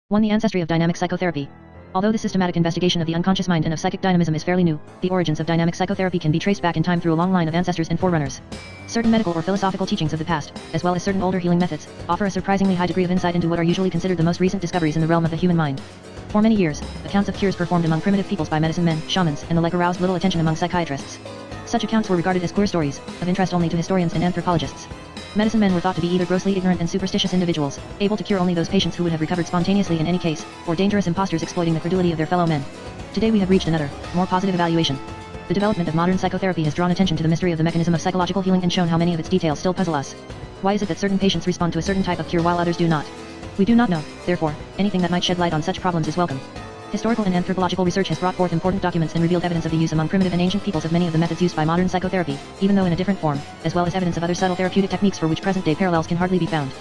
1. The ancestry of dynamic psychotherapy. Although the systematic investigation of the unconscious mind and of psychic dynamism is fairly new, the origins of dynamic psychotherapy can be traced back in time through a long line of ancestors and forerunners. Certain medical or philosophical teachings of the past, as well as certain older healing methods, offer a surprisingly high degree of insight into what are usually considered the most recent discoveries in the realm of the human mind. For many years, accounts of cures performed among primitive peoples by medicine men, shamans, and the like aroused little attention among psychiatrists. Such accounts were regarded as queer stories, of interest only to historians and anthropologists. Medicine men were thought to be either grossly ignorant and superstitious individuals, able to cure only those patients who would have recovered spontaneously in any case, or dangerous impostors exploiting the credulity of their fellow men. Today we have reached another, more positive evaluation. The development of modern psychotherapy has drawn attention to the mystery of the mechanism of psychological healing and shown how many of its details still puzzle us. Why is it that certain patients respond to a certain type of cure while others do not? We do not know, therefore, anything that might shed light on such problems is welcome. Historical and anthropological research has brought forth important documents and revealed evidence of the use among primitive and ancient peoples of many of the methods used by modern psychotherapy, even though in a different form, as well as evidence of other subtle therapeutic techniques for which present-day parallels can hardly be found.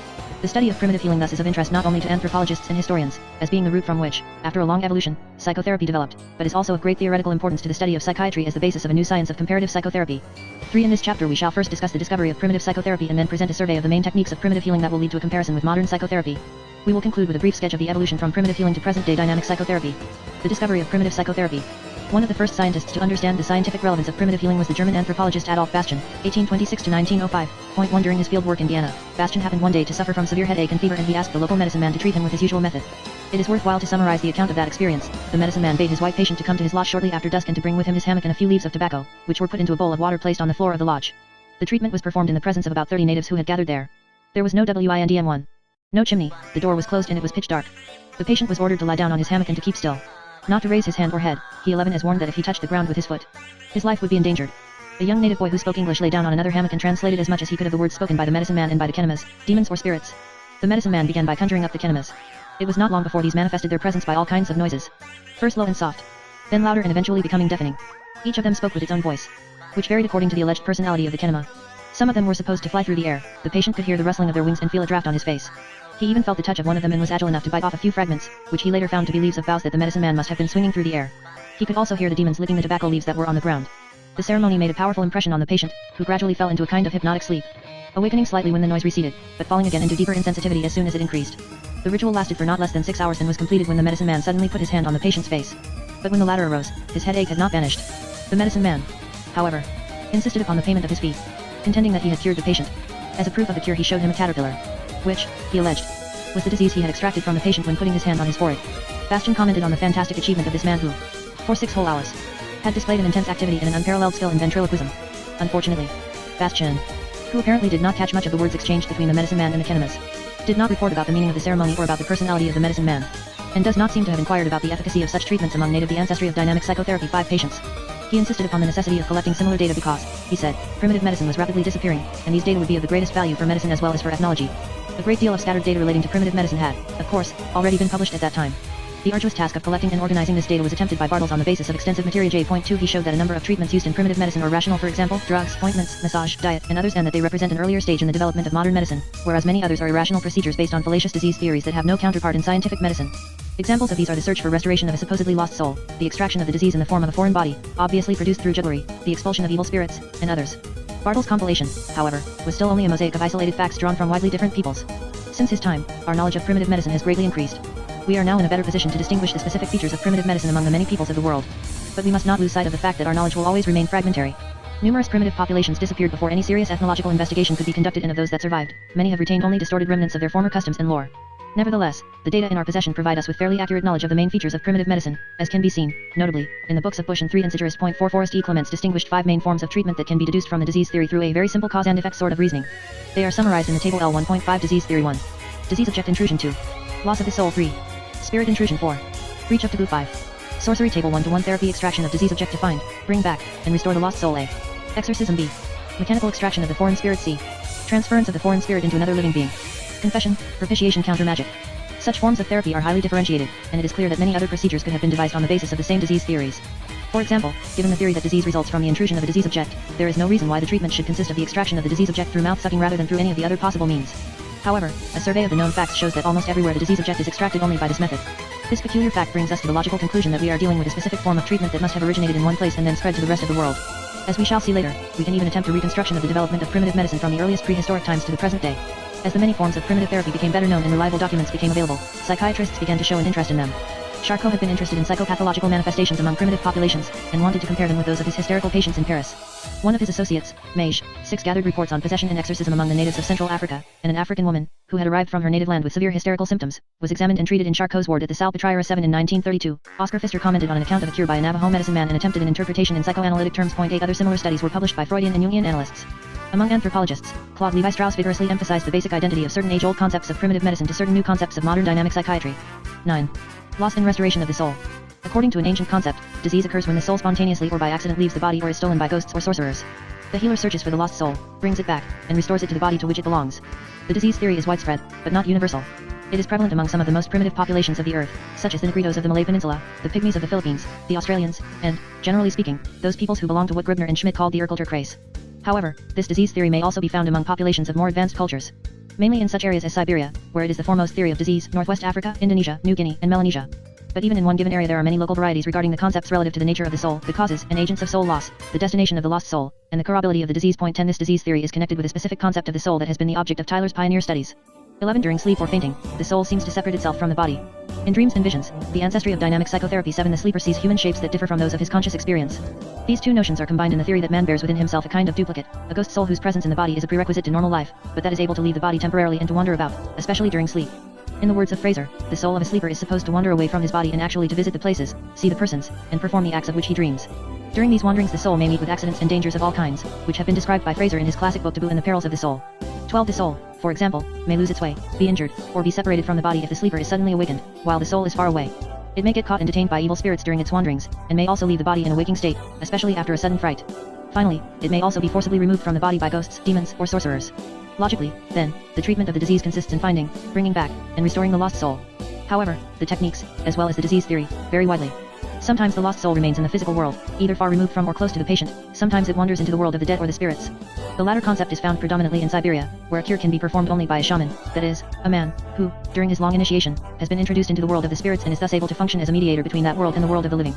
The study of primitive healing thus is of interest not only to anthropologists and historians, as being the root from which, after a long evolution, psychotherapy developed, but is also of great theoretical importance to the study of psychiatry as the basis of a new science of comparative psychotherapy. 3. In this chapter we shall first discuss the discovery of primitive psychotherapy and then present a survey of the main techniques of primitive healing that will lead to a comparison with modern psychotherapy. We will conclude with a brief sketch of the evolution from primitive healing to present-day dynamic psychotherapy. The discovery of primitive psychotherapy. One of the first scientists to understand the scientific relevance of primitive healing was the German anthropologist Adolf Bastian, 1826 to 1905. Point 1. During his field work in Vienna, Bastian happened one day to suffer from severe headache and fever and he asked the local medicine man to treat him with his usual method. It is worthwhile to summarize the account of that experience. The medicine man bade his white patient to come to his lodge shortly after dusk and to bring with him his hammock and a few leaves of tobacco, which were put into a bowl of water placed on the floor of the lodge. The treatment was performed in the presence of about 30 natives who had gathered there. There was no WINDM1. No chimney, the door was closed and it was pitch dark. The patient was ordered to lie down on his hammock and to keep still. Not to raise his hand or head. He 11 as warned that if he touched the ground with his foot, his life would be endangered. A young native boy who spoke English lay down on another hammock and translated as much as he could of the words spoken by the medicine man and by the Kenemas, demons or spirits. The medicine man began by conjuring up the Kenemas. It was not long before these manifested their presence by all kinds of noises. First low and soft, then louder and eventually becoming deafening. Each of them spoke with its own voice, which varied according to the alleged personality of the Kenema. Some of them were supposed to fly through the air. The patient could hear the rustling of their wings and feel a draft on his face. He even felt the touch of one of them and was agile enough to bite off a few fragments, which he later found to be leaves of boughs that the medicine man must have been swinging through the air. He could also hear the demons licking the tobacco leaves that were on the ground. The ceremony made a powerful impression on the patient, who gradually fell into a kind of hypnotic sleep, awakening slightly when the noise receded, but falling again into deeper insensitivity as soon as it increased. The ritual lasted for not less than 6 hours and was completed when the medicine man suddenly put his hand on the patient's face. But when the latter arose, his headache had not vanished. The medicine man, however, insisted upon the payment of his fee, contending that he had cured the patient. As a proof of the cure he showed him a caterpillar, which, he alleged, was the disease he had extracted from the patient when putting his hand on his forehead. Bastian commented on the fantastic achievement of this man who, for 6 whole hours, had displayed an intense activity and an unparalleled skill in ventriloquism. Unfortunately, Bastian, who apparently did not catch much of the words exchanged between the medicine man and the Kenemas, did not report about the meaning of the ceremony or about the personality of the medicine man, and does not seem to have inquired about the efficacy of such treatments among native the ancestry of dynamic psychotherapy 5 patients. He insisted upon the necessity of collecting similar data because, he said, primitive medicine was rapidly disappearing, and these data would be of the greatest value for medicine as well as for ethnology. A great deal of scattered data relating to primitive medicine had, of course, already been published at that time. The arduous task of collecting and organizing this data was attempted by Bartels on the basis of extensive material. J.2 He showed that a number of treatments used in primitive medicine are rational, for example, drugs, ointments, massage, diet, and others, and that they represent an earlier stage in the development of modern medicine, whereas many others are irrational procedures based on fallacious disease theories that have no counterpart in scientific medicine. Examples of these are the search for restoration of a supposedly lost soul, the extraction of the disease in the form of a foreign body, obviously produced through jugglery, the expulsion of evil spirits, and others. Bartels' compilation, however, was still only a mosaic of isolated facts drawn from widely different peoples. Since his time, our knowledge of primitive medicine has greatly increased. We are now in a better position to distinguish the specific features of primitive medicine among the many peoples of the world. But we must not lose sight of the fact that our knowledge will always remain fragmentary. Numerous primitive populations disappeared before any serious ethnological investigation could be conducted, and of those that survived, many have retained only distorted remnants of their former customs and lore. Nevertheless, the data in our possession provide us with fairly accurate knowledge of the main features of primitive medicine, as can be seen, notably, in the books of Bush and 3 and Sigurist. 4 Forrest E. Clements distinguished 5 main forms of treatment that can be deduced from the disease theory through a very simple cause and effect sort of reasoning. They are summarized in the table L1.5. Disease theory 1. Disease object intrusion 2. Loss of the soul 3. Spirit intrusion 4. Breach of taboo 5. Sorcery table 1-to-1 therapy extraction of disease object to find, bring back, and restore the lost soul A. Exorcism B. Mechanical extraction of the foreign spirit C. Transference of the foreign spirit into another living being. Confession, propitiation counter magic. Such forms of therapy are highly differentiated, and it is clear that many other procedures could have been devised on the basis of the same disease theories. For example, given the theory that disease results from the intrusion of a disease object, there is no reason why the treatment should consist of the extraction of the disease object through mouth sucking rather than through any of the other possible means. However, a survey of the known facts shows that almost everywhere the disease object is extracted only by this method. This peculiar fact brings us to the logical conclusion that we are dealing with a specific form of treatment that must have originated in one place and then spread to the rest of the world. As we shall see later, we can even attempt a reconstruction of the development of primitive medicine from the earliest prehistoric times to the present day. As the many forms of primitive therapy became better known and reliable documents became available, psychiatrists began to show an interest in them. Charcot had been interested in psychopathological manifestations among primitive populations, and wanted to compare them with those of his hysterical patients in Paris. One of his associates, Mage, gathered reports on possession and exorcism among the natives of Central Africa, and an African woman, who had arrived from her native land with severe hysterical symptoms, was examined and treated in Charcot's ward at the Salpêtrière 7 in 1932. Oscar Pfister commented on an account of a cure by a Navajo medicine man and attempted an interpretation in psychoanalytic terms. 8 Other similar studies were published by Freudian and Jungian analysts. Among anthropologists, Claude Lévi-Strauss vigorously emphasized the basic identity of certain age-old concepts of primitive medicine to certain new concepts of modern dynamic psychiatry. 9. Loss and restoration of the soul. According to an ancient concept, disease occurs when the soul spontaneously or by accident leaves the body or is stolen by ghosts or sorcerers. The healer searches for the lost soul, brings it back, and restores it to the body to which it belongs. The disease theory is widespread, but not universal. It is prevalent among some of the most primitive populations of the earth, such as the Negritos of the Malay Peninsula, the Pygmies of the Philippines, the Australians, and, generally speaking, those peoples who belong to what Gribner and Schmidt called the Urkultur race. However, this disease theory may also be found among populations of more advanced cultures, mainly in such areas as Siberia, where it is the foremost theory of disease, Northwest Africa, Indonesia, New Guinea, and Melanesia. But even in one given area there are many local varieties regarding the concepts relative to the nature of the soul, the causes and agents of soul loss, the destination of the lost soul, and the curability of the disease. 10 This disease theory is connected with a specific concept of the soul that has been the object of Tyler's pioneer studies. 11 During sleep or fainting, the soul seems to separate itself from the body. In dreams and visions, the ancestry of dynamic psychotherapy. 7 The sleeper sees human shapes that differ from those of his conscious experience. These two notions are combined in the theory that man bears within himself a kind of duplicate, a ghost soul whose presence in the body is a prerequisite to normal life, but that is able to leave the body temporarily and to wander about, especially during sleep. In the words of Fraser, the soul of a sleeper is supposed to wander away from his body and actually to visit the places, see the persons, and perform the acts of which he dreams. During these wanderings the soul may meet with accidents and dangers of all kinds, which have been described by Fraser in his classic book Taboo and the Perils of the Soul. 12 The soul, for example, may lose its way, be injured, or be separated from the body if the sleeper is suddenly awakened, while the soul is far away. It may get caught and detained by evil spirits during its wanderings, and may also leave the body in a waking state, especially after a sudden fright. Finally, it may also be forcibly removed from the body by ghosts, demons, or sorcerers. Logically, then, the treatment of the disease consists in finding, bringing back, and restoring the lost soul. However, the techniques, as well as the disease theory, vary widely. Sometimes the lost soul remains in the physical world, either far removed from or close to the patient, sometimes it wanders into the world of the dead or the spirits. The latter concept is found predominantly in Siberia, where a cure can be performed only by a shaman, that is, a man, who, during his long initiation, has been introduced into the world of the spirits and is thus able to function as a mediator between that world and the world of the living.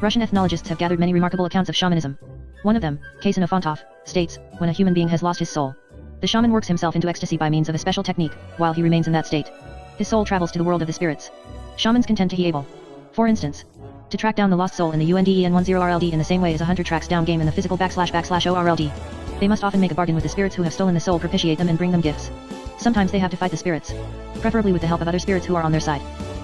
Russian ethnologists have gathered many remarkable accounts of shamanism. One of them, Kazan Afontov, states, when a human being has lost his soul, the shaman works himself into ecstasy by means of a special technique, while he remains in that state. His soul travels to the world of the spirits. Shamans can tend to be able, for instance, to track down the lost soul in the UNDEN10RLD in the same way as a hunter tracks down game in the physical //ORLD. They must often make a bargain with the spirits who have stolen the soul, propitiate them and bring them gifts. Sometimes they have to fight the spirits, preferably with the help of other spirits who are on their side.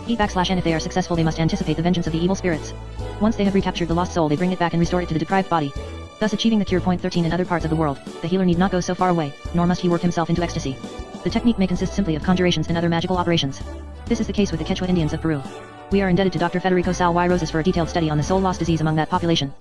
E/N if they are successful they must anticipate the vengeance of the evil spirits. Once they have recaptured the lost soul they bring it back and restore it to the deprived body, thus achieving the cure. 13 In other parts of the world, the healer need not go so far away, nor must he work himself into ecstasy. The technique may consist simply of conjurations and other magical operations. This is the case with the Quechua Indians of Peru. We are indebted to Dr. Federico Sal Y. Rosas for a detailed study on the soul loss disease among that population.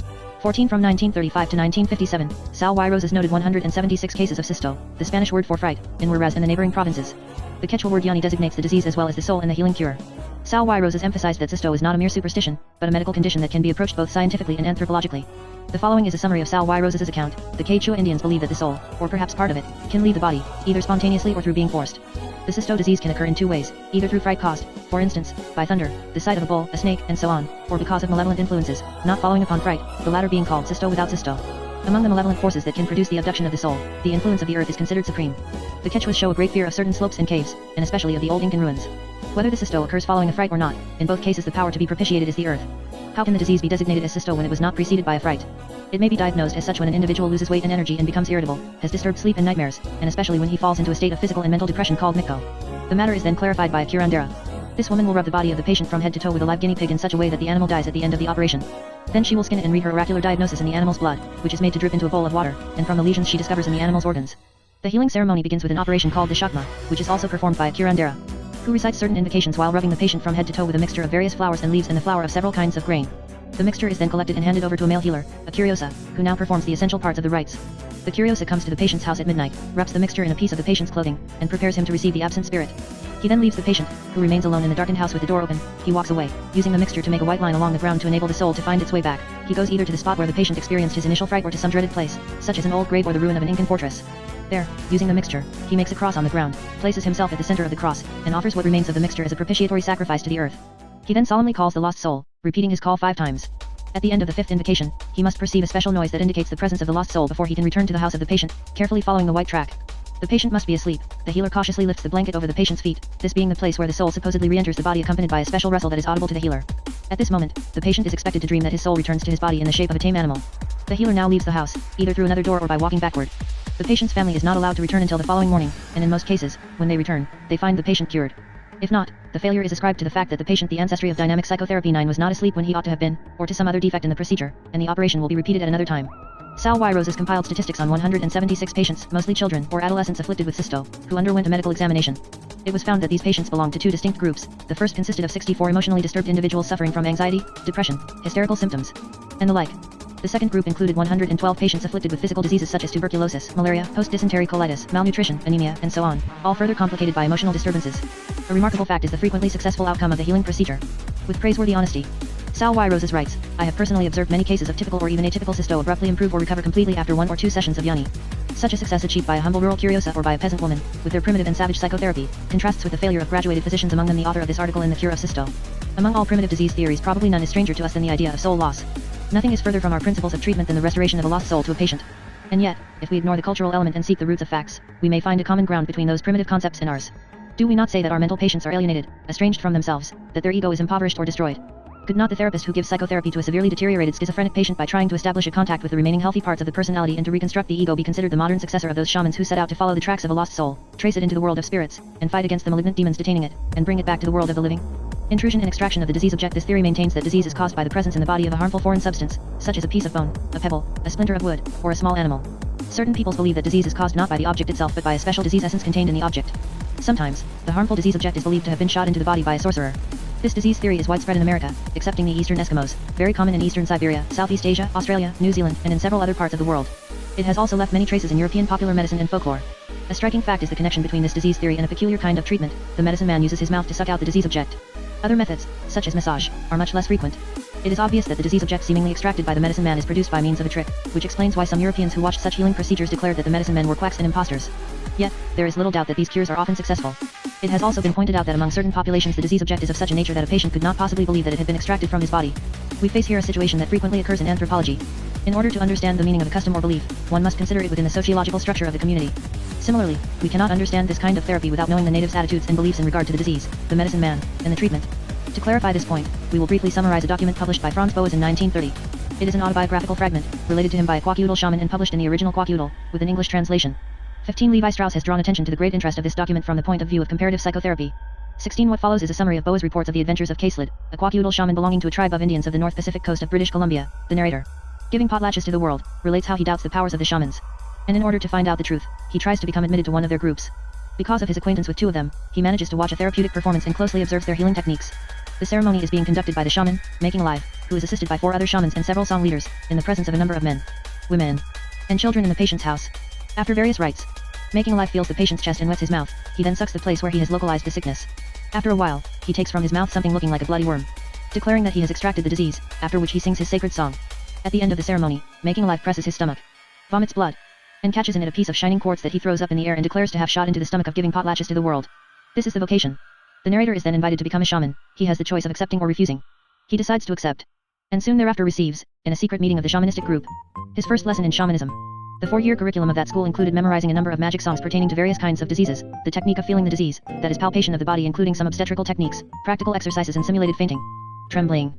14 From 1935 to 1957, Sal Y. Rosas noted 176 cases of cysto, the Spanish word for fright, in Huaraz and the neighboring provinces. The Quechua word yani designates the disease as well as the soul and the healing cure. Sal Y. Rosas emphasized that cysto is not a mere superstition, but a medical condition that can be approached both scientifically and anthropologically. The following is a summary of Sal Y. Rosas' account. The Quechua Indians believe that the soul, or perhaps part of it, can leave the body, either spontaneously or through being forced. The cysto disease can occur in two ways, either through fright caused, for instance, by thunder, the sight of a bull, a snake, and so on, or because of malevolent influences, not following upon fright, the latter being called cysto without cysto. Among the malevolent forces that can produce the abduction of the soul, the influence of the earth is considered supreme. The Quechuas show a great fear of certain slopes and caves, and especially of the old Incan ruins. Whether the cysto occurs following a fright or not, in both cases the power to be propitiated is the earth. How can the disease be designated as cysto when it was not preceded by a fright? It may be diagnosed as such when an individual loses weight and energy and becomes irritable, has disturbed sleep and nightmares, and especially when he falls into a state of physical and mental depression called Mikko. The matter is then clarified by a curandera. This woman will rub the body of the patient from head to toe with a live guinea pig in such a way that the animal dies at the end of the operation. Then she will skin it and read her oracular diagnosis in the animal's blood, which is made to drip into a bowl of water, and from the lesions she discovers in the animal's organs. The healing ceremony begins with an operation called the shakma, which is also performed by a curandera, who recites certain invocations while rubbing the patient from head to toe with a mixture of various flowers and leaves and the flour of several kinds of grain. The mixture is then collected and handed over to a male healer, a curiosa, who now performs the essential parts of the rites. The curiosa comes to the patient's house at midnight, wraps the mixture in a piece of the patient's clothing, and prepares him to receive the absent spirit. He then leaves the patient, who remains alone in the darkened house with the door open. He walks away, using the mixture to make a white line along the ground to enable the soul to find its way back. He goes either to the spot where the patient experienced his initial fright or to some dreaded place, such as an old grave or the ruin of an Incan fortress. There, using the mixture, he makes a cross on the ground, places himself at the center of the cross, and offers what remains of the mixture as a propitiatory sacrifice to the earth. He then solemnly calls the lost soul, repeating his call 5 times. At the end of the 5th invocation, he must perceive a special noise that indicates the presence of the lost soul before he can return to the house of the patient, carefully following the white track. The patient must be asleep. The healer cautiously lifts the blanket over the patient's feet, this being the place where the soul supposedly re-enters the body accompanied by a special rustle that is audible to the healer. At this moment, the patient is expected to dream that his soul returns to his body in the shape of a tame animal. The healer now leaves the house, either through another door or by walking backward. The patient's family is not allowed to return until the following morning, and in most cases, when they return, they find the patient cured. If not, the failure is ascribed to the fact that the patient, the ancestry of dynamic psychotherapy 9, was not asleep when he ought to have been, or to some other defect in the procedure, and the operation will be repeated at another time. Sal Y. Rose has compiled statistics on 176 patients, mostly children or adolescents afflicted with cysto, who underwent a medical examination. It was found that these patients belonged to two distinct groups. The first consisted of 64 emotionally disturbed individuals suffering from anxiety, depression, hysterical symptoms, and the like. The second group included 112 patients afflicted with physical diseases such as tuberculosis, malaria, post-dysentery colitis, malnutrition, anemia, and so on, all further complicated by emotional disturbances. A remarkable fact is the frequently successful outcome of the healing procedure. With praiseworthy honesty, Sal Y. Roses writes, I have personally observed many cases of typical or even atypical cysto abruptly improve or recover completely after 1 or 2 sessions of yoni. Such a success achieved by a humble rural curiosa or by a peasant woman, with their primitive and savage psychotherapy, contrasts with the failure of graduated physicians, among them the author of this article in The Cure of Cysto. Among all primitive disease theories, probably none is stranger to us than the idea of soul loss. Nothing is further from our principles of treatment than the restoration of a lost soul to a patient. And yet, if we ignore the cultural element and seek the roots of facts, we may find a common ground between those primitive concepts and ours. Do we not say that our mental patients are alienated, estranged from themselves, that their ego is impoverished or destroyed? Could not the therapist who gives psychotherapy to a severely deteriorated schizophrenic patient by trying to establish a contact with the remaining healthy parts of the personality and to reconstruct the ego be considered the modern successor of those shamans who set out to follow the tracks of a lost soul, trace it into the world of spirits, and fight against the malignant demons detaining it, and bring it back to the world of the living? Intrusion and extraction of the disease object. This theory maintains that disease is caused by the presence in the body of a harmful foreign substance, such as a piece of bone, a pebble, a splinter of wood, or a small animal. Certain peoples believe that disease is caused not by the object itself but by a special disease essence contained in the object. Sometimes, the harmful disease object is believed to have been shot into the body by a sorcerer. This disease theory is widespread in America, excepting the eastern Eskimos, very common in eastern Siberia, Southeast Asia, Australia, New Zealand, and in several other parts of the world. It has also left many traces in European popular medicine and folklore. A striking fact is the connection between this disease theory and a peculiar kind of treatment. The medicine man uses his mouth to suck out the disease object. Other methods, such as massage, are much less frequent. It is obvious that the disease object seemingly extracted by the medicine man is produced by means of a trick, which explains why some Europeans who watched such healing procedures declared that the medicine men were quacks and imposters. Yet, there is little doubt that these cures are often successful. It has also been pointed out that among certain populations the disease object is of such a nature that a patient could not possibly believe that it had been extracted from his body. We face here a situation that frequently occurs in anthropology. In order to understand the meaning of a custom or belief, one must consider it within the sociological structure of the community. Similarly, we cannot understand this kind of therapy without knowing the natives' attitudes and beliefs in regard to the disease, the medicine man, and the treatment. To clarify this point, we will briefly summarize a document published by Franz Boas in 1930. It is an autobiographical fragment, related to him by a Kwakiutl shaman and published in the original Kwakiutl, with an English translation. 15. Levi Strauss has drawn attention to the great interest of this document from the point of view of comparative psychotherapy. 16. What follows is a summary of Boas' reports of the adventures of Caselid, a Kwakiutl shaman belonging to a tribe of Indians of the North Pacific coast of British Columbia. The narrator, giving potlatches to the world, relates how he doubts the powers of the shamans. And in order to find out the truth, he tries to become admitted to one of their groups. Because of his acquaintance with 2 of them, he manages to watch a therapeutic performance and closely observes their healing techniques. The ceremony is being conducted by the shaman, Making Alive, who is assisted by 4 other shamans and several song leaders, in the presence of a number of men, women, and children in the patient's house. After various rites, Making Alive feels the patient's chest and wets his mouth. He then sucks the place where he has localized the sickness. After a while, he takes from his mouth something looking like a bloody worm, declaring that he has extracted the disease, after which he sings his sacred song. At the end of the ceremony, Making Alive presses his stomach, vomits blood, and catches in it a piece of shining quartz that he throws up in the air and declares to have shot into the stomach of giving potlatches to the world. This is the vocation. The narrator is then invited to become a shaman. He has the choice of accepting or refusing. He decides to accept, and soon thereafter receives, in a secret meeting of the shamanistic group, his first lesson in shamanism. The 4-year curriculum of that school included memorizing a number of magic songs pertaining to various kinds of diseases, the technique of feeling the disease, that is palpation of the body including some obstetrical techniques, practical exercises and simulated fainting, trembling,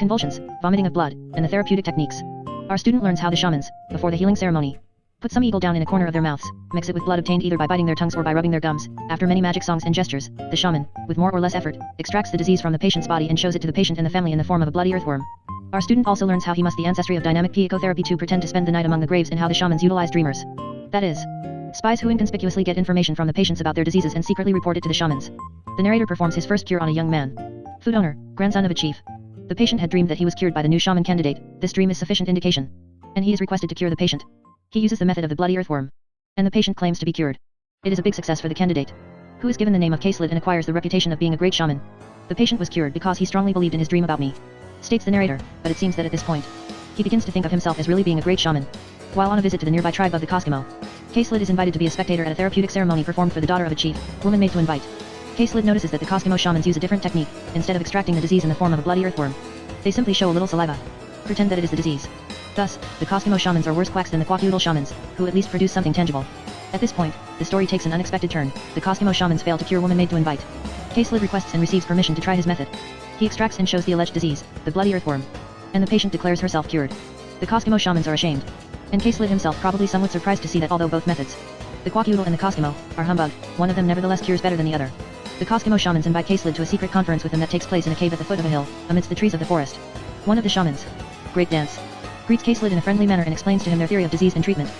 convulsions, vomiting of blood, and the therapeutic techniques. Our student learns how the shamans, before the healing ceremony, put some eagle down in a corner of their mouths, mix it with blood obtained either by biting their tongues or by rubbing their gums. After many magic songs and gestures, the shaman, with more or less effort, extracts the disease from the patient's body and shows it to the patient and the family in the form of a bloody earthworm. Our student also learns how he must the ancestry of dynamic psychotherapy to pretend to spend the night among the graves and how the shamans utilize dreamers. That is, spies who inconspicuously get information from the patients about their diseases and secretly report it to the shamans. The narrator performs his first cure on a young man, food owner, grandson of a chief. The patient had dreamed that he was cured by the new shaman candidate. This dream is sufficient indication, and he is requested to cure the patient. He uses the method of the bloody earthworm, and the patient claims to be cured. It is a big success for the candidate, who is given the name of Caselid and acquires the reputation of being a great shaman. The patient was cured because he strongly believed in his dream about me, states the narrator, but it seems that at this point, he begins to think of himself as really being a great shaman. While on a visit to the nearby tribe of the Koskimo, Caselid is invited to be a spectator at a therapeutic ceremony performed for the daughter of a chief, woman made to invite. Caselid notices that the Koskimo shamans use a different technique. Instead of extracting the disease in the form of a bloody earthworm, they simply show a little saliva, pretend that it is the disease. Thus, the Koskimo shamans are worse quacks than the Kwakiutl shamans, who at least produce something tangible. At this point, the story takes an unexpected turn. The Koskimo shamans fail to cure woman made to invite. K-Slid requests and receives permission to try his method. He extracts and shows the alleged disease, the bloody earthworm. And the patient declares herself cured. The Koskimo shamans are ashamed. And K-Slid himself probably somewhat surprised to see that although both methods, the Kwakiutl and the Koskimo, are humbug, one of them nevertheless cures better than the other. The Koskimo shamans invite K-Slid to a secret conference with them that takes place in a cave at the foot of a hill, amidst the trees of the forest. One of the shamans, Great Dance, greets K-Slid in a friendly manner and explains to him their theory of disease and treatment.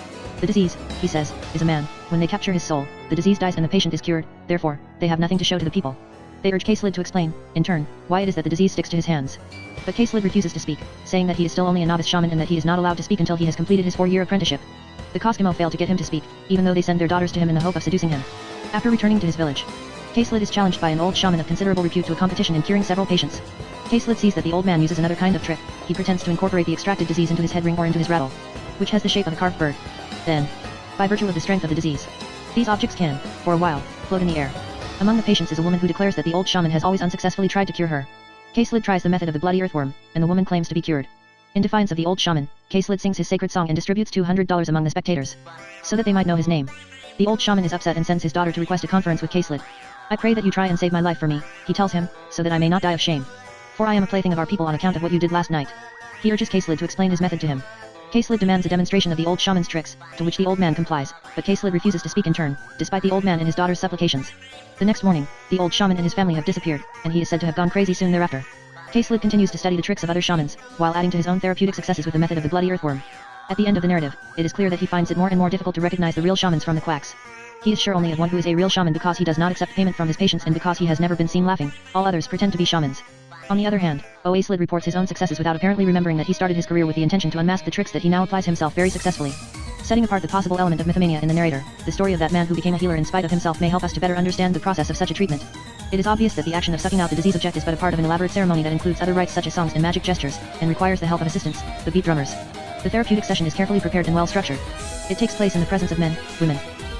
The disease, he says, is a man. When they capture his soul, the disease dies and the patient is cured, therefore, they have nothing to show to the people. They urge K-Slid to explain, in turn, why it is that the disease sticks to his hands. But K-Slid refuses to speak, saying that he is still only a novice shaman and that he is not allowed to speak until he has completed his 4-year apprenticeship. The Koskimo fail to get him to speak, even though they send their daughters to him in the hope of seducing him. After returning to his village, K-Slid is challenged by an old shaman of considerable repute to a competition in curing several patients. K-Slid sees that the old man uses another kind of trick. He pretends to incorporate the extracted disease into his head ring or into his rattle, which has the shape of a carved bird. Then, by virtue of the strength of the disease, these objects can, for a while, float in the air. Among the patients is a woman who declares that the old shaman has always unsuccessfully tried to cure her. K-Slid tries the method of the bloody earthworm, and the woman claims to be cured. In defiance of the old shaman, K-Slid sings his sacred song and distributes $200 among the spectators, so that they might know his name. The old shaman is upset and sends his daughter to request a conference with K-Slid. I pray that you try and save my life for me, he tells him, so that I may not die of shame. For I am a plaything of our people on account of what you did last night. He urges K-Slid to explain his method to him. K-Slid demands a demonstration of the old shaman's tricks, to which the old man complies, but K-Slid refuses to speak in turn, despite the old man and his daughter's supplications. The next morning, the old shaman and his family have disappeared, and he is said to have gone crazy soon thereafter. K-Slid continues to study the tricks of other shamans, while adding to his own therapeutic successes with the method of the bloody earthworm. At the end of the narrative, it is clear that he finds it more and more difficult to recognize the real shamans from the quacks. He is sure only of one who is a real shaman because he does not accept payment from his patients and because he has never been seen laughing. All others pretend to be shamans. On the other hand, K-Slid reports his own successes without apparently remembering that he started his career with the intention to unmask the tricks that he now applies himself very successfully. Setting apart the possible element of mythomania in the narrator, the story of that man who became a healer in spite of himself may help us to better understand the process of such a treatment. It is obvious that the action of sucking out the disease object is but a part of an elaborate ceremony that includes other rites such as songs and magic gestures, and requires the help of assistants, the beat drummers. The therapeutic session is carefully prepared and well structured. It takes place in the presence of men, women,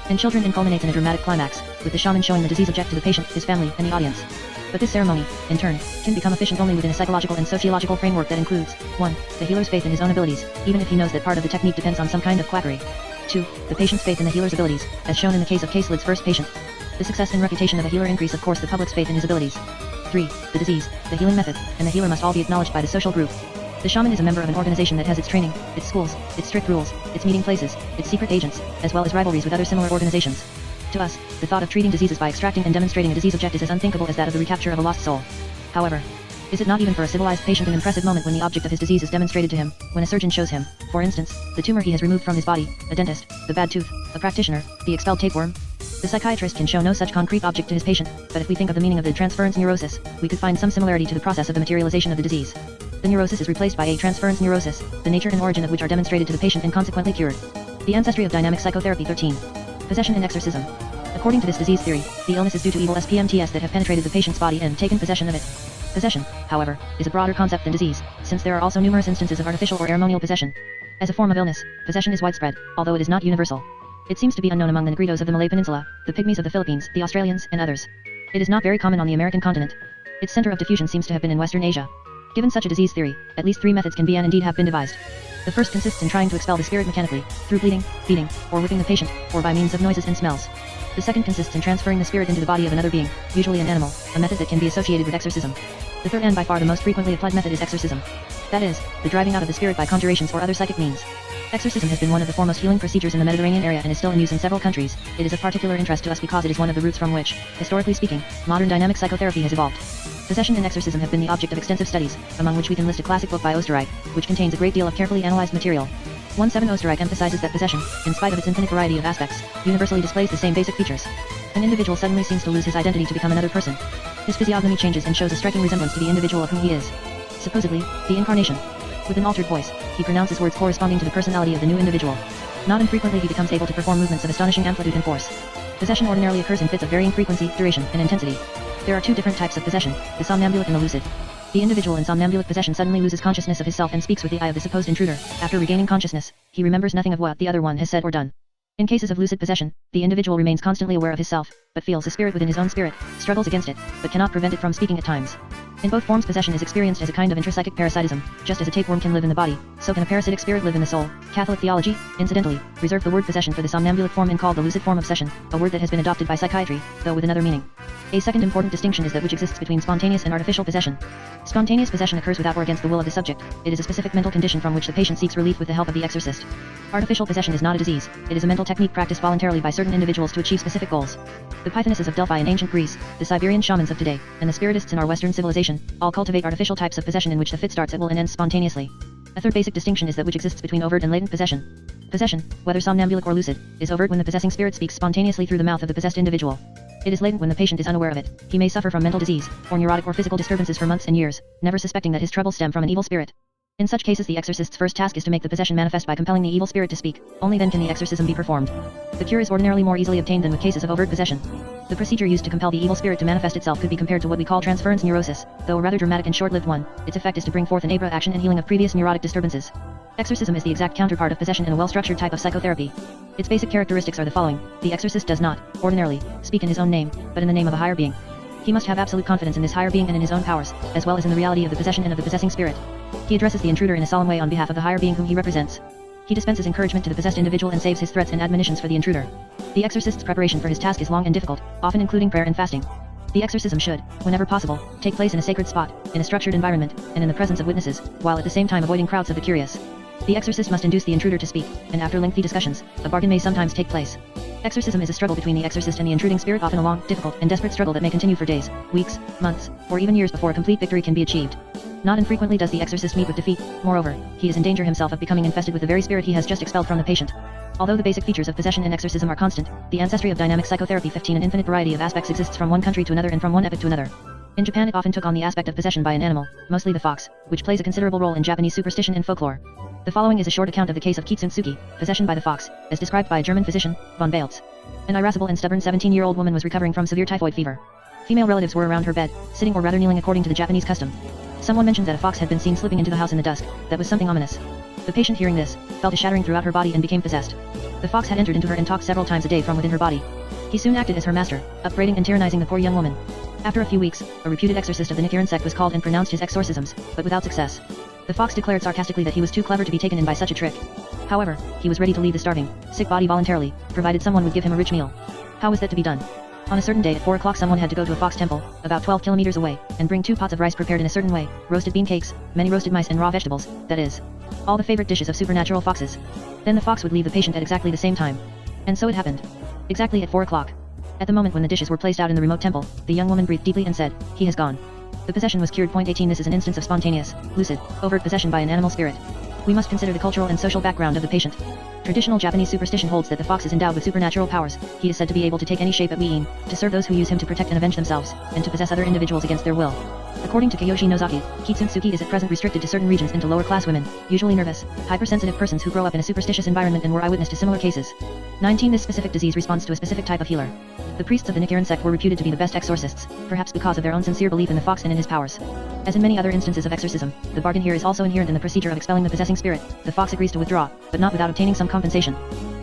and children and culminates in a dramatic climax, with the shaman showing the disease object to the patient, his family, and the audience. But this ceremony, in turn, can become efficient only within a psychological and sociological framework that includes 1. The healer's faith in his own abilities, even if he knows that part of the technique depends on some kind of quackery. 2. The patient's faith in the healer's abilities, as shown in the case of K-Slid's first patient. The success and reputation of a healer increase of course the public's faith in his abilities. 3. The disease, the healing method, and the healer must all be acknowledged by the social group. The shaman is a member of an organization that has its training, its schools, its strict rules, its meeting places, its secret agents, as well as rivalries with other similar organizations. To us, the thought of treating diseases by extracting and demonstrating a disease object is as unthinkable as that of the recapture of a lost soul. However, is it not even for a civilized patient an impressive moment when the object of his disease is demonstrated to him, when a surgeon shows him, for instance, the tumor he has removed from his body, a dentist, the bad tooth, a practitioner, the expelled tapeworm? The psychiatrist can show no such concrete object to his patient, but if we think of the meaning of the transference neurosis, we could find some similarity to the process of the materialization of the disease. The neurosis is replaced by a transference neurosis, the nature and origin of which are demonstrated to the patient and consequently cured. The ancestry of dynamic psychotherapy 13. Possession and exorcism. According to this disease theory, the illness is due to evil SPMTs that have penetrated the patient's body and taken possession of it. Possession, however, is a broader concept than disease, since there are also numerous instances of artificial or ceremonial possession. As a form of illness, possession is widespread, although it is not universal. It seems to be unknown among the Negritos of the Malay Peninsula, the Pygmies of the Philippines, the Australians, and others. It is not very common on the American continent. Its center of diffusion seems to have been in Western Asia. Given such a disease theory, at least 3 methods can be and indeed have been devised. The first consists in trying to expel the spirit mechanically, through bleeding, beating, or whipping the patient, or by means of noises and smells. The second consists in transferring the spirit into the body of another being, usually an animal, a method that can be associated with exorcism. The third and by far the most frequently applied method is exorcism. That is, the driving out of the spirit by conjurations or other psychic means. Exorcism has been one of the foremost healing procedures in the Mediterranean area and is still in use in several countries. It is of particular interest to us because it is one of the roots from which, historically speaking, modern dynamic psychotherapy has evolved. Possession and exorcism have been the object of extensive studies, among which we can list a classic book by Oostenrijk, which contains a great deal of carefully analyzed material. 1.7 Oostenrijk emphasizes that possession, in spite of its infinite variety of aspects, universally displays the same basic features. An individual suddenly seems to lose his identity to become another person. His physiognomy changes and shows a striking resemblance to the individual of whom he is. Supposedly, the incarnation. With an altered voice, he pronounces words corresponding to the personality of the new individual. Not infrequently he becomes able to perform movements of astonishing amplitude and force. Possession ordinarily occurs in fits of varying frequency, duration, and intensity. There are 2 different types of possession, the somnambulic and the lucid. The individual in somnambulic possession suddenly loses consciousness of himself and speaks with the eye of the supposed intruder. After regaining consciousness, he remembers nothing of what the other one has said or done. In cases of lucid possession, the individual remains constantly aware of himself, but feels a spirit within his own spirit, struggles against it, but cannot prevent it from speaking at times. In both forms, possession is experienced as a kind of intrapsychic parasitism. Just as a tapeworm can live in the body, so can a parasitic spirit live in the soul. Catholic theology, incidentally, reserved the word possession for the somnambulic form and called the lucid form obsession, a word that has been adopted by psychiatry, though with another meaning. A second important distinction is that which exists between spontaneous and artificial possession. Spontaneous possession occurs without or against the will of the subject. It is a specific mental condition from which the patient seeks relief with the help of the exorcist. Artificial possession is not a disease. It is a mental technique practiced voluntarily by certain individuals to achieve specific goals. The Pythonesses of Delphi in ancient Greece, the Siberian shamans of today, and the spiritists in our Western civilization, all cultivate artificial types of possession in which the fit starts at will and ends spontaneously. A third basic distinction is that which exists between overt and latent possession. Possession, whether somnambulic or lucid, is overt when the possessing spirit speaks spontaneously through the mouth of the possessed individual. It is latent when the patient is unaware of it. He may suffer from mental disease, or neurotic or physical disturbances for months and years, never suspecting that his troubles stem from an evil spirit. In such cases, the exorcist's first task is to make the possession manifest by compelling the evil spirit to speak. Only then can the exorcism be performed. The cure is ordinarily more easily obtained than with cases of overt possession. The procedure used to compel the evil spirit to manifest itself could be compared to what we call transference neurosis, though a rather dramatic and short-lived one. Its effect is to bring forth an abrupt action and healing of previous neurotic disturbances. Exorcism is the exact counterpart of possession in a well-structured type of psychotherapy. Its basic characteristics are the following. The exorcist does not, ordinarily, speak in his own name, but in the name of a higher being. He must have absolute confidence in this higher being and in his own powers, as well as in the reality of the possession and of the possessing spirit. He addresses the intruder in a solemn way on behalf of the higher being whom he represents. He dispenses encouragement to the possessed individual and saves his threats and admonitions for the intruder. The exorcist's preparation for his task is long and difficult, often including prayer and fasting. The exorcism should, whenever possible, take place in a sacred spot, in a structured environment, and in the presence of witnesses, while at the same time avoiding crowds of the curious. The exorcist must induce the intruder to speak, and after lengthy discussions, a bargain may sometimes take place. Exorcism is a struggle between the exorcist and the intruding spirit, often a long, difficult, and desperate struggle that may continue for days, weeks, months, or even years before a complete victory can be achieved. Not infrequently does the exorcist meet with defeat. Moreover, he is in danger himself of becoming infested with the very spirit he has just expelled from the patient. Although the basic features of possession and exorcism are constant, the ancestry of dynamic psychotherapy 15 an infinite variety of aspects exists from one country to another and from one epoch to another. In Japan it often took on the aspect of possession by an animal, mostly the fox, which plays a considerable role in Japanese superstition and folklore. The following is a short account of the case of Kitsune-tsuki, possession by the fox, as described by a German physician, von Baltz. An irascible and stubborn 17-year-old woman was recovering from severe typhoid fever. Female relatives were around her bed, sitting or rather kneeling according to the Japanese custom. Someone mentioned that a fox had been seen slipping into the house in the dusk. That was something ominous. The patient, hearing this, felt a shattering throughout her body and became possessed. The fox had entered into her and talked several times a day from within her body. He soon acted as her master, upbraiding and tyrannizing the poor young woman. After a few weeks, a reputed exorcist of the Nichiren sect was called and pronounced his exorcisms, but without success. The fox declared sarcastically that he was too clever to be taken in by such a trick. However, he was ready to leave the starving, sick body voluntarily, provided someone would give him a rich meal. How was that to be done? On a certain day at 4 o'clock someone had to go to a fox temple, about 12 kilometers away, and bring 2 pots of rice prepared in a certain way, roasted bean cakes, many roasted mice and raw vegetables, that is, all the favorite dishes of supernatural foxes. Then the fox would leave the patient at exactly the same time. And so it happened. Exactly at 4 o'clock. At the moment when the dishes were placed out in the remote temple, the young woman breathed deeply and said, "He has gone." The possession was cured. 18 This is an instance of spontaneous, lucid, overt possession by an animal spirit. We must consider the cultural and social background of the patient. Traditional Japanese superstition holds that the fox is endowed with supernatural powers. He is said to be able to take any shape at will, to serve those who use him to protect and avenge themselves, and to possess other individuals against their will. According to Kiyoshi Nozaki, Kitsune-tsuki is at present restricted to certain regions and to lower-class women, usually nervous, hypersensitive persons who grow up in a superstitious environment and were eyewitness to similar cases. 19 This specific disease responds to a specific type of healer. The priests of the Nichiren sect were reputed to be the best exorcists, perhaps because of their own sincere belief in the fox and in his powers. As in many other instances of exorcism, the bargain here is also inherent in the procedure of expelling the possessing spirit. The fox agrees to withdraw, but not without obtaining some compensation.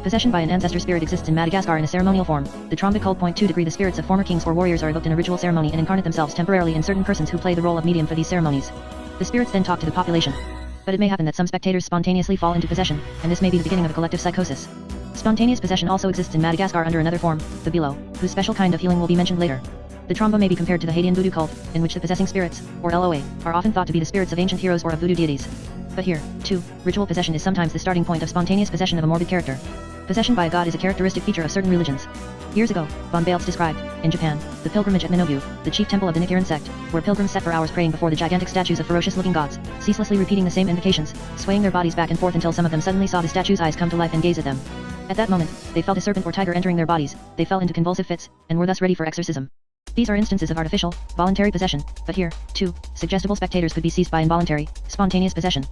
Possession by an ancestor spirit exists in Madagascar in a ceremonial form. The Trombe cult. 2 degree The spirits of former kings or warriors are evoked in a ritual ceremony and incarnate themselves temporarily in certain persons who play the role of medium for these ceremonies. The spirits then talk to the population. But it may happen that some spectators spontaneously fall into possession, and this may be the beginning of a collective psychosis. Spontaneous possession also exists in Madagascar under another form, the Bilo, whose special kind of healing will be mentioned later. The Trombe may be compared to the Haitian voodoo cult, in which the possessing spirits, or LOA, are often thought to be the spirits of ancient heroes or of voodoo deities. But here, too, ritual possession is sometimes the starting point of spontaneous possession of a morbid character. Possession by a god is a characteristic feature of certain religions. Years ago, von Baltz described, in Japan, the pilgrimage at Minobu, the chief temple of the Nichiren sect, where pilgrims sat for hours praying before the gigantic statues of ferocious-looking gods, ceaselessly repeating the same invocations, swaying their bodies back and forth until some of them suddenly saw the statues' eyes come to life and gaze at them. At that moment, they felt a serpent or tiger entering their bodies, they fell into convulsive fits, and were thus ready for exorcism. These are instances of artificial, voluntary possession, but here, too, suggestible spectators could be seized by involuntary, spontaneous possession.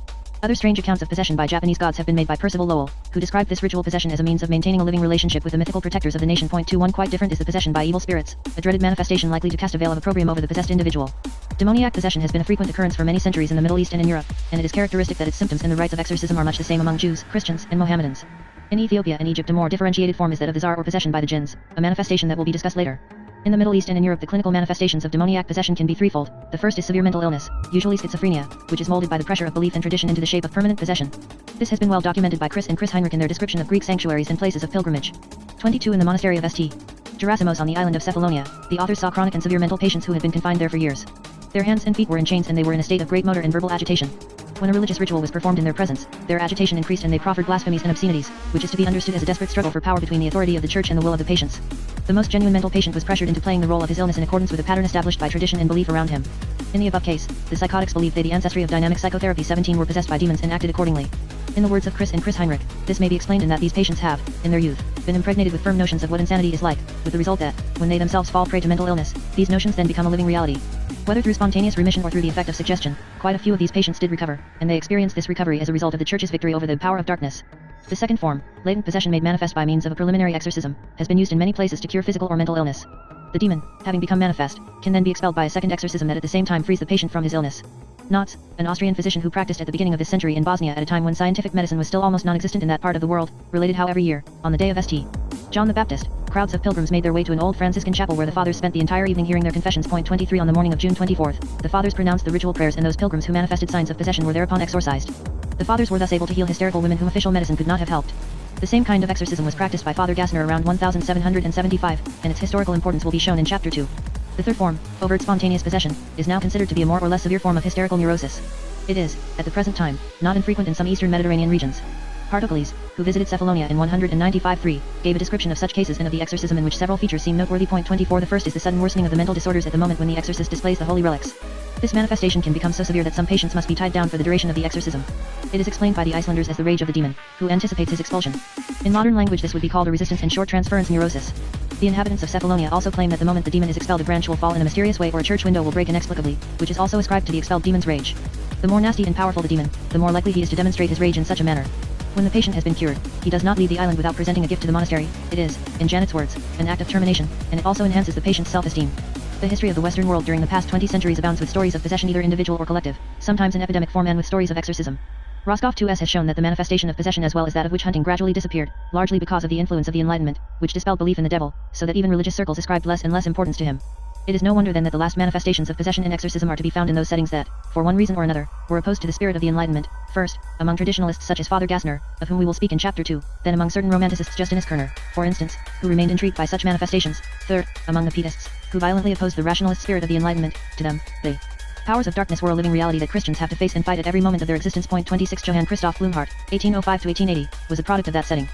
Other strange accounts of possession by Japanese gods have been made by Percival Lowell, who described this ritual possession as a means of maintaining a living relationship with the mythical protectors of the nation. 1 Quite different is the possession by evil spirits, a dreaded manifestation likely to cast a veil of opprobrium over the possessed individual. Demoniac possession has been a frequent occurrence for many centuries in the Middle East and in Europe, and it is characteristic that its symptoms and the rites of exorcism are much the same among Jews, Christians, and Mohammedans. In Ethiopia and Egypt a more differentiated form is that of the zar or possession by the jinns, a manifestation that will be discussed later. In the Middle East and in Europe, the clinical manifestations of demoniac possession can be threefold. The first is severe mental illness, usually schizophrenia, which is molded by the pressure of belief and tradition into the shape of permanent possession. This has been well documented by Chris and Chris Heinrich in their description of Greek sanctuaries and places of pilgrimage. 22. In the monastery of St. Gerasimos on the island of Cephalonia, the authors saw chronic and severe mental patients who had been confined there for years. Their hands and feet were in chains and they were in a state of great motor and verbal agitation. When a religious ritual was performed in their presence, their agitation increased and they proffered blasphemies and obscenities, which is to be understood as a desperate struggle for power between the authority of the church and the will of the patients. The most genuine mental patient was pressured into playing the role of his illness in accordance with a pattern established by tradition and belief around him. In the above case, the psychotics believed they the ancestry of dynamic psychotherapy 17 were possessed by demons and acted accordingly. In the words of Chris and Chris Heinrich, this may be explained in that these patients have, in their youth, been impregnated with firm notions of what insanity is like, with the result that, when they themselves fall prey to mental illness, these notions then become a living reality. Whether through spontaneous remission or through the effect of suggestion, quite a few of these patients did recover, and they experienced this recovery as a result of the Church's victory over the power of darkness. The second form, latent possession made manifest by means of a preliminary exorcism, has been used in many places to cure physical or mental illness. The demon, having become manifest, can then be expelled by a second exorcism that at the same time frees the patient from his illness. Notz, an Austrian physician who practiced at the beginning of this century in Bosnia at a time when scientific medicine was still almost non-existent in that part of the world, related how every year, on the day of St. John the Baptist, crowds of pilgrims made their way to an old Franciscan chapel where the fathers spent the entire evening hearing their confessions. 23 On the morning of June 24th, the fathers pronounced the ritual prayers and those pilgrims who manifested signs of possession were thereupon exorcised. The fathers were thus able to heal hysterical women whom official medicine could not have helped. The same kind of exorcism was practiced by Father Gassner around 1775, and its historical importance will be shown in Chapter 2. The third form, overt spontaneous possession, is now considered to be a more or less severe form of hysterical neurosis. It is, at the present time, not infrequent in some eastern Mediterranean regions. Hartocles, who visited Cephalonia in 195-3, gave a description of such cases and of the exorcism in which several features seem noteworthy. 24 The first is the sudden worsening of the mental disorders at the moment when the exorcist displays the holy relics. This manifestation can become so severe that some patients must be tied down for the duration of the exorcism. It is explained by the Icelanders as the rage of the demon, who anticipates his expulsion. In modern language this would be called a resistance and short transference neurosis. The inhabitants of Cephalonia also claim that the moment the demon is expelled a branch will fall in a mysterious way or a church window will break inexplicably, which is also ascribed to the expelled demon's rage. The more nasty and powerful the demon, the more likely he is to demonstrate his rage in such a manner. When the patient has been cured, he does not leave the island without presenting a gift to the monastery. It is, in Janet's words, an act of termination, and it also enhances the patient's self-esteem. The history of the Western world during the past 20 centuries abounds with stories of possession either individual or collective, sometimes in epidemic form and with stories of exorcism. Roscoff 2S has shown that the manifestation of possession as well as that of witch hunting gradually disappeared, largely because of the influence of the Enlightenment, which dispelled belief in the devil, so that even religious circles ascribed less and less importance to him. It is no wonder then that the last manifestations of possession and exorcism are to be found in those settings that, for one reason or another, were opposed to the spirit of the Enlightenment, first, among traditionalists such as Father Gassner, of whom we will speak in Chapter 2, then among certain romanticists Justinus Kerner, for instance, who remained intrigued by such manifestations, third, among the Pietists, who violently opposed the rationalist spirit of the Enlightenment. To them, the powers of darkness were a living reality that Christians have to face and fight at every moment of their existence. 26 Johann Christoph Blumhardt, 1805-1880, was a product of that setting.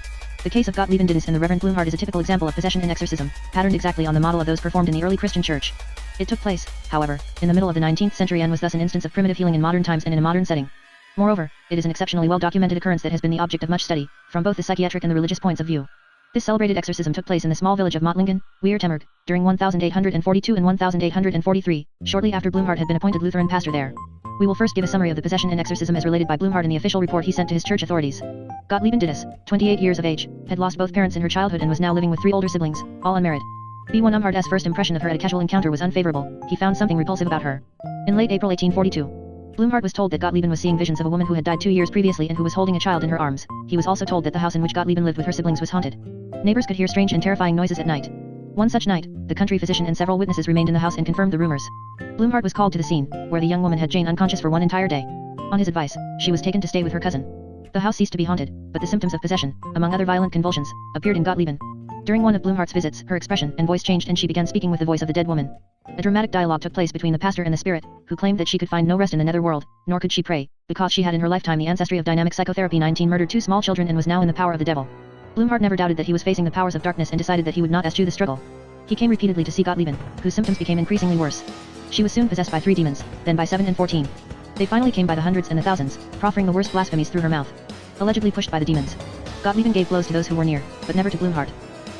The case of Gottlieb Dennis and the Reverend Blumhardt is a typical example of possession and exorcism, patterned exactly on the model of those performed in the early Christian church. It took place, however, in the middle of the 19th century and was thus an instance of primitive healing in modern times and in a modern setting. Moreover, it is an exceptionally well-documented occurrence that has been the object of much study, from both the psychiatric and the religious points of view. This celebrated exorcism took place in the small village of Mottlingen, Weertemmerg, during 1842 and 1843, shortly after Blumhardt had been appointed Lutheran pastor there. We will first give a summary of the possession and exorcism as related by Blumhardt in the official report he sent to his church authorities. Gottlieb Dennis, 28 years of age, had lost both parents in her childhood and was now living with 3 older siblings, all unmarried. B1 Umhardt's first impression of her at a casual encounter was unfavorable. He found something repulsive about her. In late April 1842, Blumhardt was told that Gottlieben was seeing visions of a woman who had died 2 years previously and who was holding a child in her arms. He was also told that the house in which Gottlieben lived with her siblings was haunted. Neighbors could hear strange and terrifying noises at night. One such night, the country physician and several witnesses remained in the house and confirmed the rumors. Blumhardt was called to the scene, where the young woman had Jane unconscious for one entire day. On his advice, she was taken to stay with her cousin. The house ceased to be haunted, but the symptoms of possession, among other violent convulsions, appeared in Gottlieben. During one of Blumhardt's visits, her expression and voice changed and she began speaking with the voice of the dead woman. A dramatic dialogue took place between the pastor and the spirit, who claimed that she could find no rest in the nether world, nor could she pray, because she had in her lifetime the ancestry of dynamic psychotherapy. 19 Murdered 2 small children and was now in the power of the devil. Blumhardt never doubted that he was facing the powers of darkness and decided that he would not eschew the struggle. He came repeatedly to see Gottlieben, whose symptoms became increasingly worse. She was soon possessed by 3 demons, then by 7 and 14. They finally came by the hundreds and the thousands, proffering the worst blasphemies through her mouth. Allegedly pushed by the demons, Gottlieben gave blows to those who were near, but never to Blumhardt.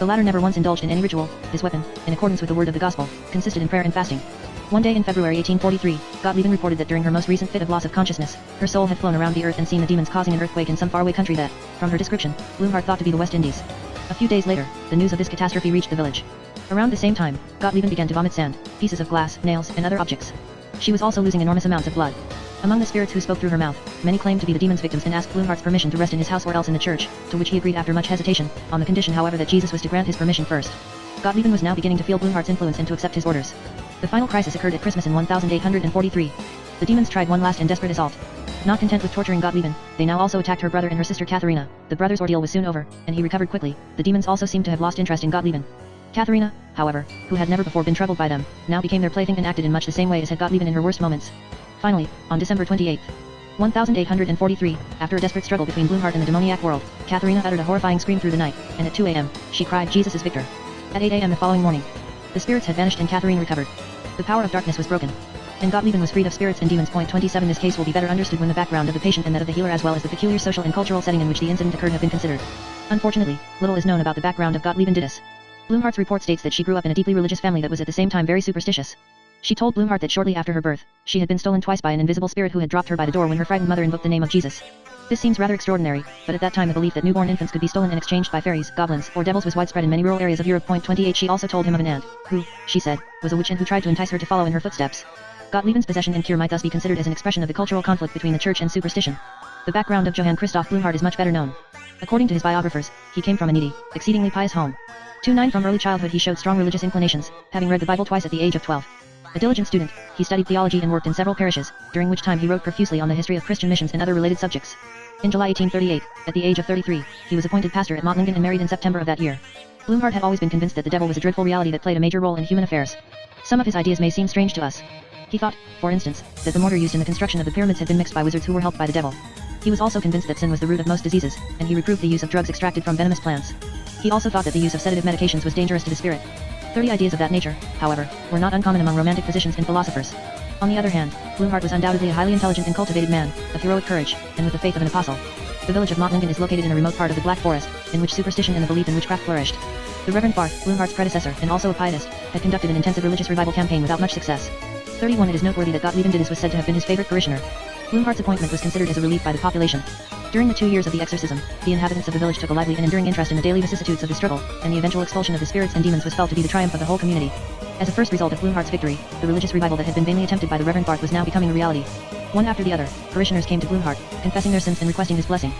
The latter never once indulged in any ritual. His weapon, in accordance with the word of the gospel, consisted in prayer and fasting. One day in February 1843, Gottlieben reported that during her most recent fit of loss of consciousness, her soul had flown around the earth and seen the demons causing an earthquake in some faraway country that, from her description, Blumhardt thought to be the West Indies. A few days later, the news of this catastrophe reached the village. Around the same time, Gottlieben began to vomit sand, pieces of glass, nails, and other objects. She was also losing enormous amounts of blood. Among the spirits who spoke through her mouth, many claimed to be the demon's victims and asked Blumhardt's permission to rest in his house or else in the church, to which he agreed after much hesitation, on the condition however that Jesus was to grant his permission first. Gottlieben was now beginning to feel Blumhardt's influence and to accept his orders. The final crisis occurred at Christmas in 1843. The demons tried one last and desperate assault. Not content with torturing Gottlieben, they now also attacked her brother and her sister Katharina. The brother's ordeal was soon over, and he recovered quickly. The demons also seemed to have lost interest in Gottlieben. Katharina, however, who had never before been troubled by them, now became their plaything and acted in much the same way as had Gottlieben in her worst moments. Finally, on December 28, 1843, after a desperate struggle between Blumhardt and the demoniac world, Katharina uttered a horrifying scream through the night, and at 2 a.m., she cried, "Jesus is victor." At 8 a.m. the following morning, the spirits had vanished and Katharina recovered. The power of darkness was broken, and Gottlieben was freed of spirits and demons. Point 27 This case will be better understood when the background of the patient and that of the healer as well as the peculiar social and cultural setting in which the incident occurred have been considered. Unfortunately, little is known about the background of Gottlieben Dittus. Blumhardt's report states that she grew up in a deeply religious family that was at the same time very superstitious. She told Blumhardt that shortly after her birth, she had been stolen twice by an invisible spirit who had dropped her by the door when her frightened mother invoked the name of Jesus. This seems rather extraordinary, but at that time the belief that newborn infants could be stolen and exchanged by fairies, goblins, or devils was widespread in many rural areas of Europe. Point 28 She also told him of an aunt, who, she said, was a witch and who tried to entice her to follow in her footsteps. Gottlieben's possession and cure might thus be considered as an expression of the cultural conflict between the church and superstition. The background of Johann Christoph Blumhardt is much better known. According to his biographers, he came from a needy, exceedingly pious home. 29 From early childhood he showed strong religious inclinations, having read the Bible twice at the age of 12. A diligent student, he studied theology and worked in several parishes, during which time he wrote profusely on the history of Christian missions and other related subjects. In July 1838, at the age of 33, he was appointed pastor at Mottlingen and married in September of that year. Blumhardt had always been convinced that the devil was a dreadful reality that played a major role in human affairs. Some of his ideas may seem strange to us. He thought, for instance, that the mortar used in the construction of the pyramids had been mixed by wizards who were helped by the devil. He was also convinced that sin was the root of most diseases, and he reproved the use of drugs extracted from venomous plants. He also thought that the use of sedative medications was dangerous to the spirit. 30 ideas of that nature, however, were not uncommon among romantic physicians and philosophers. On the other hand, Blumhardt was undoubtedly a highly intelligent and cultivated man, of heroic courage, and with the faith of an apostle. The village of Mottlingen is located in a remote part of the Black Forest, in which superstition and the belief in witchcraft flourished. The Reverend Barth, Blumhardt's predecessor and also a pietist, had conducted an intensive religious revival campaign without much success. 31 It is noteworthy that Gottlieben Dittus was said to have been his favorite parishioner. Blumhardt's appointment was considered as a relief by the population. During the 2 years of the exorcism, the inhabitants of the village took a lively and enduring interest in the daily vicissitudes of the struggle, and the eventual expulsion of the spirits and demons was felt to be the triumph of the whole community. As a first result of Blumhardt's victory, the religious revival that had been vainly attempted by the Reverend Barth was now becoming a reality. One after the other, parishioners came to Blumhardt, confessing their sins and requesting his blessing.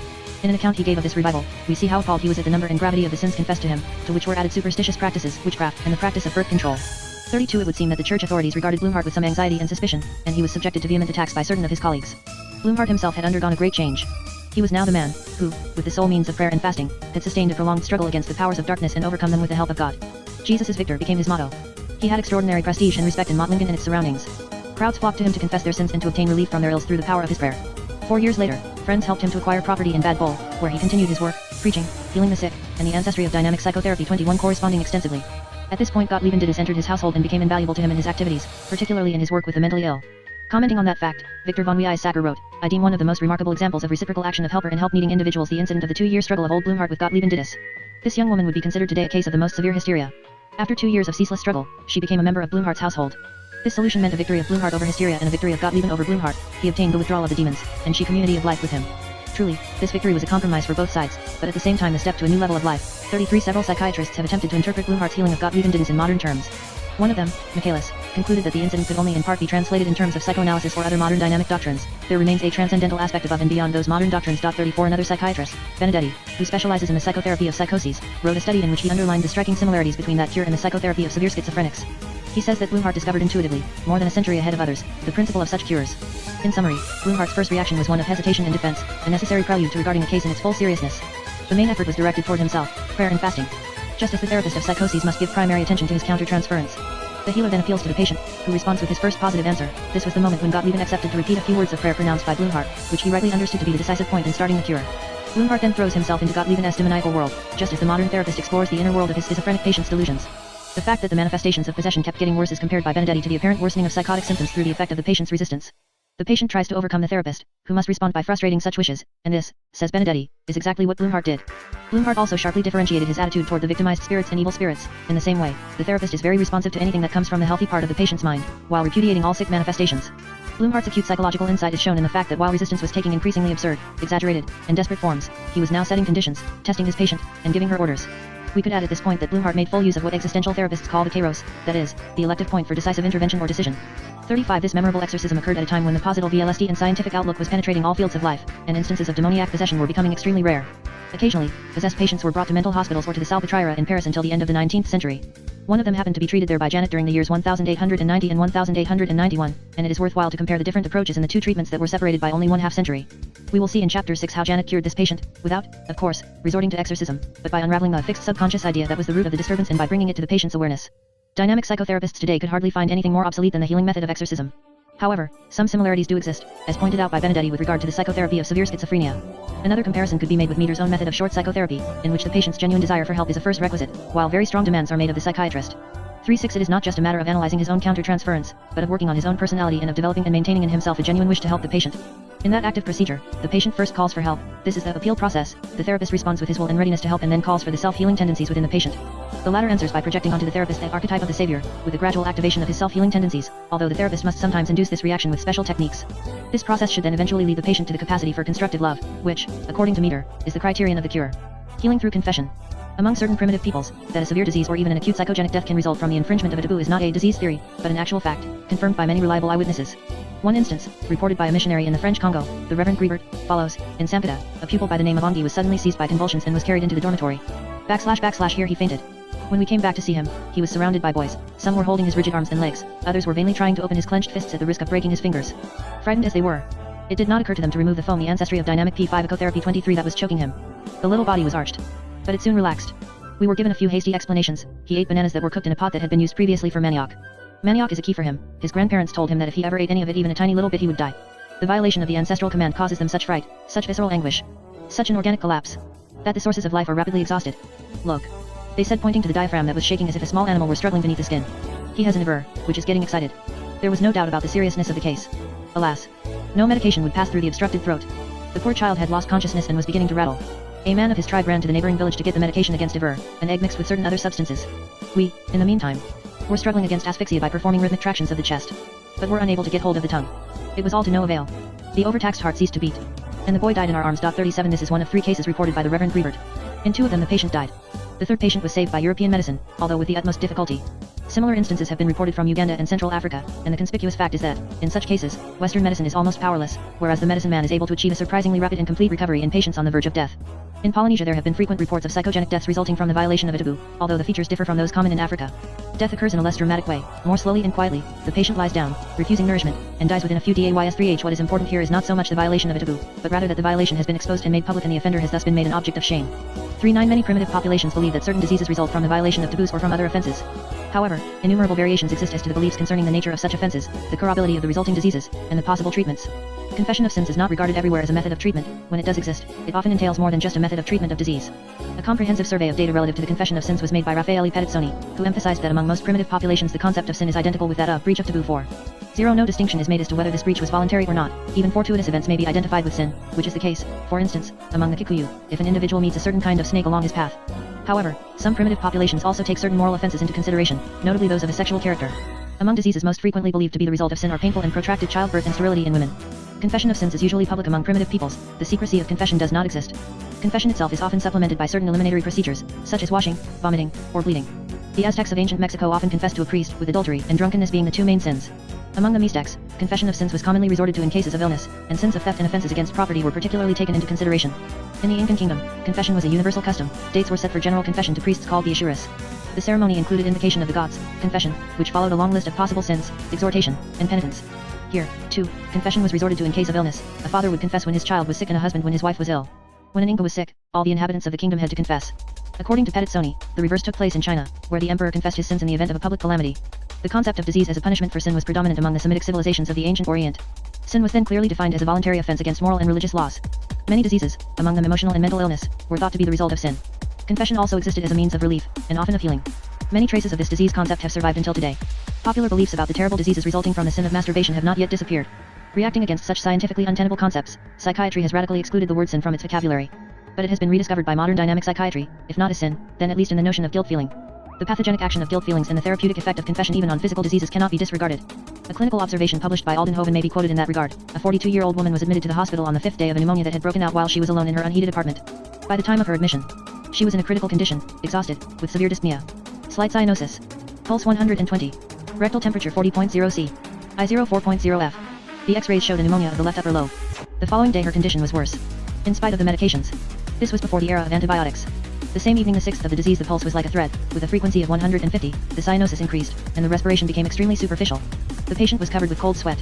In an account he gave of this revival, we see how appalled he was at the number and gravity of the sins confessed to him, to which were added superstitious practices, witchcraft, and the practice of birth control. 32 It would seem that the church authorities regarded Blumhardt with some anxiety and suspicion, and he was subjected to vehement attacks by certain of his colleagues. Blumhardt himself had undergone a great change. He was now the man, who, with the sole means of prayer and fasting, had sustained a prolonged struggle against the powers of darkness and overcome them with the help of God. Jesus is victor became his motto. He had extraordinary prestige and respect in Mottlingen and its surroundings. Crowds flocked to him to confess their sins and to obtain relief from their ills through the power of his prayer. 4 years later, friends helped him to acquire property in Bad Boll, where he continued his work, preaching, healing the sick, and the ancestry of dynamic psychotherapy 21 corresponding extensively. At this point Gottlieben Dittus entered his household and became invaluable to him in his activities, particularly in his work with the mentally ill. Commenting on that fact, Victor von Weizsäcker wrote, I deem one of the most remarkable examples of reciprocal action of helper and help-needing individuals the incident of the 2-year struggle of old Blumhardt with Gottlieben Dittus. This young woman would be considered today a case of the most severe hysteria. After 2 years of ceaseless struggle, she became a member of Blumhardt's household. This solution meant a victory of Blumhardt over hysteria and a victory of Gottlieben over Blumhardt. He obtained the withdrawal of the demons, and she community of life with him. Truly, this victory was a compromise for both sides, but at the same time a step to a new level of life. 33 Several psychiatrists have attempted to interpret Blumhardt's healing of Gottlieben Dittus in modern terms. One of them, Michaelis, concluded that the incident could only in part be translated in terms of psychoanalysis or other modern dynamic doctrines. There remains a transcendental aspect above and beyond those modern doctrines. 34 Another psychiatrist, Benedetti, who specializes in the psychotherapy of psychoses, wrote a study in which he underlined the striking similarities between that cure and the psychotherapy of severe schizophrenics. He says that Blumhardt discovered intuitively, more than a century ahead of others, the principle of such cures. In summary, Blumhardt's first reaction was one of hesitation and defense, a necessary prelude to regarding a case in its full seriousness. The main effort was directed toward himself, prayer and fasting. Just as the therapist of psychoses must give primary attention to his counter-transference. The healer then appeals to the patient, who responds with his first positive answer. This was the moment when Gottlieben accepted to repeat a few words of prayer pronounced by Blumhardt, which he rightly understood to be the decisive point in starting the cure. Blumhardt then throws himself into Gottlieben's demoniacal world, just as the modern therapist explores the inner world of his schizophrenic patient's delusions. The fact that the manifestations of possession kept getting worse is compared by Benedetti to the apparent worsening of psychotic symptoms through the effect of the patient's resistance. The patient tries to overcome the therapist, who must respond by frustrating such wishes, and this, says Benedetti, is exactly what Blumhardt did. Blumhardt also sharply differentiated his attitude toward the victimized spirits and evil spirits. In the same way, the therapist is very responsive to anything that comes from the healthy part of the patient's mind, while repudiating all sick manifestations. Blumhardt's acute psychological insight is shown in the fact that while resistance was taking increasingly absurd, exaggerated, and desperate forms, he was now setting conditions, testing his patient, and giving her orders. We could add at this point that Blumhardt made full use of what existential therapists call the kairos, that is, the elective point for decisive intervention or decision. 35 This memorable exorcism occurred at a time when the positive LSD and scientific outlook was penetrating all fields of life, and instances of demoniac possession were becoming extremely rare. Occasionally, possessed patients were brought to mental hospitals or to the Salpêtrière in Paris until the end of the 19th century. One of them happened to be treated there by Janet during the years 1890 and 1891, and it is worthwhile to compare the different approaches in the two treatments that were separated by only one half-century. We will see in Chapter 6 how Janet cured this patient, without, of course, resorting to exorcism, but by unraveling a fixed subconscious idea that was the root of the disturbance and by bringing it to the patient's awareness. Dynamic psychotherapists today could hardly find anything more obsolete than the healing method of exorcism. However, some similarities do exist, as pointed out by Benedetti with regard to the psychotherapy of severe schizophrenia. Another comparison could be made with Meter's own method of short psychotherapy, in which the patient's genuine desire for help is a first requisite, while very strong demands are made of the psychiatrist. 3.6 It is not just a matter of analyzing his own counter-transference, but of working on his own personality and of developing and maintaining in himself a genuine wish to help the patient. In that active procedure, the patient first calls for help. This is the appeal process. The therapist responds with his will and readiness to help and then calls for the self-healing tendencies within the patient. The latter answers by projecting onto the therapist the archetype of the savior, with the gradual activation of his self-healing tendencies, although the therapist must sometimes induce this reaction with special techniques. This process should then eventually lead the patient to the capacity for constructive love, which, according to Meter, is the criterion of the cure. Healing through confession. Among certain primitive peoples, that a severe disease or even an acute psychogenic death can result from the infringement of a taboo is not a disease theory, but an actual fact, confirmed by many reliable eyewitnesses. One instance, reported by a missionary in the French Congo, the Reverend Griebert, follows: in Sampeda, a pupil by the name of Ongi was suddenly seized by convulsions and was carried into the dormitory. Here he fainted. When we came back to see him, he was surrounded by boys. Some were holding his rigid arms and legs, others were vainly trying to open his clenched fists at the risk of breaking his fingers. Frightened as they were, it did not occur to them to remove the foam, the ancestry of dynamic P5 ecotherapy 23 that was choking him. The little body was arched, but it soon relaxed. We were given a few hasty explanations. He ate bananas that were cooked in a pot that had been used previously for manioc. Manioc is a key for him. His grandparents told him that if he ever ate any of it, even a tiny little bit, he would die. The violation of the ancestral command causes them such fright, such visceral anguish, such an organic collapse, that the sources of life are rapidly exhausted. Look, they said, pointing to the diaphragm that was shaking as if a small animal were struggling beneath the skin. He has an IVR, which is getting excited. There was no doubt about the seriousness of the case. Alas, no medication would pass through the obstructed throat. The poor child had lost consciousness and was beginning to rattle. A man of his tribe ran to the neighboring village to get the medication against IVR, an egg mixed with certain other substances. We, in the meantime, were struggling against asphyxia by performing rhythmic tractions of the chest, but were unable to get hold of the tongue. It was all to no avail. The overtaxed heart ceased to beat, and the boy died in our arms. 37 This is one of 3 cases reported by the Reverend Griebert. In 2 of them the patient died. The 3rd patient was saved by European medicine, although with the utmost difficulty. Similar instances have been reported from Uganda and Central Africa, and the conspicuous fact is that, in such cases, Western medicine is almost powerless, whereas the medicine man is able to achieve a surprisingly rapid and complete recovery in patients on the verge of death. In Polynesia there have been frequent reports of psychogenic deaths resulting from the violation of a taboo, although the features differ from those common in Africa. Death occurs in a less dramatic way, more slowly and quietly. The patient lies down, refusing nourishment, and dies within a few days. 3H What is important here is not so much the violation of a taboo, but rather that the violation has been exposed and made public and the offender has thus been made an object of shame. 3.9 Many primitive populations believe that certain diseases result from the violation of taboos or from other offenses. However, innumerable variations exist as to the beliefs concerning the nature of such offenses, the curability of the resulting diseases, and the possible treatments. Confession of sins is not regarded everywhere as a method of treatment. When it does exist, it often entails more than just a method of treatment of disease. A comprehensive survey of data relative to the confession of sins was made by Raffaele Petizzoni, who emphasized that among most primitive populations the concept of sin is identical with that of breach of taboo. 4.0 No distinction is made as to whether this breach was voluntary or not. Even fortuitous events may be identified with sin, which is the case, for instance, among the Kikuyu, if an individual meets a certain kind of snake along his path. However, some primitive populations also take certain moral offenses into consideration, notably those of a sexual character. Among diseases most frequently believed to be the result of sin are painful and protracted childbirth and sterility in women. Confession of sins is usually public among primitive peoples. The secrecy of confession does not exist. Confession itself is often supplemented by certain eliminatory procedures, such as washing, vomiting, or bleeding. The Aztecs of ancient Mexico often confessed to a priest, with adultery and drunkenness being the 2 main sins. Among the Mixtecs, confession of sins was commonly resorted to in cases of illness, and sins of theft and offenses against property were particularly taken into consideration. In the Incan kingdom, confession was a universal custom. Dates were set for general confession to priests called the Ashuras. The ceremony included invocation of the gods, confession, which followed a long list of possible sins, exhortation, and penitence. Here, too, confession was resorted to in case of illness. A father would confess when his child was sick and a husband when his wife was ill. When an Inca was sick, all the inhabitants of the kingdom had to confess. According to Petizzoni, the reverse took place in China, where the emperor confessed his sins in the event of a public calamity. The concept of disease as a punishment for sin was predominant among the Semitic civilizations of the ancient Orient. Sin was then clearly defined as a voluntary offense against moral and religious laws. Many diseases, among them emotional and mental illness, were thought to be the result of sin. Confession also existed as a means of relief, and often of healing. Many traces of this disease concept have survived until today. Popular beliefs about the terrible diseases resulting from the sin of masturbation have not yet disappeared. Reacting against such scientifically untenable concepts, psychiatry has radically excluded the word sin from its vocabulary. But it has been rediscovered by modern dynamic psychiatry, if not as sin, then at least in the notion of guilt feeling. The pathogenic action of guilt feelings and the therapeutic effect of confession even on physical diseases cannot be disregarded. A clinical observation published by Aldenhoven may be quoted in that regard. A 42-year-old woman was admitted to the hospital on the 5th day of a pneumonia that had broken out while she was alone in her unheated apartment. By the time of her admission, she was in a critical condition, exhausted, with severe dyspnea. Slight cyanosis. Pulse 120. Rectal temperature 40.0 C. I04.0F. The X-rays showed a pneumonia of the left upper lobe. The following day her condition was worse. In spite of the medications. This was before the era of antibiotics. The same evening, the 6th of the disease, the pulse was like a thread, with a frequency of 150, the cyanosis increased, and the respiration became extremely superficial. The patient was covered with cold sweat.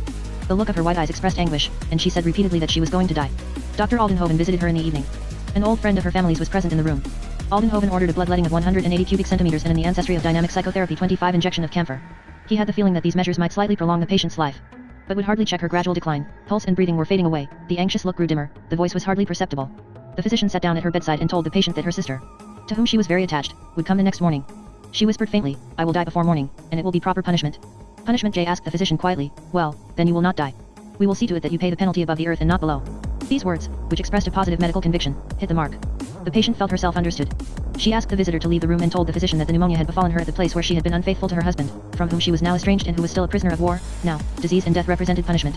The look of her wide eyes expressed anguish, and she said repeatedly that she was going to die. Dr. Aldenhoven visited her in the evening. An old friend of her family's was present in the room. Aldenhoven ordered a bloodletting of 180 cubic centimeters and in the ancestry of dynamic psychotherapy 25 injection of camphor. He had the feeling that these measures might slightly prolong the patient's life, but would hardly check her gradual decline. Pulse and breathing were fading away, the anxious look grew dimmer, the voice was hardly perceptible. The physician sat down at her bedside and told the patient that her sister, to whom she was very attached, would come the next morning. She whispered faintly, "I will die before morning, and it will be proper punishment." "Punishment?" Jay asked the physician quietly. "Well, then you will not die. We will see to it that you pay the penalty above the earth and not below." These words, which expressed a positive medical conviction, hit the mark. The patient felt herself understood. She asked the visitor to leave the room and told the physician that the pneumonia had befallen her at the place where she had been unfaithful to her husband, from whom she was now estranged and who was still a prisoner of war. Now, disease and death represented punishment.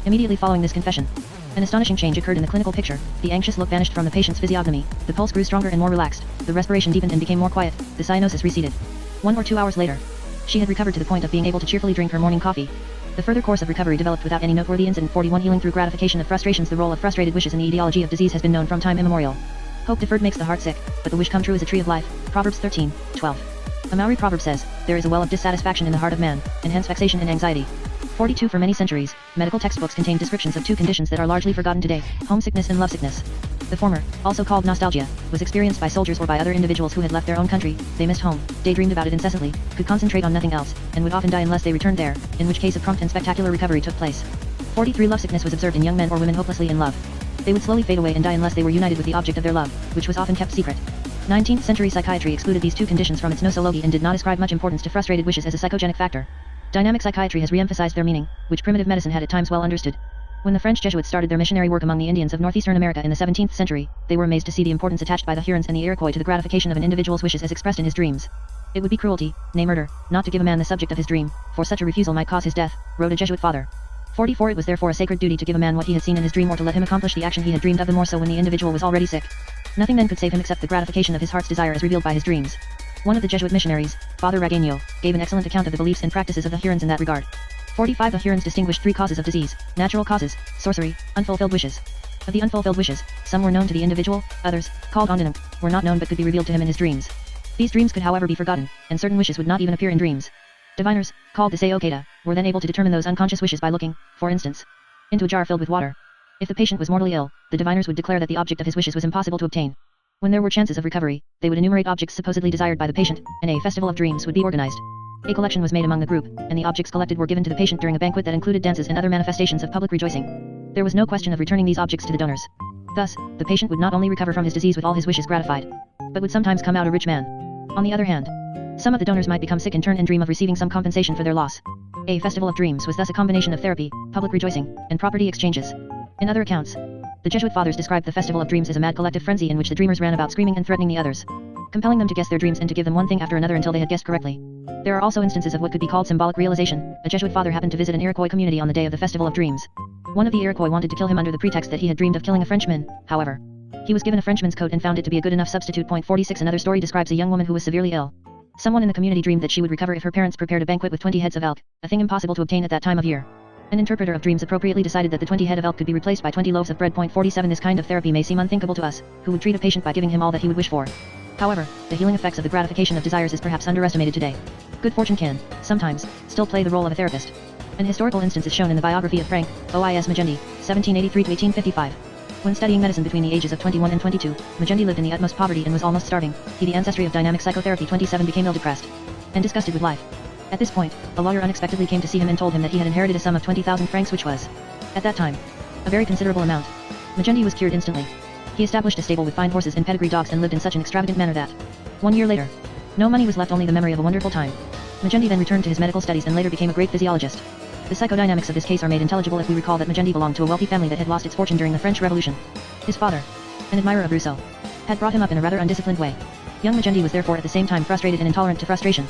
Immediately following this confession, an astonishing change occurred in the clinical picture. The anxious look vanished from the patient's physiognomy, the pulse grew stronger and more relaxed, the respiration deepened and became more quiet, the cyanosis receded. 1 or 2 hours later, she had recovered to the point of being able to cheerfully drink her morning coffee. The further course of recovery developed without any noteworthy incident. 41 Healing through gratification of frustrations. The role of frustrated wishes in the etiology of disease has been known from time immemorial. Hope deferred makes the heart sick, but the wish come true is a tree of life. Proverbs 13:12. A Maori proverb says, "There is a well of dissatisfaction in the heart of man, and hence vexation and anxiety." 42 For many centuries, medical textbooks contain descriptions of two conditions that are largely forgotten today, homesickness and lovesickness. The former, also called nostalgia, was experienced by soldiers or by other individuals who had left their own country. They missed home, daydreamed about it incessantly, could concentrate on nothing else, and would often die unless they returned there, in which case a prompt and spectacular recovery took place. 43 Lovesickness was observed in young men or women hopelessly in love. They would slowly fade away and die unless they were united with the object of their love, which was often kept secret. 19th century psychiatry excluded these two conditions from its nosology and did not ascribe much importance to frustrated wishes as a psychogenic factor. Dynamic psychiatry has re-emphasized their meaning, which primitive medicine had at times well understood. When the French Jesuits started their missionary work among the Indians of northeastern America in the 17th century, they were amazed to see the importance attached by the Hurons and the Iroquois to the gratification of an individual's wishes as expressed in his dreams. It would be cruelty, nay murder, not to give a man the subject of his dream, for such a refusal might cause his death, wrote a Jesuit father. 44 It was therefore a sacred duty to give a man what he had seen in his dream or to let him accomplish the action he had dreamed of, the more so when the individual was already sick. Nothing then could save him except the gratification of his heart's desire as revealed by his dreams. One of the Jesuit missionaries, Father Ragueño, gave an excellent account of the beliefs and practices of the Hurons in that regard. 45 The Hurons distinguished 3 causes of disease: natural causes, sorcery, unfulfilled wishes. Of the unfulfilled wishes, some were known to the individual, others, called Ondanum, were not known but could be revealed to him in his dreams. These dreams could however be forgotten, and certain wishes would not even appear in dreams. Diviners, called the Sayokeda, were then able to determine those unconscious wishes by looking, for instance, into a jar filled with water. If the patient was mortally ill, the diviners would declare that the object of his wishes was impossible to obtain. When there were chances of recovery, they would enumerate objects supposedly desired by the patient, and a festival of dreams would be organized. A collection was made among the group, and the objects collected were given to the patient during a banquet that included dances and other manifestations of public rejoicing. There was no question of returning these objects to the donors. Thus, the patient would not only recover from his disease with all his wishes gratified, but would sometimes come out a rich man. On the other hand, some of the donors might become sick in turn and dream of receiving some compensation for their loss. A festival of dreams was thus a combination of therapy, public rejoicing, and property exchanges. In other accounts, the Jesuit fathers described the festival of dreams as a mad collective frenzy in which the dreamers ran about screaming and threatening the others, compelling them to guess their dreams and to give them one thing after another until they had guessed correctly. There are also instances of what could be called symbolic realization. A Jesuit father happened to visit an Iroquois community on the day of the Festival of Dreams. One of the Iroquois wanted to kill him under the pretext that he had dreamed of killing a Frenchman. However, he was given a Frenchman's coat and found it to be a good enough substitute. 46 Another story describes a young woman who was severely ill. Someone in the community dreamed that she would recover if her parents prepared a banquet with 20 heads of elk, a thing impossible to obtain at that time of year. An interpreter of dreams appropriately decided that the 20 head of elk could be replaced by 20 loaves of bread. 47 This kind of therapy may seem unthinkable to us, who would treat a patient by giving him all that he would wish for. However, the healing effects of the gratification of desires is perhaps underestimated today. Good fortune can, sometimes, still play the role of a therapist. An historical instance is shown in the biography of Frank Ois Magendie, 1783-1855. When studying medicine between the ages of 21 and 22, Magendie lived in the utmost poverty and was almost starving. He, the ancestry of dynamic psychotherapy. 27 Became ill, depressed, and disgusted with life. At this point, a lawyer unexpectedly came to see him and told him that he had inherited a sum of 20,000 francs, which was, at that time, a very considerable amount. Magendie was cured instantly. He established a stable with fine horses and pedigree dogs and lived in such an extravagant manner that, 1 year later, no money was left, only the memory of a wonderful time. Magendie then returned to his medical studies and later became a great physiologist. The psychodynamics of this case are made intelligible if we recall that Magendie belonged to a wealthy family that had lost its fortune during the French Revolution. His father, an admirer of Rousseau, had brought him up in a rather undisciplined way. Young Magendie was therefore at the same time frustrated and intolerant to frustration.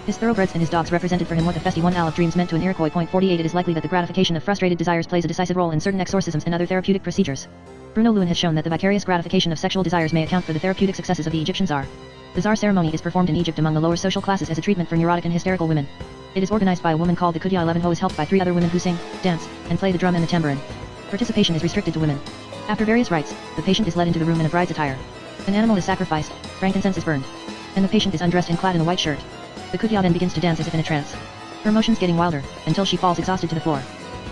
His thoroughbreds and his dogs represented for him what the Festi 1 Al of dreams meant to an Iroquois. 48 It is likely that the gratification of frustrated desires plays a decisive role in certain exorcisms and other therapeutic procedures. Bruno Lewin has shown that the vicarious gratification of sexual desires may account for the therapeutic successes of the Egyptian czar. The czar ceremony is performed in Egypt among the lower social classes as a treatment for neurotic and hysterical women. It is organized by a woman called the Kudya 11 who is helped by 3 other women who sing, dance, and play the drum and the tambourine. Participation is restricted to women. After various rites, the patient is led into the room in a bride's attire. An animal is sacrificed, frankincense is burned, and the patient is undressed and clad in a white shirt. The Kudya then begins to dance as if in a trance. Her motions getting wilder, until she falls exhausted to the floor.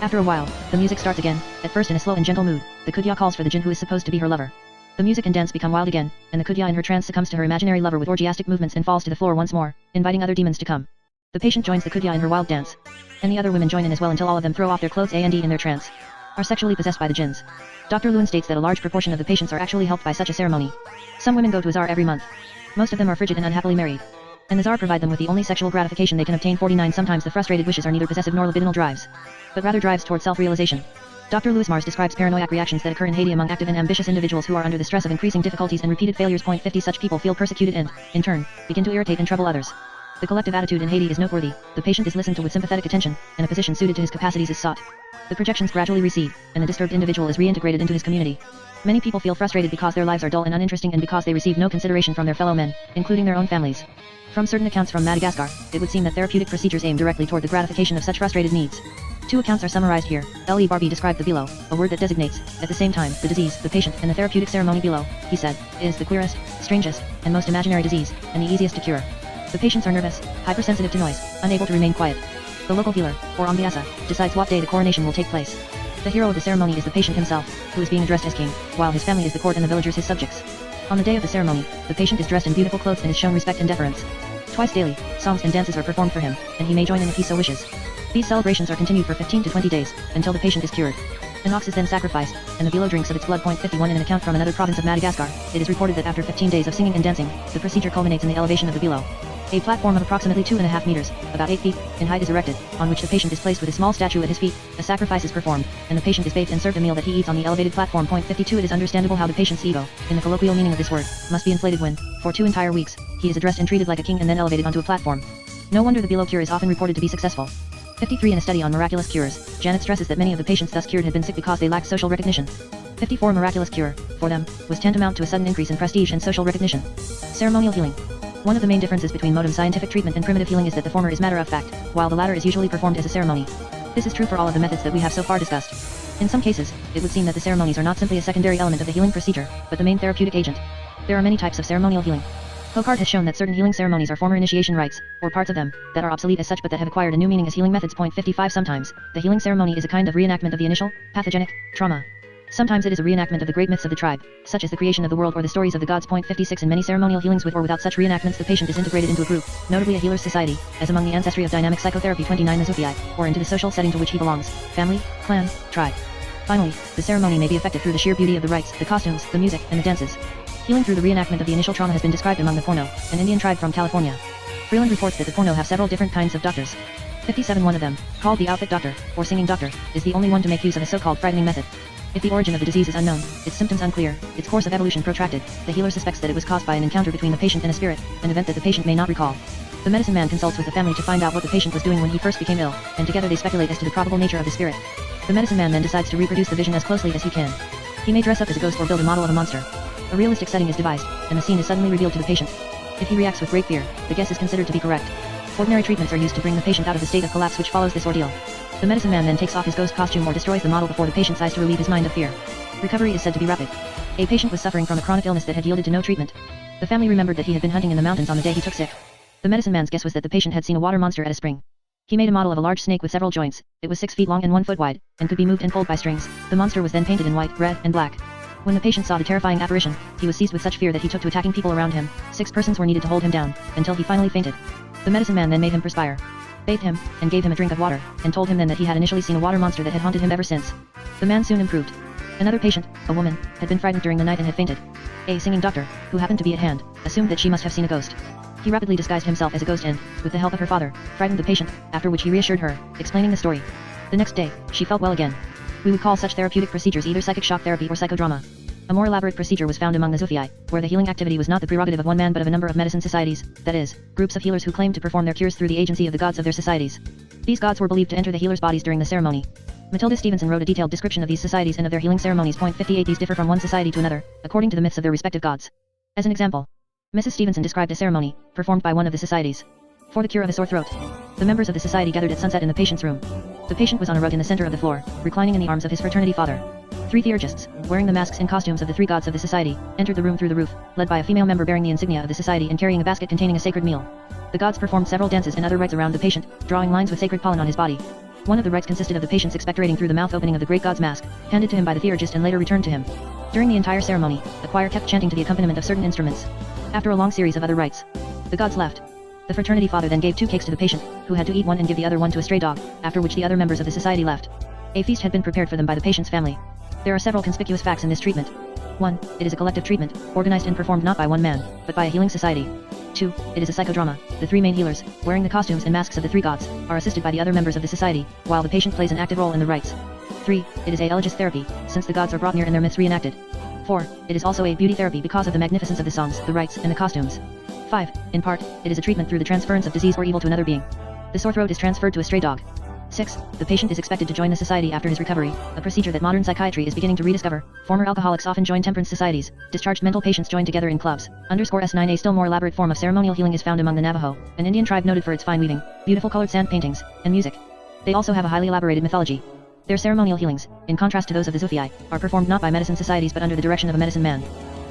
After a while, the music starts again, at first in a slow and gentle mood. The Kudya calls for the jinn who is supposed to be her lover. The music and dance become wild again, and the Kudya in her trance succumbs to her imaginary lover with orgiastic movements and falls to the floor once more, inviting other demons to come. The patient joins the Kudya in her wild dance. And the other women join in as well until all of them throw off their clothes and in their trance. Are sexually possessed by the jinns. Dr. Lewin states that a large proportion of the patients are actually helped by such a ceremony. Some women go to a czar every month. Most of them are frigid and unhappily married. And the czar provide them with the only sexual gratification they can obtain. 49 Sometimes the frustrated wishes are neither possessive nor libidinal drives, but rather drives toward self-realization. Dr. Lewis Mars describes paranoiac reactions that occur in Haiti among active and ambitious individuals who are under the stress of increasing difficulties and repeated failures. 50 Such people feel persecuted and, in turn, begin to irritate and trouble others. The collective attitude in Haiti is noteworthy. The patient is listened to with sympathetic attention, and a position suited to his capacities is sought. The projections gradually recede, and the disturbed individual is reintegrated into his community. Many people feel frustrated because their lives are dull and uninteresting and because they receive no consideration from their fellow men, including their own families. From certain accounts from Madagascar, it would seem that therapeutic procedures aim directly toward the gratification of such frustrated needs. 2 accounts are summarized here. L.E. Barbie described the bilo, a word that designates, at the same time, the disease, the patient, and the therapeutic ceremony bilo, he said, is the queerest, strangest, and most imaginary disease, and the easiest to cure. The patients are nervous, hypersensitive to noise, unable to remain quiet. The local healer, or Ambiasa, decides what day the coronation will take place. The hero of the ceremony is the patient himself, who is being addressed as king, while his family is the court and the villagers his subjects. On the day of the ceremony, the patient is dressed in beautiful clothes and is shown respect and deference. Twice daily, songs and dances are performed for him, and he may join in if he so wishes. These celebrations are continued for 15 to 20 days, until the patient is cured. An ox is then sacrificed, and the bilo drinks of its blood. 51 In an account from another province of Madagascar, it is reported that after 15 days of singing and dancing, the procedure culminates in the elevation of the bilo. A platform of approximately 2.5 meters, about 8 feet, in height is erected, on which the patient is placed with a small statue at his feet, a sacrifice is performed, and the patient is bathed and served a meal that he eats on the elevated platform. 52 It is understandable how the patient's ego, in the colloquial meaning of this word, must be inflated when, for 2 entire weeks, he is addressed and treated like a king and then elevated onto a platform. No wonder the bilo cure is often reported to be successful. 53 In a study on miraculous cures, Janet stresses that many of the patients thus cured had been sick because they lacked social recognition. 54 Miraculous cure, for them, was tantamount to a sudden increase in prestige and social recognition. Ceremonial healing. One of the main differences between modern scientific treatment and primitive healing is that the former is matter of fact, while the latter is usually performed as a ceremony. This is true for all of the methods that we have so far discussed. In some cases, it would seem that the ceremonies are not simply a secondary element of the healing procedure, but the main therapeutic agent. There are many types of ceremonial healing. Hocard has shown that certain healing ceremonies are former initiation rites, or parts of them, that are obsolete as such but that have acquired a new meaning as healing methods. 55 Sometimes, the healing ceremony is a kind of reenactment of the initial, pathogenic, trauma. Sometimes it is a reenactment of the great myths of the tribe, such as the creation of the world or the stories of the gods. 56 In many ceremonial healings with or without such reenactments the patient is integrated into a group, notably a healer's society, as among the ancestry of dynamic psychotherapy. 29 The Zufii, or into the social setting to which he belongs, family, clan, tribe. Finally, the ceremony may be effected through the sheer beauty of the rites, the costumes, the music, and the dances. Healing through the reenactment of the initial trauma has been described among the Porno, an Indian tribe from California. Freeland reports that the Porno have several different kinds of doctors. 57 One of them, called the outfit doctor, or singing doctor, is the only one to make use of a so-called frightening method. If the origin of the disease is unknown, its symptoms unclear, its course of evolution protracted, the healer suspects that it was caused by an encounter between the patient and a spirit, an event that the patient may not recall. The medicine man consults with the family to find out what the patient was doing when he first became ill, and together they speculate as to the probable nature of the spirit. The medicine man then decides to reproduce the vision as closely as he can. He may dress up as a ghost or build a model of a monster. A realistic setting is devised, and the scene is suddenly revealed to the patient. If he reacts with great fear, the guess is considered to be correct. Ordinary treatments are used to bring the patient out of the state of collapse which follows this ordeal. The medicine man then takes off his ghost costume or destroys the model before the patient's eyes to relieve his mind of fear. Recovery is said to be rapid. A patient was suffering from a chronic illness that had yielded to no treatment. The family remembered that he had been hunting in the mountains on the day he took sick. The medicine man's guess was that the patient had seen a water monster at a spring. He made a model of a large snake with several joints. It was 6 feet long and 1 foot wide, and could be moved and pulled by strings. The monster was then painted in white, red, and black. When the patient saw the terrifying apparition, he was seized with such fear that he took to attacking people around him. 6 persons were needed to hold him down, until he finally fainted. The medicine man then made him perspire, bathed him, and gave him a drink of water, and told him then that he had initially seen a water monster that had haunted him ever since. The man soon improved. Another patient, a woman, had been frightened during the night and had fainted. A singing doctor, who happened to be at hand, assumed that she must have seen a ghost. He rapidly disguised himself as a ghost and, with the help of her father, frightened the patient, after which he reassured her, explaining the story. The next day, she felt well again. We would call such therapeutic procedures either psychic shock therapy or psychodrama. A more elaborate procedure was found among the Zufii, where the healing activity was not the prerogative of one man but of a number of medicine societies, that is, groups of healers who claimed to perform their cures through the agency of the gods of their societies. These gods were believed to enter the healers' bodies during the ceremony. Matilda Stevenson wrote a detailed description of these societies and of their healing ceremonies. 58 These differ from one society to another, according to the myths of their respective gods. As an example, Mrs. Stevenson described a ceremony, performed by one of the societies. For the cure of a sore throat. The members of the society gathered at sunset in the patient's room. The patient was on a rug in the center of the floor, reclining in the arms of his fraternity father. 3 theurgists, wearing the masks and costumes of the 3 gods of the society, entered the room through the roof, led by a female member bearing the insignia of the society and carrying a basket containing a sacred meal. The gods performed several dances and other rites around the patient, drawing lines with sacred pollen on his body. One of the rites consisted of the patient's expectorating through the mouth opening of the great god's mask, handed to him by the theurgist and later returned to him. During the entire ceremony, the choir kept chanting to the accompaniment of certain instruments. After a long series of other rites, the gods left. The fraternity father then gave 2 cakes to the patient, who had to eat one and give the other one to a stray dog, after which the other members of the society left. A feast had been prepared for them by the patient's family. There are several conspicuous facts in this treatment. 1. It is a collective treatment, organized and performed not by one man, but by a healing society. 2. It is a psychodrama. The 3 main healers, wearing the costumes and masks of the 3 gods, are assisted by the other members of the society, while the patient plays an active role in the rites. 3. It is a elegist therapy, since the gods are brought near and their myths reenacted. 4. It is also a beauty therapy because of the magnificence of the songs, the rites, and the costumes. 5. In part, it is a treatment through the transference of disease or evil to another being. The sore throat is transferred to a stray dog. 6. The patient is expected to join the society after his recovery, a procedure that modern psychiatry is beginning to rediscover. Former alcoholics often join temperance societies, discharged mental patients join together in clubs. _S9 A still more elaborate form of ceremonial healing is found among the Navajo, an Indian tribe noted for its fine weaving, beautiful colored sand paintings, and music. They also have a highly elaborated mythology. Their ceremonial healings, in contrast to those of the Zufii, are performed not by medicine societies but under the direction of a medicine man.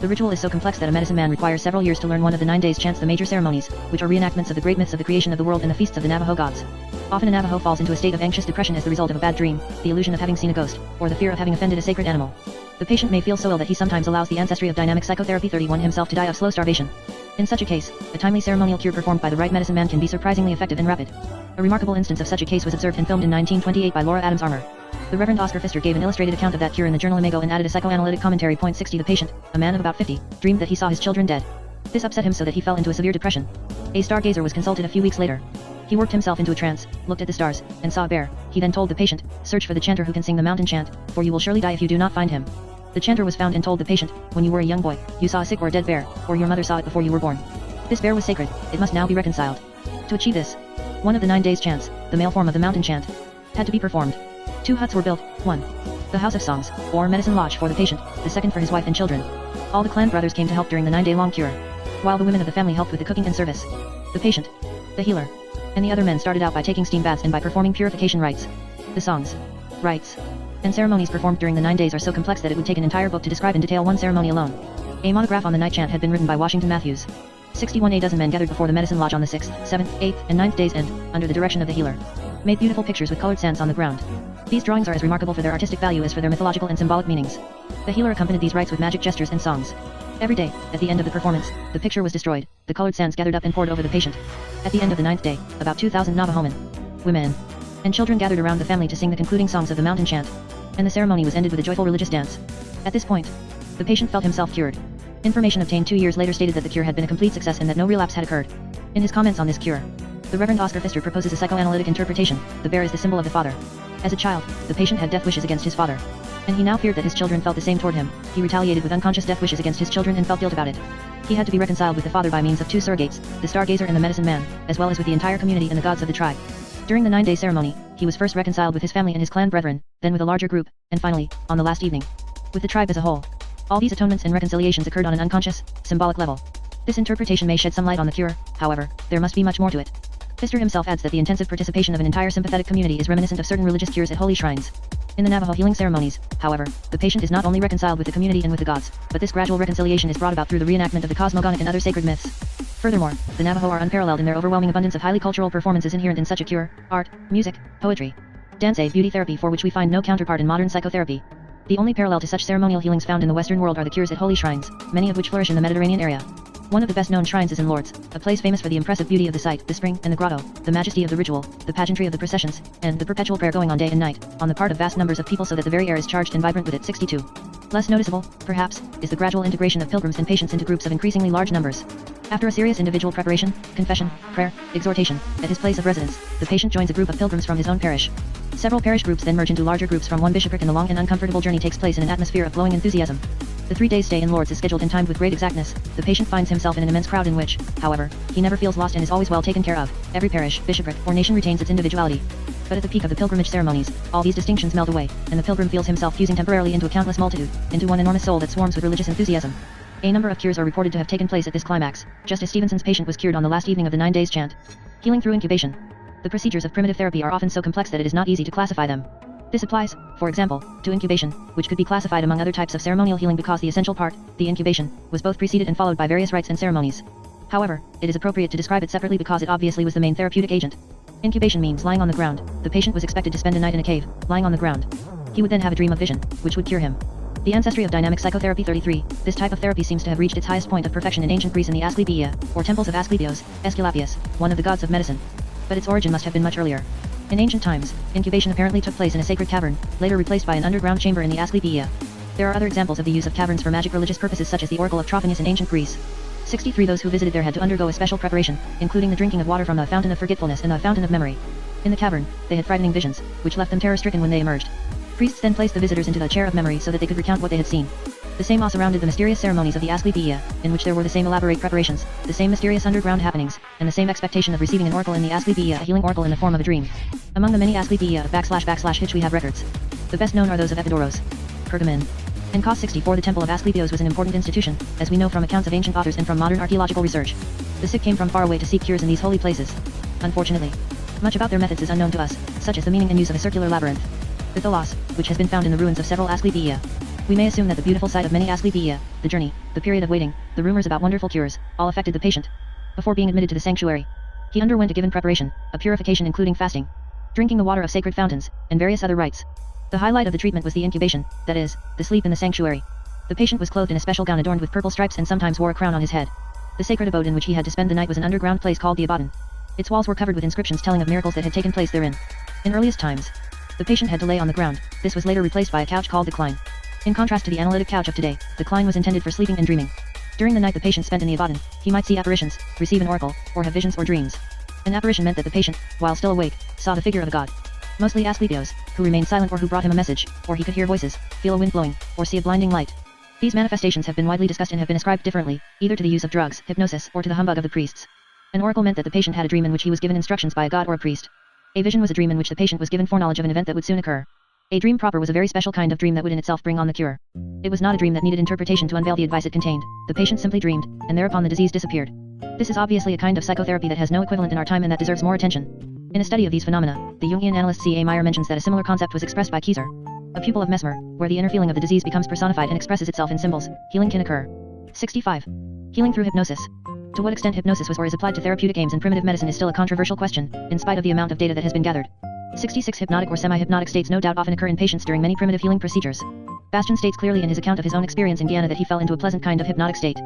The ritual is so complex that a medicine man requires several years to learn one of the 9 days chants, the major ceremonies, which are reenactments of the great myths of the creation of the world and the feasts of the Navajo gods. Often a Navajo falls into a state of anxious depression as the result of a bad dream, the illusion of having seen a ghost, or the fear of having offended a sacred animal. The patient may feel so ill that he sometimes allows the ancestry of dynamic psychotherapy 31 himself to die of slow starvation. In such a case, a timely ceremonial cure performed by the right medicine man can be surprisingly effective and rapid. A remarkable instance of such a case was observed and filmed in 1928 by Laura Adams Armour. The Reverend Oscar Pfister gave an illustrated account of that cure in the journal Imago and added a psychoanalytic commentary. 60 The patient, a man of about 50, dreamed that he saw his children dead. This upset him so that he fell into a severe depression. A stargazer was consulted a few weeks later. He worked himself into a trance, looked at the stars, and saw a bear. He then told the patient, "Search for the chanter who can sing the mountain chant, for you will surely die if you do not find him." The chanter was found and told the patient, "When you were a young boy, you saw a sick or dead bear, or your mother saw it before you were born. This bear was sacred, it must now be reconciled." To achieve this, one of the 9 days chants, the male form of the mountain chant, had to be performed. 2 huts were built, 1. The House of Songs, or medicine lodge for the patient, the second for his wife and children. All the clan brothers came to help during the 9-day-long cure, while the women of the family helped with the cooking and service. The patient, the healer, and the other men started out by taking steam baths and by performing purification rites. The songs, rites, and ceremonies performed during the 9 days are so complex that it would take an entire book to describe in detail one ceremony alone. A monograph on the night chant had been written by Washington Matthews. 61 A dozen men gathered before the medicine lodge on the 6th, 7th, 8th, and 9th days and, under the direction of the healer, made beautiful pictures with colored sands on the ground. These drawings are as remarkable for their artistic value as for their mythological and symbolic meanings. The healer accompanied these rites with magic gestures and songs. Every day, at the end of the performance, the picture was destroyed, the colored sands gathered up and poured over the patient. At the end of the 9th day, about 2,000 Navajo men, women, and children gathered around the family to sing the concluding songs of the mountain chant, and the ceremony was ended with a joyful religious dance. At this point, the patient felt himself cured. Information obtained 2 years later stated that the cure had been a complete success and that no relapse had occurred. In his comments on this cure, the Reverend Oscar Pfister proposes a psychoanalytic interpretation. The bear is the symbol of the father. As a child, the patient had death wishes against his father, and he now feared that his children felt the same toward him. He retaliated with unconscious death wishes against his children and felt guilt about it. He had to be reconciled with the father by means of 2 surrogates, the stargazer and the medicine man, as well as with the entire community and the gods of the tribe. During the 9-day ceremony, he was first reconciled with his family and his clan brethren, then with a larger group, and finally, on the last evening, with the tribe as a whole. All these atonements and reconciliations occurred on an unconscious, symbolic level. This interpretation may shed some light on the cure, however, there must be much more to it. Pfister himself adds that the intensive participation of an entire sympathetic community is reminiscent of certain religious cures at holy shrines. In the Navajo healing ceremonies, however, the patient is not only reconciled with the community and with the gods, but this gradual reconciliation is brought about through the reenactment of the cosmogonic and other sacred myths. Furthermore, the Navajo are unparalleled in their overwhelming abundance of highly cultural performances inherent in such a cure: art, music, poetry, dance, a beauty therapy for which we find no counterpart in modern psychotherapy. The only parallel to such ceremonial healings found in the Western world are the cures at holy shrines, many of which flourish in the Mediterranean area. One of the best-known shrines is in Lourdes, a place famous for the impressive beauty of the site, the spring and the grotto, the majesty of the ritual, the pageantry of the processions, and the perpetual prayer going on day and night, on the part of vast numbers of people so that the very air is charged and vibrant with it. 62. Less noticeable, perhaps, is the gradual integration of pilgrims and patients into groups of increasingly large numbers. After a serious individual preparation, confession, prayer, exhortation, at his place of residence, the patient joins a group of pilgrims from his own parish. Several parish groups then merge into larger groups from one bishopric and the long and uncomfortable journey takes place in an atmosphere of glowing enthusiasm. The 3 days stay in Lourdes is scheduled and timed with great exactness. The patient finds himself in an immense crowd in which, however, he never feels lost and is always well taken care of. Every parish, bishopric, or nation retains its individuality. But at the peak of the pilgrimage ceremonies, all these distinctions melt away, and the pilgrim feels himself fusing temporarily into a countless multitude, into one enormous soul that swarms with religious enthusiasm. A number of cures are reported to have taken place at this climax, just as Stevenson's patient was cured on the last evening of the 9 days chant. Healing through incubation. The procedures of primitive therapy are often so complex that it is not easy to classify them. This applies, for example, to incubation, which could be classified among other types of ceremonial healing because the essential part, the incubation, was both preceded and followed by various rites and ceremonies. However, it is appropriate to describe it separately because it obviously was the main therapeutic agent. Incubation means lying on the ground. The patient was expected to spend a night in a cave, lying on the ground. He would then have a dream of vision, which would cure him. The ancestry of dynamic psychotherapy 33, this type of therapy seems to have reached its highest point of perfection in ancient Greece in the Asclepiae, or temples of Asclepios, Aesculapius, one of the gods of medicine. But its origin must have been much earlier. In ancient times, incubation apparently took place in a sacred cavern, later replaced by an underground chamber in the Asclepiae. There are other examples of the use of caverns for magic religious purposes such as the Oracle of Trophonius in ancient Greece. 63 Those who visited there had to undergo a special preparation, including the drinking of water from the fountain of forgetfulness and the fountain of memory. In the cavern, they had frightening visions, which left them terror-stricken when they emerged. Priests then placed the visitors into the chair of memory so that they could recount what they had seen. The same awe surrounded the mysterious ceremonies of the Asclepiae, in which there were the same elaborate preparations, the same mysterious underground happenings, and the same expectation of receiving an oracle in the Asclepiae, a healing oracle in the form of a dream. Among the many Asclepiae // we have records. The best known are those of Epidaurus, Pergamon, and Kos 64. The temple of Asclepios was an important institution, as we know from accounts of ancient authors and from modern archaeological research. The sick came from far away to seek cures in these holy places. Unfortunately, much about their methods is unknown to us, such as the meaning and use of a circular labyrinth. The Tholos, which has been found in the ruins of several Asclepiae. We may assume that the beautiful sight of many Asclepiae, the journey, the period of waiting, the rumors about wonderful cures, all affected the patient. Before being admitted to the sanctuary, he underwent a given preparation, a purification including fasting, drinking the water of sacred fountains, and various other rites. The highlight of the treatment was the incubation, that is, the sleep in the sanctuary. The patient was clothed in a special gown adorned with purple stripes and sometimes wore a crown on his head. The sacred abode in which he had to spend the night was an underground place called the Abaton. Its walls were covered with inscriptions telling of miracles that had taken place therein. In earliest times, the patient had to lay on the ground. This was later replaced by a couch called the Klein. In contrast to the analytic couch of today, the Klein was intended for sleeping and dreaming. During the night the patient spent in the Abaton, he might see apparitions, receive an oracle, or have visions or dreams. An apparition meant that the patient, while still awake, saw the figure of a god. Mostly Asclepios, who remained silent or who brought him a message, or he could hear voices, feel a wind blowing, or see a blinding light. These manifestations have been widely discussed and have been ascribed differently, either to the use of drugs, hypnosis, or to the humbug of the priests. An oracle meant that the patient had a dream in which he was given instructions by a god or a priest. A vision was a dream in which the patient was given foreknowledge of an event that would soon occur. A dream proper was a very special kind of dream that would in itself bring on the cure. It was not a dream that needed interpretation to unveil the advice it contained. The patient simply dreamed, and thereapon the disease disappeared. This is obviously a kind of psychotherapy that has no equivalent in our time and that deserves more attention. In a study of these phenomena, the Jungian analyst C.A. Meyer mentions that a similar concept was expressed by Kieser, a pupil of Mesmer, where the inner feeling of the disease becomes personified and expresses itself in symbols. Healing can occur. 65. Healing through hypnosis. To what extent hypnosis was or is applied to therapeutic aims in primitive medicine is still a controversial question, in spite of the amount of data that has been gathered. 66. Hypnotic or semi-hypnotic states no doubt often occur in patients during many primitive healing procedures. Bastian states clearly in his account of his own experience in Guyana that he fell into a pleasant kind of hypnotic state.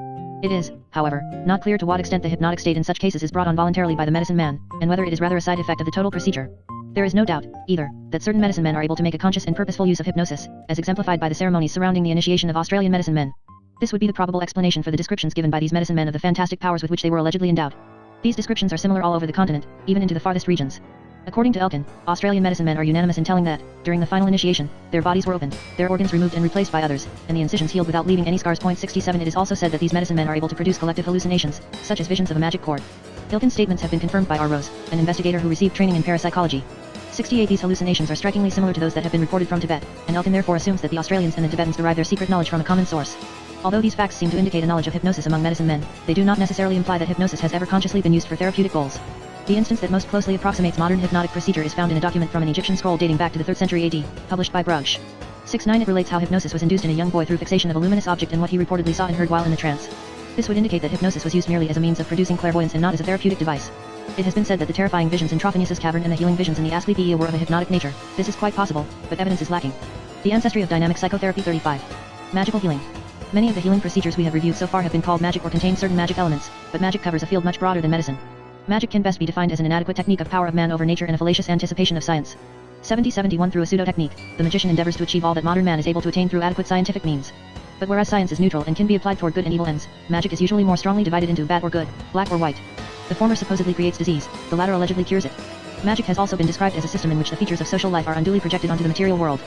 It is, however, not clear to what extent the hypnotic state in such cases is brought on voluntarily by the medicine man, and whether it is rather a side effect of the total procedure. There is no doubt, either, that certain medicine men are able to make a conscious and purposeful use of hypnosis, as exemplified by the ceremonies surrounding the initiation of Australian medicine men. This would be the probable explanation for the descriptions given by these medicine men of the fantastic powers with which they were allegedly endowed. These descriptions are similar all over the continent, even into the farthest regions. According to Elkin, Australian medicine men are unanimous in telling that, during the final initiation, their bodies were opened, their organs removed and replaced by others, and the incisions healed without leaving any scars. 67 It is also said that these medicine men are able to produce collective hallucinations, such as visions of a magic cord. Elkin's statements have been confirmed by R. Rose, an investigator who received training in parapsychology. 68 These hallucinations are strikingly similar to those that have been reported from Tibet, and Elkin therefore assumes that the Australians and the Tibetans derive their secret knowledge from a common source. Although these facts seem to indicate a knowledge of hypnosis among medicine men, they do not necessarily imply that hypnosis has ever consciously been used for therapeutic goals. The instance that most closely approximates modern hypnotic procedure is found in a document from an Egyptian scroll dating back to the 3rd century AD, published by Brugsch. 69 It relates how hypnosis was induced in a young boy through fixation of a luminous object and what he reportedly saw and heard while in the trance. This would indicate that hypnosis was used merely as a means of producing clairvoyance and not as a therapeutic device. It has been said that the terrifying visions in Trophonius's cavern and the healing visions in the Asclepiae were of a hypnotic nature. This is quite possible, but evidence is lacking. The ancestry of dynamic psychotherapy 35. Magical healing. Many of the healing procedures we have reviewed so far have been called magic or contain certain magic elements, but magic covers a field much broader than medicine. Magic can best be defined as an inadequate technique of power of man over nature and a fallacious anticipation of science. 70-71 Through a pseudo-technique, the magician endeavors to achieve all that modern man is able to attain through adequate scientific means. But whereas science is neutral and can be applied toward good and evil ends, magic is usually more strongly divided into bad or good, black or white. The former supposedly creates disease, the latter allegedly cures it. Magic has also been described as a system in which the features of social life are unduly projected onto the material world.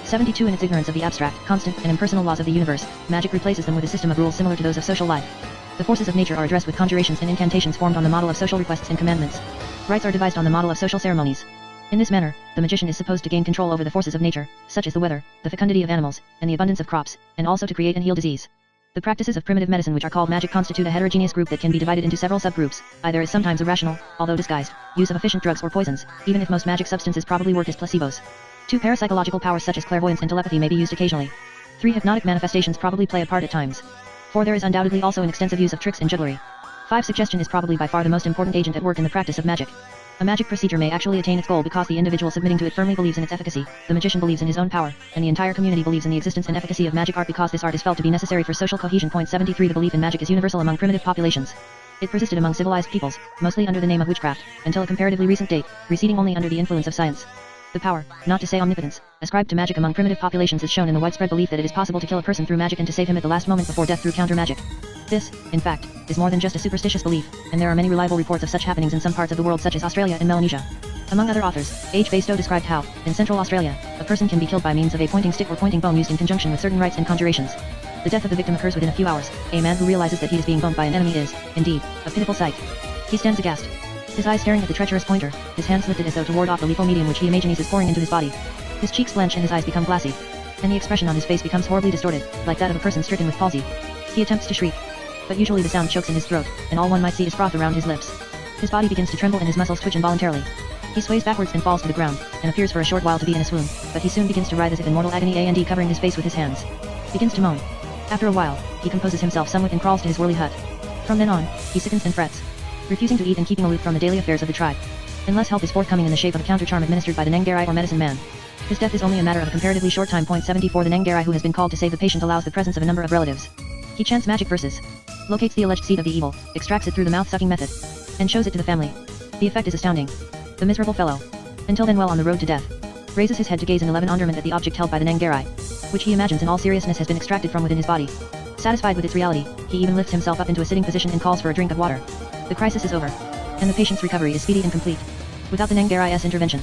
72 In its ignorance of the abstract, constant, and impersonal laws of the universe, magic replaces them with a system of rules similar to those of social life. The forces of nature are addressed with conjurations and incantations formed on the model of social requests and commandments. Rites are devised on the model of social ceremonies. In this manner, the magician is supposed to gain control over the forces of nature, such as the weather, the fecundity of animals, and the abundance of crops, and also to create and heal disease. The practices of primitive medicine which are called magic constitute a heterogeneous group that can be divided into several subgroups. Either is sometimes irrational, although disguised, use of efficient drugs or poisons, even if most magic substances probably work as placebos. 2. Parapsychological powers such as clairvoyance and telepathy may be used occasionally. 3. Hypnotic manifestations probably play a part at times. 4. There is undoubtedly also an extensive use of tricks and jugglery. 5. Suggestion is probably by far the most important agent at work in the practice of magic. A magic procedure may actually attain its goal because the individual submitting to it firmly believes in its efficacy, the magician believes in his own power, and the entire community believes in the existence and efficacy of magic art because this art is felt to be necessary for social cohesion. Point 73. The belief in magic is universal among primitive populations. It persisted among civilized peoples, mostly under the name of witchcraft, until a comparatively recent date, receding only under the influence of science. The power, not to say omnipotence, ascribed to magic among primitive populations is shown in the widespread belief that it is possible to kill a person through magic and to save him at the last moment before death through counter magic. This, in fact, is more than just a superstitious belief, and there are many reliable reports of such happenings in some parts of the world such as Australia and Melanesia. Among other authors, H. Bastow described how, in Central Australia, a person can be killed by means of a pointing stick or pointing bone used in conjunction with certain rites and conjurations. The death of the victim occurs within a few hours. A man who realizes that he is being boned by an enemy is, indeed, a pitiful sight. He stands aghast, his eyes staring at the treacherous pointer, his hands lifted as though to ward off the lethal medium which he imagines is pouring into his body. His cheeks blench and his eyes become glassy, and the expression on his face becomes horribly distorted, like that of a person stricken with palsy. He attempts to shriek, but usually the sound chokes in his throat, and all one might see is froth around his lips. His body begins to tremble and his muscles twitch involuntarily. He sways backwards and falls to the ground, and appears for a short while to be in a swoon, but he soon begins to writhe as if in mortal agony and covering his face with his hands. Begins to moan. After a while, he composes himself somewhat and crawls to his whirly hut. From then on, he sickens and frets, refusing to eat and keeping aloof from the daily affairs of the tribe. Unless help is forthcoming in the shape of a counter-charm administered by the Nengari or medicine man. His death is only a matter of a comparatively short time. Point 74. The Nengari who has been called to save the patient allows the presence of a number of relatives. He chants magic verses, locates the alleged seed of the evil, extracts it through the mouth-sucking method, and shows it to the family. The effect is astounding. The miserable fellow, until then well on the road to death, raises his head to gaze in wonderment at the object held by the Nengari, which he imagines in all seriousness has been extracted from within his body. Satisfied with its reality, he even lifts himself up into a sitting position and calls for a drink of water. The crisis is over, and the patient's recovery is speedy and complete. Without the Nengari's intervention,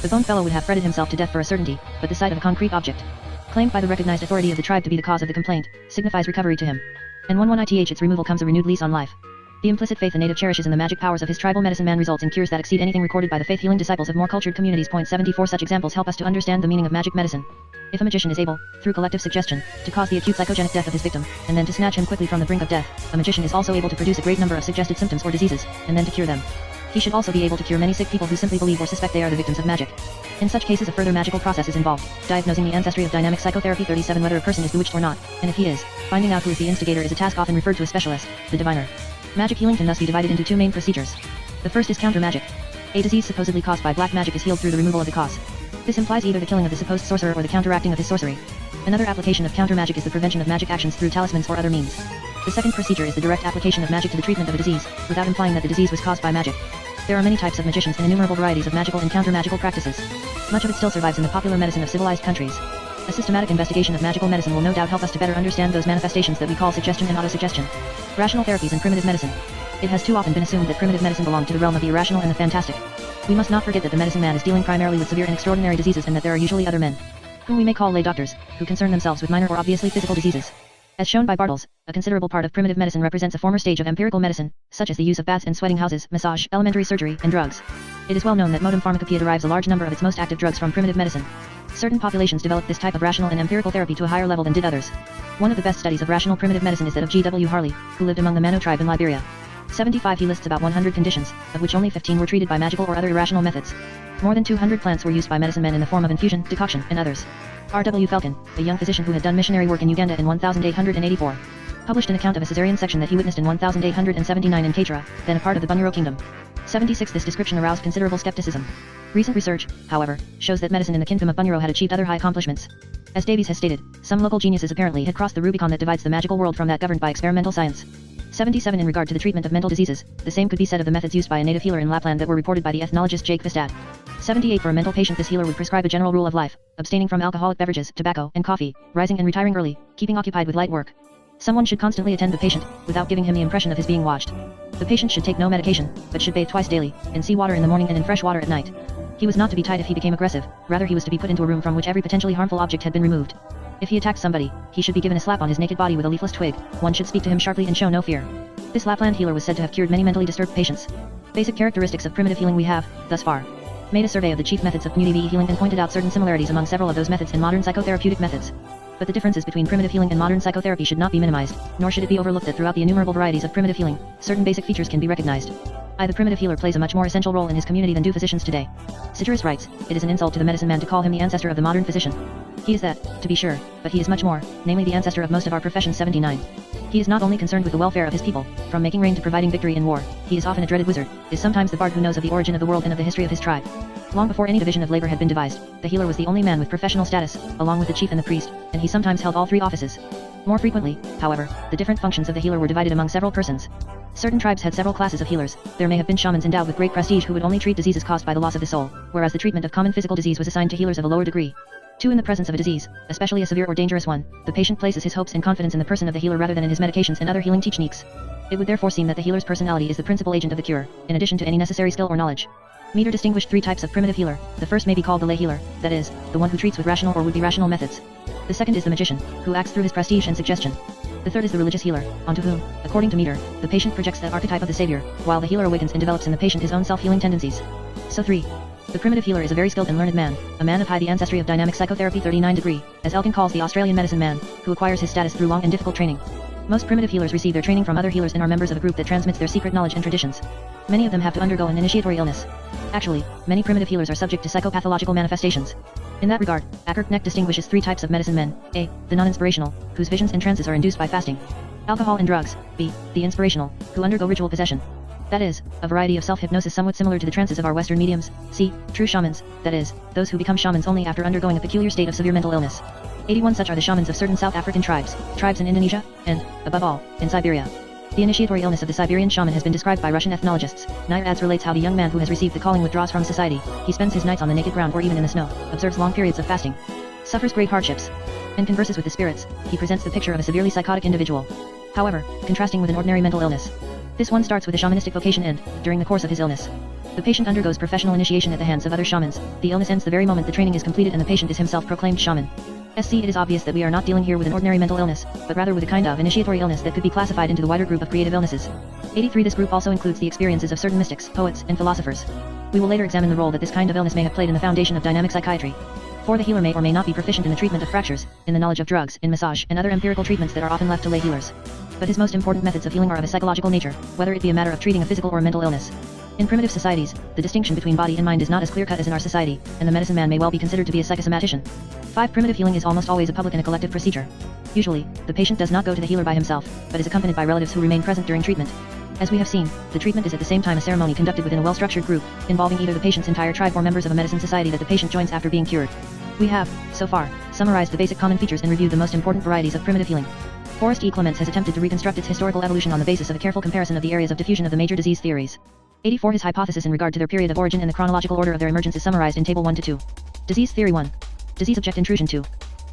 the bone fellow would have fretted himself to death for a certainty, but the sight of a concrete object, claimed by the recognized authority of the tribe to be the cause of the complaint, signifies recovery to him. And when its removal comes a renewed lease on life. The implicit faith the native cherishes in the magic powers of his tribal medicine man results in cures that exceed anything recorded by the faith-healing disciples of more cultured communities. Point 74. Such examples help us to understand the meaning of magic medicine. If a magician is able, through collective suggestion, to cause the acute psychogenic death of his victim, and then to snatch him quickly from the brink of death, a magician is also able to produce a great number of suggested symptoms or diseases, and then to cure them. He should also be able to cure many sick people who simply believe or suspect they are the victims of magic. In such cases a further magical process is involved, diagnosing the ancestry of dynamic psychotherapy. 37. Whether a person is bewitched or not, and if he is, finding out who is the instigator is a task often referred to a specialist, the diviner. Magic healing can thus be divided into two main procedures. The first is counter magic. A disease supposedly caused by black magic is healed through the removal of the cause. This implies either the killing of the supposed sorcerer or the counteracting of his sorcery. Another application of counter magic is the prevention of magic actions through talismans or other means. The second procedure is the direct application of magic to the treatment of a disease, without implying that the disease was caused by magic. There are many types of magicians and innumerable varieties of magical and counter-magical practices. Much of it still survives in the popular medicine of civilized countries. A systematic investigation of magical medicine will no doubt help us to better understand those manifestations that we call suggestion and autosuggestion. Rational therapies and primitive medicine. It has too often been assumed that primitive medicine belonged to the realm of the irrational and the fantastic. We must not forget that the medicine man is dealing primarily with severe and extraordinary diseases and that there are usually other men, whom we may call lay doctors, who concern themselves with minor or obviously physical diseases. As shown by Bartels, a considerable part of primitive medicine represents a former stage of empirical medicine, such as the use of baths and sweating houses, massage, elementary surgery, and drugs. It is well known that modern pharmacopoeia derives a large number of its most active drugs from primitive medicine. Certain populations developed this type of rational and empirical therapy to a higher level than did others. One of the best studies of rational primitive medicine is that of G.W. Harley, who lived among the Mano tribe in Liberia. 75. He lists about 100 conditions, of which only 15 were treated by magical or other irrational methods. More than 200 plants were used by medicine men in the form of infusion, decoction, and others. R.W. Felkin, a young physician who had done missionary work in Uganda in 1884, published an account of a caesarean section that he witnessed in 1879 in Kaitra, then a part of the Bunyoro kingdom. 76. This description aroused considerable skepticism. Recent research, however, shows that medicine in the kingdom of Bunyoro had achieved other high accomplishments. As Davies has stated, some local geniuses apparently had crossed the Rubicon that divides the magical world from that governed by experimental science. 77. In regard to the treatment of mental diseases, the same could be said of the methods used by a native healer in Lapland that were reported by the ethnologist Jake Kvistad. 78. For a mental patient, this healer would prescribe a general rule of life, abstaining from alcoholic beverages, tobacco, and coffee, rising and retiring early, keeping occupied with light work. Someone should constantly attend the patient, without giving him the impression of his being watched. The patient should take no medication, but should bathe twice daily, in sea water in the morning and in fresh water at night. He was not to be tied if he became aggressive, rather he was to be put into a room from which every potentially harmful object had been removed. If he attacked somebody, he should be given a slap on his naked body with a leafless twig. One should speak to him sharply and show no fear. This Lapland healer was said to have cured many mentally disturbed patients. Basic characteristics of primitive healing. We have, thus far, made a survey of the chief methods of community healing and pointed out certain similarities among several of those methods and modern psychotherapeutic methods. But the differences between primitive healing and modern psychotherapy should not be minimized, nor should it be overlooked that throughout the innumerable varieties of primitive healing, certain basic features can be recognized. The primitive healer plays a much more essential role in his community than do physicians today. Citrus writes, "It is an insult to the medicine man to call him the ancestor of the modern physician. He is that, to be sure, but he is much more, namely the ancestor of most of our profession." 79. He is not only concerned with the welfare of his people, from making rain to providing victory in war, he is often a dreaded wizard, is sometimes the bard who knows of the origin of the world and of the history of his tribe. Long before any division of labor had been devised, the healer was the only man with professional status, along with the chief and the priest, and he sometimes held all three offices. More frequently, however, the different functions of the healer were divided among several persons. Certain tribes had several classes of healers. There may have been shamans endowed with great prestige who would only treat diseases caused by the loss of the soul, whereas the treatment of common physical disease was assigned to healers of a lower degree. 2. In the presence of a disease, especially a severe or dangerous one, the patient places his hopes and confidence in the person of the healer rather than in his medications and other healing techniques. It would therefore seem that the healer's personality is the principal agent of the cure, in addition to any necessary skill or knowledge. Meter distinguished 3 types of primitive healer. The first may be called the lay healer, that is, the one who treats with rational or would-be rational methods. The second is the magician, who acts through his prestige and suggestion. The third is the religious healer, onto whom, according to Meter, the patient projects the archetype of the savior, while the healer awakens and develops in the patient his own self-healing tendencies. So 3. The primitive healer is a very skilled and learned man, a man of high the ancestry of dynamic psychotherapy 39 degree, as Elkin calls the Australian medicine man, who acquires his status through long and difficult training. Most primitive healers receive their training from other healers and are members of a group that transmits their secret knowledge and traditions. Many of them have to undergo an initiatory illness. Actually, many primitive healers are subject to psychopathological manifestations. In that regard, Acker-Knecht distinguishes 3 types of medicine men: A. The non-inspirational, whose visions and trances are induced by fasting. Alcohol and drugs. B. The inspirational, who undergo ritual possession. That is, a variety of self-hypnosis somewhat similar to the trances of our Western mediums. C. True shamans, that is, those who become shamans only after undergoing a peculiar state of severe mental illness. 81 Such are the shamans of certain South African tribes in Indonesia, and, above all, in Siberia. The initiatory illness of the Siberian shaman has been described by Russian ethnologists. Nyadz relates how the young man who has received the calling withdraws from society. He spends his nights on the naked ground or even in the snow, observes long periods of fasting, suffers great hardships, and converses with the spirits. He presents the picture of a severely psychotic individual. However, contrasting with an ordinary mental illness, this one starts with a shamanistic vocation and, during the course of his illness, the patient undergoes professional initiation at the hands of other shamans. The illness ends the very moment the training is completed and the patient is himself proclaimed shaman. It is obvious that we are not dealing here with an ordinary mental illness, but rather with a kind of initiatory illness that could be classified into the wider group of creative illnesses. 83 This group also includes the experiences of certain mystics, poets, and philosophers. We will later examine the role that this kind of illness may have played in the foundation of dynamic psychiatry. For the healer may or may not be proficient in the treatment of fractures, in the knowledge of drugs, in massage, and other empirical treatments that are often left to lay healers. But his most important methods of healing are of a psychological nature, whether it be a matter of treating a physical or a mental illness. In primitive societies, the distinction between body and mind is not as clear-cut as in our society, and the medicine man may well be considered to be a psychosomatician. 5 Primitive healing is almost always a public and a collective procedure. Usually, the patient does not go to the healer by himself, but is accompanied by relatives who remain present during treatment. As we have seen, the treatment is at the same time a ceremony conducted within a well-structured group, involving either the patient's entire tribe or members of a medicine society that the patient joins after being cured. We have, so far, summarized the basic common features and reviewed the most important varieties of primitive healing. Forrest E. Clements has attempted to reconstruct its historical evolution on the basis of a careful comparison of the areas of diffusion of the major disease theories. 84 His hypothesis in regard to their period of origin and the chronological order of their emergence is summarized in Table 1-2. Disease Theory 1. Disease Object Intrusion 2.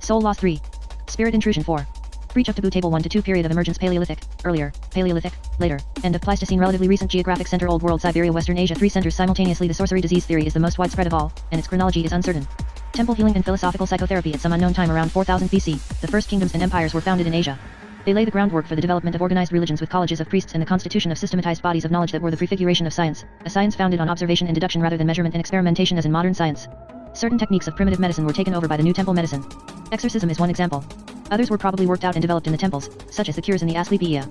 Soul Loss 3. Spirit Intrusion 4. Breach of Taboo Table 1-2 Period of emergence Paleolithic, earlier, Paleolithic, later, end of Pleistocene Relatively recent geographic center Old World Siberia Western Asia 3 centers simultaneously. The sorcery disease theory is the most widespread of all, and its chronology is uncertain. Temple healing and philosophical psychotherapy at some unknown time around 4000 BC, the first kingdoms and empires were founded in Asia. They lay the groundwork for the development of organized religions with colleges of priests and the constitution of systematized bodies of knowledge that were the prefiguration of science, a science founded on observation and deduction rather than measurement and experimentation as in modern science. Certain techniques of primitive medicine were taken over by the new temple medicine. Exorcism is one example. Others were probably worked out and developed in the temples, such as the cures in the Asclepiae.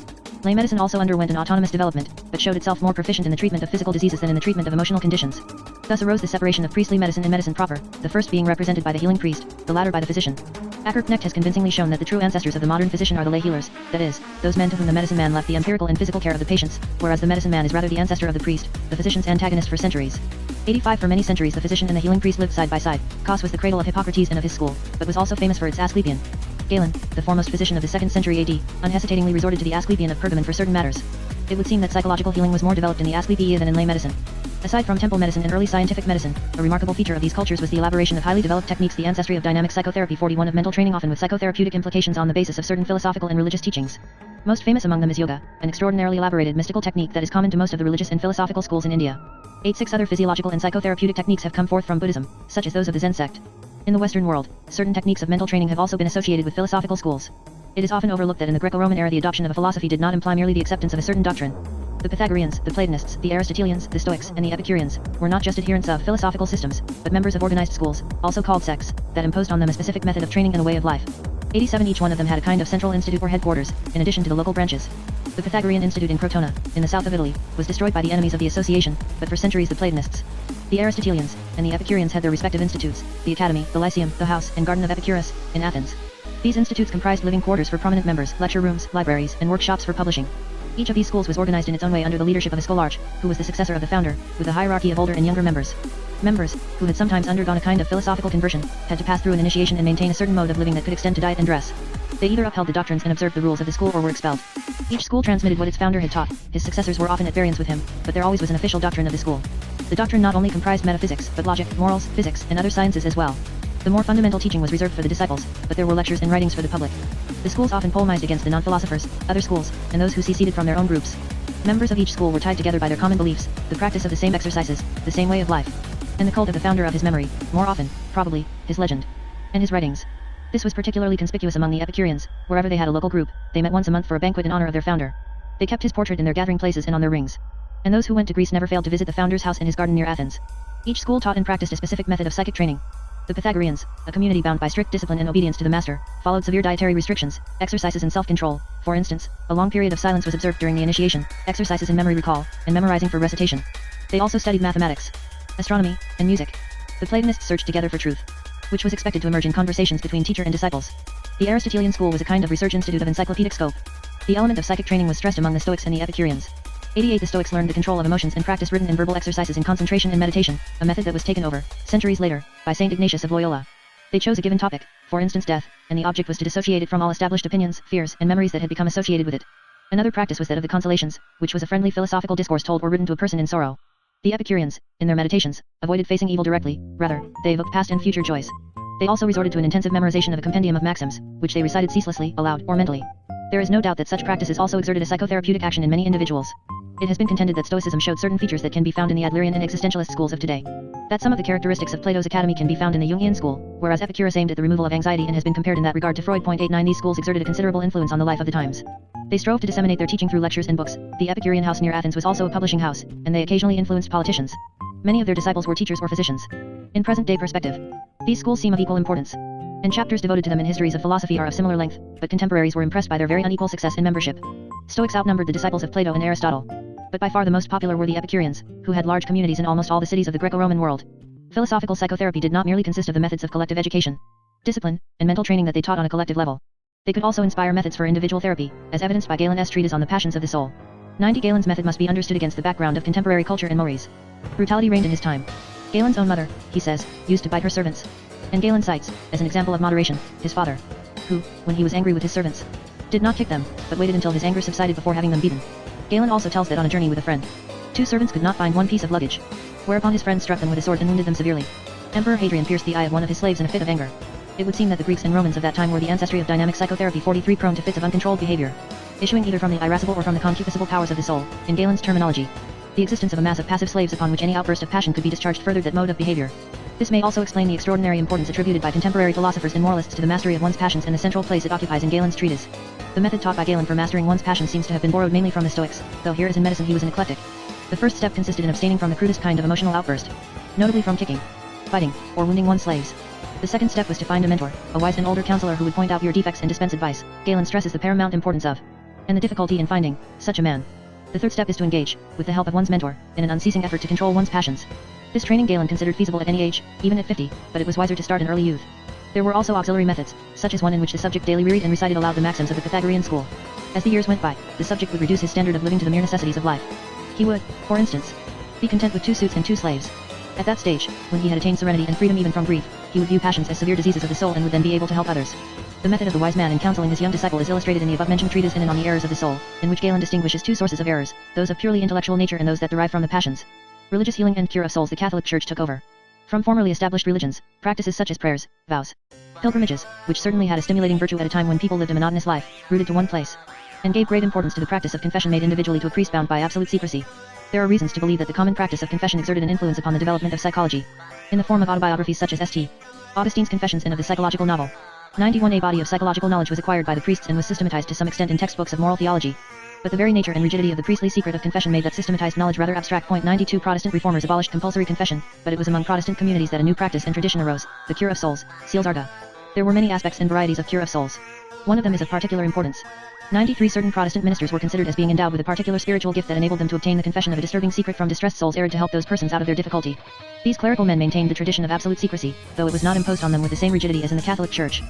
Lay medicine also underwent an autonomous development, but showed itself more proficient in the treatment of physical diseases than in the treatment of emotional conditions. Thus arose the separation of priestly medicine and medicine proper, the first being represented by the healing priest, the latter by the physician. Acker-Knecht has convincingly shown that the true ancestors of the modern physician are the lay healers, that is, those men to whom the medicine man left the empirical and physical care of the patients, whereas the medicine man is rather the ancestor of the priest, the physician's antagonist for centuries. 85 For many centuries the physician and the healing priest lived side by side. Kos was the cradle of Hippocrates and of his school, but was also famous for its Asclepian. Galen, the foremost physician of the 2nd century AD, unhesitatingly resorted to the Asclepian of Pergamon for certain matters. It would seem that psychological healing was more developed in the Asclepiae than in lay medicine. Aside from temple medicine and early scientific medicine, a remarkable feature of these cultures was the elaboration of highly developed techniques, the ancestry of dynamic psychotherapy 41 of mental training often with psychotherapeutic implications on the basis of certain philosophical and religious teachings. Most famous among them is yoga, an extraordinarily elaborated mystical technique that is common to most of the religious and philosophical schools in India. 86 Other physiological and psychotherapeutic techniques have come forth from Buddhism, such as those of the Zen sect. In the Western world, certain techniques of mental training have also been associated with philosophical schools. It is often overlooked that in the Greco-Roman era the adoption of a philosophy did not imply merely the acceptance of a certain doctrine. The Pythagoreans, the Platonists, the Aristotelians, the Stoics, and the Epicureans were not just adherents of philosophical systems, but members of organized schools, also called sects, that imposed on them a specific method of training and a way of life. 87 each one of them had a kind of central institute or headquarters, in addition to the local branches. The Pythagorean Institute in Crotona, in the south of Italy, was destroyed by the enemies of the association, but for centuries the Platonists, the Aristotelians, and the Epicureans had their respective institutes, the Academy, the Lyceum, the House, and Garden of Epicurus, in Athens. These institutes comprised living quarters for prominent members, lecture rooms, libraries, and workshops for publishing. Each of these schools was organized in its own way under the leadership of a scholarch, who was the successor of the founder, with a hierarchy of older and younger members. Members, who had sometimes undergone a kind of philosophical conversion, had to pass through an initiation and maintain a certain mode of living that could extend to diet and dress. They either upheld the doctrines and observed the rules of the school or were expelled. Each school transmitted what its founder had taught, his successors were often at variance with him, but there always was an official doctrine of the school. The doctrine not only comprised metaphysics, but logic, morals, physics, and other sciences as well. The more fundamental teaching was reserved for the disciples, but there were lectures and writings for the public. The schools often polemized against the non-philosophers, other schools, and those who seceded from their own groups. Members of each school were tied together by their common beliefs, the practice of the same exercises, the same way of life, and the cult of the founder of his memory, more often, probably, his legend, and his writings. This was particularly conspicuous among the Epicureans. Wherever they had a local group, they met once a month for a banquet in honor of their founder. They kept his portrait in their gathering places and on their rings. And those who went to Greece never failed to visit the founder's house and his garden near Athens. Each school taught and practiced a specific method of psychic training. The Pythagoreans, a community bound by strict discipline and obedience to the master, followed severe dietary restrictions, exercises and self-control. For instance, a long period of silence was observed during the initiation, exercises in memory recall, and memorizing for recitation. They also studied mathematics, astronomy, and music. The Platonists searched together for truth, which was expected to emerge in conversations between teacher and disciples. The Aristotelian school was a kind of research institute of encyclopedic scope. The element of psychic training was stressed among the Stoics and the Epicureans. 88 The Stoics learned the control of emotions and practiced written and verbal exercises in concentration and meditation, a method that was taken over, centuries later, by Saint Ignatius of Loyola. They chose a given topic, for instance death, and the object was to dissociate it from all established opinions, fears, and memories that had become associated with it. Another practice was that of the consolations, which was a friendly philosophical discourse told or written to a person in sorrow. The Epicureans, in their meditations, avoided facing evil directly, rather, they evoked past and future joys. They also resorted to an intensive memorization of a compendium of maxims, which they recited ceaselessly, aloud, or mentally. There is no doubt that such practices also exerted a psychotherapeutic action in many individuals. It has been contended that Stoicism showed certain features that can be found in the Adlerian and existentialist schools of today. That some of the characteristics of Plato's Academy can be found in the Jungian school, whereas Epicurus aimed at the removal of anxiety and has been compared in that regard to Freud. 89 These schools exerted a considerable influence on the life of the times. They strove to disseminate their teaching through lectures and books. The Epicurean house near Athens was also a publishing house, and they occasionally influenced politicians. Many of their disciples were teachers or physicians. In present-day perspective, these schools seem of equal importance, and chapters devoted to them in histories of philosophy are of similar length, but contemporaries were impressed by their very unequal success in membership. Stoics outnumbered the disciples of Plato and Aristotle, but by far the most popular were the Epicureans, who had large communities in almost all the cities of the Greco-Roman world. Philosophical psychotherapy did not merely consist of the methods of collective education, discipline, and mental training that they taught on a collective level. They could also inspire methods for individual therapy, as evidenced by Galen's treatise on the passions of the soul. 90 Galen's method must be understood against the background of contemporary culture and mores. Brutality reigned in his time. Galen's own mother, he says, used to bite her servants. And Galen cites, as an example of moderation, his father, who, when he was angry with his servants, did not kick them, but waited until his anger subsided before having them beaten. Galen also tells that on a journey with a friend, 2 servants could not find one piece of luggage, whereupon his friend struck them with a sword and wounded them severely. Emperor Hadrian pierced the eye of one of his slaves in a fit of anger. It would seem that the Greeks and Romans of that time were the ancestry of dynamic psychotherapy. 43 Prone to fits of uncontrolled behavior, issuing either from the irascible or from the concupiscible powers of the soul, in Galen's terminology. The existence of a mass of passive slaves upon which any outburst of passion could be discharged furthered that mode of behavior. This may also explain the extraordinary importance attributed by contemporary philosophers and moralists to the mastery of one's passions and the central place it occupies in Galen's treatise. The method taught by Galen for mastering one's passion seems to have been borrowed mainly from the Stoics, though here as in medicine he was an eclectic. The first step consisted in abstaining from the crudest kind of emotional outburst, notably from kicking, fighting, or wounding one's slaves. The second step was to find a mentor, a wise and older counselor who would point out your defects and dispense advice. Galen stresses the paramount importance of, and the difficulty in finding, such a man. The third step is to engage, with the help of one's mentor, in an unceasing effort to control one's passions. This training Galen considered feasible at any age, even at 50, but it was wiser to start in early youth. There were also auxiliary methods, such as one in which the subject daily reread and recited aloud the maxims of the Pythagorean school. As the years went by, the subject would reduce his standard of living to the mere necessities of life. He would, for instance, be content with 2 suits and 2 slaves. At that stage, when he had attained serenity and freedom even from grief, he would view passions as severe diseases of the soul and would then be able to help others. The method of the wise man in counseling his young disciple is illustrated in the above-mentioned treatise In and on the Errors of the Soul, in which Galen distinguishes 2 sources of errors, those of purely intellectual nature and those that derive from the passions. Religious healing and cure of souls. The Catholic Church took over from formerly established religions, practices such as prayers, vows, pilgrimages, which certainly had a stimulating virtue at a time when people lived a monotonous life, rooted to one place, and gave great importance to the practice of confession made individually to a priest bound by absolute secrecy. There are reasons to believe that the common practice of confession exerted an influence upon the development of psychology, in the form of autobiographies such as St. Augustine's Confessions and of the psychological novel. 91 A body of psychological knowledge was acquired by the priests and was systematized to some extent in textbooks of moral theology. But the very nature and rigidity of the priestly secret of confession made that systematized knowledge rather abstract. 92 Protestant reformers abolished compulsory confession, but it was among Protestant communities that a new practice and tradition arose, the cure of souls, Seals Arga. There were many aspects and varieties of cure of souls. One of them is of particular importance. 93 certain Protestant ministers were considered as being endowed with a particular spiritual gift that enabled them to obtain the confession of a disturbing secret from distressed souls arid to help those persons out of their difficulty. These clerical men maintained the tradition of absolute secrecy, though it was not imposed on them with the same rigidity as in the Catholic Church.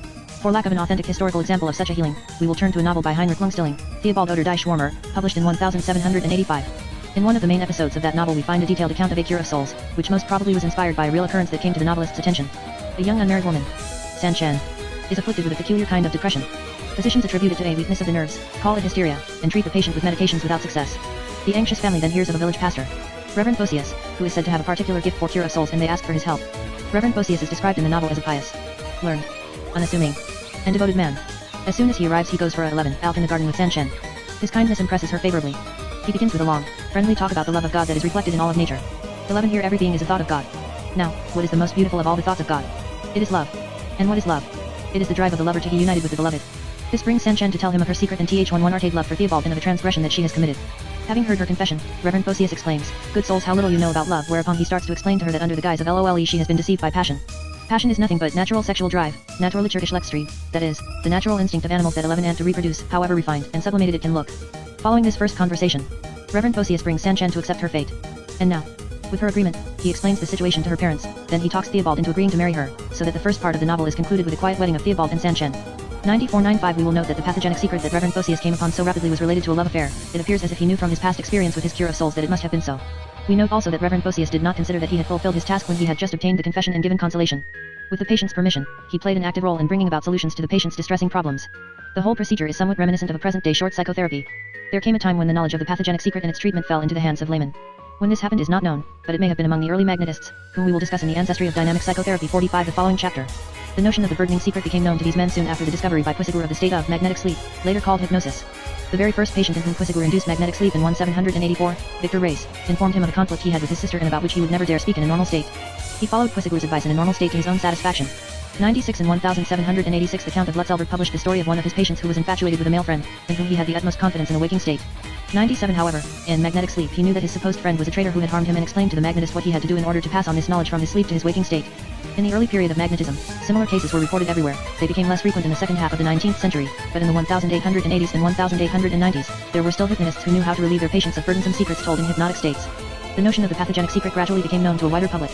For lack of an authentic historical example of such a healing, we will turn to a novel by Heinrich Lungstilling, Theobald oder die Schwärmer, published in 1785. In one of the main episodes of that novel we find a detailed account of a cure of souls, which most probably was inspired by a real occurrence that came to the novelist's attention. A young unmarried woman, San Chen, is afflicted with a peculiar kind of depression. Physicians attribute it to a weakness of the nerves, call it hysteria, and treat the patient with medications without success. The anxious family then hears of a village pastor, Reverend Photius, who is said to have a particular gift for cure of souls, and they ask for his help. Reverend Photius is described in the novel as a pious, learned, unassuming, and devoted man. As soon as he arrives he goes for a 11 out in the garden with San Chen. His kindness impresses her favorably. He begins with a long, friendly talk about the love of God that is reflected in all of nature. 11 Here every being is a thought of God. Now, what is the most beautiful of all the thoughts of God? It is love. And what is love? It is the drive of the lover to be united with the beloved. This brings San Chen to tell him of her secret and th11 love for Theobald and of the transgression that she has committed. Having heard her confession, Reverend Photius exclaims, "Good souls, how little you know about love," whereupon he starts to explain to her that under the guise of LOLE she has been deceived by passion. Passion is nothing but natural sexual drive, natürliche Geschlechtstrieb, that is, the natural instinct of animals that 11 and to reproduce, however refined and sublimated it can look. Following this first conversation, Reverend Photius brings San Chen to accept her fate. And now, with her agreement, he explains the situation to her parents, then he talks Theobald into agreeing to marry her, so that the first part of the novel is concluded with a quiet wedding of Theobald and San Chen. 9495 We will note that the pathogenic secret that Reverend Photius came upon so rapidly was related to a love affair. It appears as if he knew from his past experience with his cure of souls that it must have been so. We note also that Reverend Photius did not consider that he had fulfilled his task when he had just obtained the confession and given consolation. With the patient's permission, he played an active role in bringing about solutions to the patient's distressing problems. The whole procedure is somewhat reminiscent of a present-day short psychotherapy. There came a time when the knowledge of the pathogenic secret and its treatment fell into the hands of laymen. When this happened is not known, but it may have been among the early magnetists, whom we will discuss in the Ancestry of Dynamic Psychotherapy 45 the following chapter. The notion of the burdening secret became known to these men soon after the discovery by Quisigur of the state of magnetic sleep, later called hypnosis. The very first patient in whom Quisigur induced magnetic sleep in 1784, Victor Reis, informed him of a conflict he had with his sister and about which he would never dare speak in a normal state. He followed Quisigur's advice in a normal state to his own satisfaction. 96 and 1786 The Count of Lutzelberg published the story of one of his patients who was infatuated with a male friend, in whom he had the utmost confidence in a waking state. 97 However, in magnetic sleep he knew that his supposed friend was a traitor who had harmed him and explained to the magnetist what he had to do in order to pass on this knowledge from his sleep to his waking state. In the early period of magnetism, similar cases were reported everywhere. They became less frequent in the second half of the 19th century, but in the 1880s and 1890s, there were still hypnotists who knew how to relieve their patients of burdensome secrets told in hypnotic states. The notion of the pathogenic secret gradually became known to a wider public.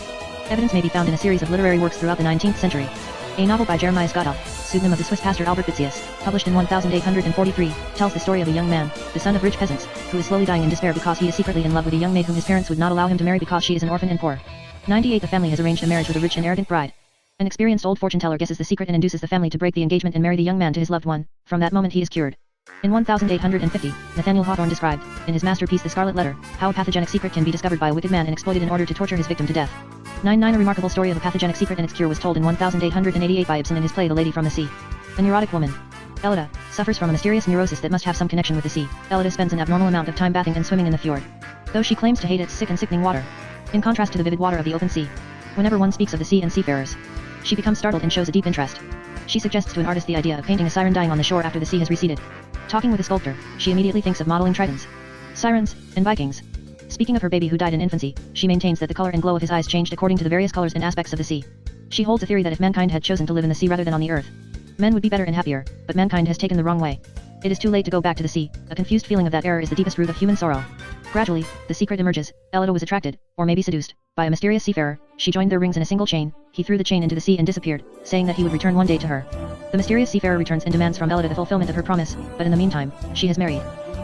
Evidence may be found in a series of literary works throughout the 19th century. A novel by Jeremias Gotthelf, pseudonym of the Swiss pastor Albert Bitzius, published in 1843, tells the story of a young man, the son of rich peasants, who is slowly dying in despair because he is secretly in love with a young maid whom his parents would not allow him to marry because she is an orphan and poor. 98 The family has arranged a marriage with a rich and arrogant bride. An experienced old fortune-teller guesses the secret and induces the family to break the engagement and marry the young man to his loved one. From that moment he is cured. In 1850, Nathaniel Hawthorne described, in his masterpiece The Scarlet Letter, how a pathogenic secret can be discovered by a wicked man and exploited in order to torture his victim to death. 99 A remarkable story of a pathogenic secret and its cure was told in 1888 by Ibsen in his play The Lady from the Sea. A neurotic woman, Elida, suffers from a mysterious neurosis that must have some connection with the sea. Elida spends an abnormal amount of time bathing and swimming in the fjord, though she claims to hate its sick and sickening water. In contrast to the vivid water of the open sea, whenever one speaks of the sea and seafarers, she becomes startled and shows a deep interest. She suggests to an artist the idea of painting a siren dying on the shore after the sea has receded. Talking with a sculptor, she immediately thinks of modeling tritons, sirens, and Vikings. Speaking of her baby who died in infancy, she maintains that the color and glow of his eyes changed according to the various colors and aspects of the sea. She holds a theory that if mankind had chosen to live in the sea rather than on the earth, men would be better and happier, but mankind has taken the wrong way. It is too late to go back to the sea. A confused feeling of that error is the deepest root of human sorrow. Gradually, the secret emerges. Elida was attracted, or maybe seduced, by a mysterious seafarer. She joined their rings in a single chain. He threw the chain into the sea and disappeared, saying that he would return one day to her. The mysterious seafarer returns and demands from Elida the fulfillment of her promise, but in the meantime, she has married.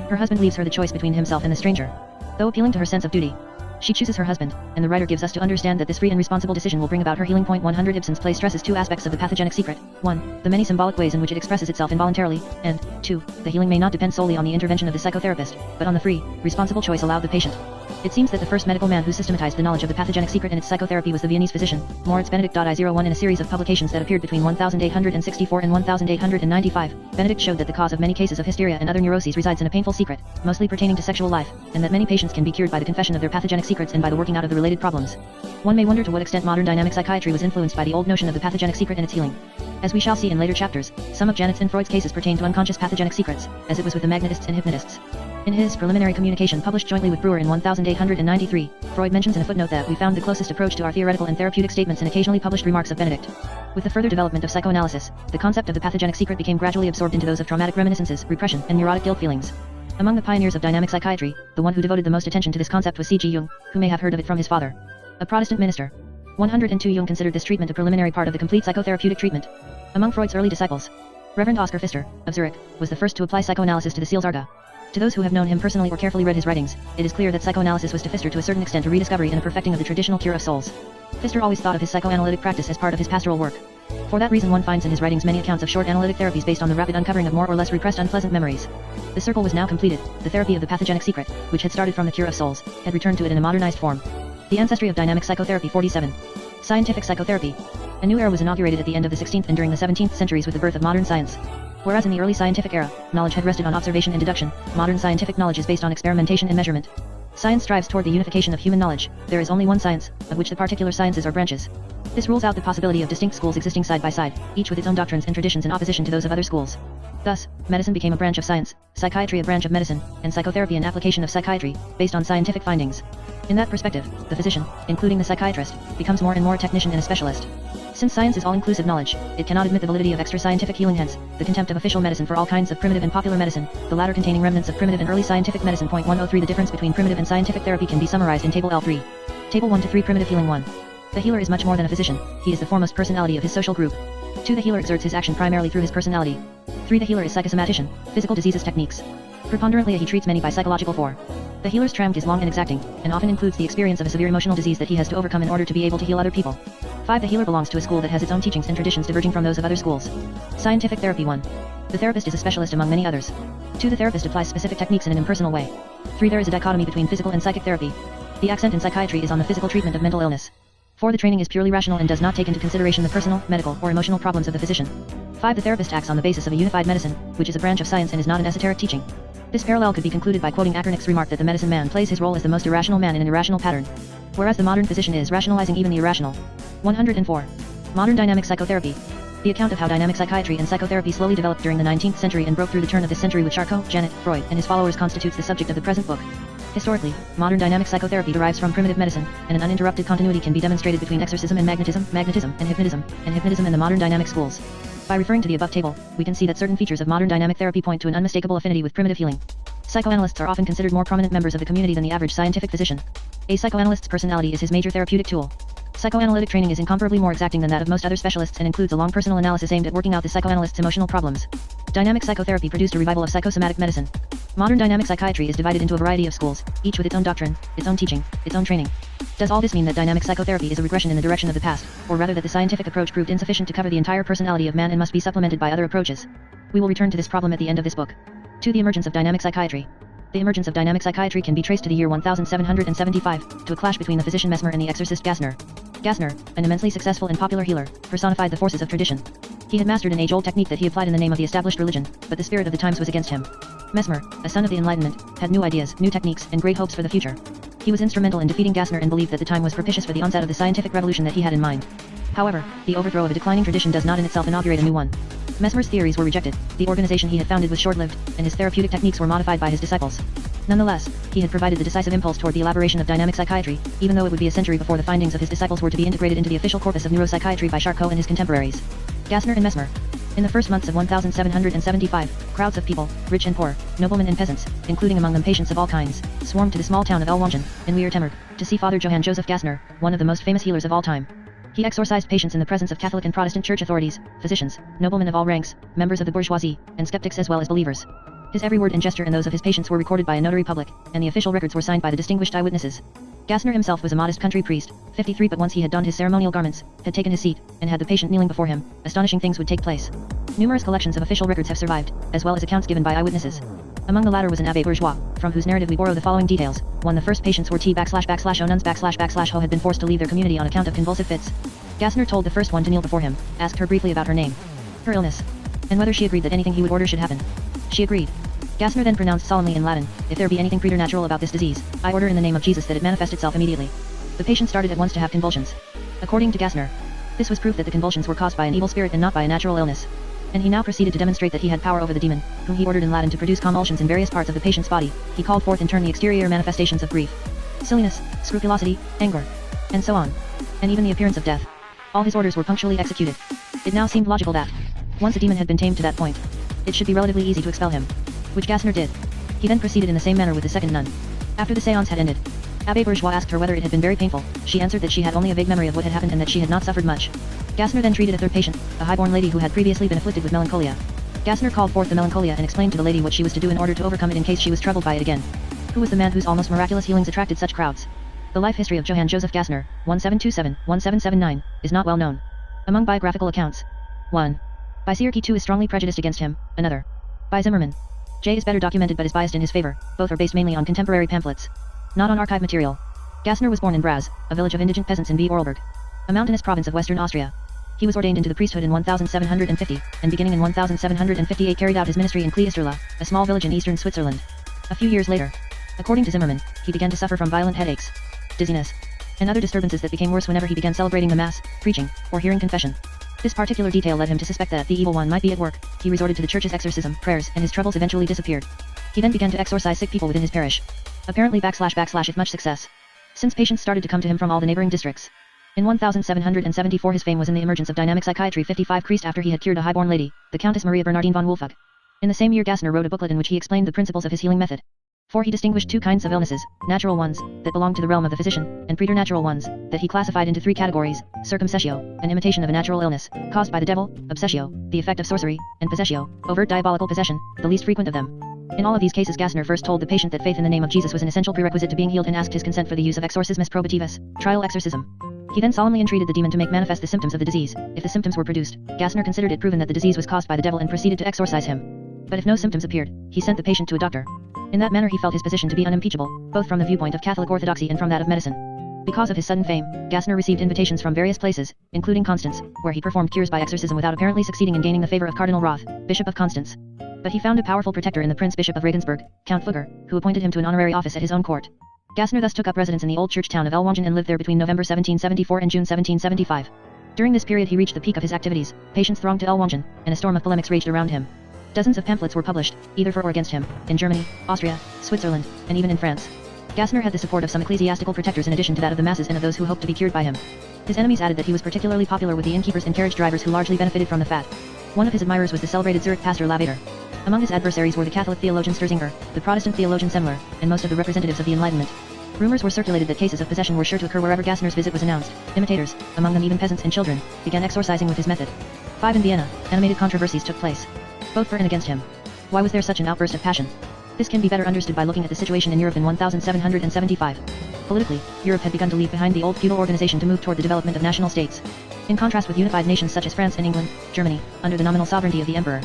Her husband leaves her the choice between himself and the stranger. Though appealing to her sense of duty, she chooses her husband, and the writer gives us to understand that this free and responsible decision will bring about her healing. 100 Ibsen's play stresses two aspects of the pathogenic secret: 1. The many symbolic ways in which it expresses itself involuntarily, and 2. The healing may not depend solely on the intervention of the psychotherapist, but on the free, responsible choice allowed the patient. It seems that the first medical man who systematized the knowledge of the pathogenic secret and its psychotherapy was the Viennese physician, Moritz Benedict. I01 In a series of publications that appeared between 1864 and 1895, Benedict showed that the cause of many cases of hysteria and other neuroses resides in a painful secret, mostly pertaining to sexual life, and that many patients can be cured by the confession of their pathogenic secrets and by the working out of the related problems. One may wonder to what extent modern dynamic psychiatry was influenced by the old notion of the pathogenic secret and its healing. As we shall see in later chapters, some of Janet's and Freud's cases pertain to unconscious pathogenic secrets, as it was with the magnetists and hypnotists. In his preliminary communication published jointly with Brewer in 1893, Freud mentions in a footnote that we found the closest approach to our theoretical and therapeutic statements in occasionally published remarks of Benedict. With the further development of psychoanalysis, the concept of the pathogenic secret became gradually absorbed into those of traumatic reminiscences, repression, and neurotic guilt feelings. Among the pioneers of dynamic psychiatry, the one who devoted the most attention to this concept was C.G. Jung, who may have heard of it from his father, a Protestant minister. 102 Jung considered this treatment a preliminary part of the complete psychotherapeutic treatment. Among Freud's early disciples, Reverend Oscar Pfister, of Zurich, was the first to apply psychoanalysis to the Seelsorge. To those who have known him personally or carefully read his writings, it is clear that psychoanalysis was to Pfister to a certain extent a rediscovery and a perfecting of the traditional cure of souls. Pfister always thought of his psychoanalytic practice as part of his pastoral work. For that reason one finds in his writings many accounts of short analytic therapies based on the rapid uncovering of more or less repressed unpleasant memories. The circle was now completed. The therapy of the pathogenic secret, which had started from the cure of souls, had returned to it in a modernized form. The ancestry of dynamic psychotherapy 47. Scientific psychotherapy. A new era was inaugurated at the end of the 16th and during the 17th centuries with the birth of modern science. Whereas in the early scientific era, knowledge had rested on observation and deduction, modern scientific knowledge is based on experimentation and measurement. Science strives toward the unification of human knowledge. There is only one science, of which the particular sciences are branches. This rules out the possibility of distinct schools existing side by side, each with its own doctrines and traditions in opposition to those of other schools. Thus, medicine became a branch of science, psychiatry a branch of medicine, and psychotherapy an application of psychiatry, based on scientific findings. In that perspective, the physician, including the psychiatrist, becomes more and more a technician and a specialist. Since science is all-inclusive knowledge, it cannot admit the validity of extra-scientific healing, hence, the contempt of official medicine for all kinds of primitive and popular medicine, the latter containing remnants of primitive and early scientific medicine. Point 103 The difference between primitive and scientific therapy can be summarized in Table L3. Table 1 to 3 Primitive healing 1. The healer is much more than a physician, he is the foremost personality of his social group. 2. The healer exerts his action primarily through his personality. 3. The healer is psychosomatician, physical diseases techniques. Preponderantly he treats many by psychological 4. The healer's tramp is long and exacting, and often includes the experience of a severe emotional disease that he has to overcome in order to be able to heal other people. 5. The healer belongs to a school that has its own teachings and traditions diverging from those of other schools. Scientific therapy 1. The therapist is a specialist among many others. 2. The therapist applies specific techniques in an impersonal way. 3. There is a dichotomy between physical and psychic therapy. The accent in psychiatry is on the physical treatment of mental illness. 4. The training is purely rational and does not take into consideration the personal, medical, or emotional problems of the physician. 5. The therapist acts on the basis of a unified medicine, which is a branch of science and is not an esoteric teaching. This parallel could be concluded by quoting Achternick's remark that the medicine man plays his role as the most irrational man in an irrational pattern, whereas the modern physician is rationalizing even the irrational. 104. Modern dynamic psychotherapy. The account of how dynamic psychiatry and psychotherapy slowly developed during the 19th century and broke through the turn of this century with Charcot, Janet, Freud, and his followers constitutes the subject of the present book. Historically, modern dynamic psychotherapy derives from primitive medicine, and an uninterrupted continuity can be demonstrated between exorcism and magnetism and hypnotism and the modern dynamic schools. By referring to the above table, we can see that certain features of modern dynamic therapy point to an unmistakable affinity with primitive healing. Psychoanalysts are often considered more prominent members of the community than the average scientific physician. A psychoanalyst's personality is his major therapeutic tool. Psychoanalytic training is incomparably more exacting than that of most other specialists and includes a long personal analysis aimed at working out the psychoanalyst's emotional problems. Dynamic psychotherapy produced a revival of psychosomatic medicine. Modern dynamic psychiatry is divided into a variety of schools, each with its own doctrine, its own teaching, its own training. Does all this mean that dynamic psychotherapy is a regression in the direction of the past, or rather that the scientific approach proved insufficient to cover the entire personality of man and must be supplemented by other approaches? We will return to this problem at the end of this book. 2. The emergence of dynamic psychiatry. The emergence of dynamic psychiatry can be traced to the year 1775, to a clash between the physician Mesmer and the exorcist Gassner. Gassner, an immensely successful and popular healer, personified the forces of tradition. He had mastered an age-old technique that he applied in the name of the established religion, but the spirit of the times was against him. Mesmer, a son of the Enlightenment, had new ideas, new techniques, and great hopes for the future. He was instrumental in defeating Gassner and believed that the time was propitious for the onset of the scientific revolution that he had in mind. However, the overthrow of a declining tradition does not in itself inaugurate a new one. Mesmer's theories were rejected, the organization he had founded was short-lived, and his therapeutic techniques were modified by his disciples. Nonetheless, he had provided the decisive impulse toward the elaboration of dynamic psychiatry, even though it would be a century before the findings of his disciples were to be integrated into the official corpus of neuropsychiatry by Charcot and his contemporaries. Gassner and Mesmer. In the first months of 1775, crowds of people, rich and poor, noblemen and peasants, including among them patients of all kinds, swarmed to the small town of Ellwangen, in Weertemmerk, to see Father Johann Joseph Gassner, one of the most famous healers of all time. He exorcised patients in the presence of Catholic and Protestant church authorities, physicians, noblemen of all ranks, members of the bourgeoisie, and skeptics as well as believers. His every word and gesture and those of his patients were recorded by a notary public, and the official records were signed by the distinguished eyewitnesses. Gassner himself was a modest country priest, 53, but once he had donned his ceremonial garments, had taken his seat, and had the patient kneeling before him, astonishing things would take place. Numerous collections of official records have survived, as well as accounts given by eyewitnesses. Among the latter was an Abbé Bourgeois, from whose narrative we borrow the following details. 1. The first patients were T/O nuns who had been forced to leave their community on account of convulsive fits. Gassner told the first one to kneel before him, asked her briefly about her name, her illness, and whether she agreed that anything he would order should happen. She agreed. Gassner then pronounced solemnly in Latin, "If there be anything preternatural about this disease, I order in the name of Jesus that it manifest itself immediately." The patient started at once to have convulsions. According to Gassner, this was proof that the convulsions were caused by an evil spirit and not by a natural illness. And he now proceeded to demonstrate that he had power over the demon, whom he ordered in Latin to produce convulsions in various parts of the patient's body. He called forth in turn the exterior manifestations of grief, silliness, scrupulosity, anger, and so on, and even the appearance of death. All his orders were punctually executed. It now seemed logical that, once a demon had been tamed to that point, it should be relatively easy to expel him, which Gassner did. He then proceeded in the same manner with the second nun. After the séance had ended, Abbé Bourgeois asked her whether it had been very painful. She answered that she had only a vague memory of what had happened and that she had not suffered much. Gassner then treated a third patient, a highborn lady who had previously been afflicted with melancholia. Gassner called forth the melancholia and explained to the lady what she was to do in order to overcome it in case she was troubled by it again. Who was the man whose almost miraculous healings attracted such crowds? The life history of Johann Joseph Gassner, 1727-1779, is not well known. Among biographical accounts, 1. By Sierke 2 is strongly prejudiced against him, another. By Zimmermann. J is better documented but is biased in his favor, both are based mainly on contemporary pamphlets, not on archive material. Gassner was born in Braz, a village of indigent peasants in V. Vorarlberg, a mountainous province of western Austria. He was ordained into the priesthood in 1750, and beginning in 1758 carried out his ministry in Kleesterla, a small village in eastern Switzerland. A few years later, according to Zimmermann, he began to suffer from violent headaches, dizziness, and other disturbances that became worse whenever he began celebrating the Mass, preaching, or hearing confession. This particular detail led him to suspect that the evil one might be at work. He resorted to the church's exorcism, prayers, and his troubles eventually disappeared. He then began to exorcise sick people within his parish. Apparently / with much success, since patients started to come to him from all the neighboring districts. In 1774 his fame was in the emergence of dynamic psychiatry 55 Christ after he had cured a highborn lady, the Countess Maria Bernardine von Wolfug. In the same year Gassner wrote a booklet in which he explained the principles of his healing method. For he distinguished two kinds of illnesses, natural ones, that belonged to the realm of the physician, and preternatural ones, that he classified into three categories: circumcessio, an imitation of a natural illness, caused by the devil; obsessio, the effect of sorcery; and possessio, overt diabolical possession, the least frequent of them. In all of these cases Gassner first told the patient that faith in the name of Jesus was an essential prerequisite to being healed and asked his consent for the use of exorcismus probativus, trial exorcism. He then solemnly entreated the demon to make manifest the symptoms of the disease. If the symptoms were produced, Gassner considered it proven that the disease was caused by the devil and proceeded to exorcise him. But if no symptoms appeared, he sent the patient to a doctor. In that manner he felt his position to be unimpeachable, both from the viewpoint of Catholic orthodoxy and from that of medicine. Because of his sudden fame, Gassner received invitations from various places, including Constance, where he performed cures by exorcism without apparently succeeding in gaining the favor of Cardinal Roth, Bishop of Constance. But he found a powerful protector in the Prince Bishop of Regensburg, Count Fugger, who appointed him to an honorary office at his own court. Gassner thus took up residence in the old church town of Ellwangen and lived there between November 1774 and June 1775. During this period he reached the peak of his activities, patients thronged to Ellwangen, and a storm of polemics raged around him. Dozens of pamphlets were published, either for or against him, in Germany, Austria, Switzerland, and even in France. Gassner had the support of some ecclesiastical protectors in addition to that of the masses and of those who hoped to be cured by him. His enemies added that he was particularly popular with the innkeepers and carriage drivers who largely benefited from the fat. One of his admirers was the celebrated Zurich pastor Lavater. Among his adversaries were the Catholic theologian Sturzinger, the Protestant theologian Semler, and most of the representatives of the Enlightenment. Rumors were circulated that cases of possession were sure to occur wherever Gassner's visit was announced. Imitators, among them even peasants and children, began exorcising with his method. 5. In Vienna, animated controversies took place, both for and against him. Why was there such an outburst of passion? This can be better understood by looking at the situation in Europe in 1775. Politically, Europe had begun to leave behind the old feudal organization to move toward the development of national states. In contrast with unified nations such as France and England, Germany, under the nominal sovereignty of the emperor,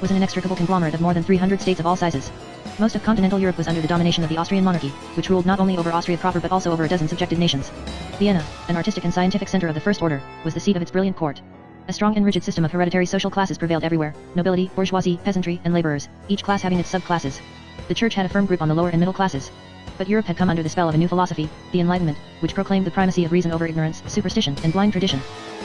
was an inextricable conglomerate of more than 300 states of all sizes. Most of continental Europe was under the domination of the Austrian monarchy, which ruled not only over Austria proper but also over a dozen subjected nations. Vienna, an artistic and scientific center of the first order, was the seat of its brilliant court. A strong and rigid system of hereditary social classes prevailed everywhere: nobility, bourgeoisie, peasantry, and laborers, each class having its subclasses. The church had a firm grip on the lower and middle classes. But Europe had come under the spell of a new philosophy, the Enlightenment, which proclaimed the primacy of reason over ignorance, superstition, and blind tradition.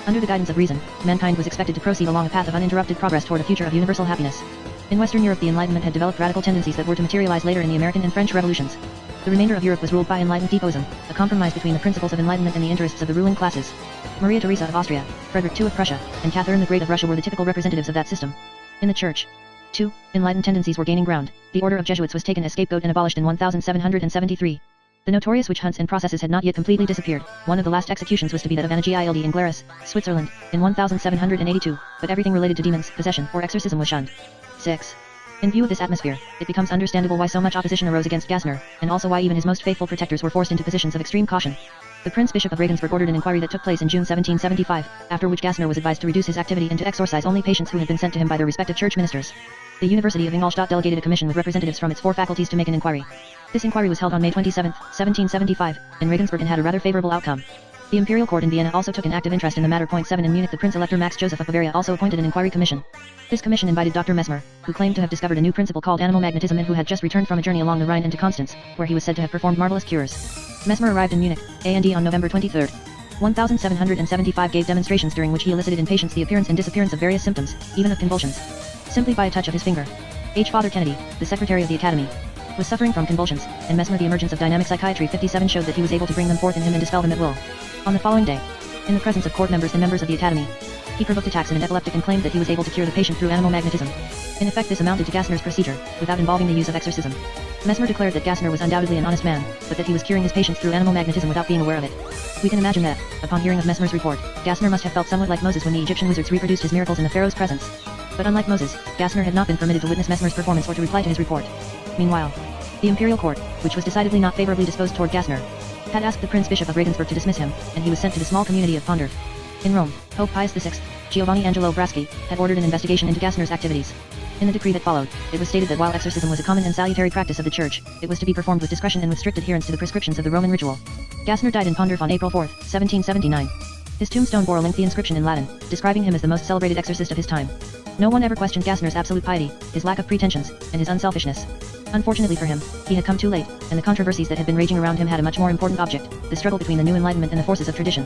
Under the guidance of reason, mankind was expected to proceed along a path of uninterrupted progress toward a future of universal happiness. In Western Europe the Enlightenment had developed radical tendencies that were to materialize later in the American and French revolutions. The remainder of Europe was ruled by enlightened deposum, a compromise between the principles of enlightenment and the interests of the ruling classes. Maria Theresa of Austria, Frederick II of Prussia, and Catherine the Great of Russia were the typical representatives of that system. In the church, 2. Enlightened tendencies were gaining ground. The order of Jesuits was taken as scapegoat and abolished in 1773. The notorious witch hunts and processes had not yet completely disappeared. One of the last executions was to be that of Anna Gildi in Glarus, Switzerland, in 1782, but everything related to demons, possession, or exorcism was shunned. 6. In view of this atmosphere, it becomes understandable why so much opposition arose against Gassner, and also why even his most faithful protectors were forced into positions of extreme caution. The Prince Bishop of Regensburg ordered an inquiry that took place in June 1775, after which Gassner was advised to reduce his activity and to exorcise only patients who had been sent to him by their respective church ministers. The University of Ingolstadt delegated a commission with representatives from its 4 faculties to make an inquiry. This inquiry was held on May 27, 1775, in Regensburg and had a rather favorable outcome. The Imperial Court in Vienna also took an active interest in the matter. 7. In Munich the Prince Elector Max Joseph of Bavaria also appointed an inquiry commission. This commission invited Dr. Mesmer, who claimed to have discovered a new principle called animal magnetism and who had just returned from a journey along the Rhine and to Constance, where he was said to have performed marvelous cures. Mesmer arrived in Munich, A&E on November 23. 1775 gave demonstrations during which he elicited in patients the appearance and disappearance of various symptoms, even of convulsions, simply by a touch of his finger. Father Kennedy, the secretary of the Academy, was suffering from convulsions, and Mesmer, the emergence of dynamic psychiatry 57 showed that he was able to bring them forth in him and dispel them at will. On the following day, in the presence of court members and members of the Academy, he provoked attacks in an epileptic and claimed that he was able to cure the patient through animal magnetism. In effect, this amounted to Gassner's procedure, without involving the use of exorcism. Mesmer declared that Gassner was undoubtedly an honest man, but that he was curing his patients through animal magnetism without being aware of it. We can imagine that, upon hearing of Mesmer's report, Gassner must have felt somewhat like Moses when the Egyptian wizards reproduced his miracles in the Pharaoh's presence. But unlike Moses, Gassner had not been permitted to witness Mesmer's performance or to reply to his report. Meanwhile, the imperial court, which was decidedly not favorably disposed toward Gassner, had asked the Prince Bishop of Regensburg to dismiss him, and he was sent to the small community of Ponder. In Rome, Pope Pius VI, Giovanni Angelo Braschi, had ordered an investigation into Gassner's activities. In the decree that followed, it was stated that while exorcism was a common and salutary practice of the Church, it was to be performed with discretion and with strict adherence to the prescriptions of the Roman ritual. Gassner died in Ponder on April 4, 1779. His tombstone bore a lengthy inscription in Latin, describing him as the most celebrated exorcist of his time. No one ever questioned Gassner's absolute piety, his lack of pretensions, and his unselfishness. Unfortunately for him, he had come too late, and the controversies that had been raging around him had a much more important object, the struggle between the new enlightenment and the forces of tradition.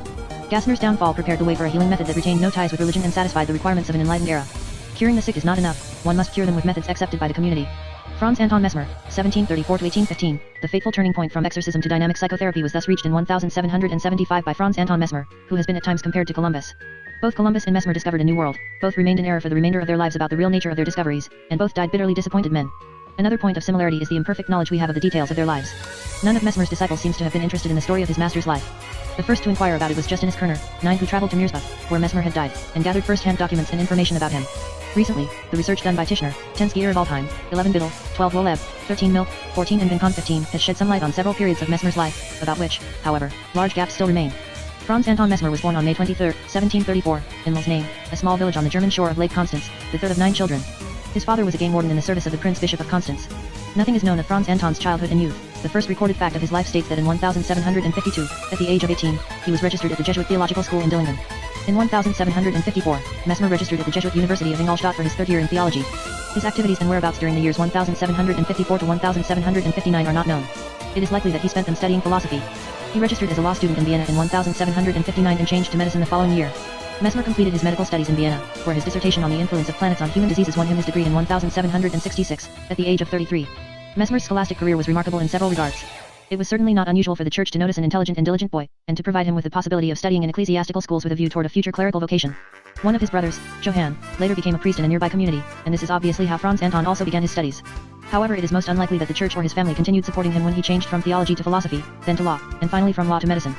Gassner's downfall prepared the way for a healing method that retained no ties with religion and satisfied the requirements of an enlightened era. Curing the sick is not enough, one must cure them with methods accepted by the community. Franz Anton Mesmer, 1734–1815, the fateful turning point from exorcism to dynamic psychotherapy was thus reached in 1775 by Franz Anton Mesmer, who has been at times compared to Columbus. Both Columbus and Mesmer discovered a new world, both remained in error for the remainder of their lives about the real nature of their discoveries, and both died bitterly disappointed men. Another point of similarity is the imperfect knowledge we have of the details of their lives. None of Mesmer's disciples seems to have been interested in the story of his master's life. The first to inquire about it was Justinus Kerner, 9, who traveled to Meersburg, where Mesmer had died, and gathered first-hand documents and information about him. Recently, the research done by Tischner, 10 Skier of Waldheim, 11 Biddle, 12 Woleb, 13 Milk, 14 and Vincon 15 has shed some light on several periods of Mesmer's life, about which, however, large gaps still remain. Franz Anton Mesmer was born on May 23, 1734, in Mulsname, a small village on the German shore of Lake Constance, the third of 9 children. His father was a game warden in the service of the Prince Bishop of Constance. Nothing is known of Franz Anton's childhood and youth. The first recorded fact of his life states that in 1752, at the age of 18, he was registered at the Jesuit Theological School in Dillingen. In 1754, Mesmer registered at the Jesuit University of Ingolstadt for his third year in theology. His activities and whereabouts during the years 1754 to 1759 are not known. It is likely that he spent them studying philosophy. He registered as a law student in Vienna in 1759 and changed to medicine the following year. Mesmer completed his medical studies in Vienna, where his dissertation on the influence of planets on human diseases won him his degree in 1766, at the age of 33. Mesmer's scholastic career was remarkable in several regards. It was certainly not unusual for the Church to notice an intelligent and diligent boy, and to provide him with the possibility of studying in ecclesiastical schools with a view toward a future clerical vocation. One of his brothers, Johann, later became a priest in a nearby community, and this is obviously how Franz Anton also began his studies. However, it is most unlikely that the Church or his family continued supporting him when he changed from theology to philosophy, then to law, and finally from law to medicine.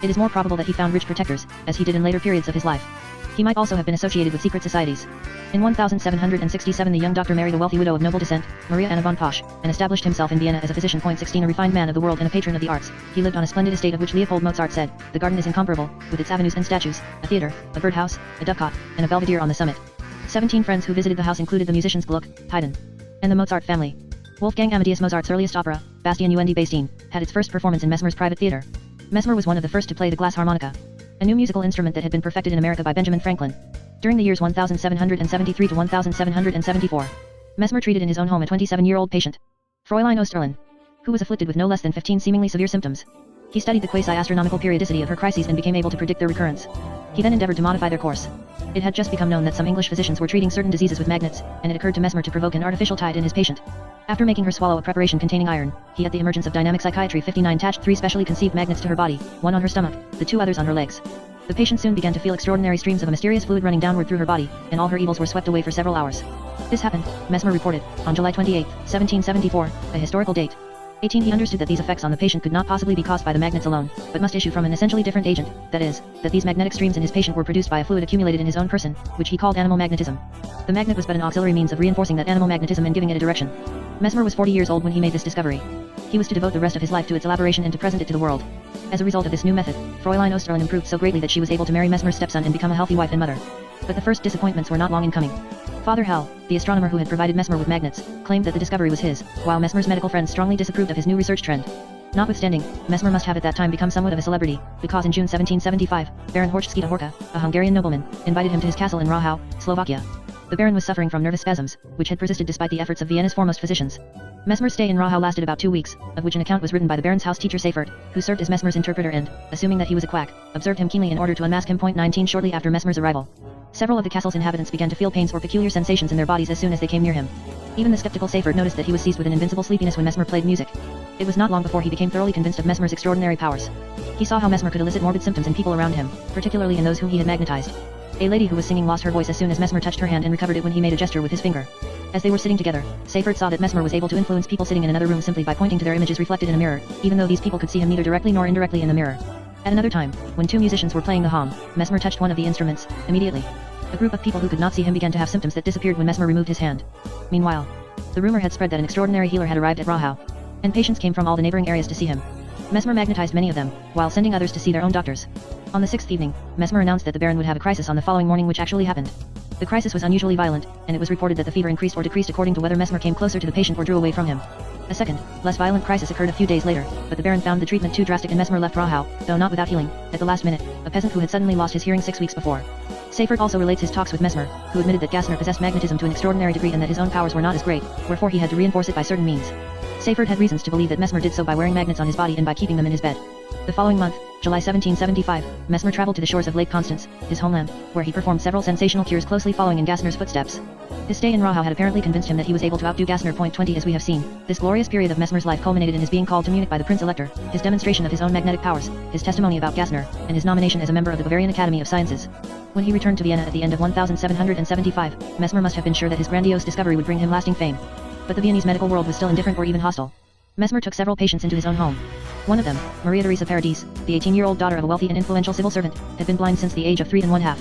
It is more probable that he found rich protectors, as he did in later periods of his life. He might also have been associated with secret societies. In 1767 the young doctor married a wealthy widow of noble descent, Maria Anna von Posch, and established himself in Vienna as a physician. 16 A refined man of the world and a patron of the arts, he lived on a splendid estate of which Leopold Mozart said, "The garden is incomparable, with its avenues and statues, a theatre, a birdhouse, a dovecot, and a belvedere on the summit." 17 friends who visited the house included the musicians Gluck, Haydn, and the Mozart family. Wolfgang Amadeus Mozart's earliest opera, Bastien und Bastien, had its first performance in Mesmer's private theatre. Mesmer was one of the first to play the glass harmonica, a new musical instrument that had been perfected in America by Benjamin Franklin. During the years 1773 to 1774, Mesmer treated in his own home a 27-year-old patient, Fräulein Osterlin, who was afflicted with no less than 15 seemingly severe symptoms. He studied the quasi-astronomical periodicity of her crises and became able to predict their recurrence. He then endeavored to modify their course. It had just become known that some English physicians were treating certain diseases with magnets, and it occurred to Mesmer to provoke an artificial tide in his patient. After making her swallow a preparation containing iron, he at the emergence of dynamic psychiatry 59 attached 3 specially conceived magnets to her body, one on her stomach, the 2 others on her legs. The patient soon began to feel extraordinary streams of a mysterious fluid running downward through her body, and all her evils were swept away for several hours. This happened, Mesmer reported, on July 28, 1774, a historical date. 18 He understood that these effects on the patient could not possibly be caused by the magnets alone, but must issue from an essentially different agent, that is, that these magnetic streams in his patient were produced by a fluid accumulated in his own person, which he called animal magnetism. The magnet was but an auxiliary means of reinforcing that animal magnetism and giving it a direction. Mesmer was 40 years old when he made this discovery. He was to devote the rest of his life to its elaboration and to present it to the world. As a result of this new method, Fräulein Osterlin improved so greatly that she was able to marry Mesmer's stepson and become a healthy wife and mother. But the first disappointments were not long in coming. Father Hell, the astronomer who had provided Mesmer with magnets, claimed that the discovery was his, while Mesmer's medical friends strongly disapproved of his new research trend. Notwithstanding, Mesmer must have at that time become somewhat of a celebrity, because in June 1775, Baron Horst Skytta Horka, a Hungarian nobleman, invited him to his castle in Rahau, Slovakia. The Baron was suffering from nervous spasms, which had persisted despite the efforts of Vienna's foremost physicians. Mesmer's stay in Rahau lasted about 2 weeks, of which an account was written by the Baron's house teacher Seifert, who served as Mesmer's interpreter and, assuming that he was a quack, observed him keenly in order to unmask him. 19 Shortly after Mesmer's arrival, several of the castle's inhabitants began to feel pains or peculiar sensations in their bodies as soon as they came near him. Even the skeptical Seifert noticed that he was seized with an invincible sleepiness when Mesmer played music. It was not long before he became thoroughly convinced of Mesmer's extraordinary powers. He saw how Mesmer could elicit morbid symptoms in people around him, particularly in those whom he had magnetized. A lady who was singing lost her voice as soon as Mesmer touched her hand and recovered it when he made a gesture with his finger. As they were sitting together, Seifert saw that Mesmer was able to influence people sitting in another room simply by pointing to their images reflected in a mirror, even though these people could see him neither directly nor indirectly in the mirror. At another time, when 2 musicians were playing the hom, Mesmer touched one of the instruments. Immediately, a group of people who could not see him began to have symptoms that disappeared when Mesmer removed his hand. Meanwhile, the rumor had spread that an extraordinary healer had arrived at Rahau, and patients came from all the neighboring areas to see him. Mesmer magnetized many of them, while sending others to see their own doctors. On the 6th evening, Mesmer announced that the Baron would have a crisis on the following morning, which actually happened. The crisis was unusually violent, and it was reported that the fever increased or decreased according to whether Mesmer came closer to the patient or drew away from him. A second, less violent crisis occurred a few days later, but the Baron found the treatment too drastic and Mesmer left Rahau, though not without healing, at the last minute, a peasant who had suddenly lost his hearing 6 weeks before. Seifert also relates his talks with Mesmer, who admitted that Gassner possessed magnetism to an extraordinary degree and that his own powers were not as great, wherefore he had to reinforce it by certain means. Seifert had reasons to believe that Mesmer did so by wearing magnets on his body and by keeping them in his bed. The following month, July 1775, Mesmer traveled to the shores of Lake Constance, his homeland, where he performed several sensational cures closely following in Gassner's footsteps. His stay in Rahau had apparently convinced him that he was able to outdo Gassner. 20 As we have seen, this glorious period of Mesmer's life culminated in his being called to Munich by the Prince Elector, his demonstration of his own magnetic powers, his testimony about Gassner, and his nomination as a member of the Bavarian Academy of Sciences. When he returned to Vienna at the end of 1775, Mesmer must have been sure that his grandiose discovery would bring him lasting fame. But the Viennese medical world was still indifferent or even hostile. Mesmer took several patients into his own home. One of them, Maria Theresa Paradis, the 18-year-old daughter of a wealthy and influential civil servant, had been blind since the age of 3 1/2.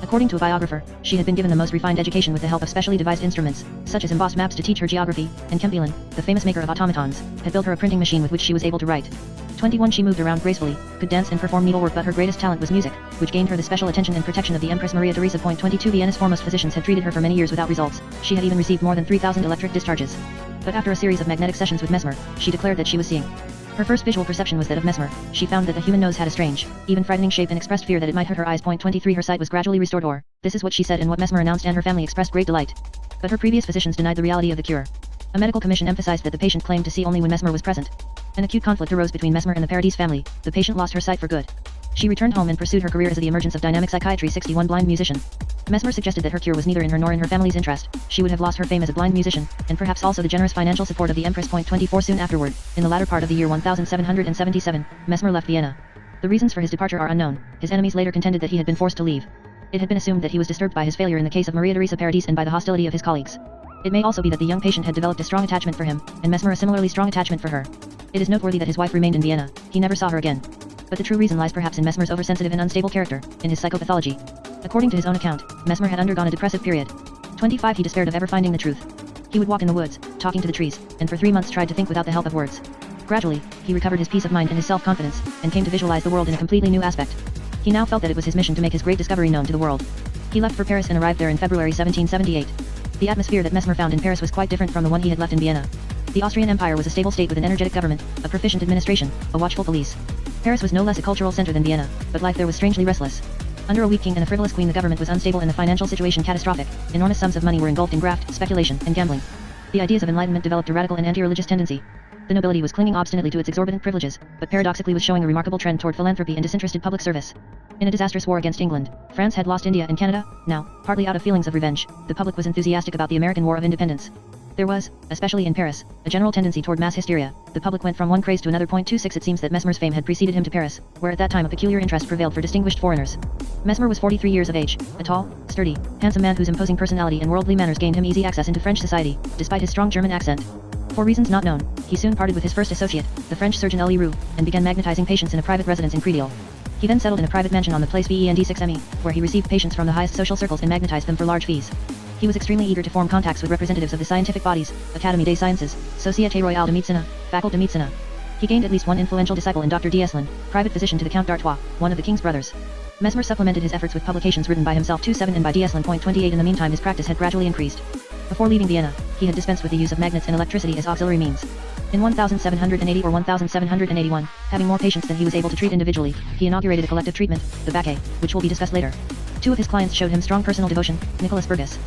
According to a biographer, she had been given the most refined education with the help of specially devised instruments, such as embossed maps to teach her geography, and Kempelen, the famous maker of automatons, had built her a printing machine with which she was able to write. 21 She moved around gracefully, could dance and perform needlework, but her greatest talent was music, which gained her the special attention and protection of the Empress Maria Theresa. 22 Vienna's foremost physicians had treated her for many years without results. She had even received more than 3,000 electric discharges. But after a series of magnetic sessions with Mesmer, she declared that she was seeing. Her first visual perception was that of Mesmer. She found that the human nose had a strange, even frightening shape and expressed fear that it might hurt her eyes. 23 Her sight was gradually restored, or, this is what she said and what Mesmer announced, and her family expressed great delight. But her previous physicians denied the reality of the cure. A medical commission emphasized that the patient claimed to see only when Mesmer was present. An acute conflict arose between Mesmer and the Paradis family. The patient lost her sight for good. She returned home and pursued her career as the emergence of dynamic psychiatry. 61 Blind musician. Mesmer suggested that her cure was neither in her nor in her family's interest. She would have lost her fame as a blind musician, and perhaps also the generous financial support of the Empress. 24 Soon afterward, in the latter part of the year 1777, Mesmer left Vienna. The reasons for his departure are unknown. His enemies later contended that he had been forced to leave. It had been assumed that he was disturbed by his failure in the case of Maria Theresa Paradis and by the hostility of his colleagues. It may also be that the young patient had developed a strong attachment for him, and Mesmer a similarly strong attachment for her. It is noteworthy that his wife remained in Vienna. He never saw her again. But the true reason lies perhaps in Mesmer's oversensitive and unstable character, in his psychopathology. According to his own account, Mesmer had undergone a depressive period. 25 He despaired of ever finding the truth. He would walk in the woods, talking to the trees, and for 3 months tried to think without the help of words. Gradually, he recovered his peace of mind and his self-confidence, and came to visualize the world in a completely new aspect. He now felt that it was his mission to make his great discovery known to the world. He left for Paris and arrived there in February 1778. The atmosphere that Mesmer found in Paris was quite different from the one he had left in Vienna. The Austrian Empire was a stable state with an energetic government, a proficient administration, a watchful police. Paris was no less a cultural center than Vienna, but life there was strangely restless. Under a weak king and a frivolous queen, the government was unstable and the financial situation catastrophic. Enormous sums of money were engulfed in graft, speculation, and gambling. The ideas of enlightenment developed a radical and anti-religious tendency. The nobility was clinging obstinately to its exorbitant privileges, but paradoxically was showing a remarkable trend toward philanthropy and disinterested public service. In a disastrous war against England, France had lost India and Canada. Now, partly out of feelings of revenge, the public was enthusiastic about the American War of Independence. There was, especially in Paris, a general tendency toward mass hysteria. The public went from one craze to another. 26 It seems that Mesmer's fame had preceded him to Paris, where at that time a peculiar interest prevailed for distinguished foreigners. Mesmer was 43 years of age, a tall, sturdy, handsome man whose imposing personality and worldly manners gained him easy access into French society, despite his strong German accent. For reasons not known, he soon parted with his first associate, the French surgeon Elie Roux, and began magnetizing patients in a private residence in Créteil. He then settled in a private mansion on the Place Vend 6 where he received patients from the highest social circles and magnetized them for large fees. He was extremely eager to form contacts with representatives of the scientific bodies, Académie des Sciences, Société Royale de Médecine, Faculté de Médecine. He gained at least one influential disciple in Dr. D'Eslin, private physician to the Count d'Artois, one of the king's brothers. Mesmer supplemented his efforts with publications written by himself 27 and by D'Eslin. 28 In the meantime his practice had gradually increased. Before leaving Vienna, he had dispensed with the use of magnets and electricity as auxiliary means. In 1780 or 1781, having more patients than he was able to treat individually, he inaugurated a collective treatment, the Bacchae, which will be discussed later. 2 of his clients showed him strong personal devotion, Nicholas Burgess.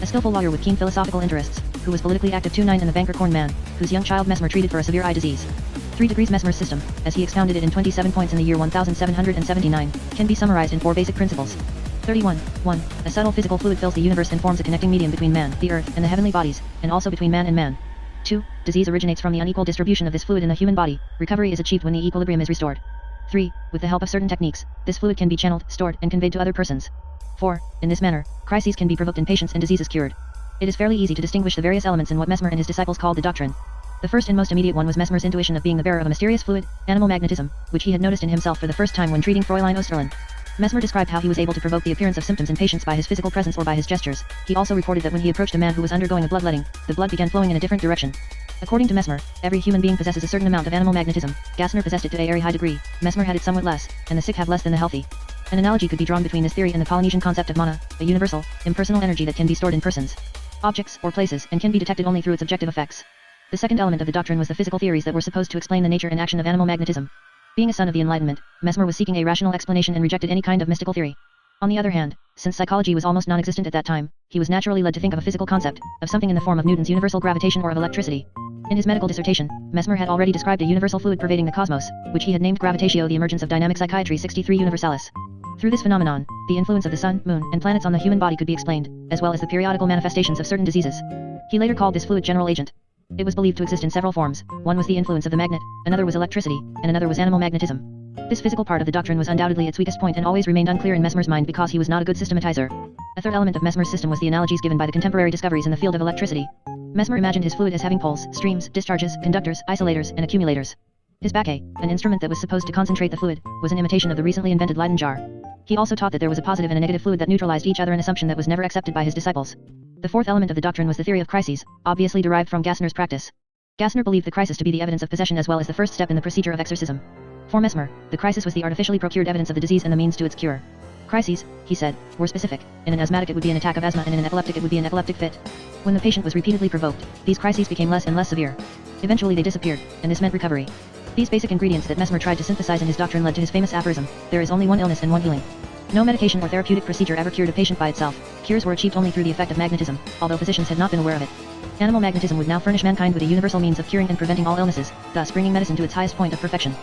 a skillful lawyer with keen philosophical interests, who was politically active. 2-9 and the banker Corn Man, whose young child Mesmer treated for a severe eye disease. 3 degrees Mesmer's system, as he expounded it in 27 points in the year 1779, can be summarized in 4 basic principles. 31. 1. A subtle physical fluid fills the universe and forms a connecting medium between man, the earth, and the heavenly bodies, and also between man and man. 2. Disease originates from the unequal distribution of this fluid in the human body. Recovery is achieved when the equilibrium is restored. 3. With the help of certain techniques, this fluid can be channeled, stored, and conveyed to other persons. 4. In this manner, crises can be provoked in patients and diseases cured. It is fairly easy to distinguish the various elements in what Mesmer and his disciples called the doctrine. The first and most immediate one was Mesmer's intuition of being the bearer of a mysterious fluid, animal magnetism, which he had noticed in himself for the first time when treating Fräulein Osterlin. Mesmer described how he was able to provoke the appearance of symptoms in patients by his physical presence or by his gestures. He also reported that when he approached a man who was undergoing a bloodletting, the blood began flowing in a different direction. According to Mesmer, every human being possesses a certain amount of animal magnetism. Gassner possessed it to a very high degree, Mesmer had it somewhat less, and the sick have less than the healthy. An analogy could be drawn between this theory and the Polynesian concept of mana, a universal, impersonal energy that can be stored in persons, objects, or places, and can be detected only through its objective effects. The second element of the doctrine was the physical theories that were supposed to explain the nature and action of animal magnetism. Being a son of the Enlightenment, Mesmer was seeking a rational explanation and rejected any kind of mystical theory. On the other hand, since psychology was almost non-existent at that time, he was naturally led to think of a physical concept, of something in the form of Newton's universal gravitation or of electricity. In his medical dissertation, Mesmer had already described a universal fluid pervading the cosmos, which he had named gravitatio, the emergence of dynamic psychiatry 63 universalis. Through this phenomenon, the influence of the sun, moon, and planets on the human body could be explained, as well as the periodical manifestations of certain diseases. He later called this fluid general agent. It was believed to exist in several forms. One was the influence of the magnet, another was electricity, and another was animal magnetism. This physical part of the doctrine was undoubtedly its weakest point and always remained unclear in Mesmer's mind because he was not a good systematizer. A third element of Mesmer's system was the analogies given by the contemporary discoveries in the field of electricity. Mesmer imagined his fluid as having poles, streams, discharges, conductors, isolators, and accumulators. His Bacchae, an instrument that was supposed to concentrate the fluid, was an imitation of the recently invented Leyden jar. He also taught that there was a positive and a negative fluid that neutralized each other, an assumption that was never accepted by his disciples. The fourth element of the doctrine was the theory of crises, obviously derived from Gassner's practice. Gassner believed the crisis to be the evidence of possession as well as the first step in the procedure of exorcism. For Mesmer, the crisis was the artificially procured evidence of the disease and the means to its cure. Crises, he said, were specific. In an asthmatic it would be an attack of asthma, and in an epileptic it would be an epileptic fit. When the patient was repeatedly provoked, these crises became less and less severe. Eventually they disappeared, and this meant recovery. These basic ingredients that Mesmer tried to synthesize in his doctrine led to his famous aphorism, there is only one illness and one healing. No medication or therapeutic procedure ever cured a patient by itself. Cures were achieved only through the effect of magnetism, although physicians had not been aware of it. Animal magnetism would now furnish mankind with a universal means of curing and preventing all illnesses, thus bringing medicine to its highest point of perfection.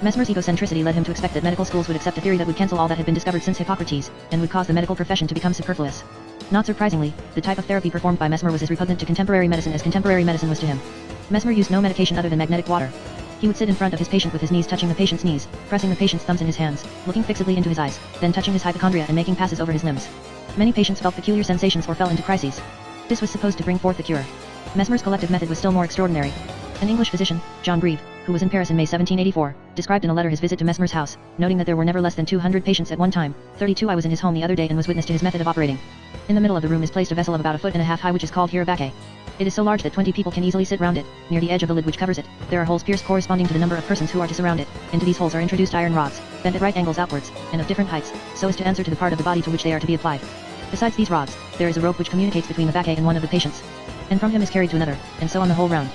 Mesmer's egocentricity led him to expect that medical schools would accept a theory that would cancel all that had been discovered since Hippocrates, and would cause the medical profession to become superfluous. Not surprisingly, the type of therapy performed by Mesmer was as repugnant to contemporary medicine as contemporary medicine was to him. Mesmer used no medication other than magnetic water. He would sit in front of his patient with his knees touching the patient's knees, pressing the patient's thumbs in his hands, looking fixedly into his eyes, then touching his hypochondria and making passes over his limbs. Many patients felt peculiar sensations or fell into crises. This was supposed to bring forth the cure. Mesmer's collective method was still more extraordinary. An English physician, John Grieve, who was in Paris in May 1784, described in a letter his visit to Mesmer's house, noting that there were never less than 200 patients at one time. 32 I was in his home the other day and was witness to his method of operating. In the middle of the room is placed a vessel of about 1.5 feet high which is called here a Bacchae. It is so large that 20 people can easily sit round it. Near the edge of the lid which covers it, there are holes pierced corresponding to the number of persons who are to surround it. Into these holes are introduced iron rods, bent at right angles outwards, and of different heights, so as to answer to the part of the body to which they are to be applied. Besides these rods, there is a rope which communicates between the Bacchae and one of the patients, and from him is carried to another, and so on the whole round.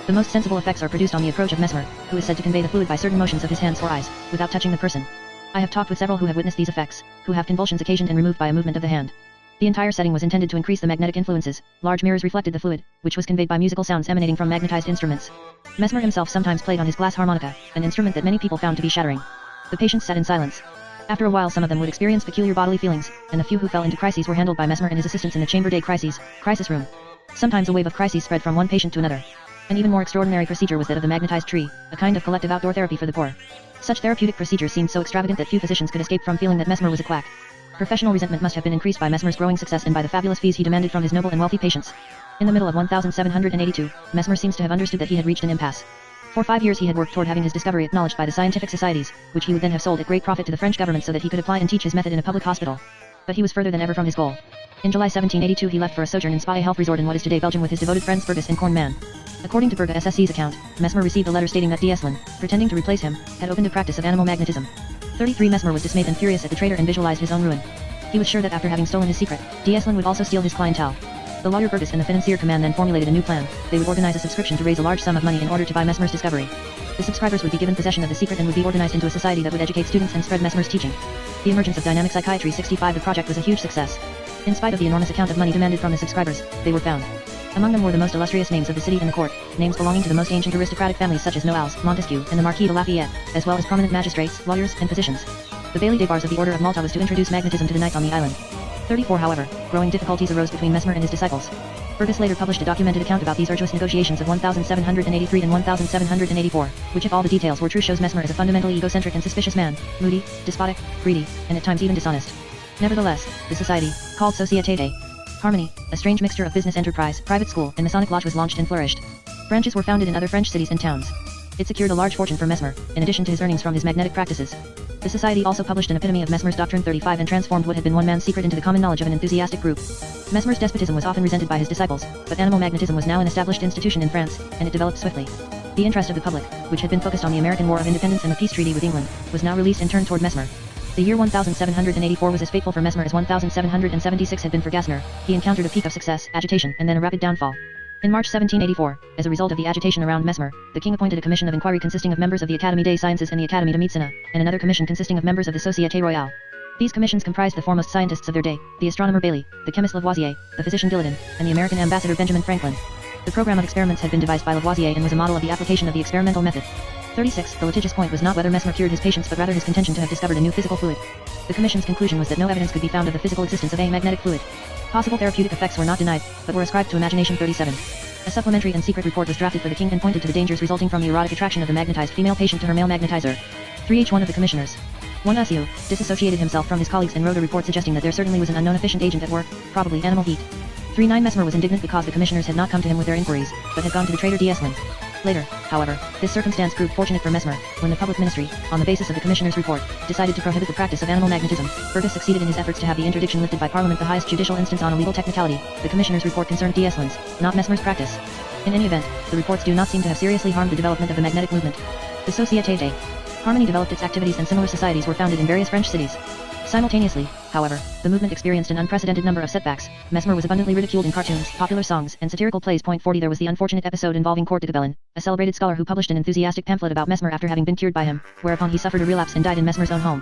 The most sensible effects are produced on the approach of Mesmer, who is said to convey the fluid by certain motions of his hands or eyes, without touching the person. I have talked with several who have witnessed these effects, who have convulsions occasioned and removed by a movement of the hand. The entire setting was intended to increase the magnetic influences. Large mirrors reflected the fluid, which was conveyed by musical sounds emanating from magnetized instruments. Mesmer himself sometimes played on his glass harmonica, an instrument that many people found to be shattering. The patients sat in silence. After a while some of them would experience peculiar bodily feelings, and the few who fell into crises were handled by Mesmer and his assistants in the chamber des crises, crisis room. Sometimes a wave of crises spread from one patient to another. An even more extraordinary procedure was that of the magnetized tree, a kind of collective outdoor therapy for the poor. Such therapeutic procedures seemed so extravagant that few physicians could escape from feeling that Mesmer was a quack. Professional resentment must have been increased by Mesmer's growing success and by the fabulous fees he demanded from his noble and wealthy patients. In the middle of 1782, Mesmer seems to have understood that he had reached an impasse. For 5 years he had worked toward having his discovery acknowledged by the scientific societies, which he would then have sold at great profit to the French government so that he could apply and teach his method in a public hospital. But he was further than ever from his goal. In July 1782 he left for a sojourn in Spa, a health resort in what is today Belgium, with his devoted friends Burgess and Corn Man. According to Berga SSC's account, Mesmer received a letter stating that D'Eslin, pretending to replace him, had opened a practice of animal magnetism. 33 Mesmer was dismayed and furious at the traitor and visualized his own ruin. He was sure that after having stolen his secret, D'Eslin would also steal his clientele. The lawyer Burgess and the financier Command then formulated a new plan. They would organize a subscription to raise a large sum of money in order to buy Mesmer's discovery. The subscribers would be given possession of the secret and would be organized into a society that would educate students and spread Mesmer's teaching. The emergence of dynamic psychiatry 65. The project was a huge success. In spite of the enormous amount of money demanded from the subscribers, they were found. Among them were the most illustrious names of the city and the court, names belonging to the most ancient aristocratic families such as Noailles, Montesquieu, and the Marquis de Lafayette, as well as prominent magistrates, lawyers, and physicians. The Bailly des Bars of the Order of Malta was to introduce magnetism to the knights on the island. 34 However, growing difficulties arose between Mesmer and his disciples. Fergus later published a documented account about these arduous negotiations of 1783 and 1784, which if all the details were true shows Mesmer as a fundamentally egocentric and suspicious man, moody, despotic, greedy, and at times even dishonest. Nevertheless, the society, called Société des Harmony, a strange mixture of business enterprise, private school, and Masonic lodge was launched and flourished. Branches were founded in other French cities and towns. It secured a large fortune for Mesmer, in addition to his earnings from his magnetic practices. The society also published an epitome of Mesmer's Doctrine 35 and transformed what had been one man's secret into the common knowledge of an enthusiastic group. Mesmer's despotism was often resented by his disciples, but animal magnetism was now an established institution in France, and it developed swiftly. The interest of the public, which had been focused on the American War of Independence and the peace treaty with England, was now released and turned toward Mesmer. The year 1784 was as fateful for Mesmer as 1776 had been for Gassner. He encountered a peak of success, agitation, and then a rapid downfall. In March 1784, as a result of the agitation around Mesmer, the king appointed a commission of inquiry consisting of members of the Académie des Sciences and the Académie de Médecine, and another commission consisting of members of the Société Royale. These commissions comprised the foremost scientists of their day, the astronomer Bailly, the chemist Lavoisier, the physician Gillidan, and the American ambassador Benjamin Franklin. The program of experiments had been devised by Lavoisier and was a model of the application of the experimental method. 36. The litigious point was not whether Mesmer cured his patients but rather his contention to have discovered a new physical fluid. The commission's conclusion was that no evidence could be found of the physical existence of a magnetic fluid. Possible therapeutic effects were not denied, but were ascribed to imagination. 37. A supplementary and secret report was drafted for the king and pointed to the dangers resulting from the erotic attraction of the magnetized female patient to her male magnetizer. 3H. One of the commissioners, 1 Asiu, disassociated himself from his colleagues and wrote a report suggesting that there certainly was an unknown efficient agent at work, probably animal heat. 3 Mesmer was indignant because the commissioners had not come to him with their inquiries, but had gone to the traitor D'Eslin. Later, however, this circumstance proved fortunate for Mesmer, when the public ministry, on the basis of the commissioner's report, decided to prohibit the practice of animal magnetism. Fergus succeeded in his efforts to have the interdiction lifted by Parliament, the highest judicial instance on a legal technicality. The commissioner's report concerned D'Eslin's, not Mesmer's practice. In any event, the reports do not seem to have seriously harmed the development of the magnetic movement. The Société des Harmony developed its activities and similar societies were founded in various French cities. Simultaneously, however, the movement experienced an unprecedented number of setbacks. Mesmer was abundantly ridiculed in cartoons, popular songs, and satirical plays. 40 There was the unfortunate episode involving Court de Gabellin, a celebrated scholar who published an enthusiastic pamphlet about Mesmer after having been cured by him, whereupon he suffered a relapse and died in Mesmer's own home.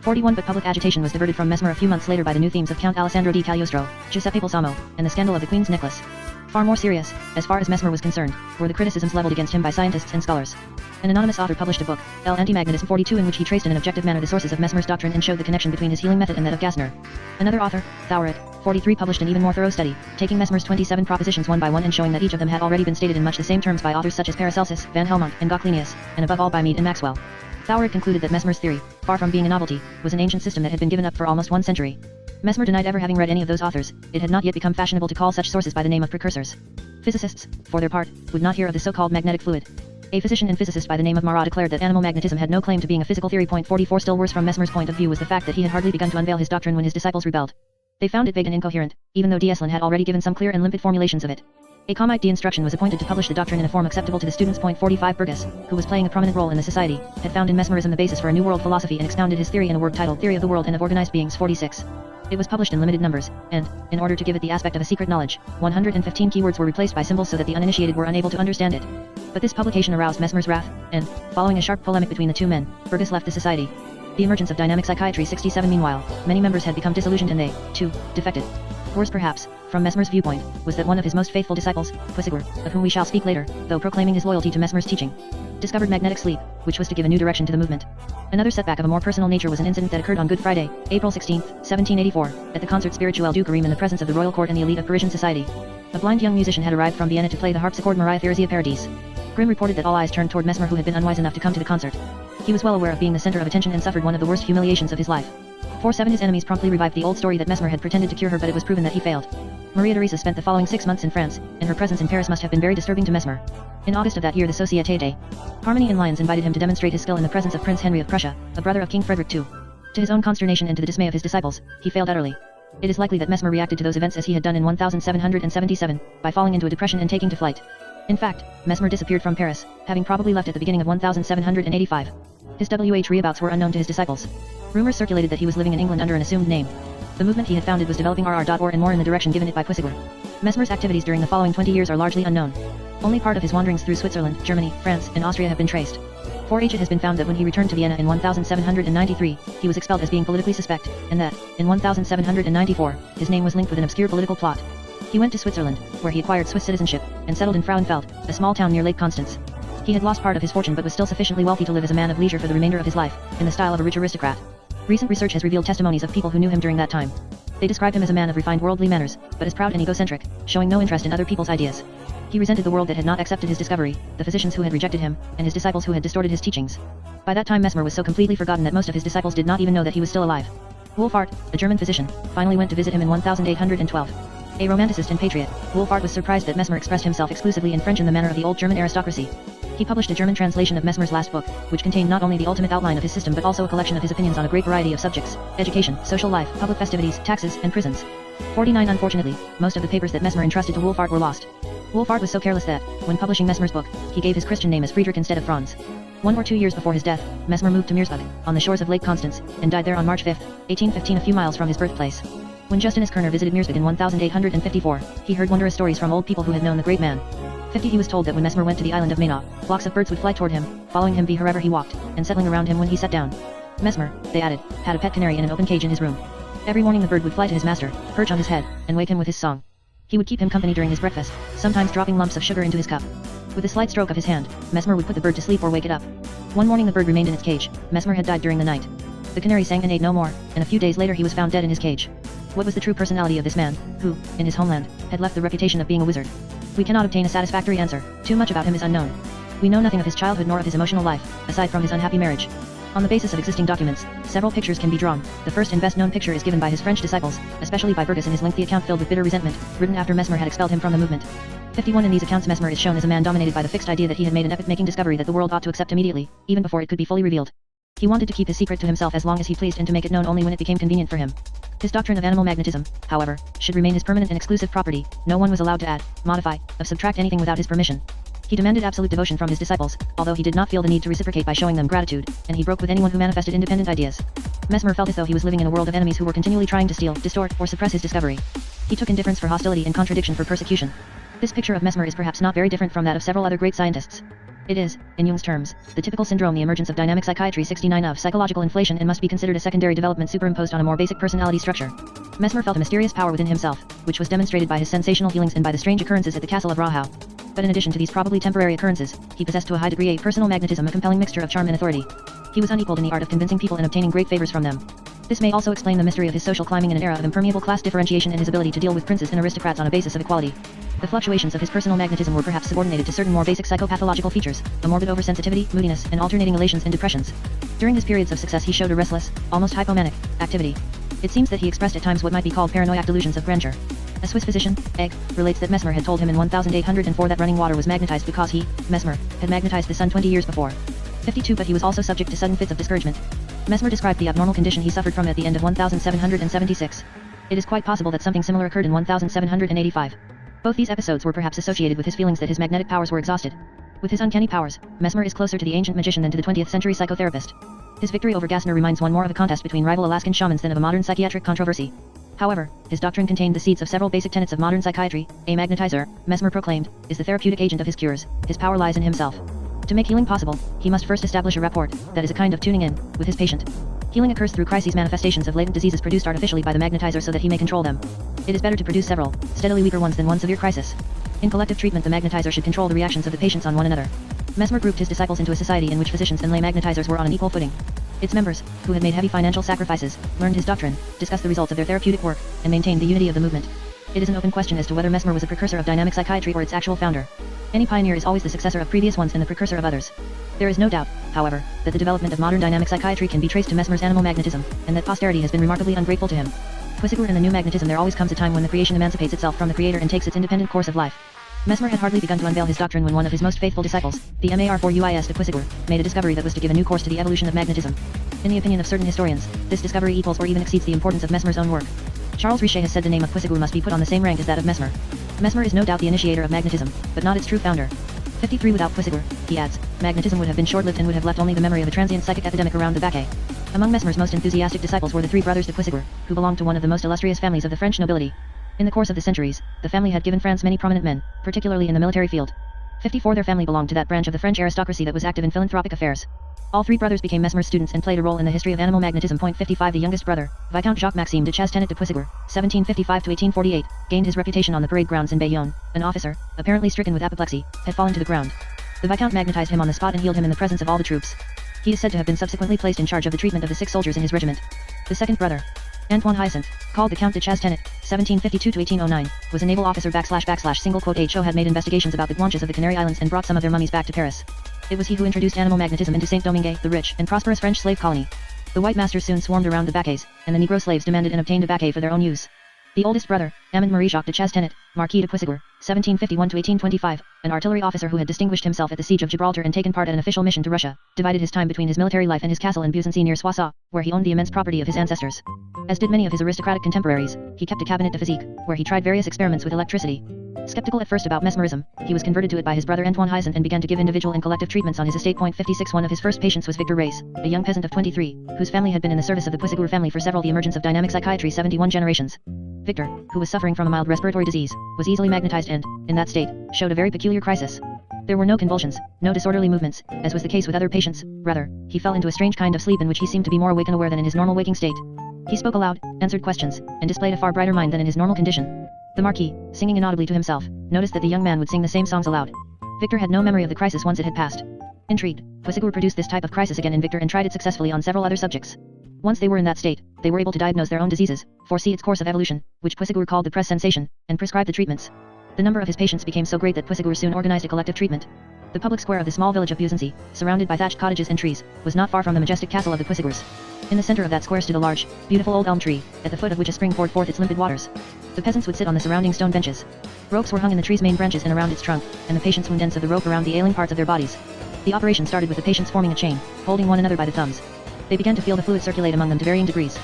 41 But public agitation was diverted from Mesmer a few months later by the new themes of Count Alessandro di Cagliostro, Giuseppe Balsamo, and the scandal of the Queen's necklace. Far more serious, as far as Mesmer was concerned, were the criticisms leveled against him by scientists and scholars. An anonymous author published a book, El Antimagnetism 42, in which he traced in an objective manner the sources of Mesmer's doctrine and showed the connection between his healing method and that of Gassner. Another author, Thouret, 43, published an even more thorough study, taking Mesmer's 27 propositions one by one and showing that each of them had already been stated in much the same terms by authors such as Paracelsus, Van Helmont, and Goclenius, and above all by Mead and Maxwell. Thouret concluded that Mesmer's theory, far from being a novelty, was an ancient system that had been given up for almost 1 century. Mesmer denied ever having read any of those authors. It had not yet become fashionable to call such sources by the name of precursors. Physicists, for their part, would not hear of the so-called magnetic fluid. A physician and physicist by the name of Marat declared that animal magnetism had no claim to being a physical theory. 44 Still worse from Mesmer's point of view was the fact that he had hardly begun to unveil his doctrine when his disciples rebelled. They found it vague and incoherent, even though D'Eslin had already given some clear and limpid formulations of it. A comite d'instruction was appointed to publish the doctrine in a form acceptable to the students. 45 Burgess, who was playing a prominent role in the society, had found in Mesmerism the basis for a new world philosophy and expounded his theory in a work titled Theory of the World and of Organized Beings. 46. It was published in limited numbers, and, in order to give it the aspect of a secret knowledge, 115 keywords were replaced by symbols so that the uninitiated were unable to understand it. But this publication aroused Mesmer's wrath, and, following a sharp polemic between the two men, Burgess left the society. The emergence of dynamic psychiatry. 67 Meanwhile, many members had become disillusioned and they, too, defected. Worse perhaps, from Mesmer's viewpoint, was that one of his most faithful disciples, Puisigor, of whom we shall speak later, though proclaiming his loyalty to Mesmer's teaching, discovered magnetic sleep, which was to give a new direction to the movement. Another setback of a more personal nature was an incident that occurred on Good Friday, April 16, 1784, at the concert Spirituel du Carême in the presence of the royal court and the elite of Parisian society. A blind young musician had arrived from Vienna to play the harpsichord Maria Theresia Paradis. Grimm reported that all eyes turned toward Mesmer, who had been unwise enough to come to the concert. He was well aware of being the center of attention and suffered one of the worst humiliations of his life. 47 His enemies promptly revived the old story that Mesmer had pretended to cure her, but it was proven that he failed. Maria Theresa spent the following 6 months in France, and her presence in Paris must have been very disturbing to Mesmer. In August of that year, the Société des Harmony in Lyons invited him to demonstrate his skill in the presence of Prince Henry of Prussia, a brother of King Frederick II. To his own consternation and to the dismay of his disciples, he failed utterly. It is likely that Mesmer reacted to those events as he had done in 1777, by falling into a depression and taking to flight. In fact, Mesmer disappeared from Paris, having probably left at the beginning of 1785. His whereabouts were unknown to his disciples. Rumors circulated that he was living in England under an assumed name. The movement he had founded was developing RR.or and more in the direction given it by Puisigor. Mesmer's activities during the following 20 years are largely unknown. Only part of his wanderings through Switzerland, Germany, France, and Austria have been traced. For it has been found that when he returned to Vienna in 1793, he was expelled as being politically suspect, and that, in 1794, his name was linked with an obscure political plot. He went to Switzerland, where he acquired Swiss citizenship, and settled in Frauenfeld, a small town near Lake Constance. He had lost part of his fortune but was still sufficiently wealthy to live as a man of leisure for the remainder of his life, in the style of a rich aristocrat. Recent research has revealed testimonies of people who knew him during that time. They described him as a man of refined worldly manners, but as proud and egocentric, showing no interest in other people's ideas. He resented the world that had not accepted his discovery, the physicians who had rejected him, and his disciples who had distorted his teachings. By that time Mesmer was so completely forgotten that most of his disciples did not even know that he was still alive. Wolfart, a German physician, finally went to visit him in 1812. A romanticist and patriot, Wolfart was surprised that Mesmer expressed himself exclusively in French in the manner of the old German aristocracy. He published a German translation of Mesmer's last book, which contained not only the ultimate outline of his system but also a collection of his opinions on a great variety of subjects: education, social life, public festivities, taxes, and prisons. 49 Unfortunately, most of the papers that Mesmer entrusted to Wolfart were lost. Wolfart was so careless that, when publishing Mesmer's book, he gave his Christian name as Friedrich instead of Franz. 1 or 2 years before his death, Mesmer moved to Meersburg, on the shores of Lake Constance, and died there on March 5, 1815, a few miles from his birthplace. When Justinus Kerner visited Meersburg in 1854, he heard wondrous stories from old people who had known the great man. 50 He was told that when Mesmer went to the island of Mainaut, flocks of birds would fly toward him, following him wherever he walked, and settling around him when he sat down. Mesmer, they added, had a pet canary in an open cage in his room. Every morning the bird would fly to his master, perch on his head, and wake him with his song. He would keep him company during his breakfast, sometimes dropping lumps of sugar into his cup. With a slight stroke of his hand, Mesmer would put the bird to sleep or wake it up. One morning the bird remained in its cage. Mesmer had died during the night. The canary sang and ate no more, and a few days later he was found dead in his cage. What was the true personality of this man, who, in his homeland, had left the reputation of being a wizard? We cannot obtain a satisfactory answer. Too much about him is unknown. We know nothing of his childhood nor of his emotional life, aside from his unhappy marriage. On the basis of existing documents, several pictures can be drawn. The first and best known picture is given by his French disciples, especially by Burgess in his lengthy account filled with bitter resentment, written after Mesmer had expelled him from the movement. 51 In these accounts Mesmer is shown as a man dominated by the fixed idea that he had made an epoch-making discovery that the world ought to accept immediately, even before it could be fully revealed. He wanted to keep his secret to himself as long as he pleased and to make it known only when it became convenient for him. His doctrine of animal magnetism, however, should remain his permanent and exclusive property. No one was allowed to add, modify, or subtract anything without his permission. He demanded absolute devotion from his disciples, although he did not feel the need to reciprocate by showing them gratitude, and he broke with anyone who manifested independent ideas. Mesmer felt as though he was living in a world of enemies who were continually trying to steal, distort, or suppress his discovery. He took indifference for hostility and contradiction for persecution. This picture of Mesmer is perhaps not very different from that of several other great scientists. It is, in Jung's terms, the typical syndrome, the emergence of dynamic psychiatry 69 of psychological inflation, and must be considered a secondary development superimposed on a more basic personality structure. Mesmer felt a mysterious power within himself, which was demonstrated by his sensational healings and by the strange occurrences at the castle of Rahau. But in addition to these probably temporary occurrences, he possessed to a high degree a personal magnetism, a compelling mixture of charm and authority. He was unequaled in the art of convincing people and obtaining great favors from them. This may also explain the mystery of his social climbing in an era of impermeable class differentiation and his ability to deal with princes and aristocrats on a basis of equality. The fluctuations of his personal magnetism were perhaps subordinated to certain more basic psychopathological features, a morbid oversensitivity, moodiness, and alternating elations and depressions. During his periods of success he showed a restless, almost hypomanic, activity. It seems that he expressed at times what might be called paranoiac delusions of grandeur. A Swiss physician, Egg, relates that Mesmer had told him in 1804 that running water was magnetized because he, Mesmer, had magnetized the sun 20 years before. 52 But he was also subject to sudden fits of discouragement. Mesmer described the abnormal condition he suffered from at the end of 1776. It is quite possible that something similar occurred in 1785. Both these episodes were perhaps associated with his feelings that his magnetic powers were exhausted. With his uncanny powers, Mesmer is closer to the ancient magician than to the 20th century psychotherapist. His victory over Gassner reminds one more of a contest between rival Alaskan shamans than of a modern psychiatric controversy. However, his doctrine contained the seeds of several basic tenets of modern psychiatry. A magnetizer, Mesmer proclaimed, is the therapeutic agent of his cures. His power lies in himself. To make healing possible, he must first establish a rapport, that is a kind of tuning in, with his patient. Healing occurs through crises, manifestations of latent diseases produced artificially by the magnetizer so that he may control them. It is better to produce several, steadily weaker ones than one severe crisis. In collective treatment the magnetizer should control the reactions of the patients on one another. Mesmer grouped his disciples into a society in which physicians and lay magnetizers were on an equal footing. Its members, who had made heavy financial sacrifices, learned his doctrine, discussed the results of their therapeutic work, and maintained the unity of the movement. It is an open question as to whether Mesmer was a precursor of dynamic psychiatry or its actual founder. Any pioneer is always the successor of previous ones and the precursor of others. There is no doubt, however, that the development of modern dynamic psychiatry can be traced to Mesmer's animal magnetism, and that posterity has been remarkably ungrateful to him. Quisigur in the new magnetism there always comes a time when the creation emancipates itself from the creator and takes its independent course of life. Mesmer had hardly begun to unveil his doctrine when one of his most faithful disciples, the Mar4Uis de Quisigur, made a discovery that was to give a new course to the evolution of magnetism. In the opinion of certain historians, this discovery equals or even exceeds the importance of Mesmer's own work. Charles Richet has said the name of Quisigur must be put on the same rank as that of Mesmer. Mesmer is no doubt the initiator of magnetism, but not its true founder. 53 Without Quisigur, he adds, magnetism would have been short-lived and would have left only the memory of a transient psychic epidemic around the Bacchae. Among Mesmer's most enthusiastic disciples were the three brothers de Quisigur, who belonged to one of the most illustrious families of the French nobility. In the course of the centuries, the family had given France many prominent men, particularly in the military field. 54 Their family belonged to that branch of the French aristocracy that was active in philanthropic affairs. All three brothers became Mesmer's students and played a role in the history of animal magnetism. 55 The youngest brother, Viscount Jacques-Maxime de Chastenet de Puységur, 1755–1848, gained his reputation on the parade grounds in Bayonne. An officer, apparently stricken with apoplexy, had fallen to the ground. The Viscount magnetized him on the spot and healed him in the presence of all the troops. He is said to have been subsequently placed in charge of the treatment of the sick soldiers in his regiment. The second brother, Antoine Hyacinthe, called the Count de Chastenet, 1752–1809, was a naval officer //. HO had made investigations about the Guanches of the Canary Islands and brought some of their mummies back to Paris. It was he who introduced animal magnetism into Saint-Domingue, the rich and prosperous French slave colony. The white masters soon swarmed around the baquets, and the Negro slaves demanded and obtained a baquet for their own use. The oldest brother, Amand Marie-Jacques de Chastenet, Marquis de Puységur, 1751–1825, an artillery officer who had distinguished himself at the siege of Gibraltar and taken part at an official mission to Russia, divided his time between his military life and his castle in Busancy near Soissons, where he owned the immense property of his ancestors. As did many of his aristocratic contemporaries, he kept a cabinet de physique, where he tried various experiments with electricity. Skeptical at first about mesmerism, he was converted to it by his brother Antoine Hyacinthe and began to give individual and collective treatments on his estate. 56 One of his first patients was Victor Reyes, a young peasant of 23, whose family had been in the service of the Puységur family for several. The emergence of dynamic psychiatry 71 generations. Victor, who was suffering from a mild respiratory disease, was easily magnetized and, in that state, showed a very peculiar crisis. There were no convulsions, no disorderly movements, as was the case with other patients. Rather, he fell into a strange kind of sleep in which he seemed to be more awake and aware than in his normal waking state. He spoke aloud, answered questions, and displayed a far brighter mind than in his normal condition. The Marquis, singing inaudibly to himself, noticed that the young man would sing the same songs aloud. Victor had no memory of the crisis once it had passed. Intrigued, Puységur produced this type of crisis again in Victor and tried it successfully on several other subjects. Once they were in that state, they were able to diagnose their own diseases, foresee its course of evolution, which Puységur called the press sensation, and prescribe the treatments. The number of his patients became so great that Puységur soon organized a collective treatment. The public square of the small village of Busancy, surrounded by thatched cottages and trees, was not far from the majestic castle of the Puységurs. In the center of that square stood a large, beautiful old elm tree, at the foot of which a spring poured forth its limpid waters. The peasants would sit on the surrounding stone benches. Ropes were hung in the tree's main branches and around its trunk, and the patients wound ends of the rope around the ailing parts of their bodies. The operation started with the patients forming a chain, holding one another by the thumbs. They began to feel the fluid circulate among them to varying degrees.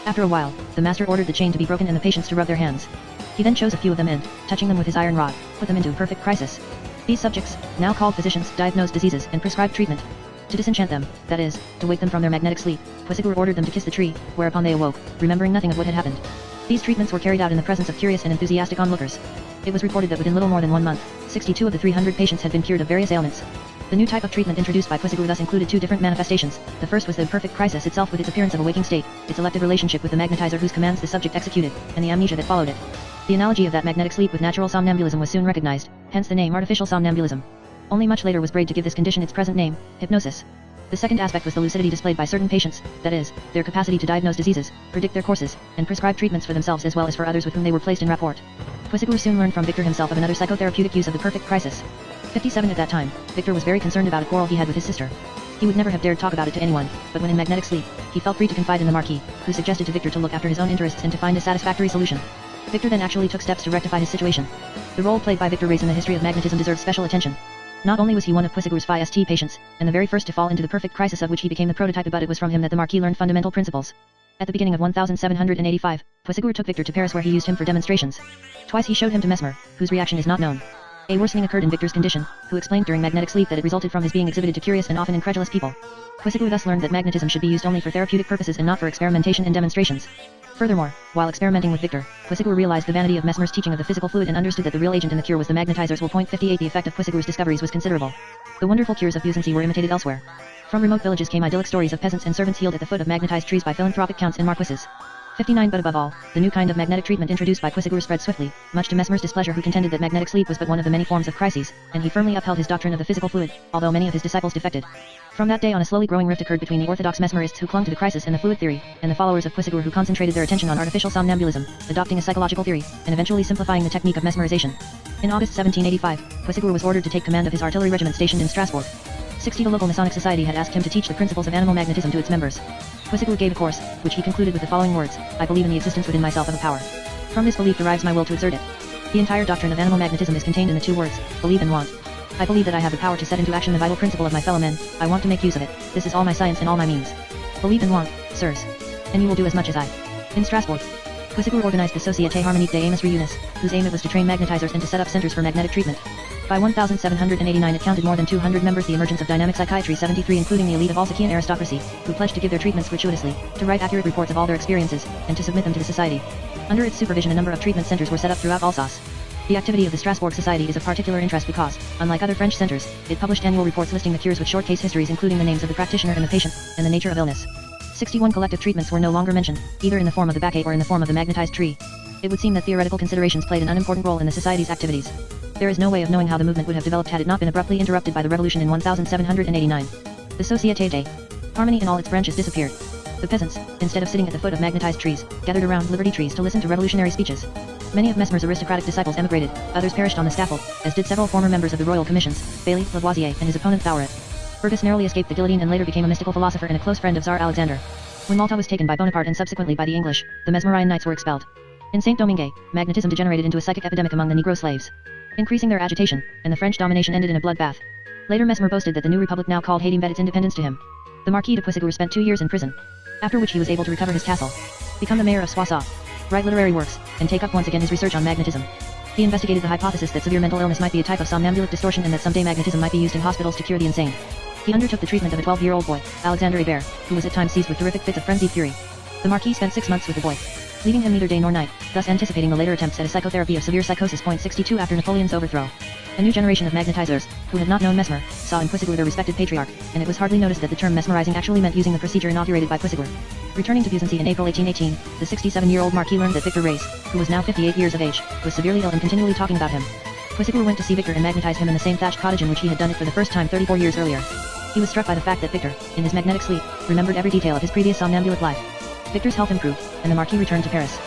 After a while, the master ordered the chain to be broken and the patients to rub their hands. He then chose a few of them and, touching them with his iron rod, put them into a perfect crisis. These subjects, now called physicians, diagnosed diseases and prescribed treatment. To disenchant them, that is, to wake them from their magnetic sleep, Puységur ordered them to kiss the tree, whereupon they awoke, remembering nothing of what had happened. These treatments were carried out in the presence of curious and enthusiastic onlookers. It was reported that within little more than 1 month, 62 of the 300 patients had been cured of various ailments. The new type of treatment introduced by Puységur thus included 2 different manifestations. The first was the perfect crisis itself with its appearance of a waking state, its elective relationship with the magnetizer whose commands the subject executed, and the amnesia that followed it. The analogy of that magnetic sleep with natural somnambulism was soon recognized, hence the name artificial somnambulism. Only much later was Braid to give this condition its present name, hypnosis. The second aspect was the lucidity displayed by certain patients, that is, their capacity to diagnose diseases, predict their courses, and prescribe treatments for themselves as well as for others with whom they were placed in rapport. Puységur soon learned from Victor himself of another psychotherapeutic use of the perfect crisis. 57 At that time, Victor was very concerned about a quarrel he had with his sister. He would never have dared talk about it to anyone, but when in magnetic sleep, he felt free to confide in the Marquis, who suggested to Victor to look after his own interests and to find a satisfactory solution. Victor then actually took steps to rectify his situation. The role played by Victor Reyes in the history of magnetism deserves special attention. Not only was he one of Puységur's 5st patients, and the very first to fall into the perfect crisis of which he became the prototype, but it was from him that the Marquis learned fundamental principles. At the beginning of 1785, Puységur took Victor to Paris where he used him for demonstrations. Twice he showed him to Mesmer, whose reaction is not known. A worsening occurred in Victor's condition, who explained during magnetic sleep that it resulted from his being exhibited to curious and often incredulous people. Puységur thus learned that magnetism should be used only for therapeutic purposes and not for experimentation and demonstrations. Furthermore, while experimenting with Victor, Puységur realized the vanity of Mesmer's teaching of the physical fluid and understood that the real agent in the cure was the magnetizers. 58 The effect of Puységur's discoveries was considerable. The wonderful cures of Busancy were imitated elsewhere. From remote villages came idyllic stories of peasants and servants healed at the foot of magnetized trees by philanthropic counts and marquises. 59 But above all, the new kind of magnetic treatment introduced by Puységur spread swiftly, much to Mesmer's displeasure, who contended that magnetic sleep was but one of the many forms of crises, and he firmly upheld his doctrine of the physical fluid, although many of his disciples defected. From that day on a slowly growing rift occurred between the orthodox mesmerists who clung to the crisis and the fluid theory, and the followers of Puységur who concentrated their attention on artificial somnambulism, adopting a psychological theory, and eventually simplifying the technique of mesmerization. In August 1785, Puységur was ordered to take command of his artillery regiment stationed in Strasbourg. 60 The local Masonic Society had asked him to teach the principles of animal magnetism to its members. Puységur gave a course, which he concluded with the following words: I believe in the existence within myself of a power. From this belief derives my will to exert it. The entire doctrine of animal magnetism is contained in the 2 words, believe and want. I believe that I have the power to set into action the vital principle of my fellow men. I want to make use of it. This is all my science and all my means. Believe and want, sirs. And you will do as much as I. In Strasbourg, Puységur organized the Société Harmonique des Amis Réunis, whose aim it was to train magnetizers and to set up centers for magnetic treatment. By 1789 it counted more than 200 members. The emergence of dynamic psychiatry 73, including the elite of Volscian aristocracy, who pledged to give their treatments gratuitously, to write accurate reports of all their experiences, and to submit them to the society. Under its supervision a number of treatment centers were set up throughout Alsace. The activity of the Strasbourg Society is of particular interest because, unlike other French centers, it published annual reports listing the cures with short case histories including the names of the practitioner and the patient, and the nature of illness. 61 collective treatments were no longer mentioned, either in the form of the Bacchae or in the form of the magnetized tree. It would seem that theoretical considerations played an unimportant role in the society's activities. There is no way of knowing how the movement would have developed had it not been abruptly interrupted by the revolution in 1789. The Société des Harmony in all its branches disappeared. The peasants, instead of sitting at the foot of magnetized trees, gathered around liberty trees to listen to revolutionary speeches. Many of Mesmer's aristocratic disciples emigrated, others perished on the scaffold, as did several former members of the royal commissions, Bailly, Lavoisier, and his opponent Thouret. Fergus narrowly escaped the guillotine and later became a mystical philosopher and a close friend of Tsar Alexander. When Malta was taken by Bonaparte and subsequently by the English, the Mesmerian knights were expelled. In Saint-Domingue, magnetism degenerated into a psychic epidemic among the Negro slaves, increasing their agitation, and the French domination ended in a bloodbath. Later Mesmer boasted that the new republic now called Haiti bet its independence to him. The Marquis de Puységur spent 2 years in prison, after which he was able to recover his castle, become the mayor of Soissons, write literary works, and take up once again his research on magnetism. He investigated the hypothesis that severe mental illness might be a type of somnambulic distortion and that someday magnetism might be used in hospitals to cure the insane. He undertook the treatment of a 12-year-old boy, Alexandre Hébert, who was at times seized with terrific fits of frenzied fury. The Marquis spent 6 months with the boy, leaving him neither day nor night, thus anticipating the later attempts at a psychotherapy of severe psychosis. 62 After Napoleon's overthrow, a new generation of magnetizers, who had not known Mesmer, saw in Puységur their respected patriarch, and it was hardly noticed that the term mesmerizing actually meant using the procedure inaugurated by Puységur. Returning to Buzency in April 1818, the 67-year-old Marquis learned that Victor Reyes, who was now 58 years of age, was severely ill and continually talking about him. Puységur went to see Victor and magnetized him in the same thatched cottage in which he had done it for the first time 34 years earlier. He was struck by the fact that Victor, in his magnetic sleep, remembered every detail of his previous somnambulic life. Victor's health improved, and the Marquis returned to Paris.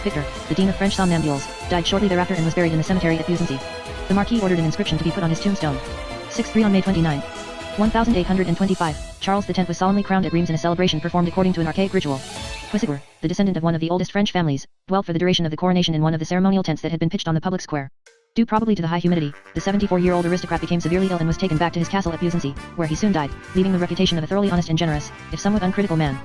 Victor, the dean of French somnambules, died shortly thereafter and was buried in the cemetery at Buzency. The Marquis ordered an inscription to be put on his tombstone. 6-3 On May 29, 1825, Charles X was solemnly crowned at Reims in a celebration performed according to an archaic ritual. Puységur, the descendant of one of the oldest French families, dwelt for the duration of the coronation in one of the ceremonial tents that had been pitched on the public square. Due probably to the high humidity, the 74-year-old aristocrat became severely ill and was taken back to his castle at Buzency, where he soon died, leaving the reputation of a thoroughly honest and generous, if somewhat uncritical man.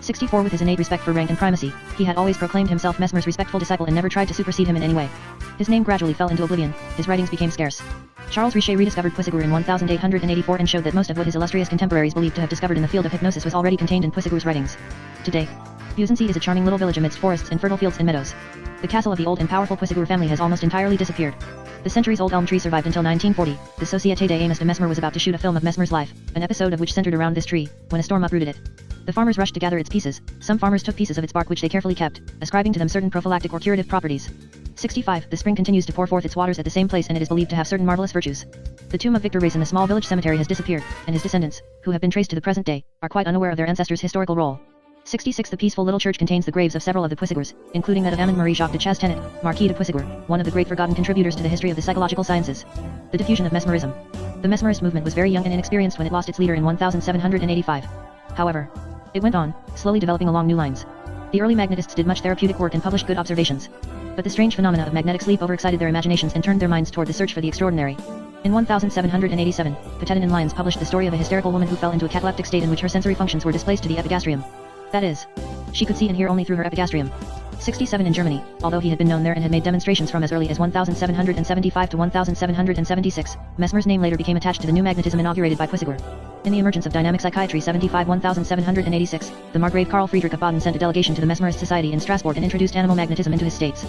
64 With his innate respect for rank and primacy, he had always proclaimed himself Mesmer's respectful disciple and never tried to supersede him in any way. His name gradually fell into oblivion, his writings became scarce. Charles Richet rediscovered Puységur in 1884 and showed that most of what his illustrious contemporaries believed to have discovered in the field of hypnosis was already contained in Puységur's writings. Today, Buzency is a charming little village amidst forests and fertile fields and meadows. The castle of the old and powerful Puységur family has almost entirely disappeared. The centuries-old elm tree survived until 1940. The Société des Amos de Mesmer was about to shoot a film of Mesmer's life, an episode of which centered around this tree, when a storm uprooted it. The farmers rushed to gather its pieces. Some farmers took pieces of its bark which they carefully kept, ascribing to them certain prophylactic or curative properties. 65 The spring continues to pour forth its waters at the same place and it is believed to have certain marvelous virtues. The tomb of Victor Reyes in the small village cemetery has disappeared, and his descendants, who have been traced to the present day, are quite unaware of their ancestors' historical role. 66 The peaceful little church contains the graves of several of the Puységurs, including that of Amand Marie Jacques de Chastenet, Marquis de Puységur, one of the great forgotten contributors to the history of the psychological sciences. The diffusion of mesmerism. The mesmerist movement was very young and inexperienced when it lost its leader in 1785. However, it went on, slowly developing along new lines. The early magnetists did much therapeutic work and published good observations. But the strange phenomena of magnetic sleep overexcited their imaginations and turned their minds toward the search for the extraordinary. In 1787, Patetin and Lyons published the story of a hysterical woman who fell into a cataleptic state in which her sensory functions were displaced to the epigastrium. That is, she could see and hear only through her epigastrium. 67 In Germany, although he had been known there and had made demonstrations from as early as 1775 to 1776, Mesmer's name later became attached to the new magnetism inaugurated by Puységur. In the emergence of dynamic psychiatry 1786, the Margrave Karl Friedrich of Baden sent a delegation to the Mesmerist Society in Strasbourg and introduced animal magnetism into his states.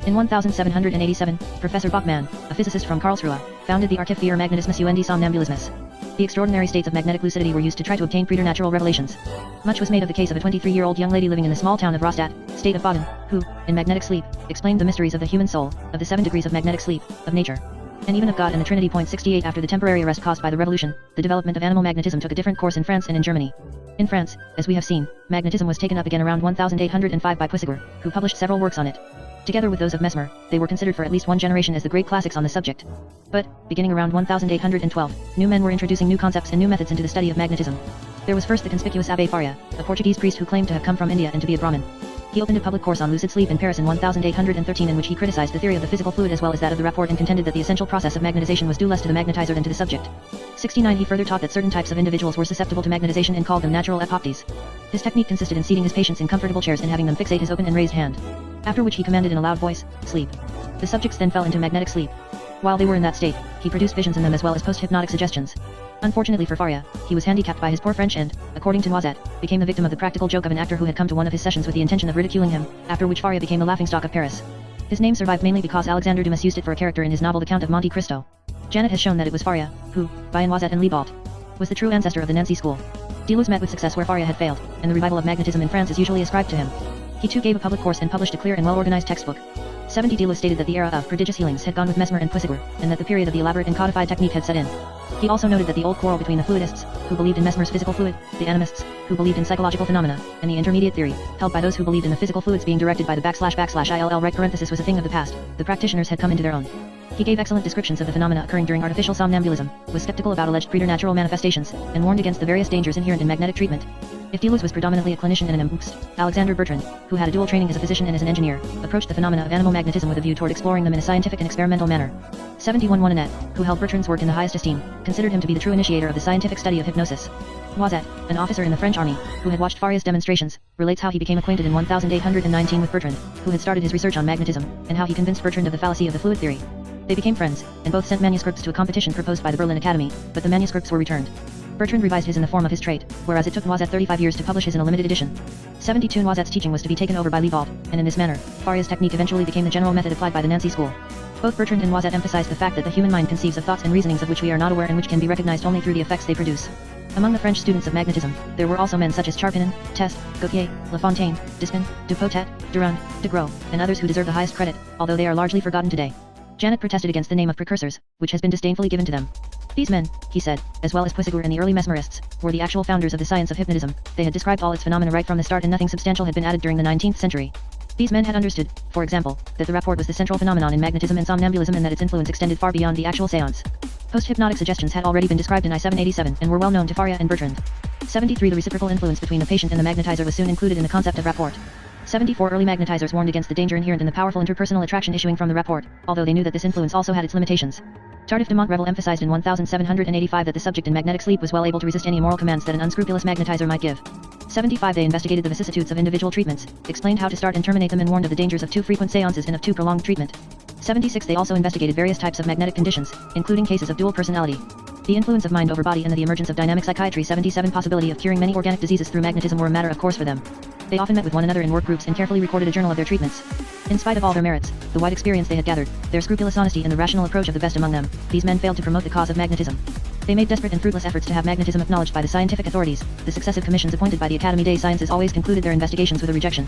In 1787, Professor Bachmann, a physicist from Karlsruhe, founded the Archiv für Magnetismus und Somnambulismus. The extraordinary states of magnetic lucidity were used to try to obtain preternatural revelations. Much was made of the case of a 23-year-old young lady living in the small town of Rastatt, state of Baden, who, in magnetic sleep, explained the mysteries of the human soul, of the 7 degrees of magnetic sleep, of nature, and even of God and the Trinity. 68 After the temporary arrest caused by the revolution, the development of animal magnetism took a different course in France and in Germany. In France, as we have seen, magnetism was taken up again around 1805 by Puységur, who published several works on it. Together with those of Mesmer, they were considered for at least one generation as the great classics on the subject. But, beginning around 1812, new men were introducing new concepts and new methods into the study of magnetism. There was first the conspicuous Abbé Faria, a Portuguese priest who claimed to have come from India and to be a Brahmin. He opened a public course on lucid sleep in Paris in 1813 in which he criticized the theory of the physical fluid as well as that of the rapport and contended that the essential process of magnetization was due less to the magnetizer than to the subject. 69 He further taught that certain types of individuals were susceptible to magnetization and called them natural apoptes. His technique consisted in seating his patients in comfortable chairs and having them fixate his open and raised hand. After which he commanded in a loud voice, "Sleep." The subjects then fell into magnetic sleep. While they were in that state, he produced visions in them as well as post-hypnotic suggestions. Unfortunately for Faria, he was handicapped by his poor French and, according to Noisette, became the victim of the practical joke of an actor who had come to one of his sessions with the intention of ridiculing him, after which Faria became the laughingstock of Paris. His name survived mainly because Alexandre Dumas used it for a character in his novel The Count of Monte Cristo. Janet has shown that it was Faria, who, by Noisette and Libault, was the true ancestor of the Nancy school. Deleuze met with success where Faria had failed, and the revival of magnetism in France is usually ascribed to him. He too gave a public course and published a clear and well-organized textbook. 70 Deleuze stated that the era of prodigious healings had gone with Mesmer and Puységur, and that the period of the elaborate and codified technique had set in. He also noted that the old quarrel between the fluidists, who believed in Mesmer's physical fluid, the animists, who believed in psychological phenomena, and the intermediate theory, held by those who believed in the physical fluids being directed by the // right parenthesis was a thing of the past. The practitioners had come into their own. He gave excellent descriptions of the phenomena occurring during artificial somnambulism, was skeptical about alleged preternatural manifestations, and warned against the various dangers inherent in magnetic treatment. If Deleuze was predominantly a clinician and an embookst, Alexander Bertrand, who had a dual training as a physician and as an engineer, approached the phenomena of animal magnetism with a view toward exploring them in a scientific and experimental manner. 71 Moinet, who held Bertrand's work in the highest esteem, considered him to be the true initiator of the scientific study of hypnosis. Noisette, an officer in the French army, who had watched Faria's demonstrations, relates how he became acquainted in 1819 with Bertrand, who had started his research on magnetism, and how he convinced Bertrand of the fallacy of the fluid theory. They became friends, and both sent manuscripts to a competition proposed by the Berlin Academy, but the manuscripts were returned. Bertrand revised his in the form of his trait, whereas it took Noisette 35 years to publish his in a limited edition. 72 Noisette's teaching was to be taken over by Libault, and in this manner, Faria's technique eventually became the general method applied by the Nancy school. Both Bertrand and Noisette emphasized the fact that the human mind conceives of thoughts and reasonings of which we are not aware and which can be recognized only through the effects they produce. Among the French students of magnetism, there were also men such as Charpinin, Test, Gautier, Lafontaine, Despin, Dupotet, Durand, de Gros, and others who deserve the highest credit, although they are largely forgotten today. Janet protested against the name of precursors, which has been disdainfully given to them. These men, he said, as well as Puységur and the early mesmerists, were the actual founders of the science of hypnotism. They had described all its phenomena right from the start and nothing substantial had been added during the 19th century. These men had understood, for example, that the rapport was the central phenomenon in magnetism and somnambulism and that its influence extended far beyond the actual séance. Post-hypnotic suggestions had already been described in I-787 and were well known to Faria and Bertrand. 73 The reciprocal influence between the patient and the magnetizer was soon included in the concept of rapport. 74 Early magnetizers warned against the danger inherent in the powerful interpersonal attraction issuing from the rapport, although they knew that this influence also had its limitations. Tardif de Montrevel emphasized in 1785 that the subject in magnetic sleep was well able to resist any immoral commands that an unscrupulous magnetizer might give. 75 They investigated the vicissitudes of individual treatments, explained how to start and terminate them and warned of the dangers of too frequent seances and of too prolonged treatment. 76 They also investigated various types of magnetic conditions, including cases of dual personality. The influence of mind over body and the emergence of dynamic psychiatry. 77 Possibility of curing many organic diseases through magnetism were a matter of course for them. They often met with one another in work groups and carefully recorded a journal of their treatments. In spite of all their merits, the wide experience they had gathered, their scrupulous honesty and the rational approach of the best among them, these men failed to promote the cause of magnetism. They made desperate and fruitless efforts to have magnetism acknowledged by the scientific authorities. The successive commissions appointed by the Académie des Sciences always concluded their investigations with a rejection.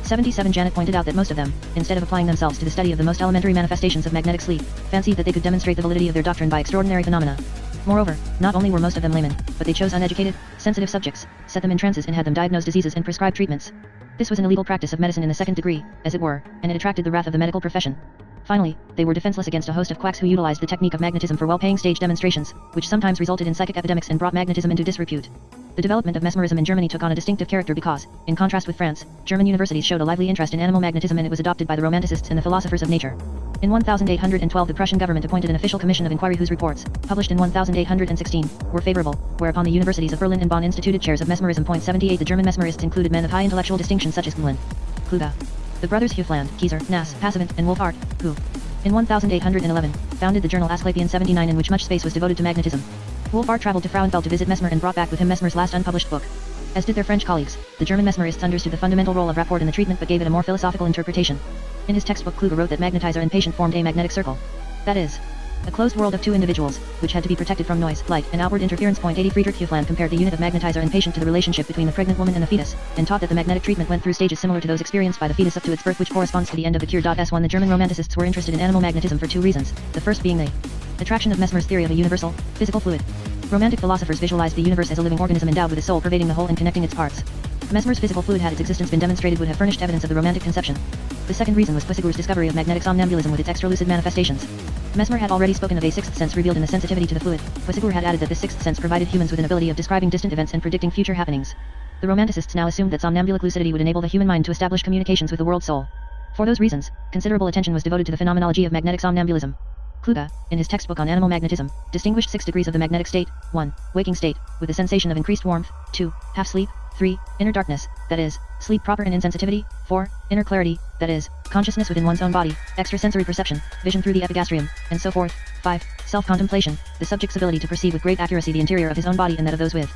77 Janet pointed out that most of them, instead of applying themselves to the study of the most elementary manifestations of magnetic sleep, fancied that they could demonstrate the validity of their doctrine by extraordinary phenomena. Moreover, not only were most of them laymen, but they chose uneducated, sensitive subjects, set them in trances and had them diagnose diseases and prescribe treatments. This was an illegal practice of medicine in the second degree, as it were, and it attracted the wrath of the medical profession. Finally, they were defenseless against a host of quacks who utilized the technique of magnetism for well-paying stage demonstrations, which sometimes resulted in psychic epidemics and brought magnetism into disrepute. The development of mesmerism in Germany took on a distinctive character because, in contrast with France, German universities showed a lively interest in animal magnetism and it was adopted by the Romanticists and the philosophers of nature. In 1812 the Prussian government appointed an official commission of inquiry whose reports, published in 1816, were favorable, whereupon the universities of Berlin and Bonn instituted chairs of mesmerism. 78 The German mesmerists included men of high intellectual distinction such as Gmelin, Kluge, the brothers Hufeland, Kieser, Nass, Passavant, and Wolfhard, who, in 1811, founded the journal Asclepion 79 in which much space was devoted to magnetism. Wolfhard traveled to Frauenfeld to visit Mesmer and brought back with him Mesmer's last unpublished book. As did their French colleagues, the German mesmerists understood the fundamental role of rapport in the treatment but gave it a more philosophical interpretation. In his textbook Kluge wrote that magnetizer and patient formed a magnetic circle. That is, a closed world of two individuals, which had to be protected from noise, light, and outward interference. 80 Friedrich Hufeland compared the unit of magnetizer and patient to the relationship between the pregnant woman and the fetus, and taught that the magnetic treatment went through stages similar to those experienced by the fetus up to its birth, which corresponds to the end of the cure. S1 The German Romanticists were interested in animal magnetism for two reasons, the first being the attraction of Mesmer's theory of a universal, physical fluid. Romantic philosophers visualized the universe as a living organism endowed with a soul pervading the whole and connecting its parts. Mesmer's physical fluid, had its existence been demonstrated, would have furnished evidence of the romantic conception. The second reason was Puységur's discovery of magnetic somnambulism with its extra-lucid manifestations. Mesmer had already spoken of a sixth sense revealed in the sensitivity to the fluid. Puységur had added that this sixth sense provided humans with an ability of describing distant events and predicting future happenings. The Romanticists now assumed that somnambulic lucidity would enable the human mind to establish communications with the world soul. For those reasons, considerable attention was devoted to the phenomenology of magnetic somnambulism. Kluge, in his textbook on animal magnetism, distinguished 6 degrees of the magnetic state: 1. Waking state, with the sensation of increased warmth; 2. Half sleep; 3. Inner darkness, that is, sleep proper and insensitivity. 4. Inner clarity, that is, consciousness within one's own body, extrasensory perception, vision through the epigastrium, and so forth. 5. Self-contemplation, the subject's ability to perceive with great accuracy the interior of his own body and that of those with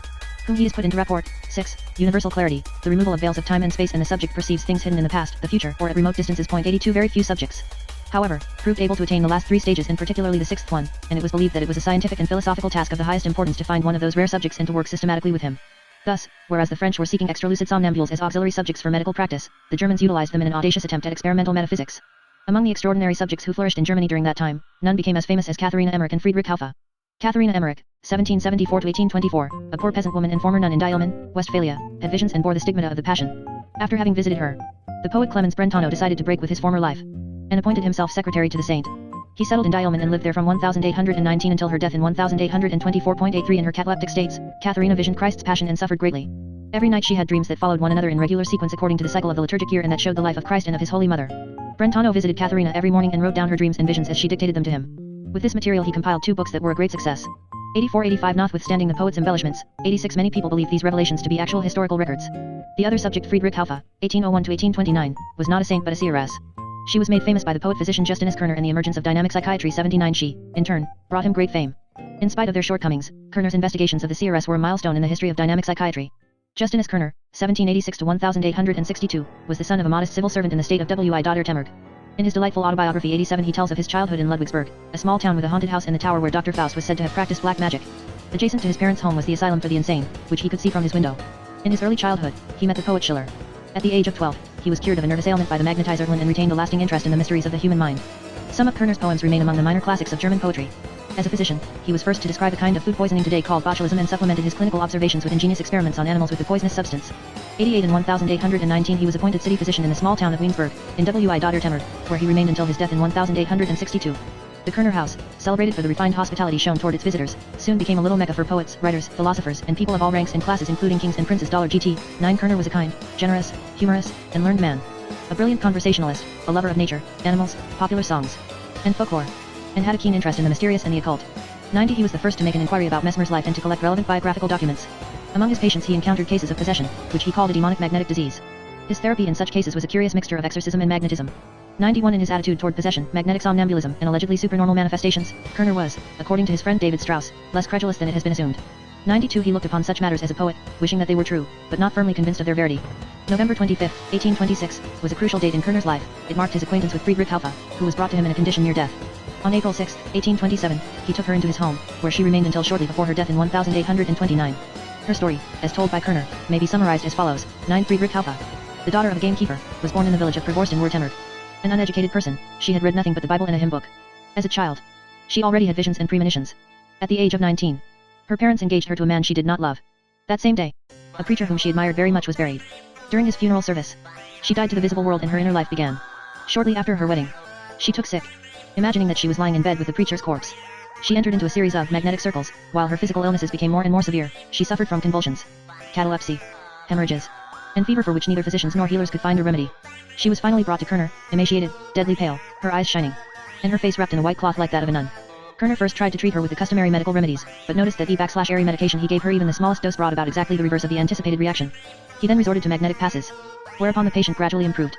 whom he is put into rapport. 6. Universal clarity, the removal of veils of time and space and the subject perceives things hidden in the past, the future, or at remote distances. 82. Very few subjects, however, proved able to attain the last 3 stages and particularly the 6th one, and it was believed that it was a scientific and philosophical task of the highest importance to find one of those rare subjects and to work systematically with him. Thus, whereas the French were seeking extralucid somnambules as auxiliary subjects for medical practice, the Germans utilized them in an audacious attempt at experimental metaphysics. Among the extraordinary subjects who flourished in Germany during that time, none became as famous as Katharina Emmerich and Friedrich Haufe. Katharina Emmerich, 1774–1824, a poor peasant woman and former nun in Dieulmen, Westphalia, had visions and bore the stigmata of the Passion. After having visited her, the poet Clemens Brentano decided to break with his former life, and appointed himself secretary to the saint. He settled in Dieulmen and lived there from 1819 until her death in 1824.83. In her cataleptic states, Katharina visioned Christ's Passion and suffered greatly. Every night she had dreams that followed one another in regular sequence according to the cycle of the liturgic year and that showed the life of Christ and of his Holy Mother. Brentano visited Katharina every morning and wrote down her dreams and visions as she dictated them to him. With this material he compiled 2 books that were a great success. 84–85. Notwithstanding the poet's embellishments, 86. Many people believe these revelations to be actual historical records. The other subject, Friedrich Haufe, 1801–1829, was not a saint but a seeress. She was made famous by the poet-physician Justinus Kerner and the emergence of dynamic psychiatry. 79. She, in turn, brought him great fame. In spite of their shortcomings, Kerner's investigations of the seeress were a milestone in the history of dynamic psychiatry. Justinus Kerner, 1786–1862, was the son of a modest civil servant in the state of Wi. In his delightful autobiography 87 he tells of his childhood in Ludwigsburg, a small town with a haunted house in the tower where Dr. Faust was said to have practiced black magic. Adjacent to his parents' home was the asylum for the insane, which he could see from his window. In his early childhood, he met the poet Schiller. At the age of 12, he was cured of a nervous ailment by the magnetizer and retained a lasting interest in the mysteries of the human mind. Some of Kerner's poems remain among the minor classics of German poetry. As a physician, he was first to describe a kind of food poisoning today called botulism and supplemented his clinical observations with ingenious experiments on animals with the poisonous substance. 88 and 1819 he was appointed city physician in the small town of Weinsberg, in Wi. where he remained until his death in 1862. The Kerner House, celebrated for the refined hospitality shown toward its visitors, soon became a little mecca for poets, writers, philosophers, and people of all ranks and classes including kings and princes. $GT 9 Kerner was a kind, generous, humorous, and learned man. A brilliant conversationalist, a lover of nature, animals, popular songs, and folklore, and had a keen interest in the mysterious and the occult. 90 He was the first to make an inquiry about Mesmer's life and to collect relevant biographical documents. Among his patients he encountered cases of possession, which he called a demonic magnetic disease. His therapy in such cases was a curious mixture of exorcism and magnetism. 91 In his attitude toward possession, magnetic somnambulism, and allegedly supernormal manifestations, Kerner was, according to his friend David Strauss, less credulous than it has been assumed. 92 He looked upon such matters as a poet, wishing that they were true, but not firmly convinced of their verity. November 25, 1826, was a crucial date in Kerner's life. It marked his acquaintance with Friedrich Haufe, who was brought to him in a condition near death. On April 6, 1827, he took her into his home, where she remained until shortly before her death in 1829. Her story, as told by Kerner, may be summarized as follows. 9 Friedrich Haufe, the daughter of a gamekeeper, was born in the village of Prevorst-in-Württemberg. An uneducated person, she had read nothing but the Bible and a hymn book. As a child, she already had visions and premonitions. At the age of 19, her parents engaged her to a man she did not love. That same day, a preacher whom she admired very much was buried. During his funeral service, she died to the visible world and her inner life began. Shortly after her wedding, she took sick. Imagining that she was lying in bed with the preacher's corpse, she entered into a series of magnetic circles. While her physical illnesses became more and more severe, she suffered from convulsions, catalepsy, hemorrhages, and fever for which neither physicians nor healers could find a remedy. She was finally brought to Kerner, emaciated, deadly pale, her eyes shining, and her face wrapped in a white cloth like that of a nun. Kerner first tried to treat her with the customary medical remedies, but noticed that the medication he gave her, even the smallest dose, brought about exactly the reverse of the anticipated reaction. He then resorted to magnetic passes, whereupon the patient gradually improved.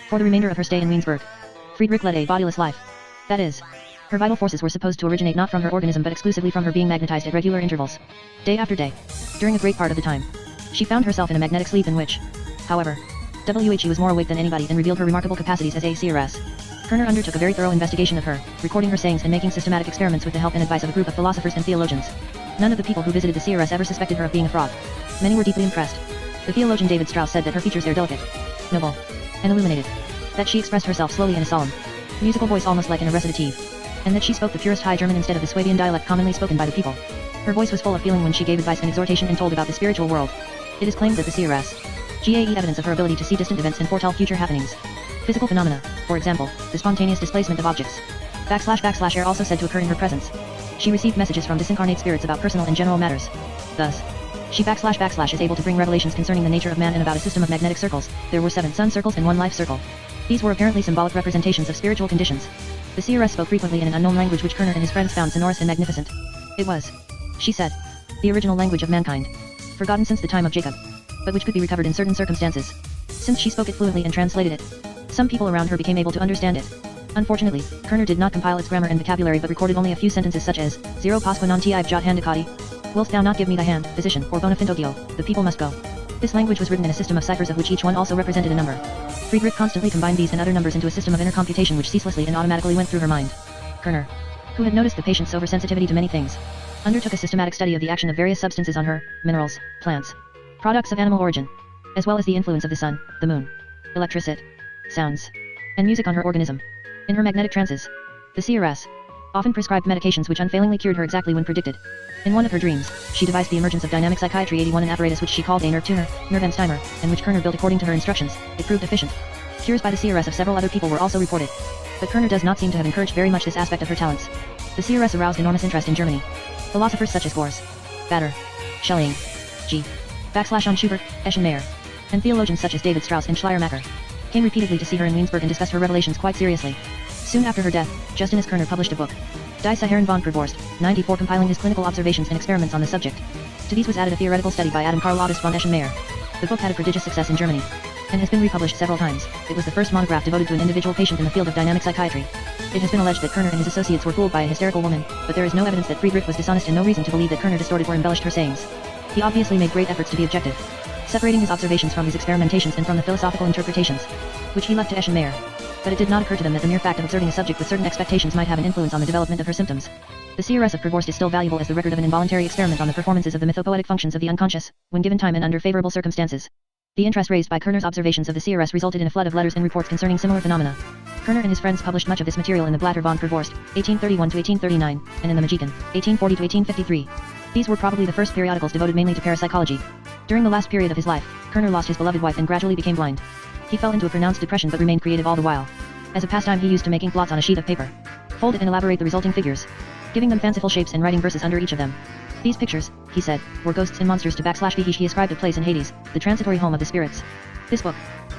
For the remainder of her stay in Weinsberg, Friedrich led a bodiless life. That is, her vital forces were supposed to originate not from her organism but exclusively from her being magnetized at regular intervals, day after day. During a great part of the time, she found herself in a magnetic sleep in which, however, she was more awake than anybody and revealed her remarkable capacities as a seeress. Kerner undertook a very thorough investigation of her, recording her sayings and making systematic experiments with the help and advice of a group of philosophers and theologians. None of the people who visited the seeress ever suspected her of being a fraud. Many were deeply impressed. The theologian David Strauss said that her features are delicate, noble, and illuminated, that she expressed herself slowly in a solemn, musical voice almost like in a recitative, and that she spoke the purest High German instead of the Swabian dialect commonly spoken by the people. Her voice was full of feeling when she gave advice and exhortation and told about the spiritual world. It is claimed that the seeress gae evidence of her ability to see distant events and foretell future happenings. Physical phenomena, for example, the spontaneous displacement of objects. Air also said to occur in her presence. She received messages from disincarnate spirits about personal and general matters. Thus, she is able to bring revelations concerning the nature of man and about a system of magnetic circles. There were 7 sun circles and 1 life circle. These were apparently symbolic representations of spiritual conditions. The seeress spoke frequently in an unknown language which Kerner and his friends found sonorous and magnificent. It was, she said, the original language of mankind, forgotten since the time of Jacob. but which could be recovered in certain circumstances. Since she spoke it fluently and translated it, some people around her became able to understand it. Unfortunately, Kerner did not compile its grammar and vocabulary but recorded only a few sentences such as, Zero Pasqua non ti jot handicati. Wilt thou not give me thy hand, physician, or bona fintogio, the people must go. This language was written in a system of ciphers of which each one also represented a number. Friedrich constantly combined these and other numbers into a system of inner computation which ceaselessly and automatically went through her mind. Kerner, who had noticed the patient's oversensitivity to many things, undertook a systematic study of the action of various substances on her, minerals, plants, products of animal origin, as well as the influence of the sun, the moon, electricity, sounds, and music on her organism. In her magnetic trances, the seeress often prescribed medications which unfailingly cured her exactly when predicted. In one of her dreams, she devised the emergence of Dynamic Psychiatry 81, an apparatus which she called a nerve tuner, Nervenstimer, and which Kerner built according to her instructions. It proved efficient. Cures by the seeress of several other people were also reported. But Kerner does not seem to have encouraged very much this aspect of her talents. The seeress aroused enormous interest in Germany. Philosophers such as Gors, Bader, Schelling, G. / Schubert, Eschenmayer, and theologians such as David Strauss and Schleiermacher came repeatedly to see her in Wiensberg and discussed her revelations quite seriously. Soon after her death, Justinus Kerner published a book, Die Saharan von Provorst, 94, compiling his clinical observations and experiments on the subject. To these was added a theoretical study by Adam Karl August von Eschenmayer. The book had a prodigious success in Germany, and has been republished several times. It was the first monograph devoted to an individual patient in the field of dynamic psychiatry. It has been alleged that Kerner and his associates were fooled by a hysterical woman, but there is no evidence that Friedrich was dishonest and no reason to believe that Kerner distorted or embellished her sayings. He obviously made great efforts to be objective, separating his observations from his experimentations and from the philosophical interpretations, which he left to Eschenmayer. But it did not occur to them that the mere fact of observing a subject with certain expectations might have an influence on the development of her symptoms. The seeress of Provorst is still valuable as the record of an involuntary experiment on the performances of the mythopoetic functions of the unconscious, when given time and under favorable circumstances. The interest raised by Kerner's observations of the seeress resulted in a flood of letters and reports concerning similar phenomena. Kerner and his friends published much of this material in the Blatter von Provorst, 1831-1839, and in the Magiken, 1840-1853. These were probably the first periodicals devoted mainly to parapsychology. During the last period of his life, Kerner lost his beloved wife and gradually became blind. He fell into a pronounced depression but remained creative all the while. As a pastime he used to make ink blots on a sheet of paper, fold it and elaborate the resulting figures, giving them fanciful shapes and writing verses under each of them. These pictures, he said, were ghosts and monsters to / he ascribed a place in Hades, the transitory home of the spirits. This book,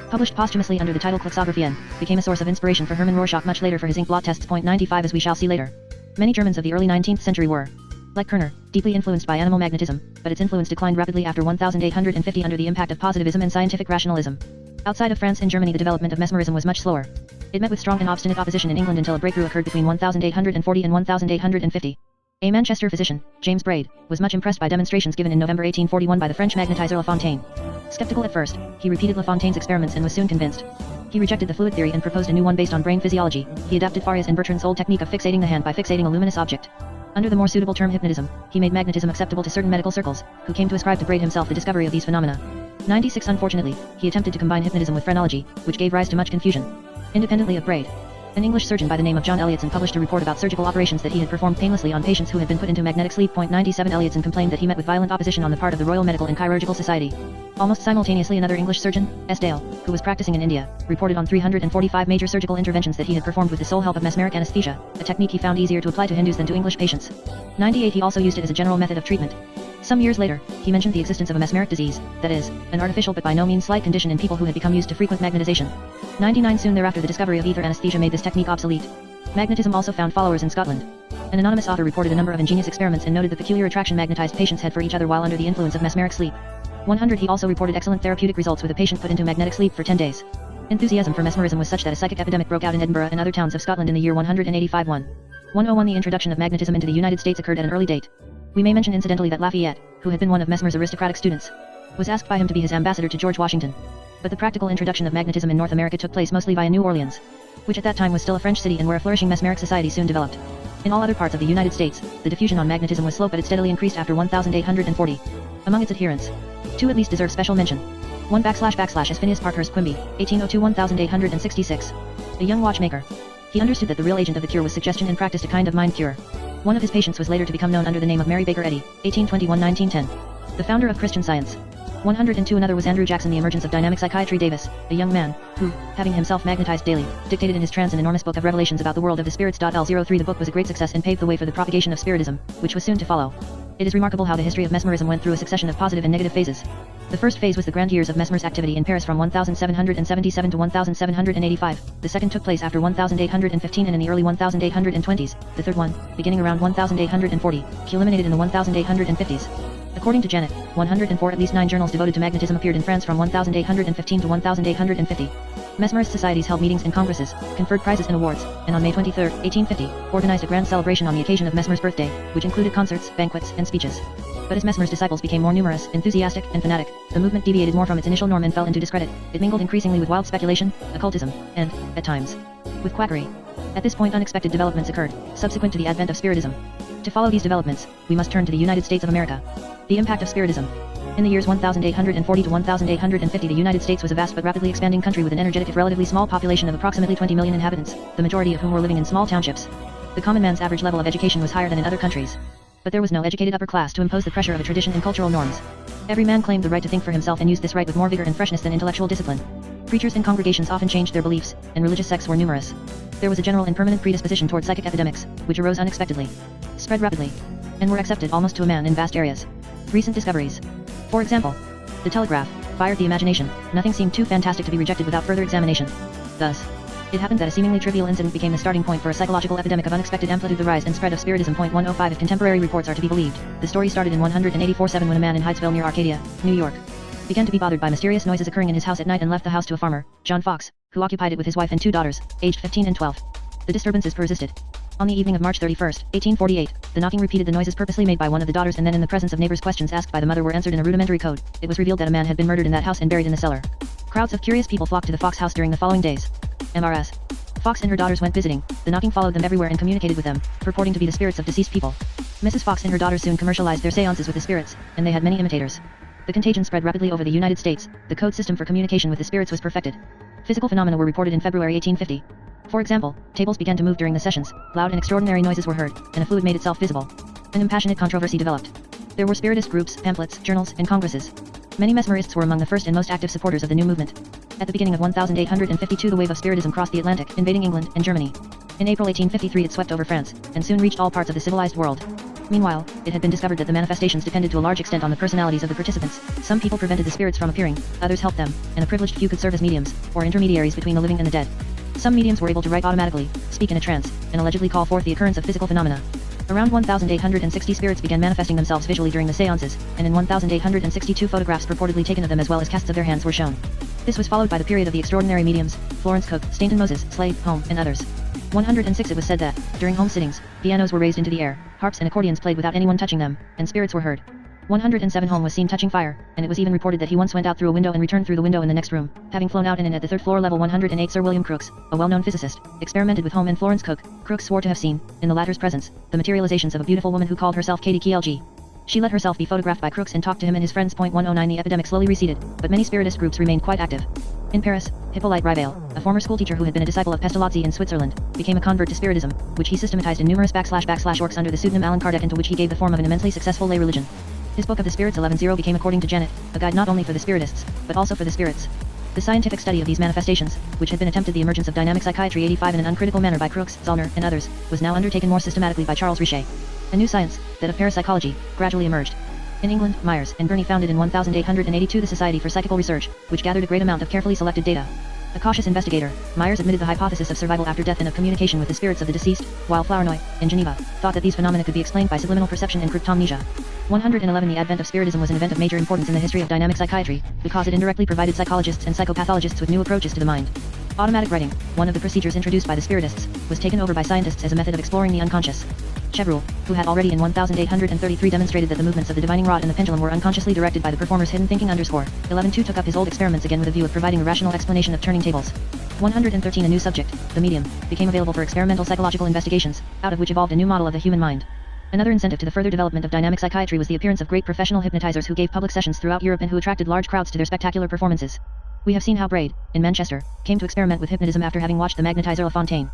published posthumously under the title Klexographien, became a source of inspiration for Hermann Rorschach much later for his ink blot tests. 95, as we shall see later. Many Germans of the early 19th century were, like Kerner, deeply influenced by animal magnetism, but its influence declined rapidly after 1850 under the impact of positivism and scientific rationalism. Outside of France and Germany the development of mesmerism was much slower. It met with strong and obstinate opposition in England until a breakthrough occurred between 1840 and 1850. A Manchester physician, James Braid, was much impressed by demonstrations given in November 1841 by the French magnetizer La Fontaine. Skeptical at first, he repeated La Fontaine's experiments and was soon convinced. He rejected the fluid theory and proposed a new one based on brain physiology. He adapted Faria's and Bertrand's old technique of fixating the hand by fixating a luminous object. Under the more suitable term hypnotism, he made magnetism acceptable to certain medical circles, who came to ascribe to Braid himself the discovery of these phenomena. 96. Unfortunately, he attempted to combine hypnotism with phrenology, which gave rise to much confusion. Independently of Braid, an English surgeon by the name of John Elliotson published a report about surgical operations that he had performed painlessly on patients who had been put into magnetic sleep. 97. Elliotson complained that he met with violent opposition on the part of the Royal Medical and Chirurgical Society. Almost simultaneously another English surgeon, S. Dale, who was practicing in India, reported on 345 major surgical interventions that he had performed with the sole help of mesmeric anesthesia, a technique he found easier to apply to Hindus than to English patients. 98. He also used it as a general method of treatment. Some years later, he mentioned the existence of a mesmeric disease, that is, an artificial but by no means slight condition in people who had become used to frequent magnetization. 99. Soon thereafter the discovery of ether anesthesia made this technique obsolete. Magnetism also found followers in Scotland. An anonymous author reported a number of ingenious experiments and noted the peculiar attraction magnetized patients had for each other while under the influence of mesmeric sleep. 100. He also reported excellent therapeutic results with a patient put into magnetic sleep for 10 days. Enthusiasm for mesmerism was such that a psychic epidemic broke out in Edinburgh and other towns of Scotland in the year 185. 101. The introduction of magnetism into the United States occurred at an early date. We may mention incidentally that Lafayette, who had been one of Mesmer's aristocratic students, was asked by him to be his ambassador to George Washington. But the practical introduction of magnetism in North America took place mostly via New Orleans, which at that time was still a French city and where a flourishing mesmeric society soon developed. In all other parts of the United States, the diffusion on magnetism was slow but it steadily increased after 1840. Among its adherents, two at least deserve special mention. 1 / is Phineas Parkhurst Quimby, 1802-1866. A young watchmaker. He understood that the real agent of the cure was suggestion and practiced a kind of mind cure. One of his patients was later to become known under the name of Mary Baker Eddy, 1821-1910. The founder of Christian Science. 102. Another was Andrew Jackson. The emergence of dynamic psychiatry. Davis, a young man, who, having himself magnetized daily, dictated in his trance an enormous book of revelations about the world of the spirits. L03. The book was a great success and paved the way for the propagation of spiritism, which was soon to follow. It is remarkable how the history of mesmerism went through a succession of positive and negative phases. The first phase was the grand years of Mesmer's activity in Paris from 1777 to 1785, the second took place after 1815 and in the early 1820s, the third one, beginning around 1840, culminated in the 1850s. According to Janet, 104 at least 9 journals devoted to magnetism appeared in France from 1815 to 1850. Mesmerist societies held meetings and congresses, conferred prizes and awards, and on May 23, 1850, organized a grand celebration on the occasion of Mesmer's birthday, which included concerts, banquets, and speeches. But as Mesmer's disciples became more numerous, enthusiastic, and fanatic, the movement deviated more from its initial norm and fell into discredit. It mingled increasingly with wild speculation, occultism, and, at times, with quackery. At this point unexpected developments occurred, subsequent to the advent of Spiritism. To follow these developments, we must turn to the United States of America. The impact of Spiritism. In the years 1840 to 1850, the United States was a vast but rapidly expanding country with an energetic if relatively small population of approximately 20 million inhabitants, the majority of whom were living in small townships. The common man's average level of education was higher than in other countries. But there was no educated upper class to impose the pressure of a tradition and cultural norms. Every man claimed the right to think for himself and used this right with more vigor and freshness than intellectual discipline. Preachers and congregations often changed their beliefs, and religious sects were numerous. There was a general and permanent predisposition toward psychic epidemics, which arose unexpectedly, spread rapidly, and were accepted almost to a man in vast areas. Recent discoveries. For example, the telegraph fired the imagination. Nothing seemed too fantastic to be rejected without further examination. Thus, it happened that a seemingly trivial incident became the starting point for a psychological epidemic of unexpected amplitude. The rise and spread of Spiritism. 105 If contemporary reports are to be believed, the story started in 184-7 when a man in Hydesville near Arcadia, New York, began to be bothered by mysterious noises occurring in his house at night and left the house to a farmer, John Fox, who occupied it with his wife and 2 daughters, aged 15 and 12. The disturbances persisted. On the evening of March 31, 1848, the knocking repeated. The noises purposely made by one of the daughters, and then in the presence of neighbors, questions asked by the mother were answered in a rudimentary code. It was revealed that a man had been murdered in that house and buried in the cellar. Crowds of curious people flocked to the Fox house during the following days. Mrs. Fox and her daughters went visiting. The knocking followed them everywhere and communicated with them, purporting to be the spirits of deceased people. Mrs. Fox and her daughters soon commercialized their seances with the spirits, and they had many imitators. The contagion spread rapidly over the United States. The code system for communication with the spirits was perfected. Physical phenomena were reported in February 1850. For example, tables began to move during the sessions, loud and extraordinary noises were heard, and a fluid made itself visible. An impassionate controversy developed. There were spiritist groups, pamphlets, journals, and congresses. Many mesmerists were among the first and most active supporters of the new movement. At the beginning of 1852, the wave of Spiritism crossed the Atlantic, invading England and Germany. In April 1853 it swept over France, and soon reached all parts of the civilized world. Meanwhile, it had been discovered that the manifestations depended to a large extent on the personalities of the participants. Some people prevented the spirits from appearing, others helped them, and a privileged few could serve as mediums, or intermediaries between the living and the dead. Some mediums were able to write automatically, speak in a trance, and allegedly call forth the occurrence of physical phenomena. Around 1860 spirits began manifesting themselves visually during the seances, and in 1862 photographs purportedly taken of them as well as casts of their hands were shown. This was followed by the period of the extraordinary mediums, Florence Cook, Stainton Moses, Slade, Home, and others. 106 It was said that, during home sittings, pianos were raised into the air, harps and accordions played without anyone touching them, and spirits were heard. 107 Home was seen touching fire, and it was even reported that he once went out through a window and returned through the window in the next room, having flown out and in at the 3rd floor. Level 108 Sir William Crookes, a well-known physicist, experimented with Home and Florence Cook. Crookes swore to have seen, in the latter's presence, the materializations of a beautiful woman who called herself Katie Kielg. She let herself be photographed by Crookes and talked to him and his friends. 109 The epidemic slowly receded, but many spiritist groups remained quite active. In Paris, Hippolyte Rivail, a former schoolteacher who had been a disciple of Pestalozzi in Switzerland, became a convert to Spiritism, which he systematized in numerous / works under the pseudonym Allan Kardec, into which he gave the form of an immensely successful lay religion. His book of the Spirits 11-0 became, according to Janet, a guide not only for the spiritists, but also for the spirits. The scientific study of these manifestations, which had been attempted the emergence of dynamic psychiatry 85 in an uncritical manner by Crookes, Zollner, and others, was now undertaken more systematically by Charles Richet. A new science, that of parapsychology, gradually emerged. In England, Myers and Burney founded in 1882 the Society for Psychical Research, which gathered a great amount of carefully selected data. A cautious investigator, Myers admitted the hypothesis of survival after death and of communication with the spirits of the deceased, while Flournoy, in Geneva, thought that these phenomena could be explained by subliminal perception and cryptomnesia. 111 The advent of Spiritism was an event of major importance in the history of dynamic psychiatry, because it indirectly provided psychologists and psychopathologists with new approaches to the mind. Automatic writing, one of the procedures introduced by the Spiritists, was taken over by scientists as a method of exploring the unconscious. Chevreul, who had already in 1833 demonstrated that the movements of the divining rod and the pendulum were unconsciously directed by the performer's hidden thinking. 11-2 took up his old experiments again with a view of providing a rational explanation of turning tables. 113 A new subject, the medium, became available for experimental psychological investigations, out of which evolved a new model of the human mind. Another incentive to the further development of dynamic psychiatry was the appearance of great professional hypnotizers who gave public sessions throughout Europe and who attracted large crowds to their spectacular performances. We have seen how Braid, in Manchester, came to experiment with hypnotism after having watched the magnetizer La Fontaine.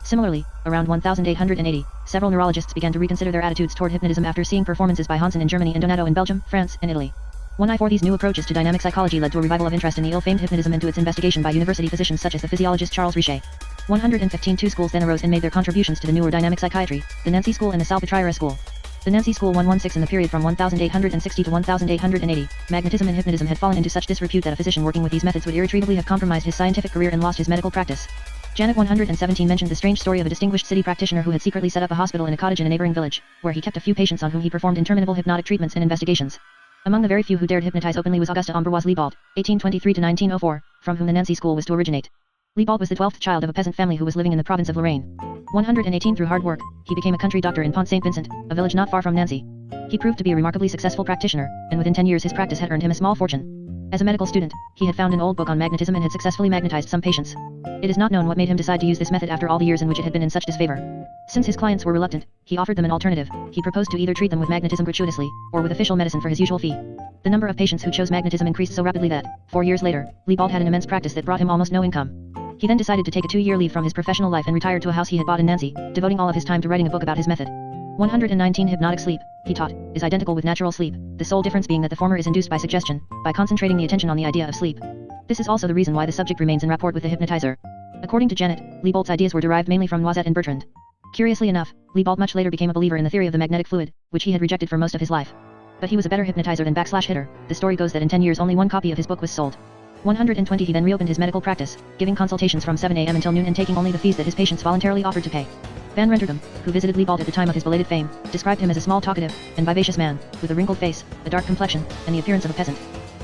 Similarly, around 1880, several neurologists began to reconsider their attitudes toward hypnotism after seeing performances by Hansen in Germany and Donato in Belgium, France, and Italy. 1I4 These new approaches to dynamic psychology led to a revival of interest in the ill-famed hypnotism and to its investigation by university physicians such as the physiologist Charles Richet. 115 Two schools then arose and made their contributions to the newer dynamic psychiatry, the Nancy School and the Salpetriere School. The Nancy School 116 In the period from 1860 to 1880, magnetism and hypnotism had fallen into such disrepute that a physician working with these methods would irretrievably have compromised his scientific career and lost his medical practice. Janet 117 mentioned the strange story of a distinguished city practitioner who had secretly set up a hospital in a cottage in a neighboring village, where he kept a few patients on whom he performed interminable hypnotic treatments and investigations. Among the very few who dared hypnotize openly was Augusta Ambroise Liebald, 1823 to 1904, from whom the Nancy School was to originate. Liebald was the 12th child of a peasant family who was living in the province of Lorraine. 118 through hard work, he became a country doctor in Pont Saint Vincent, a village not far from Nancy. He proved to be a remarkably successful practitioner, and within 10 years his practice had earned him a small fortune. As a medical student, he had found an old book on magnetism and had successfully magnetized some patients. It is not known what made him decide to use this method after all the years in which it had been in such disfavor. Since his clients were reluctant, he offered them an alternative. He proposed to either treat them with magnetism gratuitously, or with official medicine for his usual fee. The number of patients who chose magnetism increased so rapidly that, 4 years later, Liebald had an immense practice that brought him almost no income. He then decided to take a 2-year leave from his professional life and retired to a house he had bought in Nancy, devoting all of his time to writing a book about his method. 119 Hypnotic sleep, he taught, is identical with natural sleep, the sole difference being that the former is induced by suggestion, by concentrating the attention on the idea of sleep. This is also the reason why the subject remains in rapport with the hypnotizer. According to Janet, Liebald's ideas were derived mainly from Noisette and Bertrand. Curiously enough, Liebald much later became a believer in the theory of the magnetic fluid, which he had rejected for most of his life. But he was a better hypnotizer than /hitter. The story goes that in 10 years only one copy of his book was sold. 120 He then reopened his medical practice, giving consultations from 7 a.m. until noon and taking only the fees that his patients voluntarily offered to pay. Van Rentergem, who visited Liebald at the time of his belated fame, described him as a small talkative and vivacious man, with a wrinkled face, a dark complexion, and the appearance of a peasant.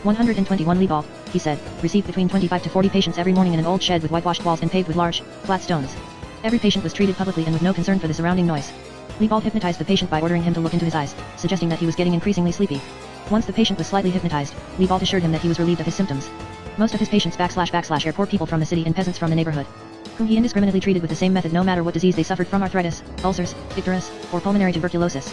121 Liebald, he said, received between 25 to 40 patients every morning in an old shed with whitewashed walls and paved with large, flat stones. Every patient was treated publicly and with no concern for the surrounding noise. Liebald hypnotized the patient by ordering him to look into his eyes, suggesting that he was getting increasingly sleepy. Once the patient was slightly hypnotized, Liebald assured him that he was relieved of his symptoms. Most of his patients /are poor people from the city and peasants from the neighborhood, whom he indiscriminately treated with the same method no matter what disease they suffered from: arthritis, ulcers, icterus, or pulmonary tuberculosis.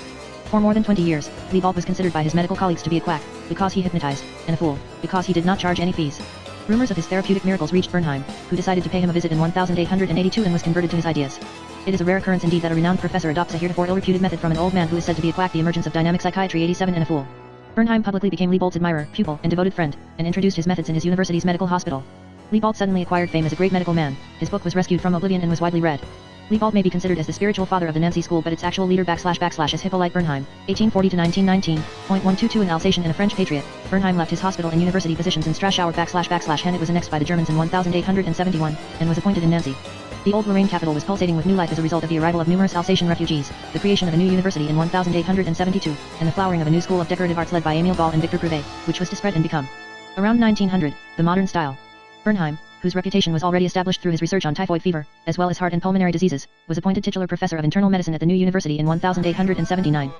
For more than 20 years, Liebald was considered by his medical colleagues to be a quack, because he hypnotized, and a fool, because he did not charge any fees. Rumors of his therapeutic miracles reached Bernheim, who decided to pay him a visit in 1882 and was converted to his ideas. It is a rare occurrence indeed that a renowned professor adopts a heretofore ill-reputed method from an old man who is said to be a quack. The Emergence of Dynamic Psychiatry 87 and a fool. Bernheim publicly became Liebald's admirer, pupil, and devoted friend, and introduced his methods in his university's medical hospital. Liebald suddenly acquired fame as a great medical man. His book was rescued from oblivion and was widely read. Liebald may be considered as the spiritual father of the Nancy School, but its actual leader /is Hippolyte Bernheim, 1840 to 1919, .122 an Alsatian and a French patriot. Bernheim left his hospital and university positions in Strasschauer /Hen. It was annexed by the Germans in 1871, and was appointed in Nancy. The old Lorraine capital was pulsating with new life as a result of the arrival of numerous Alsatian refugees, the creation of a new university in 1872, and the flowering of a new school of decorative arts led by Émile Gall and Victor Prouvé, which was to spread and become, around 1900, the modern style. Bernheim, whose reputation was already established through his research on typhoid fever, as well as heart and pulmonary diseases, was appointed titular professor of internal medicine at the new university in 1879.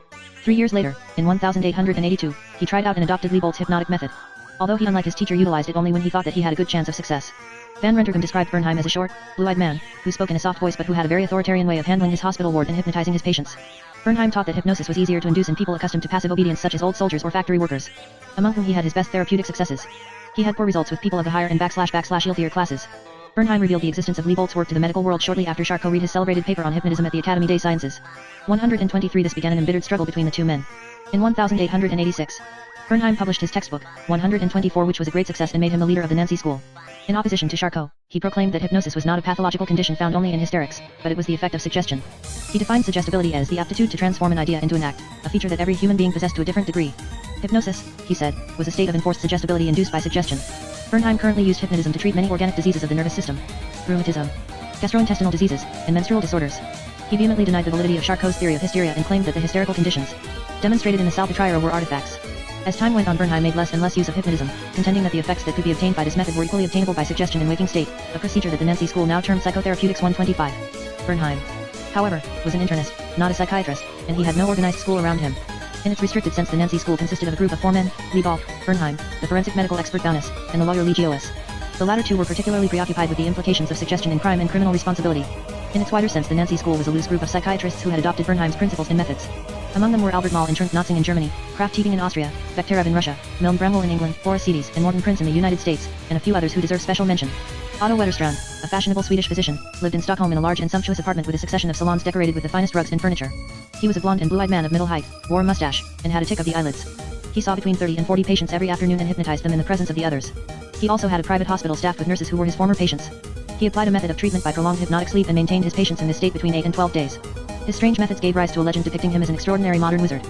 3 years later, in 1882, he tried out and adopted Liebald's hypnotic method. Although he, unlike his teacher, utilized it only when he thought that he had a good chance of success. Van Rentergem described Bernheim as a short, blue-eyed man, who spoke in a soft voice but who had a very authoritarian way of handling his hospital ward and hypnotizing his patients. Bernheim taught that hypnosis was easier to induce in people accustomed to passive obedience such as old soldiers or factory workers, among whom he had his best therapeutic successes. He had poor results with people of the higher and /ill-tier classes. Bernheim revealed the existence of Liebald's work to the medical world shortly after Charcot read his celebrated paper on hypnotism at the Académie des Sciences. 123 This began an embittered struggle between the two men. In 1886, Bernheim published his textbook, 124, which was a great success and made him the leader of the Nancy School. In opposition to Charcot, he proclaimed that hypnosis was not a pathological condition found only in hysterics, but it was the effect of suggestion. He defined suggestibility as the aptitude to transform an idea into an act, a feature that every human being possessed to a different degree. Hypnosis, he said, was a state of enforced suggestibility induced by suggestion. Bernheim currently used hypnotism to treat many organic diseases of the nervous system, rheumatism, gastrointestinal diseases, and menstrual disorders. He vehemently denied the validity of Charcot's theory of hysteria and claimed that the hysterical conditions demonstrated in the Salpêtrière were artifacts. As time went on, Bernheim made less and less use of hypnotism, contending that the effects that could be obtained by this method were equally obtainable by suggestion in waking state, a procedure that the Nancy School now termed psychotherapeutics. 125. Bernheim, however, was an internist, not a psychiatrist, and he had no organized school around him. In its restricted sense, the Nancy School consisted of a group of 4 men: Liebald, Bernheim, the forensic medical expert Baunis, and the lawyer Legiois. The latter two were particularly preoccupied with the implications of suggestion in crime and criminal responsibility. In its wider sense, the Nancy School was a loose group of psychiatrists who had adopted Bernheim's principles and methods. Among them were Albert Moll and Trent Notzing in Germany, Krafft Ebing in Austria, Bechterew in Russia, Milne Bramwell in England, Boris and Morton Prince in the United States, and a few others who deserve special mention. Otto Wetterstrand, a fashionable Swedish physician, lived in Stockholm in a large and sumptuous apartment with a succession of salons decorated with the finest rugs and furniture. He was a blond and blue-eyed man of middle height, wore a mustache, and had a tick of the eyelids. He saw between 30 and 40 patients every afternoon and hypnotized them in the presence of the others. He also had a private hospital staffed with nurses who were his former patients. He applied a method of treatment by prolonged hypnotic sleep and maintained his patients in this state between 8 and 12 days. His strange methods gave rise to a legend depicting him as an extraordinary modern wizard.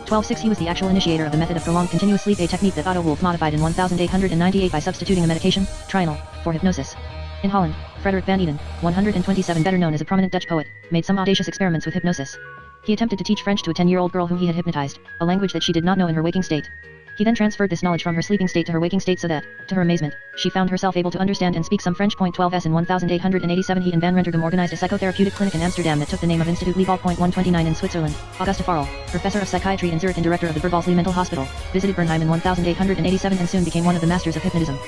12.6 He was the actual initiator of the method of prolonged continuous sleep, a technique that Otto Wolff modified in 1898 by substituting a medication, Trianol, for hypnosis. In Holland, Frederik van Eeden, 127, better known as a prominent Dutch poet, made some audacious experiments with hypnosis. He attempted to teach French to a 10-year-old girl whom he had hypnotized, a language that she did not know in her waking state. He then transferred this knowledge from her sleeping state to her waking state so that, to her amazement, she found herself able to understand and speak some French. 12s in 1887 he and Van Rentergem organized a psychotherapeutic clinic in Amsterdam that took the name of Institut Liebald. 129 in Switzerland, Auguste Farrell, professor of psychiatry in Zurich and director of the Bergholzli Mental Hospital, visited Bernheim in 1887 and soon became one of the masters of hypnotism.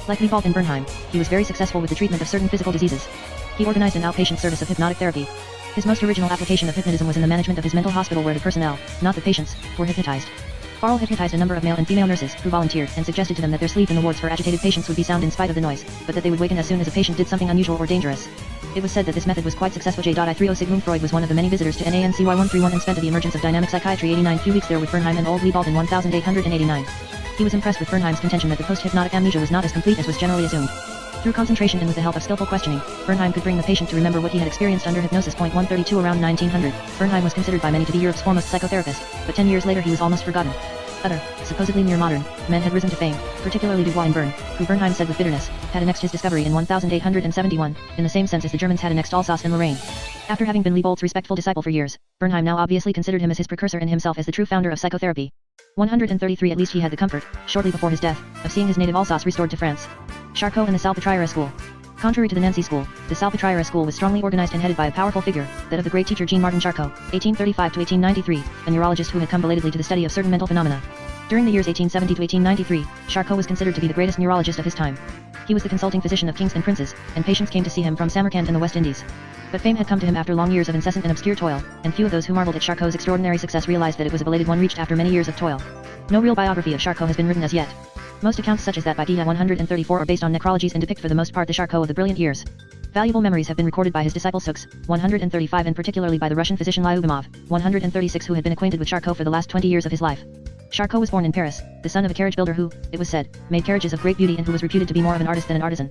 Like Liebald in Bernheim, he was very successful with the treatment of certain physical diseases. He organized an outpatient service of hypnotic therapy. His most original application of hypnotism was in the management of his mental hospital where the personnel, not the patients, were hypnotized. Farrell hypnotized a number of male and female nurses who volunteered and suggested to them that their sleep in the wards for agitated patients would be sound in spite of the noise, but that they would waken as soon as a patient did something unusual or dangerous. It was said that this method was quite successful. J.I. Sigmund Freud was one of the many visitors to NANCY 131 and spent at the emergence of dynamic psychiatry 89 few weeks there with Bernheim and old Liebald in 1889. He was impressed with Bernheim's contention that the post-hypnotic amnesia was not as complete as was generally assumed. Through concentration and with the help of skillful questioning, Bernheim could bring the patient to remember what he had experienced under hypnosis. 132 Around 1900, Bernheim was considered by many to be Europe's foremost psychotherapist, but 10 years later he was almost forgotten. Other, supposedly mere modern, men had risen to fame, particularly Dubois and Bern, who Bernheim said with bitterness, had annexed his discovery in 1871, in the same sense as the Germans had annexed Alsace and Lorraine. After having been Liebald's respectful disciple for years, Bernheim now obviously considered him as his precursor and himself as the true founder of psychotherapy. 133 At least he had the comfort, shortly before his death, of seeing his native Alsace restored to France. Charcot and the Salpêtrière School. Contrary to the Nancy School, the Salpêtrière School was strongly organized and headed by a powerful figure, that of the great teacher Jean-Martin Charcot, 1835 to 1893, a neurologist who had come belatedly to the study of certain mental phenomena. During the years 1870 to 1893, Charcot was considered to be the greatest neurologist of his time. He was the consulting physician of kings and princes, and patients came to see him from Samarkand in the West Indies. But fame had come to him after long years of incessant and obscure toil, and few of those who marveled at Charcot's extraordinary success realized that it was a belated one reached after many years of toil. No real biography of Charcot has been written as yet. Most accounts such as that by Guy 134 are based on necrologies and depict for the most part the Charcot of the brilliant years. Valuable memories have been recorded by his disciple Sukh, 135 and particularly by the Russian physician Lyubimov, 136 who had been acquainted with Charcot for the last 20 years of his life. Charcot was born in Paris, the son of a carriage builder who, it was said, made carriages of great beauty and who was reputed to be more of an artist than an artisan.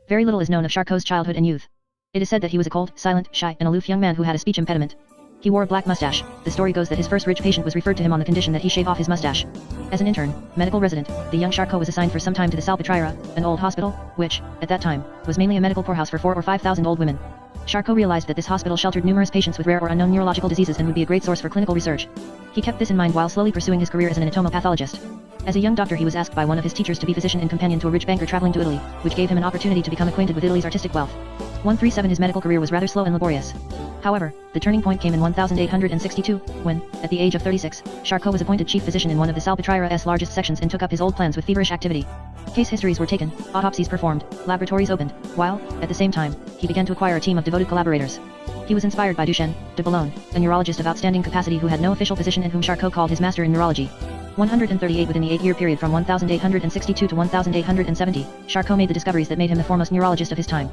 Very little is known of Charcot's childhood and youth. It is said that he was a cold, silent, shy, and aloof young man who had a speech impediment. He wore a black mustache. The story goes that his first rich patient was referred to him on the condition that he shave off his mustache. As an intern, medical resident, the young Charcot was assigned for some time to the Salpêtrière, an old hospital, which, at that time, was mainly a medical poorhouse for 4,000 or 5,000 old women. Charcot realized that this hospital sheltered numerous patients with rare or unknown neurological diseases and would be a great source for clinical research. He kept this in mind while slowly pursuing his career as an anatomopathologist. As a young doctor he was asked by one of his teachers to be physician and companion to a rich banker traveling to Italy, which gave him an opportunity to become acquainted with Italy's artistic wealth. 137 His medical career was rather slow and laborious. However, the turning point came in 1862, when, at the age of 36, Charcot was appointed chief physician in one of the Salpêtrière's largest sections and took up his old plans with feverish activity. Case histories were taken, autopsies performed, laboratories opened, while, at the same time, he began to acquire a team of devoted collaborators. He was inspired by Duchenne de Boulogne, a neurologist of outstanding capacity who had no official position and whom Charcot called his master in neurology. 138 Within the 8-year period from 1862 to 1870, Charcot made the discoveries that made him the foremost neurologist of his time.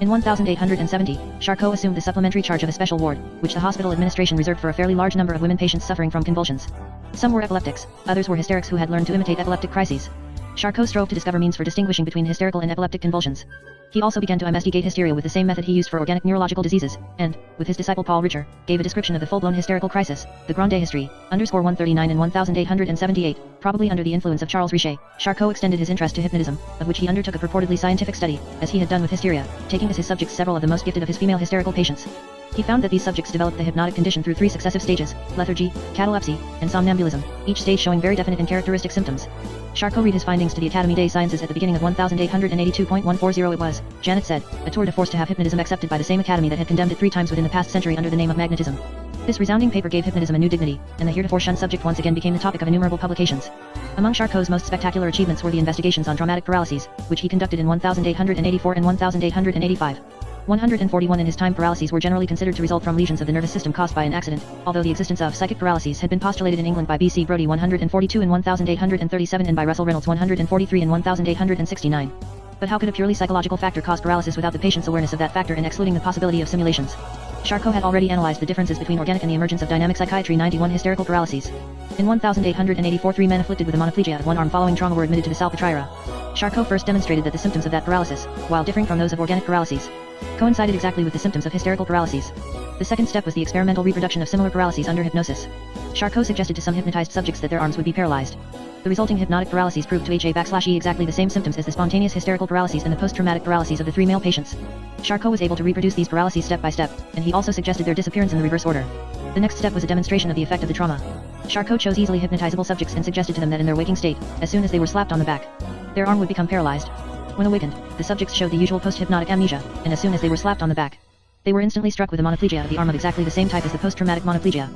In 1870, Charcot assumed the supplementary charge of a special ward, which the hospital administration reserved for a fairly large number of women patients suffering from convulsions. Some were epileptics, others were hysterics who had learned to imitate epileptic crises. Charcot strove to discover means for distinguishing between hysterical and epileptic convulsions. He also began to investigate hysteria with the same method he used for organic neurological diseases, and, with his disciple Paul Richer, gave a description of the full-blown hysterical crisis, the Grande Hysterie, _139 and 1878, probably under the influence of Charles Richer. Charcot extended his interest to hypnotism, of which he undertook a purportedly scientific study, as he had done with hysteria, taking as his subjects several of the most gifted of his female hysterical patients. He found that these subjects developed the hypnotic condition through 3 successive stages: lethargy, catalepsy, and somnambulism, each stage showing very definite and characteristic symptoms. Charcot read his findings to the Académie des Sciences at the beginning of 1882.140 it was, Janet said, a tour de force to have hypnotism accepted by the same Academy that had condemned it 3 times within the past century under the name of magnetism. This resounding paper gave hypnotism a new dignity, and the heretofore shunned subject once again became the topic of innumerable publications. Among Charcot's most spectacular achievements were the investigations on traumatic paralyses, which he conducted in 1884 and 1885. 141 in his time paralyses were generally considered to result from lesions of the nervous system caused by an accident, although the existence of psychic paralyses had been postulated in England by B.C. Brodie 142 and 1837 and by Russell Reynolds 143 and 1869. But how could a purely psychological factor cause paralysis without the patient's awareness of that factor and excluding the possibility of simulations? Charcot had already analyzed the differences between organic and the emergence of dynamic psychiatry. 91 Hysterical paralyses. In 1884 3 men afflicted with a monoplegia of one arm following trauma were admitted to the Salpêtrière. Charcot first demonstrated that the symptoms of that paralysis, while differing from those of organic paralyses, coincided exactly with the symptoms of hysterical paralyses. The second step was the experimental reproduction of similar paralyses under hypnosis. Charcot suggested to some hypnotized subjects that their arms would be paralyzed. The resulting hypnotic paralyses proved to HA/E exactly the same symptoms as the spontaneous hysterical paralyses and the post-traumatic paralyses of the 3 male patients. Charcot was able to reproduce these paralyses step by step, and he also suggested their disappearance in the reverse order. The next step was a demonstration of the effect of the trauma. Charcot chose easily hypnotizable subjects and suggested to them that in their waking state, as soon as they were slapped on the back, their arm would become paralyzed. When awakened, the subjects showed the usual post-hypnotic amnesia, and as soon as they were slapped on the back, they were instantly struck with a monoplegia of the arm of exactly the same type as the post-traumatic monoplegia.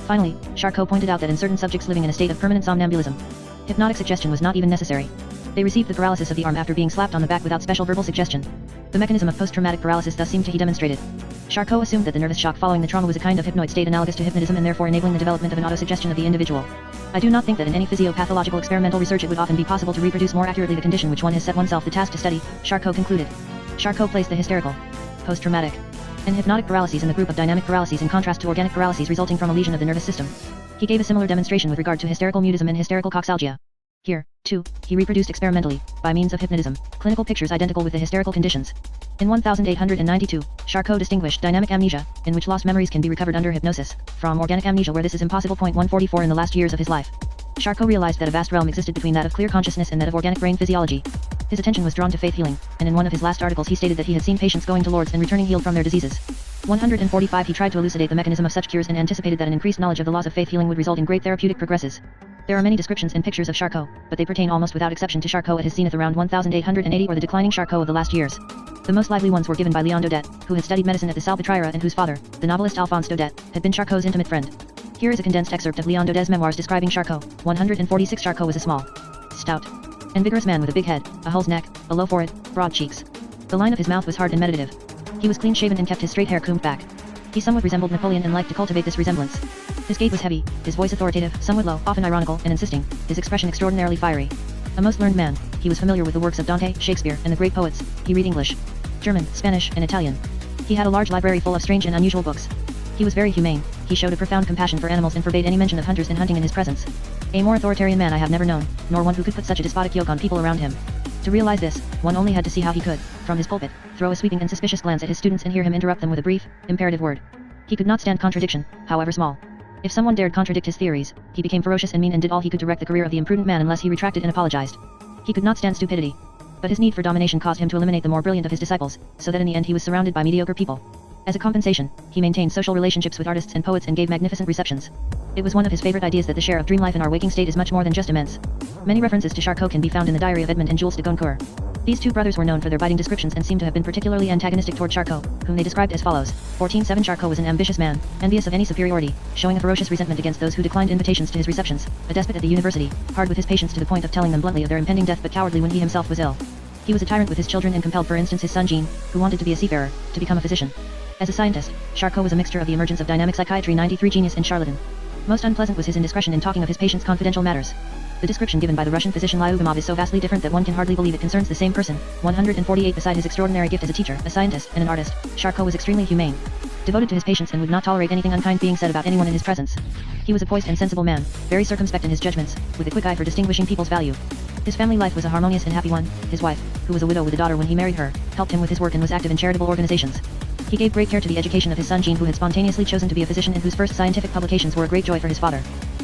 Finally, Charcot pointed out that in certain subjects living in a state of permanent somnambulism, hypnotic suggestion was not even necessary. They received the paralysis of the arm after being slapped on the back without special verbal suggestion. The mechanism of post-traumatic paralysis thus seemed to be demonstrated. Charcot assumed that the nervous shock following the trauma was a kind of hypnoid state analogous to hypnotism and therefore enabling the development of an autosuggestion of the individual. I do not think that in any physiopathological experimental research it would often be possible to reproduce more accurately the condition which one has set oneself the task to study, Charcot concluded. Charcot placed the hysterical, post-traumatic, and hypnotic paralyses in the group of dynamic paralyses in contrast to organic paralyses resulting from a lesion of the nervous system. He gave a similar demonstration with regard to hysterical mutism and hysterical coxalgia. Here, too, he reproduced experimentally, by means of hypnotism, clinical pictures identical with the hysterical conditions. In 1892, Charcot distinguished dynamic amnesia, in which lost memories can be recovered under hypnosis, from organic amnesia where this is impossible. 144 In the last years of his life, Charcot realized that a vast realm existed between that of clear consciousness and that of organic brain physiology. His attention was drawn to faith healing, and in one of his last articles he stated that he had seen patients going to Lourdes and returning healed from their diseases. 145 He tried to elucidate the mechanism of such cures and anticipated that an increased knowledge of the laws of faith healing would result in great therapeutic progresses. There are many descriptions and pictures of Charcot, but they pertain almost without exception to Charcot at his zenith around 1880 or the declining Charcot of the last years. The most lively ones were given by Leon Daudet, who had studied medicine at the Salpêtrière and whose father, the novelist Alphonse Daudet, had been Charcot's intimate friend. Here is a condensed excerpt of Leon Daudet's memoirs describing Charcot. 146 Charcot was a small, stout, and vigorous man with a big head, a hull's neck, a low forehead, broad cheeks. The line of his mouth was hard and meditative. He was clean-shaven and kept his straight hair combed back. He somewhat resembled Napoleon and liked to cultivate this resemblance. His gait was heavy, his voice authoritative, somewhat low, often ironical and insisting, his expression extraordinarily fiery. A most learned man, he was familiar with the works of Dante, Shakespeare, and the great poets. He read English, German, Spanish, and Italian. He had a large library full of strange and unusual books. He was very humane, he showed a profound compassion for animals and forbade any mention of hunters and hunting in his presence. A more authoritarian man I have never known, nor one who could put such a despotic yoke on people around him. To realize this, one only had to see how he could, from his pulpit, throw a sweeping and suspicious glance at his students and hear him interrupt them with a brief, imperative word. He could not stand contradiction, however small. If someone dared contradict his theories, he became ferocious and mean and did all he could to wreck the career of the imprudent man unless he retracted and apologized. He could not stand stupidity. But his need for domination caused him to eliminate the more brilliant of his disciples, so that in the end he was surrounded by mediocre people. As a compensation, he maintained social relationships with artists and poets and gave magnificent receptions. It was one of his favorite ideas that the share of dream life in our waking state is much more than just immense. Many references to Charcot can be found in the diary of Edmond and Jules de Goncourt. These two brothers were known for their biting descriptions and seem to have been particularly antagonistic toward Charcot, whom they described as follows. 14-7 Charcot was an ambitious man, envious of any superiority, showing a ferocious resentment against those who declined invitations to his receptions, a despot at the university, hard with his patients to the point of telling them bluntly of their impending death but cowardly when he himself was ill. He was a tyrant with his children and compelled for instance his son Jean, who wanted to be a seafarer, to become a physician. As a scientist, Charcot was a mixture of the emergence of dynamic psychiatry 93 genius and charlatan. Most unpleasant was his indiscretion in talking of his patients' confidential matters. The description given by the Russian physician Lyubimov is so vastly different that one can hardly believe it concerns the same person. 148 Beside his extraordinary gift as a teacher, a scientist, and an artist, Charcot was extremely humane, devoted to his patients and would not tolerate anything unkind being said about anyone in his presence. He was a poised and sensible man, very circumspect in his judgments, with a quick eye for distinguishing people's value. His family life was a harmonious and happy one. His wife, who was a widow with a daughter when he married her, helped him with his work and was active in charitable organizations. He gave great care to the education of his son Jean, who had spontaneously chosen to be a physician and whose first scientific publications were a great joy for his father.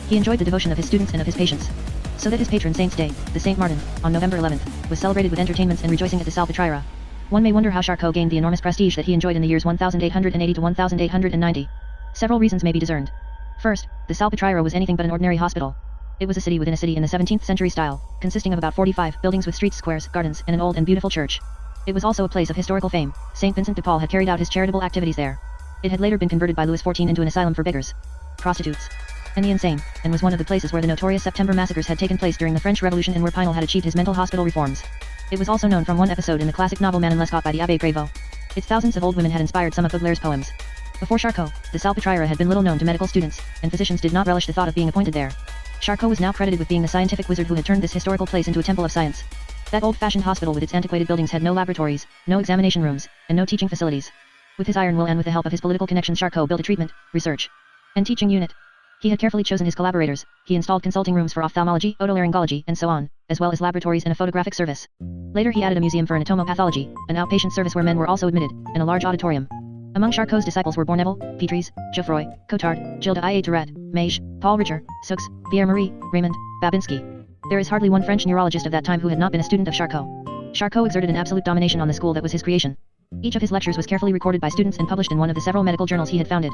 He enjoyed the devotion of his students and of his patients. So that his patron Saint's Day, the Saint Martin, on November 11th, was celebrated with entertainments and rejoicing at the Salpêtrière. One may wonder how Charcot gained the enormous prestige that he enjoyed in the years 1880 to 1890. Several reasons may be discerned. First, the Salpêtrière was anything but an ordinary hospital. It was a city within a city in the 17th century style, consisting of about 45 buildings with streets, squares, gardens, and an old and beautiful church. It was also a place of historical fame. Saint Vincent de Paul had carried out his charitable activities there. It had later been converted by Louis XIV into an asylum for beggars, prostitutes, and the insane, and was one of the places where the notorious September massacres had taken place during the French Revolution and where Pinel had achieved his mental hospital reforms. It was also known from one episode in the classic novel Man in Lescaut by the Abbé Prévost. Its thousands of old women had inspired some of Baudelaire's poems. Before Charcot, the Salpêtrière had been little known to medical students, and physicians did not relish the thought of being appointed there. Charcot was now credited with being the scientific wizard who had turned this historical place into a temple of science. That old-fashioned hospital with its antiquated buildings had no laboratories, no examination rooms, and no teaching facilities. With his iron will and with the help of his political connections, Charcot built a treatment, research, and teaching unit. He had carefully chosen his collaborators. He installed consulting rooms for ophthalmology, otolaryngology, and so on, as well as laboratories and a photographic service. Later he added a museum for anatomopathology, an outpatient service where men were also admitted, and a large auditorium. Among Charcot's disciples were Bourneville, Pitres, Geoffroy, Cotard, Gilles d'Ia Tourette, Mage, Paul Richer, Seux, Pierre-Marie, Raymond, Babinski. There is hardly one French neurologist of that time who had not been a student of Charcot. Charcot exerted an absolute domination on the school that was his creation. Each of his lectures was carefully recorded by students and published in one of the several medical journals he had founded.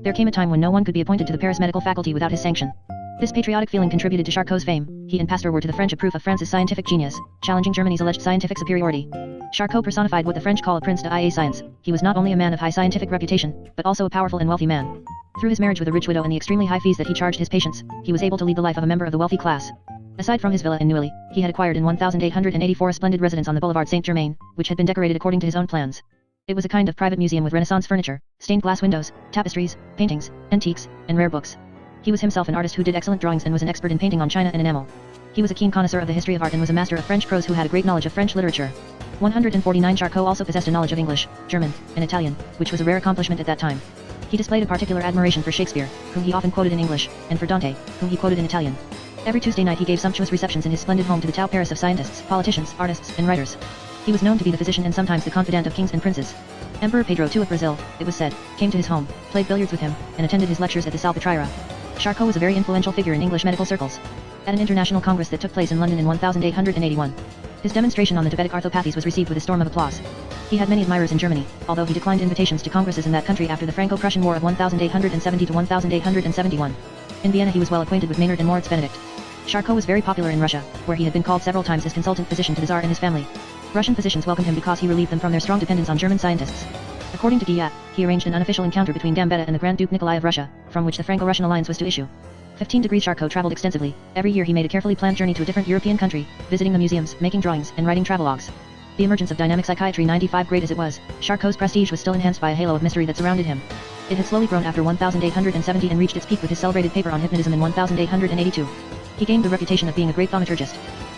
There came a time when no one could be appointed to the Paris medical faculty without his sanction. This patriotic feeling contributed to Charcot's fame. He and Pasteur were to the French a proof of France's scientific genius, challenging Germany's alleged scientific superiority. Charcot personified what the French call a prince d'Ia science. He was not only a man of high scientific reputation, but also a powerful and wealthy man. Through his marriage with a rich widow and the extremely high fees that he charged his patients, he was able to lead the life of a member of the wealthy class. Aside from his villa in Neuilly, he had acquired in 1884 a splendid residence on the Boulevard Saint-Germain, which had been decorated according to his own plans. It was a kind of private museum with Renaissance furniture, stained glass windows, tapestries, paintings, antiques, and rare books. He was himself an artist who did excellent drawings and was an expert in painting on china and enamel. He was a keen connoisseur of the history of art and was a master of French prose who had a great knowledge of French literature. 149 Charcot also possessed a knowledge of English, German, and Italian, which was a rare accomplishment at that time. He displayed a particular admiration for Shakespeare, whom he often quoted in English, and for Dante, whom he quoted in Italian. Every Tuesday night he gave sumptuous receptions in his splendid home to the Tau Paris of scientists, politicians, artists, and writers. He was known to be the physician and sometimes the confidant of kings and princes. Emperor Pedro II of Brazil, it was said, came to his home, played billiards with him, and attended his lectures at the Salpêtrière. Charcot was a very influential figure in English medical circles. At an international congress that took place in London in 1881, his demonstration on the Tibetic orthopathies was received with a storm of applause. He had many admirers in Germany, although he declined invitations to congresses in that country after the Franco-Prussian War of 1870 to 1871. In Vienna he was well acquainted with Maynard and Moritz Benedict. Charcot was very popular in Russia, where he had been called several times as consultant physician to the Tsar and his family. Russian physicians welcomed him because he relieved them from their strong dependence on German scientists. According to Guillat, he arranged an unofficial encounter between Gambetta and the Grand Duke Nikolai of Russia, from which the Franco-Russian alliance was to issue. 15 degrees Charcot traveled extensively. Every year he made a carefully planned journey to a different European country, visiting the museums, making drawings, and writing travelogues. The emergence of dynamic psychiatry 95 great as it was, Charcot's prestige was still enhanced by a halo of mystery that surrounded him. It had slowly grown after 1870 and reached its peak with his celebrated paper on hypnotism in 1882. He gained the reputation of being a great thaumaturgist.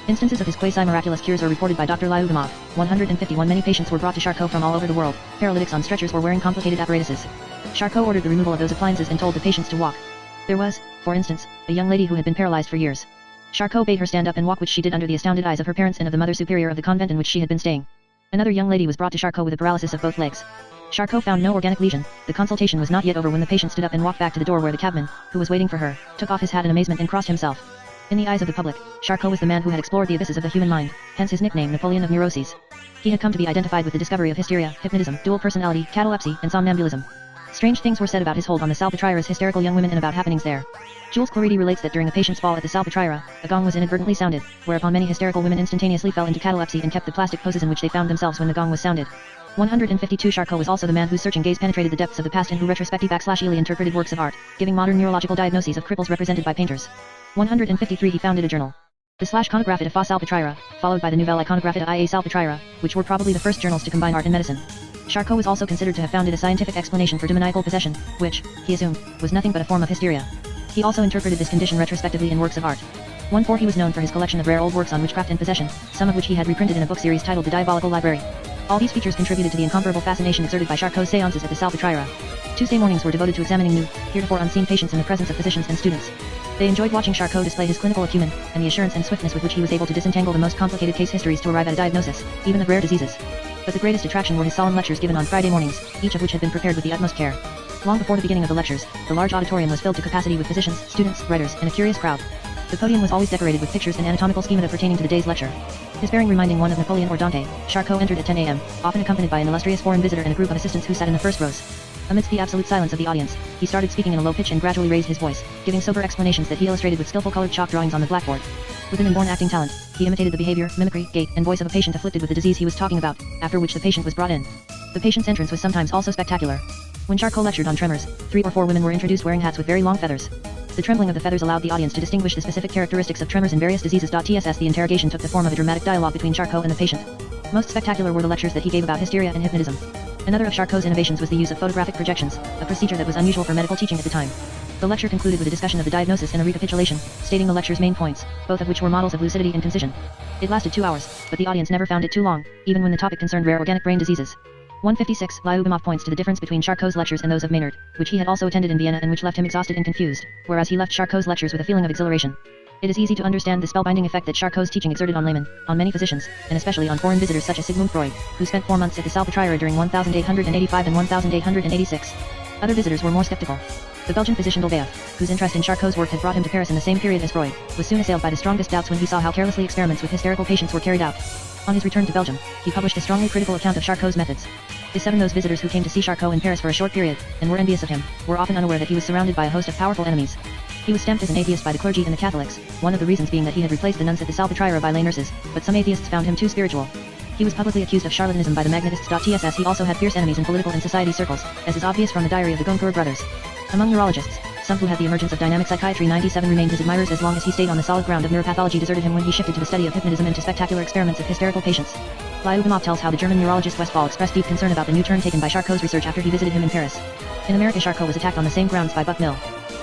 Instances of his quasi-miraculous cures are reported by Dr. Lyubimov. 151 many patients were brought to Charcot from all over the world, paralytics on stretchers or wearing complicated apparatuses. Charcot ordered the removal of those appliances and told the patients to walk. There was, for instance, a young lady who had been paralyzed for years. Charcot bade her stand up and walk, which she did under the astounded eyes of her parents and of the Mother Superior of the convent in which she had been staying. Another young lady was brought to Charcot with a paralysis of both legs. Charcot found no organic lesion. The consultation was not yet over when the patient stood up and walked back to the door where the cabman, who was waiting for her, took off his hat in amazement and crossed himself. In the eyes of the public, Charcot was the man who had explored the abysses of the human mind, hence his nickname Napoleon of Neuroses. He had come to be identified with the discovery of hysteria, hypnotism, dual personality, catalepsy, and somnambulism. Strange things were said about his hold on the Salpêtrière's hysterical young women and about happenings there. Jules Claridi relates that during a patient's fall at the Salpêtrière, a gong was inadvertently sounded, whereupon many hysterical women instantaneously fell into catalepsy and kept the plastic poses in which they found themselves when the gong was sounded. 152 Charcot was also the man whose searching gaze penetrated the depths of the past and who retrospectively interpreted works of art, giving modern neurological diagnoses of cripples represented by painters. 153 He founded a journal. The Conographe de Fa Salpêtrière, followed by the Nouvelle Iconographe de Ia Salpêtrière, which were probably the first journals to combine art and medicine. Charcot was also considered to have founded a scientific explanation for demoniacal possession, which, he assumed, was nothing but a form of hysteria. He also interpreted this condition retrospectively in works of art. 1-4 He was known for his collection of rare old works on witchcraft and possession, some of which he had reprinted in a book series titled The Diabolical Library. All these features contributed to the incomparable fascination exerted by Charcot's séances at the Salpêtrière. Tuesday mornings were devoted to examining new, heretofore unseen patients in the presence of physicians and students. They enjoyed watching Charcot display his clinical acumen, and the assurance and swiftness with which he was able to disentangle the most complicated case histories to arrive at a diagnosis, even of rare diseases. But the greatest attraction were his solemn lectures given on Friday mornings, each of which had been prepared with the utmost care. Long before the beginning of the lectures, the large auditorium was filled to capacity with physicians, students, writers, and a curious crowd. The podium was always decorated with pictures and anatomical schemata pertaining to the day's lecture. His bearing reminding one of Napoleon or Dante, Charcot entered at 10 a.m., often accompanied by an illustrious foreign visitor and a group of assistants who sat in the first rows. Amidst the absolute silence of the audience, he started speaking in a low pitch and gradually raised his voice, giving sober explanations that he illustrated with skillful colored chalk drawings on the blackboard. With an inborn acting talent, he imitated the behavior, mimicry, gait, and voice of a patient afflicted with the disease he was talking about, after which the patient was brought in. The patient's entrance was sometimes also spectacular. When Charcot lectured on tremors, 3 or 4 women were introduced wearing hats with very long feathers. The trembling of the feathers allowed the audience to distinguish the specific characteristics of tremors in various diseases. TSS The interrogation took the form of a dramatic dialogue between Charcot and the patient. Most spectacular were the lectures that he gave about hysteria and hypnotism. Another of Charcot's innovations was the use of photographic projections, a procedure that was unusual for medical teaching at the time. The lecture concluded with a discussion of the diagnosis and a recapitulation, stating the lecture's main points, both of which were models of lucidity and concision. It lasted 2 hours, but the audience never found it too long, even when the topic concerned rare organic brain diseases. 156 Lyubimov points to the difference between Charcot's lectures and those of Maynard, which he had also attended in Vienna and which left him exhausted and confused, whereas he left Charcot's lectures with a feeling of exhilaration. It is easy to understand the spellbinding effect that Charcot's teaching exerted on laymen, on many physicians, and especially on foreign visitors such as Sigmund Freud, who spent 4 months at the Salpêtrière during 1885 and 1886. Other visitors were more skeptical. The Belgian physician Dolbeuf, whose interest in Charcot's work had brought him to Paris in the same period as Freud, was soon assailed by the strongest doubts when he saw how carelessly experiments with hysterical patients were carried out. On his return to Belgium, he published a strongly critical account of Charcot's methods. Those visitors who came to see Charcot in Paris for a short period, and were envious of him, were often unaware that he was surrounded by a host of powerful enemies. He was stamped as an atheist by the clergy and the Catholics, one of the reasons being that he had replaced the nuns at the Salpêtrière by lay nurses, but some atheists found him too spiritual. He was publicly accused of charlatanism by the Magnetists. TSS He also had fierce enemies in political and society circles, as is obvious from the diary of the Goncourt brothers. Among neurologists, some who had the emergence of dynamic psychiatry 97 remained his admirers as long as he stayed on the solid ground of neuropathology. Deserted him when he shifted to the study of hypnotism and to spectacular experiments of hysterical patients. Lyubimov tells how the German neurologist Westphal expressed deep concern about the new turn taken by Charcot's research after he visited him in Paris. In America, Charcot was attacked on the same grounds by Buck Mill,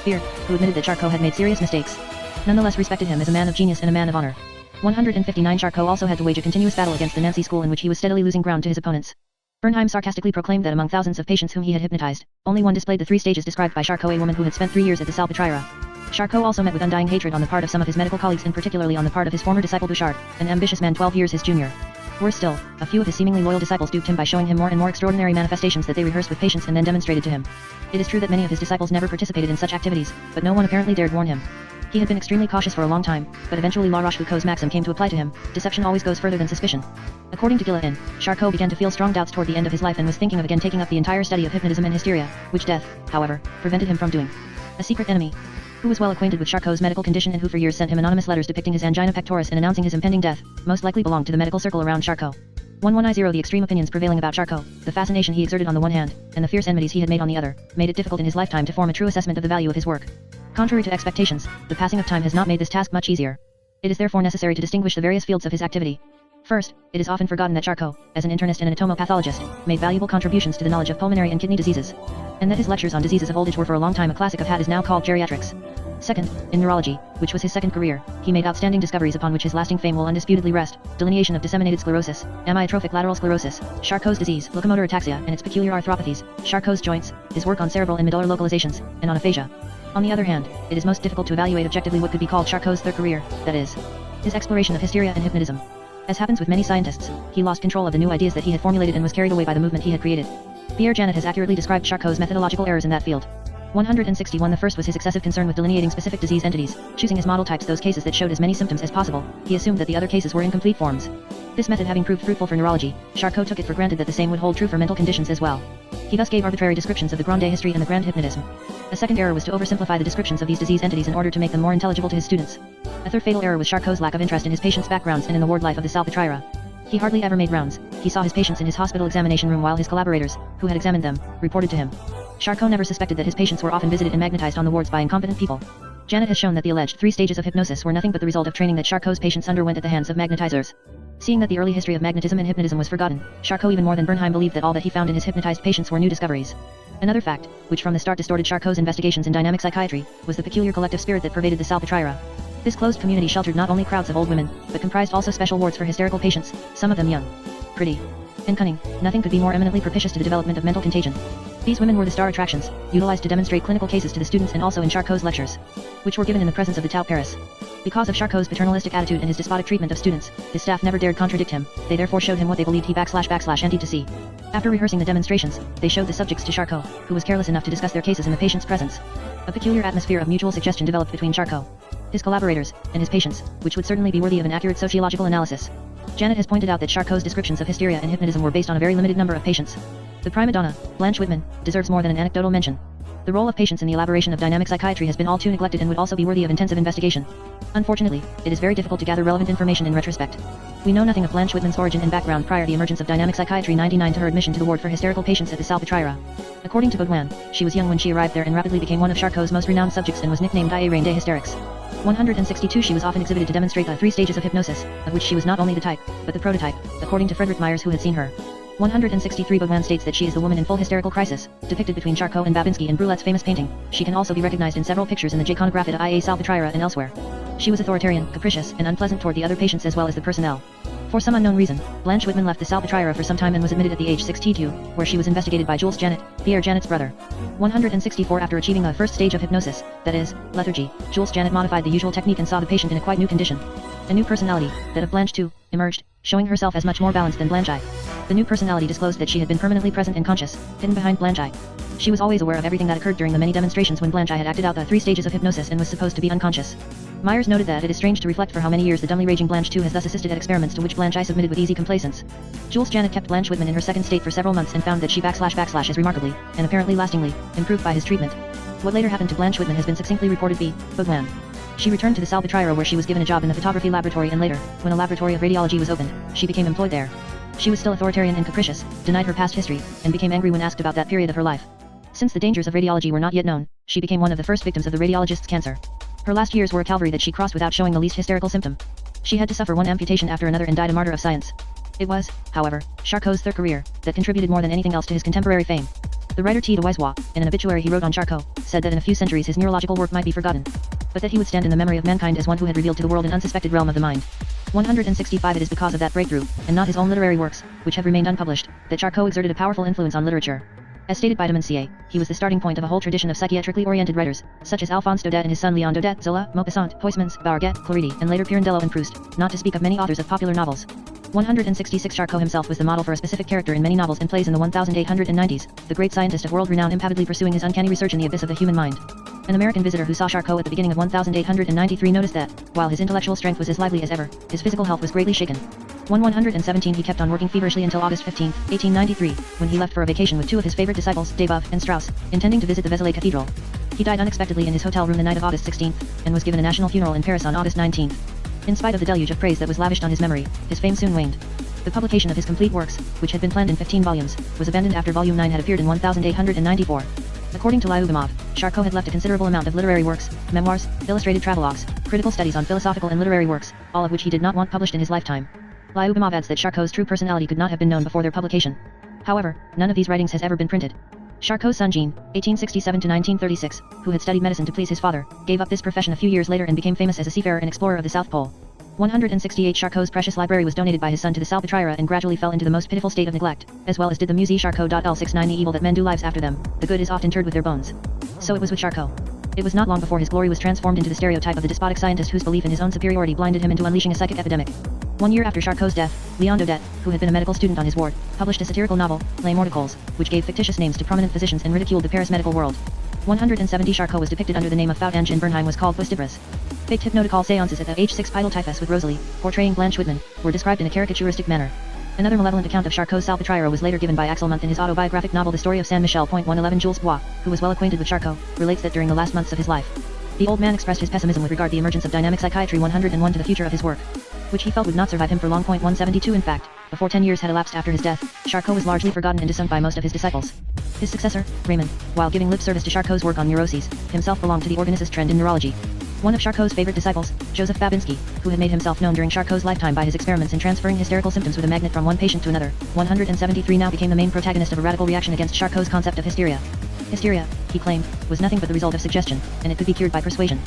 Beard, who admitted that Charcot had made serious mistakes, nonetheless respected him as a man of genius and a man of honor. 159 Charcot also had to wage a continuous battle against the Nancy school in which he was steadily losing ground to his opponents. Bernheim sarcastically proclaimed that among thousands of patients whom he had hypnotized, only one displayed the 3 stages described by Charcot, a woman who had spent 3 years at the Salpêtrière. Charcot also met with undying hatred on the part of some of his medical colleagues and particularly on the part of his former disciple Bouchard, an ambitious man 12 years his junior. Worse still, a few of his seemingly loyal disciples duped him by showing him more and more extraordinary manifestations that they rehearsed with patients and then demonstrated to him. It is true that many of his disciples never participated in such activities, but no one apparently dared warn him. He had been extremely cautious for a long time, but eventually La Rochefoucauld's maxim came to apply to him: deception always goes further than suspicion. According to Guillotin, Charcot began to feel strong doubts toward the end of his life and was thinking of again taking up the entire study of hypnotism and hysteria, which death, however, prevented him from doing. A secret enemy, who was well acquainted with Charcot's medical condition and who for years sent him anonymous letters depicting his angina pectoris and announcing his impending death, most likely belonged to the medical circle around Charcot. 1110 The extreme opinions prevailing about Charcot, the fascination he exerted on the one hand, and the fierce enmities he had made on the other, made it difficult in his lifetime to form a true assessment of the value of his work. Contrary to expectations, the passing of time has not made this task much easier. It is therefore necessary to distinguish the various fields of his activity. First, it is often forgotten that Charcot, as an internist and an anatomopathologist, made valuable contributions to the knowledge of pulmonary and kidney diseases, and that his lectures on diseases of old age were for a long time a classic of what is now called geriatrics. Second, in neurology, which was his second career, he made outstanding discoveries upon which his lasting fame will undisputedly rest: delineation of disseminated sclerosis, amyotrophic lateral sclerosis, Charcot's disease, locomotor ataxia and its peculiar arthropathies, Charcot's joints, his work on cerebral and medullary localizations, and on aphasia. On the other hand, it is most difficult to evaluate objectively what could be called Charcot's third career, that is, his exploration of hysteria and hypnotism. As happens with many scientists, he lost control of the new ideas that he had formulated and was carried away by the movement he had created. Pierre Janet has accurately described Charcot's methodological errors in that field. 161 The first was his excessive concern with delineating specific disease entities, choosing as model types those cases that showed as many symptoms as possible. He assumed that the other cases were incomplete forms. This method having proved fruitful for neurology, Charcot took it for granted that the same would hold true for mental conditions as well. He thus gave arbitrary descriptions of the Grande History and the Grand Hypnotism. A second error was to oversimplify the descriptions of these disease entities in order to make them more intelligible to his students. A third fatal error was Charcot's lack of interest in his patients' backgrounds and in the ward life of the Salpêtrière. He hardly ever made rounds. He saw his patients in his hospital examination room while his collaborators, who had examined them, reported to him. Charcot never suspected that his patients were often visited and magnetized on the wards by incompetent people. Janet has shown that the alleged 3 stages of hypnosis were nothing but the result of training that Charcot's patients underwent at the hands of magnetizers. Seeing that the early history of magnetism and hypnotism was forgotten, Charcot even more than Bernheim believed that all that he found in his hypnotized patients were new discoveries. Another fact, which from the start distorted Charcot's investigations in dynamic psychiatry, was the peculiar collective spirit that pervaded the Salpêtrière. This closed community sheltered not only crowds of old women, but comprised also special wards for hysterical patients, some of them young, pretty, and cunning. Nothing could be more eminently propitious to the development of mental contagion. These women were the star attractions, utilized to demonstrate clinical cases to the students and also in Charcot's lectures, which were given in the presence of the Tau Paris. Because of Charcot's paternalistic attitude and his despotic treatment of students, his staff never dared contradict him. They therefore showed him what they believed he __ to see. After rehearsing the demonstrations, they showed the subjects to Charcot, who was careless enough to discuss their cases in the patient's presence. A peculiar atmosphere of mutual suggestion developed between Charcot, his collaborators, and his patients, which would certainly be worthy of an accurate sociological analysis. Janet has pointed out that Charcot's descriptions of hysteria and hypnotism were based on a very limited number of patients. The prima donna, Blanche Whitman, deserves more than an anecdotal mention. The role of patients in the elaboration of dynamic psychiatry has been all too neglected and would also be worthy of intensive investigation. Unfortunately, it is very difficult to gather relevant information in retrospect. We know nothing of Blanche Whitman's origin and background prior to the emergence of dynamic psychiatry 99 to her admission to the ward for hysterical patients at the Salpêtrière. According to Baudouin, she was young when she arrived there and rapidly became one of Charcot's most renowned subjects and was nicknamed Die Reine des Hysterics. 162 She was often exhibited to demonstrate the 3 stages of hypnosis, of which she was not only the type, but the prototype, according to Frederick Myers who had seen her. 163 Baudouin states that she is the woman in full hysterical crisis, depicted between Charcot and Babinski in Brulet's famous painting. She can also be recognized in several pictures in the Jaconographie de IA Salpêtrière and elsewhere. She was authoritarian, capricious, and unpleasant toward the other patients as well as the personnel. For some unknown reason, Blanche Whitman left the Salpêtrière for some time and was admitted at the age 62, where she was investigated by Jules Janet, Pierre Janet's brother. 164 After achieving a first stage of hypnosis, that is, lethargy, Jules Janet modified the usual technique and saw the patient in a quite new condition. A new personality, that of Blanche too, emerged, showing herself as much more balanced than Blanche I. The new personality disclosed that she had been permanently present and conscious, hidden behind Blanche I. She was always aware of everything that occurred during the many demonstrations when Blanche I had acted out the 3 stages of hypnosis and was supposed to be unconscious. Myers noted that it is strange to reflect for how many years the dumbly raging Blanche II has thus assisted at experiments to which Blanche I submitted with easy complacence. Jules Janet kept Blanche Whitman in her second state for several months and found that she is remarkably, and apparently lastingly, improved by his treatment. What later happened to Blanche Whitman has been succinctly reported b. Bogman. She returned to the Salpêtrière where she was given a job in the photography laboratory and later, when a laboratory of radiology was opened, she became employed there. She was still authoritarian and capricious, denied her past history, and became angry when asked about that period of her life. Since the dangers of radiology were not yet known, she became one of the first victims of the radiologist's cancer. Her last years were a Calvary that she crossed without showing the least hysterical symptom. She had to suffer one amputation after another and died a martyr of science. It was, however, Charcot's third career that contributed more than anything else to his contemporary fame. The writer T. de Wisewa, in an obituary he wrote on Charcot, said that in a few centuries his neurological work might be forgotten, but that he would stand in the memory of mankind as one who had revealed to the world an unsuspected realm of the mind. 165 It is because of that breakthrough, and not his own literary works, which have remained unpublished, that Charcot exerted a powerful influence on literature. As stated by Demencier, he was the starting point of a whole tradition of psychiatrically oriented writers, such as Alphonse Daudet and his son Léon Daudet, Zola, Maupassant, Huysmans, Barguet, Cleridy, and later Pirandello and Proust, not to speak of many authors of popular novels. 166 Charcot himself was the model for a specific character in many novels and plays in the 1890s, the great scientist of world renown impavidly pursuing his uncanny research in the abyss of the human mind. An American visitor who saw Charcot at the beginning of 1893 noticed that, while his intellectual strength was as lively as ever, his physical health was greatly shaken. 117 He kept on working feverishly until August 15, 1893, when he left for a vacation with 2 of his favorite disciples, Desboeuf and Strauss, intending to visit the Vézelay Cathedral. He died unexpectedly in his hotel room the night of August 16, and was given a national funeral in Paris on August 19. In spite of the deluge of praise that was lavished on his memory, his fame soon waned. The publication of his complete works, which had been planned in 15 volumes, was abandoned after volume 9 had appeared in 1894. According to Lyubimov, Charcot had left a considerable amount of literary works, memoirs, illustrated travelogues, critical studies on philosophical and literary works, all of which he did not want published in his lifetime. Lyubimov adds that Charcot's true personality could not have been known before their publication. However, none of these writings has ever been printed. Charcot's son Jean, 1867-1936, who had studied medicine to please his father, gave up this profession a few years later and became famous as a seafarer and explorer of the South Pole. 168 Charcot's precious library was donated by his son to the Salpêtrière and gradually fell into the most pitiful state of neglect, as well as did the Musée Charcot. L69 The evil that men do lives after them, the good is oft interred with their bones. So it was with Charcot. It was not long before his glory was transformed into the stereotype of the despotic scientist whose belief in his own superiority blinded him into unleashing a psychic epidemic. 1 year after Charcot's death, Léon Daudet, who had been a medical student on his ward, published a satirical novel, Les Morticals, which gave fictitious names to prominent physicians and ridiculed the Paris medical world. 170 Charcot was depicted under the name of Foutange and Bernheim was called Quistibris. Faked hypnotical seances at the H6 Pidal Typhus with Rosalie, portraying Blanche Whitman, were described in a caricaturistic manner. Another malevolent account of Charcot's Salpêtrière was later given by Axel Munthe in his autobiographic novel The Story of Saint-Michel. 111 Jules Bois, who was well acquainted with Charcot, relates that during the last months of his life, the old man expressed his pessimism with regard to the emergence of dynamic psychiatry. 101 To the future of his work, which he felt would not survive him for long. 172 In fact, before 10 years had elapsed after his death, Charcot was largely forgotten and disowned by most of his disciples. His successor, Raymond, while giving lip service to Charcot's work on neuroses, himself belonged to the organicist trend in neurology. One of Charcot's favorite disciples, Joseph Babinski, who had made himself known during Charcot's lifetime by his experiments in transferring hysterical symptoms with a magnet from one patient to another, 173 now became the main protagonist of a radical reaction against Charcot's concept of hysteria. Hysteria, he claimed, was nothing but the result of suggestion, and it could be cured by persuasion.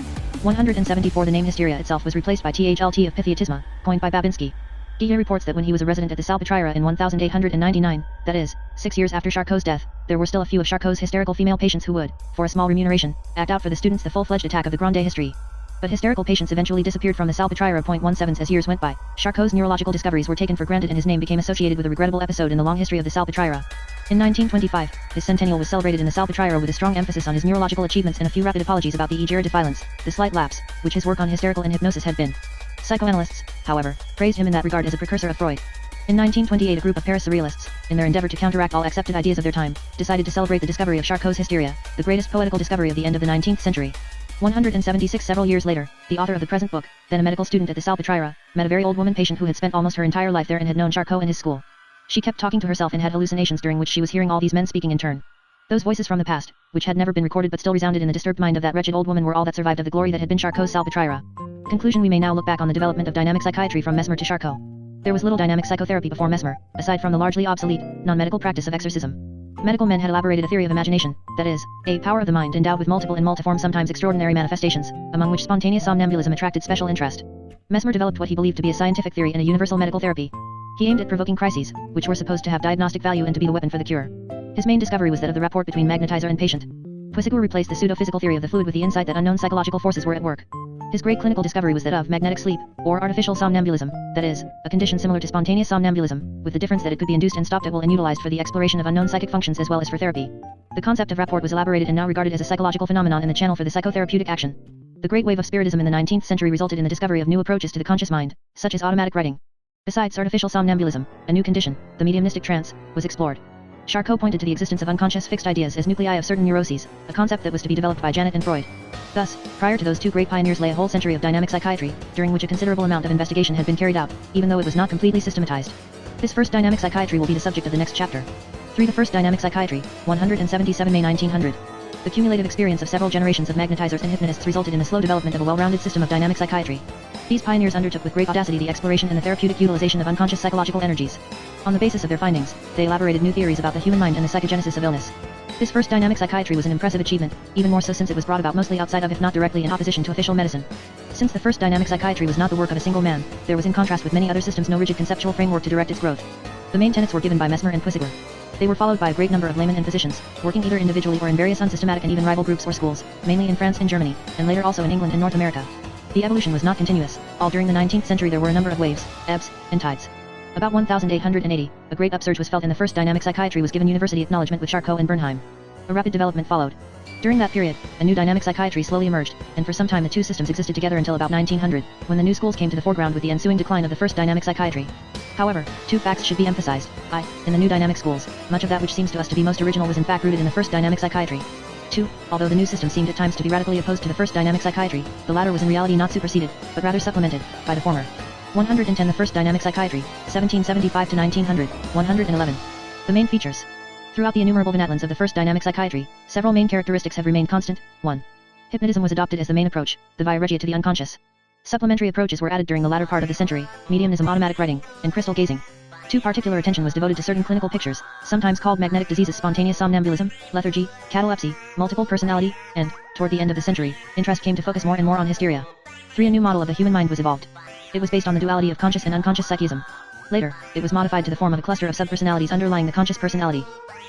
174 The name hysteria itself was replaced by THLT of Pythiotisma, coined by Babinski. Guillet reports that when he was a resident at the Salpêtrière in 1899, that is, 6 years after Charcot's death, there were still a few of Charcot's hysterical female patients who would, for a small remuneration, act out for the students the full-fledged attack of the Grande Hysterie. But hysterical patients eventually disappeared from the Salpêtrière. 17 As years went by, Charcot's neurological discoveries were taken for granted and his name became associated with a regrettable episode in the long history of the Salpêtrière. In 1925, his centennial was celebrated in the Salpêtrière with a strong emphasis on his neurological achievements and a few rapid apologies about the egeret de violence, the slight lapse, which his work on hysterical and hypnosis had been. Psychoanalysts, however, praised him in that regard as a precursor of Freud. In 1928 a group of Paris surrealists, in their endeavor to counteract all accepted ideas of their time, decided to celebrate the discovery of Charcot's hysteria, the greatest poetical discovery of the end of the 19th century. 176 Several years later, the author of the present book, then a medical student at the Salpêtrière, met a very old woman patient who had spent almost her entire life there and had known Charcot in his school. She kept talking to herself and had hallucinations during which she was hearing all these men speaking in turn. Those voices from the past, which had never been recorded but still resounded in the disturbed mind of that wretched old woman, were all that survived of the glory that had been Charcot's Salpêtrière. Conclusion We may now look back on the development of dynamic psychiatry from Mesmer to Charcot. There was little dynamic psychotherapy before Mesmer, aside from the largely obsolete, non-medical practice of exorcism. Medical men had elaborated a theory of imagination, that is, a power of the mind endowed with multiple and multiform sometimes extraordinary manifestations, among which spontaneous somnambulism attracted special interest. Mesmer developed what he believed to be a scientific theory in a universal medical therapy. He aimed at provoking crises, which were supposed to have diagnostic value and to be the weapon for the cure. His main discovery was that of the rapport between magnetizer and patient. Puissigor replaced the pseudo-physical theory of the fluid with the insight that unknown psychological forces were at work. His great clinical discovery was that of magnetic sleep, or artificial somnambulism, that is, a condition similar to spontaneous somnambulism, with the difference that it could be induced and stopped at will and utilized for the exploration of unknown psychic functions as well as for therapy. The concept of rapport was elaborated and now regarded as a psychological phenomenon in the channel for the psychotherapeutic action. The great wave of spiritism in the 19th century resulted in the discovery of new approaches to the conscious mind, such as automatic writing. Besides artificial somnambulism, a new condition, the mediumistic trance, was explored. Charcot pointed to the existence of unconscious fixed ideas as nuclei of certain neuroses, a concept that was to be developed by Janet and Freud. Thus, prior to those two great pioneers lay a whole century of dynamic psychiatry, during which a considerable amount of investigation had been carried out, even though it was not completely systematized. This first dynamic psychiatry will be the subject of the next chapter. 3. The first dynamic psychiatry, 177 May 1900. The cumulative experience of several generations of magnetizers and hypnotists resulted in the slow development of a well-rounded system of dynamic psychiatry. These pioneers undertook with great audacity the exploration and the therapeutic utilization of unconscious psychological energies. On the basis of their findings, they elaborated new theories about the human mind and the psychogenesis of illness. This first dynamic psychiatry was an impressive achievement, even more so since it was brought about mostly outside of if not directly in opposition to official medicine. Since the first dynamic psychiatry was not the work of a single man, there was in contrast with many other systems no rigid conceptual framework to direct its growth. The main tenets were given by Mesmer and Puissigor. They were followed by a great number of laymen and physicians, working either individually or in various unsystematic and even rival groups or schools, mainly in France and Germany, and later also in England and North America. The evolution was not continuous. All during the 19th century there were a number of waves, ebbs, and tides. About 1880, a great upsurge was felt and the first dynamic psychiatry was given university acknowledgement with Charcot and Bernheim. A rapid development followed. During that period, a new dynamic psychiatry slowly emerged, and for some time the two systems existed together until about 1900, when the new schools came to the foreground with the ensuing decline of the first dynamic psychiatry. However, two facts should be emphasized. In the new dynamic schools, much of that which seems to us to be most original was in fact rooted in the first dynamic psychiatry. 2. Although the new system seemed at times to be radically opposed to the first dynamic psychiatry, the latter was in reality not superseded, but rather supplemented, by the former. 110 The first dynamic psychiatry, 1775 to 1900, 111. The main features. Throughout the innumerable vinatlans of the first dynamic psychiatry, several main characteristics have remained constant. 1. Hypnotism was adopted as the main approach, the via regia to the unconscious. Supplementary approaches were added during the latter part of the century, mediumism, automatic writing, and crystal gazing. 2. Particular attention was devoted to certain clinical pictures, sometimes called magnetic diseases, spontaneous somnambulism, lethargy, catalepsy, multiple personality, and, toward the end of the century, interest came to focus more and more on hysteria. 3. A new model of the human mind was evolved. It was based on the duality of conscious and unconscious psychism. Later, it was modified to the form of a cluster of subpersonalities underlying the conscious personality.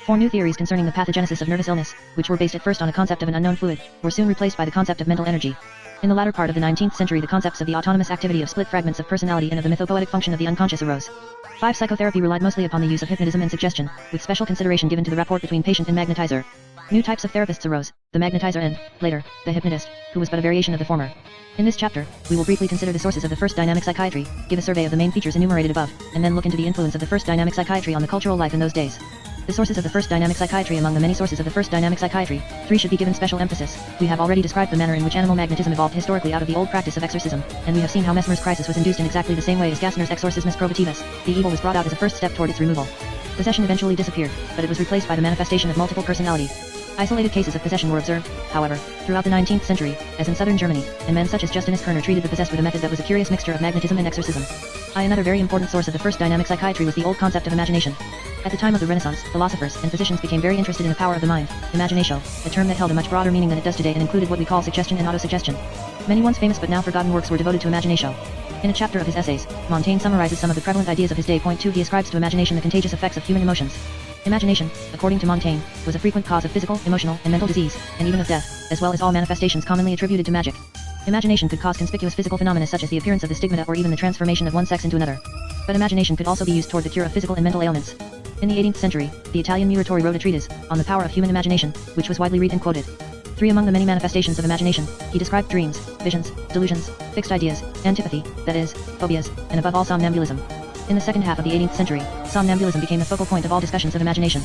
4. New theories concerning the pathogenesis of nervous illness, which were based at first on a concept of an unknown fluid, were soon replaced by the concept of mental energy. In the latter part of the 19th century the concepts of the autonomous activity of split fragments of personality and of the mythopoetic function of the unconscious arose. 5. Psychotherapy relied mostly upon the use of hypnotism and suggestion, with special consideration given to the rapport between patient and magnetizer. New types of therapists arose, the magnetizer and, later, the hypnotist, who was but a variation of the former. In this chapter, we will briefly consider the sources of the first dynamic psychiatry, give a survey of the main features enumerated above, and then look into the influence of the first dynamic psychiatry on the cultural life in those days. The sources of the first dynamic psychiatry. Among the many sources of the first dynamic psychiatry, 3 should be given special emphasis. We have already described the manner in which animal magnetism evolved historically out of the old practice of exorcism, and we have seen how Mesmer's crisis was induced in exactly the same way as Gassner's exorcismus probativus. The evil was brought out as a first step toward its removal. Possession eventually disappeared, but it was replaced by the manifestation of multiple personality. Isolated cases of possession were observed, however, throughout the 19th century, as in southern Germany, and men such as Justinus Kerner treated the possessed with a method that was a curious mixture of magnetism and exorcism. Another very important source of the first dynamic psychiatry was the old concept of imagination. At the time of the Renaissance, philosophers and physicians became very interested in the power of the mind, imaginatio, a term that held a much broader meaning than it does today and included what we call suggestion and autosuggestion. Many once famous but now forgotten works were devoted to imaginatio. In a chapter of his essays, Montaigne summarizes some of the prevalent ideas of his day. Point 2. He ascribes to imagination the contagious effects of human emotions. Imagination, according to Montaigne, was a frequent cause of physical, emotional, and mental disease, and even of death, as well as all manifestations commonly attributed to magic. Imagination could cause conspicuous physical phenomena such as the appearance of the stigmata or even the transformation of one sex into another. But imagination could also be used toward the cure of physical and mental ailments. In the 18th century, the Italian Muratori wrote a treatise on the power of human imagination, which was widely read and quoted. 3. Among the many manifestations of imagination, he described dreams, visions, delusions, fixed ideas, antipathy, that is, phobias, and above all somnambulism. In the second half of the 18th century, somnambulism became the focal point of all discussions of imagination.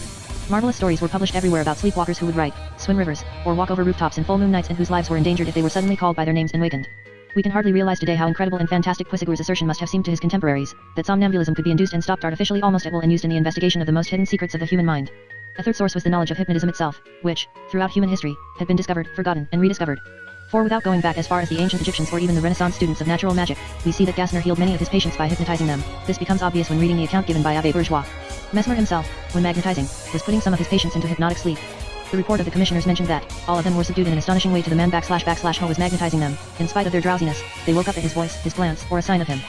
Marvelous stories were published everywhere about sleepwalkers who would ride, swim rivers, or walk over rooftops in full moon nights and whose lives were endangered if they were suddenly called by their names and wakened. We can hardly realize today how incredible and fantastic Puissigor's assertion must have seemed to his contemporaries, that somnambulism could be induced and stopped artificially almost at will and used in the investigation of the most hidden secrets of the human mind. A third source was the knowledge of hypnotism itself, which, throughout human history, had been discovered, forgotten, and rediscovered. For without going back as far as the ancient Egyptians or even the Renaissance students of natural magic, we see that Gassner healed many of his patients by hypnotizing them. This becomes obvious when reading the account given by Abbé Bourgeois. Mesmer himself, when magnetizing, was putting some of his patients into hypnotic sleep. The report of the commissioners mentioned that all of them were subdued in an astonishing way to the man //who was magnetizing them. In spite of their drowsiness, they woke up at his voice, his glance, or a sign of him.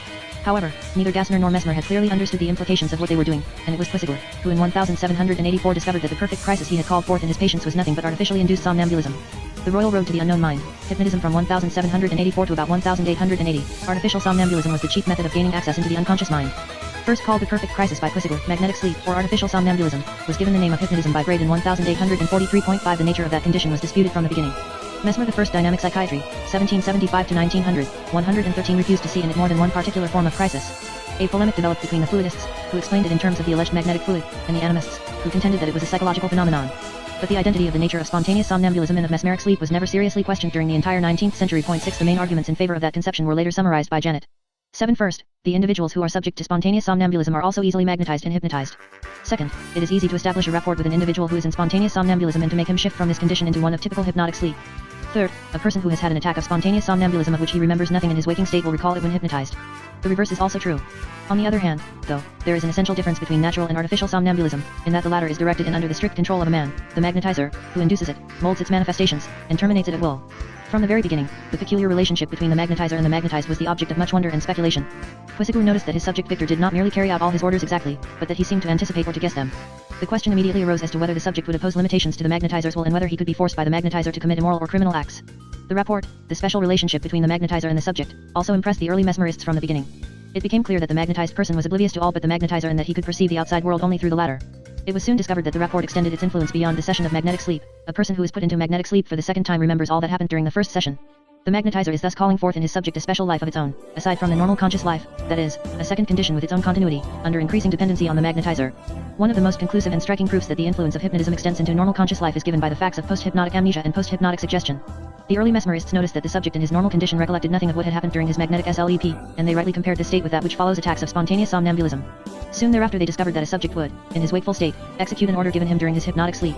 However, neither Gassner nor Mesmer had clearly understood the implications of what they were doing, and it was Quissigler, who in 1784 discovered that the perfect crisis he had called forth in his patients was nothing but artificially induced somnambulism. The Royal Road to the Unknown Mind, Hypnotism from 1784 to about 1880, artificial somnambulism was the chief method of gaining access into the unconscious mind. First called the perfect crisis by Quissigler, magnetic sleep, or artificial somnambulism, was given the name of hypnotism by Braid in 1843.5. The nature of that condition was disputed from the beginning. Mesmer, the first dynamic psychiatry, 1775 to 1900, 113 refused to see in it more than one particular form of crisis. A polemic developed between the fluidists, who explained it in terms of the alleged magnetic fluid, and the animists, who contended that it was a psychological phenomenon. But the identity of the nature of spontaneous somnambulism and of mesmeric sleep was never seriously questioned during the entire 19th century. Point 6. The main arguments in favor of that conception were later summarized by Janet. 7. First, the individuals who are subject to spontaneous somnambulism are also easily magnetized and hypnotized. Second, it is easy to establish a rapport with an individual who is in spontaneous somnambulism and to make him shift from this condition into one of typical hypnotic sleep. Third, a person who has had an attack of spontaneous somnambulism of which he remembers nothing in his waking state will recall it when hypnotized. The reverse is also true. On the other hand, though, there is an essential difference between natural and artificial somnambulism, in that the latter is directed and under the strict control of a man, the magnetizer, who induces it, molds its manifestations, and terminates it at will. From the very beginning, the peculiar relationship between the magnetizer and the magnetized was the object of much wonder and speculation. Quissigler noticed that his subject Victor did not merely carry out all his orders exactly, but that he seemed to anticipate or to guess them. The question immediately arose as to whether the subject would oppose limitations to the magnetizer's will and whether he could be forced by the magnetizer to commit immoral or criminal acts. The rapport, the special relationship between the magnetizer and the subject, also impressed the early mesmerists from the beginning. It became clear that the magnetized person was oblivious to all but the magnetizer and that he could perceive the outside world only through the latter. It was soon discovered that the rapport extended its influence beyond the session of magnetic sleep. A person who is put into magnetic sleep for the second time remembers all that happened during the first session. The magnetizer is thus calling forth in his subject a special life of its own, aside from the normal conscious life, that is, a second condition with its own continuity, under increasing dependency on the magnetizer. One of the most conclusive and striking proofs that the influence of hypnotism extends into normal conscious life is given by the facts of post-hypnotic amnesia and post-hypnotic suggestion. The early mesmerists noticed that the subject in his normal condition recollected nothing of what had happened during his magnetic sleep, and they rightly compared this state with that which follows attacks of spontaneous somnambulism. Soon thereafter they discovered that a subject would, in his wakeful state, execute an order given him during his hypnotic sleep.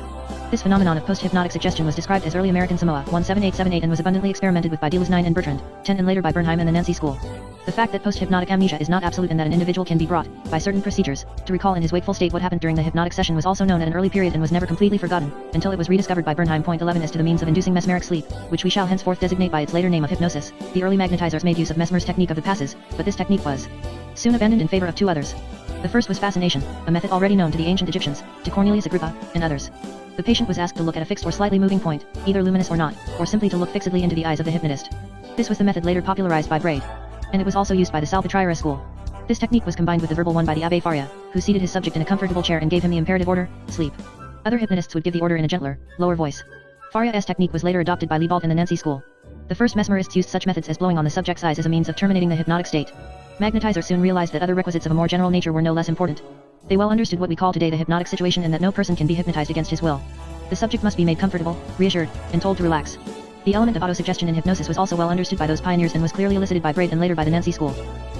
This phenomenon of post-hypnotic suggestion was described as early American Samoa 17878 and was abundantly experimented with by Deleuze 9 and Bertrand 10 and later by Bernheim and the Nancy School. The fact that post-hypnotic amnesia is not absolute and that an individual can be brought, by certain procedures, to recall in his wakeful state what happened during the hypnotic session was also known at an early period and was never completely forgotten, until it was rediscovered by Bernheim. Point 11 As to the means of inducing mesmeric sleep, which we shall henceforth designate by its later name of hypnosis, the early magnetizers made use of Mesmer's technique of the passes, but this technique was soon abandoned in favor of two others. The first was fascination, a method already known to the ancient Egyptians, to Cornelius Agrippa, and others. The patient was asked to look at a fixed or slightly moving point, either luminous or not, or simply to look fixedly into the eyes of the hypnotist. This was the method later popularized by Braid. And it was also used by the Salpetriere school. This technique was combined with the verbal one by the Abbé Faria, who seated his subject in a comfortable chair and gave him the imperative order, sleep. Other hypnotists would give the order in a gentler, lower voice. Faria's technique was later adopted by Liebald and the Nancy school. The first mesmerists used such methods as blowing on the subject's eyes as a means of terminating the hypnotic state. Magnetizers soon realized that other requisites of a more general nature were no less important. They well understood what we call today the hypnotic situation and that no person can be hypnotized against his will. The subject must be made comfortable, reassured, and told to relax. The element of autosuggestion in hypnosis was also well understood by those pioneers and was clearly elicited by Braid and later by the Nancy school.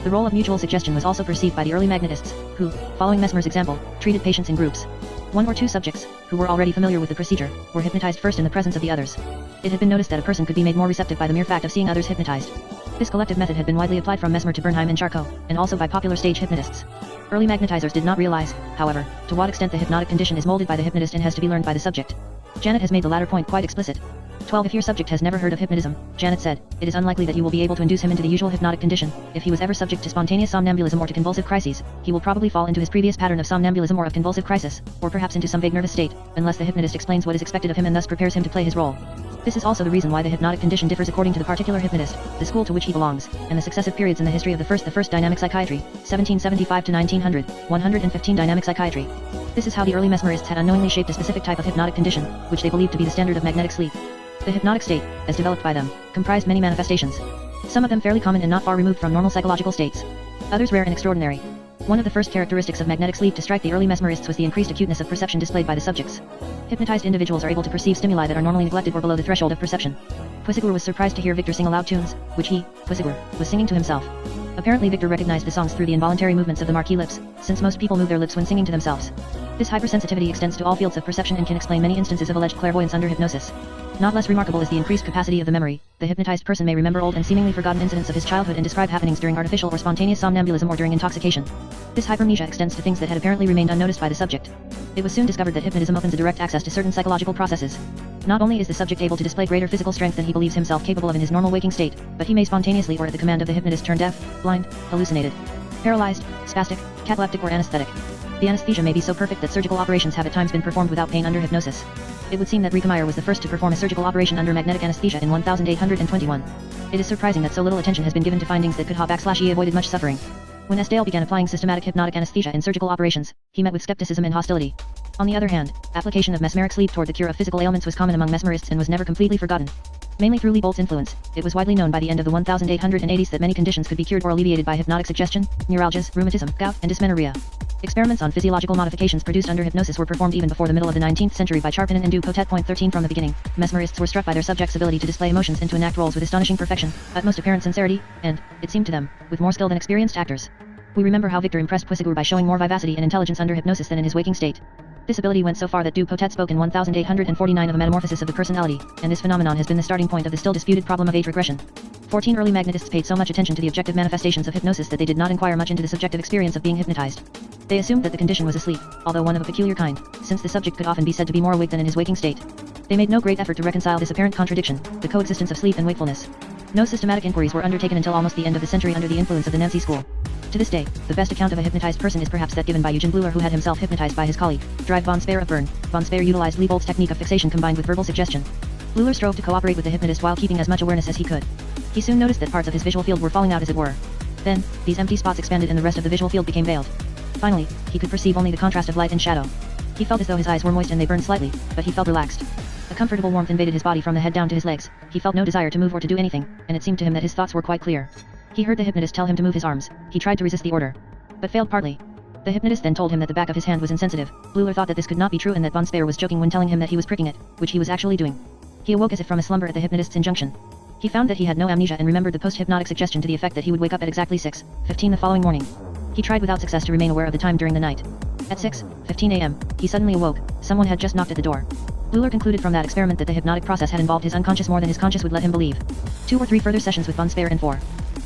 The role of mutual suggestion was also perceived by the early magnetists, who, following Mesmer's example, treated patients in groups. One or two subjects, who were already familiar with the procedure, were hypnotized first in the presence of the others. It had been noticed that a person could be made more receptive by the mere fact of seeing others hypnotized. This collective method had been widely applied from Mesmer to Bernheim and Charcot, and also by popular stage hypnotists. Early magnetizers did not realize, however, to what extent the hypnotic condition is molded by the hypnotist and has to be learned by the subject. Janet has made the latter point quite explicit. 12. If your subject has never heard of hypnotism, Janet said, it is unlikely that you will be able to induce him into the usual hypnotic condition. If he was ever subject to spontaneous somnambulism or to convulsive crises, he will probably fall into his previous pattern of somnambulism or of convulsive crisis, or perhaps into some vague nervous state, unless the hypnotist explains what is expected of him and thus prepares him to play his role. This is also the reason why the hypnotic condition differs according to the particular hypnotist, the school to which he belongs, and the successive periods in the history of the first dynamic psychiatry, 1775 to 1900, 115 dynamic psychiatry. This is how the early mesmerists had unknowingly shaped a specific type of hypnotic condition, which they believed to be the standard of magnetic sleep. The hypnotic state, as developed by them, comprised many manifestations. Some of them fairly common and not far removed from normal psychological states. Others rare and extraordinary. One of the first characteristics of magnetic sleep to strike the early mesmerists was the increased acuteness of perception displayed by the subjects. Hypnotized individuals are able to perceive stimuli that are normally neglected or below the threshold of perception. Quissigler was surprised to hear Victor sing aloud tunes, which he, Quissigler, was singing to himself. Apparently Victor recognized the songs through the involuntary movements of the marquee lips, since most people move their lips when singing to themselves. This hypersensitivity extends to all fields of perception and can explain many instances of alleged clairvoyance under hypnosis. Not less remarkable is the increased capacity of the memory. The hypnotized person may remember old and seemingly forgotten incidents of his childhood and describe happenings during artificial or spontaneous somnambulism or during intoxication. This hypermnesia extends to things that had apparently remained unnoticed by the subject. It was soon discovered that hypnotism opens a direct access to certain psychological processes. Not only is the subject able to display greater physical strength than he believes himself capable of in his normal waking state, but he may spontaneously or at the command of the hypnotist turn deaf, blind, hallucinated, paralyzed, spastic, cataleptic or anesthetic. The anesthesia may be so perfect that surgical operations have at times been performed without pain under hypnosis. It would seem that Riekemeyer was the first to perform a surgical operation under magnetic anesthesia in 1821. It is surprising that so little attention has been given to findings that could have avoided much suffering. When Esdale began applying systematic hypnotic anesthesia in surgical operations, he met with skepticism and hostility. On the other hand, application of mesmeric sleep toward the cure of physical ailments was common among mesmerists and was never completely forgotten. Mainly through Leibold's influence, it was widely known by the end of the 1880s that many conditions could be cured or alleviated by hypnotic suggestion: neuralgias, rheumatism, gout, and dysmenorrhea. Experiments on physiological modifications produced under hypnosis were performed even before the middle of the 19th century by Charpinin and Du Potet. 13 From the beginning, mesmerists were struck by their subjects' ability to display emotions and to enact roles with astonishing perfection, utmost apparent sincerity, and, it seemed to them, with more skill than experienced actors. We remember how Victor impressed Puisigur by showing more vivacity and intelligence under hypnosis than in his waking state. This ability went so far that Du Potet spoke in 1849 of a metamorphosis of the personality, and this phenomenon has been the starting point of the still disputed problem of age regression. 14 Early magnetists paid so much attention to the objective manifestations of hypnosis that they did not inquire much into the subjective experience of being hypnotized. They assumed that the condition was asleep, although one of a peculiar kind, since the subject could often be said to be more awake than in his waking state. They made no great effort to reconcile this apparent contradiction, the coexistence of sleep and wakefulness. No systematic inquiries were undertaken until almost the end of the century under the influence of the Nancy School. To this day, the best account of a hypnotized person is perhaps that given by Eugen Bleuler, who had himself hypnotized by his colleague, Dryve von Speyer of Bern. Von Speyer utilized Leibold's technique of fixation combined with verbal suggestion. Bleuler strove to cooperate with the hypnotist while keeping as much awareness as he could. He soon noticed that parts of his visual field were falling out as it were. Then, these empty spots expanded and the rest of the visual field became veiled. Finally, he could perceive only the contrast of light and shadow. He felt as though his eyes were moist and they burned slightly, but he felt relaxed. A comfortable warmth invaded his body from the head down to his legs. He felt no desire to move or to do anything, and it seemed to him that his thoughts were quite clear. He heard the hypnotist tell him to move his arms. He tried to resist the order, but failed partly. The hypnotist then told him that the back of his hand was insensitive. Bleuler thought that this could not be true and that von Speyer was joking when telling him that he was pricking it, which he was actually doing. He awoke as if from a slumber at the hypnotist's injunction. He found that he had no amnesia and remembered the post-hypnotic suggestion to the effect that he would wake up at exactly 6:15 the following morning. He tried without success to remain aware of the time during the night. At 6:15 a.m., he suddenly awoke. Someone had just knocked at the door. Bleuler concluded from that experiment that the hypnotic process had involved his unconscious more than his conscious would let him believe. 2 or 3 further sessions with von Speyer and 4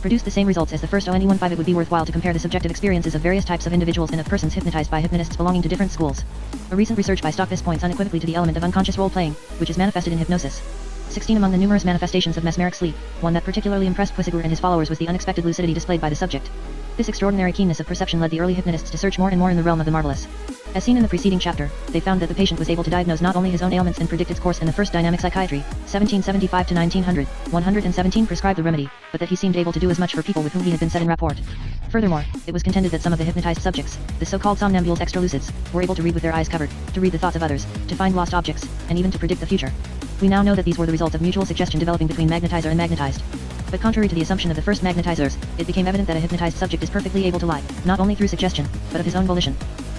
produced the same results as the first ONE15. It would be worthwhile to compare the subjective experiences of various types of individuals and of persons hypnotized by hypnotists belonging to different schools. A recent research by Stockvis points unequivocally to the element of unconscious role-playing, which is manifested in hypnosis. 16 Among the numerous manifestations of mesmeric sleep, one that particularly impressed Puisigur and his followers was the unexpected lucidity displayed by the subject. This extraordinary keenness of perception led the early hypnotists to search more and more in the realm of the marvelous. As seen in the preceding chapter, they found that the patient was able to diagnose not only his own ailments and predict its course in the first dynamic psychiatry, 1775 to 1900, 117 prescribed the remedy, but that he seemed able to do as much for people with whom he had been set in rapport. Furthermore, it was contended that some of the hypnotized subjects, the so-called somnambules extralucids, were able to read with their eyes covered, to read the thoughts of others, to find lost objects, and even to predict the future. We now know that these were the result of mutual suggestion developing between magnetizer and magnetized. But contrary to the assumption of the first magnetizers, it became evident that a hypnotized subject is perfectly able to lie, not only through suggestion, but of his own volition.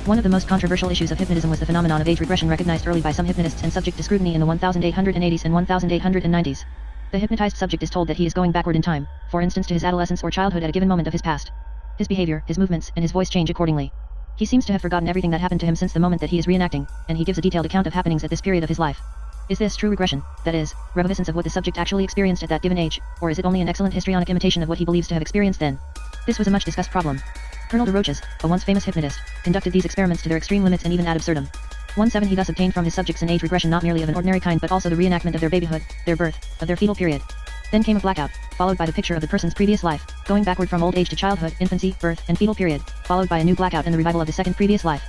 One of the most controversial issues of hypnotism was the phenomenon of age regression recognized early by some hypnotists and subject to scrutiny in the 1880s and 1890s. The hypnotized subject is told that he is going backward in time, for instance to his adolescence or childhood at a given moment of his past. His behavior, his movements, and his voice change accordingly. He seems to have forgotten everything that happened to him since the moment that he is reenacting, and he gives a detailed account of happenings at this period of his life. Is this true regression, that is, reminiscence of what the subject actually experienced at that given age, or is it only an excellent histrionic imitation of what he believes to have experienced then? This was a much discussed problem. Colonel de Roches, a once famous hypnotist, conducted these experiments to their extreme limits and even ad absurdum. 1-7 He thus obtained from his subjects an age regression not merely of an ordinary kind but also the reenactment of their babyhood, their birth, of their fetal period. Then came a blackout, followed by the picture of the person's previous life, going backward from old age to childhood, infancy, birth, and fetal period, followed by a new blackout and the revival of the second previous life.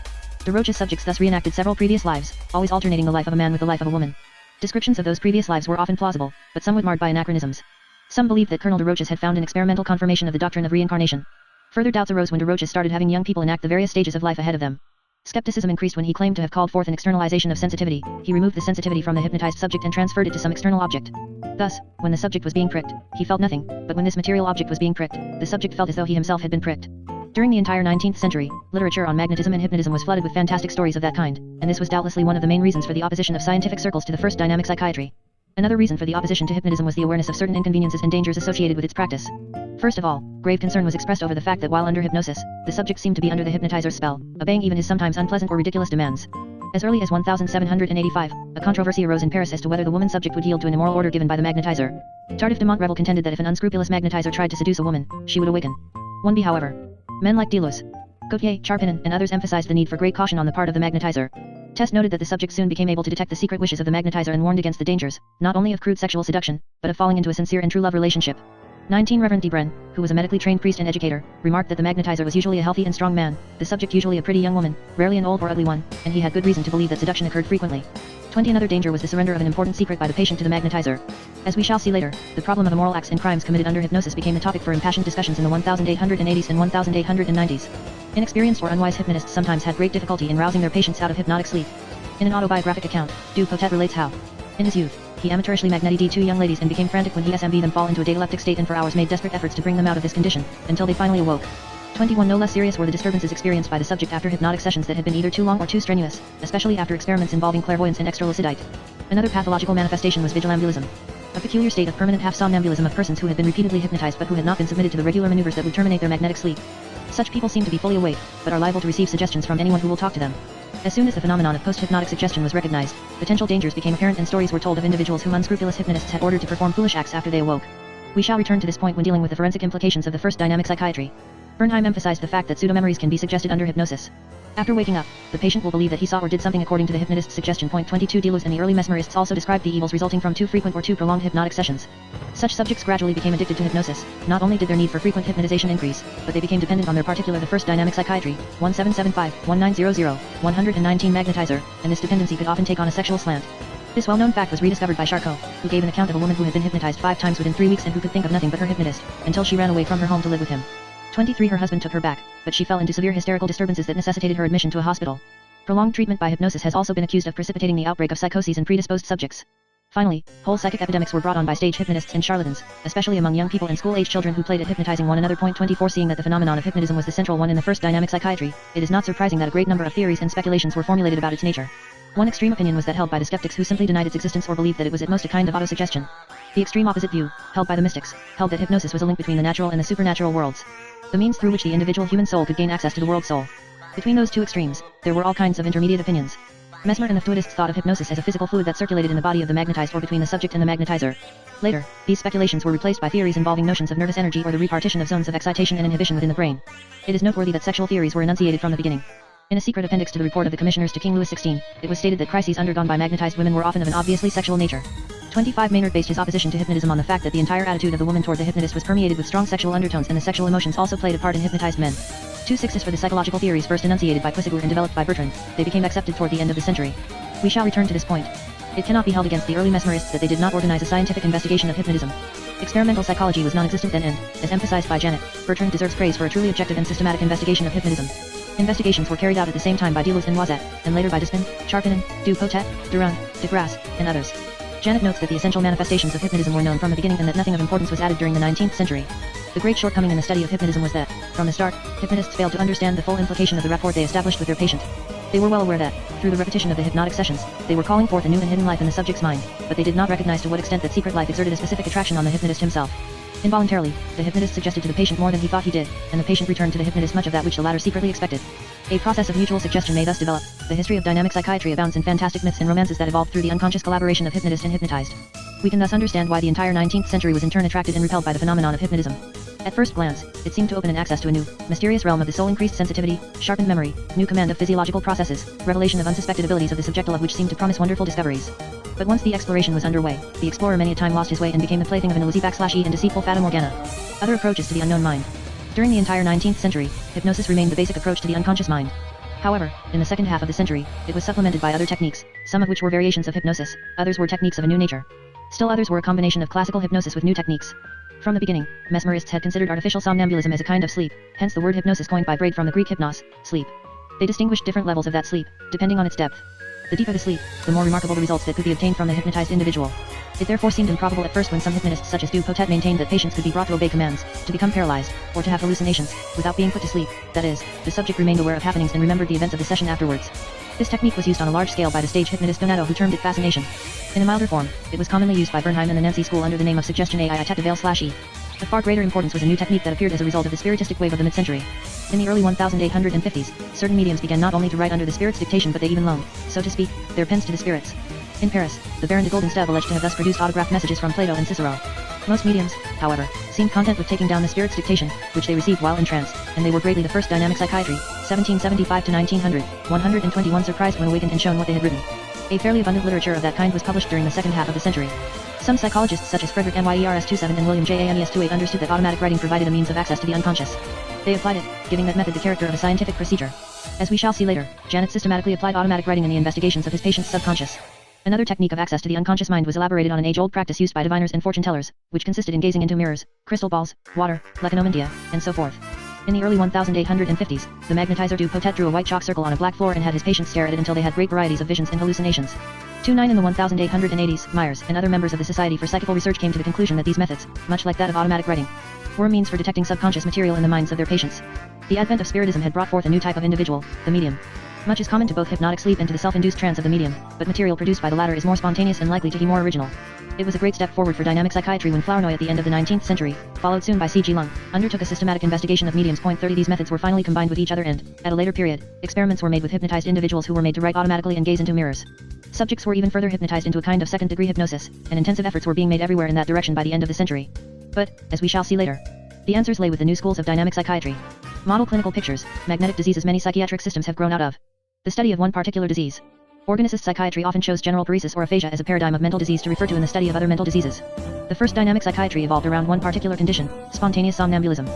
De Roches' subjects thus reenacted several previous lives, always alternating the life of a man with the life of a woman. Descriptions of those previous lives were often plausible, but somewhat marred by anachronisms. Some believed that Colonel de Roches had found an experimental confirmation of the doctrine of reincarnation. Further doubts arose when de Roches started having young people enact the various stages of life ahead of them. Skepticism increased when he claimed to have called forth an externalization of sensitivity. He removed the sensitivity from the hypnotized subject and transferred it to some external object. Thus, when the subject was being pricked, he felt nothing, but when this material object was being pricked, the subject felt as though he himself had been pricked. During the entire 19th century, literature on magnetism and hypnotism was flooded with fantastic stories of that kind, and this was doubtlessly one of the main reasons for the opposition of scientific circles to the first dynamic psychiatry. Another reason for the opposition to hypnotism was the awareness of certain inconveniences and dangers associated with its practice. First of all, grave concern was expressed over the fact that while under hypnosis, the subject seemed to be under the hypnotizer's spell, obeying even his sometimes unpleasant or ridiculous demands. As early as 1785, a controversy arose in Paris as to whether the woman subject would yield to an immoral order given by the magnetizer. Tardif de Montrevel contended that if an unscrupulous magnetizer tried to seduce a woman, she would awaken. 1b However, men like Deleuze, Gautier, Charpinin, and others emphasized the need for great caution on the part of the magnetizer. Tess noted that the subject soon became able to detect the secret wishes of the magnetizer and warned against the dangers, not only of crude sexual seduction, but of falling into a sincere and true love relationship. 19 Reverend D. Bren, who was a medically trained priest and educator, remarked that the magnetizer was usually a healthy and strong man, the subject usually a pretty young woman, rarely an old or ugly one, and he had good reason to believe that seduction occurred frequently. 20 Another danger was the surrender of an important secret by the patient to the magnetizer. As we shall see later, the problem of immoral acts and crimes committed under hypnosis became the topic for impassioned discussions in the 1880s and 1890s. Inexperienced or unwise hypnotists sometimes had great difficulty in rousing their patients out of hypnotic sleep. In an autobiographic account, Du Potet relates how, in his youth, he amateurishly magnetized 2 young ladies and became frantic when he SMB them fall into a dataleptic state and for hours made desperate efforts to bring them out of this condition, until they finally awoke. 21 No less serious were the disturbances experienced by the subject after hypnotic sessions that had been either too long or too strenuous, especially after experiments involving clairvoyance and extralucidite. Another pathological manifestation was vigilambulism, a peculiar state of permanent half-somnambulism of persons who had been repeatedly hypnotized but who had not been submitted to the regular maneuvers that would terminate their magnetic sleep. Such people seem to be fully awake, but are liable to receive suggestions from anyone who will talk to them. As soon as the phenomenon of post-hypnotic suggestion was recognized, potential dangers became apparent and stories were told of individuals whom unscrupulous hypnotists had ordered to perform foolish acts after they awoke. We shall return to this point when dealing with the forensic implications of the first dynamic psychiatry. Bernheim emphasized the fact that pseudo-memories can be suggested under hypnosis. After waking up, the patient will believe that he saw or did something according to the hypnotist's suggestion. 22 Deleuze and the early mesmerists also described the evils resulting from too frequent or too prolonged hypnotic sessions. Such subjects gradually became addicted to hypnosis. Not only did their need for frequent hypnotization increase, but they became dependent on their particular the first dynamic psychiatry, 1775, 1900, 119 magnetizer, and this dependency could often take on a sexual slant. This well-known fact was rediscovered by Charcot, who gave an account of a woman who had been hypnotized 5 times within 3 weeks and who could think of nothing but her hypnotist, until she ran away from her home to live with him. 23 Her husband took her back, but she fell into severe hysterical disturbances that necessitated her admission to a hospital. Prolonged treatment by hypnosis has also been accused of precipitating the outbreak of psychoses in predisposed subjects. Finally, whole psychic epidemics were brought on by stage hypnotists and charlatans, especially among young people and school-age children who played at hypnotizing one another. 24 Seeing that the phenomenon of hypnotism was the central one in the first dynamic psychiatry, it is not surprising that a great number of theories and speculations were formulated about its nature. One extreme opinion was that held by the skeptics who simply denied its existence or believed that it was at most a kind of autosuggestion. The extreme opposite view, held by the mystics, held that hypnosis was a link between the natural and the supernatural worlds, the means through which the individual human soul could gain access to the world soul. Between those two extremes, there were all kinds of intermediate opinions. Mesmer and the fluidists thought of hypnosis as a physical fluid that circulated in the body of the magnetized or between the subject and the magnetizer. Later, these speculations were replaced by theories involving notions of nervous energy or the repartition of zones of excitation and inhibition within the brain. It is noteworthy that sexual theories were enunciated from the beginning. In a secret appendix to the report of the commissioners to King Louis XVI, it was stated that crises undergone by magnetized women were often of an obviously sexual nature. 25 Maynard based his opposition to hypnotism on the fact that the entire attitude of the woman toward the hypnotist was permeated with strong sexual undertones and the sexual emotions also played a part in hypnotized men. 26 For the psychological theories first enunciated by Puységur and developed by Bertrand, they became accepted toward the end of the century. We shall return to this point. It cannot be held against the early mesmerists that they did not organize a scientific investigation of hypnotism. Experimental psychology was non-existent then and, as emphasized by Janet, Bertrand deserves praise for a truly objective and systematic investigation of hypnotism. Investigations were carried out at the same time by Deleuze and Noisette, and later by Despin, Charpinin, Du Potet, Durand, de Grasse, and others. Janet notes that the essential manifestations of hypnotism were known from the beginning and that nothing of importance was added during the 19th century. The great shortcoming in the study of hypnotism was that, from the start, hypnotists failed to understand the full implication of the rapport they established with their patient. They were well aware that, through the repetition of the hypnotic sessions, they were calling forth a new and hidden life in the subject's mind, but they did not recognize to what extent that secret life exerted a specific attraction on the hypnotist himself. Involuntarily, the hypnotist suggested to the patient more than he thought he did, and the patient returned to the hypnotist much of that which the latter secretly expected. A process of mutual suggestion may thus develop. The history of dynamic psychiatry abounds in fantastic myths and romances that evolved through the unconscious collaboration of hypnotist and hypnotized. We can thus understand why the entire 19th century was in turn attracted and repelled by the phenomenon of hypnotism. At first glance, it seemed to open an access to a new, mysterious realm of the soul, increased sensitivity, sharpened memory, new command of physiological processes, revelation of unsuspected abilities of the subjectal of which seemed to promise wonderful discoveries. But once the exploration was underway, the explorer many a time lost his way and became the plaything of an illusive and deceitful fata morgana. Other approaches to the unknown mind. During the entire 19th century, hypnosis remained the basic approach to the unconscious mind. However, in the second half of the century, it was supplemented by other techniques, some of which were variations of hypnosis, others were techniques of a new nature. Still others were a combination of classical hypnosis with new techniques. From the beginning, mesmerists had considered artificial somnambulism as a kind of sleep, hence the word hypnosis coined by Braid from the Greek hypnos, sleep. They distinguished different levels of that sleep, depending on its depth. The deeper the sleep, the more remarkable the results that could be obtained from the hypnotized individual. It therefore seemed improbable at first when some hypnotists such as Du Potet maintained that patients could be brought to obey commands, to become paralyzed, or to have hallucinations, without being put to sleep, that is, the subject remained aware of happenings and remembered the events of the session afterwards. This technique was used on a large scale by the stage hypnotist Donato, who termed it fascination. In a milder form, it was commonly used by Bernheim and the Nancy School under the name of suggestion AI tête de veille/E. Of far greater importance was a new technique that appeared as a result of the spiritistic wave of the mid-century. In the early 1850s, certain mediums began not only to write under the spirit's dictation but they even loaned, so to speak, their pens to the spirits. In Paris, the Baron de Goldenstave alleged to have thus produced autographed messages from Plato and Cicero. Most mediums, however, seemed content with taking down the spirit's dictation, which they received while in trance, and they were greatly the first dynamic psychiatry, 1775 to 1900, 121 surprised when awakened and shown what they had written. A fairly abundant literature of that kind was published during the second half of the century. Some psychologists such as Frederick Myers-27 and William James-28 understood that automatic writing provided a means of access to the unconscious. They applied it, giving that method the character of a scientific procedure. As we shall see later, Janet systematically applied automatic writing in the investigations of his patient's subconscious. Another technique of access to the unconscious mind was elaborated on an age-old practice used by diviners and fortune-tellers, which consisted in gazing into mirrors, crystal balls, water, leconomandia, and so forth. In the early 1850s, the magnetizer du Potet drew a white chalk circle on a black floor and had his patients stare at it until they had great varieties of visions and hallucinations. 29 in the 1880s, Myers and other members of the Society for Psychical Research came to the conclusion that these methods, much like that of automatic writing, were a means for detecting subconscious material in the minds of their patients. The advent of spiritism had brought forth a new type of individual, the medium. Much is common to both hypnotic sleep and to the self-induced trance of the medium, but material produced by the latter is more spontaneous and likely to be more original. It was a great step forward for dynamic psychiatry when Flournoy at the end of the 19th century, followed soon by C.G. Lung, undertook a systematic investigation of mediums. 30 These methods were finally combined with each other and, at a later period, experiments were made with hypnotized individuals who were made to write automatically and gaze into mirrors. Subjects were even further hypnotized into a kind of second-degree hypnosis, and intensive efforts were being made everywhere in that direction by the end of the century. But, as we shall see later, the answers lay with the new schools of dynamic psychiatry. Model clinical pictures, magnetic diseases. Many psychiatric systems have grown out of the study of one particular disease. Organicist psychiatry often chose general paresis or aphasia as a paradigm of mental disease to refer to in the study of other mental diseases. The first dynamic psychiatry evolved around one particular condition, spontaneous somnambulism,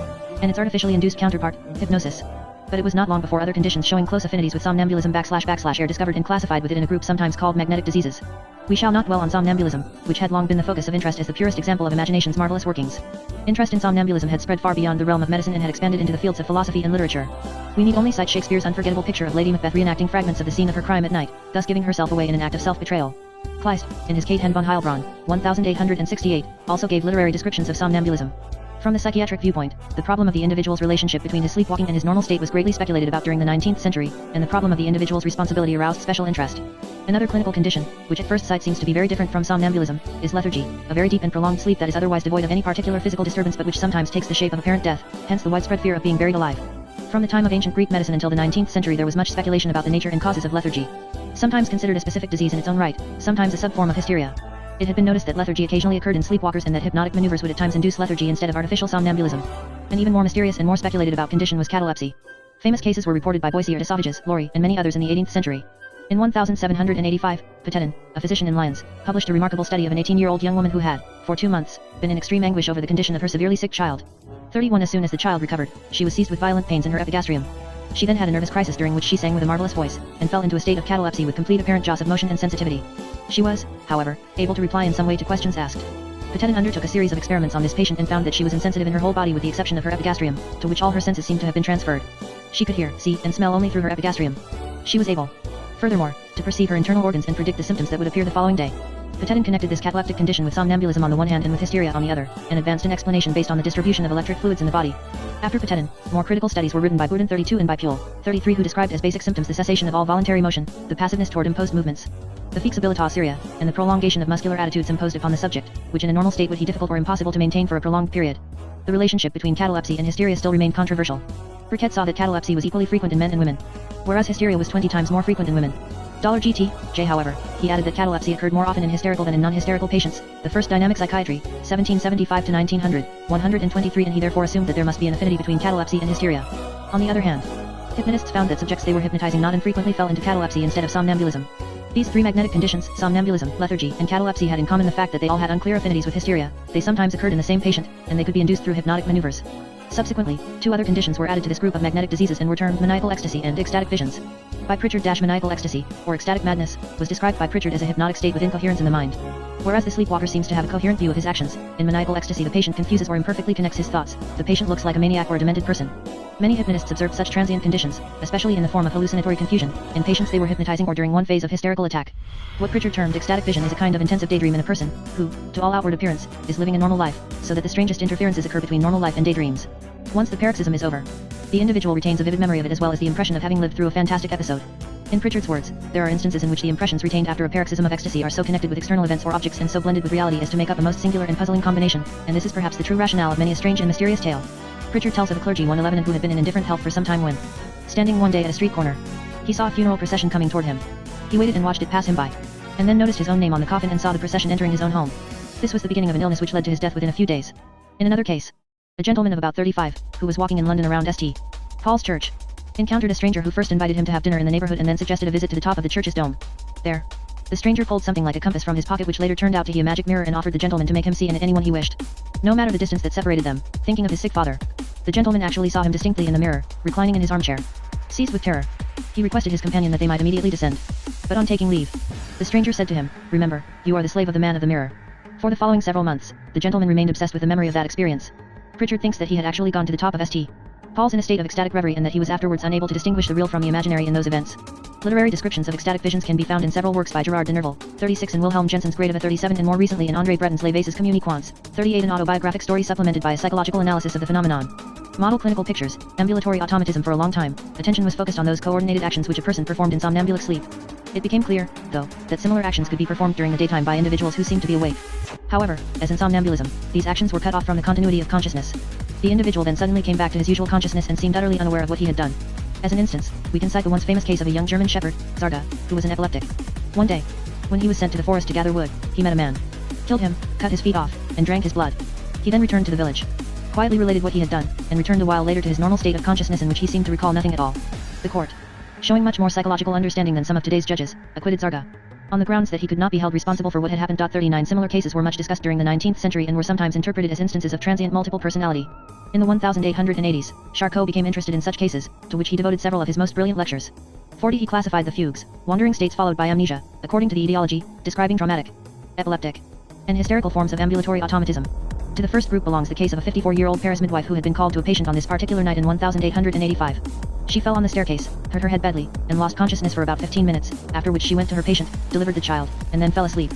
and its artificially induced counterpart, hypnosis. But it was not long before other conditions showing close affinities with somnambulism / are discovered and classified with it in a group sometimes called magnetic diseases. We shall not dwell on somnambulism, which had long been the focus of interest as the purest example of imagination's marvelous workings. Interest in somnambulism had spread far beyond the realm of medicine and had expanded into the fields of philosophy and literature. We need only cite Shakespeare's unforgettable picture of Lady Macbeth reenacting fragments of the scene of her crime at night, thus giving herself away in an act of self-betrayal. Kleist, in his Kate Hen von Heilbronn, 1868, also gave literary descriptions of somnambulism. From the psychiatric viewpoint, the problem of the individual's relationship between his sleepwalking and his normal state was greatly speculated about during the 19th century, and the problem of the individual's responsibility aroused special interest. Another clinical condition, which at first sight seems to be very different from somnambulism, is lethargy, a very deep and prolonged sleep that is otherwise devoid of any particular physical disturbance but which sometimes takes the shape of apparent death, hence the widespread fear of being buried alive. From the time of ancient Greek medicine until the 19th century there was much speculation about the nature and causes of lethargy. Sometimes considered a specific disease in its own right, sometimes a subform of hysteria. It had been noticed that lethargy occasionally occurred in sleepwalkers and that hypnotic maneuvers would at times induce lethargy instead of artificial somnambulism. An even more mysterious and more speculated about condition was catalepsy. Famous cases were reported by Boissier de Sauvages, Laurie, and many others in the 18th century. In 1785, Petetin, a physician in Lyons, published a remarkable study of an 18-year-old young woman who had, for 2 months, been in extreme anguish over the condition of her severely sick child. 31 As soon as the child recovered, she was seized with violent pains in her epigastrium. She then had a nervous crisis during which she sang with a marvelous voice, and fell into a state of catalepsy with complete apparent loss of motion and sensitivity. She was, however, able to reply in some way to questions asked. Petetin undertook a series of experiments on this patient and found that she was insensitive in her whole body with the exception of her epigastrium, to which all her senses seemed to have been transferred. She could hear, see, and smell only through her epigastrium. She was able, furthermore, to perceive her internal organs and predict the symptoms that would appear the following day. Petetin connected this cataleptic condition with somnambulism on the one hand and with hysteria on the other, and advanced an explanation based on the distribution of electric fluids in the body. After Petetin, more critical studies were written by Boudin 32 and by Puel 33 who described as basic symptoms the cessation of all voluntary motion, the passiveness toward imposed movements, the fixabilitas seria, and the prolongation of muscular attitudes imposed upon the subject, which in a normal state would be difficult or impossible to maintain for a prolonged period. The relationship between catalepsy and hysteria still remained controversial. Burkitt saw that catalepsy was equally frequent in men and women, whereas hysteria was 20 times more frequent in women. J. However, he added that catalepsy occurred more often in hysterical than in non-hysterical patients, the first dynamic psychiatry, 1775 to 1900, 123 and he therefore assumed that there must be an affinity between catalepsy and hysteria. On the other hand, hypnotists found that subjects they were hypnotizing not infrequently fell into catalepsy instead of somnambulism. These three magnetic conditions, somnambulism, lethargy, and catalepsy had in common the fact that they all had unclear affinities with hysteria, they sometimes occurred in the same patient, and they could be induced through hypnotic maneuvers. Subsequently, 2 other conditions were added to this group of magnetic diseases and were termed maniacal ecstasy and ecstatic visions. By Pritchard, maniacal ecstasy, or ecstatic madness, was described by Pritchard as a hypnotic state with incoherence in the mind. Whereas the sleepwalker seems to have a coherent view of his actions, in maniacal ecstasy the patient confuses or imperfectly connects his thoughts, the patient looks like a maniac or a demented person. Many hypnotists observed such transient conditions, especially in the form of hallucinatory confusion, in patients they were hypnotizing or during one phase of hysterical attack. What Pritchard termed ecstatic vision is a kind of intensive daydream in a person, who, to all outward appearance, is living a normal life, so that the strangest interferences occur between normal life and daydreams. Once the paroxysm is over, the individual retains a vivid memory of it as well as the impression of having lived through a fantastic episode. In Pritchard's words, there are instances in which the impressions retained after a paroxysm of ecstasy are so connected with external events or objects and so blended with reality as to make up a most singular and puzzling combination, and this is perhaps the true rationale of many a strange and mysterious tale. Pritchard tells of a clergy 111 who had been in indifferent health for some time when, standing one day at a street corner, he saw a funeral procession coming toward him. He waited and watched it pass him by, and then noticed his own name on the coffin and saw the procession entering his own home. This was the beginning of an illness which led to his death within a few days. In another case, a gentleman of about 35, who was walking in London around St. Paul's Church, encountered a stranger who first invited him to have dinner in the neighborhood and then suggested a visit to the top of the church's dome. There, the stranger pulled something like a compass from his pocket, which later turned out to be a magic mirror, and offered the gentleman to make him see in it anyone he wished, no matter the distance that separated them. Thinking of his sick father, the gentleman actually saw him distinctly in the mirror, reclining in his armchair. Seized with terror, he requested his companion that they might immediately descend. But on taking leave, the stranger said to him, "Remember, you are the slave of the man of the mirror." For the following several months, the gentleman remained obsessed with the memory of that experience. Pritchard thinks that he had actually gone to the top of St. Paul's in a state of ecstatic reverie, and that he was afterwards unable to distinguish the real from the imaginary in those events. Literary descriptions of ecstatic visions can be found in several works by Gerard de Nerval, 36, and Wilhelm Jensen's Gradiva, 37, and more recently in André Breton's Les Vases Communiquants, 38, an autobiographic story supplemented by a psychological analysis of the phenomenon. Model clinical pictures, ambulatory automatism. For a long time, attention was focused on those coordinated actions which a person performed in somnambulic sleep. It became clear, though, that similar actions could be performed during the daytime by individuals who seemed to be awake. However, as in somnambulism, these actions were cut off from the continuity of consciousness. The individual then suddenly came back to his usual consciousness and seemed utterly unaware of what he had done. As an instance, we can cite the once famous case of a young German shepherd, Zarga, who was an epileptic. One day, when he was sent to the forest to gather wood, he met a man, killed him, cut his feet off, and drank his blood. He then returned to the village, quietly related what he had done, and returned a while later to his normal state of consciousness, in which he seemed to recall nothing at all. The court, showing much more psychological understanding than some of today's judges, acquitted Zarga, on the grounds that he could not be held responsible for what had happened. 39 similar cases were much discussed during the 19th century and were sometimes interpreted as instances of transient multiple personality. In the 1880s, Charcot became interested in such cases, to which he devoted several of his most brilliant lectures. 40 He classified the fugues, wandering states followed by amnesia, according to the etiology, describing traumatic, epileptic, and hysterical forms of ambulatory automatism. To the first group belongs the case of a 54-year-old Paris midwife who had been called to a patient on this particular night in 1885. She fell on the staircase, hurt her head badly, and lost consciousness for about 15 minutes, after which she went to her patient, delivered the child, and then fell asleep.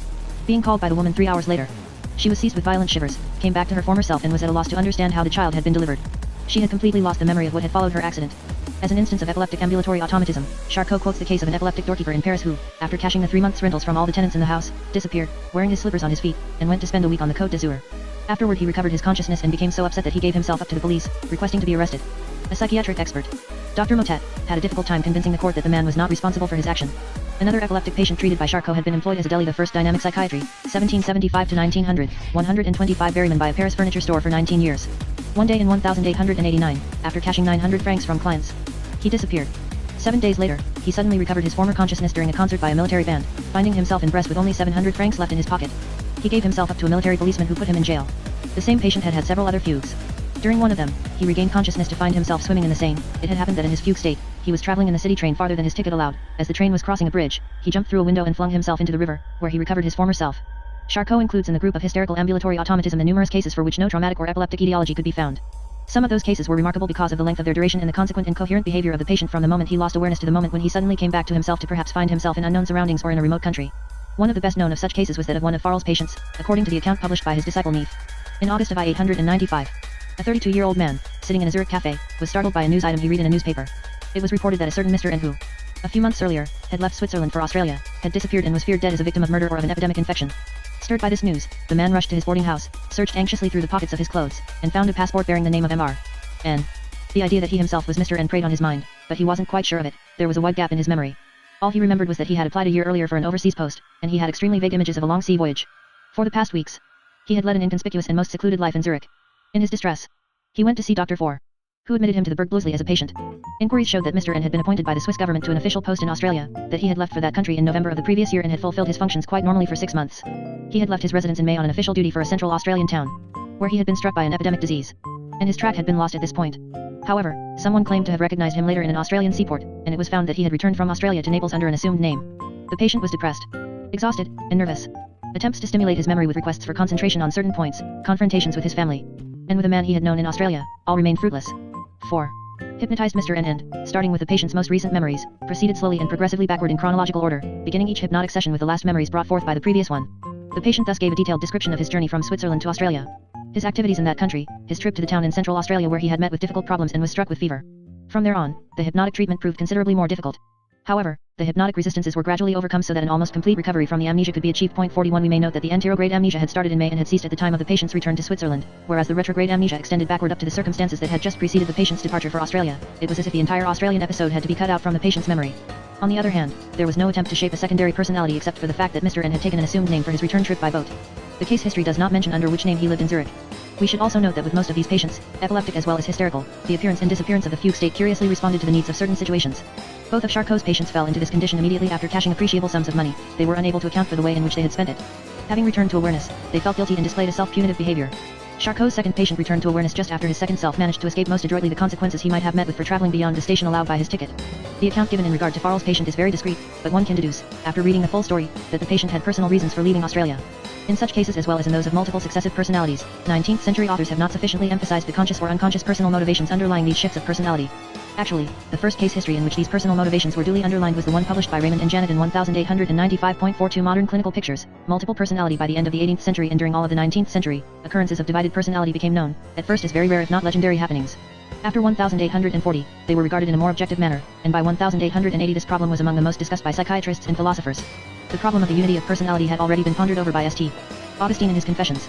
Being called by the woman 3 hours later, she was seized with violent shivers, came back to her former self, and was at a loss to understand how the child had been delivered. She had completely lost the memory of what had followed her accident. As an instance of epileptic ambulatory automatism, Charcot quotes the case of an epileptic doorkeeper in Paris who, after cashing the 3 months' rentals from all the tenants in the house, disappeared, wearing his slippers on his feet, and went to spend a week on the Côte d'Azur. Afterward he recovered his consciousness and became so upset that he gave himself up to the police, requesting to be arrested. A psychiatric expert, Dr. Motet, had a difficult time convincing the court that the man was not responsible for his action. Another epileptic patient treated by Charcot had been employed as a Delhi the First Dynamic Psychiatry, 1775 to 1900, 125 Berryman by a Paris furniture store for 19 years. One day in 1889, after cashing 900 francs from clients, he disappeared. 7 days later, he suddenly recovered his former consciousness during a concert by a military band, finding himself in Brest with only 700 francs left in his pocket. He gave himself up to a military policeman who put him in jail. The same patient had had several other fugues. During one of them, he regained consciousness to find himself swimming in the Seine. It had happened that in his fugue state, he was traveling in the city train farther than his ticket allowed. As the train was crossing a bridge, he jumped through a window and flung himself into the river, where he recovered his former self. Charcot includes in the group of hysterical ambulatory automatism the numerous cases for which no traumatic or epileptic etiology could be found. Some of those cases were remarkable because of the length of their duration and the consequent incoherent behavior of the patient from the moment he lost awareness to the moment when he suddenly came back to himself, to perhaps find himself in unknown surroundings or in a remote country. One of the best known of such cases was that of one of Farel's patients, according to the account published by his disciple Neef. In August of 1895, a 32-year-old man, sitting in a Zurich cafe, was startled by a news item he read in a newspaper. It was reported that a certain Mr. N who, a few months earlier, had left Switzerland for Australia, had disappeared and was feared dead as a victim of murder or of an epidemic infection. Stirred by this news, the man rushed to his boarding house, searched anxiously through the pockets of his clothes, and found a passport bearing the name of Mr. N. The idea that he himself was Mr. N preyed on his mind, but he wasn't quite sure of it. There was a wide gap in his memory. All he remembered was that he had applied a year earlier for an overseas post, and he had extremely vague images of a long sea voyage. For the past weeks, he had led an inconspicuous and most secluded life in Zurich. In his distress, he went to see Dr. Four, who admitted him to the Berg Bluesley as a patient. Inquiries showed that Mr. N had been appointed by the Swiss government to an official post in Australia, that he had left for that country in November of the previous year and had fulfilled his functions quite normally for 6 months. He had left his residence in May on an official duty for a central Australian town, where he had been struck by an epidemic disease, and his track had been lost at this point. However, someone claimed to have recognized him later in an Australian seaport, and it was found that he had returned from Australia to Naples under an assumed name. The patient was depressed, exhausted, and nervous. Attempts to stimulate his memory with requests for concentration on certain points, confrontations with his family, and with a man he had known in Australia, all remained fruitless. 4. Hypnotized Mr. N and, starting with the patient's most recent memories, proceeded slowly and progressively backward in chronological order, beginning each hypnotic session with the last memories brought forth by the previous one. The patient thus gave a detailed description of his journey from Switzerland to Australia, his activities in that country, his trip to the town in central Australia where he had met with difficult problems and was struck with fever. From there on, the hypnotic treatment proved considerably more difficult. However, the hypnotic resistances were gradually overcome so that an almost complete recovery from the amnesia could be achieved. 41 We may note that the anterograde amnesia had started in May and had ceased at the time of the patient's return to Switzerland, whereas the retrograde amnesia extended backward up to the circumstances that had just preceded the patient's departure for Australia. It was as if the entire Australian episode had to be cut out from the patient's memory. On the other hand, there was no attempt to shape a secondary personality except for the fact that Mr. N had taken an assumed name for his return trip by boat. The case history does not mention under which name he lived in Zurich. We should also note that with most of these patients, epileptic as well as hysterical, the appearance and disappearance of the fugue state curiously responded to the needs of certain situations. Both of Charcot's patients fell into this condition immediately after cashing appreciable sums of money. They were unable to account for the way in which they had spent it. Having returned to awareness, they felt guilty and displayed a self-punitive behavior. Charcot's second patient returned to awareness just after his second self managed to escape most adroitly the consequences he might have met with for traveling beyond the station allowed by his ticket. The account given in regard to Farrell's patient is very discreet, but one can deduce, after reading the full story, that the patient had personal reasons for leaving Australia. In such cases as well as in those of multiple successive personalities, 19th century authors have not sufficiently emphasized the conscious or unconscious personal motivations underlying these shifts of personality. Actually, the first case history in which these personal motivations were duly underlined was the one published by Raymond and Janet in 1895.42 Modern Clinical Pictures, Multiple Personality. By the end of the 18th century and during all of the 19th century, occurrences of divided personality became known, at first as very rare if not legendary happenings. After 1840, they were regarded in a more objective manner, and by 1880 this problem was among the most discussed by psychiatrists and philosophers. The problem of the unity of personality had already been pondered over by St. Augustine in his Confessions.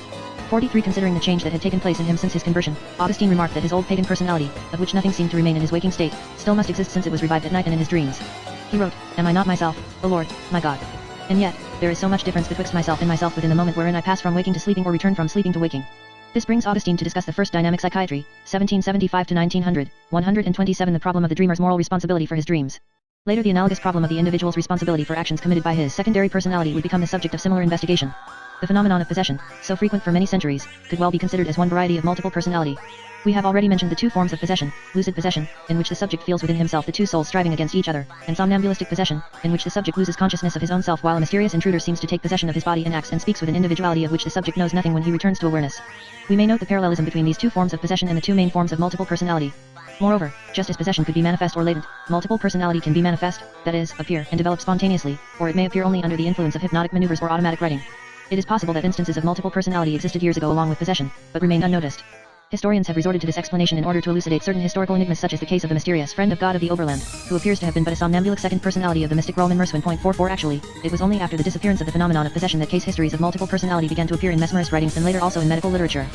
43. Considering the change that had taken place in him since his conversion, Augustine remarked that his old pagan personality, of which nothing seemed to remain in his waking state, still must exist since it was revived at night and in his dreams. He wrote, "Am I not myself, O Lord, my God? And yet, there is so much difference betwixt myself and myself within the moment wherein I pass from waking to sleeping or return from sleeping to waking." This brings Augustine to discuss the first dynamic psychiatry, 1775 to 1900, 127. The problem of the dreamer's moral responsibility for his dreams. Later the analogous problem of the individual's responsibility for actions committed by his secondary personality would become the subject of similar investigation. The phenomenon of possession, so frequent for many centuries, could well be considered as one variety of multiple personality. We have already mentioned the two forms of possession, lucid possession, in which the subject feels within himself the two souls striving against each other, and somnambulistic possession, in which the subject loses consciousness of his own self while a mysterious intruder seems to take possession of his body and acts and speaks with an individuality of which the subject knows nothing when he returns to awareness. We may note the parallelism between these two forms of possession and the two main forms of multiple personality. Moreover, just as possession could be manifest or latent, multiple personality can be manifest, that is, appear and develop spontaneously, or it may appear only under the influence of hypnotic maneuvers or automatic writing. It is possible that instances of multiple personality existed years ago along with possession, but remained unnoticed. Historians have resorted to this explanation in order to elucidate certain historical enigmas such as the case of the mysterious friend of God of the Oberland, who appears to have been but a somnambulic second personality of the mystic Roman Merswin.44. Actually, it was only after the disappearance of the phenomenon of possession that case histories of multiple personality began to appear in mesmerist writings and later also in medical literature.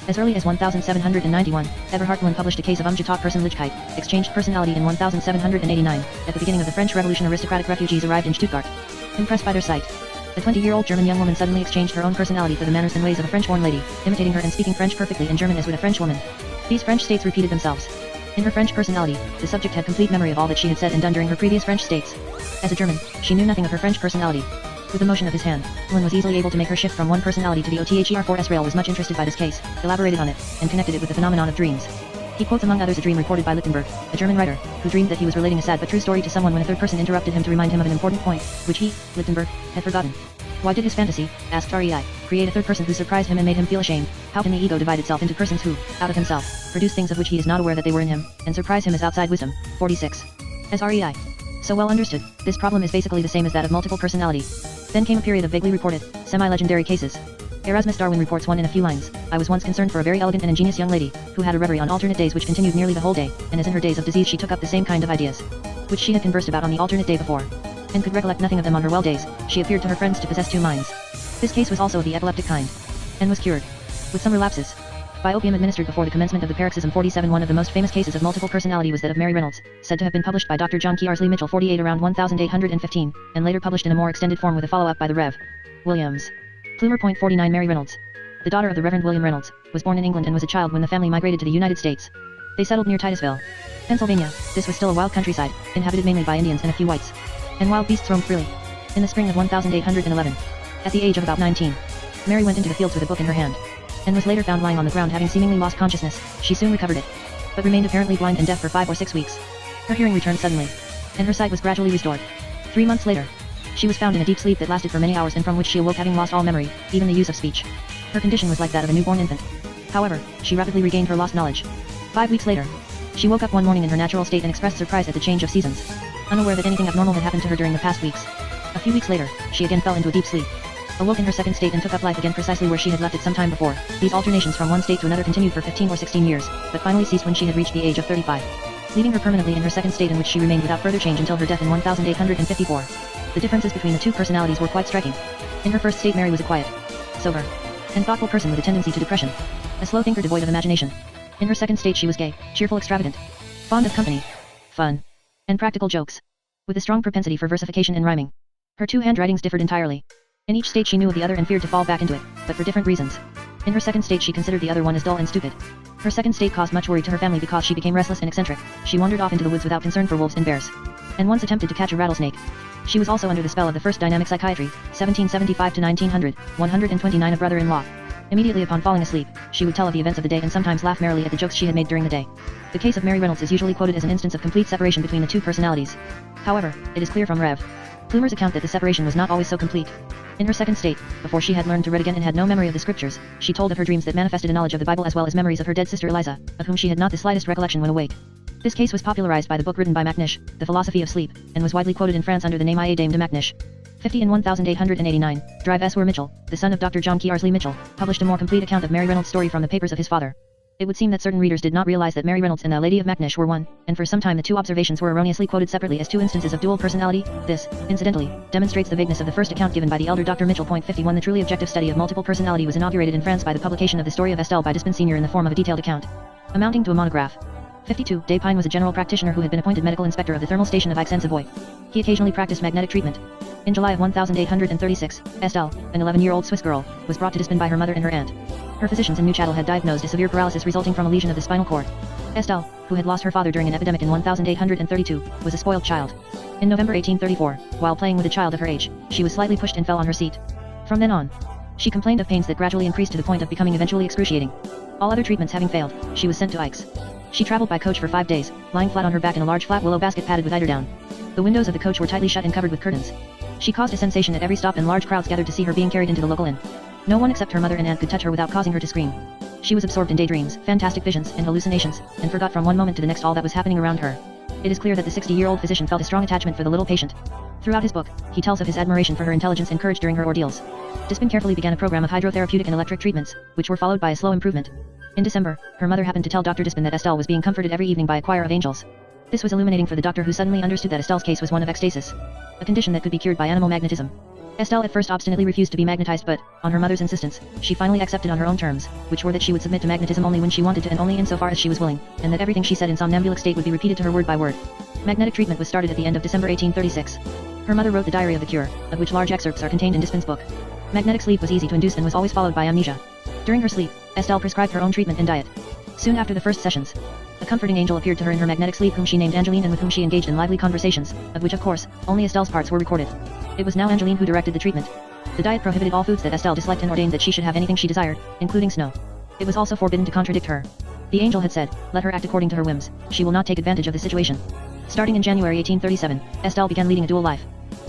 As early as 1791, Eberhard Poulain published a case of umgetak Persönlichkeit, exchanged personality in 1789. At the beginning of the French Revolution, aristocratic refugees arrived in Stuttgart. Impressed by their sight, a 20-year-old German young woman suddenly exchanged her own personality for the manners and ways of a French-born lady, imitating her and speaking French perfectly in German as would a French woman. These French states repeated themselves. In her French personality, the subject had complete memory of all that she had said and done during her previous French states. As a German, she knew nothing of her French personality. With the motion of his hand, Poulain was easily able to make her shift from one personality to the OTHER4S. Rail was much interested by this case, elaborated on it, and connected it with the phenomenon of dreams. He quotes among others a dream reported by Lichtenberg, a German writer, who dreamed that he was relating a sad but true story to someone when a third person interrupted him to remind him of an important point, which he, Lichtenberg, had forgotten. Why did his fantasy, asked REI, create a third person who surprised him and made him feel ashamed? How can the ego divide itself into persons who, out of himself, produce things of which he is not aware that they were in him, and surprise him as outside wisdom? 46. As REI so well understood, this problem is basically the same as that of multiple personality. Then came a period of vaguely reported, semi-legendary cases. Erasmus Darwin reports one in a few lines. I was once concerned for a very elegant and ingenious young lady, who had a reverie on alternate days which continued nearly the whole day, and as in her days of disease she took up the same kind of ideas, which she had conversed about on the alternate day before, and could recollect nothing of them on her well days. She appeared to her friends to possess two minds. This case was also of the epileptic kind, and was cured, with some relapses, by opium administered before the commencement of the paroxysm. 47. One of the most famous cases of multiple personality was that of Mary Reynolds, said to have been published by Dr. John Kearsley Mitchell 48 around 1815, and later published in a more extended form with a follow-up by the Rev. Williams. Plumer. 49. Mary Reynolds, the daughter of the Reverend William Reynolds, was born in England and was a child when the family migrated to the United States. They settled near Titusville, Pennsylvania. This was still a wild countryside, inhabited mainly by Indians and a few whites, and wild beasts roamed freely. In the spring of 1811, at the age of about 19, Mary went into the fields with a book in her hand, and was later found lying on the ground having seemingly lost consciousness. She soon recovered it, but remained apparently blind and deaf for 5 or 6 weeks. Her hearing returned suddenly, and her sight was gradually restored. 3 months later, she was found in a deep sleep that lasted for many hours and from which she awoke having lost all memory, even the use of speech. Her condition was like that of a newborn infant. However, she rapidly regained her lost knowledge. 5 weeks later, she woke up one morning in her natural state and expressed surprise at the change of seasons, unaware that anything abnormal had happened to her during the past weeks. A few weeks later, she again fell into a deep sleep, awoke in her second state and took up life again precisely where she had left it some time before. These alternations from one state to another continued for 15 or 16 years, but finally ceased when she had reached the age of 35, leaving her permanently in her second state in which she remained without further change until her death in 1854. The differences between the two personalities were quite striking. In her first state Mary was a quiet, sober, and thoughtful person with a tendency to depression, a slow thinker devoid of imagination. In her second state she was gay, cheerful, extravagant, fond of company, fun, and practical jokes, with a strong propensity for versification and rhyming. Her two handwritings differed entirely. In each state she knew of the other and feared to fall back into it, but for different reasons. In her second state she considered the other one as dull and stupid. Her second state caused much worry to her family because she became restless and eccentric. She wandered off into the woods without concern for wolves and bears. And once attempted to catch a rattlesnake. She was also under the spell of the first dynamic psychiatry, 1775 to 1900, 129 of brother-in-law. Immediately upon falling asleep, she would tell of the events of the day and sometimes laugh merrily at the jokes she had made during the day. The case of Mary Reynolds is usually quoted as an instance of complete separation between the two personalities. However, it is clear from Rev. Plumer's account that the separation was not always so complete. In her second state, before she had learned to read again and had no memory of the scriptures, she told of her dreams that manifested a knowledge of the Bible as well as memories of her dead sister Eliza, of whom she had not the slightest recollection when awake. This case was popularized by the book written by Macnish, The Philosophy of Sleep, and was widely quoted in France under the name I. A. Dame de Macnish. 50 in 1889, Drive S. Mitchell, the son of Dr. John Kearsley Mitchell, published a more complete account of Mary Reynolds' story from the papers of his father. It would seem that certain readers did not realize that Mary Reynolds and the Lady of Macnish were one, and for some time the two observations were erroneously quoted separately as two instances of dual personality. This, incidentally, demonstrates the vagueness of the first account given by the elder Dr. Mitchell. 51 The truly objective study of multiple personality was inaugurated in France by the publication of the story of Estelle by Despin Sr. in the form of a detailed account, amounting to a monograph. 52 Despines was a general practitioner who had been appointed medical inspector of the thermal station of Aix-en-Savoie. He occasionally practiced magnetic treatment. In July of 1836, Estelle, an 11-year-old Swiss girl, was brought to Despin by her mother and her aunt. Her physicians in Neuchâtel had diagnosed a severe paralysis resulting from a lesion of the spinal cord. Estelle, who had lost her father during an epidemic in 1832, was a spoiled child. In November 1834, while playing with a child of her age, she was slightly pushed and fell on her seat. From then on, she complained of pains that gradually increased to the point of becoming eventually excruciating. All other treatments having failed, she was sent to Aix. She traveled by coach for 5 days, lying flat on her back in a large flat willow basket padded with eiderdown. The windows of the coach were tightly shut and covered with curtains. She caused a sensation at every stop and large crowds gathered to see her being carried into the local inn. No one except her mother and aunt could touch her without causing her to scream. She was absorbed in daydreams, fantastic visions, and hallucinations, and forgot from one moment to the next all that was happening around her. It is clear that the 60-year-old physician felt a strong attachment for the little patient. Throughout his book, he tells of his admiration for her intelligence and courage during her ordeals. Despin carefully began a program of hydrotherapeutic and electric treatments, which were followed by a slow improvement. In December, her mother happened to tell Dr. Despin that Estelle was being comforted every evening by a choir of angels. This was illuminating for the doctor, who suddenly understood that Estelle's case was one of ecstasis, a condition that could be cured by animal magnetism. Estelle at first obstinately refused to be magnetized, but, on her mother's insistence, she finally accepted on her own terms, which were that she would submit to magnetism only when she wanted to and only insofar as she was willing, and that everything she said in somnambulic state would be repeated to her word by word. Magnetic treatment was started at the end of December 1836. Her mother wrote the diary of the cure, of which large excerpts are contained in Despin's book. Magnetic sleep was easy to induce and was always followed by amnesia. During her sleep, Estelle prescribed her own treatment and diet. Soon after the first sessions, a comforting angel appeared to her in her magnetic sleep whom she named Angeline and with whom she engaged in lively conversations, of which of course, only Estelle's parts were recorded. It was now Angeline who directed the treatment. The diet prohibited all foods that Estelle disliked and ordained that she should have anything she desired, including snow. It was also forbidden to contradict her. The angel had said, let her act according to her whims, she will not take advantage of the situation. Starting in January 1837, Estelle began leading a dual life.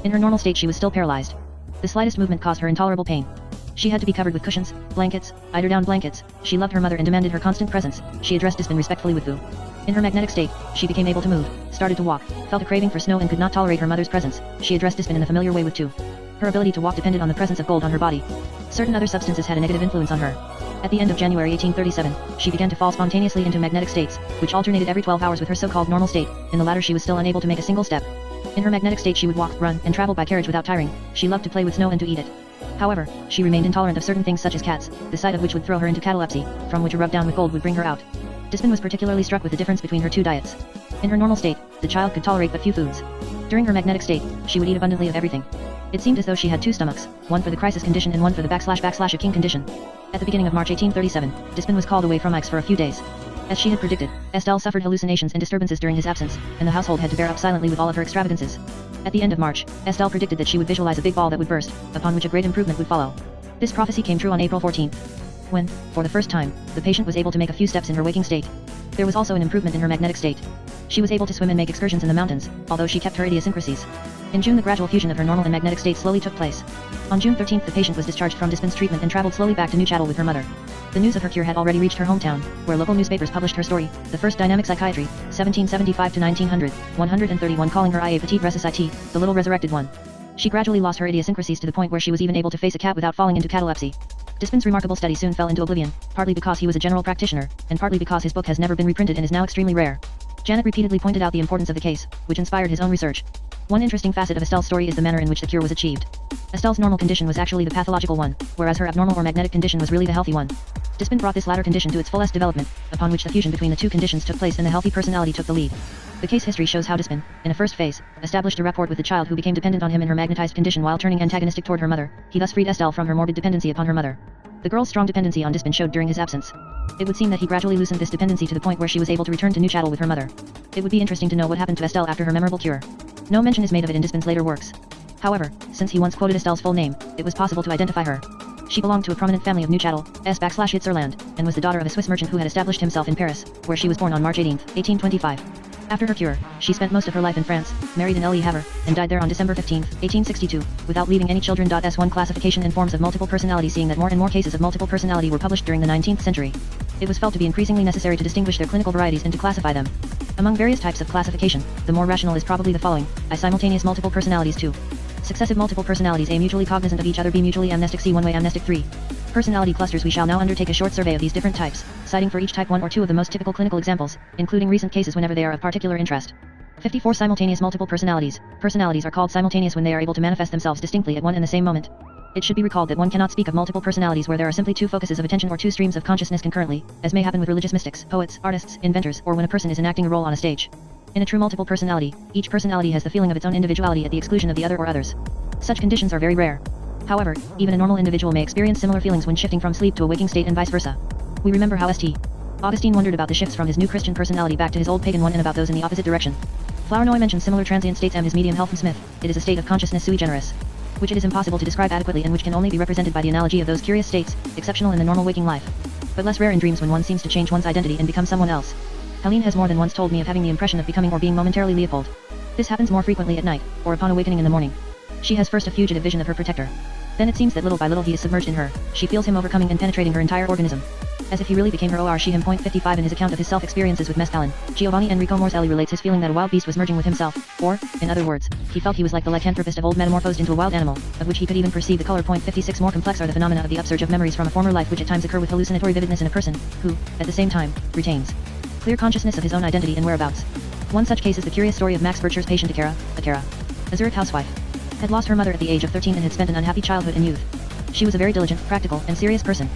In her normal state she was still paralyzed. The slightest movement caused her intolerable pain. She had to be covered with cushions, blankets, eiderdown blankets. She loved her mother and demanded her constant presence. She addressed Despin respectfully with vous. In her magnetic state, she became able to move, started to walk, felt a craving for snow and could not tolerate her mother's presence. She addressed Despin in a familiar way with tu. Her ability to walk depended on the presence of gold on her body. Certain other substances had a negative influence on her. At the end of January 1837, she began to fall spontaneously into magnetic states, which alternated every 12 hours with her so-called normal state. In the latter she was still unable to make a single step. In her magnetic state she would walk, run, and travel by carriage without tiring. She loved to play with snow and to eat it. However, she remained intolerant of certain things such as cats, the sight of which would throw her into catalepsy, from which a rub down with gold would bring her out. Despin was particularly struck with the difference between her two diets. In her normal state, the child could tolerate but few foods. During her magnetic state, she would eat abundantly of everything. It seemed as though she had two stomachs, one for the crisis condition and one for the / a king condition. At the beginning of March 1837, Despin was called away from Aix for a few days. As she had predicted, Estelle suffered hallucinations and disturbances during his absence, and the household had to bear up silently with all of her extravagances. At the end of March, Estelle predicted that she would visualize a big ball that would burst, upon which a great improvement would follow. This prophecy came true on April 14th, when, for the first time, the patient was able to make a few steps in her waking state. There was also an improvement in her magnetic state. She was able to swim and make excursions in the mountains, although she kept her idiosyncrasies. In June the gradual fusion of her normal and magnetic state slowly took place. On June 13th the patient was discharged from Despin's treatment and traveled slowly back to Neuchâtel with her mother. The news of her cure had already reached her hometown, where local newspapers published her story, The First Dynamic Psychiatry, 1775 to 1900, 131, calling her I a petite ressuscité, the little resurrected one. She gradually lost her idiosyncrasies to the point where she was even able to face a cat without falling into catalepsy. Despin's remarkable study soon fell into oblivion, partly because he was a general practitioner, and partly because his book has never been reprinted and is now extremely rare. Janet repeatedly pointed out the importance of the case, which inspired his own research. One interesting facet of Estelle's story is the manner in which the cure was achieved. Estelle's normal condition was actually the pathological one, whereas her abnormal or magnetic condition was really the healthy one. Despin brought this latter condition to its fullest development, upon which the fusion between the two conditions took place and the healthy personality took the lead. The case history shows how Despin, in a first phase, established a rapport with the child who became dependent on him in her magnetized condition while turning antagonistic toward her mother. He thus freed Estelle from her morbid dependency upon her mother. The girl's strong dependency on Despin showed during his absence. It would seem that he gradually loosened this dependency to the point where she was able to return to Neuchâtel with her mother. It would be interesting to know what happened to Estelle after her memorable cure. No mention is made of it in Despin's later works. However, since he once quoted Estelle's full name, it was possible to identify her. She belonged to a prominent family of Neuchâtel, /Itzerland, and was the daughter of a Swiss merchant who had established himself in Paris, where she was born on March 18, 1825. After her cure, she spent most of her life in France, married in Le Havre, and died there on December 15, 1862, without leaving any children. S1 classification in forms of multiple personality. Seeing that more and more cases of multiple personality were published during the 19th century, it was felt to be increasingly necessary to distinguish their clinical varieties and to classify them. Among various types of classification, the more rational is probably the following: I simultaneous multiple personalities 2. Successive multiple personalities: A mutually cognizant of each other, B mutually amnestic, C one-way amnestic 3. Personality clusters. We shall now undertake a short survey of these different types, citing for each type 1 or 2 of the most typical clinical examples, including recent cases whenever they are of particular interest. 54 Simultaneous multiple personalities. Personalities are called simultaneous when they are able to manifest themselves distinctly at one and the same moment. It should be recalled that one cannot speak of multiple personalities where there are simply 2 focuses of attention or 2 streams of consciousness concurrently, as may happen with religious mystics, poets, artists, inventors, or when a person is enacting a role on a stage. In a true multiple personality, each personality has the feeling of its own individuality at the exclusion of the other or others. Such conditions are very rare. However, even a normal individual may experience similar feelings when shifting from sleep to a waking state and vice versa. We remember how St. Augustine wondered about the shifts from his new Christian personality back to his old pagan one and about those in the opposite direction. Flournoy mentions similar transient states. His medium Helpham Smith: it is a state of consciousness sui generis, which it is impossible to describe adequately and which can only be represented by the analogy of those curious states, exceptional in the normal waking life, but less rare in dreams when one seems to change one's identity and become someone else. Helene has more than once told me of having the impression of becoming or being momentarily Leopold. This happens more frequently at night, or upon awakening in the morning. She has first a fugitive vision of her protector. Then it seems that little by little he is submerged in her. She feels him overcoming and penetrating her entire organism, as if he really became her or she him. 55 In his account of his self-experiences with Mescalin, Giovanni Enrico Morselli relates his feeling that a wild beast was merging with himself, or, in other words, he felt he was like the lycanthropist of old metamorphosed into a wild animal, of which he could even perceive the color. 56 More complex are the phenomena of the upsurge of memories from a former life which at times occur with hallucinatory vividness in a person, who, at the same time, retains clear consciousness of his own identity and whereabouts. One such case is the curious story of Max Bircher's patient Akara, a Zurich housewife, had lost her mother at the age of 13 and had spent an unhappy childhood and youth. She was a very diligent, practical, and serious person,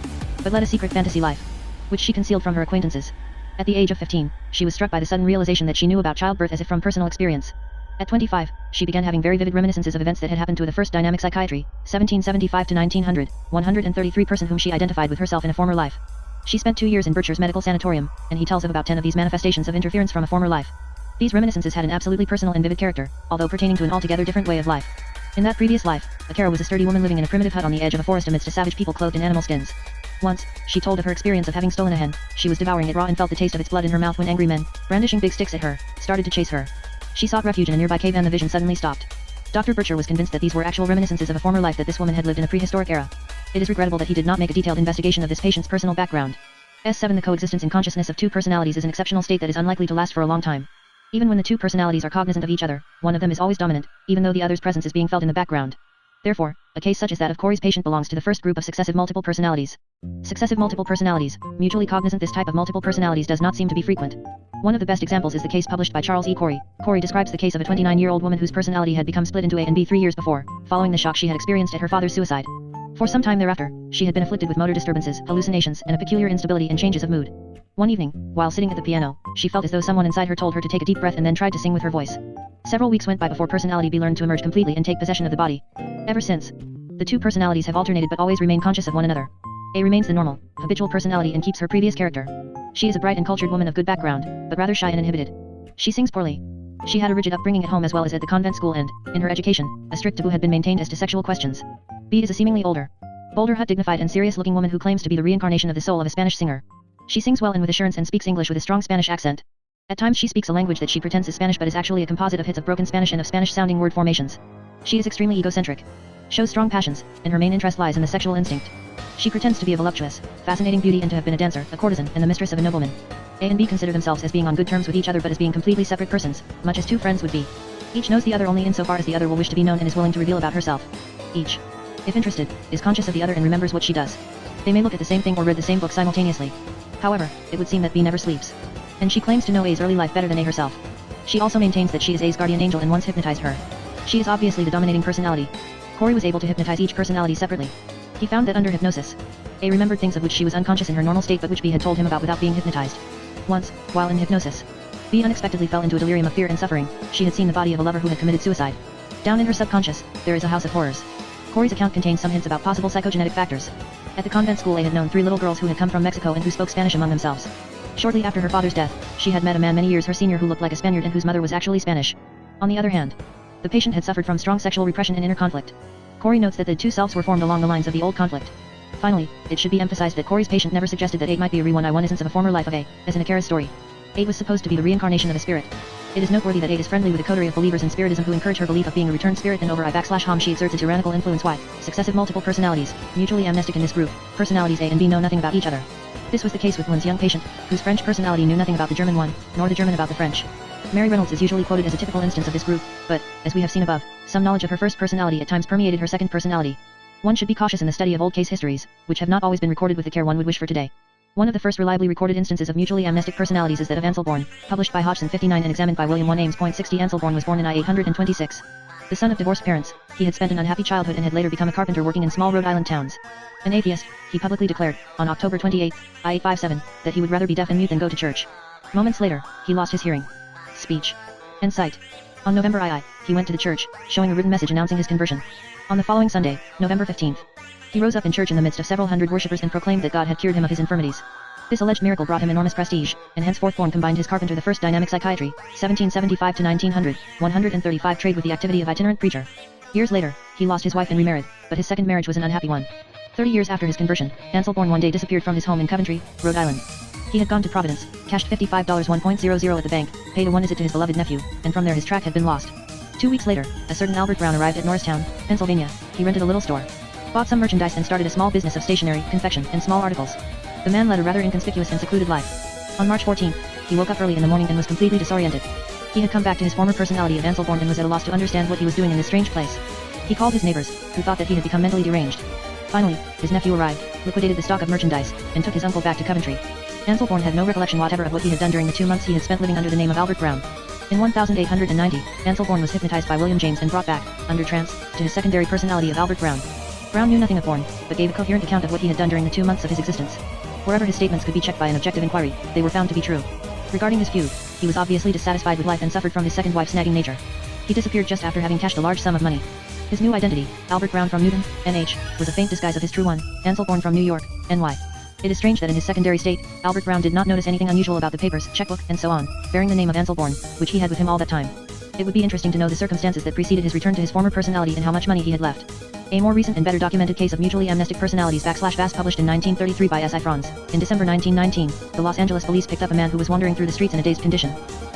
but led a secret fantasy life, which she concealed from her acquaintances. At the age of 15, she was struck by the sudden realization that she knew about childbirth as if from personal experience. At 25, she began having very vivid reminiscences of events that had happened to the first dynamic psychiatry, 1775 to 1900, 133 person whom she identified with herself in a former life. She spent 2 years in Bircher's medical sanatorium, and he tells of about 10 of these manifestations of interference from a former life. These reminiscences had an absolutely personal and vivid character, although pertaining to an altogether different way of life. In that previous life, Akara was a sturdy woman living in a primitive hut on the edge of a forest amidst a savage people clothed in animal skins. Once, she told of her experience of having stolen a hen. She was devouring it raw and felt the taste of its blood in her mouth when angry men, brandishing big sticks at her, started to chase her. She sought refuge in a nearby cave and the vision suddenly stopped. Dr. Bircher was convinced that these were actual reminiscences of a former life that this woman had lived in a prehistoric era. It is regrettable that he did not make a detailed investigation of this patient's personal background. S7 The coexistence in consciousness of 2 personalities is an exceptional state that is unlikely to last for a long time. Even when the 2 personalities are cognizant of each other, one of them is always dominant, even though the other's presence is being felt in the background. Therefore, a case such as that of Corey's patient belongs to the first group of successive multiple personalities. Successive multiple personalities, mutually cognizant. This type of multiple personalities does not seem to be frequent. One of the best examples is the case published by Charles E. Corey. Corey describes the case of a 29-year-old woman whose personality had become split into A and B 3 years before, following the shock she had experienced at her father's suicide. For some time thereafter, she had been afflicted with motor disturbances, hallucinations, and a peculiar instability and changes of mood. One evening, while sitting at the piano, she felt as though someone inside her told her to take a deep breath and then tried to sing with her voice. Several weeks went by before personality B learned to emerge completely and take possession of the body. Ever since, the 2 personalities have alternated but always remain conscious of one another. A remains the normal, habitual personality and keeps her previous character. She is a bright and cultured woman of good background, but rather shy and inhibited. She sings poorly. She had a rigid upbringing at home as well as at the convent school and, in her education, a strict taboo had been maintained as to sexual questions. B is a seemingly older, bolder, dignified and serious-looking woman who claims to be the reincarnation of the soul of a Spanish singer. She sings well and with assurance and speaks English with a strong Spanish accent. At times she speaks a language that she pretends is Spanish but is actually a composite of hits of broken Spanish and of Spanish-sounding word formations. She is extremely egocentric, shows strong passions, and her main interest lies in the sexual instinct. She pretends to be a voluptuous, fascinating beauty and to have been a dancer, a courtesan, and the mistress of a nobleman. A and B consider themselves as being on good terms with each other but as being completely separate persons, much as 2 friends would be. Each knows the other only insofar as the other will wish to be known and is willing to reveal about herself. Each, if interested, is conscious of the other and remembers what she does. They may look at the same thing or read the same book simultaneously. However, it would seem that B never sleeps. And she claims to know A's early life better than A herself. She also maintains that she is A's guardian angel and once hypnotized her. She is obviously the dominating personality. Corey was able to hypnotize each personality separately. He found that under hypnosis, A remembered things of which she was unconscious in her normal state but which B had told him about without being hypnotized. Once, while in hypnosis, B unexpectedly fell into a delirium of fear and suffering. She had seen the body of a lover who had committed suicide. Down in her subconscious, there is a house of horrors. Corey's account contains some hints about possible psychogenetic factors. At the convent school, A had known 3 little girls who had come from Mexico and who spoke Spanish among themselves. Shortly after her father's death, she had met a man many years her senior who looked like a Spaniard and whose mother was actually Spanish. On the other hand, the patient had suffered from strong sexual repression and inner conflict. Corey notes that the 2 selves were formed along the lines of the old conflict. Finally, it should be emphasized that Corey's patient never suggested that A might be a re-1 essence of a former life of A, as in a Kara's story. A was supposed to be the reincarnation of a spirit. It is noteworthy that A is friendly with a coterie of believers in spiritism who encourage her belief of being a returned spirit, and over I/Hom she exerts a tyrannical influence. Y. Successive multiple personalities, mutually amnestic in this group. Personalities A and B know nothing about each other. This was the case with Lynn's young patient, whose French personality knew nothing about the German one, nor the German about the French. Mary Reynolds is usually quoted as a typical instance of this group, but, as we have seen above, some knowledge of her first personality at times permeated her second personality. One should be cautious in the study of old case histories, which have not always been recorded with the care one would wish for today. One of the first reliably recorded instances of mutually amnestic personalities is that of Ansel Bourne, published by Hodgson 59 and examined by William 1 Ames. 60. Ansel Bourne was born in I-826. The son of divorced parents, he had spent an unhappy childhood and had later become a carpenter working in small Rhode Island towns. An atheist, he publicly declared, on October 28, I-857, that he would rather be deaf and mute than go to church. Moments later, he lost his hearing, speech, and sight. On November II, he went to the church, showing a written message announcing his conversion. On the following Sunday, November 15th, he rose up in church in the midst of several hundred worshippers and proclaimed that God had cured him of his infirmities. This alleged miracle brought him enormous prestige, and henceforth Bourne combined his Carpenter the First dynamic psychiatry, 1775 to 1900, 135 trade with the activity of itinerant preacher. Years later, he lost his wife and remarried, but his second marriage was an unhappy one. 30 years after his conversion, Ansel Bourne one day disappeared from his home in Coventry, Rhode Island. He had gone to Providence, cashed $55 1.00 at the bank, paid a one visit to his beloved nephew, and from there his track had been lost. 2 weeks later, a certain Albert Brown arrived at Norristown, Pennsylvania. He rented a little store, bought some merchandise and started a small business of stationery, confection, and small articles. The man led a rather inconspicuous and secluded life. On March 14, he woke up early in the morning and was completely disoriented. He had come back to his former personality of Ansel Bourne and was at a loss to understand what he was doing in this strange place. He called his neighbors, who thought that he had become mentally deranged. Finally, his nephew arrived, liquidated the stock of merchandise, and took his uncle back to Coventry. Ansel Bourne had no recollection whatever of what he had done during the 2 months he had spent living under the name of Albert Brown. In 1890, Ansel Bourne was hypnotized by William James and brought back, under trance, to his secondary personality of Albert Brown. Brown knew nothing of Bourne, but gave a coherent account of what he had done during the 2 months of his existence. Wherever his statements could be checked by an objective inquiry, they were found to be true. Regarding his feud, he was obviously dissatisfied with life and suffered from his second wife's nagging nature. He disappeared just after having cashed a large sum of money. His new identity, Albert Brown from Newton, NH, was a faint disguise of his true one, Ansel Bourne from New York, NY. It is strange that in his secondary state, Albert Brown did not notice anything unusual about the papers, checkbook, and so on, bearing the name of Ansel Bourne, which he had with him all that time. It would be interesting to know the circumstances that preceded his return to his former personality and how much money he had left. A more recent and better documented case of mutually amnestic personalities /Bass published in 1933 by S.I. Franz. In December 1919, the Los Angeles police picked up a man who was wandering through the streets in a dazed condition.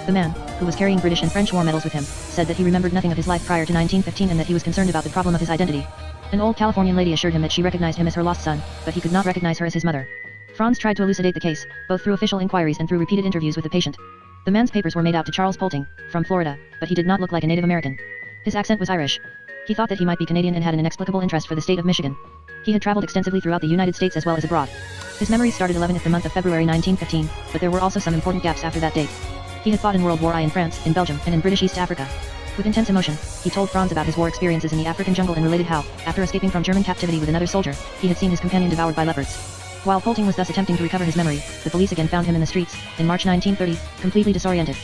The man, who was carrying British and French war medals with him, said that he remembered nothing of his life prior to 1915 and that he was concerned about the problem of his identity. An old Californian lady assured him that she recognized him as her lost son, but he could not recognize her as his mother. Franz tried to elucidate the case, both through official inquiries and through repeated interviews with the patient. The man's papers were made out to Charles Polting, from Florida, but he did not look like a Native American. His accent was Irish. He thought that he might be Canadian and had an inexplicable interest for the state of Michigan. He had traveled extensively throughout the United States as well as abroad. His memories started 11th the month of February 1915, but there were also some important gaps after that date. He had fought in World War I in France, in Belgium, and in British East Africa. With intense emotion, he told Franz about his war experiences in the African jungle and related how, after escaping from German captivity with another soldier, he had seen his companion devoured by leopards. While Polting was thus attempting to recover his memory, the police again found him in the streets, in March 1930, completely disoriented.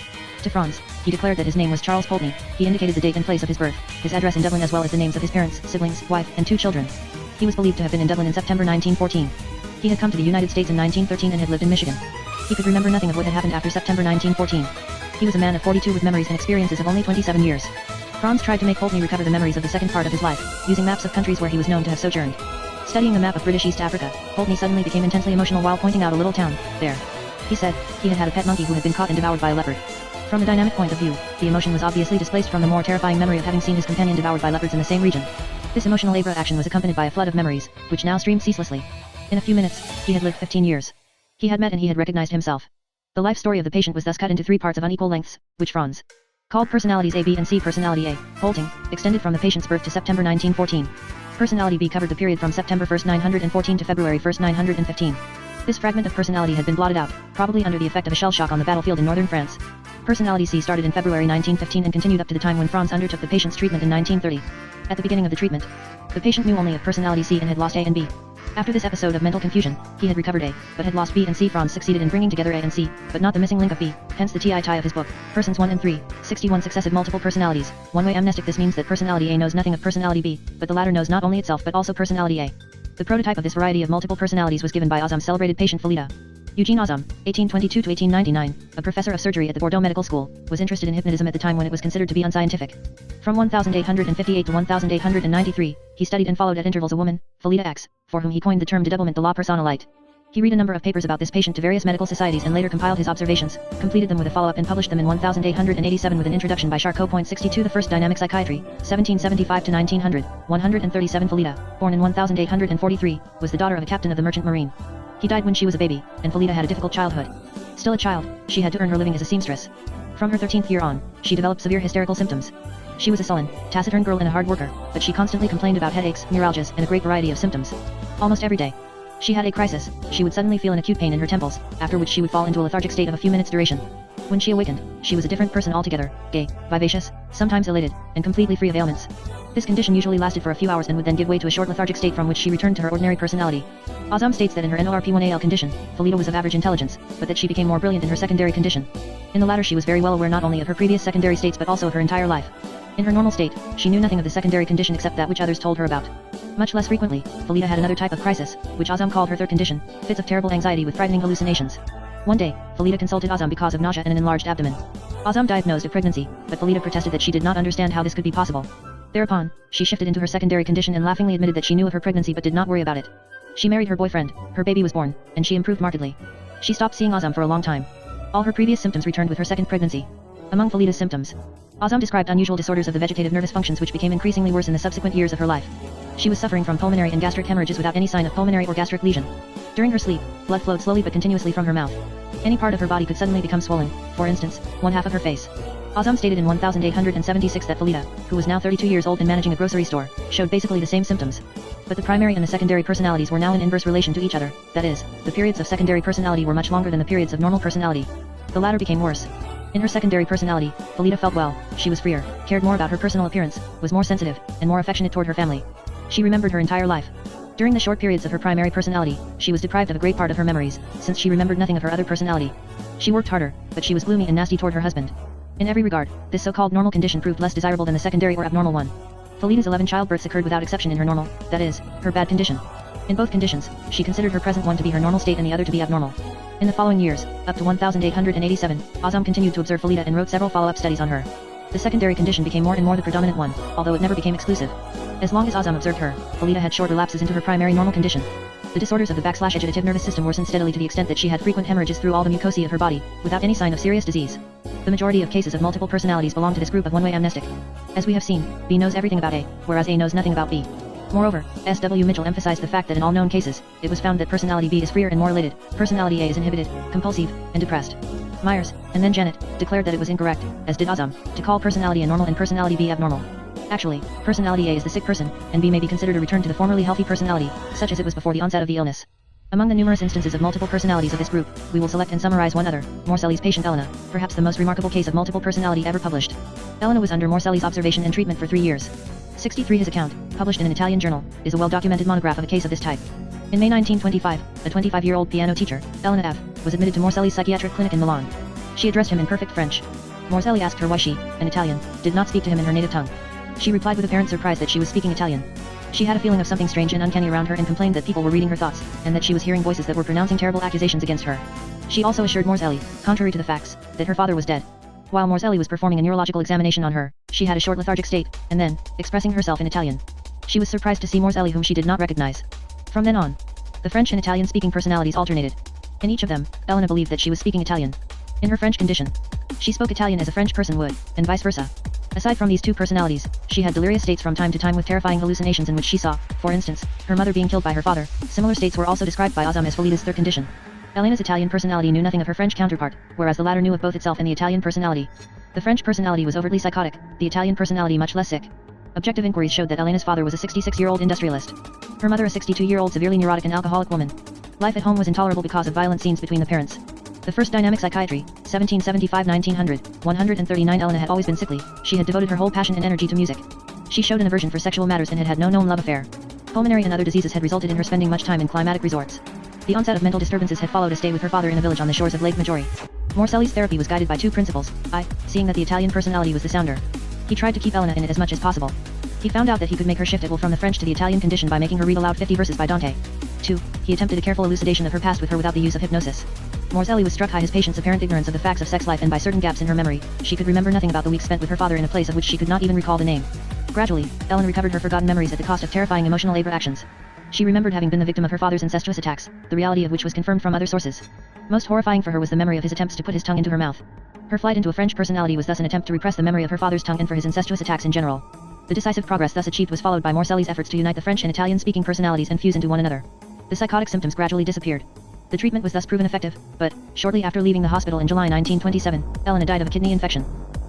To Franz, he declared that his name was Charles Poltny. He indicated the date and place of his birth, his address in Dublin as well as the names of his parents, siblings, wife, and 2 children. He was believed to have been in Dublin in September 1914. He had come to the United States in 1913 and had lived in Michigan. He could remember nothing of what had happened after September 1914. He was a man of 42 with memories and experiences of only 27 years. Franz tried to make Poltny recover the memories of the second part of his life, using maps of countries where he was known to have sojourned. Studying the map of British East Africa, Poltny suddenly became intensely emotional while pointing out a little town, there. He said, he had had a pet monkey who had been caught and devoured by a leopard. From a dynamic point of view, the emotion was obviously displaced from the more terrifying memory of having seen his companion devoured by leopards in the same region. This emotional Abra action was accompanied by a flood of memories, which now streamed ceaselessly. In a few minutes, he had lived 15 years. He had met and he had recognized himself. The life story of the patient was thus cut into 3 parts of unequal lengths, which Franz called personalities A, B, and C. Personality A, Polting, extended from the patient's birth to September 1914. Personality B covered the period from September 1, 914 to February 1, 915. This fragment of personality had been blotted out, probably under the effect of a shell shock on the battlefield in northern France. Personality C started in February 1915 and continued up to the time when Franz undertook the patient's treatment in 1930. At the beginning of the treatment, the patient knew only of personality C and had lost A and B. After this episode of mental confusion, he had recovered A, but had lost B, and C. Franz succeeded in bringing together A and C, but not the missing link of B, hence the TI tie of his book, Persons 1 and 3, 61 Successive Multiple Personalities, One-Way Amnestic. This means that personality A knows nothing of personality B, but the latter knows not only itself but also personality A. The prototype of this variety of multiple personalities was given by Azam's celebrated patient Felida. Eugene Azam, 1822 to 1899, a professor of surgery at the Bordeaux Medical School, was interested in hypnotism at the time when it was considered to be unscientific. From 1858 to 1893, he studied and followed at intervals a woman, Felida X, for whom he coined the term dédoublement de la personnalité. He read a number of papers about this patient to various medical societies and later compiled his observations, completed them with a follow-up and published them in 1887 with an introduction by Charcot. 62 The first Dynamic Psychiatry, 1775 to 1900, 137 Felida, born in 1843, was the daughter of a captain of the merchant marine. He died when she was a baby, and Felida had a difficult childhood. Still a child, she had to earn her living as a seamstress. From her 13th year on, she developed severe hysterical symptoms. She was a sullen, taciturn girl and a hard worker, but she constantly complained about headaches, neuralgias, and a great variety of symptoms. Almost every day she had a crisis. She would suddenly feel an acute pain in her temples, after which she would fall into a lethargic state of a few minutes' duration. When she awakened, she was a different person altogether, gay, vivacious, sometimes elated, and completely free of ailments. This condition usually lasted for a few hours and would then give way to a short lethargic state from which she returned to her ordinary personality. Azam states that in her NORP1AL condition, Felida was of average intelligence, but that she became more brilliant in her secondary condition. In the latter she was very well aware not only of her previous secondary states but also of her entire life. In her normal state, she knew nothing of the secondary condition except that which others told her about. Much less frequently, Felida had another type of crisis, which Azam called her third condition, fits of terrible anxiety with frightening hallucinations. One day, Felida consulted Azam because of nausea and an enlarged abdomen. Azam diagnosed a pregnancy, but Felida protested that she did not understand how this could be possible. Thereupon, she shifted into her secondary condition and laughingly admitted that she knew of her pregnancy but did not worry about it. She married her boyfriend, her baby was born, and she improved markedly. She stopped seeing Azam for a long time. All her previous symptoms returned with her second pregnancy. Among Felida's symptoms, Azam described unusual disorders of the vegetative nervous functions which became increasingly worse in the subsequent years of her life. She was suffering from pulmonary and gastric hemorrhages without any sign of pulmonary or gastric lesion. During her sleep, blood flowed slowly but continuously from her mouth. Any part of her body could suddenly become swollen, for instance, one half of her face. Azam stated in 1876 that Felida, who was now 32 years old and managing a grocery store, showed basically the same symptoms. But the primary and the secondary personalities were now in inverse relation to each other, that is, the periods of secondary personality were much longer than the periods of normal personality. The latter became worse. In her secondary personality, Felida felt well, she was freer, cared more about her personal appearance, was more sensitive, and more affectionate toward her family. She remembered her entire life. During the short periods of her primary personality, she was deprived of a great part of her memories, since she remembered nothing of her other personality. She worked harder, but she was gloomy and nasty toward her husband. In every regard, this so-called normal condition proved less desirable than the secondary or abnormal one. Felida's 11 childbirths occurred without exception in her normal, that is, her bad condition. In both conditions, she considered her present one to be her normal state and the other to be abnormal. In the following years, up to 1887, Azam continued to observe Felida and wrote several follow-up studies on her. The secondary condition became more and more the predominant one, although it never became exclusive. As long as Azam observed her, Felida had short relapses into her primary normal condition. The disorders of the vegetative nervous system worsened steadily to the extent that she had frequent hemorrhages through all the mucosae of her body, without any sign of serious disease. The majority of cases of multiple personalities belong to this group of one-way amnestic. As we have seen, B knows everything about A, whereas A knows nothing about B. Moreover, S.W. Mitchell emphasized the fact that in all known cases, it was found that personality B is freer and more elated, personality A is inhibited, compulsive, and depressed. Myers, and then Janet, declared that it was incorrect, as did Azam, to call personality A normal and personality B abnormal. Actually, personality A is the sick person, and B may be considered a return to the formerly healthy personality, such as it was before the onset of the illness. Among the numerous instances of multiple personalities of this group, we will select and summarize one other, Morselli's patient Elena, perhaps the most remarkable case of multiple personality ever published. Elena was under Morselli's observation and treatment for 3 years. 63 His account, published in an Italian journal, is a well-documented monograph of a case of this type. In May 1925, a 25-year-old piano teacher, Elena F., was admitted to Morselli's psychiatric clinic in Milan. She addressed him in perfect French. Morselli asked her why she, an Italian, did not speak to him in her native tongue. She replied with apparent surprise that she was speaking Italian. She had a feeling of something strange and uncanny around her and complained that people were reading her thoughts, and that she was hearing voices that were pronouncing terrible accusations against her. She also assured Morselli, contrary to the facts, that her father was dead. While Morselli was performing a neurological examination on her, she had a short lethargic state, and then, expressing herself in Italian. She was surprised to see Morselli whom she did not recognize. From then on, the French and Italian-speaking personalities alternated. In each of them, Elena believed that she was speaking Italian. In her French condition, she spoke Italian as a French person would, and vice versa. Aside from these two personalities, she had delirious states from time to time with terrifying hallucinations in which she saw, for instance, her mother being killed by her father. Similar states were also described by Azam as Felida's third condition. Elena's Italian personality knew nothing of her French counterpart, whereas the latter knew of both itself and the Italian personality. The French personality was overtly psychotic, the Italian personality much less sick. Objective inquiries showed that Elena's father was a 66-year-old industrialist. Her mother a 62-year-old severely neurotic and alcoholic woman. Life at home was intolerable because of violent scenes between the parents. The first Dynamic Psychiatry, 1775-1900, 139 Elena had always been sickly, she had devoted her whole passion and energy to music. She showed an aversion for sexual matters and had had no known love affair. Pulmonary and other diseases had resulted in her spending much time in climatic resorts. The onset of mental disturbances had followed a stay with her father in a village on the shores of Lake Maggiore. Morcelli's therapy was guided by two principles. Seeing that the Italian personality was the sounder. He tried to keep Elena in it as much as possible. He found out that he could make her shift at will from the French to the Italian condition by making her read aloud 50 verses by Dante. 2. He attempted a careful elucidation of her past with her without the use of hypnosis. Morcelli was struck by his patient's apparent ignorance of the facts of sex life and by certain gaps in her memory. She could remember nothing about the weeks spent with her father in a place of which she could not even recall the name. Gradually, Ellen recovered her forgotten memories at the cost of terrifying emotional labor actions. She remembered having been the victim of her father's incestuous attacks, the reality of which was confirmed from other sources. Most horrifying for her was the memory of his attempts to put his tongue into her mouth. Her flight into a French personality was thus an attempt to repress the memory of her father's tongue and for his incestuous attacks in general. The decisive progress thus achieved was followed by Morcelli's efforts to unite the French and Italian-speaking personalities and fuse into one another. The psychotic symptoms gradually disappeared. The treatment was thus proven effective, but, shortly after leaving the hospital in July 1927, Elena died of a kidney infection.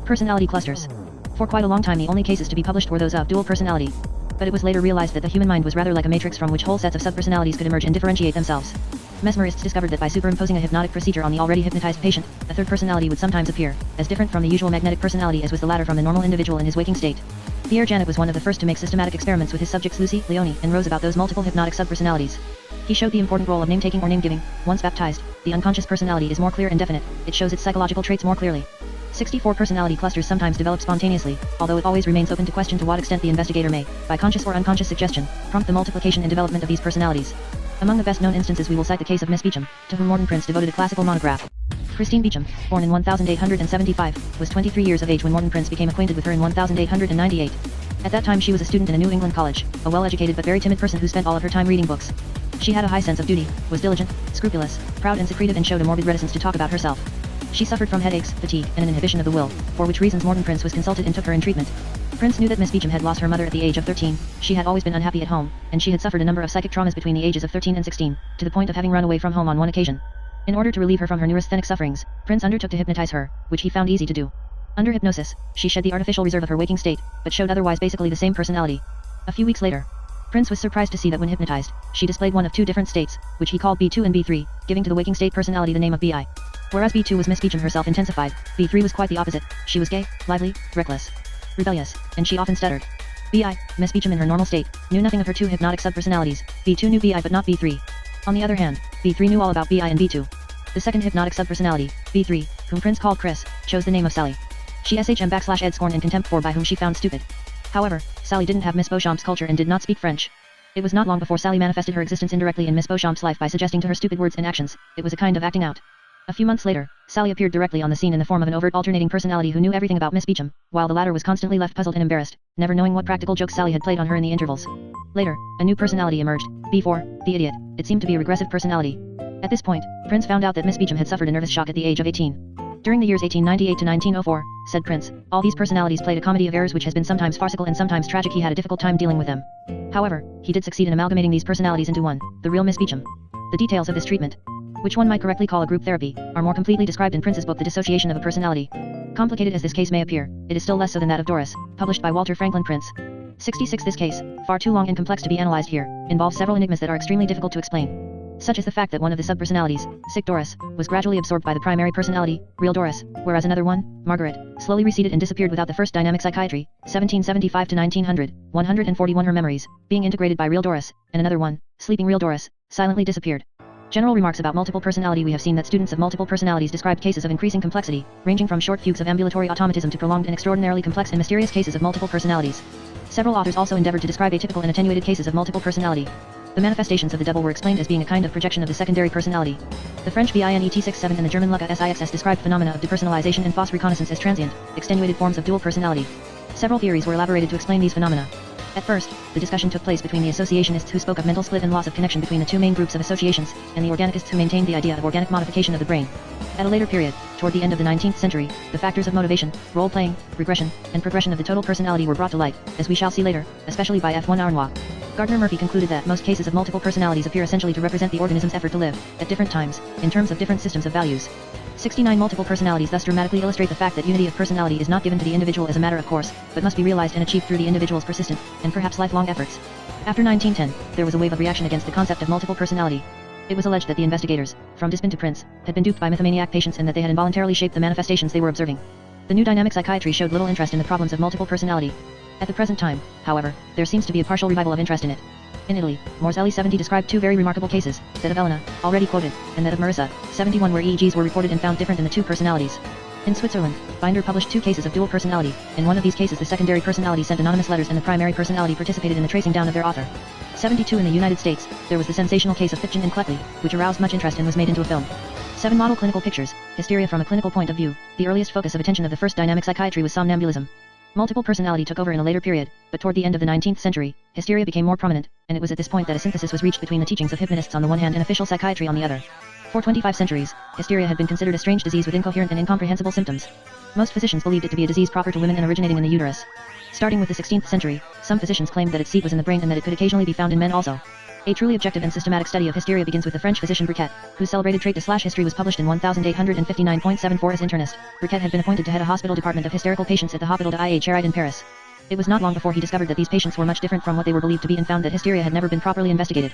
Personality clusters. For quite a long time the only cases to be published were those of dual personality. But it was later realized that the human mind was rather like a matrix from which whole sets of subpersonalities could emerge and differentiate themselves. Mesmerists discovered that by superimposing a hypnotic procedure on the already hypnotized patient, a third personality would sometimes appear, as different from the usual magnetic personality as was the latter from the normal individual in his waking state. Pierre Janet was one of the first to make systematic experiments with his subjects Lucy, Leonie, and Rose about those multiple hypnotic subpersonalities. He showed the important role of name-taking or name-giving. Once baptized, the unconscious personality is more clear and definite, it shows its psychological traits more clearly. 64 personality clusters sometimes develop spontaneously, although it always remains open to question to what extent the investigator may, by conscious or unconscious suggestion, prompt the multiplication and development of these personalities. Among the best-known instances we will cite the case of Miss Beauchamp, to whom Morton Prince devoted a classical monograph. Christine Beauchamp, born in 1875, was 23 years of age when Morton Prince became acquainted with her in 1898. At that time she was a student in a New England college, a well-educated but very timid person who spent all of her time reading books. She had a high sense of duty, was diligent, scrupulous, proud and secretive and showed a morbid reticence to talk about herself. She suffered from headaches, fatigue, and an inhibition of the will, for which reasons Morton Prince was consulted and took her in treatment. Prince knew that Miss Beauchamp had lost her mother at the age of 13, she had always been unhappy at home, and she had suffered a number of psychic traumas between the ages of 13 and 16, to the point of having run away from home on one occasion. In order to relieve her from her neurasthenic sufferings, Prince undertook to hypnotize her, which he found easy to do. Under hypnosis, she shed the artificial reserve of her waking state, but showed otherwise basically the same personality. A few weeks later, Prince was surprised to see that when hypnotized, she displayed one of two different states, which he called B2 and B3, giving to the waking state personality the name of BI. Whereas B2 was Miss Beauchamp herself intensified, B3 was quite the opposite. She was gay, lively, reckless, rebellious, and she often stuttered. BI, Miss Beauchamp in her normal state, knew nothing of her two hypnotic subpersonalities. B2 knew BI but not B3. On the other hand, B3 knew all about BI and B2. The second hypnotic subpersonality, B3, whom Prince called Chris, chose the name of Sally. She ed scorn and contempt for by whom she found stupid. However, Sally didn't have Miss Beauchamp's culture and did not speak French. It was not long before Sally manifested her existence indirectly in Miss Beauchamp's life by suggesting to her stupid words and actions. It was a kind of acting out. A few months later, Sally appeared directly on the scene in the form of an overt alternating personality who knew everything about Miss Beauchamp, while the latter was constantly left puzzled and embarrassed, never knowing what practical jokes Sally had played on her in the intervals. Later, a new personality emerged, B4, the idiot. It seemed to be a regressive personality. At this point, Prince found out that Miss Beauchamp had suffered a nervous shock at the age of 18. During the years 1898 to 1904, said Prince, all these personalities played a comedy of errors which has been sometimes farcical and sometimes tragic. He had a difficult time dealing with them. However, he did succeed in amalgamating these personalities into one, the real Miss Beauchamp. The details of this treatment, which one might correctly call a group therapy, are more completely described in Prince's book The Dissociation of a Personality. Complicated as this case may appear, it is still less so than that of Doris, published by Walter Franklin Prince. 66 This case, far too long and complex to be analyzed here, involves several enigmas that are extremely difficult to explain. Such is the fact that one of the subpersonalities, sick Doris, was gradually absorbed by the primary personality, real Doris, whereas another one, Margaret, slowly receded and disappeared without the first dynamic psychiatry, 1775 to 1900, 141 her memories, being integrated by real Doris, and another one, sleeping real Doris, silently disappeared. General remarks about multiple personality. We have seen that students of multiple personalities described cases of increasing complexity, ranging from short fugues of ambulatory automatism to prolonged and extraordinarily complex and mysterious cases of multiple personalities. Several authors also endeavored to describe atypical and attenuated cases of multiple personality. The manifestations of the devil were explained as being a kind of projection of the secondary personality. The French VINET67 and the German Lucca SIXS described phenomena of depersonalization and false reconnaissance as transient, extenuated forms of dual personality. Several theories were elaborated to explain these phenomena. At first, the discussion took place between the associationists who spoke of mental split and loss of connection between the two main groups of associations, and the organicists who maintained the idea of organic modification of the brain. At a later period, toward the end of the 19th century, the factors of motivation, role-playing, regression, and progression of the total personality were brought to light, as we shall see later, especially by F1 Arnois. Gardner-Murphy concluded that most cases of multiple personalities appear essentially to represent the organism's effort to live, at different times, in terms of different systems of values. 69 multiple personalities thus dramatically illustrate the fact that unity of personality is not given to the individual as a matter of course, but must be realized and achieved through the individual's persistent, and perhaps lifelong efforts. After 1910, there was a wave of reaction against the concept of multiple personality. It was alleged that the investigators, from Despin to Prince, had been duped by mythomaniac patients and that they had involuntarily shaped the manifestations they were observing. The new dynamic psychiatry showed little interest in the problems of multiple personality. At the present time, however, there seems to be a partial revival of interest in it. In Italy, Morzelli 70 described two very remarkable cases, that of Elena, already quoted, and that of Marissa, 71, where EEGs were reported and found different in the two personalities. In Switzerland, Binder published two cases of dual personality. In one of these cases the secondary personality sent anonymous letters and the primary personality participated in the tracing down of their author. 72 In the United States, there was the sensational case of Fitchen and Cleckley, which aroused much interest and was made into a film. 7 Model clinical pictures, hysteria from a clinical point of view. The earliest focus of attention of the first dynamic psychiatry was somnambulism. Multiple personality took over in a later period, but toward the end of the 19th century, hysteria became more prominent, and it was at this point that a synthesis was reached between the teachings of hypnotists on the one hand and official psychiatry on the other. For 25 centuries, hysteria had been considered a strange disease with incoherent and incomprehensible symptoms. Most physicians believed it to be a disease proper to women and originating in the uterus. Starting with the 16th century, some physicians claimed that its seat was in the brain and that it could occasionally be found in men also. A truly objective and systematic study of hysteria begins with the French physician Briquet, whose celebrated trait-history was published in 1859.74 as internist. Briquet had been appointed to head a hospital department of hysterical patients at the Hôpital de Charité in Paris. It was not long before he discovered that these patients were much different from what they were believed to be and found that hysteria had never been properly investigated.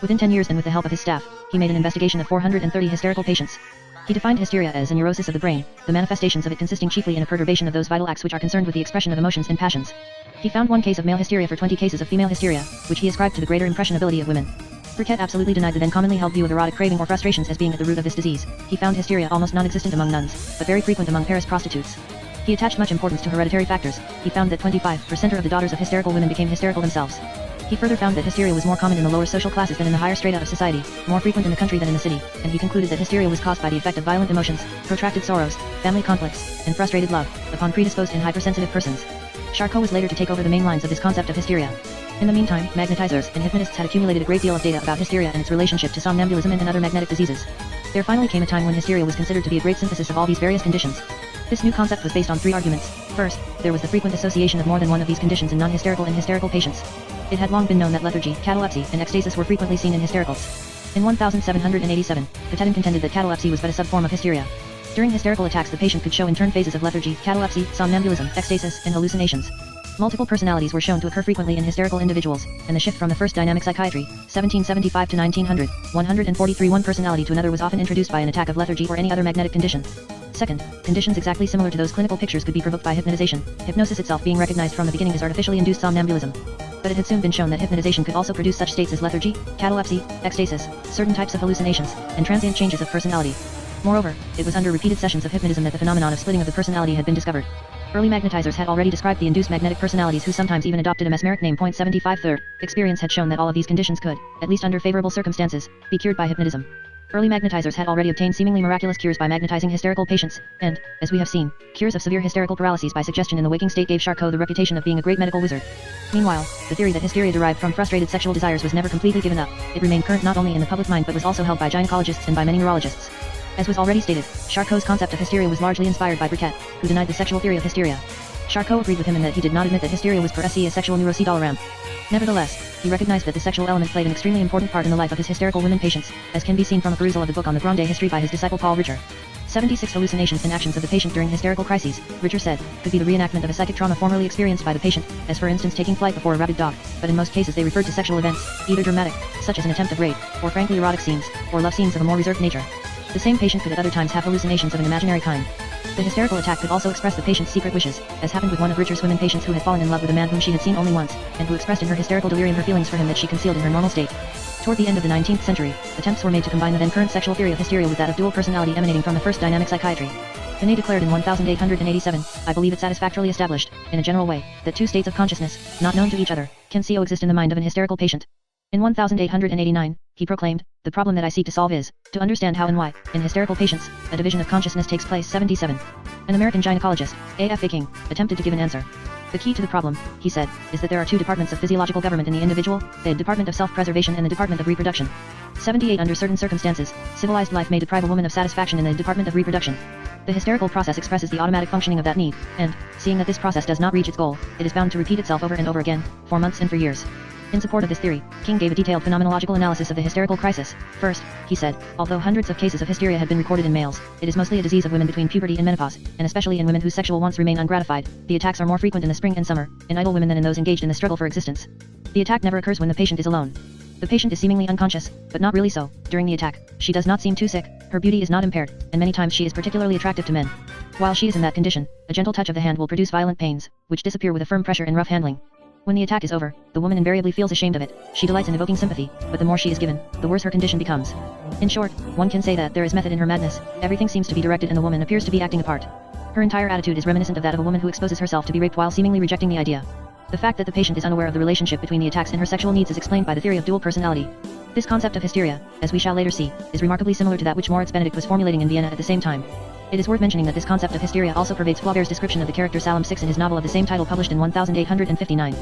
Within 10 years and with the help of his staff, he made an investigation of 430 hysterical patients. He defined hysteria as a neurosis of the brain, the manifestations of it consisting chiefly in a perturbation of those vital acts which are concerned with the expression of emotions and passions. He found one case of male hysteria for 20 cases of female hysteria, which he ascribed to the greater impressionability of women. Briquet absolutely denied the then commonly held view of erotic craving or frustrations as being at the root of this disease. He found hysteria almost non-existent among nuns, but very frequent among Paris prostitutes. He attached much importance to hereditary factors. He found that 25% of the daughters of hysterical women became hysterical themselves. He further found that hysteria was more common in the lower social classes than in the higher strata of society, more frequent in the country than in the city, and he concluded that hysteria was caused by the effect of violent emotions, protracted sorrows, family conflicts, and frustrated love, upon predisposed and hypersensitive persons. Charcot was later to take over the main lines of this concept of hysteria. In the meantime, magnetizers and hypnotists had accumulated a great deal of data about hysteria and its relationship to somnambulism and other magnetic diseases. There finally came a time when hysteria was considered to be a great synthesis of all these various conditions. This new concept was based on 3 arguments. First, there was the frequent association of more than one of these conditions in non-hysterical and hysterical patients. It had long been known that lethargy, catalepsy, and ecstasis were frequently seen in hystericals. In 1787, Petetin contended that catalepsy was but a subform of hysteria. During hysterical attacks the patient could show in turn phases of lethargy, catalepsy, somnambulism, ecstasis, and hallucinations. Multiple personalities were shown to occur frequently in hysterical individuals, and the shift from the first dynamic psychiatry, 1775 to 1900, 143 one personality to another was often introduced by an attack of lethargy or any other magnetic condition. Second, conditions exactly similar to those clinical pictures could be provoked by hypnotization, hypnosis itself being recognized from the beginning as artificially induced somnambulism. But it had soon been shown that hypnotization could also produce such states as lethargy, catalepsy, ecstasis, certain types of hallucinations, and transient changes of personality. Moreover, it was under repeated sessions of hypnotism that the phenomenon of splitting of the personality had been discovered. Early magnetizers had already described the induced magnetic personalities who sometimes even adopted a mesmeric name. 75 Third, experience had shown that all of these conditions could, at least under favorable circumstances, be cured by hypnotism. Early magnetizers had already obtained seemingly miraculous cures by magnetizing hysterical patients, and, as we have seen, cures of severe hysterical paralyses by suggestion in the waking state gave Charcot the reputation of being a great medical wizard. Meanwhile, the theory that hysteria derived from frustrated sexual desires was never completely given up. It remained current not only in the public mind but was also held by gynecologists and by many neurologists. As was already stated, Charcot's concept of hysteria was largely inspired by Briquet, who denied the sexual theory of hysteria. Charcot agreed with him in that he did not admit that hysteria was per se a sexual neurosis d'Alaram. Nevertheless, he recognized that the sexual element played an extremely important part in the life of his hysterical women patients, as can be seen from a perusal of the book on the Grande History by his disciple Paul Richer. 76 hallucinations and actions of the patient during hysterical crises, Richer said, could be the reenactment of a psychic trauma formerly experienced by the patient, as for instance taking flight before a rabid dog, but in most cases they referred to sexual events, either dramatic, such as an attempt of rape, or frankly erotic scenes, or love scenes of a more reserved nature. The same patient could at other times have hallucinations of an imaginary kind. The hysterical attack could also express the patient's secret wishes, as happened with one of Richer's women patients who had fallen in love with a man whom she had seen only once, and who expressed in her hysterical delirium her feelings for him that she concealed in her normal state. Toward the end of the 19th century, attempts were made to combine the then current sexual theory of hysteria with that of dual personality emanating from the first dynamic psychiatry. Binet declared in 1887, I believe it satisfactorily established, in a general way, that 2 states of consciousness, not known to each other, can coexist in the mind of an hysterical patient. In 1889, he proclaimed, the problem that I seek to solve is, to understand how and why, in hysterical patients, a division of consciousness takes place. 77. An American gynecologist, A.F.A. King, attempted to give an answer. The key to the problem, he said, is that there are 2 departments of physiological government in the individual, the Department of Self-Preservation and the Department of Reproduction. 78. Under certain circumstances, civilized life may deprive a woman of satisfaction in the Department of Reproduction. The hysterical process expresses the automatic functioning of that need, and, seeing that this process does not reach its goal, it is bound to repeat itself over and over again, for months and for years. In support of this theory, King gave a detailed phenomenological analysis of the hysterical crisis. First, he said, although hundreds of cases of hysteria had been recorded in males, it is mostly a disease of women between puberty and menopause, and especially in women whose sexual wants remain ungratified. The attacks are more frequent in the spring and summer, in idle women than in those engaged in the struggle for existence. The attack never occurs when the patient is alone. The patient is seemingly unconscious, but not really so. During the attack, she does not seem too sick, her beauty is not impaired, and many times she is particularly attractive to men. While she is in that condition, a gentle touch of the hand will produce violent pains, which disappear with a firm pressure and rough handling. When the attack is over, the woman invariably feels ashamed of it. She delights in evoking sympathy, but the more she is given, the worse her condition becomes. In short, one can say that there is method in her madness. Everything seems to be directed and the woman appears to be acting a part. Her entire attitude is reminiscent of that of a woman who exposes herself to be raped while seemingly rejecting the idea. The fact that the patient is unaware of the relationship between the attacks and her sexual needs is explained by the theory of dual personality. This concept of hysteria, as we shall later see, is remarkably similar to that which Moritz Benedict was formulating in Vienna at the same time. It is worth mentioning that this concept of hysteria also pervades Flaubert's description of the character Salem 6 in his novel of the same title published in 1859.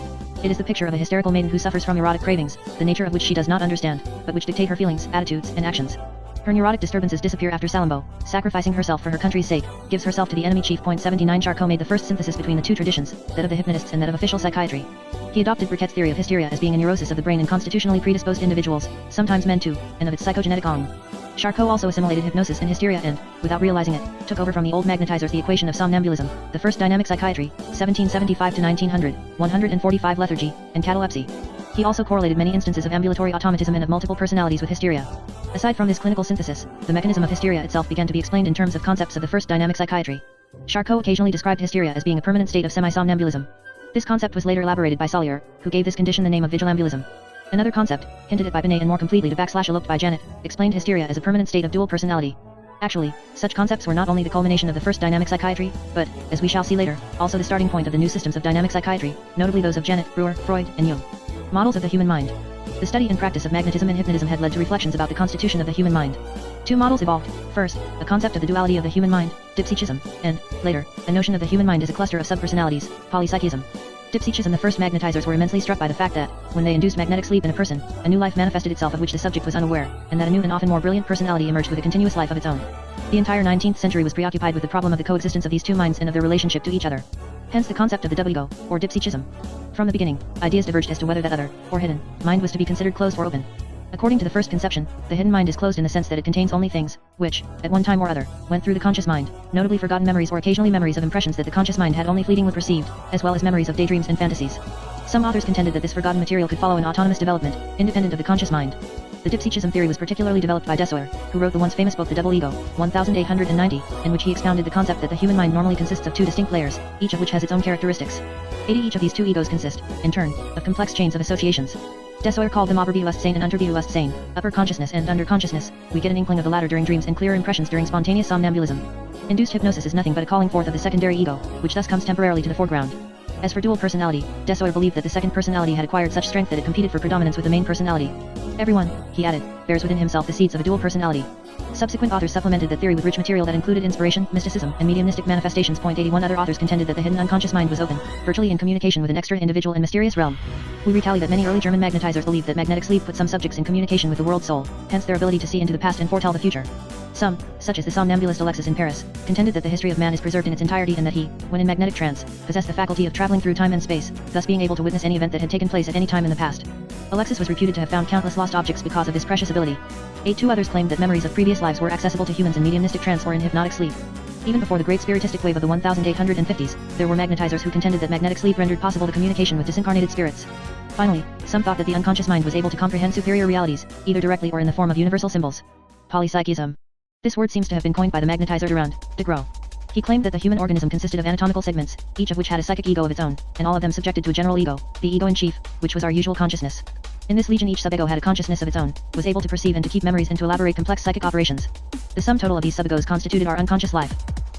It is the picture of a hysterical maiden who suffers from erotic cravings, the nature of which she does not understand, but which dictate her feelings, attitudes, and actions. Her neurotic disturbances disappear after Salammbô, sacrificing herself for her country's sake, gives herself to the enemy chief. 79 Charcot made the first synthesis between the two traditions, that of the hypnotists and that of official psychiatry. He adopted Burkette's theory of hysteria as being a neurosis of the brain in constitutionally predisposed individuals, sometimes men too, and of its psychogenetic ong. Charcot also assimilated hypnosis and hysteria and, without realizing it, took over from the old magnetizers the equation of somnambulism, the first dynamic psychiatry, 1775 to 1900, 145 lethargy, and catalepsy. He also correlated many instances of ambulatory automatism and of multiple personalities with hysteria. Aside from this clinical synthesis, the mechanism of hysteria itself began to be explained in terms of concepts of the first dynamic psychiatry. Charcot occasionally described hysteria as being a permanent state of semi-somnambulism. This concept was later elaborated by Solier, who gave this condition the name of vigilambulism. Another concept, hinted at by Binet and more completely eloped by Janet, explained hysteria as a permanent state of dual personality. Actually, such concepts were not only the culmination of the first dynamic psychiatry, but, as we shall see later, also the starting point of the new systems of dynamic psychiatry, notably those of Janet, Breuer, Freud, and Jung. Models of the human mind. The study and practice of magnetism and hypnotism had led to reflections about the constitution of the human mind. Two models evolved. First, a concept of the duality of the human mind, dipsychism, and, later, a notion of the human mind as a cluster of subpersonalities, polypsychism. Dipsychism. The first magnetizers were immensely struck by the fact that, when they induced magnetic sleep in a person, a new life manifested itself of which the subject was unaware, and that a new and often more brilliant personality emerged with a continuous life of its own. The entire 19th century was preoccupied with the problem of the coexistence of these two minds and of their relationship to each other. Hence the concept of the double ego, or dipsychism. From the beginning, ideas diverged as to whether that other, or hidden, mind was to be considered closed or open. According to the first conception, the hidden mind is closed in the sense that it contains only things, which, at one time or other, went through the conscious mind, notably forgotten memories or occasionally memories of impressions that the conscious mind had only fleetingly perceived, as well as memories of daydreams and fantasies. Some authors contended that this forgotten material could follow an autonomous development, independent of the conscious mind. The dipsychism theory was particularly developed by Dessoir, who wrote the once famous book The Double Ego, 1890, in which he expounded the concept that the human mind normally consists of two distinct layers, each of which has its own characteristics. Each of these two egos consist, in turn, of complex chains of associations. Dessoir called them Oberbewusstsein and Unterbewusstsein, upper consciousness and under consciousness. We get an inkling of the latter during dreams and clearer impressions during spontaneous somnambulism. Induced hypnosis is nothing but a calling forth of the secondary ego, which thus comes temporarily to the foreground. As for dual personality, Dessoir believed that the second personality had acquired such strength that it competed for predominance with the main personality. Everyone, he added, bears within himself the seeds of a dual personality. Subsequent authors supplemented the theory with rich material that included inspiration, mysticism, and mediumistic manifestations. 81 Other authors contended that the hidden unconscious mind was open, virtually in communication with an extra individual and mysterious realm. We retally that many early German magnetizers believed that magnetic sleep put some subjects in communication with the world soul, hence their ability to see into the past and foretell the future. Some, such as the somnambulist Alexis in Paris, contended that the history of man is preserved in its entirety and that he, when in magnetic trance, possessed the faculty of traveling through time and space, thus being able to witness any event that had taken place at any time in the past. Alexis was reputed to have found countless lost objects because of this precious ability. 2 others claimed that memories of previous lives were accessible to humans in mediumistic trance or in hypnotic sleep. Even before the great spiritistic wave of the 1850s, there were magnetizers who contended that magnetic sleep rendered possible the communication with disincarnated spirits. Finally, some thought that the unconscious mind was able to comprehend superior realities, either directly or in the form of universal symbols. Polypsychism. This word seems to have been coined by the magnetizer Durand de Gros. He claimed that the human organism consisted of anatomical segments, each of which had a psychic ego of its own, and all of them subjected to a general ego, the ego in chief, which was our usual consciousness. In this legion each subego had a consciousness of its own, was able to perceive and to keep memories and to elaborate complex psychic operations. The sum total of these subegos constituted our unconscious life.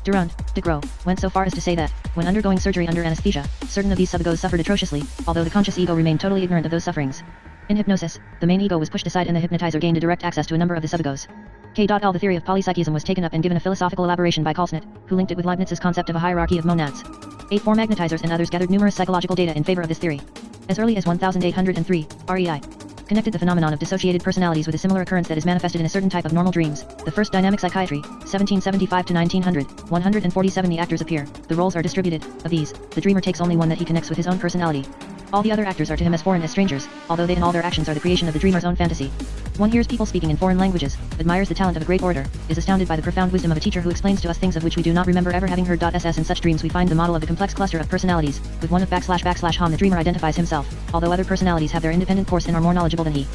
Durand de Gros went so far as to say that, when undergoing surgery under anesthesia, certain of these subegos suffered atrociously, although the conscious ego remained totally ignorant of those sufferings. In hypnosis, the main ego was pushed aside and the hypnotizer gained a direct access to a number of the subegos. K.L. The theory of polypsychism was taken up and given a philosophical elaboration by Kalsnett, who linked it with Leibniz's concept of a hierarchy of monads. 4 magnetizers and others gathered numerous psychological data in favor of this theory. As early as 1803, REI connected the phenomenon of dissociated personalities with a similar occurrence that is manifested in a certain type of normal dreams. The first dynamic psychiatry, 1775 to 1900, 147 the actors appear, the roles are distributed, of these, the dreamer takes only one that he connects with his own personality. All the other actors are to him as foreign as strangers, although they and all their actions are the creation of the dreamer's own fantasy. One hears people speaking in foreign languages, admires the talent of a great orator, is astounded by the profound wisdom of a teacher who explains to us things of which we do not remember ever having heard. SS in such dreams we find the model of the complex cluster of personalities, with one of / Hom the dreamer identifies himself, although other personalities have their independent course and are more knowledgeable than he.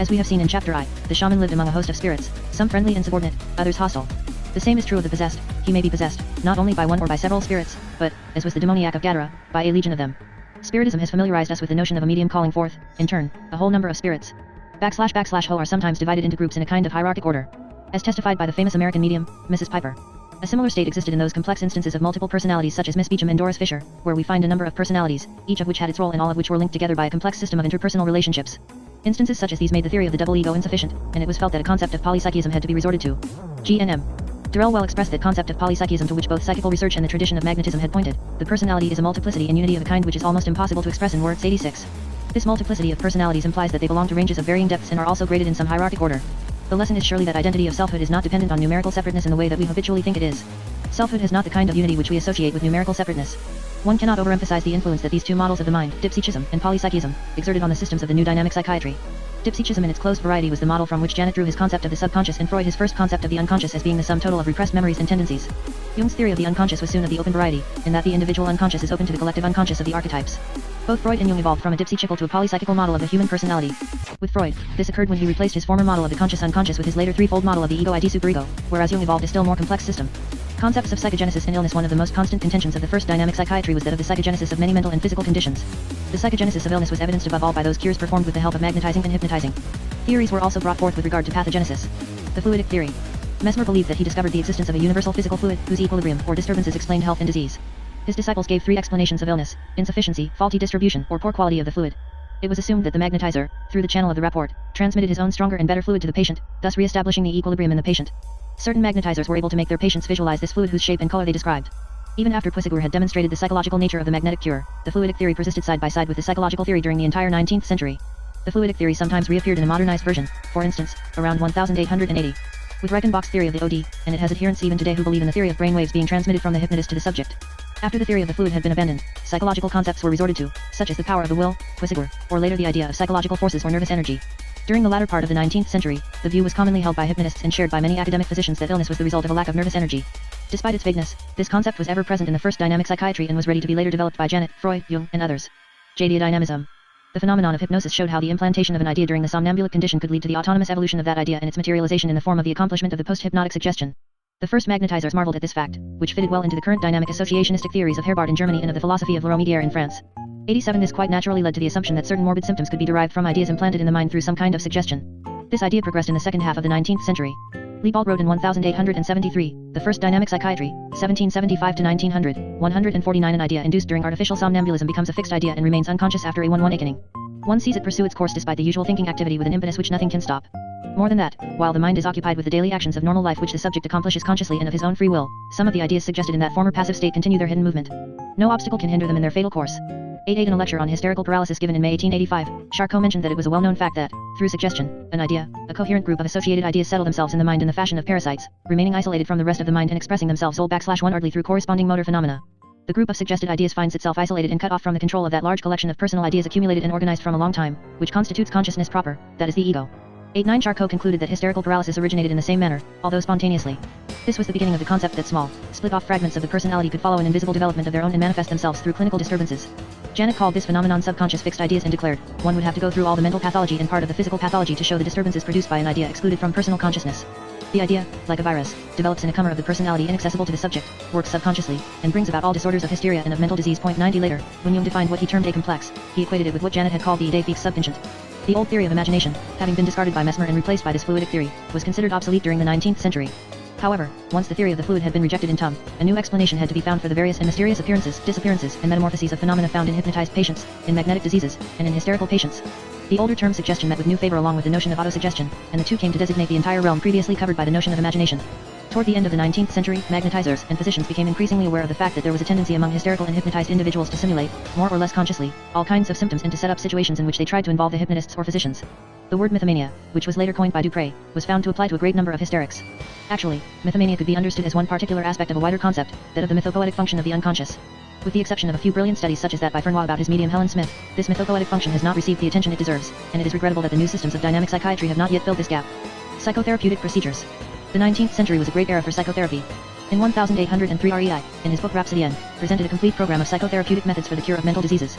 As we have seen in Chapter I, the shaman lived among a host of spirits, some friendly and subordinate, others hostile. The same is true of the possessed. He may be possessed, not only by one or by several spirits, but, as was the demoniac of Gadara, by a legion of them. Spiritism has familiarized us with the notion of a medium calling forth, in turn, a whole number of spirits. //ho are sometimes divided into groups in a kind of hierarchic order. As testified by the famous American medium, Mrs. Piper. A similar state existed in those complex instances of multiple personalities such as Miss Beecham and Doris Fisher, where we find a number of personalities, each of which had its role and all of which were linked together by a complex system of interpersonal relationships. Instances such as these made the theory of the double ego insufficient, and it was felt that a concept of polypsychism had to be resorted to. G.N.M. Durrell well expressed that concept of polypsychism to which both psychical research and the tradition of magnetism had pointed. The personality is a multiplicity and unity of a kind which is almost impossible to express in words. 86. This multiplicity of personalities implies that they belong to ranges of varying depths and are also graded in some hierarchic order. The lesson is surely that identity of selfhood is not dependent on numerical separateness in the way that we habitually think it is. Selfhood has not the kind of unity which we associate with numerical separateness. One cannot overemphasize the influence that these two models of the mind, dipsychism and polypsychism, exerted on the systems of the new dynamic psychiatry. Dipsychism in its closed variety was the model from which Janet drew his concept of the subconscious and Freud his first concept of the unconscious as being the sum total of repressed memories and tendencies. Jung's theory of the unconscious was soon of the open variety, in that the individual unconscious is open to the collective unconscious of the archetypes. Both Freud and Jung evolved from a dipsychical to a polypsychical model of the human personality. With Freud, this occurred when he replaced his former model of the conscious unconscious with his later threefold model of the ego-id superego, whereas Jung evolved a still more complex system. Concepts of psychogenesis and illness. One of the most constant contentions of the first dynamic psychiatry was that of the psychogenesis of many mental and physical conditions. The psychogenesis of illness was evidenced above all by those cures performed with the help of magnetizing and hypnotizing. Theories were also brought forth with regard to pathogenesis. The fluidic theory. Mesmer believed that he discovered the existence of a universal physical fluid, whose equilibrium or disturbances explained health and disease. His disciples gave three explanations of illness: insufficiency, faulty distribution, or poor quality of the fluid. It was assumed that the magnetizer, through the channel of the rapport, transmitted his own stronger and better fluid to the patient, thus re-establishing the equilibrium in the patient. Certain magnetizers were able to make their patients visualize this fluid whose shape and color they described. Even after Puissigor had demonstrated the psychological nature of the magnetic cure, the fluidic theory persisted side by side with the psychological theory during the entire 19th century. The fluidic theory sometimes reappeared in a modernized version, for instance, around 1880. With Reichenbach's theory of the OD, and it has adherents even today who believe in the theory of brainwaves being transmitted from the hypnotist to the subject. After the theory of the fluid had been abandoned, psychological concepts were resorted to, such as the power of the will, Puissigor, or later the idea of psychological forces or nervous energy. During the latter part of the 19th century, the view was commonly held by hypnotists and shared by many academic physicians that illness was the result of a lack of nervous energy. Despite its vagueness, this concept was ever present in the first dynamic psychiatry and was ready to be later developed by Janet, Freud, Jung, and others. Dynamism. The phenomenon of hypnosis showed how the implantation of an idea during the somnambulic condition could lead to the autonomous evolution of that idea and its materialization in the form of the accomplishment of the post-hypnotic suggestion. The first magnetizers marveled at this fact, which fitted well into the current dynamic associationistic theories of Herbart in Germany and of the philosophy of Laurent Midier in France. 87. This quite naturally led to the assumption that certain morbid symptoms could be derived from ideas implanted in the mind through some kind of suggestion. This idea progressed in the second half of the 19th century. Liebald wrote in 1873, The First Dynamic Psychiatry, 1775 to 1900, 149. An idea induced during artificial somnambulism becomes a fixed idea and remains unconscious after a one awakening. One sees it pursue its course despite the usual thinking activity with an impetus which nothing can stop. More than that, while the mind is occupied with the daily actions of normal life which the subject accomplishes consciously and of his own free will, some of the ideas suggested in that former passive state continue their hidden movement. No obstacle can hinder them in their fatal course. 88. In a lecture on hysterical paralysis given in May 1885, Charcot mentioned that it was a well-known fact that, through suggestion, an idea, a coherent group of associated ideas settle themselves in the mind in the fashion of parasites, remaining isolated from the rest of the mind and expressing themselves /1 through corresponding motor phenomena. The group of suggested ideas finds itself isolated and cut off from the control of that large collection of personal ideas accumulated and organized from a long time, which constitutes consciousness proper, that is the ego. 89. Charcot concluded that hysterical paralysis originated in the same manner, although spontaneously. This was the beginning of the concept that small, split-off fragments of the personality could follow an invisible development of their own and manifest themselves through clinical disturbances. Janet called this phenomenon subconscious fixed ideas and declared, one would have to go through all the mental pathology and part of the physical pathology to show the disturbances produced by an idea excluded from personal consciousness. The idea, like a virus, develops in a cummer of the personality inaccessible to the subject, works subconsciously, and brings about all disorders of hysteria and of mental disease. 90 later, when Jung defined what he termed a complex, he equated it with what Janet had called the idée fixe subconscient. The old theory of imagination, having been discarded by Mesmer and replaced by this fluidic theory, was considered obsolete during the 19th century. However, once the theory of the fluid had been rejected in Tum, a new explanation had to be found for the various and mysterious appearances, disappearances, and metamorphoses of phenomena found in hypnotized patients, in magnetic diseases, and in hysterical patients. The older term suggestion met with new favor along with the notion of autosuggestion, and the two came to designate the entire realm previously covered by the notion of imagination. Toward the end of the 19th century, magnetizers and physicians became increasingly aware of the fact that there was a tendency among hysterical and hypnotized individuals to simulate, more or less consciously, all kinds of symptoms and to set up situations in which they tried to involve the hypnotists or physicians. The word mythomania, which was later coined by Dupré, was found to apply to a great number of hysterics. Actually, mythomania could be understood as one particular aspect of a wider concept, that of the mythopoetic function of the unconscious. With the exception of a few brilliant studies such as that by Fernois about his medium Helen Smith, this mythopoetic function has not received the attention it deserves, and it is regrettable that the new systems of dynamic psychiatry have not yet filled this gap. Psychotherapeutic procedures. The 19th century was a great era for psychotherapy. In 1803 REI, in his book Rhapsodienne, presented a complete program of psychotherapeutic methods for the cure of mental diseases.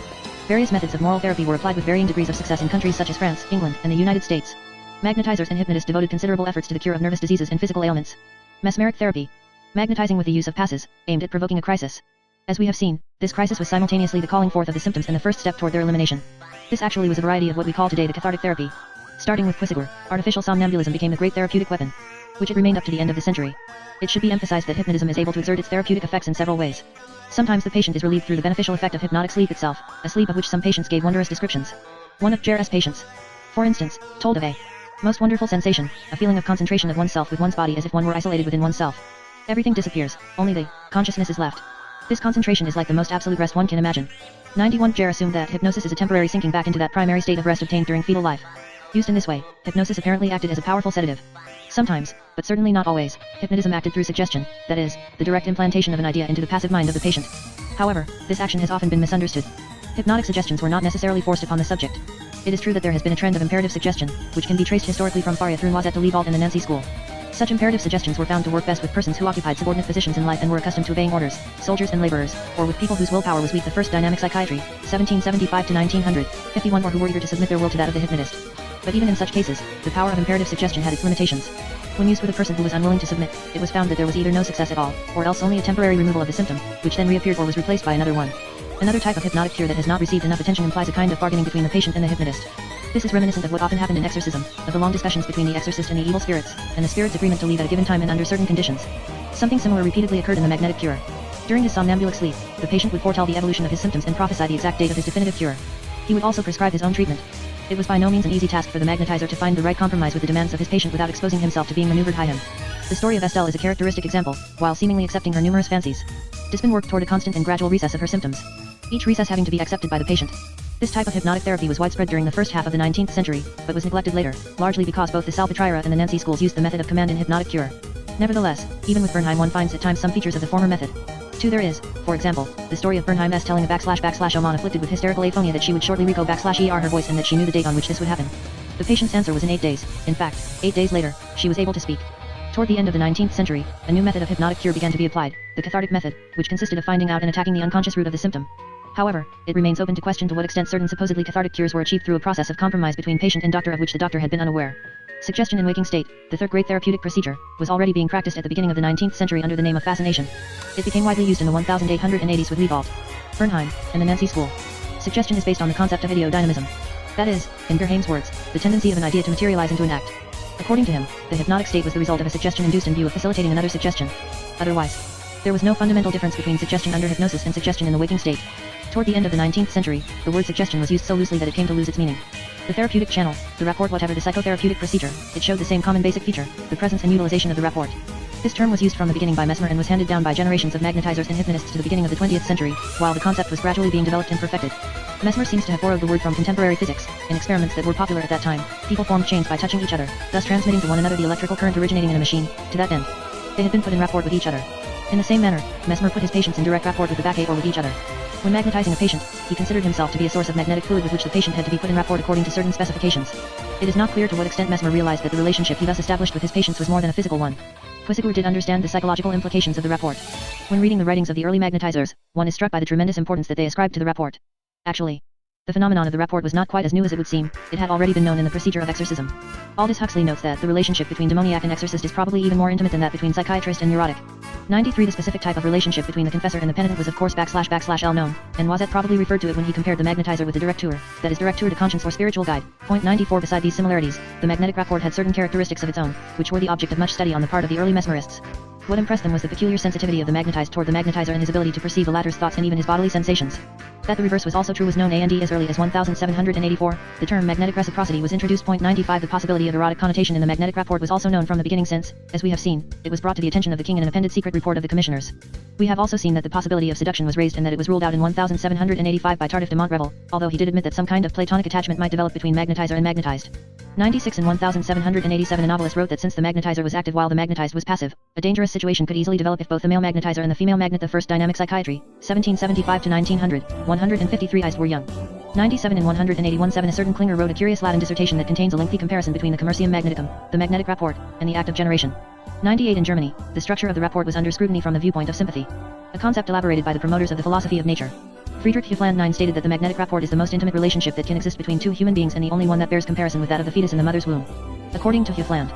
Various methods of moral therapy were applied with varying degrees of success in countries such as France, England, and the United States. Magnetizers and hypnotists devoted considerable efforts to the cure of nervous diseases and physical ailments. Mesmeric therapy. Magnetizing with the use of passes, aimed at provoking a crisis. As we have seen, this crisis was simultaneously the calling forth of the symptoms and the first step toward their elimination. This actually was a variety of what we call today the cathartic therapy. Starting with Quisigur, artificial somnambulism became the great therapeutic weapon, which it remained up to the end of the century. It should be emphasized that hypnotism is able to exert its therapeutic effects in several ways. Sometimes the patient is relieved through the beneficial effect of hypnotic sleep itself, a sleep of which some patients gave wondrous descriptions. One of Jer's patients, for instance, told of a most wonderful sensation, a feeling of concentration of oneself with one's body as if one were isolated within oneself. Everything disappears, only the consciousness is left. This concentration is like the most absolute rest one can imagine. 91 Jer assumed that hypnosis is a temporary sinking back into that primary state of rest obtained during fetal life. Used in this way, hypnosis apparently acted as a powerful sedative. Sometimes, but certainly not always, hypnotism acted through suggestion, that is, the direct implantation of an idea into the passive mind of the patient. However, this action has often been misunderstood. Hypnotic suggestions were not necessarily forced upon the subject. It is true that there has been a trend of imperative suggestion, which can be traced historically from Faria through Noisette de Levault and the Nancy School. Such imperative suggestions were found to work best with persons who occupied subordinate positions in life and were accustomed to obeying orders, soldiers and laborers, or with people whose willpower was weak. The first dynamic psychiatry, 1775 to 1900, 51, or who were eager to submit their will to that of the hypnotist. But even in such cases, the power of imperative suggestion had its limitations. When used with a person who was unwilling to submit, it was found that there was either no success at all, or else only a temporary removal of the symptom, which then reappeared or was replaced by another one. Another type of hypnotic cure that has not received enough attention implies a kind of bargaining between the patient and the hypnotist. This is reminiscent of what often happened in exorcism, of the long discussions between the exorcist and the evil spirits, and the spirit's agreement to leave at a given time and under certain conditions. Something similar repeatedly occurred in the magnetic cure. During his somnambulic sleep, the patient would foretell the evolution of his symptoms and prophesy the exact date of his definitive cure. He would also prescribe his own treatment. It was by no means an easy task for the magnetizer to find the right compromise with the demands of his patient without exposing himself to being maneuvered by him. The story of Estelle is a characteristic example, while seemingly accepting her numerous fancies. Dispin worked toward a constant and gradual recess of her symptoms, each recess having to be accepted by the patient. This type of hypnotic therapy was widespread during the first half of the 19th century, but was neglected later, largely because both the Salpetriere and the Nancy schools used the method of command in hypnotic cure. Nevertheless, even with Bernheim one finds at times some features of the former method. 2. There is, for example, the story of Bernheim telling a //Oman afflicted with hysterical aphonia that she would shortly recall /er her voice and that she knew the date on which this would happen. The patient's answer was in 8 days. In fact, 8 days later, she was able to speak. Toward the end of the 19th century, a new method of hypnotic cure began to be applied, the cathartic method, which consisted of finding out and attacking the unconscious root of the symptom. However, it remains open to question to what extent certain supposedly cathartic cures were achieved through a process of compromise between patient and doctor of which the doctor had been unaware. Suggestion in waking state, the third great therapeutic procedure, was already being practiced at the beginning of the 19th century under the name of fascination. It became widely used in the 1880s with Levault, Bernheim, and the Nancy School. Suggestion is based on the concept of ideodynamism. That is, in Bernheim's words, the tendency of an idea to materialize into an act. According to him, the hypnotic state was the result of a suggestion induced in view of facilitating another suggestion. Otherwise, there was no fundamental difference between suggestion under hypnosis and suggestion in the waking state. Toward the end of the 19th century, the word suggestion was used so loosely that it came to lose its meaning. The therapeutic channel, the rapport, whatever the psychotherapeutic procedure, it showed the same common basic feature, the presence and utilization of the rapport. This term was used from the beginning by Mesmer and was handed down by generations of magnetizers and hypnotists to the beginning of the 20th century, while the concept was gradually being developed and perfected. Mesmer seems to have borrowed the word from contemporary physics. In experiments that were popular at that time, people formed chains by touching each other, thus transmitting to one another the electrical current originating in a machine. To that end, they had been put in rapport with each other. In the same manner, Mesmer put his patients in direct rapport with the Bacchae or with each other. When magnetizing a patient, he considered himself to be a source of magnetic fluid with which the patient had to be put in rapport according to certain specifications. It is not clear to what extent Mesmer realized that the relationship he thus established with his patients was more than a physical one. Quisigur did understand the psychological implications of the rapport. When reading the writings of the early magnetizers, one is struck by the tremendous importance that they ascribed to the rapport. Actually, the phenomenon of the rapport was not quite as new as it would seem. It had already been known in the procedure of exorcism. Aldous Huxley notes that the relationship between demoniac and exorcist is probably even more intimate than that between psychiatrist and neurotic. 93 The specific type of relationship between the confessor and the penitent was of course /L known, and Noisette probably referred to it when he compared the magnetizer with the directeur, that is directeur de conscience or spiritual guide. Point 94 Beside these similarities, the magnetic rapport had certain characteristics of its own, which were the object of much study on the part of the early mesmerists. What impressed them was the peculiar sensitivity of the magnetized toward the magnetizer and his ability to perceive the latter's thoughts and even his bodily sensations. That the reverse was also true was known as early as 1784. The term magnetic reciprocity was introduced. Point 95 The possibility of erotic connotation in the magnetic rapport was also known from the beginning since, as we have seen, it was brought to the attention of the king in an appended secret report of the commissioners. We have also seen that the possibility of seduction was raised and that it was ruled out in 1785 by Tardif de Montrevel, although he did admit that some kind of platonic attachment might develop between magnetizer and magnetized. 96 In 1787 a novelist wrote that since the magnetizer was active while the magnetized was passive, a dangerous situation could easily develop if both the male magnetizer and the female magnet. The first dynamic psychiatry, 1775 to 1900, 153 eyes were young. 97 In 181 7 A certain Klinger wrote a curious Latin dissertation that contains a lengthy comparison between the commercium magneticum, the magnetic rapport, and the act of generation. 98 In Germany, the structure of the rapport was under scrutiny from the viewpoint of sympathy, a concept elaborated by the promoters of the philosophy of nature. Friedrich Hufeland 9 stated that the magnetic rapport is the most intimate relationship that can exist between two human beings and the only one that bears comparison with that of the fetus in the mother's womb. According to Hufeland,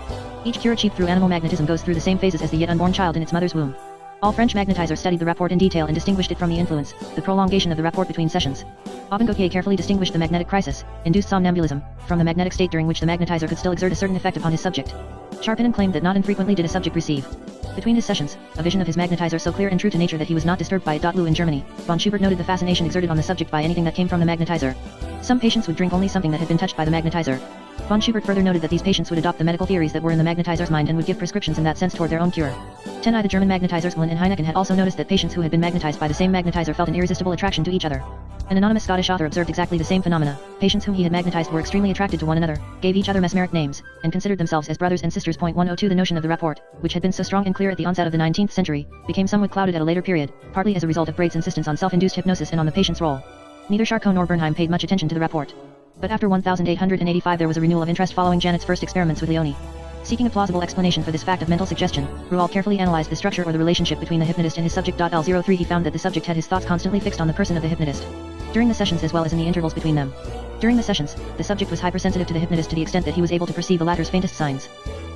each cure achieved through animal magnetism goes through the same phases as the yet unborn child in its mother's womb. All French magnetizers studied the rapport in detail and distinguished it from the influence, the prolongation of the rapport between sessions. Aubin-Gautier carefully distinguished the magnetic crisis, induced somnambulism, from the magnetic state during which the magnetizer could still exert a certain effect upon his subject. Charpinin claimed that not infrequently did a subject receive, between his sessions, a vision of his magnetizer so clear and true to nature that he was not disturbed by it. Lou in Germany, von Schubert noted the fascination exerted on the subject by anything that came from the magnetizer. Some patients would drink only something that had been touched by the magnetizer. Von Schubert further noted that these patients would adopt the medical theories that were in the magnetizer's mind and would give prescriptions in that sense toward their own cure. The German magnetizers Glynn and Heineken had also noticed that patients who had been magnetized by the same magnetizer felt an irresistible attraction to each other. An anonymous Scottish author observed exactly the same phenomena. Patients whom he had magnetized were extremely attracted to one another, gave each other mesmeric names, and considered themselves as brothers and sisters. 102 The notion of the rapport, which had been so strong and clear at the onset of the 19th century, became somewhat clouded at a later period, partly as a result of Braid's insistence on self-induced hypnosis and on the patient's role. Neither Charcot nor Bernheim paid much attention to the rapport. But after 1885 there was a renewal of interest following Janet's first experiments with Leone. Seeking a plausible explanation for this fact of mental suggestion, Rouault carefully analyzed the structure or the relationship between the hypnotist and his subject. L03 He found that the subject had his thoughts constantly fixed on the person of the hypnotist, during the sessions as well as in the intervals between them. During the sessions, the subject was hypersensitive to the hypnotist to the extent that he was able to perceive the latter's faintest signs.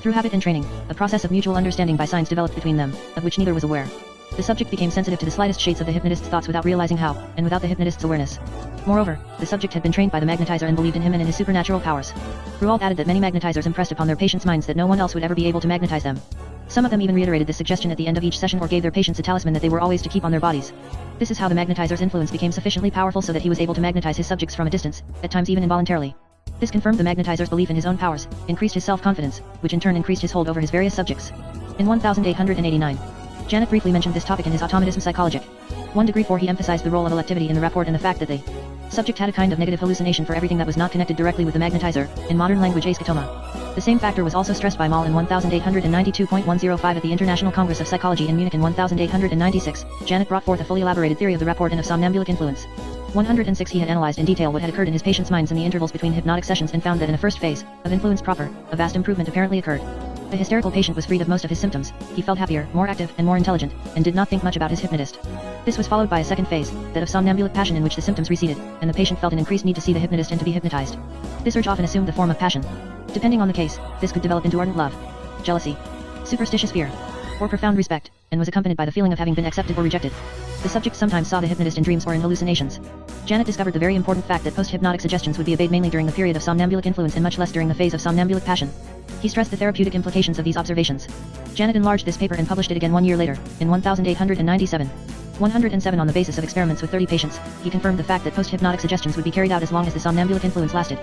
Through habit and training, a process of mutual understanding by signs developed between them, of which neither was aware. The subject became sensitive to the slightest shades of the hypnotist's thoughts without realizing how, and without the hypnotist's awareness. Moreover, the subject had been trained by the magnetizer and believed in him and in his supernatural powers. Rouault added that many magnetizers impressed upon their patients' minds that no one else would ever be able to magnetize them. Some of them even reiterated this suggestion at the end of each session or gave their patients a talisman that they were always to keep on their bodies. This is how the magnetizer's influence became sufficiently powerful so that he was able to magnetize his subjects from a distance, at times even involuntarily. This confirmed the magnetizer's belief in his own powers, increased his self-confidence, which in turn increased his hold over his various subjects. In 1889, Janet briefly mentioned this topic in his Automatism Psychologique. 1 degree 4 He emphasized the role of electivity in the rapport and the fact that the subject had a kind of negative hallucination for everything that was not connected directly with the magnetizer, in modern language ascotoma. The same factor was also stressed by Moll in 1892.105 at the International Congress of Psychology in Munich in 1896. Janet brought forth a fully elaborated theory of the rapport and of somnambulic influence. 106 He had analyzed in detail what had occurred in his patients' minds in the intervals between hypnotic sessions and found that in a first phase, of influence proper, a vast improvement apparently occurred. The hysterical patient was freed of most of his symptoms, he felt happier, more active, and more intelligent, and did not think much about his hypnotist. This was followed by a second phase, that of somnambulic passion in which the symptoms receded, and the patient felt an increased need to see the hypnotist and to be hypnotized. This urge often assumed the form of passion. Depending on the case, this could develop into ardent love, jealousy, superstitious fear, or profound respect, and was accompanied by the feeling of having been accepted or rejected. The subject sometimes saw the hypnotist in dreams or in hallucinations. Janet discovered the very important fact that post-hypnotic suggestions would be obeyed mainly during the period of somnambulic influence and much less during the phase of somnambulic passion. He stressed the therapeutic implications of these observations. Janet enlarged this paper and published it again 1 year later, in 1897. 107 On the basis of experiments with 30 patients, he confirmed the fact that post-hypnotic suggestions would be carried out as long as the somnambulic influence lasted.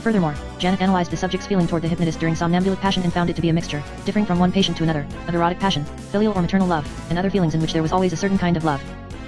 Furthermore, Janet analyzed the subject's feeling toward the hypnotist during somnambulic passion and found it to be a mixture, differing from one patient to another, of erotic passion, filial or maternal love, and other feelings in which there was always a certain kind of love.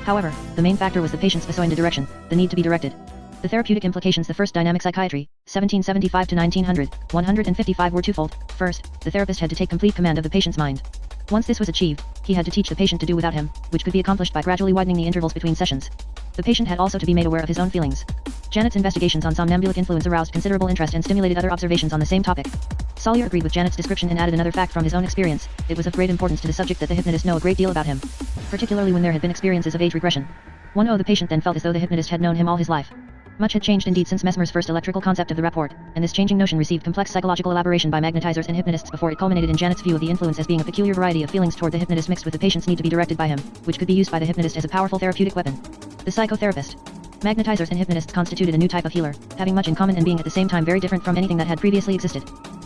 However, the main factor was the patient's besoin de direction, the need to be directed. The therapeutic implications The first dynamic psychiatry, 1775 to 1900, 155 were twofold. First, the therapist had to take complete command of the patient's mind. Once this was achieved, he had to teach the patient to do without him, which could be accomplished by gradually widening the intervals between sessions. The patient had also to be made aware of his own feelings. Janet's investigations on somnambulic influence aroused considerable interest and stimulated other observations on the same topic. Sallier agreed with Janet's description and added another fact from his own experience. It was of great importance to the subject that the hypnotist know a great deal about him, particularly when there had been experiences of age regression. The patient then felt as though the hypnotist had known him all his life. Much had changed indeed since Mesmer's first electrical concept of the rapport, and this changing notion received complex psychological elaboration by magnetizers and hypnotists before it culminated in Janet's view of the influence as being a peculiar variety of feelings toward the hypnotist mixed with the patient's need to be directed by him, which could be used by the hypnotist as a powerful therapeutic weapon. The psychotherapist. Magnetizers and hypnotists constituted a new type of healer, having much in common and being at the same time very different from anything that had previously existed.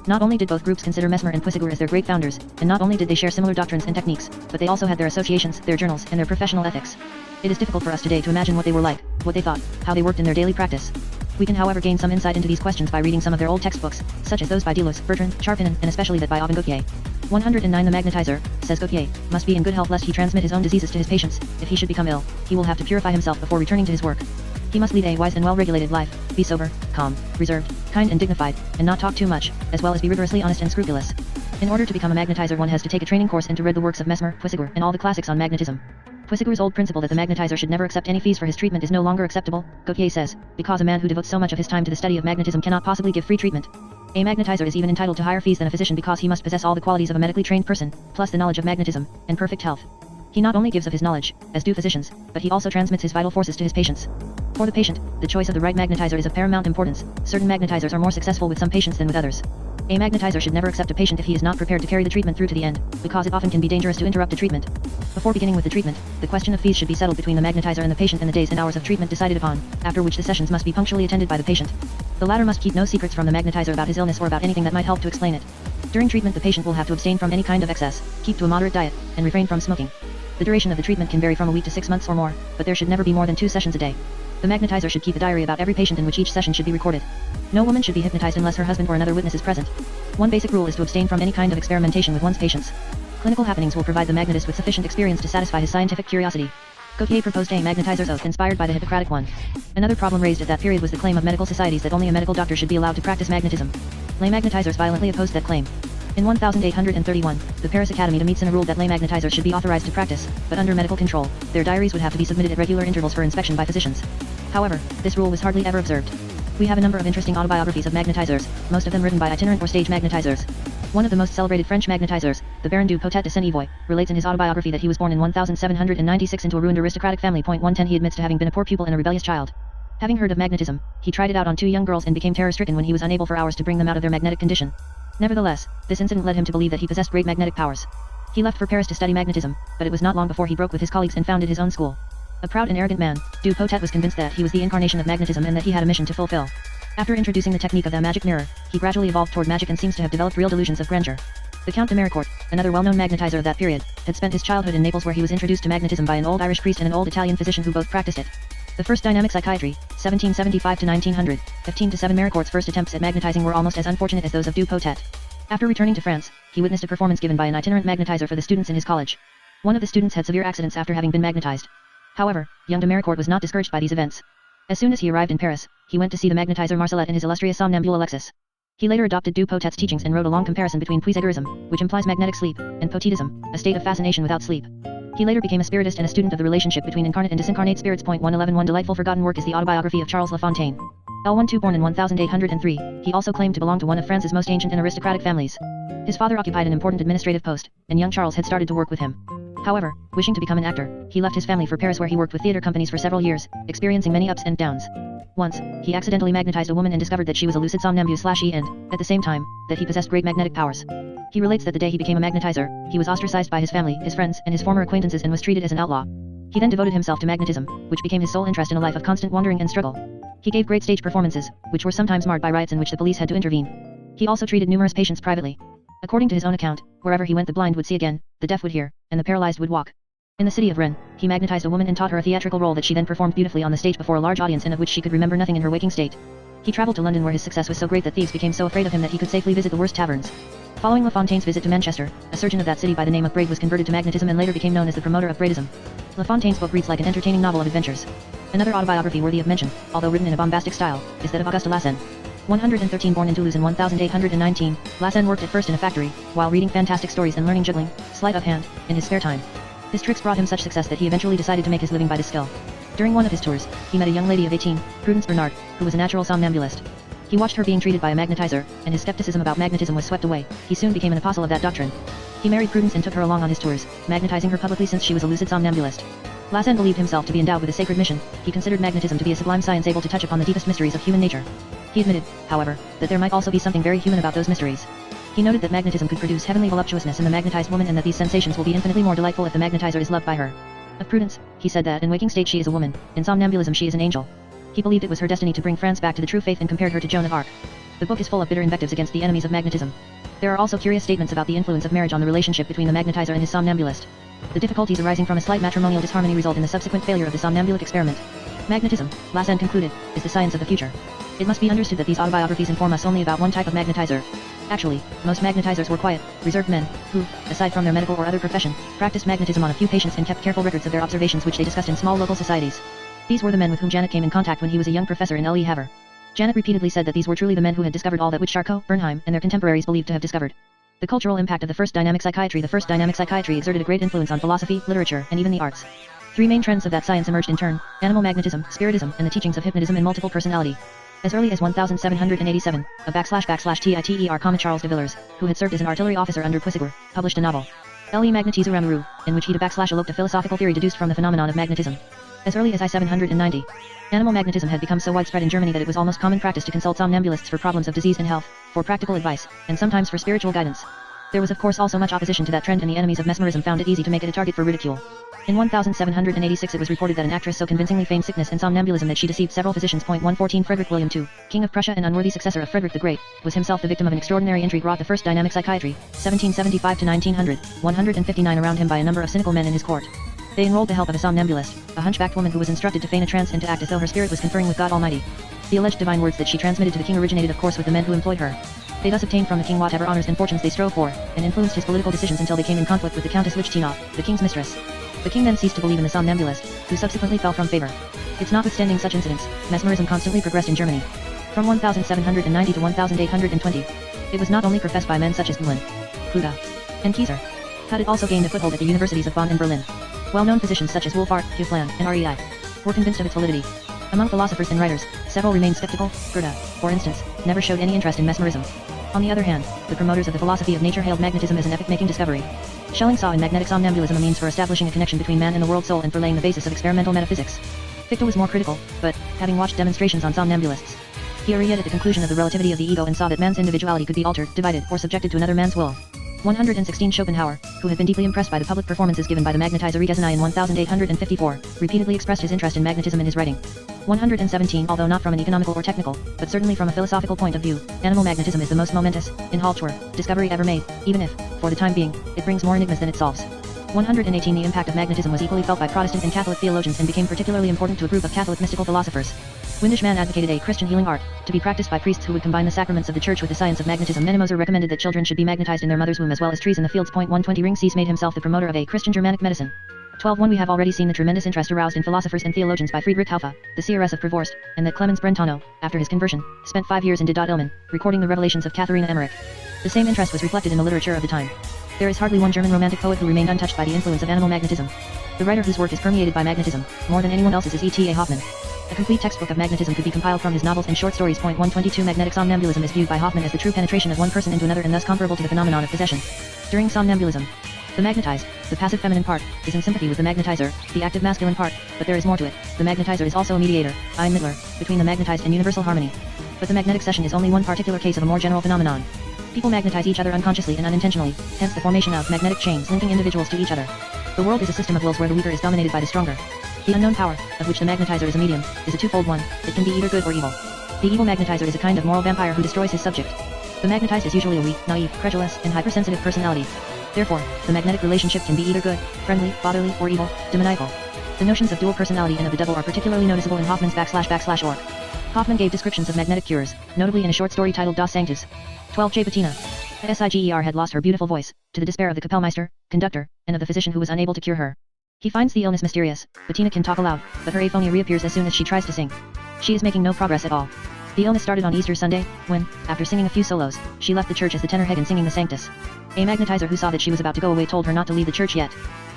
Not only did both groups consider Mesmer and Puisigur as their great founders, and not only did they share similar doctrines and techniques, but they also had their associations, their journals, and their professional ethics. It is difficult for us today to imagine what they were like, what they thought, how they worked in their daily practice. We can however gain some insight into these questions by reading some of their old textbooks, such as those by Deleuze, Bertrand, Charpinin, and especially that by Aubin-Gautier. 109 The magnetizer, says Gautier, must be in good health lest he transmit his own diseases to his patients. If he should become ill, he will have to purify himself before returning to his work. He must lead a wise and well-regulated life, be sober, calm, reserved, kind and dignified, and not talk too much, as well as be rigorously honest and scrupulous. In order to become a magnetizer one has to take a training course and to read the works of Mesmer, Puisigur, and all the classics on magnetism. Puisigur's old principle that the magnetizer should never accept any fees for his treatment is no longer acceptable, Gautier says, because a man who devotes so much of his time to the study of magnetism cannot possibly give free treatment. A magnetizer is even entitled to higher fees than a physician because he must possess all the qualities of a medically trained person, plus the knowledge of magnetism, and perfect health. He not only gives of his knowledge, as do physicians, but he also transmits his vital forces to his patients. For the patient, the choice of the right magnetizer is of paramount importance. Certain magnetizers are more successful with some patients than with others. A magnetizer should never accept a patient if he is not prepared to carry the treatment through to the end, because it often can be dangerous to interrupt the treatment. Before beginning with the treatment, the question of fees should be settled between the magnetizer and the patient and the days and hours of treatment decided upon, after which the sessions must be punctually attended by the patient. The latter must keep no secrets from the magnetizer about his illness or about anything that might help to explain it. During treatment, the patient will have to abstain from any kind of excess, keep to a moderate diet, and refrain from smoking. The duration of the treatment can vary from a week to 6 months or more, but there should never be more than 2 sessions a day. The magnetizer should keep a diary about every patient in which each session should be recorded. No woman should be hypnotized unless her husband or another witness is present. One basic rule is to abstain from any kind of experimentation with one's patients. Clinical happenings will provide the magnetist with sufficient experience to satisfy his scientific curiosity. Gautier proposed a magnetizer's oath inspired by the Hippocratic one. Another problem raised at that period was the claim of medical societies that only a medical doctor should be allowed to practice magnetism. Lay magnetizers violently opposed that claim. In 1831, the Paris Academy de Médecine ruled that lay magnetizers should be authorized to practice, but under medical control. Their diaries would have to be submitted at regular intervals for inspection by physicians. However, this rule was hardly ever observed. We have a number of interesting autobiographies of magnetizers, most of them written by itinerant or stage magnetizers. One of the most celebrated French magnetizers, the Baron du Potet de Saint-Ivoy, relates in his autobiography that he was born in 1796 into a ruined aristocratic family. 110 He admits to having been a poor pupil and a rebellious child. Having heard of magnetism, he tried it out on 2 young girls and became terror-stricken when he was unable for hours to bring them out of their magnetic condition. Nevertheless, this incident led him to believe that he possessed great magnetic powers. He left for Paris to study magnetism, but it was not long before he broke with his colleagues and founded his own school. A proud and arrogant man, du Potet was convinced that he was the incarnation of magnetism and that he had a mission to fulfill. After introducing the technique of the magic mirror, he gradually evolved toward magic and seems to have developed real delusions of grandeur. The Count de Méricourt, another well-known magnetizer of that period, had spent his childhood in Naples where he was introduced to magnetism by an old Irish priest and an old Italian physician who both practiced it. The first dynamic psychiatry, 1775 to 1900, 15 to 7 Méricourt's first attempts at magnetizing were almost as unfortunate as those of du Potet. After returning to France, he witnessed a performance given by an itinerant magnetizer for the students in his college. One of the students had severe accidents after having been magnetized. However, young de Méricourt was not discouraged by these events. As soon as he arrived in Paris, he went to see the magnetizer Marcellet and his illustrious somnambule Alexis. He later adopted du Potet's teachings and wrote a long comparison between puiségurisme, which implies magnetic sleep, and potetism, a state of fascination without sleep. He later became a spiritist and a student of the relationship between incarnate and disincarnate spirits. 111 One delightful forgotten work is the autobiography of Charles La Fontaine. L12 born in 1803, he also claimed to belong to one of France's most ancient and aristocratic families. His father occupied an important administrative post, and young Charles had started to work with him. However, wishing to become an actor, he left his family for Paris where he worked with theater companies for several years, experiencing many ups and downs. Once, he accidentally magnetized a woman and discovered that she was a lucid somnambule and, at the same time, that he possessed great magnetic powers. He relates that the day he became a magnetizer, he was ostracized by his family, his friends, and his former acquaintances and was treated as an outlaw. He then devoted himself to magnetism, which became his sole interest in a life of constant wandering and struggle. He gave great stage performances, which were sometimes marred by riots in which the police had to intervene. He also treated numerous patients privately. According to his own account, wherever he went the blind would see again, the deaf would hear, and the paralyzed would walk. In the city of Rennes, he magnetized a woman and taught her a theatrical role that she then performed beautifully on the stage before a large audience and of which she could remember nothing in her waking state. He traveled to London where his success was so great that thieves became so afraid of him that he could safely visit the worst taverns. Following La Fontaine's visit to Manchester, a surgeon of that city by the name of Braid was converted to magnetism and later became known as the promoter of Braidism. La Fontaine's book reads like an entertaining novel of adventures. Another autobiography worthy of mention, although written in a bombastic style, is that of Auguste Lassen. 113 born in Toulouse in 1819, Lassen worked at first in a factory, while reading fantastic stories and learning juggling, sleight of hand, in his spare time. His tricks brought him such success that he eventually decided to make his living by this skill. During one of his tours, he met a young lady of 18, Prudence Bernard, who was a natural somnambulist. He watched her being treated by a magnetizer, and his skepticism about magnetism was swept away. He soon became an apostle of that doctrine. He married Prudence and took her along on his tours, magnetizing her publicly since she was a lucid somnambulist. Lassen believed himself to be endowed with a sacred mission. He considered magnetism to be a sublime science able to touch upon the deepest mysteries of human nature. He admitted, however, that there might also be something very human about those mysteries. He noted that magnetism could produce heavenly voluptuousness in the magnetized woman and that these sensations will be infinitely more delightful if the magnetizer is loved by her. Of Prudence, he said that in waking state she is a woman, in somnambulism she is an angel. He believed it was her destiny to bring France back to the true faith and compared her to Joan of Arc. The book is full of bitter invectives against the enemies of magnetism. There are also curious statements about the influence of marriage on the relationship between the magnetizer and his somnambulist. The difficulties arising from a slight matrimonial disharmony result in the subsequent failure of the somnambulic experiment. Magnetism, Lassen concluded, is the science of the future. It must be understood that these autobiographies inform us only about one type of magnetizer. Actually, most magnetizers were quiet, reserved men, who, aside from their medical or other profession, practiced magnetism on a few patients and kept careful records of their observations which they discussed in small local societies. These were the men with whom Janet came in contact when he was a young professor in Le Havre. Janet repeatedly said that these were truly the men who had discovered all that which Charcot, Bernheim, and their contemporaries believed to have discovered. The cultural impact of the first dynamic psychiatry. The first dynamic psychiatry exerted a great influence on philosophy, literature, and even the arts. Three main trends of that science emerged in turn: animal magnetism, spiritism, and the teachings of hypnotism and multiple personality. As early as 1787, a //Titer, comma Charles de Villers, who had served as an artillery officer under Puisségur, published a novel, Le Magnétisme Amoureux, in which he eloped a philosophical theory deduced from the phenomenon of magnetism. As early as 1790, animal magnetism had become so widespread in Germany that it was almost common practice to consult somnambulists for problems of disease and health. for practical advice, and sometimes for spiritual guidance. There was of course also much opposition to that trend, and the enemies of mesmerism found it easy to make it a target for ridicule. In 1786 it was reported that an actress so convincingly feigned sickness and somnambulism that she deceived several physicians. 114 Frederick William II, King of Prussia and unworthy successor of Frederick the Great, was himself the victim of an extraordinary intrigue wrought the first dynamic psychiatry, 1775 to 1900, 159 around him by a number of cynical men in his court. They enrolled the help of a somnambulist, a hunchbacked woman who was instructed to feign a trance and to act as though her spirit was conferring with God Almighty. The alleged divine words that she transmitted to the king originated of course with the men who employed her. They thus obtained from the king whatever honors and fortunes they strove for, and influenced his political decisions until they came in conflict with the Countess Lichtenau, the king's mistress. The king then ceased to believe in the somnambulist, who subsequently fell from favor. It's notwithstanding such incidents, mesmerism constantly progressed in Germany. From 1790 to 1820, it was not only professed by men such as Gmelin, Kluge, and Kieser. Had it also gained a foothold at the universities of Bonn and Berlin. Well-known physicians such as Wolfart, Hufeland, and Rei were convinced of its validity. Among philosophers and writers, several remained skeptical. Goethe, for instance, never showed any interest in mesmerism. On the other hand, the promoters of the philosophy of nature hailed magnetism as an epoch-making discovery. Schelling saw in magnetic somnambulism a means for establishing a connection between man and the world soul and for laying the basis of experimental metaphysics. Fichte was more critical, but, having watched demonstrations on somnambulists, he arrived at the conclusion of the relativity of the ego and saw that man's individuality could be altered, divided, or subjected to another man's will. 116 Schopenhauer, who had been deeply impressed by the public performances given by the magnetizer Redesenei in 1854, repeatedly expressed his interest in magnetism in his writing. 117 Although not from an economical or technical, but certainly from a philosophical point of view, animal magnetism is the most momentous, inhalter, discovery ever made, even if, for the time being, it brings more enigmas than it solves. 118 The impact of magnetism was equally felt by Protestant and Catholic theologians and became particularly important to a group of Catholic mystical philosophers. Windishman advocated a Christian healing art, to be practiced by priests who would combine the sacraments of the church with the science of magnetism. Mennemoser recommended that children should be magnetized in their mother's womb as well as trees in the fields. 120 Ringsees made himself the promoter of a Christian Germanic medicine. 12 We have already seen the tremendous interest aroused in philosophers and theologians by Friedrich Haufe, the seeress of Prevorst, and that Clemens Brentano, after his conversion, spent 5 years in Didot Ilmen, recording the revelations of Katharina Emmerich. The same interest was reflected in the literature of the time. There is hardly one German romantic poet who remained untouched by the influence of animal magnetism. The writer whose work is permeated by magnetism, more than anyone else's, is E.T.A. Hoffmann. A complete textbook of magnetism could be compiled from his novels and short stories. 122 Magnetic somnambulism is viewed by Hoffmann as the true penetration of one person into another and thus comparable to the phenomenon of possession. During somnambulism, the magnetized, the passive feminine part, is in sympathy with the magnetizer, the active masculine part, but there is more to it. The magnetizer is also a mediator, ein Mittler, between the magnetized and universal harmony. But the magnetic session is only one particular case of a more general phenomenon. People magnetize each other unconsciously and unintentionally, hence the formation of magnetic chains linking individuals to each other. The world is a system of wills where the weaker is dominated by the stronger. The unknown power, of which the magnetizer is a medium, is a twofold one. It can be either good or evil. The evil magnetizer is a kind of moral vampire who destroys his subject. The magnetized is usually a weak, naive, credulous, and hypersensitive personality. Therefore, the magnetic relationship can be either good, friendly, fatherly, or evil, demoniacal. The notions of dual personality and of the devil are particularly noticeable in Hoffmann's // work. Hoffmann gave descriptions of magnetic cures, notably in a short story titled Das Sanctus. 12 Bettina. Siger had lost her beautiful voice, to the despair of the Kapellmeister, conductor, and of the physician who was unable to cure her. He finds the illness mysterious. Bettina can talk aloud, but her aphonia reappears as soon as she tries to sing. She is making no progress at all. The illness started on Easter Sunday, when, after singing a few solos, she left the church as the tenor Hagen singing the Sanctus. A magnetizer who saw that she was about to go away told her not to leave the church yet.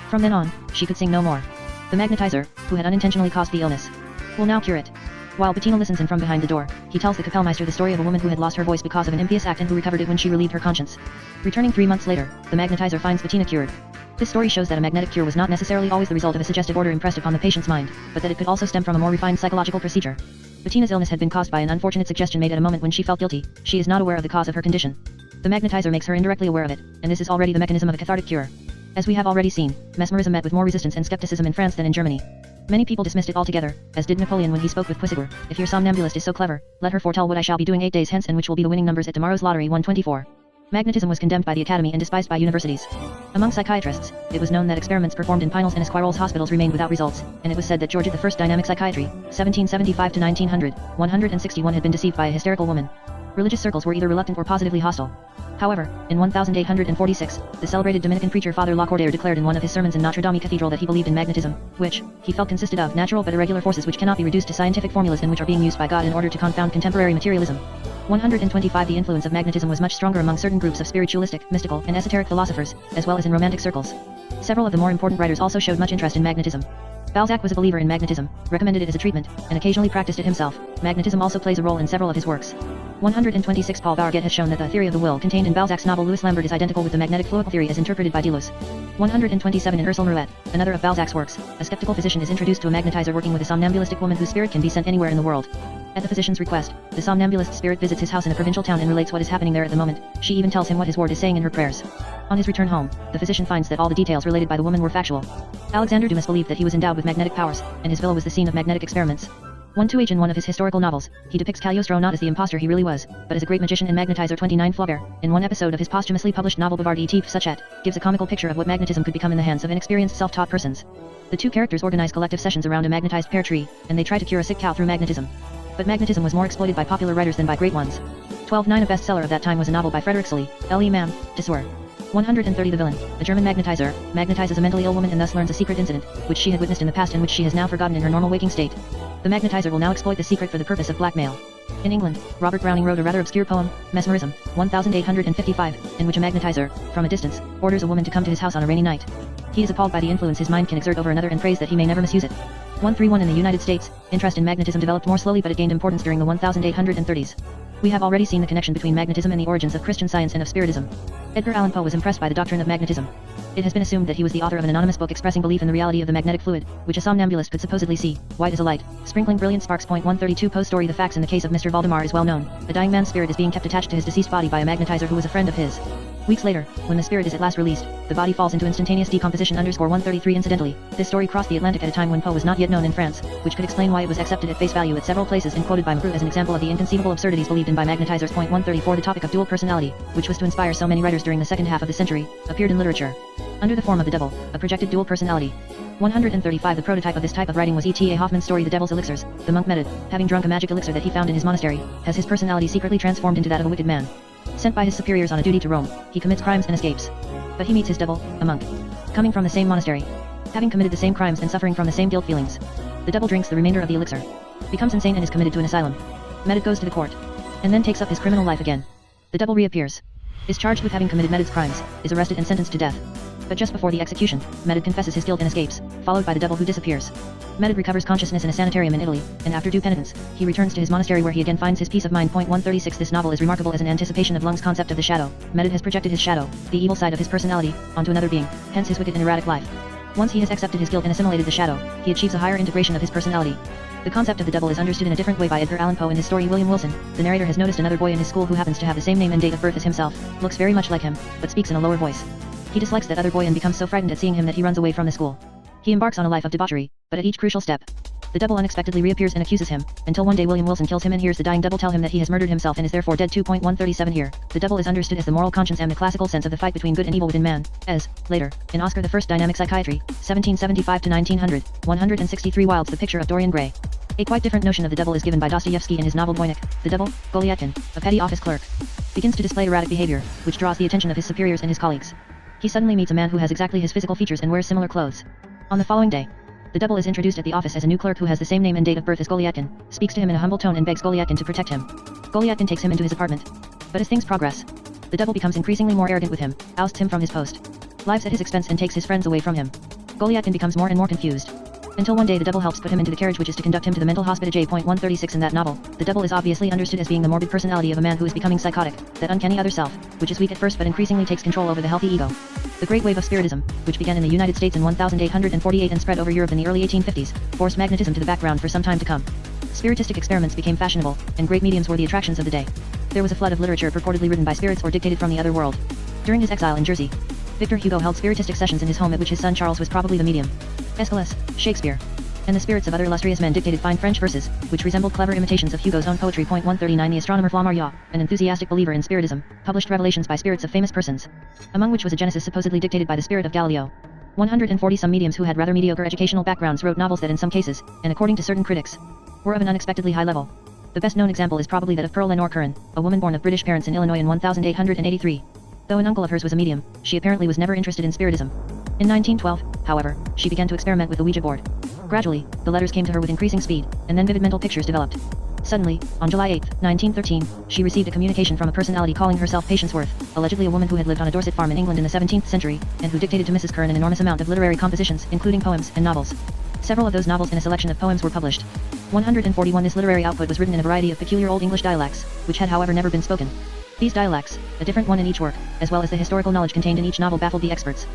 From then on, she could sing no more. The magnetizer, who had unintentionally caused the illness, will now cure it. While Bettina listens and from behind the door, he tells the Kapellmeister the story of a woman who had lost her voice because of an impious act and who recovered it when she relieved her conscience. Returning 3 months later, the magnetizer finds Bettina cured. This story shows that a magnetic cure was not necessarily always the result of a suggestive order impressed upon the patient's mind, but that it could also stem from a more refined psychological procedure. Bettina's illness had been caused by an unfortunate suggestion made at a moment when she felt guilty. She is not aware of the cause of her condition. The magnetizer makes her indirectly aware of it, and this is already the mechanism of a cathartic cure. As we have already seen, mesmerism met with more resistance and skepticism in France than in Germany. Many people dismissed it altogether, as did Napoleon when he spoke with Puisegur. If your somnambulist is so clever, let her foretell what I shall be doing 8 days hence and which will be the winning numbers at tomorrow's lottery. 124. Magnetism was condemned by the Academy and despised by universities. Among psychiatrists, it was known that experiments performed in Pinel's and Esquirol's hospitals remained without results, and it was said that George I dynamic psychiatry, 1775 to 1900, 161 had been deceived by a hysterical woman. Religious circles were either reluctant or positively hostile. However, in 1846, the celebrated Dominican preacher Father Lacordaire declared in one of his sermons in Notre Dame Cathedral that he believed in magnetism, which, he felt consisted of natural but irregular forces which cannot be reduced to scientific formulas and which are being used by God in order to confound contemporary materialism. 125 The influence of magnetism was much stronger among certain groups of spiritualistic, mystical, and esoteric philosophers, as well as in romantic circles. Several of the more important writers also showed much interest in magnetism. Balzac was a believer in magnetism, recommended it as a treatment, and occasionally practiced it himself. Magnetism also plays a role in several of his works. 126 Paul Barget has shown that the theory of the will contained in Balzac's novel Louis Lambert is identical with the magnetic fluid theory as interpreted by Deleuze. 127 In Ursule Mirouet, another of Balzac's works, a skeptical physician is introduced to a magnetizer working with a somnambulistic woman whose spirit can be sent anywhere in the world. At the physician's request, the somnambulist spirit visits his house in a provincial town and relates what is happening there at the moment. She even tells him what his ward is saying in her prayers. On his return home, the physician finds that all the details related by the woman were factual. Alexander Dumas believed that he was endowed with magnetic powers, and his villa was the scene of magnetic experiments. 1-2H in one of his historical novels, he depicts Cagliostro not as the impostor he really was, but as a great magician and magnetizer. 29 Flaubert, in one episode of his posthumously published novel Bavard et Suchet, gives a comical picture of what magnetism could become in the hands of inexperienced self-taught persons. The two characters organize collective sessions around a magnetized pear tree, and they try to cure a sick cow through magnetism. But magnetism was more exploited by popular writers than by great ones. 12-9 A bestseller of that time was a novel by Frederick Sully, L.E. Mam, Tessour. 130 The villain, a German magnetizer, magnetizes a mentally ill woman and thus learns a secret incident, which she had witnessed in the past and which she has now forgotten in her normal waking state. The magnetizer will now exploit the secret for the purpose of blackmail. In England, Robert Browning wrote a rather obscure poem, Mesmerism, 1855, in which a magnetizer, from a distance, orders a woman to come to his house on a rainy night. He is appalled by the influence his mind can exert over another and prays that he may never misuse it. 131 In the United States, interest in magnetism developed more slowly, but it gained importance during the 1830s. We have already seen the connection between magnetism and the origins of Christian Science and of Spiritism. Edgar Allan Poe was impressed by the doctrine of magnetism. It has been assumed that he was the author of an anonymous book expressing belief in the reality of the magnetic fluid, which a somnambulist could supposedly see, white as a light, sprinkling brilliant sparks. 132 Poe's story. The facts in the case of Mr. Valdemar is well known. A dying man's spirit is being kept attached to his deceased body by a magnetizer who was a friend of his. Weeks later, when the spirit is at last released, the body falls into instantaneous decomposition. 133 Incidentally, this story crossed the Atlantic at a time when Poe was not yet known in France, which could explain why it was accepted at face value at several places and quoted by Macru as an example of the inconceivable absurdities believed in by magnetizers. 134 The topic of dual personality, which was to inspire so many writers during the second half of the century, appeared in literature. Under the form of the devil, a projected dual personality. 135 The prototype of this type of writing was E.T.A. Hoffman's story The Devil's Elixirs. The monk Medad, having drunk a magic elixir that he found in his monastery, has his personality secretly transformed into that of a wicked man. Sent by his superiors on a duty to Rome, he commits crimes and escapes. But he meets his devil, a monk. Coming from the same monastery. Having committed the same crimes and suffering from the same guilt feelings. The devil drinks the remainder of the elixir. Becomes insane and is committed to an asylum. Medad goes to the court. And then takes up his criminal life again. The devil reappears. Is charged with having committed Medad's crimes, is arrested and sentenced to death. But just before the execution, Medad confesses his guilt and escapes, followed by the devil who disappears. Medad recovers consciousness in a sanitarium in Italy, and after due penitence, he returns to his monastery where he again finds his peace of mind. 136 This novel is remarkable as an anticipation of Lung's concept of the shadow. Medad has projected his shadow, the evil side of his personality, onto another being, hence his wicked and erratic life. Once he has accepted his guilt and assimilated the shadow, he achieves a higher integration of his personality. The concept of the devil is understood in a different way by Edgar Allan Poe in his story William Wilson. The narrator has noticed another boy in his school who happens to have the same name and date of birth as himself, looks very much like him, but speaks in a lower voice. He dislikes that other boy and becomes so frightened at seeing him that he runs away from the school. He embarks on a life of debauchery, but at each crucial step, the devil unexpectedly reappears and accuses him, until one day William Wilson kills him and hears the dying devil tell him that he has murdered himself and is therefore dead. 2.137 Here, the devil is understood as the moral conscience and the classical sense of the fight between good and evil within man, as, later, in Oscar I Dynamic Psychiatry, 1775-1900, 163 Wilde's The Picture of Dorian Gray. A quite different notion of the devil is given by Dostoevsky in his novel Voynich. The devil, Goliatkin, a petty office clerk, begins to display erratic behavior, which draws the attention of his superiors and his colleagues. He suddenly meets a man who has exactly his physical features and wears similar clothes. On the following day, the devil is introduced at the office as a new clerk who has the same name and date of birth as Goliatkin, speaks to him in a humble tone and begs Goliatkin to protect him. Goliatkin takes him into his apartment. But as things progress, the devil becomes increasingly more arrogant with him, ousts him from his post, lives at his expense and takes his friends away from him. Goliatkin becomes more and more confused. Until one day the devil helps put him into the carriage which is to conduct him to the mental hospital. J.136 In that novel, the devil is obviously understood as being the morbid personality of a man who is becoming psychotic, that uncanny other self, which is weak at first but increasingly takes control over the healthy ego. The great wave of Spiritism, which began in the United States in 1848 and spread over Europe in the early 1850s, forced magnetism to the background for some time to come. Spiritistic experiments became fashionable, and great mediums were the attractions of the day. There was a flood of literature purportedly written by spirits or dictated from the other world. During his exile in Jersey, Victor Hugo held spiritistic sessions in his home at which his son Charles was probably the medium. Aeschylus, Shakespeare, and the spirits of other illustrious men dictated fine French verses, which resembled clever imitations of Hugo's own poetry. 139 The astronomer Flammarion, an enthusiastic believer in Spiritism, published revelations by spirits of famous persons, among which was a Genesis supposedly dictated by the spirit of Galileo. 140 Some mediums who had rather mediocre educational backgrounds wrote novels that in some cases, and according to certain critics, were of an unexpectedly high level. The best known example is probably that of Pearl Lenore Curran, a woman born of British parents in Illinois in 1883. Though an uncle of hers was a medium, she apparently was never interested in Spiritism. In 1912, however, she began to experiment with the Ouija board. Gradually, the letters came to her with increasing speed, and then vivid mental pictures developed. Suddenly, on July 8, 1913, she received a communication from a personality calling herself Patience Worth, allegedly a woman who had lived on a Dorset farm in England in the 17th century, and who dictated to Mrs. Curran an enormous amount of literary compositions, including poems and novels. Several of those novels and a selection of poems were published. 141 This literary output was written in a variety of peculiar Old English dialects, which had however never been spoken. These dialects, a different one in each work, as well as the historical knowledge contained in each novel baffled the experts.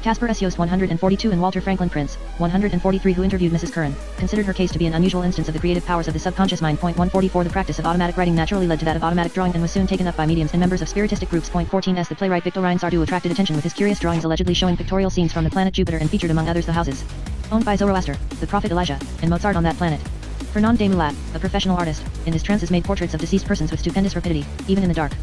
Casper S. Yost 142 and Walter Franklin Prince, 143 who interviewed Mrs. Curran, considered her case to be an unusual instance of the creative powers of the subconscious mind. 144 The practice of automatic writing naturally led to that of automatic drawing and was soon taken up by mediums and members of spiritistic groups. 14 As the playwright Victorine Sardou attracted attention with his curious drawings allegedly showing pictorial scenes from the planet Jupiter and featured among others the houses owned by Zoroaster, the prophet Elijah, and Mozart on that planet. Fernand de Mulat, a professional artist, in his trances made portraits of deceased persons with stupendous rapidity, even in the dark.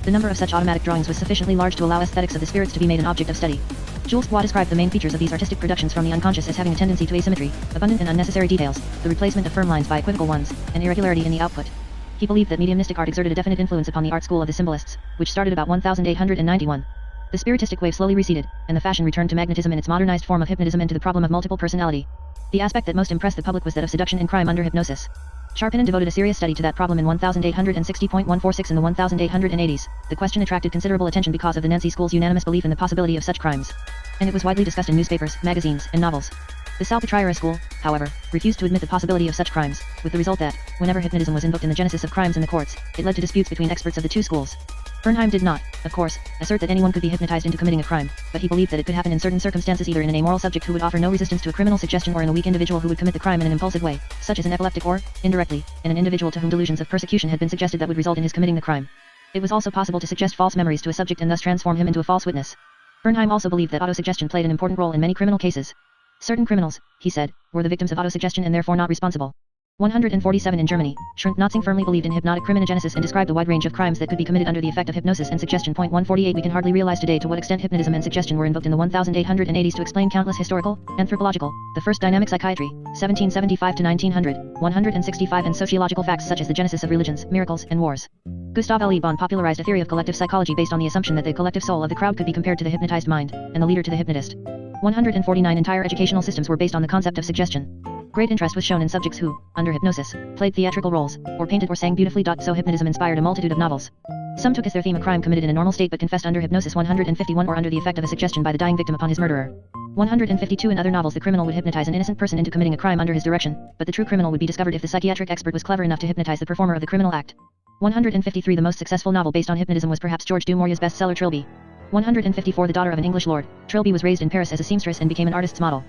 The number of such automatic drawings was sufficiently large to allow aesthetics of the spirits to be made an object of study. Jules Poix described the main features of these artistic productions from the unconscious as having a tendency to asymmetry, abundant and unnecessary details, the replacement of firm lines by equivocal ones, and irregularity in the output. He believed that mediumistic art exerted a definite influence upon the art school of the symbolists, which started about 1891. The spiritistic wave slowly receded, and the fashion returned to magnetism in its modernized form of hypnotism and to the problem of multiple personality. The aspect that most impressed the public was that of seduction and crime under hypnosis. Charpinin devoted a serious study to that problem in 1860.146 in the 1880s. The question attracted considerable attention because of the Nancy School's unanimous belief in the possibility of such crimes. And it was widely discussed in newspapers, magazines, and novels. The Salpêtrière school, however, refused to admit the possibility of such crimes, with the result that, whenever hypnotism was invoked in the genesis of crimes in the courts, it led to disputes between experts of the two schools. Bernheim did not, of course, assert that anyone could be hypnotized into committing a crime, but he believed that it could happen in certain circumstances either in an amoral subject who would offer no resistance to a criminal suggestion or in a weak individual who would commit the crime in an impulsive way, such as an epileptic or, indirectly, in an individual to whom delusions of persecution had been suggested that would result in his committing the crime. It was also possible to suggest false memories to a subject and thus transform him into a false witness. Bernheim also believed that autosuggestion played an important role in many criminal cases. Certain criminals, he said, were the victims of autosuggestion and therefore not responsible. 147 In Germany, Schrönt Notzing firmly believed in hypnotic criminogenesis and described the wide range of crimes that could be committed under the effect of hypnosis and suggestion. 148 We can hardly realize today to what extent hypnotism and suggestion were invoked in the 1880s to explain countless historical, anthropological, the first dynamic psychiatry, 1775 to 1900, 165 and sociological facts such as the genesis of religions, miracles, and wars. Gustav L. E. Bonn popularized a theory of collective psychology based on the assumption that the collective soul of the crowd could be compared to the hypnotized mind, and the leader to the hypnotist. 149 Entire educational systems were based on the concept of suggestion. Great interest was shown in subjects who, under hypnosis, played theatrical roles, or painted or sang beautifully. So hypnotism inspired a multitude of novels. Some took as their theme a crime committed in a normal state but confessed under hypnosis. 151 Or under the effect of a suggestion by the dying victim upon his murderer. 152 In other novels the criminal would hypnotize an innocent person into committing a crime under his direction, but the true criminal would be discovered if the psychiatric expert was clever enough to hypnotize the performer of the criminal act. 153 The most successful novel based on hypnotism was perhaps George du Maurier's bestseller Trilby. 154 The daughter of an English lord, Trilby was raised in Paris as a seamstress and became an artist's model.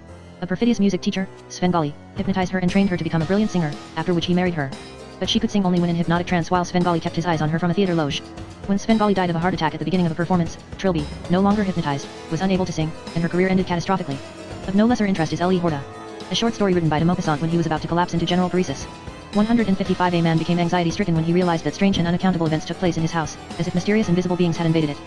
A perfidious music teacher, Svengali, hypnotized her and trained her to become a brilliant singer, after which he married her. But she could sing only when in hypnotic trance while Svengali kept his eyes on her from a theater loge. When Svengali died of a heart attack at the beginning of a performance, Trilby, no longer hypnotized, was unable to sing, and her career ended catastrophically. Of no lesser interest is Elie Horta, a short story written by de Maupassant when he was about to collapse into general paresis. 155 A man became anxiety-stricken when he realized that strange and unaccountable events took place in his house, as if mysterious invisible beings had invaded it.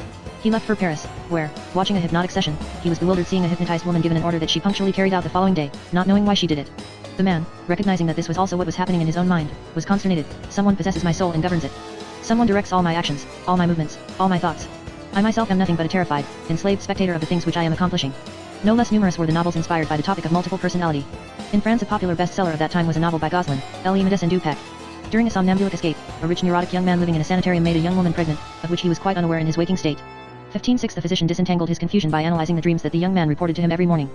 He left for Paris, where, watching a hypnotic session, he was bewildered seeing a hypnotized woman given an order that she punctually carried out the following day, not knowing why she did it. The man, recognizing that this was also what was happening in his own mind, was consternated. Someone possesses my soul and governs it. Someone directs all my actions, all my movements, all my thoughts. I myself am nothing but a terrified, enslaved spectator of the things which I am accomplishing. No less numerous were the novels inspired by the topic of multiple personality. In France a popular bestseller of that time was a novel by Goslin, Elie Medis and Dupac. During a somnambulic escape, a rich neurotic young man living in a sanitarium made a young woman pregnant, of which he was quite unaware in his waking state. 15 The physician disentangled his confusion by analyzing the dreams that the young man reported to him every morning.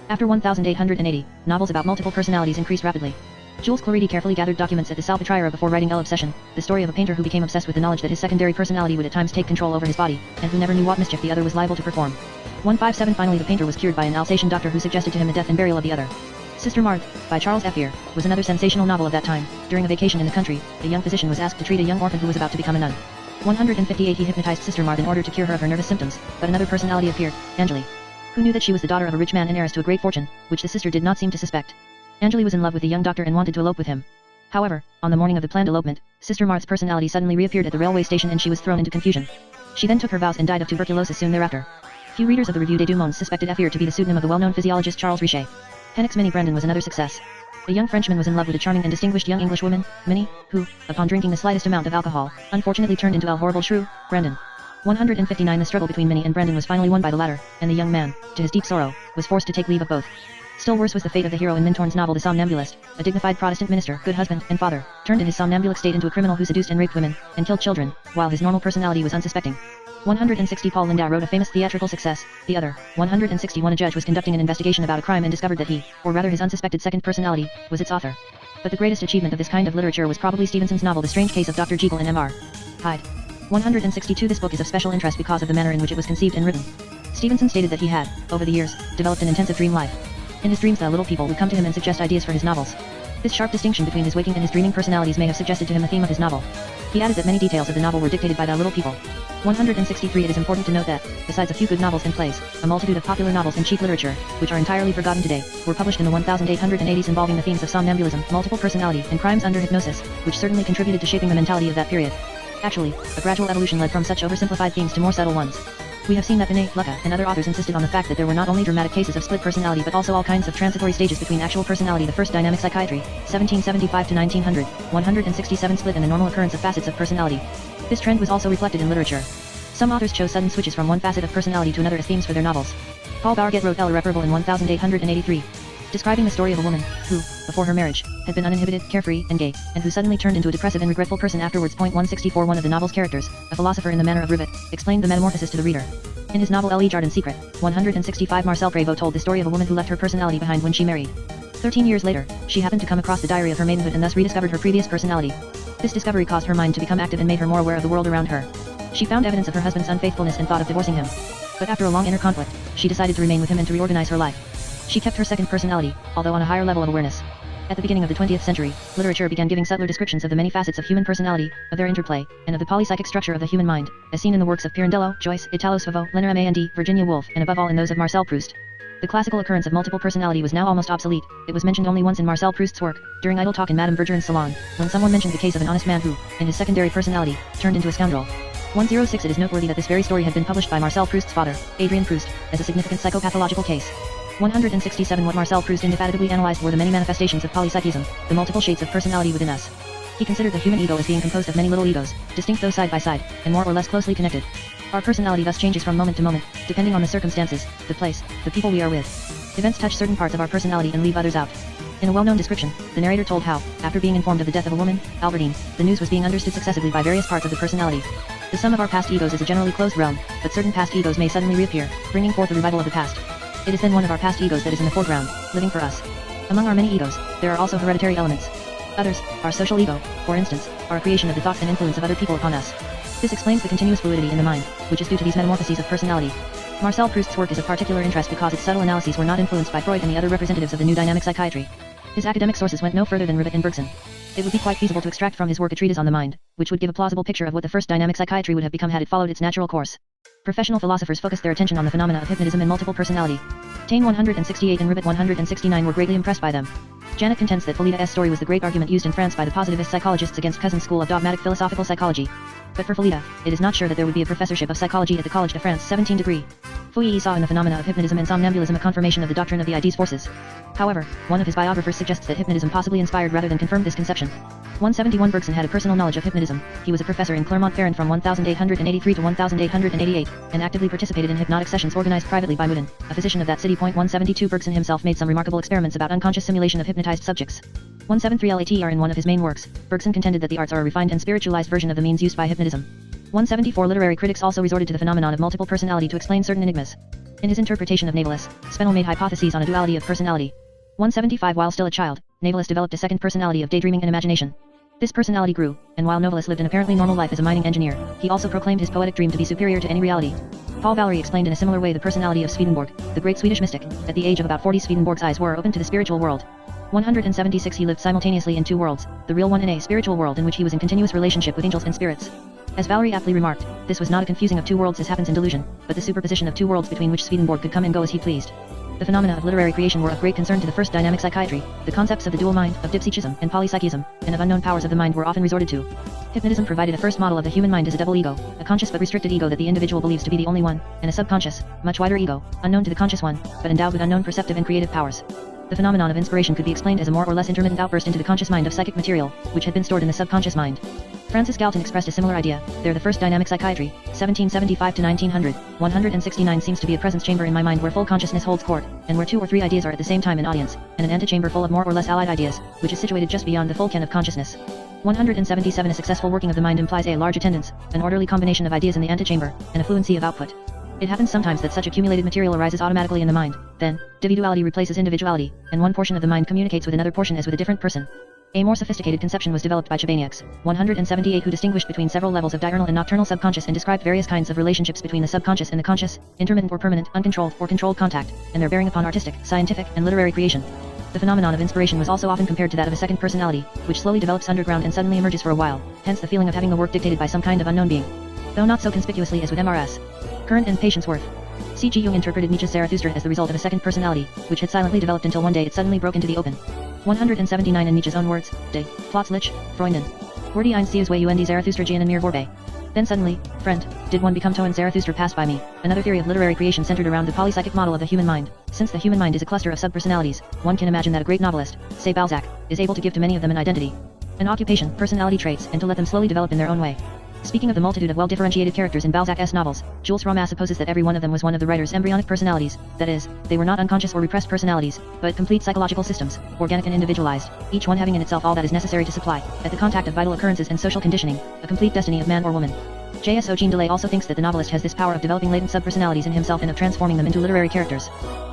After 1880, novels about multiple personalities increased rapidly. Jules Clariti carefully gathered documents at the Salpêtrière before writing El Obsession, the story of a painter who became obsessed with the knowledge that his secondary personality would at times take control over his body, and who never knew what mischief the other was liable to perform. 157 Finally the painter was cured by an Alsatian doctor who suggested to him the death and burial of the other. Sister Marthe, by Charles Effier, was another sensational novel of that time. During a vacation in the country, a young physician was asked to treat a young orphan who was about to become a nun. 158 He hypnotized Sister Marthe in order to cure her of her nervous symptoms, but another personality appeared, Angeli, who knew that she was the daughter of a rich man and heiress to a great fortune, which the sister did not seem to suspect. Angeli was in love with the young doctor and wanted to elope with him. However, on the morning of the planned elopement, Sister Marthe's personality suddenly reappeared at the railway station and she was thrown into confusion. She then took her vows and died of tuberculosis soon thereafter. Few readers of the Revue des Deux Mondes suspected Effier to be the pseudonym of the well-known physiologist Charles Richet. Hennick's Minnie Brandon was another success. A young Frenchman was in love with a charming and distinguished young Englishwoman, Minnie, who, upon drinking the slightest amount of alcohol, unfortunately turned into a horrible shrew, Brandon. 159 The struggle between Minnie and Brandon was finally won by the latter, and the young man, to his deep sorrow, was forced to take leave of both. Still worse was the fate of the hero in Mintorn's novel The Somnambulist, a dignified Protestant minister, good husband, and father, turned in his somnambulic state into a criminal who seduced and raped women, and killed children, while his normal personality was unsuspecting. 160 Paul Lindau wrote a famous theatrical success, The Other. 161 A judge was conducting an investigation about a crime and discovered that he, or rather his unsuspected second personality, was its author. But the greatest achievement of this kind of literature was probably Stevenson's novel The Strange Case of Dr. Jekyll and Mr. Hyde. 162 This book is of special interest because of the manner in which it was conceived and written. Stevenson stated that he had, over the years, developed an intensive dream life. In his dreams the little people would come to him and suggest ideas for his novels. This sharp distinction between his waking and his dreaming personalities may have suggested to him the theme of his novel. He added that many details of the novel were dictated by the little people. 163 It is important to note that, besides a few good novels and plays, a multitude of popular novels and cheap literature, which are entirely forgotten today, were published in the 1880s involving the themes of somnambulism, multiple personality, and crimes under hypnosis, which certainly contributed to shaping the mentality of that period. Actually, a gradual evolution led from such oversimplified themes to more subtle ones. We have seen that Binet, Lucca, and other authors insisted on the fact that there were not only dramatic cases of split personality but also all kinds of transitory stages between actual personality. The first dynamic psychiatry, 1775 to 1900, 167 split and the normal occurrence of facets of personality. This trend was also reflected in literature. Some authors chose sudden switches from one facet of personality to another as themes for their novels. Paul Bourget wrote El Irreparable in 1883. Describing the story of a woman, who, before her marriage, had been uninhibited, carefree, and gay, and who suddenly turned into a depressive and regretful person afterwards. 164 One of the novel's characters, a philosopher in the manner of Rivet, explained the metamorphosis to the reader. In his novel Le Jardin Secret, 165 Marcel Prévost told the story of a woman who left her personality behind when she married. 13 years later, she happened to come across the diary of her maidenhood and thus rediscovered her previous personality. This discovery caused her mind to become active and made her more aware of the world around her. She found evidence of her husband's unfaithfulness and thought of divorcing him. But after a long inner conflict, she decided to remain with him and to reorganize her life. She kept her second personality, although on a higher level of awareness. At the beginning of the 20th century, literature began giving subtler descriptions of the many facets of human personality, of their interplay, and of the polypsychic structure of the human mind, as seen in the works of Pirandello, Joyce, Italo Svevo, Leonard, Virginia Woolf, and above all in those of Marcel Proust. The classical occurrence of multiple personality was now almost obsolete. It was mentioned only once in Marcel Proust's work, during idle talk in Madame Verdurin's salon, when someone mentioned the case of an honest man who, in his secondary personality, turned into a scoundrel. 106 It is noteworthy that this very story had been published by Marcel Proust's father, Adrien Proust, as a significant psychopathological case. 167 What Marcel Proust indefatigably analyzed were the many manifestations of polypsychism, the multiple shades of personality within us. He considered the human ego as being composed of many little egos, distinct though side by side, and more or less closely connected. Our personality thus changes from moment to moment, depending on the circumstances, the place, the people we are with. Events touch certain parts of our personality and leave others out. In a well-known description, the narrator told how, after being informed of the death of a woman, Albertine, the news was being understood successively by various parts of the personality. The sum of our past egos is a generally closed realm, but certain past egos may suddenly reappear, bringing forth a revival of the past. It is then one of our past egos that is in the foreground, living for us. Among our many egos, there are also hereditary elements. Others, our social ego, for instance, are a creation of the thoughts and influence of other people upon us. This explains the continuous fluidity in the mind, which is due to these metamorphoses of personality. Marcel Proust's work is of particular interest because its subtle analyses were not influenced by Freud and the other representatives of the new dynamic psychiatry. His academic sources went no further than Rivet and Bergson. It would be quite feasible to extract from his work a treatise on the mind, which would give a plausible picture of what the first dynamic psychiatry would have become had it followed its natural course. Professional philosophers focused their attention on the phenomena of hypnotism and multiple personality. Taine 168 and Rivet 169 were greatly impressed by them. Janet contends that Felida's story was the great argument used in France by the positivist psychologists against Cousin's school of dogmatic philosophical psychology. But for Felida, it is not sure that there would be a professorship of psychology at the Collège de France 17 degree. Fouillé saw in the phenomena of hypnotism and somnambulism a confirmation of the doctrine of the ideas forces. However, one of his biographers suggests that hypnotism possibly inspired rather than confirmed this conception. 171 Bergson had a personal knowledge of hypnotism. He was a professor in Clermont-Ferrand from 1883 to 1888, and actively participated in hypnotic sessions organized privately by Moudon, a physician of that city. 172 Bergson himself made some remarkable experiments about unconscious simulation of hypnotized subjects. 173 LATR in one of his main works, Bergson contended that the arts are a refined and spiritualized version of the means used by hypnotism. 174 Literary critics also resorted to the phenomenon of multiple personality to explain certain enigmas. In his interpretation of Navalis, Spenel made hypotheses on a duality of personality. 175 While still a child, Navalis developed a second personality of daydreaming and imagination. This personality grew, and while Novalis lived an apparently normal life as a mining engineer, he also proclaimed his poetic dream to be superior to any reality. Paul Valery explained in a similar way the personality of Swedenborg, the great Swedish mystic. At the age of about 40 Swedenborg's eyes were open to the spiritual world. 176 He lived simultaneously in two worlds, the real one and a spiritual world in which he was in continuous relationship with angels and spirits. As Valery aptly remarked, this was not a confusing of two worlds as happens in delusion, but the superposition of two worlds between which Swedenborg could come and go as he pleased. The phenomena of literary creation were of great concern to the first dynamic psychiatry. The concepts of the dual mind, of dipsychism and polypsychism, and of unknown powers of the mind were often resorted to. Hypnotism provided a first model of the human mind as a double ego, a conscious but restricted ego that the individual believes to be the only one, and a subconscious, much wider ego, unknown to the conscious one, but endowed with unknown perceptive and creative powers. The phenomenon of inspiration could be explained as a more or less intermittent outburst into the conscious mind of psychic material, which had been stored in the subconscious mind. Francis Galton expressed a similar idea. They're the first dynamic psychiatry, 1775 to 1900. 169 seems to be a presence chamber in my mind where full consciousness holds court, and where two or three ideas are at the same time in audience, and an antechamber full of more or less allied ideas, which is situated just beyond the full ken of consciousness. 177 A successful working of the mind implies a large attendance, an orderly combination of ideas in the antechamber, and a fluency of output. It happens sometimes that such accumulated material arises automatically in the mind. Then, dividuality replaces individuality, and one portion of the mind communicates with another portion as with a different person. A more sophisticated conception was developed by Chebaniuk, 178, who distinguished between several levels of diurnal and nocturnal subconscious and described various kinds of relationships between the subconscious and the conscious, intermittent or permanent, uncontrolled or controlled contact, and their bearing upon artistic, scientific, and literary creation. The phenomenon of inspiration was also often compared to that of a second personality, which slowly develops underground and suddenly emerges for a while, hence the feeling of having the work dictated by some kind of unknown being. Though not so conspicuously as with MRS. Current and Patience Worth. C.G. Jung interpreted Nietzsche's Zarathustra as the result of a second personality, which had silently developed until one day it suddenly broke into the open. 179 in Nietzsche's own words, de plötzlich, Freunden. Wurde ein Zwei und Zarathustra gehen mir vorbei. Then suddenly, friend, did one become to and Zarathustra passed by me. Another theory of literary creation centered around the polypsychic model of the human mind. Since the human mind is a cluster of subpersonalities, one can imagine that a great novelist, say Balzac, is able to give to many of them an identity, an occupation, personality traits, and to let them slowly develop in their own way. Speaking of the multitude of well-differentiated characters in Balzac's novels, Jules Romas supposes that every one of them was one of the writer's embryonic personalities, that is, they were not unconscious or repressed personalities, but complete psychological systems, organic and individualized, each one having in itself all that is necessary to supply, at the contact of vital occurrences and social conditioning, a complete destiny of man or woman. J.S. Jean Delay also thinks that the novelist has this power of developing latent subpersonalities in himself and of transforming them into literary characters.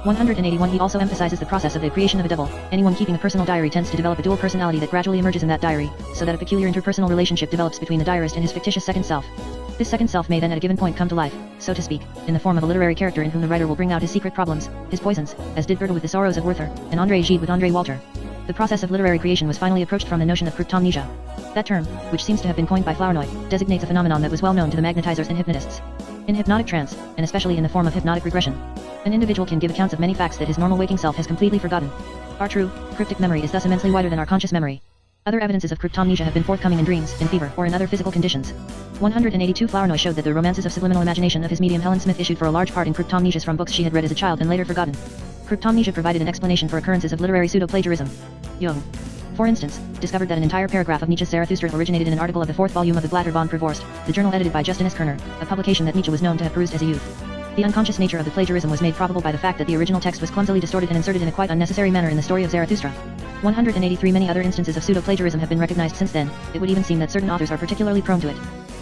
181 He also emphasizes the process of the creation of a double. Anyone keeping a personal diary tends to develop a dual personality that gradually emerges in that diary, so that a peculiar interpersonal relationship develops between the diarist and his fictitious second self. This second self may then at a given point come to life, so to speak, in the form of a literary character in whom the writer will bring out his secret problems, his poisons, as did Goethe with the sorrows of Werther, and André Gide with André Walter. The process of literary creation was finally approached from the notion of kryptomnesia. That term, which seems to have been coined by Flournoy, designates a phenomenon that was well known to the magnetizers and hypnotists. In hypnotic trance, and especially in the form of hypnotic regression, an individual can give accounts of many facts that his normal waking self has completely forgotten. Our true, cryptic memory is thus immensely wider than our conscious memory. Other evidences of kryptomnesia have been forthcoming in dreams, in fever, or in other physical conditions. 182 Flournoy showed that the romances of subliminal imagination of his medium Helen Smith issued for a large part in kryptomnesias from books she had read as a child and later forgotten. Kryptomnesia provided an explanation for occurrences of literary pseudo-plagiarism. Jung, for instance, discovered that an entire paragraph of Nietzsche's Zarathustra originated in an article of the fourth volume of the Blätter Provorst, the journal edited by Justinus Kerner, a publication that Nietzsche was known to have perused as a youth. The unconscious nature of the plagiarism was made probable by the fact that the original text was clumsily distorted and inserted in a quite unnecessary manner in the story of Zarathustra. 183 Many other instances of pseudo-plagiarism have been recognized since then. It would even seem that certain authors are particularly prone to it.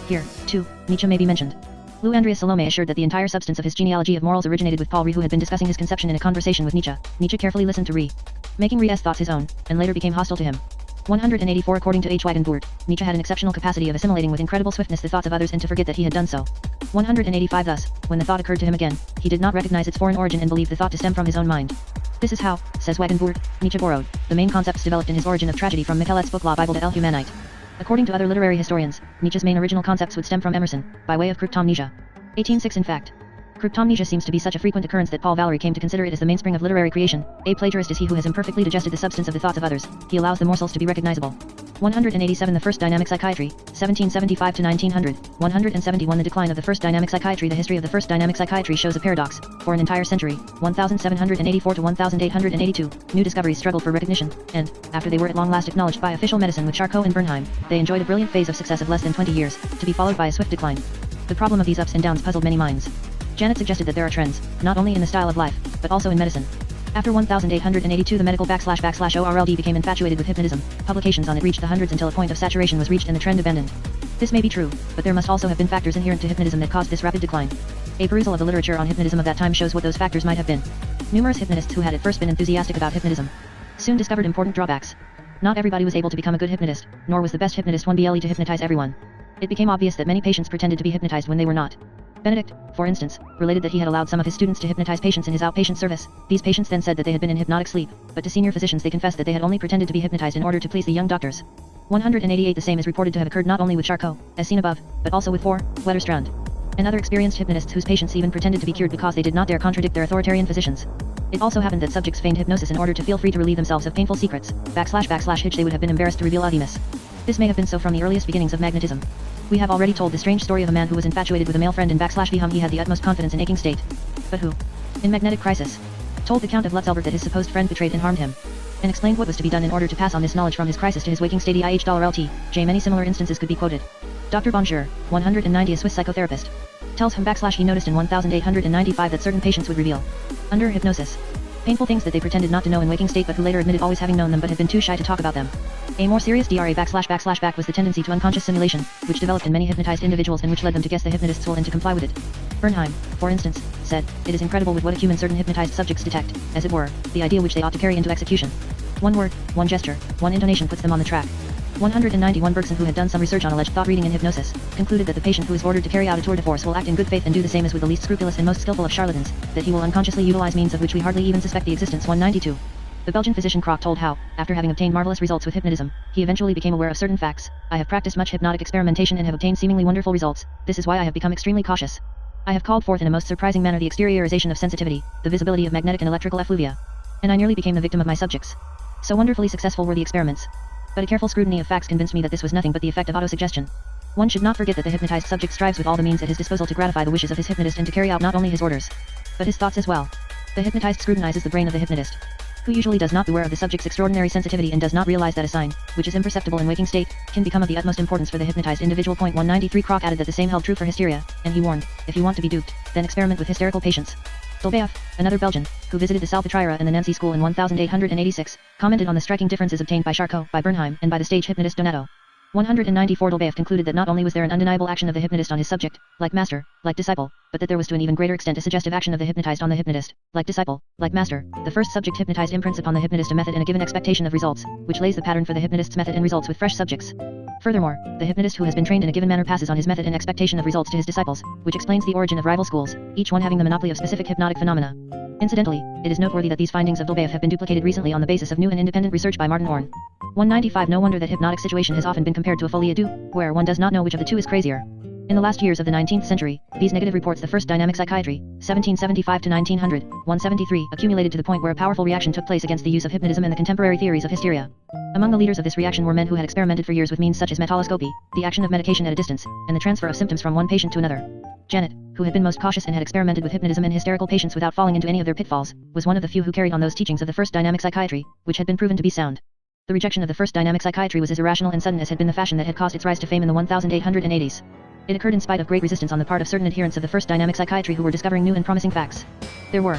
Here, too, Nietzsche may be mentioned. Lou Andreas Salome assured that the entire substance of his genealogy of morals originated with Paul Rée, who had been discussing his conception in a conversation with Nietzsche. Nietzsche carefully listened to Rée, making Rie's thoughts his own, and later became hostile to him. 184 According to H. Wagenburg, Nietzsche had an exceptional capacity of assimilating with incredible swiftness the thoughts of others and to forget that he had done so. 185 Thus, when the thought occurred to him again, he did not recognize its foreign origin and believed the thought to stem from his own mind. This is how, says Wagenburg, Nietzsche borrowed the main concepts developed in his Origin of Tragedy from Michelet's book La Bible de l'Humanité. According to other literary historians, Nietzsche's main original concepts would stem from Emerson, by way of kryptomnesia. 18.6 In fact, kryptomnesia seems to be such a frequent occurrence that Paul Valéry came to consider it as the mainspring of literary creation. A plagiarist is he who has imperfectly digested the substance of the thoughts of others. He allows the morsels to be recognizable. 187 The first dynamic psychiatry, 1775 to 1900. 171 The decline of the first dynamic psychiatry. The history of the first dynamic psychiatry shows a paradox. For an entire century, 1784 to 1882, new discoveries struggled for recognition, and, after they were at long last acknowledged by official medicine with Charcot and Bernheim, they enjoyed a brilliant phase of success of less than 20 years, to be followed by a swift decline. The problem of these ups and downs puzzled many minds. Janet suggested that there are trends, not only in the style of life, but also in medicine. After 1882 the medical //ORLD became infatuated with hypnotism. Publications on it reached the hundreds until a point of saturation was reached and the trend abandoned. This may be true, but there must also have been factors inherent to hypnotism that caused this rapid decline. A perusal of the literature on hypnotism of that time shows what those factors might have been. Numerous hypnotists who had at first been enthusiastic about hypnotism soon discovered important drawbacks. Not everybody was able to become a good hypnotist, nor was the best hypnotist one able to hypnotize everyone. It became obvious that many patients pretended to be hypnotized when they were not. Benedict, for instance, related that he had allowed some of his students to hypnotize patients in his outpatient service. These patients then said that they had been in hypnotic sleep, but to senior physicians they confessed that they had only pretended to be hypnotized in order to please the young doctors. 188 The same is reported to have occurred not only with Charcot, as seen above, but also with Wetterstrand and other experienced hypnotists whose patients even pretended to be cured because they did not dare contradict their authoritarian physicians. It also happened that subjects feigned hypnosis in order to feel free to relieve themselves of painful secrets, / which they would have been embarrassed to reveal Audimus. This may have been so from the earliest beginnings of magnetism. We have already told the strange story of a man who was infatuated with a male friend in / whom he had the utmost confidence in aching state. But who, in magnetic crisis, told the Count of Lutzelbert that his supposed friend betrayed and harmed him, and explained what was to be done in order to pass on this knowledge from his crisis to his waking state $LT. Many similar instances could be quoted. Dr. Bonjour, 190 a Swiss psychotherapist, tells him / he noticed in 1895 that certain patients would reveal, under hypnosis, painful things that they pretended not to know in waking state but who later admitted always having known them but had been too shy to talk about them. A more serious DRA / was the tendency to unconscious simulation, which developed in many hypnotized individuals and which led them to guess the hypnotist's will and to comply with it. Bernheim, for instance, said, it is incredible with what acumen certain hypnotized subjects detect, as it were, the idea which they ought to carry into execution. One word, one gesture, one intonation puts them on the track. 191 Bergson, who had done some research on alleged thought reading in hypnosis, concluded that the patient who is ordered to carry out a tour de force will act in good faith and do the same as with the least scrupulous and most skillful of charlatans, that he will unconsciously utilize means of which we hardly even suspect the existence. 192. The Belgian physician Kroc told how, after having obtained marvelous results with hypnotism, he eventually became aware of certain facts. I have practiced much hypnotic experimentation and have obtained seemingly wonderful results. This is why I have become extremely cautious. I have called forth in a most surprising manner the exteriorization of sensitivity, the visibility of magnetic and electrical effluvia. And I nearly became the victim of my subjects. So wonderfully successful were the experiments. But a careful scrutiny of facts convinced me that this was nothing but the effect of autosuggestion. One should not forget that the hypnotized subject strives with all the means at his disposal to gratify the wishes of his hypnotist and to carry out not only his orders, but his thoughts as well. The hypnotized scrutinizes the brain of the hypnotist, who usually does not beware of the subject's extraordinary sensitivity and does not realize that a sign, which is imperceptible in waking state, can become of the utmost importance for the hypnotized individual. 193 Kroc added that the same held true for hysteria, and he warned, if you want to be duped, then experiment with hysterical patients. Dolbeuf, another Belgian, who visited the Salpêtrière and the Nancy School in 1886, commented on the striking differences obtained by Charcot, by Bernheim, and by the stage hypnotist Donato. 194 Dolbeuf concluded that not only was there an undeniable action of the hypnotist on his subject, like master, like disciple, but that there was to an even greater extent a suggestive action of the hypnotized on the hypnotist, like disciple, like master. The first subject hypnotized imprints upon the hypnotist a method and a given expectation of results, which lays the pattern for the hypnotist's method and results with fresh subjects. Furthermore, the hypnotist who has been trained in a given manner passes on his method and expectation of results to his disciples, which explains the origin of rival schools, each one having the monopoly of specific hypnotic phenomena. Incidentally, it is noteworthy that these findings of Dolbeuf have been duplicated recently on the basis of new and independent research by Martin Orne. 195 No wonder that hypnotic situation has often been compared to a folie à deux, where one does not know which of the two is crazier. In the last years of the 19th century, these negative reports, the first dynamic psychiatry, 1775 to 1900, 173, accumulated to the point where a powerful reaction took place against the use of hypnotism and the contemporary theories of hysteria. Among the leaders of this reaction were men who had experimented for years with means such as metalloscopy, the action of medication at a distance, and the transfer of symptoms from one patient to another. Janet, who had been most cautious and had experimented with hypnotism in hysterical patients without falling into any of their pitfalls, was one of the few who carried on those teachings of the first dynamic psychiatry, which had been proven to be sound. The rejection of the first dynamic psychiatry was as irrational and sudden as had been the fashion that had caused its rise to fame in the 1880s. It occurred in spite of great resistance on the part of certain adherents of the first dynamic psychiatry who were discovering new and promising facts. There were,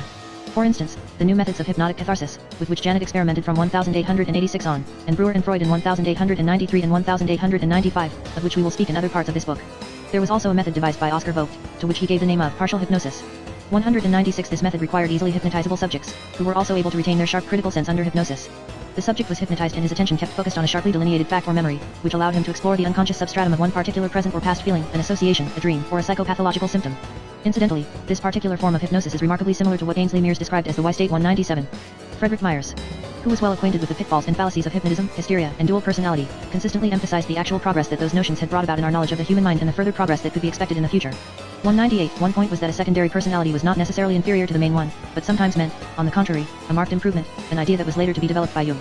for instance, the new methods of hypnotic catharsis, with which Janet experimented from 1886 on, and Breuer and Freud in 1893 and 1895, of which we will speak in other parts of this book. There was also a method devised by Oscar Vogt, to which he gave the name of partial hypnosis. 196 This method required easily hypnotizable subjects, who were also able to retain their sharp critical sense under hypnosis. The subject was hypnotized and his attention kept focused on a sharply delineated fact or memory, which allowed him to explore the unconscious substratum of one particular present or past feeling, an association, a dream, or a psychopathological symptom. Incidentally, this particular form of hypnosis is remarkably similar to what Ainsley Mears described as the Y-state. 197. Frederick Myers, who was well acquainted with the pitfalls and fallacies of hypnotism, hysteria, and dual personality, consistently emphasized the actual progress that those notions had brought about in our knowledge of the human mind and the further progress that could be expected in the future. 198. One point was that a secondary personality was not necessarily inferior to the main one, but sometimes meant, on the contrary, a marked improvement, an idea that was later to be developed by Jung.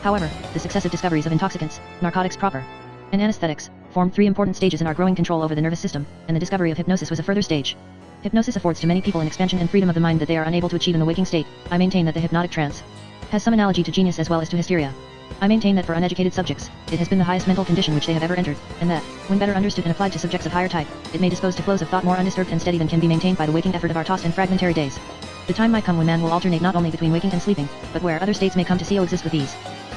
However, the successive discoveries of intoxicants, narcotics proper, and anesthetics formed three important stages in our growing control over the nervous system, and the discovery of hypnosis was a further stage. Hypnosis affords to many people an expansion and freedom of the mind that they are unable to achieve in the waking state. I maintain that the hypnotic trance has some analogy to genius as well as to hysteria. I maintain that for uneducated subjects, it has been the highest mental condition which they have ever entered, and that, when better understood and applied to subjects of higher type, it may dispose to flows of thought more undisturbed and steady than can be maintained by the waking effort of our tossed and fragmentary days. The time might come when man will alternate not only between waking and sleeping, but where other states may come to coexist with ease.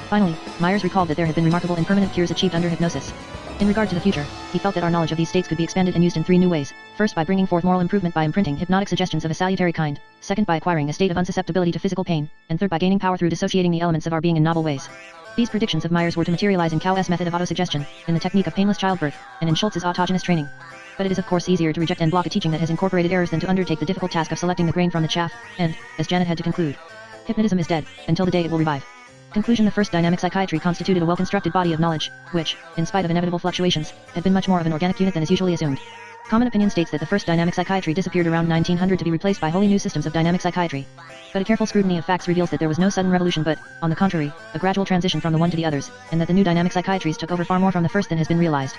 Finally, Myers recalled that there had been remarkable and permanent cures achieved under hypnosis. In regard to the future, he felt that our knowledge of these states could be expanded and used in three new ways. First, by bringing forth moral improvement by imprinting hypnotic suggestions of a salutary kind. Second, by acquiring a state of unsusceptibility to physical pain. And third, by gaining power through dissociating the elements of our being in novel ways. These predictions of Myers were to materialize in Cowes' method of autosuggestion, in the technique of painless childbirth, and in Schultz's autogenous training. But it is of course easier to reject and block a teaching that has incorporated errors than to undertake the difficult task of selecting the grain from the chaff, and, as Janet had to conclude, hypnotism is dead, until the day it will revive. Conclusion: The first dynamic psychiatry constituted a well-constructed body of knowledge, which, in spite of inevitable fluctuations, had been much more of an organic unit than is usually assumed. Common opinion states that the first dynamic psychiatry disappeared around 1900 to be replaced by wholly new systems of dynamic psychiatry. But a careful scrutiny of facts reveals that there was no sudden revolution but, on the contrary, a gradual transition from the one to the others, and that the new dynamic psychiatries took over far more from the first than has been realized.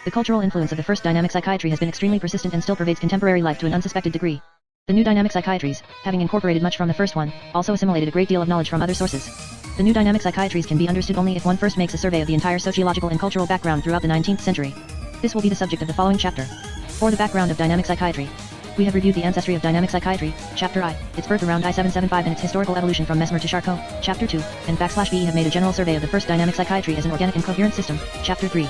The cultural influence of the first dynamic psychiatry has been extremely persistent and still pervades contemporary life to an unsuspected degree. The new dynamic psychiatries, having incorporated much from the first one, also assimilated a great deal of knowledge from other sources. The new dynamic psychiatries can be understood only if one first makes a survey of the entire sociological and cultural background throughout the 19th century. This will be the subject of the following chapter. For the background of dynamic psychiatry, we have reviewed the ancestry of dynamic psychiatry, Chapter I, its birth around I-775 and its historical evolution from Mesmer to Charcot, Chapter 2, and /B have made a general survey of the first dynamic psychiatry as an organic and coherent system, Chapter 3.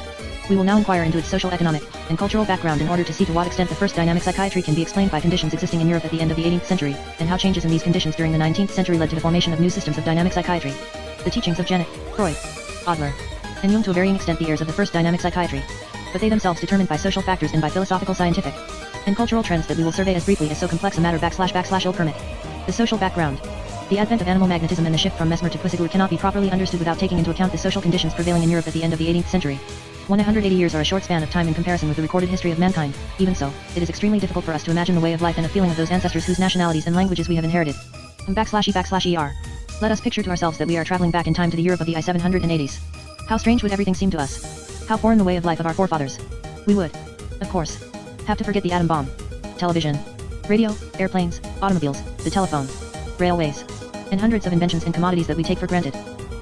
We will now inquire into its social, economic, and cultural background in order to see to what extent the first dynamic psychiatry can be explained by conditions existing in Europe at the end of the 18th century, and how changes in these conditions during the 19th century led to the formation of new systems of dynamic psychiatry. the teachings of Janet, Freud, Adler, and Jung to a varying extent the heirs of the first dynamic psychiatry, but they themselves determined by social factors and by philosophical, scientific, and cultural trends that we will survey as briefly as so complex a matter // permit. The social background. The advent of animal magnetism and the shift from Mesmer to Puissigler cannot be properly understood without taking into account the social conditions prevailing in Europe at the end of the 18th century. 180 years are a short span of time in comparison with the recorded history of mankind. Even so, it is extremely difficult for us to imagine the way of life and of feeling of those ancestors whose nationalities and languages we have inherited. /E/er. Let us picture to ourselves that we are traveling back in time to the Europe of the I-780s. How strange would everything seem to us? How foreign the way of life of our forefathers. We would, of course, have to forget the atom bomb, television, radio, airplanes, automobiles, the telephone, railways, and hundreds of inventions and commodities that we take for granted.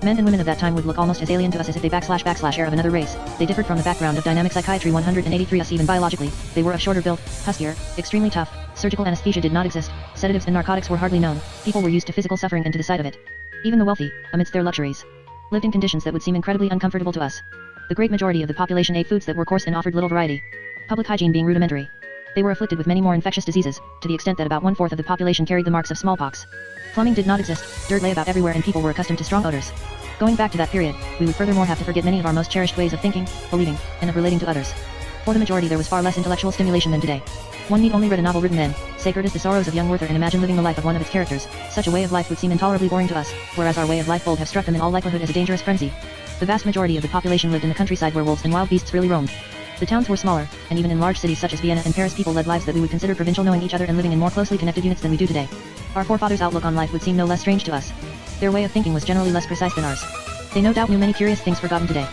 Men and women of that time would look almost as alien to us as if they // are of another race. They differed from the background of dynamic psychiatry 183 us even biologically. They were of shorter build, huskier, extremely tough, surgical anesthesia did not exist, sedatives and narcotics were hardly known, people were used to physical suffering and to the sight of it. Even the wealthy, amidst their luxuries, lived in conditions that would seem incredibly uncomfortable to us. The great majority of the population ate foods that were coarse and offered little variety. Public hygiene being rudimentary. They were afflicted with many more infectious diseases, to the extent that about 1/4 of the population carried the marks of smallpox. Plumbing did not exist, dirt lay about everywhere and people were accustomed to strong odors. Going back to that period, we would furthermore have to forget many of our most cherished ways of thinking, believing, and of relating to others. For the majority there was far less intellectual stimulation than today. One need only read a novel written then, Sacred as the Sorrows of Young Werther, and imagine living the life of one of its characters. Such a way of life would seem intolerably boring to us, whereas our way of life would have struck them in all likelihood as a dangerous frenzy. The vast majority of the population lived in the countryside where wolves and wild beasts really roamed. The towns were smaller, and even in large cities such as Vienna and Paris people led lives that we would consider provincial, knowing each other and living in more closely connected units than we do today. Our forefathers' outlook on life would seem no less strange to us. Their way of thinking was generally less precise than ours. They no doubt knew many curious things forgotten today.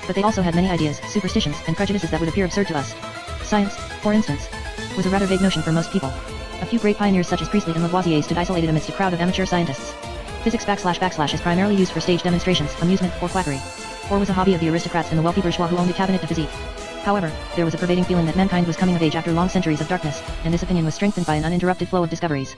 But they also had many ideas, superstitions, and prejudices that would appear absurd to us. Science, for instance, was a rather vague notion for most people. A few great pioneers such as Priestley and Lavoisier stood isolated amidst a crowd of amateur scientists. Physics / is primarily used for stage demonstrations, amusement, or quackery. Or was a hobby of the aristocrats and the wealthy bourgeois who owned a cabinet de physique. However, there was a pervading feeling that mankind was coming of age after long centuries of darkness, and this opinion was strengthened by an uninterrupted flow of discoveries.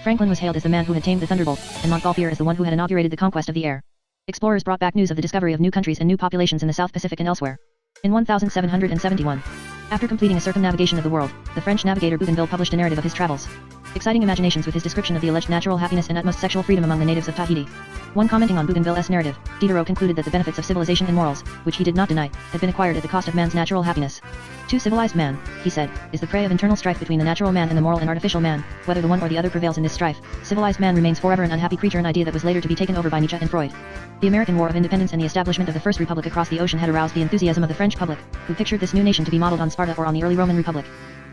Franklin was hailed as the man who had tamed the thunderbolt, and Montgolfier as the one who had inaugurated the conquest of the air. Explorers brought back news of the discovery of new countries and new populations in the South Pacific and elsewhere. In 1771, after completing a circumnavigation of the world, the French navigator Bougainville published a narrative of his travels, exciting imaginations with his description of the alleged natural happiness and utmost sexual freedom among the natives of Tahiti. One commenting on Bougainville's narrative, Diderot concluded that the benefits of civilization and morals, which he did not deny, had been acquired at the cost of man's natural happiness. "To civilized man," he said, "is the prey of internal strife between the natural man and the moral and artificial man. Whether the one or the other prevails in this strife, civilized man remains forever an unhappy creature, an idea that was later to be taken over by Nietzsche and Freud." The American War of Independence and the establishment of the First Republic across the ocean had aroused the enthusiasm of the French public, who pictured this new nation to be modeled on Sparta or on the early Roman Republic.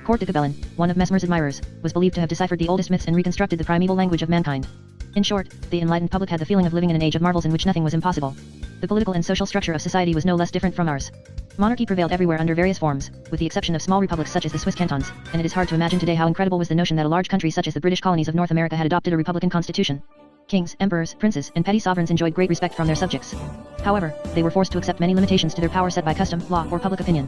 Court de Gabellin, one of Mesmer's admirers, was believed to have deciphered the oldest myths and reconstructed the primeval language of mankind. In short, the enlightened public had the feeling of living in an age of marvels in which nothing was impossible. The political and social structure of society was no less different from ours. Monarchy prevailed everywhere under various forms, with the exception of small republics such as the Swiss cantons, and it is hard to imagine today how incredible was the notion that a large country such as the British colonies of North America had adopted a republican constitution. Kings, emperors, princes, and petty sovereigns enjoyed great respect from their subjects. However, they were forced to accept many limitations to their power set by custom, law, or public opinion.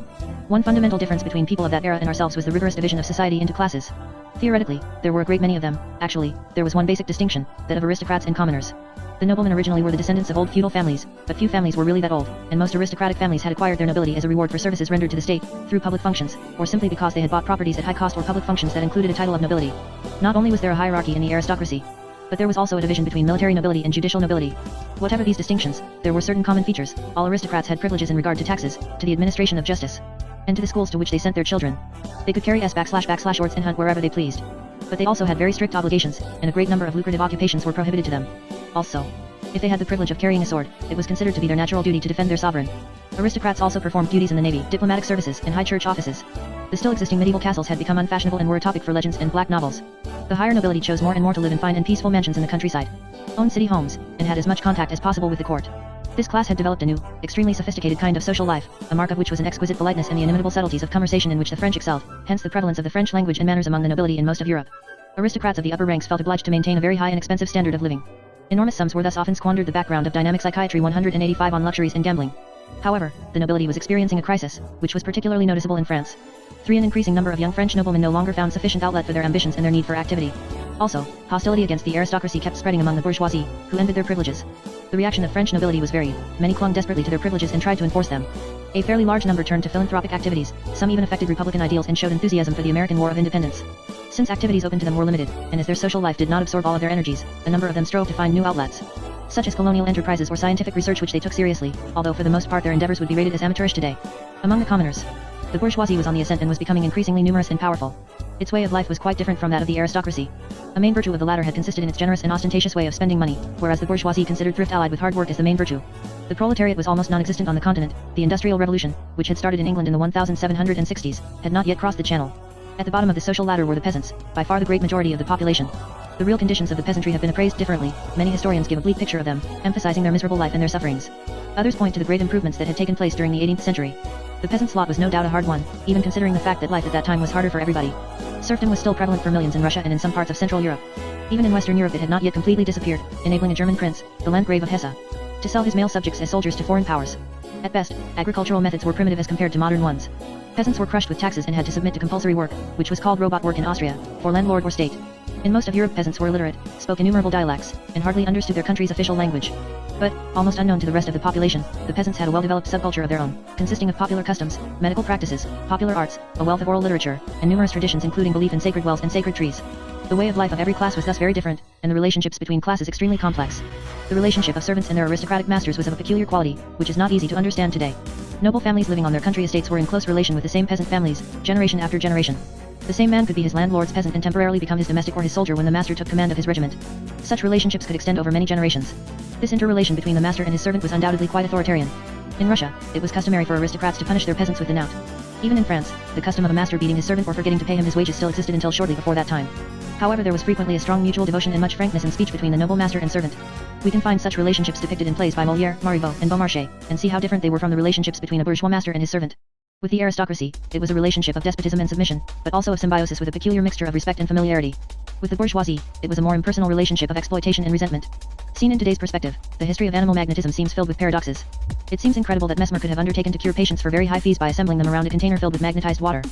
One fundamental difference between people of that era and ourselves was the rigorous division of society into classes. Theoretically, there were a great many of them. Actually, there was one basic distinction, that of aristocrats and commoners. The noblemen originally were the descendants of old feudal families, but few families were really that old, and most aristocratic families had acquired their nobility as a reward for services rendered to the state, through public functions, or simply because they had bought properties at high cost or public functions that included a title of nobility. Not only was there a hierarchy in the aristocracy, but there was also a division between military nobility and judicial nobility. Whatever these distinctions, there were certain common features. All aristocrats had privileges in regard to taxes, to the administration of justice, and to the schools to which they sent their children. They could carry //swords and hunt wherever they pleased. But they also had very strict obligations, and a great number of lucrative occupations were prohibited to them. Also, if they had the privilege of carrying a sword, it was considered to be their natural duty to defend their sovereign. Aristocrats also performed duties in the navy, diplomatic services, and high church offices. The still existing medieval castles had become unfashionable and were a topic for legends and black novels. The higher nobility chose more and more to live in fine and peaceful mansions in the countryside, owned city homes, and had as much contact as possible with the court. This class had developed a new, extremely sophisticated kind of social life, a mark of which was an exquisite politeness and the inimitable subtleties of conversation in which the French excelled, hence the prevalence of the French language and manners among the nobility in most of Europe. Aristocrats of the upper ranks felt obliged to maintain a very high and expensive standard of living. Enormous sums were thus often squandered. The background of dynamic psychiatry 185 on luxuries and gambling. However, the nobility was experiencing a crisis, which was particularly noticeable in France. An increasing number of young French noblemen no longer found sufficient outlet for their ambitions and their need for activity. Also, hostility against the aristocracy kept spreading among the bourgeoisie, who envied their privileges. The reaction of French nobility was varied. Many clung desperately to their privileges and tried to enforce them. A fairly large number turned to philanthropic activities, some even affected republican ideals and showed enthusiasm for the American War of Independence. Since activities open to them were limited, and as their social life did not absorb all of their energies, a number of them strove to find new outlets. such as colonial enterprises or scientific research which they took seriously, although for the most part their endeavors would be rated as amateurish today. Among the commoners, the bourgeoisie was on the ascent and was becoming increasingly numerous and powerful. Its way of life was quite different from that of the aristocracy. A main virtue of the latter had consisted in its generous and ostentatious way of spending money, whereas the bourgeoisie considered thrift allied with hard work as the main virtue. The proletariat was almost non-existent on the continent. The Industrial Revolution, which had started in England in the 1760s, had not yet crossed the Channel. At the bottom of the social ladder were the peasants, by far the great majority of the population. The real conditions of the peasantry have been appraised differently. Many historians give a bleak picture of them, emphasizing their miserable life and their sufferings. Others point to the great improvements that had taken place during the 18th century. The peasant's lot was no doubt a hard one, even considering the fact that life at that time was harder for everybody. Serfdom was still prevalent for millions in Russia and in some parts of Central Europe. Even in Western Europe it had not yet completely disappeared, enabling a German prince, the Landgrave of Hesse, to sell his male subjects as soldiers to foreign powers. At best, agricultural methods were primitive as compared to modern ones. Peasants were crushed with taxes and had to submit to compulsory work, which was called robot work in Austria, for landlord or state. In most of Europe peasants were illiterate, spoke innumerable dialects, and hardly understood their country's official language. But, almost unknown to the rest of the population, the peasants had a well-developed subculture of their own, consisting of popular customs, medical practices, popular arts, a wealth of oral literature, and numerous traditions including belief in sacred wells and sacred trees. The way of life of every class was thus very different, and the relationships between classes extremely complex. The relationship of servants and their aristocratic masters was of a peculiar quality, which is not easy to understand today. Noble families living on their country estates were in close relation with the same peasant families, generation after generation. The same man could be his landlord's peasant and temporarily become his domestic or his soldier when the master took command of his regiment. Such relationships could extend over many generations. This interrelation between the master and his servant was undoubtedly quite authoritarian. In Russia, it was customary for aristocrats to punish their peasants with the knout. Even in France, the custom of a master beating his servant or forgetting to pay him his wages still existed until shortly before that time. However, there was frequently a strong mutual devotion and much frankness in speech between the noble master and servant. We can find such relationships depicted in plays by Molière, Marivaux, and Beaumarchais, and see how different they were from the relationships between a bourgeois master and his servant. With the aristocracy, it was a relationship of despotism and submission, but also of symbiosis with a peculiar mixture of respect and familiarity. With the bourgeoisie, it was a more impersonal relationship of exploitation and resentment. Seen in today's perspective, the history of animal magnetism seems filled with paradoxes. It seems incredible that Mesmer could have undertaken to cure patients for very high fees by assembling them around a container filled with magnetized water.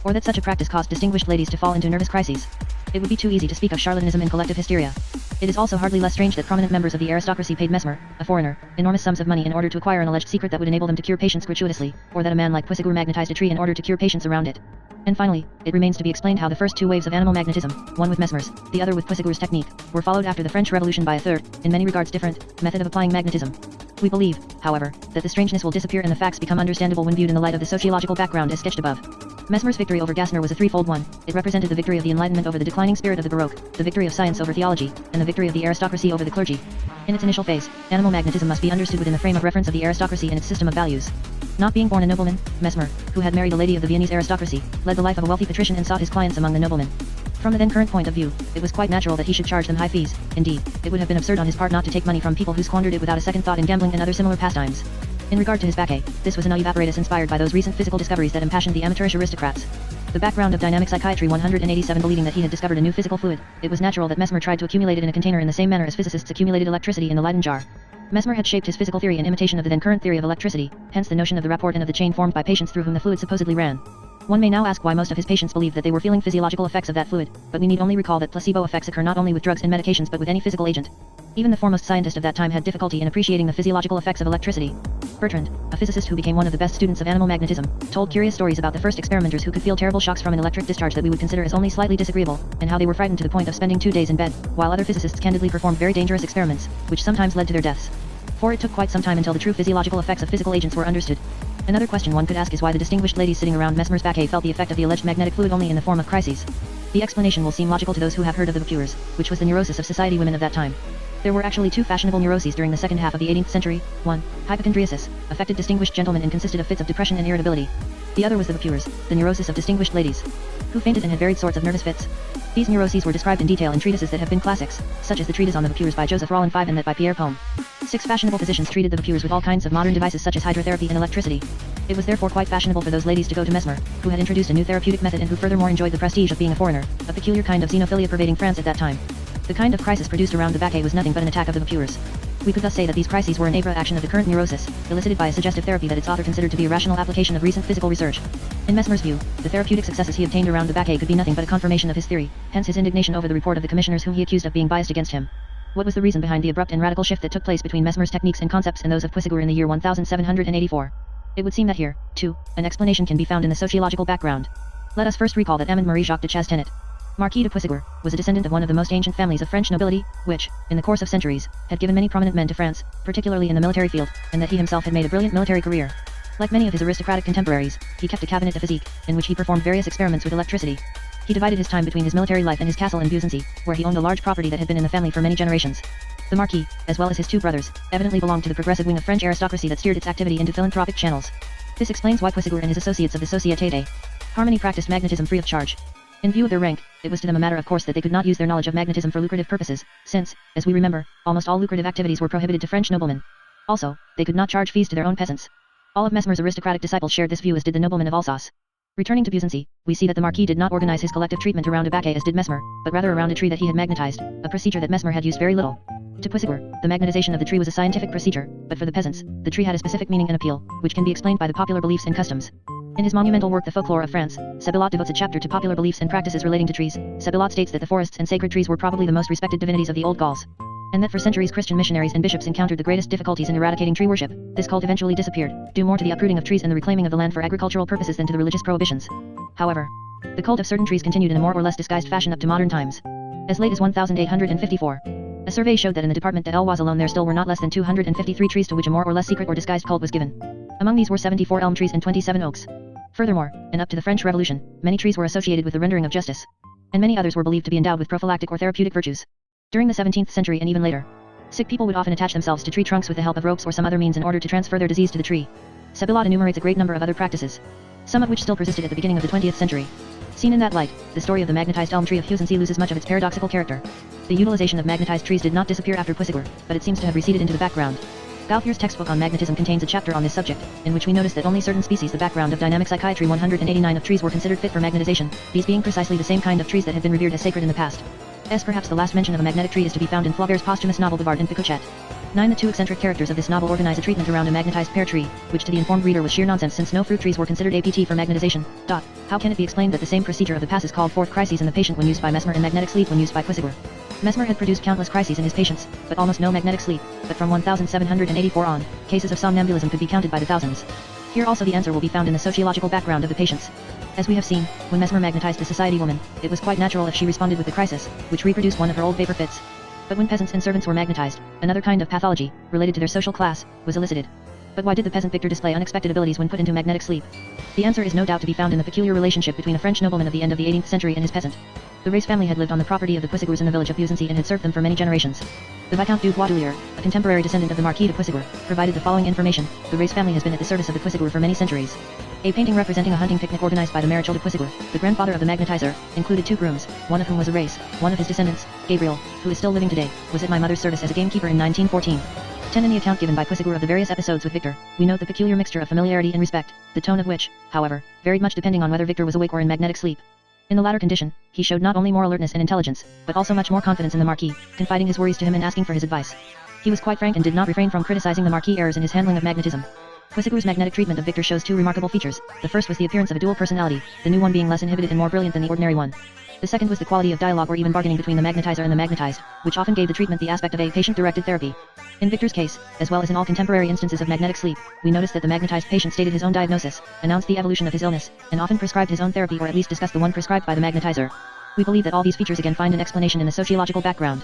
Or that such a practice caused distinguished ladies to fall into nervous crises. It would be too easy to speak of charlatanism and collective hysteria. It is also hardly less strange that prominent members of the aristocracy paid Mesmer, a foreigner, enormous sums of money in order to acquire an alleged secret that would enable them to cure patients gratuitously, or that a man like Puisségur magnetized a tree in order to cure patients around it. And finally, it remains to be explained how the first two waves of animal magnetism, one with Mesmer's, the other with Puisségur's technique, were followed after the French Revolution by a third, in many regards different, method of applying magnetism. We believe, however, that the strangeness will disappear and the facts become understandable when viewed in the light of the sociological background as sketched above. Mesmer's victory over Gassner was a threefold one. It represented the victory of the Enlightenment over the declining spirit of the Baroque, the victory of science over theology, and the victory of the aristocracy over the clergy. In its initial phase, animal magnetism must be understood within the frame of reference of the aristocracy and its system of values. Not being born a nobleman, Mesmer, who had married a lady of the Viennese aristocracy, led the life of a wealthy patrician and sought his clients among the noblemen. From the then current point of view, it was quite natural that he should charge them high fees. Indeed, it would have been absurd on his part not to take money from people who squandered it without a second thought in gambling and other similar pastimes. In regard to his baquet, this was a naive apparatus inspired by those recent physical discoveries that impassioned the amateurish aristocrats. The background of dynamic psychiatry 187 believing that he had discovered a new physical fluid, it was natural that Mesmer tried to accumulate it in a container in the same manner as physicists accumulated electricity in the Leyden jar. Mesmer had shaped his physical theory in imitation of the then current theory of electricity, hence the notion of the rapport and of the chain formed by patients through whom the fluid supposedly ran. One may now ask why most of his patients believed that they were feeling physiological effects of that fluid, but we need only recall that placebo effects occur not only with drugs and medications but with any physical agent. Even the foremost scientist of that time had difficulty in appreciating the physiological effects of electricity. Bertrand, a physicist who became one of the best students of animal magnetism, told curious stories about the first experimenters who could feel terrible shocks from an electric discharge that we would consider as only slightly disagreeable, and how they were frightened to the point of spending 2 days in bed, while other physicists candidly performed very dangerous experiments, which sometimes led to their deaths. For it took quite some time until the true physiological effects of physical agents were understood. Another question one could ask is why the distinguished ladies sitting around Mesmer's baquet felt the effect of the alleged magnetic fluid only in the form of crises. The explanation will seem logical to those who have heard of the vapeurs, which was the neurosis of society women of that time. There were actually two fashionable neuroses during the second half of the 18th century. One, hypochondriasis, affected distinguished gentlemen and consisted of fits of depression and irritability. The other was the vapeurs, the neurosis of distinguished ladies, who fainted and had varied sorts of nervous fits. These neuroses were described in detail in treatises that have been classics, such as the treatise on the vapeurs by Joseph Rollin V and that by Pierre Pomme. 6 fashionable physicians treated the vapeurs with all kinds of modern devices such as hydrotherapy and electricity. It was therefore quite fashionable for those ladies to go to Mesmer, who had introduced a new therapeutic method and who furthermore enjoyed the prestige of being a foreigner, a peculiar kind of xenophilia pervading France at that time. The kind of crisis produced around the baquet was nothing but an attack of the vapeurs. We could thus say that these crises were an avra action of the current neurosis, elicited by a suggestive therapy that its author considered to be a rational application of recent physical research. In Mesmer's view, the therapeutic successes he obtained around the baquet could be nothing but a confirmation of his theory, hence his indignation over the report of the commissioners whom he accused of being biased against him. What was the reason behind the abrupt and radical shift that took place between Mesmer's techniques and concepts and those of Puisségur in the year 1784? It would seem that here, too, an explanation can be found in the sociological background. Let us first recall that Amand Marie Jacques de Chastenet, Marquis de Puységur was a descendant of one of the most ancient families of French nobility, which, in the course of centuries, had given many prominent men to France, particularly in the military field, and that he himself had made a brilliant military career. Like many of his aristocratic contemporaries, he kept a cabinet de physique, in which he performed various experiments with electricity. He divided his time between his military life and his castle in Beaugency, where he owned a large property that had been in the family for many generations. The Marquis, as well as his two brothers, evidently belonged to the progressive wing of French aristocracy that steered its activity into philanthropic channels. This explains why Puységur and his associates of the Société des Harmony practiced magnetism free of charge. In view of their rank, it was to them a matter of course that they could not use their knowledge of magnetism for lucrative purposes, since, as we remember, almost all lucrative activities were prohibited to French noblemen. Also, they could not charge fees to their own peasants. All of Mesmer's aristocratic disciples shared this view, as did the noblemen of Alsace. Returning to Beaugency, we see that the Marquis did not organize his collective treatment around a baquet as did Mesmer, but rather around a tree that he had magnetized, a procedure that Mesmer had used very little. To Puységur, the magnetization of the tree was a scientific procedure, but for the peasants, the tree had a specific meaning and appeal, which can be explained by the popular beliefs and customs. In his monumental work The Folklore of France, Sebillot devotes a chapter to popular beliefs and practices relating to trees. Sebillot states that the forests and sacred trees were probably the most respected divinities of the old Gauls, and that for centuries Christian missionaries and bishops encountered the greatest difficulties in eradicating tree worship. This cult eventually disappeared, due more to the uprooting of trees and the reclaiming of the land for agricultural purposes than to the religious prohibitions. However, the cult of certain trees continued in a more or less disguised fashion up to modern times. As late as 1854, a survey showed that in the Departement de l'Oise alone there still were not less than 253 trees to which a more or less secret or disguised cult was given. Among these were 74 elm trees and 27 oaks. Furthermore, and up to the French Revolution, many trees were associated with the rendering of justice, and many others were believed to be endowed with prophylactic or therapeutic virtues. During the 17th century and even later, sick people would often attach themselves to tree trunks with the help of ropes or some other means in order to transfer their disease to the tree. Sebillot enumerates a great number of other practices, some of which still persisted at the beginning of the 20th century. Seen in that light, the story of the magnetized elm tree of Beaugency loses much of its paradoxical character. The utilization of magnetized trees did not disappear after Puységur, but it seems to have receded into the background. Gauthier's textbook on magnetism contains a chapter on this subject, in which we notice that only certain species, the background of dynamic psychiatry 189 of trees, were considered fit for magnetization, these being precisely the same kind of trees that had been revered as sacred in the past. Perhaps the last mention of a magnetic tree is to be found in Flaubert's posthumous novel Bavard and Picochet. 9. The two eccentric characters of this novel organize a treatment around a magnetized pear tree, which to the informed reader was sheer nonsense since no fruit trees were considered apt for magnetization. How can it be explained that the same procedure of the passes called forth crises in the patient when used by Mesmer and magnetic sleep when used by Puységur? Mesmer had produced countless crises in his patients, but almost no magnetic sleep, but from 1784 on, cases of somnambulism could be counted by the thousands. Here also the answer will be found in the sociological background of the patients. As we have seen, when Mesmer magnetized a society woman, it was quite natural if she responded with the crisis, which reproduced one of her old vapor fits. But when peasants and servants were magnetized, another kind of pathology, related to their social class, was elicited. But why did the peasant victor display unexpected abilities when put into magnetic sleep? The answer is no doubt to be found in the peculiar relationship between a French nobleman of the end of the 18th century and his peasant. The Rey's family had lived on the property of the Puységurs in the village of Beaugency and had served them for many generations. The Viscount du Boisdoulier, a contemporary descendant of the Marquis de Puységur, provided the following information: the Rey's family has been at the service of the Puységur for many centuries. A painting representing a hunting picnic organized by the Maréchal de Puységur, the grandfather of the magnetizer, included two grooms, one of whom was a Rey's. One of his descendants, Gabriel, who is still living today, was at my mother's service as a gamekeeper in 1914. 10. In the account given by Puységur of the various episodes with Victor, we note the peculiar mixture of familiarity and respect, the tone of which, however, varied much depending on whether Victor was awake or in magnetic sleep. In the latter condition, he showed not only more alertness and intelligence, but also much more confidence in the Marquis, confiding his worries to him and asking for his advice. He was quite frank and did not refrain from criticizing the Marquis' errors in his handling of magnetism. Puységur's magnetic treatment of Victor shows two remarkable features. The first was the appearance of a dual personality, the new one being less inhibited and more brilliant than the ordinary one. The second was the quality of dialogue or even bargaining between the magnetizer and the magnetized, which often gave the treatment the aspect of a patient-directed therapy. In Victor's case, as well as in all contemporary instances of magnetic sleep, we notice that the magnetized patient stated his own diagnosis, announced the evolution of his illness, and often prescribed his own therapy or at least discussed the one prescribed by the magnetizer. We believe that all these features again find an explanation in the sociological background.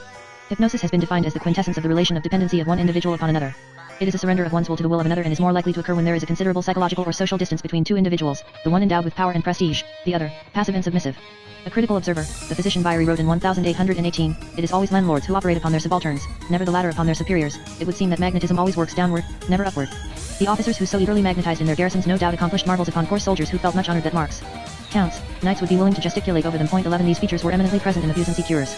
Hypnosis has been defined as the quintessence of the relation of dependency of one individual upon another. It is a surrender of one's will to the will of another and is more likely to occur when there is a considerable psychological or social distance between two individuals, the one endowed with power and prestige, the other, passive and submissive. A critical observer, the physician Viry wrote in 1818, it is always landlords who operate upon their subalterns, never the latter upon their superiors. It would seem that magnetism always works downward, never upward. The officers who so eagerly magnetized in their garrisons no doubt accomplished marvels upon poor soldiers who felt much honored that marks, counts, knights would be willing to gesticulate over them. 11. These features were eminently present in the Beaugency cures.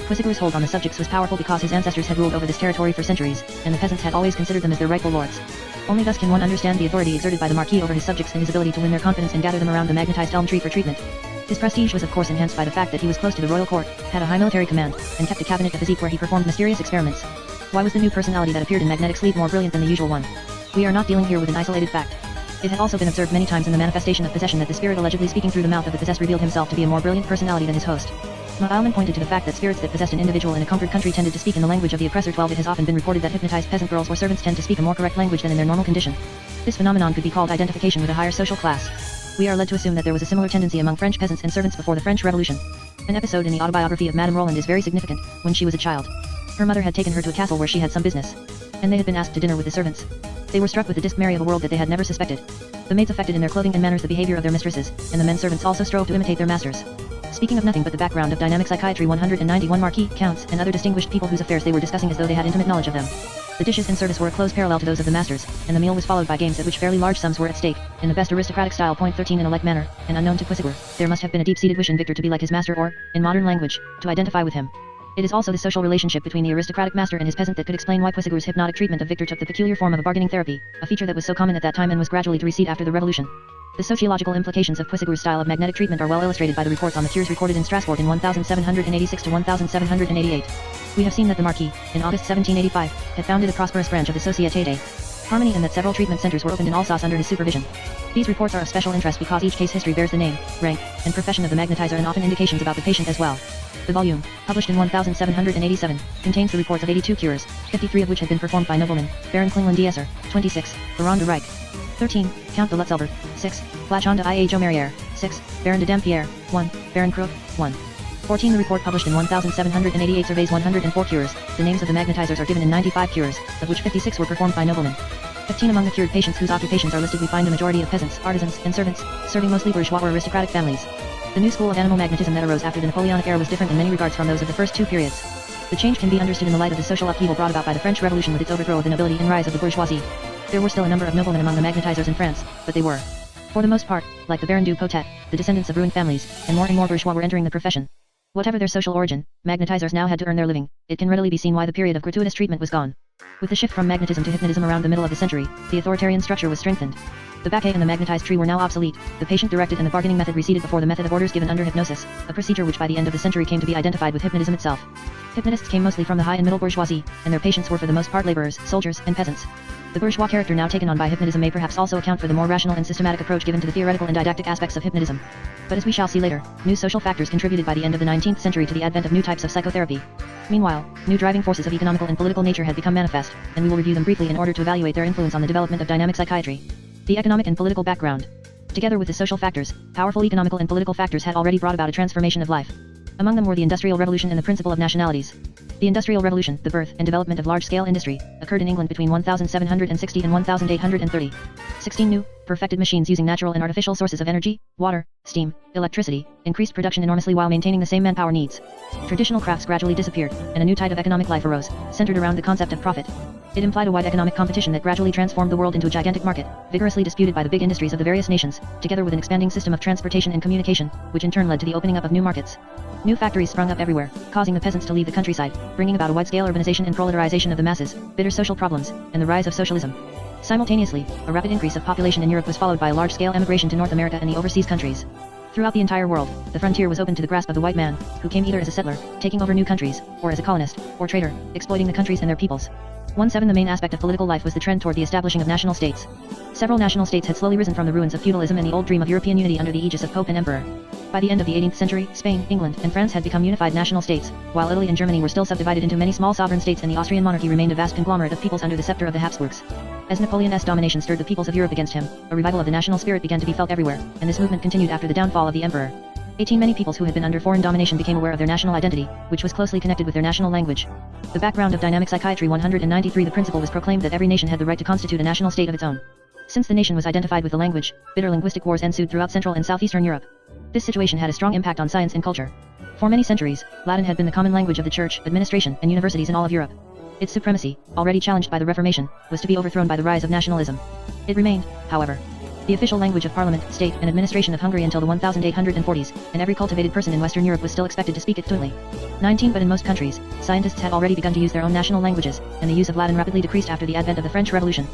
Puységur's hold on the subjects was powerful because his ancestors had ruled over this territory for centuries, and the peasants had always considered them as their rightful lords. Only thus can one understand the authority exerted by the Marquis over his subjects and his ability to win their confidence and gather them around the magnetized elm tree for treatment. His prestige was of course enhanced by the fact that he was close to the royal court, had a high military command, and kept a cabinet de physique where he performed mysterious experiments. Why was the new personality that appeared in magnetic sleep more brilliant than the usual one? We are not dealing here with an isolated fact. It had also been observed many times in the manifestation of possession that the spirit allegedly speaking through the mouth of the possessed revealed himself to be a more brilliant personality than his host. Mahalman pointed to the fact that spirits that possessed an individual in a conquered country tended to speak in the language of the oppressor. 12. It has often been reported that hypnotized peasant girls or servants tend to speak a more correct language than in their normal condition. This phenomenon could be called identification with a higher social class. We are led to assume that there was a similar tendency among French peasants and servants before the French Revolution. An episode in the autobiography of Madame Roland is very significant. When she was a child, her mother had taken her to a castle where she had some business, and they had been asked to dinner with the servants. They were struck with the dismay of a world that they had never suspected. The maids affected in their clothing and manners the behavior of their mistresses, and the men servants also strove to imitate their masters. Speaking of nothing but the background of dynamic psychiatry, 191 marquis, counts, and other distinguished people whose affairs they were discussing as though they had intimate knowledge of them. The dishes in service were a close parallel to those of the masters, and the meal was followed by games at which fairly large sums were at stake, in the best aristocratic style. Point 13 In a like manner, and unknown to Quisigur, there must have been a deep-seated wish in Victor to be like his master or, in modern language, to identify with him. It is also the social relationship between the aristocratic master and his peasant that could explain why Quisigur's hypnotic treatment of Victor took the peculiar form of a bargaining therapy, a feature that was so common at that time and was gradually to recede after the revolution. The sociological implications of Quisigur's style of magnetic treatment are well illustrated by the reports on the cures recorded in Strasbourg in 1786 to 1788. We have seen that the Marquis, in August 1785, had founded a prosperous branch of the Société des Harmony and that several treatment centers were opened in Alsace under his supervision. These reports are of special interest because each case history bears the name, rank, and profession of the magnetizer and often indications about the patient as well. The volume, published in 1787, contains the reports of 82 cures, 53 of which had been performed by noblemen: Baron Klingland d'Esser, 26, Baron de Reich, 13, Count de Lutzelberg, 6, Flachon de Iajomeriere, 6, Baron de Dampierre, 1, Baron Crook, 1. 14 The report published in 1788 surveys 104 cures. The names of the magnetizers are given in 95 cures, of which 56 were performed by noblemen. 15 Among the cured patients whose occupations are listed we find a majority of peasants, artisans, and servants, serving mostly bourgeois or aristocratic families. The new school of animal magnetism that arose after the Napoleonic era was different in many regards from those of the first two periods. The change can be understood in the light of the social upheaval brought about by the French Revolution with its overthrow of the nobility and rise of the bourgeoisie. There were still a number of noblemen among the magnetizers in France, but they were, for the most part, like the Baron du Potet, the descendants of ruined families, and more bourgeois were entering the profession. Whatever their social origin, magnetizers now had to earn their living. It can readily be seen why the period of gratuitous treatment was gone. With the shift from magnetism to hypnotism around the middle of the century, the authoritarian structure was strengthened. The baquet and the magnetized tree were now obsolete, the patient-directed and the bargaining method receded before the method of orders given under hypnosis, a procedure which by the end of the century came to be identified with hypnotism itself. Hypnotists came mostly from the high and middle bourgeoisie, and their patients were for the most part laborers, soldiers, and peasants. The bourgeois character now taken on by hypnotism may perhaps also account for the more rational and systematic approach given to the theoretical and didactic aspects of hypnotism. But as we shall see later, new social factors contributed by the end of the 19th century to the advent of new types of psychotherapy. Meanwhile, new driving forces of economical and political nature had become manifest, and we will review them briefly in order to evaluate their influence on the development of dynamic psychiatry. The economic and political background. Together with the social factors, powerful economical and political factors had already brought about a transformation of life. Among them were the Industrial Revolution and the principle of nationalities. The Industrial Revolution, the birth and development of large-scale industry, occurred in England between 1760 and 1830. 16 new, perfected machines using natural and artificial sources of energy, water, steam, electricity, increased production enormously while maintaining the same manpower needs. Traditional crafts gradually disappeared, and a new tide of economic life arose, centered around the concept of profit. It implied a wide economic competition that gradually transformed the world into a gigantic market, vigorously disputed by the big industries of the various nations, together with an expanding system of transportation and communication, which in turn led to the opening up of new markets. New factories sprung up everywhere, causing the peasants to leave the countryside, bringing about a wide-scale urbanization and proletarization of the masses, bitter social problems, and the rise of socialism. Simultaneously, a rapid increase of population in Europe was followed by a large-scale emigration to North America and the overseas countries. Throughout the entire world, the frontier was open to the grasp of the white man, who came either as a settler, taking over new countries, or as a colonist, or trader, exploiting the countries and their peoples. 17 The main aspect of political life was the trend toward the establishing of national states. Several national states had slowly risen from the ruins of feudalism and the old dream of European unity under the aegis of Pope and Emperor. By the end of the 18th century, Spain, England, and France had become unified national states, while Italy and Germany were still subdivided into many small sovereign states and the Austrian monarchy remained a vast conglomerate of peoples under the scepter of the Habsburgs. As Napoleon's domination stirred the peoples of Europe against him, a revival of the national spirit began to be felt everywhere, and this movement continued after the downfall of the emperor. 18 Many peoples who had been under foreign domination became aware of their national identity, which was closely connected with their national language. The background of dynamic psychiatry 193 The principle was proclaimed that every nation had the right to constitute a national state of its own. Since the nation was identified with the language, bitter linguistic wars ensued throughout Central and Southeastern Europe. This situation had a strong impact on science and culture. For many centuries, Latin had been the common language of the church, administration, and universities in all of Europe. Its supremacy, already challenged by the Reformation, was to be overthrown by the rise of nationalism. It remained, however, the official language of parliament, state, and administration of Hungary until the 1840s, and every cultivated person in Western Europe was still expected to speak it fluently. 19 But in most countries, scientists had already begun to use their own national languages, and the use of Latin rapidly decreased after the advent of the French Revolution.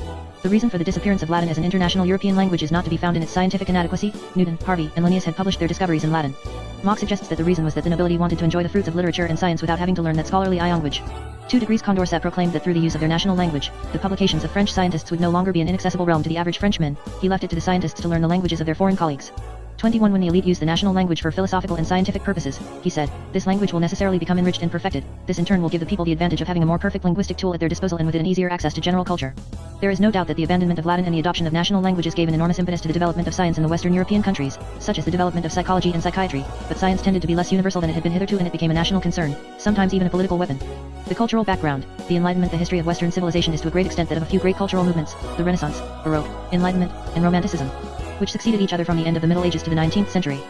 The reason for the disappearance of Latin as an international European language is not to be found in its scientific inadequacy. Newton, Harvey, and Linnaeus had published their discoveries in Latin. Mach suggests that the reason was that the nobility wanted to enjoy the fruits of literature and science without having to learn that scholarly language. 2 Condorcet proclaimed that through the use of their national language, the publications of French scientists would no longer be an inaccessible realm to the average Frenchman. He left it to the scientists to learn the languages of their foreign colleagues. 21 When the elite use the national language for philosophical and scientific purposes, he said, this language will necessarily become enriched and perfected. This in turn will give the people the advantage of having a more perfect linguistic tool at their disposal and with it an easier access to general culture. There is no doubt that the abandonment of Latin and the adoption of national languages gave an enormous impetus to the development of science in the Western European countries, such as the development of psychology and psychiatry, but science tended to be less universal than it had been hitherto and it became a national concern, sometimes even a political weapon. The cultural background, the Enlightenment. The history of Western civilization is to a great extent that of a few great cultural movements, the Renaissance, Baroque, Enlightenment, and Romanticism, which succeeded each other from the end of the Middle Ages to the 19th century.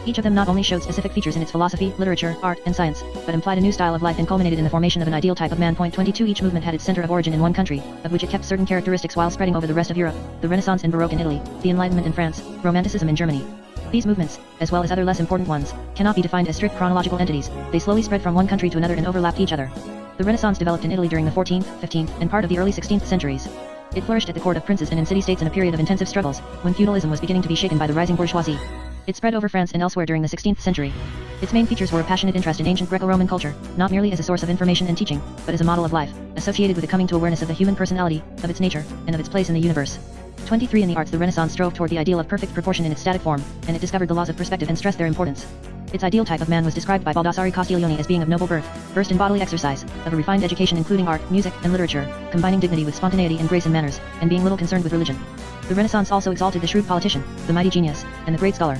Each of them not only showed specific features in its philosophy, literature, art, and science, but implied a new style of life and culminated in the formation of an ideal type of man. 22 Each movement had its center of origin in one country, of which it kept certain characteristics while spreading over the rest of Europe, the Renaissance and Baroque in Italy, the Enlightenment in France, Romanticism in Germany. These movements, as well as other less important ones, cannot be defined as strict chronological entities. They slowly spread from one country to another and overlapped each other. The Renaissance developed in Italy during the 14th, 15th, and part of the early 16th centuries. It flourished at the court of princes and in city-states in a period of intensive struggles, when feudalism was beginning to be shaken by the rising bourgeoisie. It spread over France and elsewhere during the 16th century. Its main features were a passionate interest in ancient Greco-Roman culture, not merely as a source of information and teaching, but as a model of life, associated with a coming to awareness of the human personality, of its nature, and of its place in the universe. 23 In the arts, the Renaissance strove toward the ideal of perfect proportion in its static form, and it discovered the laws of perspective and stressed their importance. Its ideal type of man was described by Baldassare Castiglione as being of noble birth, versed in bodily exercise, of a refined education including art, music, and literature, combining dignity with spontaneity and grace in manners, and being little concerned with religion. The Renaissance also exalted the shrewd politician, the mighty genius, and the great scholar.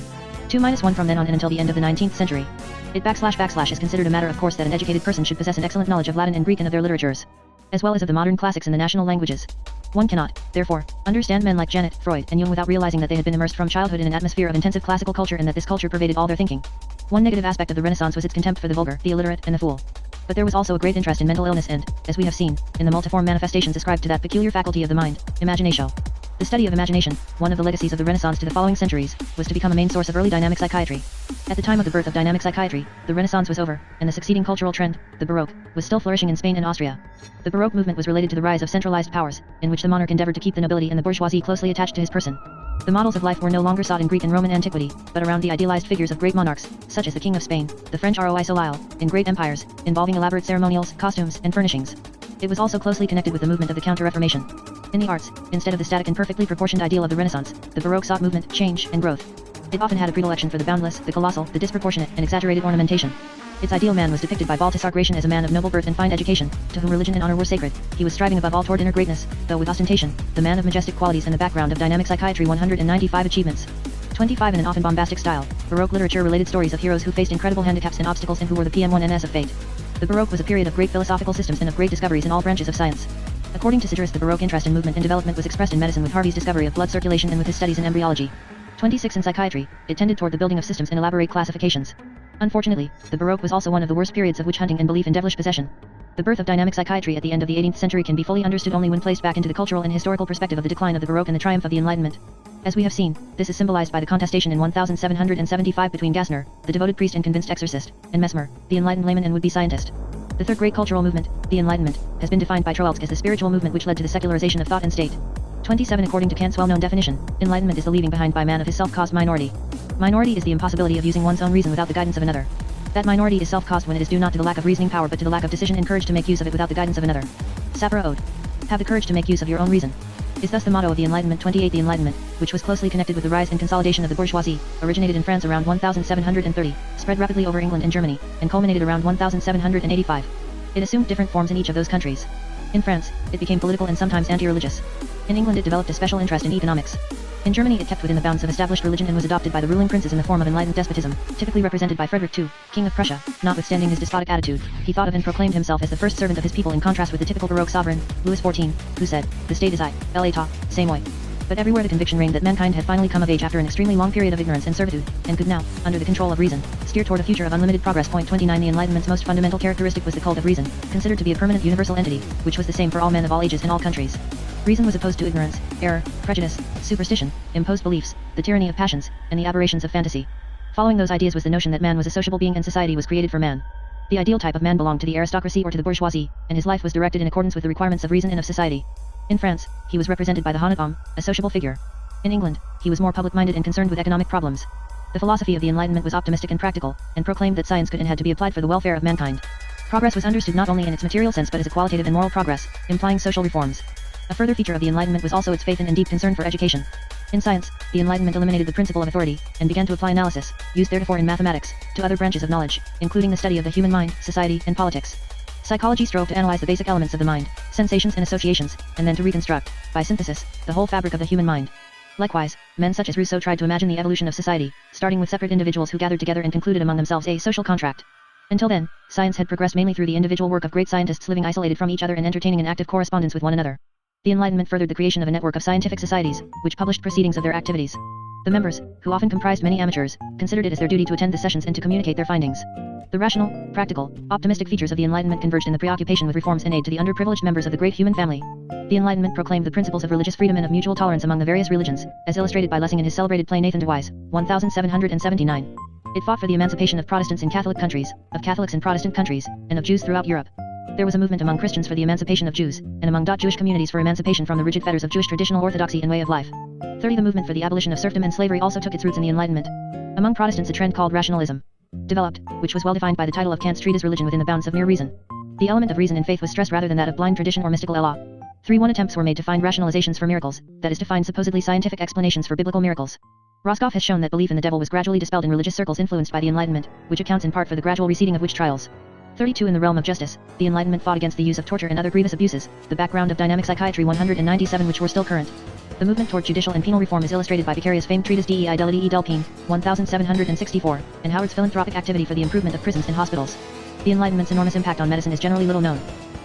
2-1 From then on and until the end of the 19th century. It / is considered a matter of course that an educated person should possess an excellent knowledge of Latin and Greek and of their literatures, as well as of the modern classics in the national languages. One cannot, therefore, understand men like Janet, Freud, and Jung without realizing that they had been immersed from childhood in an atmosphere of intensive classical culture and that this culture pervaded all their thinking. One negative aspect of the Renaissance was its contempt for the vulgar, the illiterate, and the fool. But there was also a great interest in mental illness and, as we have seen, in the multiform manifestations ascribed to that peculiar faculty of the mind, imaginatio. The study of imagination, one of the legacies of the Renaissance to the following centuries, was to become a main source of early dynamic psychiatry. At the time of the birth of dynamic psychiatry, the Renaissance was over, and the succeeding cultural trend, the Baroque, was still flourishing in Spain and Austria. The Baroque movement was related to the rise of centralized powers, in which the monarch endeavored to keep the nobility and the bourgeoisie closely attached to his person. The models of life were no longer sought in Greek and Roman antiquity, but around the idealized figures of great monarchs, such as the King of Spain, the French Roi Soleil, in great empires, involving elaborate ceremonials, costumes, and furnishings. It was also closely connected with the movement of the Counter-Reformation. In the arts, instead of the static and perfectly proportioned ideal of the Renaissance, the Baroque sought movement, change, and growth. It often had a predilection for the boundless, the colossal, the disproportionate, and exaggerated ornamentation. Its ideal man was depicted by Baltasar Gracian as a man of noble birth and fine education, to whom religion and honor were sacred. He was striving above all toward inner greatness, though with ostentation, the man of majestic qualities and the background of dynamic psychiatry. 195 Achievements. 25 In an often bombastic style, Baroque literature related stories of heroes who faced incredible handicaps and obstacles and who were the PM1NS of fate. The Baroque was a period of great philosophical systems and of great discoveries in all branches of science. According to Sidorus, the Baroque interest in movement and development was expressed in medicine with Harvey's discovery of blood circulation and with his studies in embryology. 26 In psychiatry, it tended toward the building of systems and elaborate classifications. Unfortunately, the Baroque was also one of the worst periods of witch hunting and belief in devilish possession. The birth of dynamic psychiatry at the end of the 18th century can be fully understood only when placed back into the cultural and historical perspective of the decline of the Baroque and the triumph of the Enlightenment. As we have seen, this is symbolized by the contestation in 1775 between Gassner, the devoted priest and convinced exorcist, and Mesmer, the enlightened layman and would-be scientist. The third great cultural movement, the Enlightenment, has been defined by Troeltsch as the spiritual movement which led to the secularization of thought and state. 27 According to Kant's well-known definition, enlightenment is the leaving behind by man of his self-caused minority. Minority is the impossibility of using one's own reason without the guidance of another. That minority is self-caused when it is due not to the lack of reasoning power but to the lack of decision and courage to make use of it without the guidance of another. Sapra Ode. Have the courage to make use of your own reason. Is thus the motto of the Enlightenment. 28 The Enlightenment, which was closely connected with the rise and consolidation of the bourgeoisie, originated in France around 1730, spread rapidly over England and Germany, and culminated around 1785. It assumed different forms in each of those countries. In France, it became political and sometimes anti-religious. In England it developed a special interest in economics. In Germany it kept within the bounds of established religion and was adopted by the ruling princes in the form of enlightened despotism, typically represented by Frederick II, King of Prussia. Notwithstanding his despotic attitude, he thought of and proclaimed himself as the first servant of his people in contrast with the typical Baroque sovereign, Louis XIV, who said, "The state is I, l'état, c'est moi." But everywhere the conviction reigned that mankind had finally come of age after an extremely long period of ignorance and servitude, and could now, under the control of reason, steer toward a future of unlimited progress. 29 The Enlightenment's most fundamental characteristic was the cult of reason, considered to be a permanent universal entity, which was the same for all men of all ages and all countries. Reason was opposed to ignorance, error, prejudice, superstition, imposed beliefs, the tyranny of passions, and the aberrations of fantasy. Following those ideas was the notion that man was a sociable being and society was created for man. The ideal type of man belonged to the aristocracy or to the bourgeoisie, and his life was directed in accordance with the requirements of reason and of society. In France, he was represented by the honnête homme, a sociable figure. In England, he was more public-minded and concerned with economic problems. The philosophy of the Enlightenment was optimistic and practical, and proclaimed that science could and had to be applied for the welfare of mankind. Progress was understood not only in its material sense but as a qualitative and moral progress, implying social reforms. A further feature of the Enlightenment was also its faith in and deep concern for education. In science, the Enlightenment eliminated the principle of authority, and began to apply analysis, used theretofore in mathematics, to other branches of knowledge, including the study of the human mind, society, and politics. Psychology strove to analyze the basic elements of the mind, sensations and associations, and then to reconstruct, by synthesis, the whole fabric of the human mind. Likewise, men such as Rousseau tried to imagine the evolution of society, starting with separate individuals who gathered together and concluded among themselves a social contract. Until then, science had progressed mainly through the individual work of great scientists living isolated from each other and entertaining an active correspondence with one another. The Enlightenment furthered the creation of a network of scientific societies, which published proceedings of their activities. The members, who often comprised many amateurs, considered it as their duty to attend the sessions and to communicate their findings. The rational, practical, optimistic features of the Enlightenment converged in the preoccupation with reforms and aid to the underprivileged members of the great human family. The Enlightenment proclaimed the principles of religious freedom and of mutual tolerance among the various religions, as illustrated by Lessing in his celebrated play Nathan de Wise, 1779. It fought for the emancipation of Protestants in Catholic countries, of Catholics in Protestant countries, and of Jews throughout Europe. There was a movement among Christians for the emancipation of Jews, and among Jewish communities for emancipation from the rigid fetters of Jewish traditional orthodoxy and way of life. 30. The movement for the abolition of serfdom and slavery also took its roots in the Enlightenment. Among Protestants a trend called rationalism developed, which was well defined by the title of Kant's treatise Religion within the bounds of mere reason. The element of reason in faith was stressed rather than that of blind tradition or mystical law. 3. Attempts were made to find rationalizations for miracles, that is to find supposedly scientific explanations for biblical miracles. Roscoff has shown that belief in the devil was gradually dispelled in religious circles influenced by the Enlightenment, which accounts in part for the gradual receding of witch trials. 32. In the realm of justice, the Enlightenment fought against the use of torture and other grievous abuses, the background of dynamic psychiatry 197 which were still current. The movement toward judicial and penal reform is illustrated by Beccaриa's famed treatise De Idelliti e del Pene, 1764, and Howard's philanthropic activity for the improvement of prisons and hospitals. The Enlightenment's enormous impact on medicine is generally little known.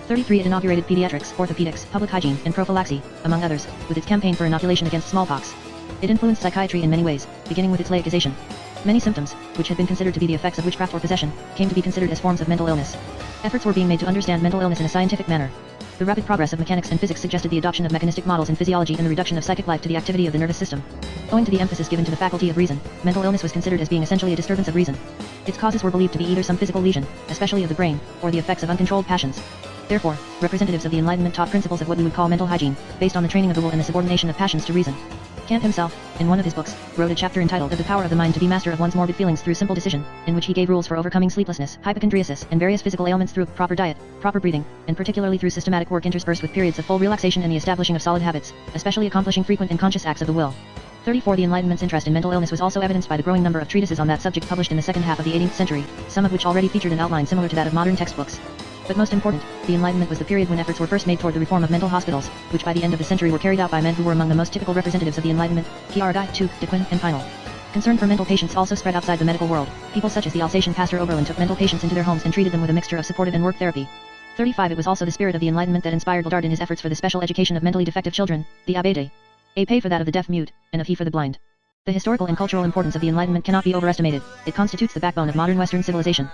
33. It inaugurated pediatrics, orthopedics, public hygiene, and prophylaxis, among others, with its campaign for inoculation against smallpox. It influenced psychiatry in many ways, beginning with its laicization. Many symptoms, which had been considered to be the effects of witchcraft or possession, came to be considered as forms of mental illness. Efforts were being made to understand mental illness in a scientific manner. The rapid progress of mechanics and physics suggested the adoption of mechanistic models in physiology and the reduction of psychic life to the activity of the nervous system. Owing to the emphasis given to the faculty of reason, mental illness was considered as being essentially a disturbance of reason. Its causes were believed to be either some physical lesion, especially of the brain, or the effects of uncontrolled passions. Therefore, representatives of the Enlightenment taught principles of what we would call mental hygiene, based on the training of the will and the subordination of passions to reason. Kant himself, in one of his books, wrote a chapter entitled Of the Power of the Mind to be Master of One's Morbid Feelings Through Simple Decision, in which he gave rules for overcoming sleeplessness, hypochondriasis, and various physical ailments through proper diet, proper breathing, and particularly through systematic work interspersed with periods of full relaxation and the establishing of solid habits, especially accomplishing frequent and conscious acts of the will. 34. The Enlightenment's interest in mental illness was also evidenced by the growing number of treatises on that subject published in the second half of the 18th century, some of which already featured an outline similar to that of modern textbooks. But most important, the Enlightenment was the period when efforts were first made toward the reform of mental hospitals, which by the end of the century were carried out by men who were among the most typical representatives of the Enlightenment, Pierre Guy, Tuke, de Quin, and Pinel. Concern for mental patients also spread outside the medical world. People such as the Alsatian pastor Oberlin took mental patients into their homes and treated them with a mixture of supportive and work therapy. 35. It was also the spirit of the Enlightenment that inspired Villard in his efforts for the special education of mentally defective children, the Abbé for that of the deaf-mute, and of he for the blind. The historical and cultural importance of the Enlightenment cannot be overestimated. It constitutes the backbone of modern Western civilization.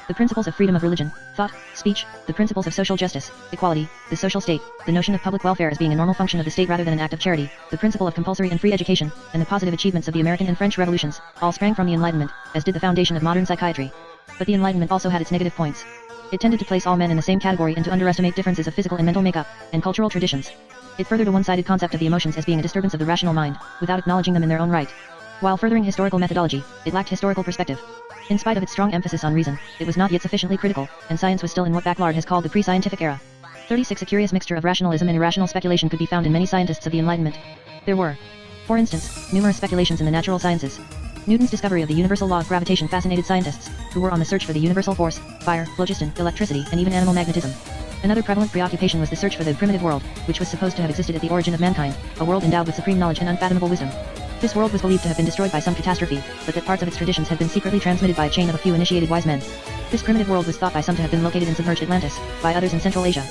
The principles of freedom of religion, thought, speech, the principles of social justice, equality, the social state, the notion of public welfare as being a normal function of the state rather than an act of charity, the principle of compulsory and free education, and the positive achievements of the American and French revolutions, all sprang from the Enlightenment, as did the foundation of modern psychiatry. But the Enlightenment also had its negative points. It tended to place all men in the same category and to underestimate differences of physical and mental makeup, and cultural traditions. It furthered a one-sided concept of the emotions as being a disturbance of the rational mind, without acknowledging them in their own right. While furthering historical methodology, it lacked historical perspective. In spite of its strong emphasis on reason, it was not yet sufficiently critical, and science was still in what Bachelard has called the pre-scientific era. 36. A curious mixture of rationalism and irrational speculation could be found in many scientists of the Enlightenment. There were, for instance, numerous speculations in the natural sciences. Newton's discovery of the universal law of gravitation fascinated scientists, who were on the search for the universal force, fire, phlogiston, electricity, and even animal magnetism. Another prevalent preoccupation was the search for the primitive world, which was supposed to have existed at the origin of mankind, a world endowed with supreme knowledge and unfathomable wisdom. This world was believed to have been destroyed by some catastrophe, but that parts of its traditions had been secretly transmitted by a chain of a few initiated wise men. This primitive world was thought by some to have been located in submerged Atlantis, by others in Central Asia.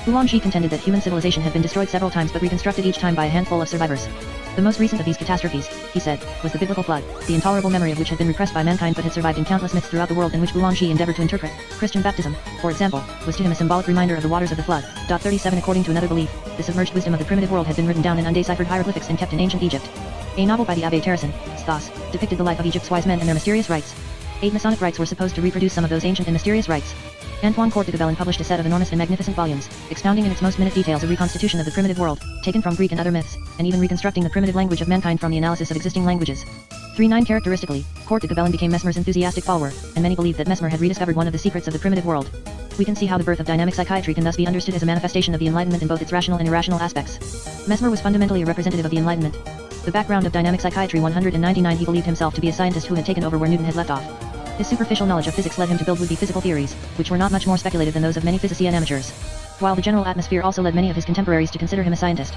Boulanger contended that human civilization had been destroyed several times but reconstructed each time by a handful of survivors. The most recent of these catastrophes, he said, was the biblical flood, the intolerable memory of which had been repressed by mankind but had survived in countless myths throughout the world and which Boulanger endeavored to interpret. Christian baptism, for example, was to him a symbolic reminder of the waters of the flood. 37. According to another belief, the submerged wisdom of the primitive world had been written down in undeciphered hieroglyphics and kept in ancient Egypt. A novel by the Abbé Terrasson, Stas, depicted the life of Egypt's wise men and their mysterious rites. 8 Masonic rites were supposed to reproduce some of those ancient and mysterious rites. Antoine Court de Gabellin published a set of enormous and magnificent volumes, expounding in its most minute details a reconstitution of the primitive world, taken from Greek and other myths, and even reconstructing the primitive language of mankind from the analysis of existing languages. 3. Characteristically, Court de Gabellin became Mesmer's enthusiastic follower, and many believed that Mesmer had rediscovered one of the secrets of the primitive world. We can see how the birth of dynamic psychiatry can thus be understood as a manifestation of the Enlightenment in both its rational and irrational aspects. Mesmer was fundamentally a representative of the Enlightenment. The background of dynamic psychiatry 199. He believed himself to be a scientist who had taken over where Newton had left off. His superficial knowledge of physics led him to build would-be physical theories, which were not much more speculative than those of many physician amateurs. While the general atmosphere also led many of his contemporaries to consider him a scientist.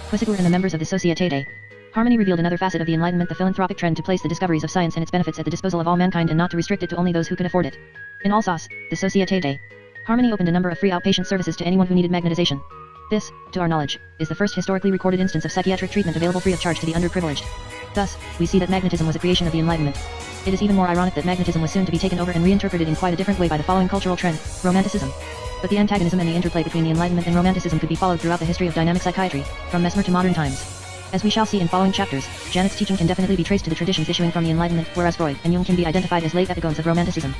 Quisigur and the members of the Société Harmony revealed another facet of the Enlightenment, the philanthropic trend to place the discoveries of science and its benefits at the disposal of all mankind and not to restrict it to only those who could afford it. In Alsace, the Société Harmony opened a number of free outpatient services to anyone who needed magnetization. This, to our knowledge, is the first historically recorded instance of psychiatric treatment available free of charge to the underprivileged. Thus, we see that magnetism was a creation of the Enlightenment. It is even more ironic that magnetism was soon to be taken over and reinterpreted in quite a different way by the following cultural trend, Romanticism. But the antagonism and the interplay between the Enlightenment and Romanticism could be followed throughout the history of dynamic psychiatry, from Mesmer to modern times. As we shall see in following chapters, Janet's teaching can definitely be traced to the traditions issuing from the Enlightenment, whereas Freud and Jung can be identified as late epigones of Romanticism.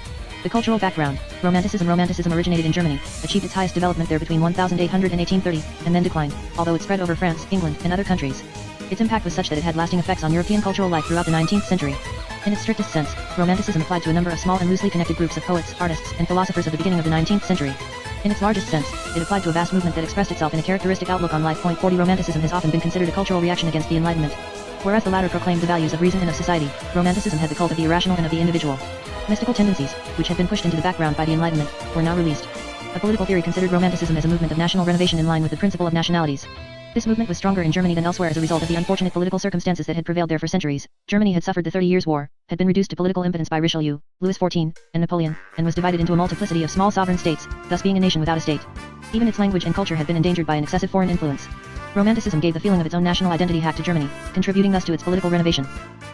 The cultural background: Romanticism originated in Germany, achieved its highest development there between 1800 and 1830, and then declined, although it spread over France, England, and other countries. Its impact was such that it had lasting effects on European cultural life throughout the 19th century. In its strictest sense, Romanticism applied to a number of small and loosely connected groups of poets, artists, and philosophers of the beginning of the 19th century. In its largest sense, it applied to a vast movement that expressed itself in a characteristic outlook on life. 40 Romanticism has often been considered a cultural reaction against the Enlightenment. Whereas the latter proclaimed the values of reason and of society, Romanticism had the cult of the irrational and of the individual. Mystical tendencies, which had been pushed into the background by the Enlightenment, were now released. A political theory considered Romanticism as a movement of national renovation in line with the principle of nationalities. This movement was stronger in Germany than elsewhere as a result of the unfortunate political circumstances that had prevailed there for centuries. Germany had suffered the 30 Years' War, had been reduced to political impotence by Richelieu, Louis XIV, and Napoleon, and was divided into a multiplicity of small sovereign states, thus being a nation without a state. Even its language and culture had been endangered by an excessive foreign influence. Romanticism gave the feeling of its own national identity hack to Germany, contributing thus to its political renovation.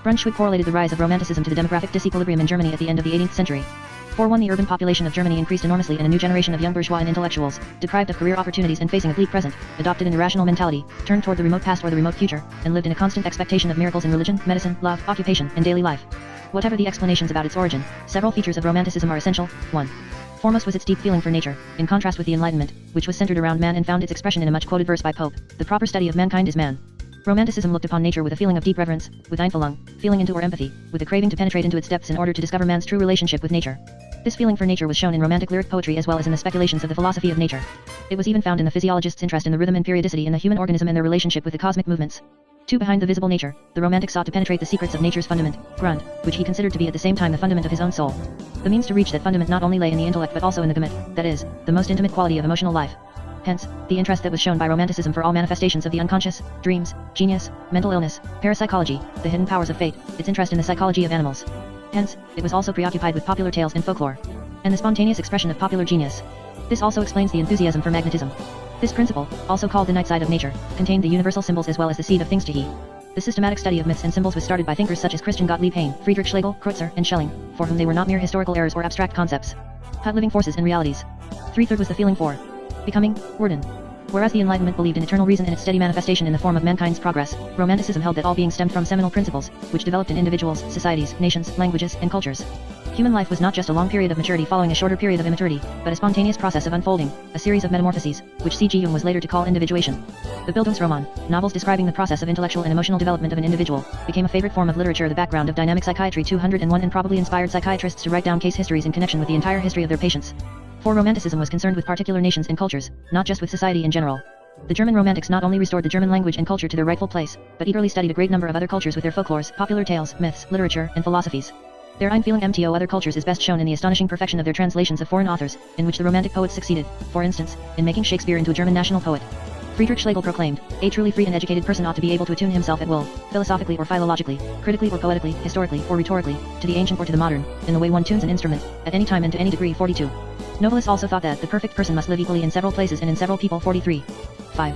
Brunswick correlated the rise of Romanticism to the demographic disequilibrium in Germany at the end of the 18th century. For one, the urban population of Germany increased enormously and a new generation of young bourgeois and intellectuals, deprived of career opportunities and facing a bleak present, adopted an irrational mentality, turned toward the remote past or the remote future, and lived in a constant expectation of miracles in religion, medicine, love, occupation, and daily life. Whatever the explanations about its origin, several features of Romanticism are essential. 1. Foremost was its deep feeling for nature, in contrast with the Enlightenment, which was centered around man and found its expression in a much-quoted verse by Pope: "The proper study of mankind is man." Romanticism looked upon nature with a feeling of deep reverence, with Einfühlung, feeling into or empathy, with a craving to penetrate into its depths in order to discover man's true relationship with nature. This feeling for nature was shown in romantic lyric poetry as well as in the speculations of the philosophy of nature. It was even found in the physiologist's interest in the rhythm and periodicity in the human organism and their relationship with the cosmic movements. 2. Behind the visible nature, the romantic sought to penetrate the secrets of nature's fundament, Grund, which he considered to be at the same time the fundament of his own soul. The means to reach that fundament not only lay in the intellect but also in the Gemüt, that is, the most intimate quality of emotional life. Hence, the interest that was shown by Romanticism for all manifestations of the unconscious, dreams, genius, mental illness, parapsychology, the hidden powers of fate, its interest in the psychology of animals. Hence, it was also preoccupied with popular tales and folklore, and the spontaneous expression of popular genius. This also explains the enthusiasm for magnetism. This principle, also called the night side of nature, contained the universal symbols as well as the seed of things to he. The systematic study of myths and symbols was started by thinkers such as Christian Gottlieb Heyne, Friedrich Schlegel, Kreutzer, and Schelling, for whom they were not mere historical errors or abstract concepts, but living forces and realities. 3. Was the feeling for becoming, Worden. Whereas the Enlightenment believed in eternal reason and its steady manifestation in the form of mankind's progress, Romanticism held that all being stemmed from seminal principles, which developed in individuals, societies, nations, languages, and cultures. Human life was not just a long period of maturity following a shorter period of immaturity, but a spontaneous process of unfolding, a series of metamorphoses, which C.G. Jung was later to call individuation. The Bildungsroman, novels describing the process of intellectual and emotional development of an individual, became a favorite form of literature. The background of dynamic psychiatry 201 and probably inspired psychiatrists to write down case histories in connection with the entire history of their patients. For Romanticism was concerned with particular nations and cultures, not just with society in general. The German Romantics not only restored the German language and culture to their rightful place, but eagerly studied a great number of other cultures with their folklores, popular tales, myths, literature, and philosophies. Their Einfühlung MTO other cultures is best shown in the astonishing perfection of their translations of foreign authors, in which the Romantic poets succeeded, for instance, in making Shakespeare into a German national poet. Friedrich Schlegel proclaimed, "A truly free and educated person ought to be able to attune himself at will, philosophically or philologically, critically or poetically, historically or rhetorically, to the ancient or to the modern, in the way one tunes an instrument, at any time and to any degree." 42. Novalis also thought that the perfect person must live equally in several places and in several people. 43. 5.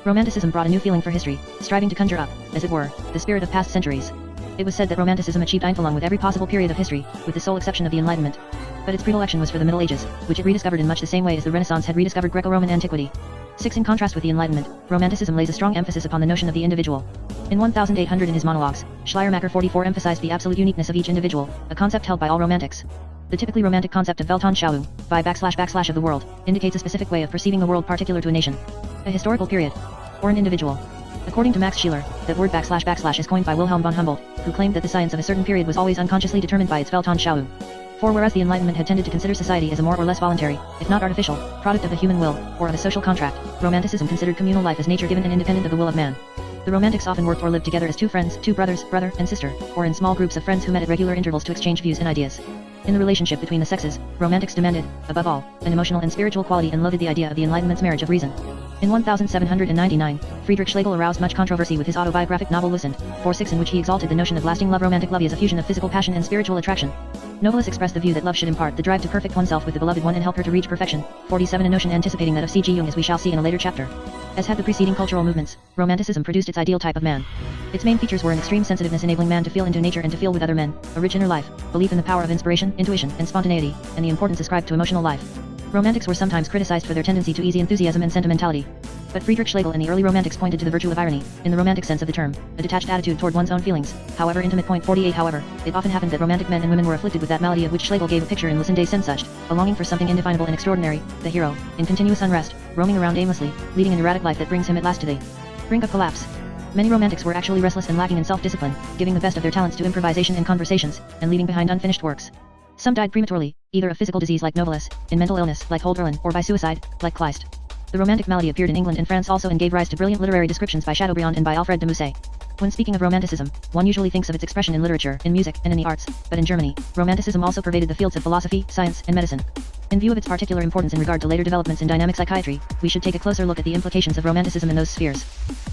Romanticism brought a new feeling for history, striving to conjure up, as it were, the spirit of past centuries. It was said that Romanticism achieved Einfühlung with every possible period of history, with the sole exception of the Enlightenment. But its predilection was for the Middle Ages, which it rediscovered in much the same way as the Renaissance had rediscovered Greco-Roman antiquity. 6. In contrast with the Enlightenment, Romanticism lays a strong emphasis upon the notion of the individual. In 1800 in his monologues, Schleiermacher 44 emphasized the absolute uniqueness of each individual, a concept held by all Romantics. The typically romantic concept of Weltanschauung, by / of the world, indicates a specific way of perceiving the world particular to a nation, a historical period, or an individual. According to Max Scheler, that word / is coined by Wilhelm von Humboldt, who claimed that the science of a certain period was always unconsciously determined by its Weltanschauung. For whereas the Enlightenment had tended to consider society as a more or less voluntary, if not artificial, product of the human will, or of a social contract, Romanticism considered communal life as nature given and independent of the will of man. The Romantics often worked or lived together as two friends, two brothers, brother and sister, or in small groups of friends who met at regular intervals to exchange views and ideas. In the relationship between the sexes, Romantics demanded, above all, an emotional and spiritual quality and loathed the idea of the Enlightenment's marriage of reason. In 1799, Friedrich Schlegel aroused much controversy with his autobiographic novel Lucinde, 4/6, in which he exalted the notion of lasting love. Romantic love is a fusion of physical passion and spiritual attraction. Novelists expressed the view that love should impart the drive to perfect oneself with the beloved one and help her to reach perfection. 47, a notion anticipating that of C.G. Jung, as we shall see in a later chapter. As had the preceding cultural movements, Romanticism produced its ideal type of man. Its main features were an extreme sensitiveness enabling man to feel into nature and to feel with other men, a rich inner life, belief in the power of inspiration, intuition, and spontaneity, and the importance ascribed to emotional life. Romantics were sometimes criticized for their tendency to easy enthusiasm and sentimentality. But Friedrich Schlegel and the early Romantics pointed to the virtue of irony, in the romantic sense of the term, a detached attitude toward one's own feelings, however intimate. 48 However, it often happened that romantic men and women were afflicted with that malady of which Schlegel gave a picture in Lucinde Sehnsucht, a longing for something indefinable and extraordinary, the hero, in continuous unrest, roaming around aimlessly, leading an erratic life that brings him at last to the brink of collapse. Many Romantics were actually restless and lacking in self-discipline, giving the best of their talents to improvisation and conversations, and leaving behind unfinished works. Some died prematurely, either of physical disease like Novalis, in mental illness like Hölderlin, or by suicide, like Kleist. The Romantic malady appeared in England and France also and gave rise to brilliant literary descriptions by Chateaubriand and by Alfred de Musset. When speaking of Romanticism, one usually thinks of its expression in literature, in music, and in the arts, but in Germany, Romanticism also pervaded the fields of philosophy, science, and medicine. In view of its particular importance in regard to later developments in dynamic psychiatry, we should take a closer look at the implications of Romanticism in those spheres.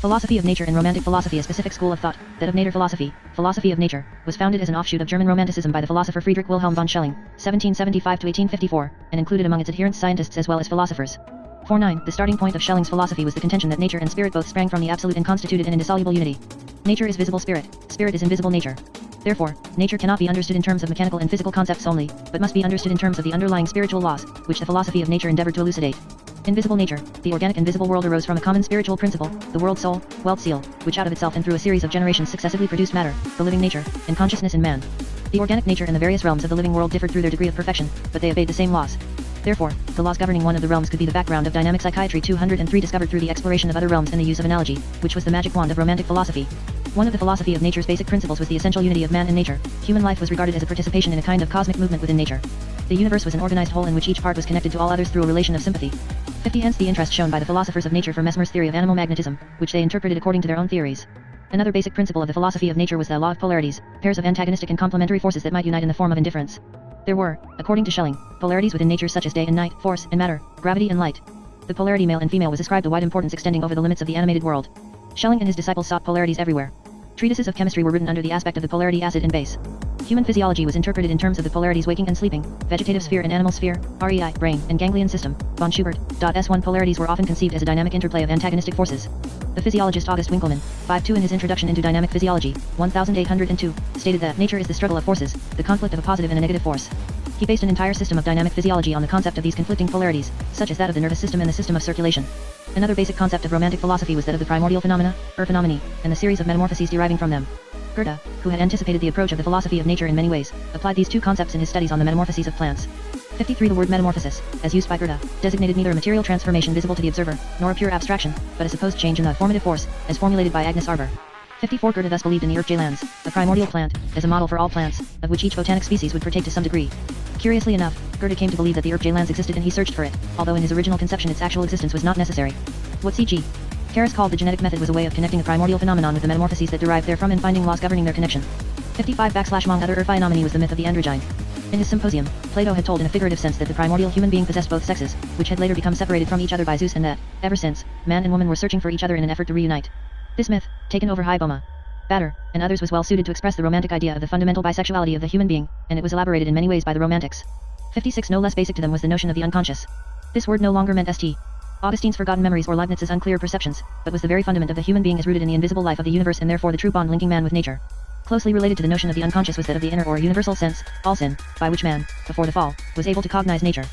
Philosophy of nature and Romantic philosophy, a specific school of thought, that of nature philosophy, philosophy of nature, was founded as an offshoot of German Romanticism by the philosopher Friedrich Wilhelm von Schelling, 1775–1854, and included among its adherents scientists as well as philosophers. 49. The starting point of Schelling's philosophy was the contention that nature and spirit both sprang from the absolute and constituted an indissoluble unity. Nature is visible spirit, spirit is invisible nature. Therefore, nature cannot be understood in terms of mechanical and physical concepts only, but must be understood in terms of the underlying spiritual laws, which the philosophy of nature endeavored to elucidate. Invisible nature, the organic and visible world arose from a common spiritual principle, the world soul, Welt Seal, which out of itself and through a series of generations successively produced matter, the living nature, and consciousness in man. The organic nature and the various realms of the living world differed through their degree of perfection, but they obeyed the same laws. Therefore, the laws governing one of the realms could be the background of dynamic psychiatry. 203 discovered through the exploration of other realms and the use of analogy, which was the magic wand of Romantic philosophy. One of the philosophy of nature's basic principles was the essential unity of man and nature. Human life was regarded as a participation in a kind of cosmic movement within nature. The universe was an organized whole in which each part was connected to all others through a relation of sympathy. 50. Hence the interest shown by the philosophers of nature for Mesmer's theory of animal magnetism, which they interpreted according to their own theories. Another basic principle of the philosophy of nature was the law of polarities, pairs of antagonistic and complementary forces that might unite in the form of indifference. There were, according to Schelling, polarities within nature such as day and night, force and matter, gravity and light. The polarity male and female was ascribed a wide importance extending over the limits of the animated world. Schelling and his disciples sought polarities everywhere. Treatises of chemistry were written under the aspect of the polarity acid and base. Human physiology was interpreted in terms of the polarities waking and sleeping, vegetative sphere and animal sphere, REI, brain, and ganglion system, von Schubert. S1 polarities were often conceived as a dynamic interplay of antagonistic forces. The physiologist August Winckelmann, 5.2 in his Introduction into Dynamic Physiology, 1802, stated that nature is the struggle of forces, the conflict of a positive and a negative force. He based an entire system of dynamic physiology on the concept of these conflicting polarities, such as that of the nervous system and the system of circulation. Another basic concept of Romantic philosophy was that of the primordial phenomena, phenomena, and the series of metamorphoses deriving from them. Goethe, who had anticipated the approach of the philosophy of nature in many ways, applied these two concepts in his studies on the metamorphoses of plants. 53. The word metamorphosis, as used by Goethe, designated neither a material transformation visible to the observer, nor a pure abstraction, but a supposed change in the formative force, as formulated by Agnes Arber. 54. Goethe thus believed in the Erdgelands, a primordial plant, as a model for all plants, of which each botanic species would partake to some degree. Curiously enough, Goethe came to believe that the Erdgelands existed and he searched for it, although in his original conception its actual existence was not necessary. What C.G. Carus called the genetic method was a way of connecting a primordial phenomenon with the metamorphoses that derived therefrom and finding laws governing their connection. 55. Among other Earthphenomeny was the myth of the androgyne. In his Symposium, Plato had told in a figurative sense that the primordial human being possessed both sexes, which had later become separated from each other by Zeus, and that, ever since, man and woman were searching for each other in an effort to reunite. This myth, taken over Hiboma, Bader, and others, was well suited to express the romantic idea of the fundamental bisexuality of the human being, and it was elaborated in many ways by the Romantics. 56. No less basic to them was the notion of the unconscious. This word no longer meant St. Augustine's forgotten memories or Leibniz's unclear perceptions, but was the very fundament of the human being as rooted in the invisible life of the universe and therefore the true bond linking man with nature. Closely related to the notion of the unconscious was that of the inner or universal sense, Allsinn, by which man, before the fall, was able to cognize nature.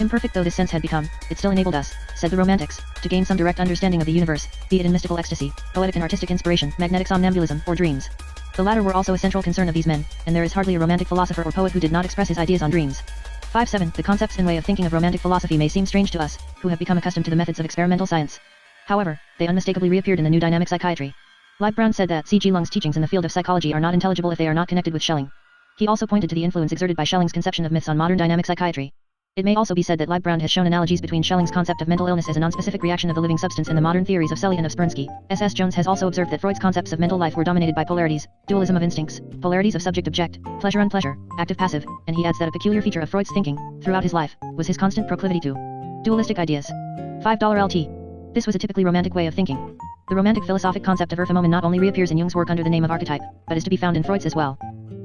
Imperfect though this sense had become, it still enabled us, said the Romantics, to gain some direct understanding of the universe, be it in mystical ecstasy, poetic and artistic inspiration, magnetic somnambulism, or dreams. The latter were also a central concern of these men, and there is hardly a Romantic philosopher or poet who did not express his ideas on dreams. 57. The concepts and way of thinking of Romantic philosophy may seem strange to us, who have become accustomed to the methods of experimental science. However, they unmistakably reappeared in the new dynamic psychiatry. Leibbrand said that C.G. Jung's teachings in the field of psychology are not intelligible if they are not connected with Schelling. He also pointed to the influence exerted by Schelling's conception of myths on modern dynamic psychiatry. It may also be said that Liebbrand has shown analogies between Schelling's concept of mental illness as a non-specific reaction of the living substance and the modern theories of Sully and of Spersky. S. Jones has also observed that Freud's concepts of mental life were dominated by polarities, dualism of instincts, polarities of subject-object, pleasure-unpleasure, active-passive, and he adds that a peculiar feature of Freud's thinking, throughout his life, was his constant proclivity to dualistic ideas. $5 LT. This was a typically romantic way of thinking. The romantic philosophic concept of Erfemomen not only reappears in Jung's work under the name of archetype, but is to be found in Freud's as well.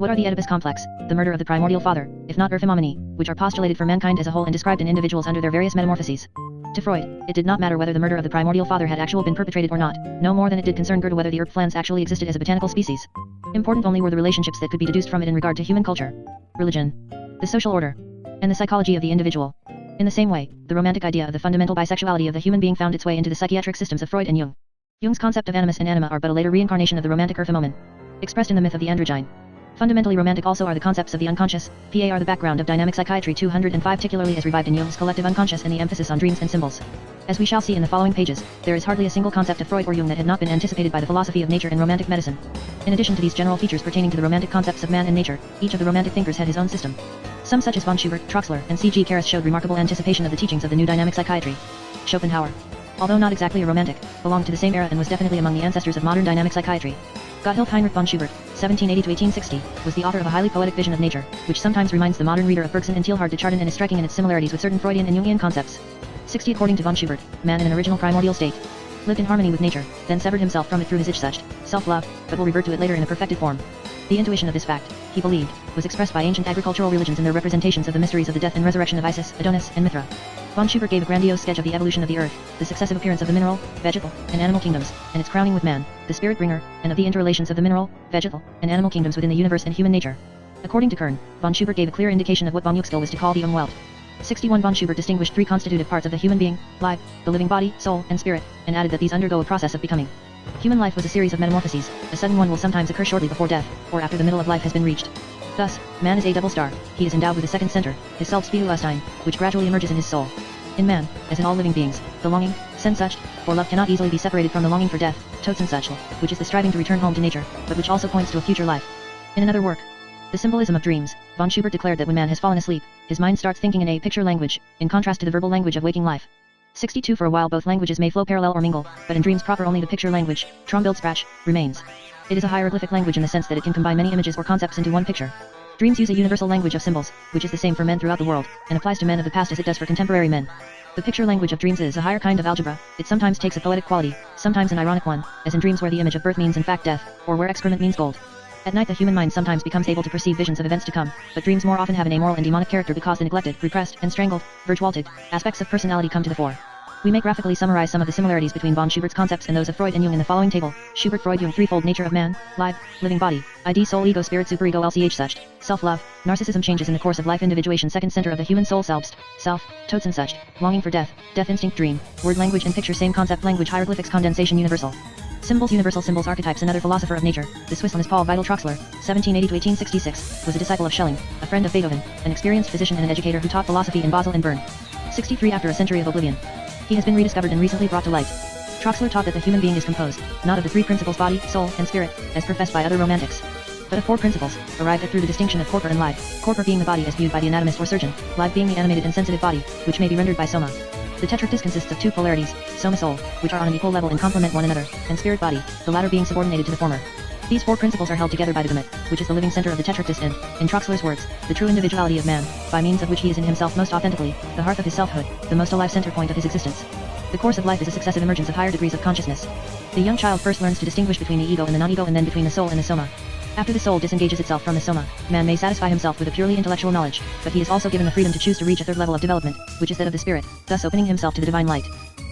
What are the Oedipus complex, the murder of the primordial father, if not Erfemomeny, which are postulated for mankind as a whole and described in individuals under their various metamorphoses? To Freud, it did not matter whether the murder of the primordial father had actually been perpetrated or not, no more than it did concern Goethe whether the Erbpflanze actually existed as a botanical species. Important only were the relationships that could be deduced from it in regard to human culture, religion, the social order, and the psychology of the individual. In the same way, the romantic idea of the fundamental bisexuality of the human being found its way into the psychiatric systems of Freud and Jung. Jung's concept of animus and anima are but a later reincarnation of the romantic Erfemomen, expressed in the myth of the androgyne. Fundamentally romantic also are the concepts of the unconscious, are the background of dynamic psychiatry 205 particularly as revived in Jung's collective unconscious and the emphasis on dreams and symbols. As we shall see in the following pages, there is hardly a single concept of Freud or Jung that had not been anticipated by the philosophy of nature and romantic medicine. In addition to these general features pertaining to the romantic concepts of man and nature, each of the romantic thinkers had his own system. Some such as von Schubert, Troxler, and C.G. Karras showed remarkable anticipation of the teachings of the new dynamic psychiatry. Schopenhauer, although not exactly a romantic, belonged to the same era and was definitely among the ancestors of modern dynamic psychiatry. Gotthilf Heinrich von Schubert, 1780–1860, was the author of a highly poetic vision of nature, which sometimes reminds the modern reader of Bergson and Teilhard de Chardin and is striking in its similarities with certain Freudian and Jungian concepts. 60 According to von Schubert, man in an original primordial state lived in harmony with nature, then severed himself from it through his Ich-Sucht, self-love, but will revert to it later in a perfected form. The intuition of this fact, he believed, was expressed by ancient agricultural religions in their representations of the mysteries of the death and resurrection of Isis, Adonis, and Mithra. Von Schubert gave a grandiose sketch of the evolution of the earth, the successive appearance of the mineral, vegetal, and animal kingdoms, and its crowning with man, the spirit bringer, and of the interrelations of the mineral, vegetal, and animal kingdoms within the universe and human nature. According to Kern, von Schubert gave a clear indication of what von Uexküll was to call the Umwelt. 61 Von Schubert distinguished three constitutive parts of the human being, life, the living body, soul, and spirit, and added that these undergo a process of becoming. Human life was a series of metamorphoses, a sudden one will sometimes occur shortly before death, or after the middle of life has been reached. Thus, man is a double star, he is endowed with a second center, his Selbstbewusstsein, which gradually emerges in his soul. In man, as in all living beings, the longing, Sehnsucht, for love cannot easily be separated from the longing for death, Totensucht, which is the striving to return home to nature, but which also points to a future life. In another work, The Symbolism of Dreams, von Schubert declared that when man has fallen asleep, his mind starts thinking in a picture language, in contrast to the verbal language of waking life. 62 For a while both languages may flow parallel or mingle, but in dreams proper only the picture language, Traumbildssprache, remains. It is a hieroglyphic language in the sense that it can combine many images or concepts into one picture. Dreams use a universal language of symbols, which is the same for men throughout the world, and applies to men of the past as it does for contemporary men. The picture language of dreams is a higher kind of algebra, it sometimes takes a poetic quality, sometimes an ironic one, as in dreams where the image of birth means in fact death, or where excrement means gold. At night the human mind sometimes becomes able to perceive visions of events to come, but dreams more often have an amoral and demonic character because the neglected, repressed, and strangled, Vergewaltigt, aspects of personality come to the fore. We may graphically summarize some of the similarities between von Schubert's concepts and those of Freud and Jung in the following table. Schubert-Freud-Jung threefold nature of man, live, living body, ID soul ego spirit superego LCH-Sucht, self-love, narcissism changes in the course of life individuation second center of the human soul Selbst, self, Totensucht, longing for death, death instinct dream, word language and picture same concept language hieroglyphics condensation universal. Symbols universal symbols archetypes another philosopher of nature, the Swiss one is Paul Vidal Troxler, 1780–1866, was a disciple of Schelling, a friend of Beethoven, an experienced physician and an educator who taught philosophy in Basel and Bern. 63 After a century of oblivion, he has been rediscovered and recently brought to light. Troxler taught that the human being is composed, not of the three principles body, soul, and spirit, as professed by other romantics, but of four principles, arrived at through the distinction of corpor and live, corpor being the body as viewed by the anatomist or surgeon, live being the animated and sensitive body, which may be rendered by soma. The tetractys consists of two polarities, soma soul, which are on an equal level and complement one another, and spirit body, the latter being subordinated to the former. These four principles are held together by the gamut, which is the living center of the tetractys and, in Troxler's words, the true individuality of man, by means of which he is in himself most authentically, the hearth of his selfhood, the most alive center point of his existence. The course of life is a successive emergence of higher degrees of consciousness. The young child first learns to distinguish between the ego and the non-ego and then between the soul and the soma. After the soul disengages itself from the soma, man may satisfy himself with a purely intellectual knowledge, but he is also given the freedom to choose to reach a third level of development, which is that of the spirit, thus opening himself to the divine light.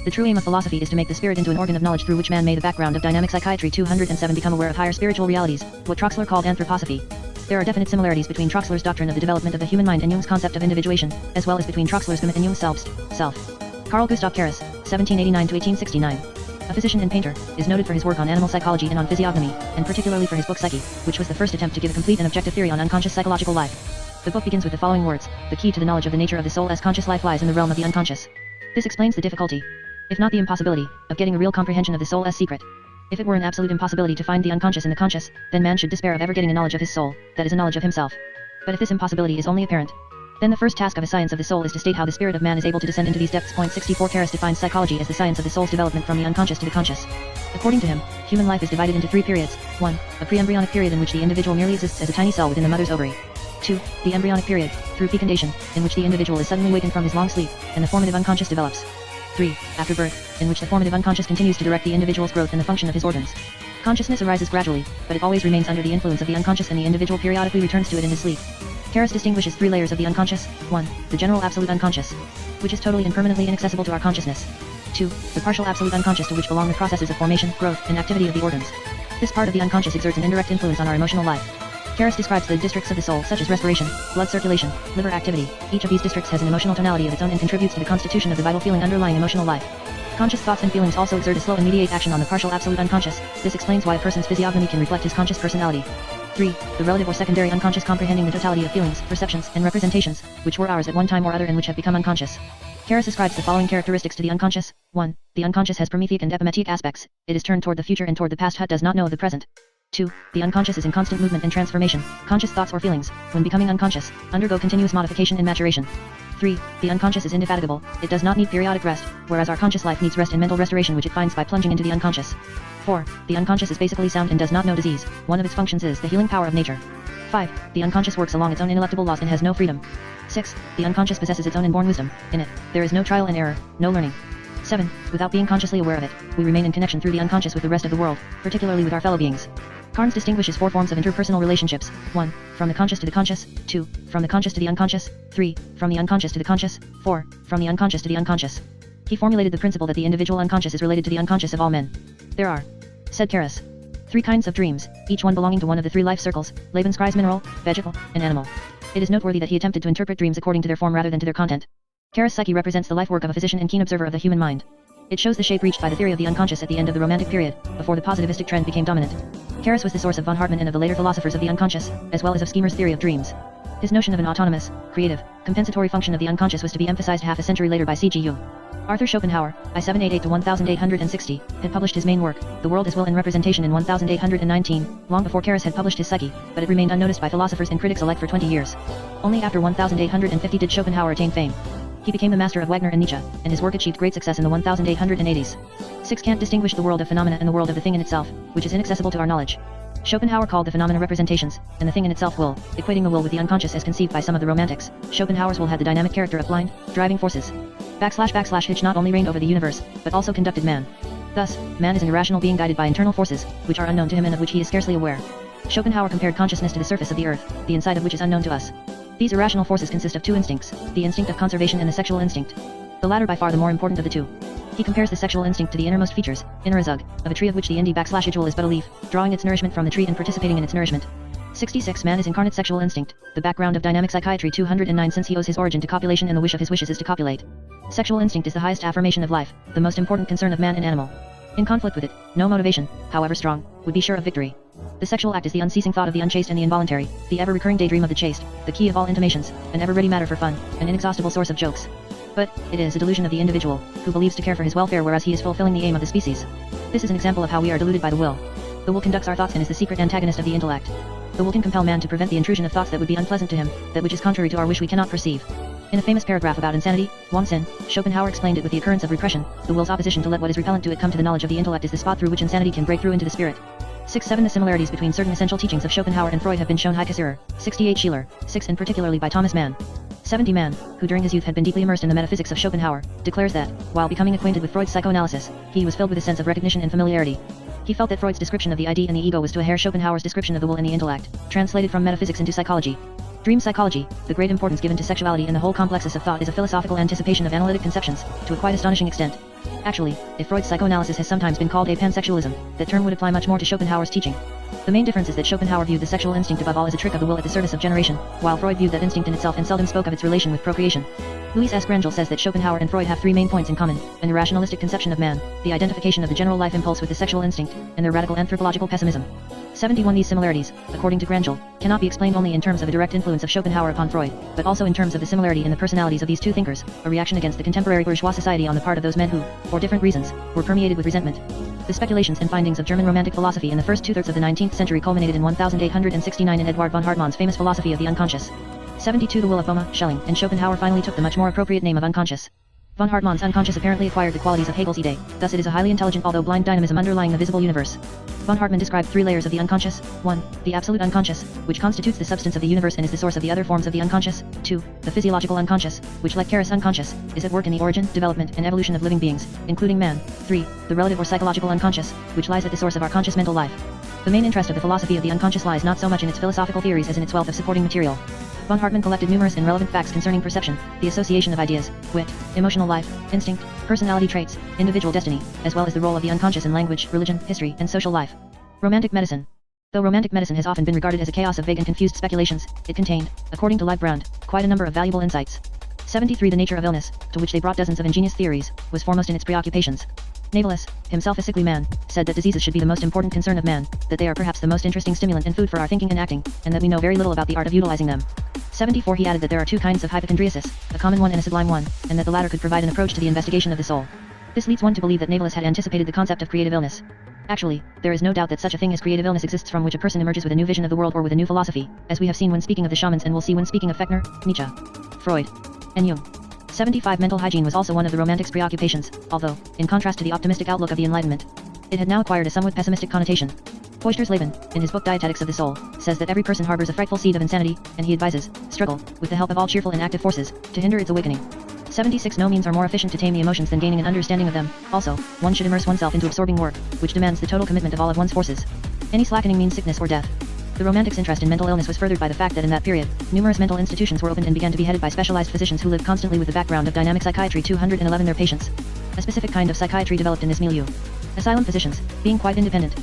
The true aim of philosophy is to make the spirit into an organ of knowledge through which man may the background of dynamic psychiatry 207 become aware of higher spiritual realities, what Troxler called anthroposophy. There are definite similarities between Troxler's doctrine of the development of the human mind and Jung's concept of individuation, as well as between Troxler's gamut and Jung's self. Carl Gustav Karras, 1789–1869. A physician and painter, is noted for his work on animal psychology and on physiognomy, and particularly for his book Psyche, which was the first attempt to give a complete and objective theory on unconscious psychological life. The book begins with the following words: the key to the knowledge of the nature of the soul as conscious life lies in the realm of the unconscious. This explains the difficulty, if not the impossibility, of getting a real comprehension of the soul as secret. If it were an absolute impossibility to find the unconscious in the conscious, then man should despair of ever getting a knowledge of his soul, that is a knowledge of himself. But if this impossibility is only apparent, Then the first task of a science of the soul is to state how the spirit of man is able to descend into these depths. 64 Karras defines psychology as the science of the soul's development from the unconscious to the conscious. According to him, human life is divided into 3 periods. 1. A pre-embryonic period in which the individual merely exists as a tiny cell within the mother's ovary. 2. The embryonic period, through fecundation, in which the individual is suddenly wakened from his long sleep, and the formative unconscious develops. 3. After birth, in which the formative unconscious continues to direct the individual's growth and the function of his organs. Consciousness arises gradually, but it always remains under the influence of the unconscious, and the individual periodically returns to it in his sleep. Karras distinguishes 3 layers of the unconscious. 1. The general absolute unconscious, which is totally and permanently inaccessible to our consciousness. 2. The partial absolute unconscious, to which belong the processes of formation, growth, and activity of the organs. This part of the unconscious exerts an indirect influence on our emotional life. Karras describes the districts of the soul such as respiration, blood circulation, liver activity. Each of these districts has an emotional tonality of its own and contributes to the constitution of the vital feeling underlying emotional life. Conscious thoughts and feelings also exert a slow and mediate action on the partial absolute unconscious. This explains why a person's physiognomy can reflect his conscious personality. 3. The relative or secondary unconscious, comprehending the totality of feelings, perceptions, and representations, which were ours at one time or other and which have become unconscious. Karras ascribes the following characteristics to the unconscious. 1. The unconscious has prometheic and epimetic aspects. It is turned toward the future and toward the past. Hut does not know of the present. 2. The unconscious is in constant movement and transformation. Conscious thoughts or feelings, when becoming unconscious, undergo continuous modification and maturation. 3. The unconscious is indefatigable. It does not need periodic rest, whereas our conscious life needs rest and mental restoration, which it finds by plunging into the unconscious. 4. The unconscious is basically sound and does not know disease. One of its functions is the healing power of nature. 5. The unconscious works along its own ineluctable laws and has no freedom. 6. The unconscious possesses its own inborn wisdom. In it, there is no trial and error, no learning. 7. Without being consciously aware of it, we remain in connection through the unconscious with the rest of the world, particularly with our fellow beings. Carnes distinguishes 4 forms of interpersonal relationships. 1. From the conscious to the conscious. 2. From the conscious to the unconscious. 3. From the unconscious to the conscious. 4. From the unconscious to the unconscious. He formulated the principle that the individual unconscious is related to the unconscious of all men. There are, said Karras, 3 kinds of dreams, each one belonging to one of the 3 life circles, Lebenskreis, mineral, vegetal, and animal. It is noteworthy that he attempted to interpret dreams according to their form rather than to their content. Karras' psyche represents the life work of a physician and keen observer of the human mind. It shows the shape reached by the theory of the unconscious at the end of the Romantic period, before the positivistic trend became dominant. Karras was the source of von Hartmann and of the later philosophers of the unconscious, as well as of Schemmer's theory of dreams. His notion of an autonomous, creative, compensatory function of the unconscious was to be emphasized half a century later by C.G. Jung. Arthur Schopenhauer, I-788-1860, had published his main work, The World as Will and Representation, in 1819, long before Karras had published his Psyche, but it remained unnoticed by philosophers and critics alike for 20 years. Only after 1850 did Schopenhauer attain fame. He became the master of Wagner and Nietzsche, and his work achieved great success in the 1880s. 6. Kant distinguished the world of phenomena and the world of the thing in itself, which is inaccessible to our knowledge. Schopenhauer called the phenomena representations, and the thing in itself will, equating the will with the unconscious as conceived by some of the Romantics. Schopenhauer's will had the dynamic character of blind, driving forces. Hitch not only reigned over the universe, but also conducted man. Thus, man is an irrational being guided by internal forces, which are unknown to him and of which he is scarcely aware. Schopenhauer compared consciousness to the surface of the earth, the inside of which is unknown to us. These irrational forces consist of 2 instincts, the instinct of conservation and the sexual instinct. The latter by far the more important of the 2. He compares the sexual instinct to the innermost features, inner zug, of a tree of which the indi_idul is but a leaf, drawing its nourishment from the tree and participating in its nourishment. 66. Man is incarnate sexual instinct, the background of dynamic psychiatry. 209. Since he owes his origin to copulation and the wish of his wishes is to copulate. Sexual instinct is the highest affirmation of life, the most important concern of man and animal. In conflict with it, no motivation, however strong, would be sure of victory. The sexual act is the unceasing thought of the unchaste and the involuntary, the ever-recurring daydream of the chaste, the key of all intimations, an ever-ready matter for fun, an inexhaustible source of jokes. But, it is a delusion of the individual, who believes to care for his welfare whereas he is fulfilling the aim of the species. This is an example of how we are deluded by the will. The will conducts our thoughts and is the secret antagonist of the intellect. The will can compel man to prevent the intrusion of thoughts that would be unpleasant to him, that which is contrary to our wish we cannot perceive. In a famous paragraph about insanity, Wang-Sin, Schopenhauer explained it with the occurrence of repression. The will's opposition to let what is repellent to it come to the knowledge of the intellect is the spot through which insanity can break through into the spirit. 6-7 The similarities between certain essential teachings of Schopenhauer and Freud have been shown. Heike 68 Schiller, 6 and particularly by Thomas Mann. 70 Mann, who during his youth had been deeply immersed in the metaphysics of Schopenhauer, declares that, while becoming acquainted with Freud's psychoanalysis, he was filled with a sense of recognition and familiarity. He felt that Freud's description of the ID and the ego was to a hair Schopenhauer's description of the will and the intellect, translated from metaphysics into psychology. Dream psychology, the great importance given to sexuality and the whole complexus of thought is a philosophical anticipation of analytic conceptions, to a quite astonishing extent. Actually, if Freud's psychoanalysis has sometimes been called a pansexualism, that term would apply much more to Schopenhauer's teaching. The main difference is that Schopenhauer viewed the sexual instinct above all as a trick of the will at the service of generation, while Freud viewed that instinct in itself and seldom spoke of its relation with procreation. Louis S. Grangel says that Schopenhauer and Freud have 3 main points in common: an irrationalistic conception of man, the identification of the general life impulse with the sexual instinct, and their radical anthropological pessimism. 71 These similarities, according to Grangel, cannot be explained only in terms of a direct influence of Schopenhauer upon Freud, but also in terms of the similarity in the personalities of these 2 thinkers, a reaction against the contemporary bourgeois society on the part of those men who, for different reasons, were permeated with resentment. The speculations and findings of German Romantic philosophy in the first 2/3 of the 19th century culminated in 1869 in Eduard von Hartmann's famous philosophy of the unconscious. 72 The will of Boehme, Schelling, and Schopenhauer finally took the much more appropriate name of unconscious. Von Hartmann's unconscious apparently acquired the qualities of Hegel's Idee, thus it is a highly intelligent although blind dynamism underlying the visible universe. Von Hartmann described 3 layers of the unconscious: 1. The absolute unconscious, which constitutes the substance of the universe and is the source of the other forms of the unconscious; 2. The physiological unconscious, which like Kara's unconscious, is at work in the origin, development, and evolution of living beings, including man; 3. The relative or psychological unconscious, which lies at the source of our conscious mental life. The main interest of the philosophy of the unconscious lies not so much in its philosophical theories as in its wealth of supporting material. Von Hartmann collected numerous and relevant facts concerning perception, the association of ideas, wit, emotional life, instinct, personality traits, individual destiny, as well as the role of the unconscious in language, religion, history, and social life. Romantic medicine. Though romantic medicine has often been regarded as a chaos of vague and confused speculations, it contained, according to Leib Brand, quite a number of valuable insights. 73 The nature of illness, to which they brought dozens of ingenious theories, was foremost in its preoccupations. Navalus, himself a sickly man, said that diseases should be the most important concern of man, that they are perhaps the most interesting stimulant and food for our thinking and acting, and that we know very little about the art of utilizing them. 74 He added that there are 2 kinds of hypochondriasis, a common one and a sublime one, and that the latter could provide an approach to the investigation of the soul. This leads one to believe that Navalus had anticipated the concept of creative illness. Actually, there is no doubt that such a thing as creative illness exists from which a person emerges with a new vision of the world or with a new philosophy, as we have seen when speaking of the shamans and will see when speaking of Fechner, Nietzsche, Freud, and Jung. 75 Mental hygiene was also one of the Romantics' preoccupations, although, in contrast to the optimistic outlook of the Enlightenment, it had now acquired a somewhat pessimistic connotation. Feuchtersleben, in his book Dietetics of the Soul, says that every person harbors a frightful seed of insanity, and he advises, struggle, with the help of all cheerful and active forces, to hinder its awakening. 76 No means are more efficient to tame the emotions than gaining an understanding of them. Also, one should immerse oneself into absorbing work, which demands the total commitment of all of one's forces. Any slackening means sickness or death. The Romantics' interest in mental illness was furthered by the fact that in that period, numerous mental institutions were opened and began to be headed by specialized physicians who lived constantly with the background of dynamic psychiatry 211 their patients. A specific kind of psychiatry developed in this milieu. Asylum physicians, being quite independent,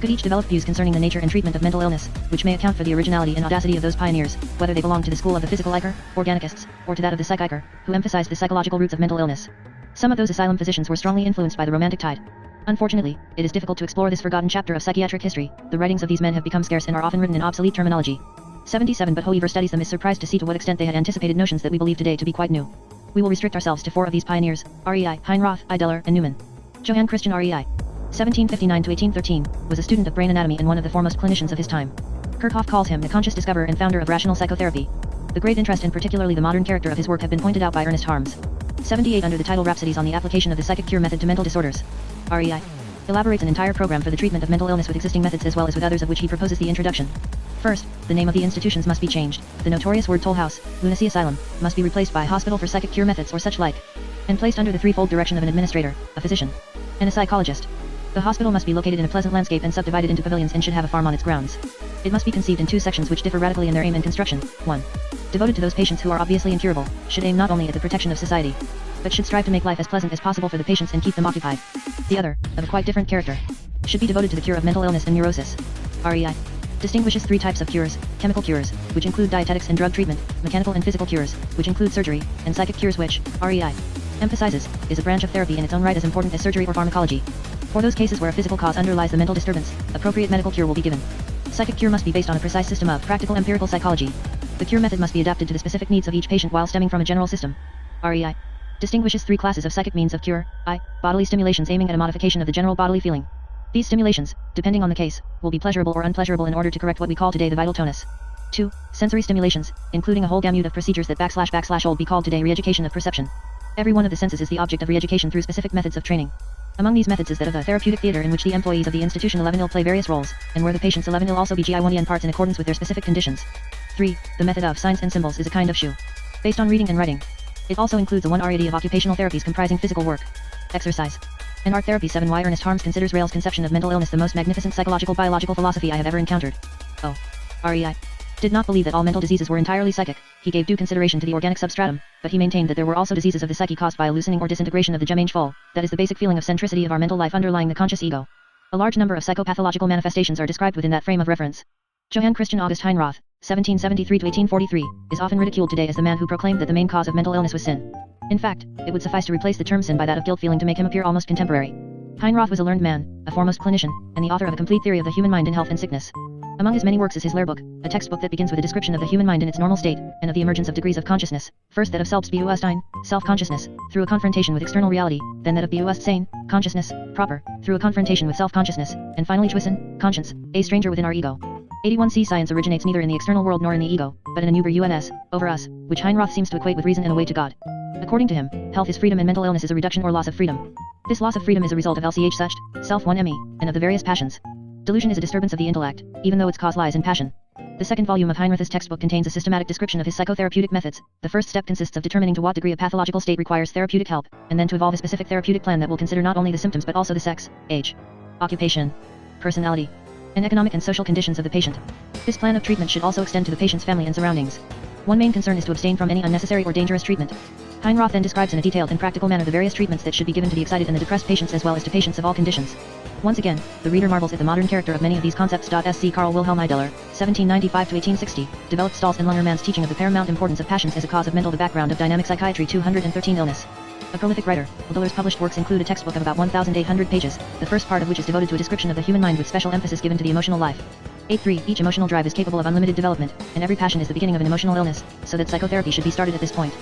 could each develop views concerning the nature and treatment of mental illness, which may account for the originality and audacity of those pioneers, whether they belong to the school of the physical Iker, organicists, or to that of the psych Iker, who emphasized the psychological roots of mental illness. Some of those asylum physicians were strongly influenced by the Romantic tide. Unfortunately, it is difficult to explore this forgotten chapter of psychiatric history. The writings of these men have become scarce and are often written in obsolete terminology. 77 But whoever studies them is surprised to see to what extent they had anticipated notions that we believe today to be quite new. We will restrict ourselves to 4 of these pioneers: Rei, Heinroth, Ideler, and Newman. Johann Christian Rei, 1759 to 1813, was a student of brain anatomy and one of the foremost clinicians of his time. Kirchhoff calls him the conscious discoverer and founder of rational psychotherapy. The great interest and particularly the modern character of his work have been pointed out by Ernest Harms. 78 Under the title Rhapsodies on the application of the psychic cure method to mental disorders, Rei elaborates an entire program for the treatment of mental illness with existing methods as well as with others of which he proposes the introduction. First, the name of the institutions must be changed. The notorious word toll house, lunacy asylum, must be replaced by hospital for psychic cure methods or such like, and placed under the threefold direction of an administrator, a physician, and a psychologist. The hospital must be located in a pleasant landscape and subdivided into pavilions and should have a farm on its grounds. It must be conceived in 2 sections which differ radically in their aim and construction. 1. Devoted to those patients who are obviously incurable, should aim not only at the protection of society, but should strive to make life as pleasant as possible for the patients and keep them occupied. The other, of a quite different character, should be devoted to the cure of mental illness and neurosis. Rei distinguishes 3 types of cures: chemical cures, which include dietetics and drug treatment; mechanical and physical cures, which include surgery; and psychic cures which, Rei emphasizes, is a branch of therapy in its own right as important as surgery or pharmacology. For those cases where a physical cause underlies the mental disturbance, appropriate medical cure will be given. Psychic cure must be based on a precise system of practical empirical psychology. The cure method must be adapted to the specific needs of each patient while stemming from a general system. Rei distinguishes 3 classes of psychic means of cure: I. Bodily stimulations aiming at a modification of the general bodily feeling. These stimulations, depending on the case, will be pleasurable or unpleasurable in order to correct what we call today the vital tonus. 2. Sensory stimulations, including a whole gamut of procedures that old be called today re-education of perception. Every one of the senses is the object of re-education through specific methods of training. Among these methods is that of the therapeutic theater in which the employees of the institution 11 play various roles, and where the patients 11 also be GI1 parts in accordance with their specific conditions. 3. The method of signs and symbols is a kind of shoe, based on reading and writing. It also includes a 1 variety of occupational therapies comprising physical work, exercise, and art therapy. 7 Why Ernest Harms considers Rail's conception of mental illness the most magnificent psychological biological philosophy I have ever encountered. Rei did not believe that all mental diseases were entirely psychic. He gave due consideration to the organic substratum, but he maintained that there were also diseases of the psyche caused by a loosening or disintegration of the Gemeingefühl, that is the basic feeling of centricity of our mental life underlying the conscious ego. A large number of psychopathological manifestations are described within that frame of reference. Johann Christian August Heinroth, 1773 to 1843, is often ridiculed today as the man who proclaimed that the main cause of mental illness was sin. In fact, it would suffice to replace the term sin by that of guilt feeling to make him appear almost contemporary. Heinroth was a learned man, a foremost clinician, and the author of a complete theory of the human mind in health and sickness. Among his many works is his Lehrbuch, a textbook that begins with a description of the human mind in its normal state, and of the emergence of degrees of consciousness, first that of Selbstbewusstsein, self-consciousness, through a confrontation with external reality, then that of Bewusstsein, consciousness, proper, through a confrontation with self-consciousness, and finally Gewissen, conscience, a stranger within our ego. 81c Science originates neither in the external world nor in the ego, but in an über uns, over us, which Heinroth seems to equate with reason and a way to God. According to him, health is freedom and mental illness is a reduction or loss of freedom. This loss of freedom is a result of LCH such, self 1me, and of the various passions. Delusion is a disturbance of the intellect, even though its cause lies in passion. The second volume of Heinroth's textbook contains a systematic description of his psychotherapeutic methods. The first step consists of determining to what degree a pathological state requires therapeutic help, and then to evolve a specific therapeutic plan that will consider not only the symptoms but also the sex, age, occupation, personality, and economic and social conditions of the patient. This plan of treatment should also extend to the patient's family and surroundings. One main concern is to abstain from any unnecessary or dangerous treatment. Heinroth then describes in a detailed and practical manner the various treatments that should be given to the excited and the depressed patients as well as to patients of all conditions. Once again, the reader marvels at the modern character of many of these concepts. Sc. Carl Wilhelm Ideler, 1795-1860, developed Stahls and Lungermann's teaching of the paramount importance of passions as a cause of mental. The background of dynamic psychiatry. 213 Illness. A prolific writer, Ideler's published works include a textbook of about 1,800 pages, the first part of which is devoted to a description of the human mind with special emphasis given to the emotional life. 8.3 Each emotional drive is capable of unlimited development, and every passion is the beginning of an emotional illness, so that psychotherapy should be started at this point.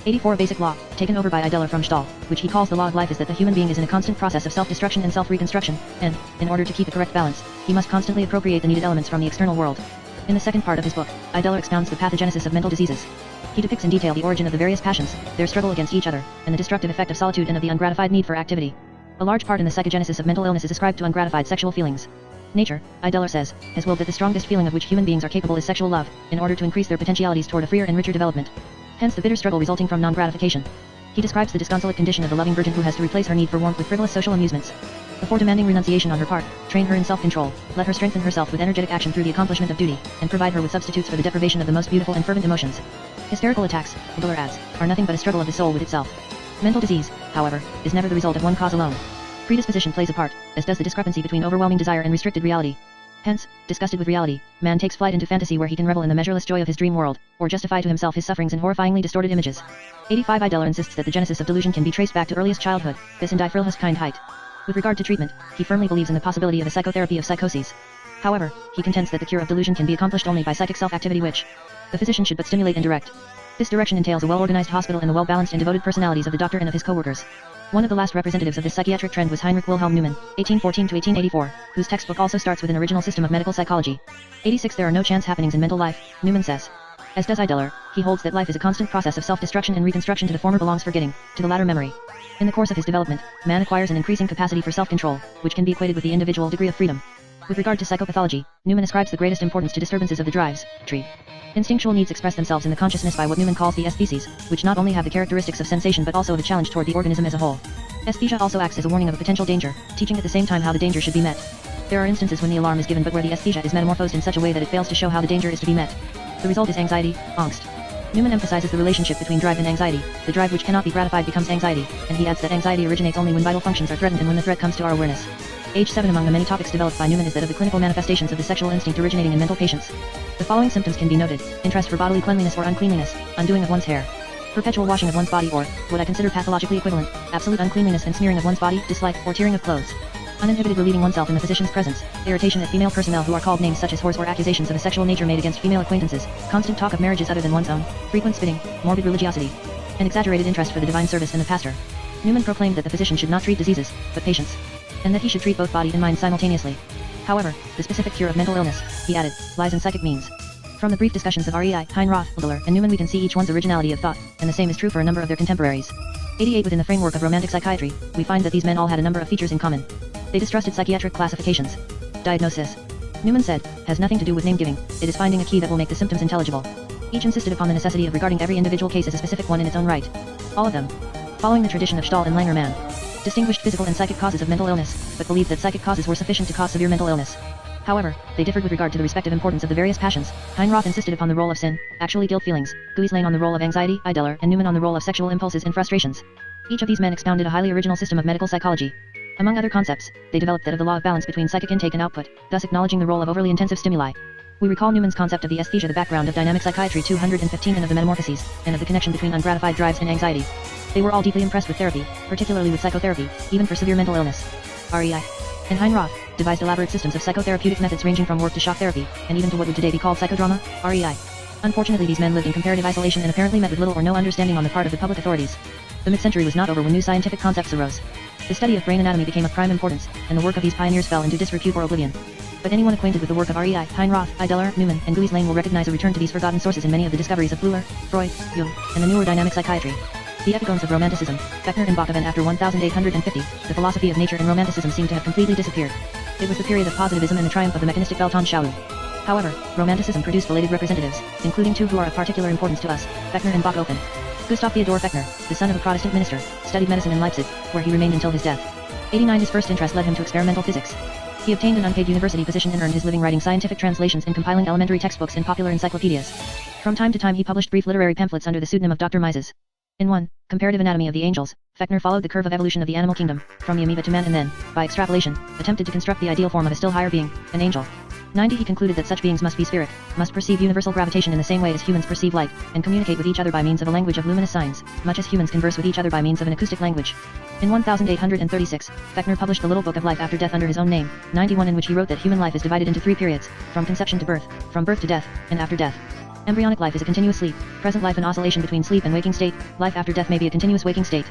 84 Basic law, taken over by Ideler from Stahl, which he calls the law of life, is that the human being is in a constant process of self-destruction and self-reconstruction, and, in order to keep a correct balance, he must constantly appropriate the needed elements from the external world. In the second part of his book, Ideler expounds the pathogenesis of mental diseases. He depicts in detail the origin of the various passions, their struggle against each other, and the destructive effect of solitude and of the ungratified need for activity. A large part in the psychogenesis of mental illness is ascribed to ungratified sexual feelings. Nature, Ideler says, has willed that the strongest feeling of which human beings are capable is sexual love, in order to increase their potentialities toward a freer and richer development. Hence the bitter struggle resulting from non-gratification. He describes the disconsolate condition of the loving virgin who has to replace her need for warmth with frivolous social amusements. Before demanding renunciation on her part, train her in self-control, let her strengthen herself with energetic action through the accomplishment of duty, and provide her with substitutes for the deprivation of the most beautiful and fervent emotions. Hysterical attacks, Ideler adds, are nothing but a struggle of the soul with itself. Mental disease, however, is never the result of one cause alone. Predisposition plays a part, as does the discrepancy between overwhelming desire and restricted reality. Hence, disgusted with reality, man takes flight into fantasy where he can revel in the measureless joy of his dream world, or justify to himself his sufferings in horrifyingly distorted images. 85 Ideler insists that the genesis of delusion can be traced back to earliest childhood, this in Die Frühestkindheit. With regard to treatment, he firmly believes in the possibility of a psychotherapy of psychoses. However, he contends that the cure of delusion can be accomplished only by psychic self-activity which the physician should but stimulate and direct. This direction entails a well-organized hospital and the well-balanced and devoted personalities of the doctor and of his co-workers. One of the last representatives of this psychiatric trend was Heinrich Wilhelm Neumann, 1814-1884, whose textbook also starts with an original system of medical psychology. 86 There are no chance happenings in mental life, Neumann says. As does Ideler, he holds that life is a constant process of self-destruction and reconstruction. To the former belongs forgetting, to the latter memory. In the course of his development, man acquires an increasing capacity for self-control, which can be equated with the individual degree of freedom. With regard to psychopathology, Neumann ascribes the greatest importance to disturbances of the drives, tree. Instinctual needs express themselves in the consciousness by what Neumann calls the aestheses, which not only have the characteristics of sensation but also of a challenge toward the organism as a whole. Aesthesia also acts as a warning of a potential danger, teaching at the same time how the danger should be met. There are instances when the alarm is given but where the aesthesia is metamorphosed in such a way that it fails to show how the danger is to be met. The result is anxiety, angst. Neumann emphasizes the relationship between drive and anxiety. The drive which cannot be gratified becomes anxiety, and he adds that anxiety originates only when vital functions are threatened and when the threat comes to our awareness. Age 7 Among the many topics developed by Neumann is that of the clinical manifestations of the sexual instinct originating in mental patients. The following symptoms can be noted: interest for bodily cleanliness or uncleanliness, undoing of one's hair, perpetual washing of one's body, or, what I consider pathologically equivalent, absolute uncleanliness and smearing of one's body, dislike, or tearing of clothes. Uninhibited relieving oneself in the physician's presence, irritation at female personnel who are called names such as whores or accusations of a sexual nature made against female acquaintances, constant talk of marriages other than one's own, frequent spitting, morbid religiosity, and exaggerated interest for the divine service and the pastor. Neumann proclaimed that the physician should not treat diseases, but patients, and that he should treat both body and mind simultaneously. However, the specific cure of mental illness, he added, lies in psychic means. From the brief discussions of Rei, Heinroth, Ideler, and Neumann we can see each one's originality of thought, and the same is true for a number of their contemporaries. 88 Within the framework of romantic psychiatry, we find that these men all had a number of features in common. They distrusted psychiatric classifications. Diagnosis, Neumann said, has nothing to do with name-giving, it is finding a key that will make the symptoms intelligible. Each insisted upon the necessity of regarding every individual case as a specific one in its own right. All of them, following the tradition of Stahl and Langermann, distinguished physical and psychic causes of mental illness, but believed that psychic causes were sufficient to cause severe mental illness. However, they differed with regard to the respective importance of the various passions. Heinroth insisted upon the role of sin, actually guilt feelings, Guislain on the role of anxiety, Ideler and Neumann on the role of sexual impulses and frustrations. Each of these men expounded a highly original system of medical psychology. Among other concepts, they developed that of the law of balance between psychic intake and output, thus acknowledging the role of overly intensive stimuli. We recall Neumann's concept of the aesthesia, the background of dynamic psychiatry 215, and of the metamorphoses, and of the connection between ungratified drives and anxiety. They were all deeply impressed with therapy, particularly with psychotherapy, even for severe mental illness. Rei and Heinroth devised elaborate systems of psychotherapeutic methods ranging from work to shock therapy, and even to what would today be called psychodrama, Rei. Unfortunately, these men lived in comparative isolation and apparently met with little or no understanding on the part of the public authorities. The mid-century was not over when new scientific concepts arose. The study of brain anatomy became of prime importance, and the work of these pioneers fell into disrepute or oblivion. But anyone acquainted with the work of R.E.I., Heinroth, Ideler, Newman, and Guy's Lane will recognize a return to these forgotten sources in many of the discoveries of Bleuler, Freud, Jung, and the newer dynamic psychiatry. The epigones of Romanticism, Fechner and Bach event after 1850, the philosophy of nature and Romanticism seem to have completely disappeared. It was the period of positivism and the triumph of the mechanistic Weltanschauung. However, Romanticism produced belated representatives, including two who are of particular importance to us, Fechner and Bach Open. Gustav Theodor Fechner, the son of a Protestant minister, studied medicine in Leipzig, where he remained until his death. 89 His first interest led him to experimental physics. He obtained an unpaid university position and earned his living writing scientific translations and compiling elementary textbooks and popular encyclopedias. From time to time he published brief literary pamphlets under the pseudonym of Dr. Mises. In one, Comparative Anatomy of the Angels, Fechner followed the curve of evolution of the animal kingdom, from the amoeba to man and then, by extrapolation, attempted to construct the ideal form of a still higher being, an angel. 90 He concluded that such beings must be spirit, must perceive universal gravitation in the same way as humans perceive light, and communicate with each other by means of a language of luminous signs, much as humans converse with each other by means of an acoustic language. In 1836, Fechner published the Little Book of Life After Death under his own name, 91 in which he wrote that human life is divided into three periods, from conception to birth, from birth to death, and after death. Embryonic life is a continuous sleep, present life an oscillation between sleep and waking state, life after death may be a continuous waking state.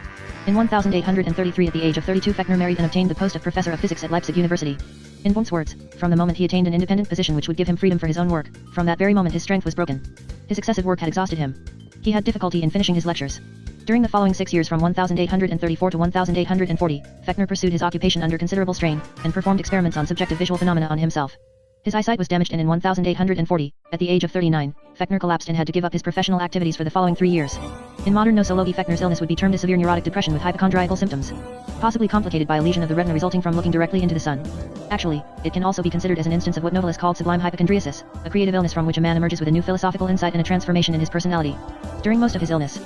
In 1833 at the age of 32 Fechner married and obtained the post of professor of physics at Leipzig University. In Wundt's words, from the moment he attained an independent position which would give him freedom for his own work, from that very moment his strength was broken. His excessive work had exhausted him. He had difficulty in finishing his lectures. During the following 6 years from 1834 to 1840, Fechner pursued his occupation under considerable strain, and performed experiments on subjective visual phenomena on himself. His eyesight was damaged and in 1840, at the age of 39, Fechner collapsed and had to give up his professional activities for the following 3 years. In modern nosology Fechner's illness would be termed a severe neurotic depression with hypochondriacal symptoms, possibly complicated by a lesion of the retina resulting from looking directly into the sun. Actually, it can also be considered as an instance of what novelists called sublime hypochondriasis, a creative illness from which a man emerges with a new philosophical insight and a transformation in his personality. During most of his illness,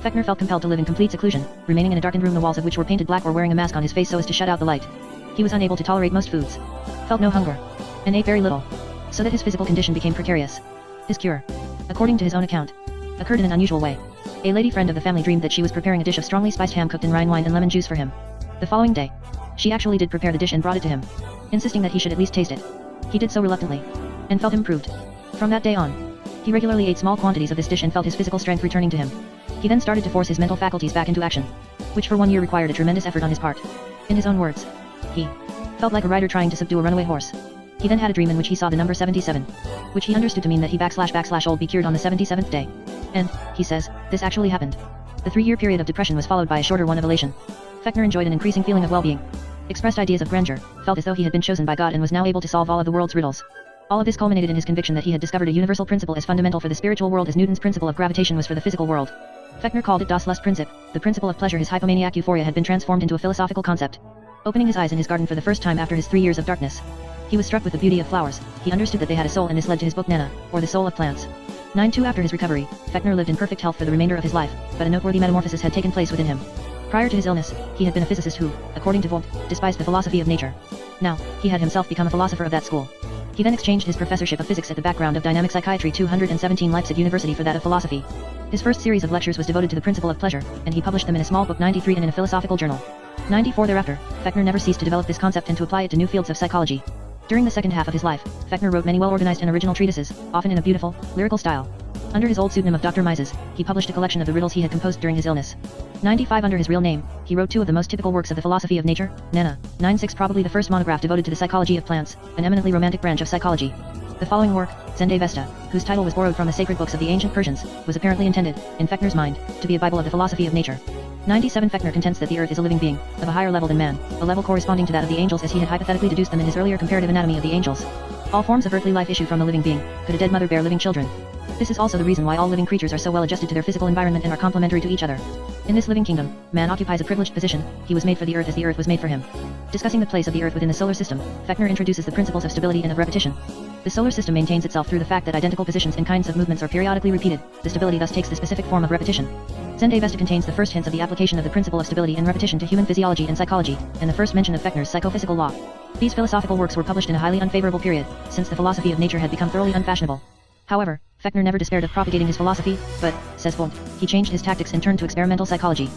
Fechner felt compelled to live in complete seclusion, remaining in a darkened room the walls of which were painted black or wearing a mask on his face so as to shut out the light. He was unable to tolerate most foods, felt no hunger, and ate very little, so that his physical condition became precarious. His cure, according to his own account, occurred in an unusual way. A lady friend of the family dreamed that she was preparing a dish of strongly spiced ham cooked in Rhine wine and lemon juice for him. The following day, she actually did prepare the dish and brought it to him, insisting that he should at least taste it. He did so reluctantly, and felt improved. From that day on, he regularly ate small quantities of this dish and felt his physical strength returning to him. He then started to force his mental faculties back into action, which for 1 year required a tremendous effort on his part. In his own words, he felt like a rider trying to subdue a runaway horse. He then had a dream in which he saw the number 77, which he understood to mean that he / old be cured on the 77th day. And, he says, this actually happened. The 3-year period of depression was followed by a shorter one of elation. Fechner enjoyed an increasing feeling of well-being, expressed ideas of grandeur, felt as though he had been chosen by God and was now able to solve all of the world's riddles. All of this culminated in his conviction that he had discovered a universal principle as fundamental for the spiritual world as Newton's principle of gravitation was for the physical world. Fechner called it Das Lustprinzip, the principle of pleasure. His hypomaniac euphoria had been transformed into a philosophical concept. Opening his eyes in his garden for the first time after his 3 years of darkness, he was struck with the beauty of flowers. He understood that they had a soul, and this led to his book Nana, or the Soul of Plants. 9-2 After his recovery, Fechner lived in perfect health for the remainder of his life, but a noteworthy metamorphosis had taken place within him. Prior to his illness, he had been a physicist who, according to Wundt, despised the philosophy of nature. Now, he had himself become a philosopher of that school. He then exchanged his professorship of physics at the background of dynamic psychiatry 217 Leipzig University for that of philosophy. His first series of lectures was devoted to the principle of pleasure, and he published them in a small book 93 and in a philosophical journal. 94 Thereafter, Fechner never ceased to develop this concept and to apply it to new fields of psychology. During the second half of his life, Fechner wrote many well-organized and original treatises, often in a beautiful, lyrical style. Under his old pseudonym of Dr. Mises, he published a collection of the riddles he had composed during his illness. 95 Under his real name, he wrote 2 of the most typical works of the philosophy of nature, Nana. 96 Probably the first monograph devoted to the psychology of plants, an eminently romantic branch of psychology. The following work, Zende Vesta, whose title was borrowed from the sacred books of the ancient Persians, was apparently intended, in Fechner's mind, to be a Bible of the philosophy of nature. 97 Fechner contends that the earth is a living being, of a higher level than man, a level corresponding to that of the angels as he had hypothetically deduced them in his earlier comparative anatomy of the angels. All forms of earthly life issue from a living being. Could a dead mother bear living children? This is also the reason why all living creatures are so well adjusted to their physical environment and are complementary to each other. In this living kingdom, man occupies a privileged position. He was made for the earth as the earth was made for him. Discussing the place of the earth within the solar system, Fechner introduces the principles of stability and of repetition. The solar system maintains itself through the fact that identical positions and kinds of movements are periodically repeated. The stability thus takes the specific form of repetition. Zende Vesta contains the first hints of the application of the principle of stability and repetition to human physiology and psychology, and the first mention of Fechner's psychophysical law. These philosophical works were published in a highly unfavorable period, since the philosophy of nature had become thoroughly unfashionable. However, Fechner never despaired of propagating his philosophy, but, says Wundt, he changed his tactics and turned to experimental psychology.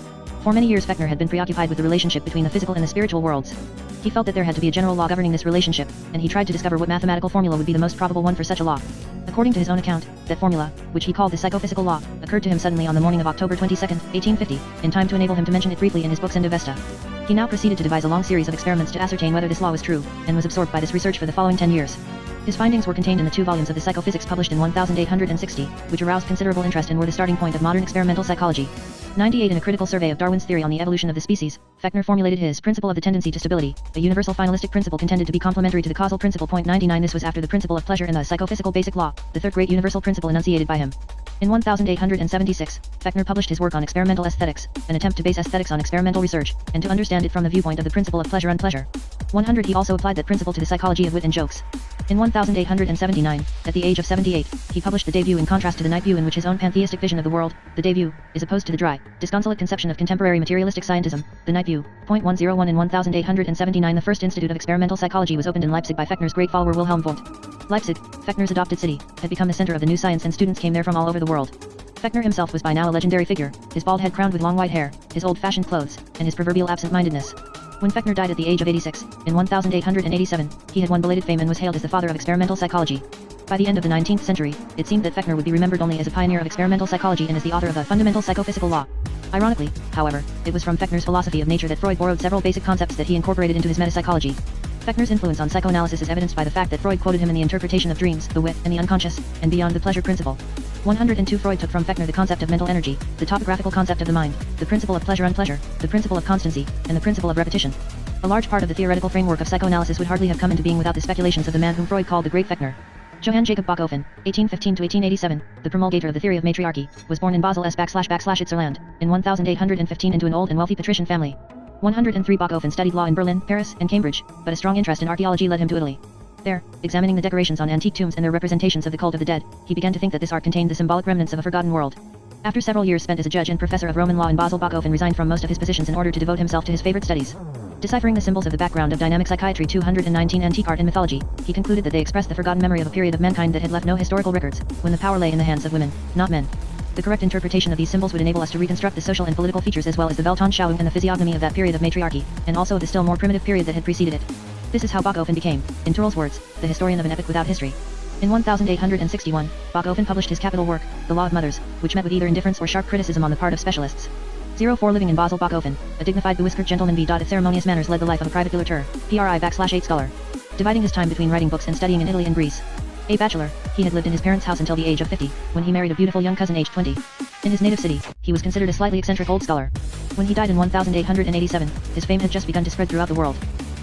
For many years Fechner had been preoccupied with the relationship between the physical and the spiritual worlds. He felt that there had to be a general law governing this relationship, and he tried to discover what mathematical formula would be the most probable one for such a law. According to his own account, that formula, which he called the psychophysical law, occurred to him suddenly on the morning of October 22, 1850, in time to enable him to mention it briefly in his book Zende Vesta. He now proceeded to devise a long series of experiments to ascertain whether this law was true, and was absorbed by this research for the following 10 years. His findings were contained in the 2 volumes of the Psychophysics published in 1860, which aroused considerable interest and were the starting point of modern experimental psychology. 98 In a critical survey of Darwin's theory on the evolution of the species, Fechner formulated his principle of the tendency to stability, a universal finalistic principle contended to be complementary to the causal principle. 99 This was after the principle of pleasure in the psychophysical basic law, the third great universal principle enunciated by him. In 1876, Fechner published his work on experimental aesthetics, an attempt to base aesthetics on experimental research, and to understand it from the viewpoint of the principle of pleasure and pleasure. 100 He also applied that principle to the psychology of wit and jokes. In 1879, at the age of 78, he published The Day View in contrast to the Night View, in which his own pantheistic vision of the world, the Day View, is opposed to the dry, disconsolate conception of contemporary materialistic scientism, the Night View. 101 In 1879 the first institute of experimental psychology was opened in Leipzig by Fechner's great follower Wilhelm Wundt. Leipzig, Fechner's adopted city, had become the center of the new science, and students came there from all over the world. Fechner himself was by now a legendary figure, his bald head crowned with long white hair, his old-fashioned clothes, and his proverbial absent-mindedness. When Fechner died at the age of 86, in 1887, he had won belated fame and was hailed as the father of experimental psychology. By the end of the 19th century, it seemed that Fechner would be remembered only as a pioneer of experimental psychology and as the author of a fundamental psychophysical law. Ironically, however, it was from Fechner's philosophy of nature that Freud borrowed several basic concepts that he incorporated into his metapsychology. Fechner's influence on psychoanalysis is evidenced by the fact that Freud quoted him in the interpretation of dreams, the wit, and the unconscious, and beyond the pleasure principle. 102 Freud took from Fechner the concept of mental energy, the topographical concept of the mind, the principle of pleasure-unpleasure, the principle of constancy, and the principle of repetition. A large part of the theoretical framework of psychoanalysis would hardly have come into being without the speculations of the man whom Freud called the Great Fechner. Johann Jacob Bachhofen, 1815–1887, the promulgator of the theory of matriarchy, was born in Basel/Itzerland, in 1815 into an old and wealthy patrician family. 103 Bachhofen studied law in Berlin, Paris, and Cambridge, but a strong interest in archaeology led him to Italy. There, examining the decorations on antique tombs and their representations of the cult of the dead, he began to think that this art contained the symbolic remnants of a forgotten world. After several years spent as a judge and professor of Roman law in Basel, Bachhofen resigned from most of his positions in order to devote himself to his favorite studies. Deciphering the symbols of the background of dynamic psychiatry 219 antique art and mythology, he concluded that they expressed the forgotten memory of a period of mankind that had left no historical records, when the power lay in the hands of women, not men. The correct interpretation of these symbols would enable us to reconstruct the social and political features as well as the Weltanschauung and the physiognomy of that period of matriarchy, and also of the still more primitive period that had preceded it. This is how Bachhofen became, in Turrell's words, the historian of an epoch without history. In 1861, Bachhofen published his capital work, The Law of Mothers, which met with either indifference or sharp criticism on the part of specialists. 04 Living in Basel, Bachhofen, a dignified bewhiskered gentleman with ceremonious manners, led the life of a private litterateur, /8 scholar. Dividing his time between writing books and studying in Italy and Greece. A bachelor, he had lived in his parents' house until the age of 50, when he married a beautiful young cousin aged 20. In his native city, he was considered a slightly eccentric old scholar. When he died in 1887, his fame had just begun to spread throughout the world.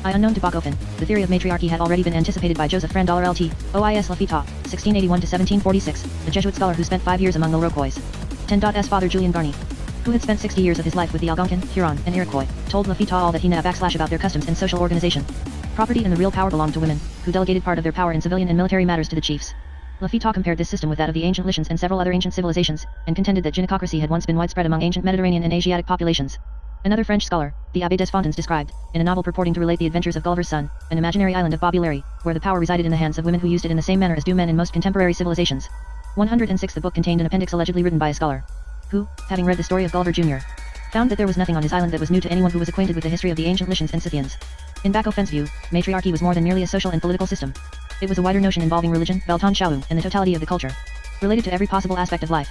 Unknown to Bachhofen, the theory of matriarchy had already been anticipated by Joseph Frandaller Lt. Ois Lafitte, 1681–1746, a Jesuit scholar who spent 5 years among the Iroquois. 10's father Julian Garny, who had spent 60 years of his life with the Algonquin, Huron, and Iroquois, told Lafitte all that he knew about their customs and social organization. Property and the real power belonged to women, who delegated part of their power in civilian and military matters to the chiefs. Lafitte compared this system with that of the ancient Lycians and several other ancient civilizations, and contended that gynecocracy had once been widespread among ancient Mediterranean and Asiatic populations. Another French scholar, the Abbé Desfontaines, described, in a novel purporting to relate the adventures of Gulliver's son, an imaginary island of Bobulary, where the power resided in the hands of women who used it in the same manner as do men in most contemporary civilizations. 106 The book contained an appendix allegedly written by a scholar, who, having read the story of Gulliver Jr., found that there was nothing on his island that was new to anyone who was acquainted with the history of the ancient Lycians and Scythians. In Bachhofen's view, matriarchy was more than merely a social and political system. It was a wider notion involving religion, Weltanschauung, and the totality of the culture, related to every possible aspect of life.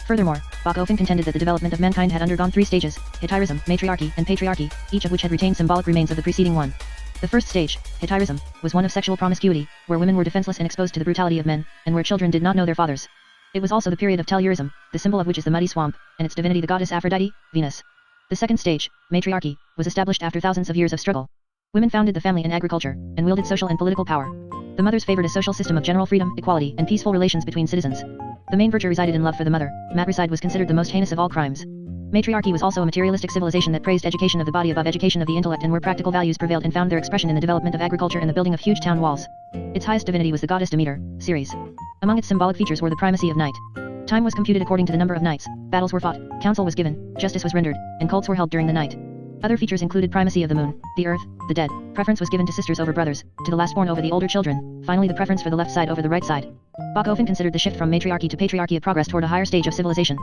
Furthermore, Bachhofen contended that the development of mankind had undergone 3 stages, Hetaerism, matriarchy, and patriarchy, each of which had retained symbolic remains of the preceding one. The first stage, Hetaerism, was one of sexual promiscuity, where women were defenseless and exposed to the brutality of men, and where children did not know their fathers. It was also the period of Tellurism, the symbol of which is the muddy swamp, and its divinity the goddess Aphrodite, Venus. The second stage, matriarchy, was established after thousands of years of struggle. Women founded the family and agriculture, and wielded social and political power. The mothers favored a social system of general freedom, equality, and peaceful relations between citizens. The main virtue resided in love for the mother. Matricide was considered the most heinous of all crimes. Matriarchy was also a materialistic civilization that praised education of the body above education of the intellect, and where practical values prevailed and found their expression in the development of agriculture and the building of huge town walls. Its highest divinity was the goddess Demeter, Ceres. Among its symbolic features were the primacy of night. Time was computed according to the number of nights, battles were fought, counsel was given, justice was rendered, and cults were held during the night. Other features included primacy of the moon, the earth, the dead, preference was given to sisters over brothers, to the last born over the older children, finally the preference for the left side over the right side. Bachhofen considered the shift from matriarchy to patriarchy a progress toward a higher stage of civilization.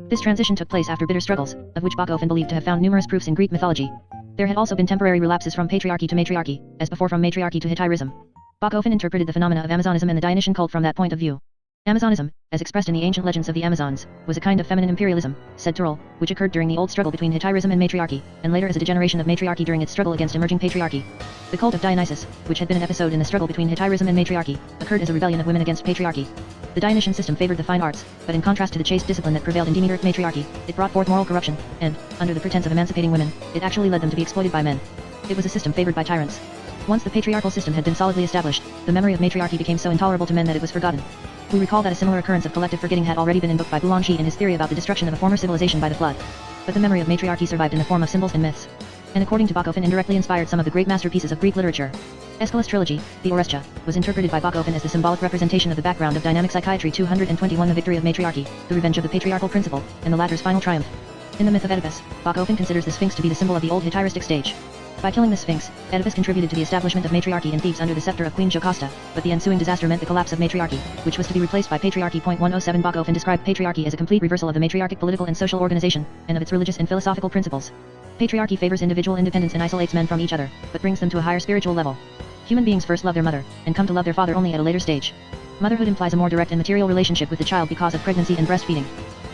This transition took place after bitter struggles, of which Bachhofen believed to have found numerous proofs in Greek mythology. There had also been temporary relapses from patriarchy to matriarchy, as before from matriarchy to Hetaerism. Bachhofen interpreted the phenomena of Amazonism and the Dionysian cult from that point of view. Amazonism, as expressed in the ancient legends of the Amazons, was a kind of feminine imperialism, said Turrell, which occurred during the old struggle between Hetairism and matriarchy, and later as a degeneration of matriarchy during its struggle against emerging patriarchy. The cult of Dionysus, which had been an episode in the struggle between Hetairism and matriarchy, occurred as a rebellion of women against patriarchy. The Dionysian system favored the fine arts, but in contrast to the chaste discipline that prevailed in Demeteric matriarchy, it brought forth moral corruption, and, under the pretense of emancipating women, it actually led them to be exploited by men. It was a system favored by tyrants. Once the patriarchal system had been solidly established, the memory of matriarchy became so intolerable to men that it was forgotten. We recall that a similar occurrence of collective forgetting had already been invoked by Boulanger in his theory about the destruction of a former civilization by the flood. But the memory of matriarchy survived in the form of symbols and myths. And according to Bachofen, indirectly inspired some of the great masterpieces of Greek literature. Aeschylus' trilogy, the Oresteia, was interpreted by Bachofen as the symbolic representation of the background of dynamic psychiatry 221, the victory of matriarchy, the revenge of the patriarchal principle, and the latter's final triumph. In the myth of Oedipus, Bachofen considers the Sphinx to be the symbol of the old Hetairistic stage. By killing the Sphinx, Oedipus contributed to the establishment of matriarchy in Thebes under the scepter of Queen Jocasta, but the ensuing disaster meant the collapse of matriarchy, which was to be replaced by patriarchy. 107 Bachofen described patriarchy as a complete reversal of the matriarchic political and social organization, and of its religious and philosophical principles. Patriarchy favors individual independence and isolates men from each other, but brings them to a higher spiritual level. Human beings first love their mother, and come to love their father only at a later stage. Motherhood implies a more direct and material relationship with the child because of pregnancy and breastfeeding.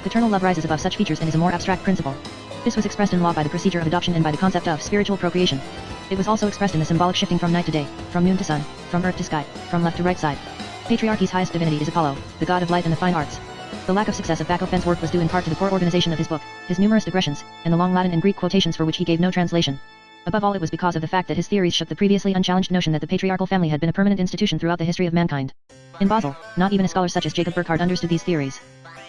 Paternal love rises above such features and is a more abstract principle. This was expressed in law by the procedure of adoption and by the concept of spiritual procreation. It was also expressed in the symbolic shifting from night to day, from noon to sun, from earth to sky, from left to right side. Patriarchy's highest divinity is Apollo, the god of light and the fine arts. The lack of success of Bachofen's work was due in part to the poor organization of his book, his numerous digressions, and the long Latin and Greek quotations for which he gave no translation. Above all, it was because of the fact that his theories shook the previously unchallenged notion that the patriarchal family had been a permanent institution throughout the history of mankind. In Basel, not even a scholar such as Jacob Burckhardt understood these theories.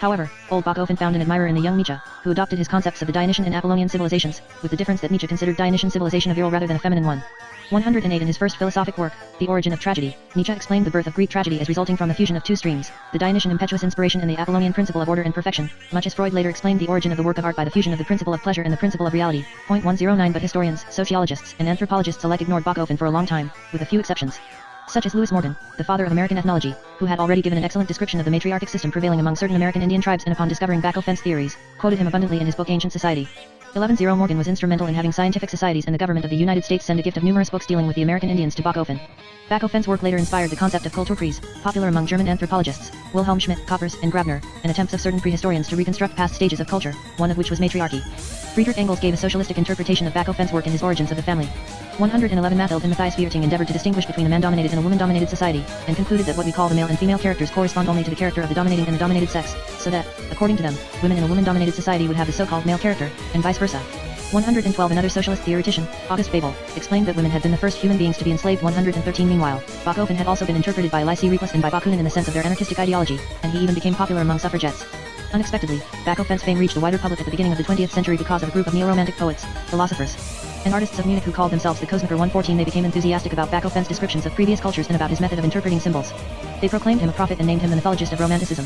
However, old Bachofen found an admirer in the young Nietzsche, who adopted his concepts of the Dionysian and Apollonian civilizations, with the difference that Nietzsche considered Dionysian civilization a virile rather than a feminine one. 108 In his first philosophic work, The Origin of Tragedy, Nietzsche explained the birth of Greek tragedy as resulting from the fusion of two streams, the Dionysian impetuous inspiration and the Apollonian principle of order and perfection, much as Freud later explained the origin of the work of art by the fusion of the principle of pleasure and the principle of reality. 109 But historians, sociologists, and anthropologists alike ignored Bachofen for a long time, with a few exceptions. Such as Lewis Morgan, the father of American ethnology, who had already given an excellent description of the matriarchic system prevailing among certain American Indian tribes and upon discovering Bachofen's theories, quoted him abundantly in his book Ancient Society. 11 Morgan was instrumental in having scientific societies and the government of the United States send a gift of numerous books dealing with the American Indians to Bachofen. Bachofen's work later inspired the concept of Kulturkreis, popular among German anthropologists, Wilhelm Schmidt, Koppers, and Grabner, and attempts of certain prehistorians to reconstruct past stages of culture, one of which was matriarchy. Friedrich Engels gave a socialistic interpretation of Bachofen's work in his Origins of the Family. 111 Mathilde and Matthias Vierting endeavored to distinguish between a man-dominated and a woman-dominated society, and concluded that what we call the male and female characters correspond only to the character of the dominating and the dominated sex, so that, according to them, women in a woman-dominated society would have the so-called male character, and vice versa. 112 Another socialist theoretician, August Bebel, explained that women had been the first human beings to be enslaved. 113 Meanwhile, Bachofen had also been interpreted by Lycée Replus and by Bakunin in the sense of their anarchistic ideology, and he even became popular among suffragettes. Unexpectedly, Bachofen's fame reached the wider public at the beginning of the 20th century because of a group of neo-romantic poets, philosophers, and artists of Munich who called themselves the Kosmacher. 114 They became enthusiastic about Bachofen's descriptions of previous cultures and about his method of interpreting symbols. They proclaimed him a prophet and named him the mythologist of Romanticism.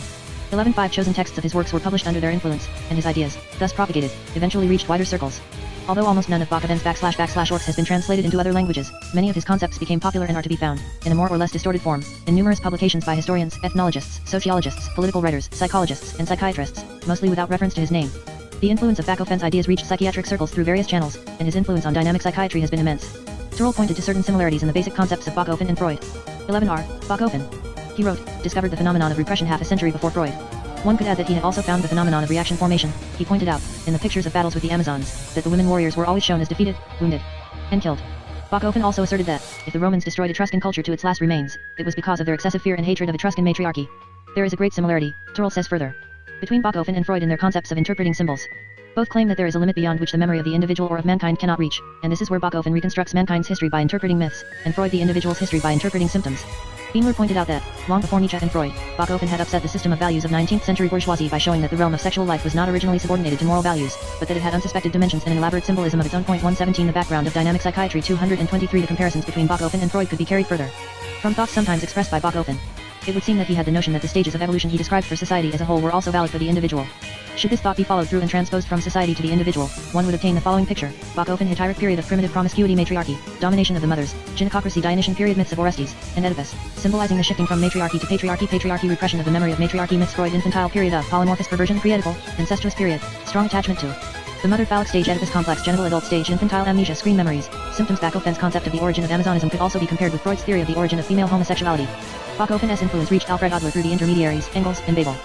11 chosen texts of his works were published under their influence, and his ideas, thus propagated, eventually reached wider circles. Although almost none of Bachofen's / works has been translated into other languages, many of his concepts became popular and are to be found, in a more or less distorted form, in numerous publications by historians, ethnologists, sociologists, political writers, psychologists, and psychiatrists, mostly without reference to his name. The influence of Bachofen's ideas reached psychiatric circles through various channels, and his influence on dynamic psychiatry has been immense. Turrell pointed to certain similarities in the basic concepts of Bachofen and Freud. 11 Bachofen. He wrote, discovered the phenomenon of repression half a century before Freud. One could add that he had also found the phenomenon of reaction formation. He pointed out, in the pictures of battles with the Amazons, that the women warriors were always shown as defeated, wounded, and killed. Bachofen also asserted that, if the Romans destroyed Etruscan culture to its last remains, it was because of their excessive fear and hatred of Etruscan matriarchy. There is a great similarity, Turrell says further, between Bachofen and Freud in their concepts of interpreting symbols. Both claim that there is a limit beyond which the memory of the individual or of mankind cannot reach, and this is where Bachofen reconstructs mankind's history by interpreting myths, and Freud the individual's history by interpreting symptoms. Bienler pointed out that, long before Nietzsche and Freud, Bachofen had upset the system of values of 19th century bourgeoisie by showing that the realm of sexual life was not originally subordinated to moral values, but that it had unsuspected dimensions and an elaborate symbolism of its own. 117 The background of dynamic psychiatry 223 The comparisons between Bachofen and Freud could be carried further. From thoughts sometimes expressed by Bachofen, it would seem that he had the notion that the stages of evolution he described for society as a whole were also valid for the individual. Should this thought be followed through and transposed from society to the individual, one would obtain the following picture: Bachofen Hetairoch period of primitive promiscuity matriarchy, domination of the mothers, gynecocracy Dionysian period myths of Orestes, and Oedipus, symbolizing the shifting from matriarchy to patriarchy repression of the memory of matriarchy myths Freud infantile period of polymorphous perversion pre-Oedipal, incestuous period, strong attachment to The mother phallic stage Oedipus complex genital adult stage infantile amnesia screen memories, symptoms Bacofen's concept of the origin of Amazonism could also be compared with Freud's theory of the origin of female homosexuality. Bacofen's influence reached Alfred Adler through the intermediaries, Engels, and Babel.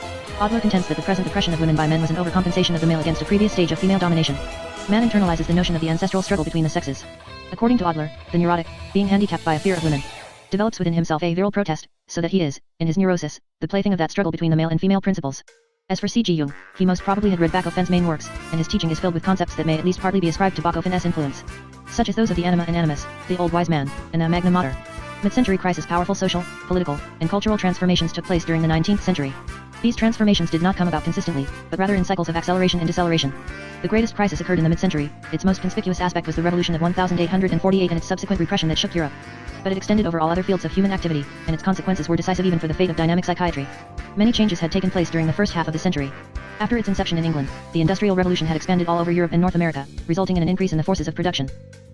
Adler contends that the present oppression of women by men was an overcompensation of the male against a previous stage of female domination. Man internalizes the notion of the ancestral struggle between the sexes. According to Adler, the neurotic, being handicapped by a fear of women, develops within himself a virile protest, so that he is, in his neurosis, the plaything of that struggle between the male and female principles. As for C.G. Jung, he most probably had read Bacofen's main works, and his teaching is filled with concepts that may at least partly be ascribed to Bacofen's influence, such as those of the anima and animus, the old wise man, and the magna mater. Mid-century crisis powerful social, political, and cultural transformations took place during the 19th century. These transformations did not come about consistently, but rather in cycles of acceleration and deceleration. The greatest crisis occurred in the mid-century. Its most conspicuous aspect was the Revolution of 1848 and its subsequent repression that shook Europe. But it extended over all other fields of human activity, and its consequences were decisive even for the fate of dynamic psychiatry. Many changes had taken place during the first half of the century. After its inception in England, the Industrial Revolution had expanded all over Europe and North America, resulting in an increase in the forces of production,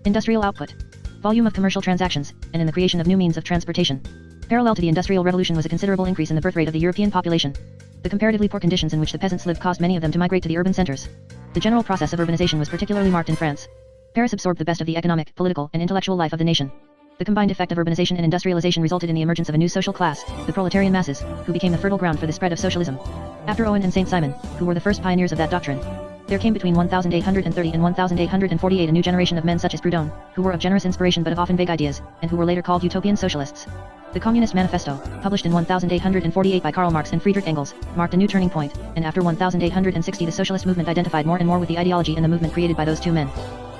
industrial output, volume of commercial transactions, and in the creation of new means of transportation. Parallel to the Industrial Revolution was a considerable increase in the birth rate of the European population. The comparatively poor conditions in which the peasants lived caused many of them to migrate to the urban centers. The general process of urbanization was particularly marked in France. Paris absorbed the best of the economic, political, and intellectual life of the nation. The combined effect of urbanization and industrialization resulted in the emergence of a new social class, the proletarian masses, who became the fertile ground for the spread of socialism. After Owen and St. Simon, who were the first pioneers of that doctrine, there came between 1830 and 1848 a new generation of men such as Proudhon, who were of generous inspiration but of often vague ideas, and who were later called utopian socialists. The Communist Manifesto, published in 1848 by Karl Marx and Friedrich Engels, marked a new turning point, and after 1860 the socialist movement identified more and more with the ideology and the movement created by those two men.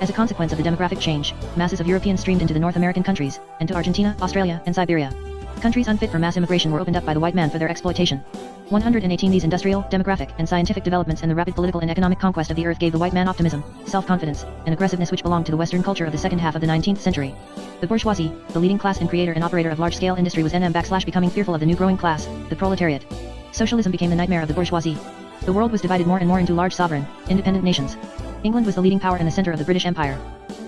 As a consequence of the demographic change, masses of Europeans streamed into the North American countries, and to Argentina, Australia, and Siberia. Countries unfit for mass immigration were opened up by the white man for their exploitation. 118 These industrial, demographic, and scientific developments and the rapid political and economic conquest of the earth gave the white man optimism, self-confidence, and aggressiveness which belonged to the Western culture of the second half of the 19th century. The bourgeoisie, the leading class and creator and operator of large-scale industry was becoming fearful of the new growing class, the proletariat. Socialism became the nightmare of the bourgeoisie. The world was divided more and more into large sovereign, independent nations. England was the leading power in the center of the British Empire.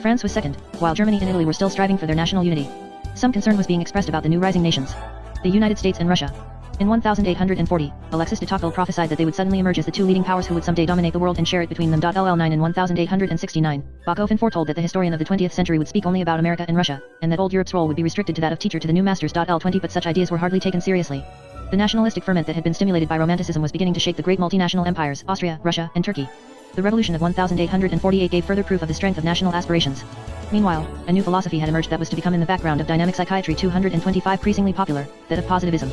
France was second, while Germany and Italy were still striving for their national unity. Some concern was being expressed about the new rising nations, the United States and Russia. In 1840, Alexis de Tocqueville prophesied that they would suddenly emerge as the two leading powers who would someday dominate the world and share it between them. LL9 in 1869, Bachofen foretold that the historian of the 20th century would speak only about America and Russia, and that old Europe's role would be restricted to that of teacher to the new masters. L20 But such ideas were hardly taken seriously. The nationalistic ferment that had been stimulated by Romanticism was beginning to shake the great multinational empires, Austria, Russia, and Turkey. The Revolution of 1848 gave further proof of the strength of national aspirations. Meanwhile, a new philosophy had emerged that was to become in the background of dynamic psychiatry 225 increasingly popular, that of positivism.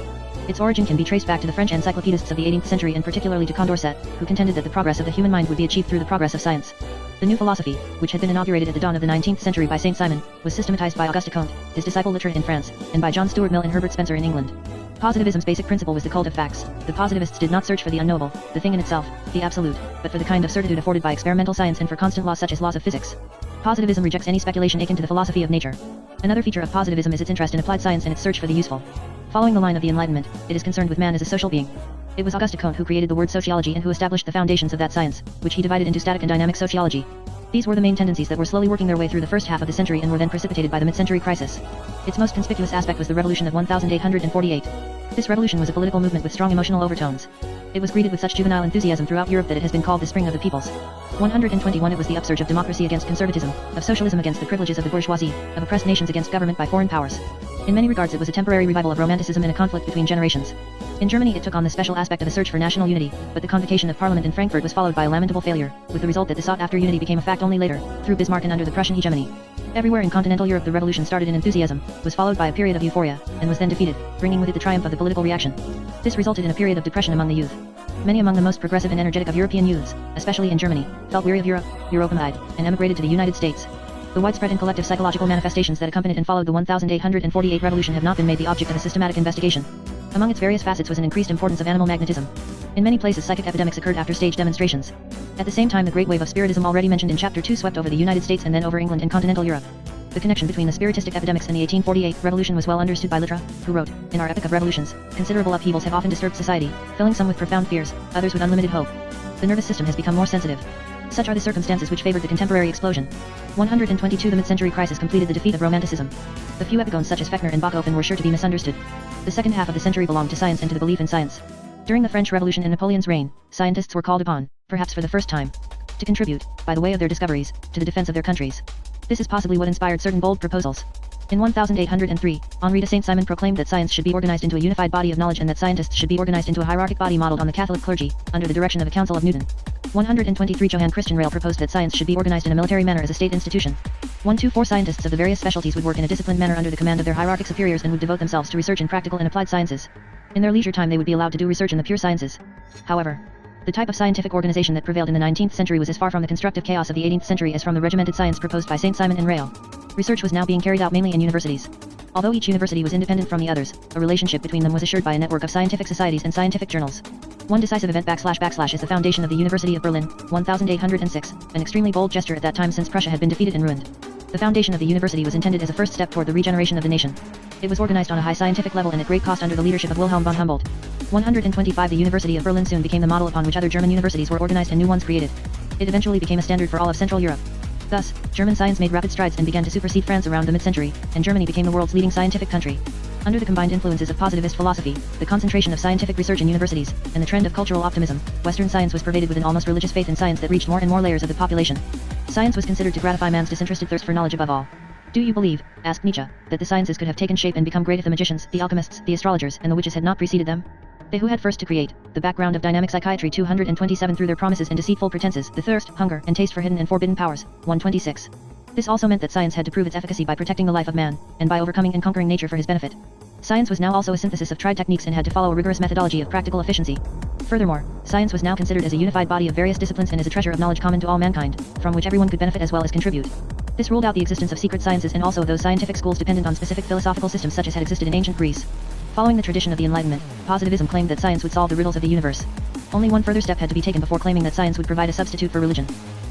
Its origin can be traced back to the French encyclopedists of the 18th century and particularly to Condorcet, who contended that the progress of the human mind would be achieved through the progress of science. The new philosophy, which had been inaugurated at the dawn of the 19th century by St. Simon, was systematized by Auguste Comte, his disciple literate in France, and by John Stuart Mill and Herbert Spencer in England. Positivism's basic principle was the cult of facts. The positivists did not search for the unknowable, the thing in itself, the absolute, but for the kind of certitude afforded by experimental science and for constant laws such as laws of physics. Positivism rejects any speculation akin to the philosophy of nature. Another feature of positivism is its interest in applied science and its search for the useful. Following the line of the Enlightenment, it is concerned with man as a social being. It was Auguste Comte who created the word sociology and who established the foundations of that science, which he divided into static and dynamic sociology. These were the main tendencies that were slowly working their way through the first half of the century and were then precipitated by the mid-century crisis. Its most conspicuous aspect was the Revolution of 1848. This revolution was a political movement with strong emotional overtones. It was greeted with such juvenile enthusiasm throughout Europe that it has been called the Spring of the Peoples. 121 It was the upsurge of democracy against conservatism, of socialism against the privileges of the bourgeoisie, of oppressed nations against government by foreign powers. In many regards it was a temporary revival of Romanticism and a conflict between generations. In Germany it took on the special aspect of a search for national unity, but the convocation of Parliament in Frankfurt was followed by a lamentable failure, with the result that the sought-after unity became a fact only later, through Bismarck and under the Prussian hegemony. Everywhere in continental Europe the revolution started in enthusiasm, was followed by a period of euphoria, and was then defeated, bringing with it the triumph of the political reaction. This resulted in a period of depression among the youth. Many among the most progressive and energetic of European youths, especially in Germany, felt weary of Europe, Europeanized, and emigrated to the United States. The widespread and collective psychological manifestations that accompanied and followed the 1848 revolution have not been made the object of a systematic investigation. Among its various facets was an increased importance of animal magnetism. In many places psychic epidemics occurred after stage demonstrations. At the same time the great wave of spiritism already mentioned in Chapter 2 swept over the United States and then over England and continental Europe. The connection between the spiritistic epidemics and the 1848 revolution was well understood by Littra, who wrote, "In our epoch of revolutions, considerable upheavals have often disturbed society, filling some with profound fears, others with unlimited hope. The nervous system has become more sensitive. Such are the circumstances which favored the contemporary explosion." 122 The mid-century crisis completed the defeat of Romanticism. A few epigones such as Fechner and Bachofen were sure to be misunderstood. The second half of the century belonged to science and to the belief in science. During the French Revolution and Napoleon's reign, scientists were called upon, perhaps for the first time, to contribute, by the way of their discoveries, to the defense of their countries. This is possibly what inspired certain bold proposals. In 1803, Henri de Saint-Simon proclaimed that science should be organized into a unified body of knowledge and that scientists should be organized into a hierarchic body modeled on the Catholic clergy, under the direction of a council of Newton. 123 Johann Christian Ryle proposed that science should be organized in a military manner as a state institution. 124 Scientists of the various specialties would work in a disciplined manner under the command of their hierarchic superiors and would devote themselves to research in practical and applied sciences. In their leisure time they would be allowed to do research in the pure sciences. However, the type of scientific organization that prevailed in the 19th century was as far from the constructive chaos of the 18th century as from the regimented science proposed by Saint-Simon and Ryle. Research was now being carried out mainly in universities. Although each university was independent from the others, a relationship between them was assured by a network of scientific societies and scientific journals. One decisive event / is the foundation of the University of Berlin, 1806, an extremely bold gesture at that time since Prussia had been defeated and ruined. The foundation of the university was intended as a first step toward the regeneration of the nation. It was organized on a high scientific level and at great cost under the leadership of Wilhelm von Humboldt. 125 The University of Berlin soon became the model upon which other German universities were organized and new ones created. It eventually became a standard for all of Central Europe. Thus, German science made rapid strides and began to supersede France around the mid-century, and Germany became the world's leading scientific country. Under the combined influences of positivist philosophy, the concentration of scientific research in universities, and the trend of cultural optimism, Western science was pervaded with an almost religious faith in science that reached more and more layers of the population. Science was considered to gratify man's disinterested thirst for knowledge above all. Do you believe, asked Nietzsche, that the sciences could have taken shape and become great if the magicians, the alchemists, the astrologers, and the witches had not preceded them? They who had first to create, the background of dynamic psychiatry 227 through their promises and deceitful pretenses, the thirst, hunger, and taste for hidden and forbidden powers, 126. This also meant that science had to prove its efficacy by protecting the life of man, and by overcoming and conquering nature for his benefit. Science was now also a synthesis of tried techniques and had to follow a rigorous methodology of practical efficiency. Furthermore, science was now considered as a unified body of various disciplines and as a treasure of knowledge common to all mankind, from which everyone could benefit as well as contribute. This ruled out the existence of secret sciences and also those scientific schools dependent on specific philosophical systems such as had existed in ancient Greece. Following the tradition of the Enlightenment, positivism claimed that science would solve the riddles of the universe. Only one further step had to be taken before claiming that science would provide a substitute for religion.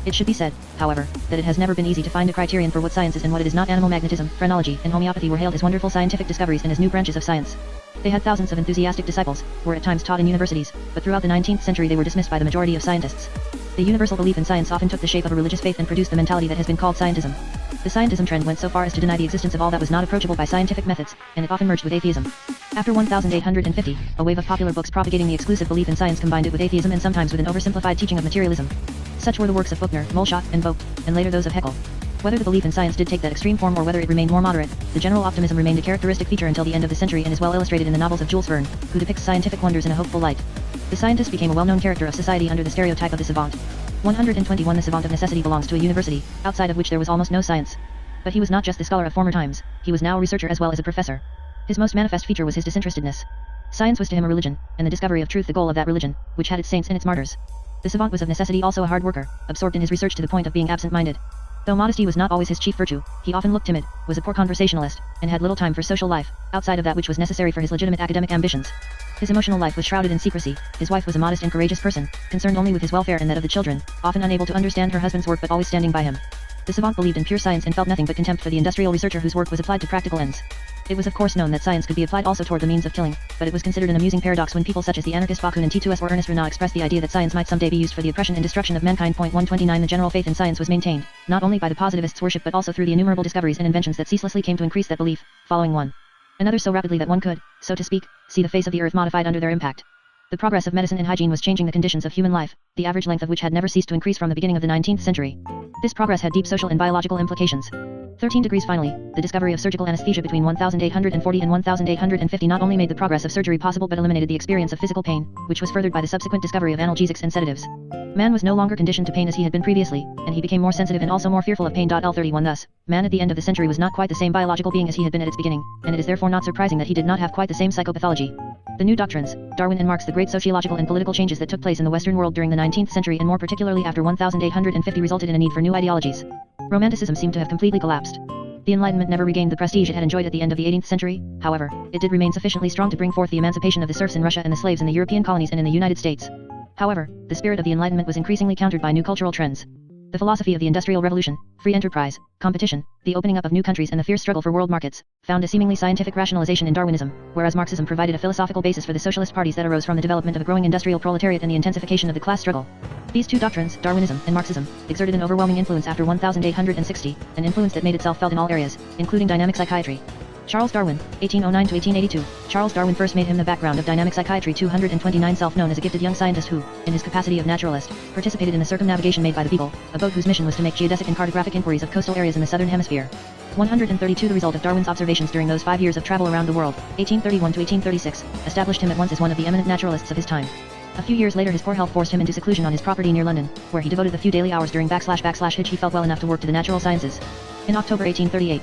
It should be said, however, that it has never been easy to find a criterion for what science is and what it is not. Animal magnetism, phrenology, and homeopathy were hailed as wonderful scientific discoveries and as new branches of science. They had thousands of enthusiastic disciples, were at times taught in universities, but throughout the 19th century they were dismissed by the majority of scientists. The universal belief in science often took the shape of a religious faith and produced the mentality that has been called scientism. The scientism trend went so far as to deny the existence of all that was not approachable by scientific methods, and it often merged with atheism. After 1850, a wave of popular books propagating the exclusive belief in science combined it with atheism and sometimes with an oversimplified teaching of materialism. Such were the works of Buchner, Molschott, and Vogt, and later those of Haeckel. Whether the belief in science did take that extreme form or whether it remained more moderate, the general optimism remained a characteristic feature until the end of the century and is well illustrated in the novels of Jules Verne, who depicts scientific wonders in a hopeful light. The scientist became a well-known character of society under the stereotype of the savant. 121 The savant of necessity belongs to a university, outside of which there was almost no science. But he was not just the scholar of former times, he was now a researcher as well as a professor. His most manifest feature was his disinterestedness. Science was to him a religion, and the discovery of truth the goal of that religion, which had its saints and its martyrs. The savant was of necessity also a hard worker, absorbed in his research to the point of being absent-minded. Though modesty was not always his chief virtue, he often looked timid, was a poor conversationalist, and had little time for social life, outside of that which was necessary for his legitimate academic ambitions. His emotional life was shrouded in secrecy. His wife was a modest and courageous person, concerned only with his welfare and that of the children, often unable to understand her husband's work but always standing by him. The savant believed in pure science and felt nothing but contempt for the industrial researcher whose work was applied to practical ends. It was of course known that science could be applied also toward the means of killing, but it was considered an amusing paradox when people such as the anarchist Bakunin and T2S or Ernest Renan expressed the idea that science might someday be used for the oppression and destruction of mankind. 129 The general faith in science was maintained, not only by the positivists' worship but also through the innumerable discoveries and inventions that ceaselessly came to increase that belief, following one another so rapidly that one could, so to speak, see the face of the earth modified under their impact. The progress of medicine and hygiene was changing the conditions of human life, the average length of which had never ceased to increase from the beginning of the 19th century. This progress had deep social and biological implications. 13 degrees Finally, the discovery of surgical anesthesia between 1840 and 1850 not only made the progress of surgery possible but eliminated the experience of physical pain, which was furthered by the subsequent discovery of analgesics and sedatives. Man was no longer conditioned to pain as he had been previously, and he became more sensitive and also more fearful of pain. L31 Thus, man at the end of the century was not quite the same biological being as he had been at its beginning, and it is therefore not surprising that he did not have quite the same psychopathology. The new doctrines, Darwin and Marx, the great sociological and political changes that took place in the Western world during the 19th century and more particularly after 1850 resulted in a need for new ideologies. Romanticism seemed to have completely collapsed. The Enlightenment never regained the prestige it had enjoyed at the end of the 18th century, however, it did remain sufficiently strong to bring forth the emancipation of the serfs in Russia and the slaves in the European colonies and in the United States. However, the spirit of the Enlightenment was increasingly countered by new cultural trends. The philosophy of the Industrial Revolution, free enterprise, competition, the opening up of new countries and the fierce struggle for world markets, found a seemingly scientific rationalization in Darwinism, whereas Marxism provided a philosophical basis for the socialist parties that arose from the development of a growing industrial proletariat and the intensification of the class struggle. These two doctrines, Darwinism and Marxism, exerted an overwhelming influence after 1860, an influence that made itself felt in all areas, including dynamic psychiatry. Charles Darwin, 1809 to 1882. Charles Darwin first made him the background of dynamic psychiatry 229, self-known as a gifted young scientist who, in his capacity of naturalist, participated in the circumnavigation made by the Beagle, a boat whose mission was to make geodesic and cartographic inquiries of coastal areas in the southern hemisphere. 132 The result of Darwin's observations during those 5 years of travel around the world, 1831 to 1836, established him at once as one of the eminent naturalists of his time. A few years later his poor health forced him into seclusion on his property near London, where he devoted the few daily hours during / which he felt well enough to work to the natural sciences. In October 1838,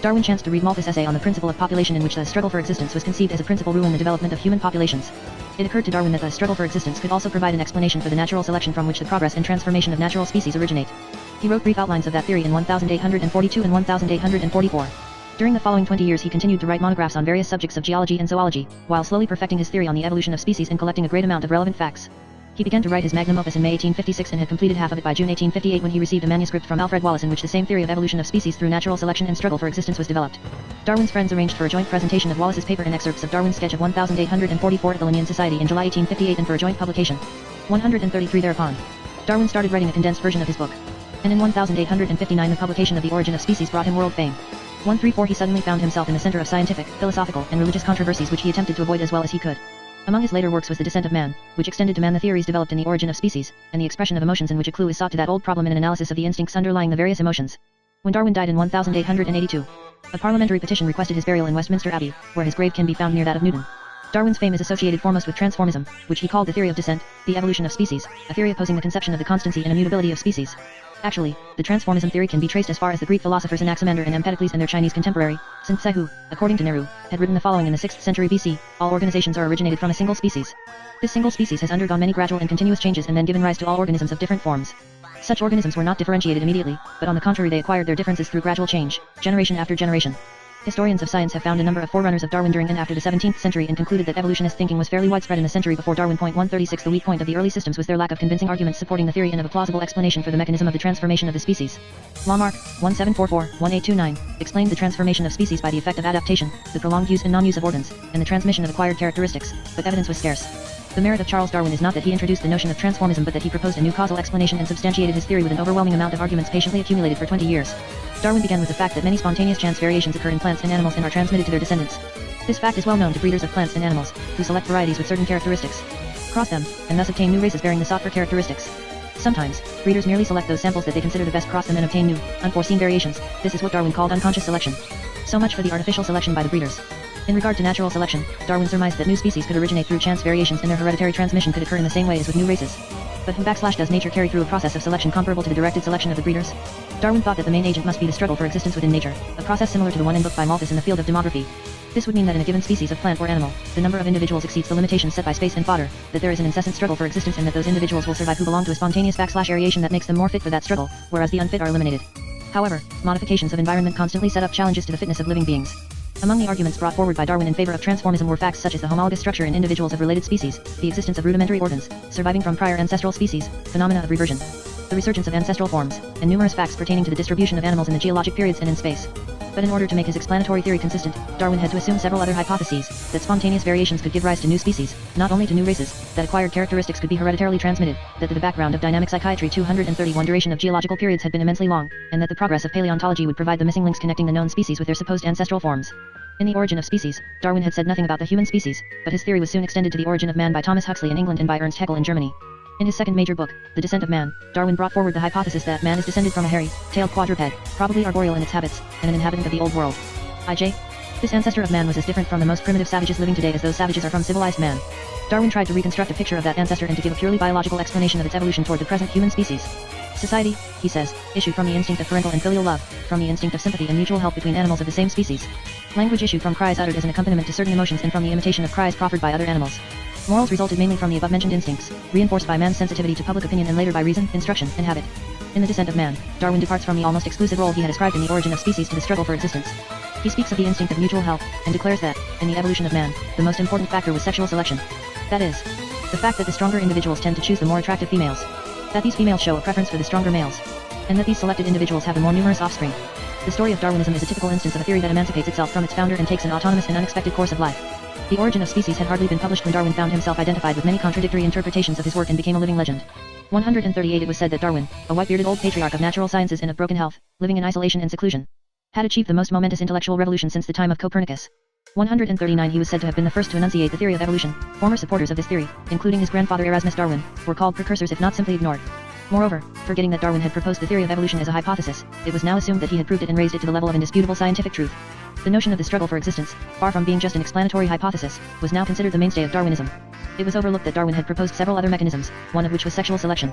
Darwin chanced to read Malthus' essay on the principle of population, in which the struggle for existence was conceived as a principal rule in the development of human populations. It occurred to Darwin that the struggle for existence could also provide an explanation for the natural selection from which the progress and transformation of natural species originate. He wrote brief outlines of that theory in 1842 and 1844. During the following 20 years he continued to write monographs on various subjects of geology and zoology, while slowly perfecting his theory on the evolution of species and collecting a great amount of relevant facts. He began to write his magnum opus in May 1856 and had completed half of it by June 1858 when he received a manuscript from Alfred Wallace in which the same theory of evolution of species through natural selection and struggle for existence was developed. Darwin's friends arranged for a joint presentation of Wallace's paper and excerpts of Darwin's sketch of 1844 at the Linnean Society in July 1858 and for a joint publication. 133 Thereupon, Darwin started writing a condensed version of his book. And in 1859 the publication of The Origin of Species brought him world fame. 134 He suddenly found himself in the center of scientific, philosophical, and religious controversies which he attempted to avoid as well as he could. Among his later works was The Descent of Man, which extended to man the theories developed in The Origin of Species, and the expression of emotions in which a clue is sought to that old problem in an analysis of the instincts underlying the various emotions. When Darwin died in 1882, a parliamentary petition requested his burial in Westminster Abbey, where his grave can be found near that of Newton. Darwin's fame is associated foremost with transformism, which he called the theory of descent, the evolution of species, a theory opposing the conception of the constancy and immutability of species. Actually, the transformism theory can be traced as far as the Greek philosophers Anaximander and Empedocles and their Chinese contemporary, Sun Tzu who, according to Nehru, had written the following in the 6th century BC, all organizations are originated from a single species. This single species has undergone many gradual and continuous changes and then given rise to all organisms of different forms. Such organisms were not differentiated immediately, but on the contrary they acquired their differences through gradual change, generation after generation. Historians of science have found a number of forerunners of Darwin during and after the 17th century and concluded that evolutionist thinking was fairly widespread in the century before Darwin. 136 The weak point of the early systems was their lack of convincing arguments supporting the theory and of a plausible explanation for the mechanism of the transformation of the species. Lamarck, 1744-1829, explained the transformation of species by the effect of adaptation, the prolonged use and non-use of organs, and the transmission of acquired characteristics, but evidence was scarce. The merit of Charles Darwin is not that he introduced the notion of transformism but that he proposed a new causal explanation and substantiated his theory with an overwhelming amount of arguments patiently accumulated for 20 years. Darwin began with the fact that many spontaneous chance variations occur in plants and animals and are transmitted to their descendants. This fact is well known to breeders of plants and animals, who select varieties with certain characteristics, cross them, and thus obtain new races bearing the sought-for characteristics. Sometimes, breeders merely select those samples that they consider the best, cross them and obtain new, unforeseen variations. This is what Darwin called unconscious selection. So much for the artificial selection by the breeders. In regard to natural selection, Darwin surmised that new species could originate through chance variations and their hereditary transmission could occur in the same way as with new races. But who does nature carry through a process of selection comparable to the directed selection of the breeders? Darwin thought that the main agent must be the struggle for existence within nature, a process similar to the one invoked by Malthus in the field of demography. This would mean that in a given species of plant or animal, the number of individuals exceeds the limitations set by space and fodder, that there is an incessant struggle for existence and that those individuals will survive who belong to a spontaneous /variation that makes them more fit for that struggle, whereas the unfit are eliminated. However, modifications of environment constantly set up challenges to the fitness of living beings. Among the arguments brought forward by Darwin in favor of transformism were facts such as the homologous structure in individuals of related species, the existence of rudimentary organs, surviving from prior ancestral species, phenomena of reversion, the resurgence of ancestral forms, and numerous facts pertaining to the distribution of animals in the geologic periods and in space. But in order to make his explanatory theory consistent, Darwin had to assume several other hypotheses, that spontaneous variations could give rise to new species, not only to new races, that acquired characteristics could be hereditarily transmitted, that the background of dynamic psychiatry 231 duration of geological periods had been immensely long, and that the progress of paleontology would provide the missing links connecting the known species with their supposed ancestral forms. In The Origin of Species, Darwin had said nothing about the human species, but his theory was soon extended to The Origin of Man by Thomas Huxley in England and by Ernst Haeckel in Germany. In his second major book, The Descent of Man, Darwin brought forward the hypothesis that man is descended from a hairy-tailed quadruped, probably arboreal in its habits, and an inhabitant of the Old World. I.J. This ancestor of man was as different from the most primitive savages living today as those savages are from civilized man. Darwin tried to reconstruct a picture of that ancestor and to give a purely biological explanation of its evolution toward the present human species. Society, he says, issued from the instinct of parental and filial love, from the instinct of sympathy and mutual help between animals of the same species. Language issued from cries uttered as an accompaniment to certain emotions and from the imitation of cries proffered by other animals. Morals resulted mainly from the above-mentioned instincts, reinforced by man's sensitivity to public opinion and later by reason, instruction, and habit. In The Descent of Man, Darwin departs from the almost exclusive role he had ascribed in The Origin of Species to the struggle for existence. He speaks of the instinct of mutual help, and declares that, in the evolution of man, the most important factor was sexual selection. That is, the fact that the stronger individuals tend to choose the more attractive females. That these females show a preference for the stronger males. And that these selected individuals have the more numerous offspring. The story of Darwinism is a typical instance of a theory that emancipates itself from its founder and takes an autonomous and unexpected course of life. The Origin of Species had hardly been published when Darwin found himself identified with many contradictory interpretations of his work and became a living legend. 138 It was said that Darwin, a white-bearded old patriarch of natural sciences and of broken health, living in isolation and seclusion, had achieved the most momentous intellectual revolution since the time of Copernicus. 139 He was said to have been the first to enunciate the theory of evolution. Former supporters of this theory, including his grandfather Erasmus Darwin, were called precursors if not simply ignored. Moreover, forgetting that Darwin had proposed the theory of evolution as a hypothesis, it was now assumed that he had proved it and raised it to the level of indisputable scientific truth. The notion of the struggle for existence, far from being just an explanatory hypothesis, was now considered the mainstay of Darwinism. It was overlooked that Darwin had proposed several other mechanisms, one of which was sexual selection.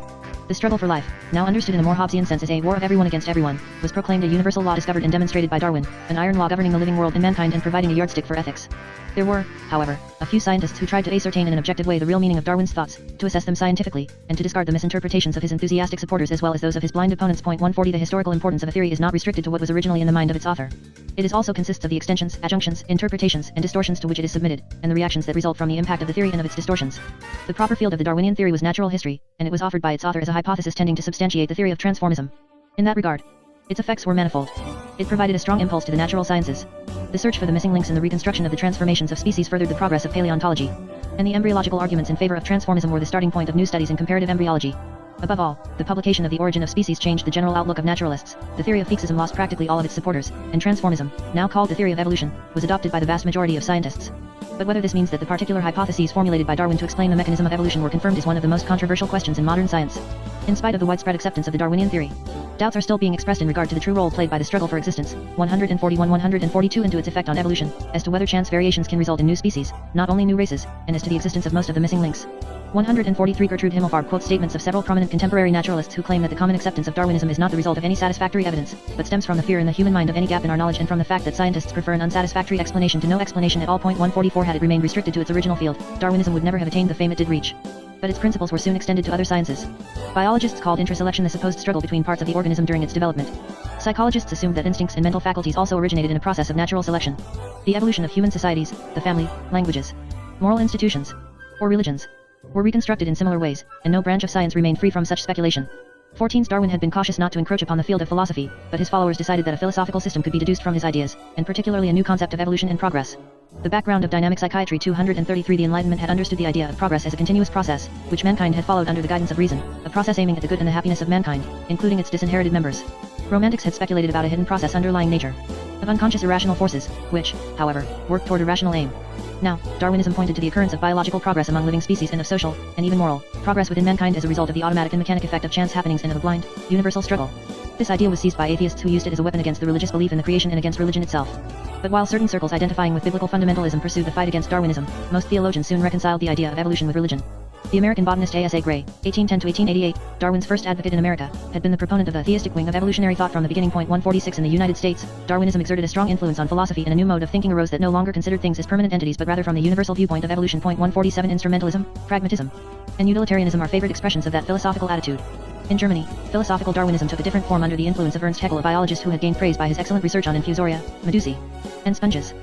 The struggle for life, now understood in a more Hobbesian sense as a war of everyone against everyone, was proclaimed a universal law discovered and demonstrated by Darwin, an iron law governing the living world and mankind and providing a yardstick for ethics. There were, however, a few scientists who tried to ascertain in an objective way the real meaning of Darwin's thoughts, to assess them scientifically, and to discard the misinterpretations of his enthusiastic supporters as well as those of his blind opponents. Point 140 The historical importance of a theory is not restricted to what was originally in the mind of its author. It also consists of the extensions, adjunctions, interpretations, and distortions to which it is submitted, and the reactions that result from the impact of the theory and of its distortions. The proper field of the Darwinian theory was natural history, and it was offered by its author as a hypothesis tending to substantiate the theory of transformism. In that regard, its effects were manifold. It provided a strong impulse to the natural sciences. The search for the missing links in the reconstruction of the transformations of species furthered the progress of paleontology. And the embryological arguments in favor of transformism were the starting point of new studies in comparative embryology. Above all, the publication of The Origin of Species changed the general outlook of naturalists. The theory of fixism lost practically all of its supporters, and transformism, now called the theory of evolution, was adopted by the vast majority of scientists. But whether this means that the particular hypotheses formulated by Darwin to explain the mechanism of evolution were confirmed is one of the most controversial questions in modern science. In spite of the widespread acceptance of the Darwinian theory, doubts are still being expressed in regard to the true role played by the struggle for existence, 141-142 and to its effect on evolution, as to whether chance variations can result in new species, not only new races, and as to the existence of most of the missing links. 143 Gertrude Himmelfarb quotes statements of several prominent contemporary naturalists who claim that the common acceptance of Darwinism is not the result of any satisfactory evidence, but stems from the fear in the human mind of any gap in our knowledge and from the fact that scientists prefer an unsatisfactory explanation to no explanation at all. 144 Had it remained restricted to its original field, Darwinism would never have attained the fame it did reach. But its principles were soon extended to other sciences. Biologists called intraselection the supposed struggle between parts of the organism during its development. Psychologists assumed that instincts and mental faculties also originated in a process of natural selection. The evolution of human societies, the family, languages, moral institutions, or religions, were reconstructed in similar ways, and no branch of science remained free from such speculation. 14 Darwin had been cautious not to encroach upon the field of philosophy, but his followers decided that a philosophical system could be deduced from his ideas, and particularly a new concept of evolution and progress. The background of dynamic psychiatry. 233 The Enlightenment had understood the idea of progress as a continuous process, which mankind had followed under the guidance of reason, a process aiming at the good and the happiness of mankind, including its disinherited members. Romantics had speculated about a hidden process underlying nature, of unconscious irrational forces, which, however, worked toward a rational aim. Now, Darwinism pointed to the occurrence of biological progress among living species and of social, and even moral, progress within mankind as a result of the automatic and mechanic effect of chance happenings and of a blind, universal struggle. This idea was seized by atheists who used it as a weapon against the religious belief in the creation and against religion itself. But while certain circles identifying with biblical fundamentalism pursued the fight against Darwinism, most theologians soon reconciled the idea of evolution with religion. The American botanist A.S.A. Gray, 1810-1888, Darwin's first advocate in America, had been the proponent of the theistic wing of evolutionary thought from the beginning. 146 In the United States, Darwinism exerted a strong influence on philosophy, and a new mode of thinking arose that no longer considered things as permanent entities but rather from the universal viewpoint of evolution. 147 Instrumentalism, pragmatism, and utilitarianism are favored expressions of that philosophical attitude. In Germany, philosophical Darwinism took a different form under the influence of Ernst Haeckel, a biologist who had gained praise by his excellent research on infusoria, medusae, and sponges.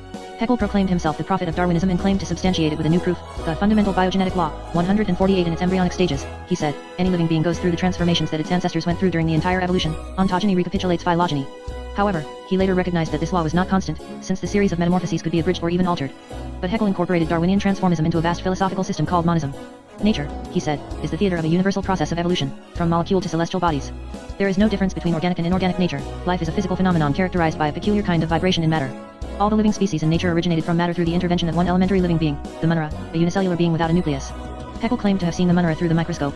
Haeckel proclaimed himself the prophet of Darwinism and claimed to substantiate it with a new proof, the fundamental biogenetic law. 148 In its embryonic stages, he said, any living being goes through the transformations that its ancestors went through during the entire evolution. Ontogeny recapitulates phylogeny. However, he later recognized that this law was not constant, since the series of metamorphoses could be abridged or even altered. But Haeckel incorporated Darwinian transformism into a vast philosophical system called monism. Nature, he said, is the theater of a universal process of evolution, from molecule to celestial bodies. There is no difference between organic and inorganic nature. Life is a physical phenomenon characterized by a peculiar kind of vibration in matter. All the living species in nature originated from matter through the intervention of one elementary living being, the Munera, a unicellular being without a nucleus. Haeckel claimed to have seen the Munera through the microscope.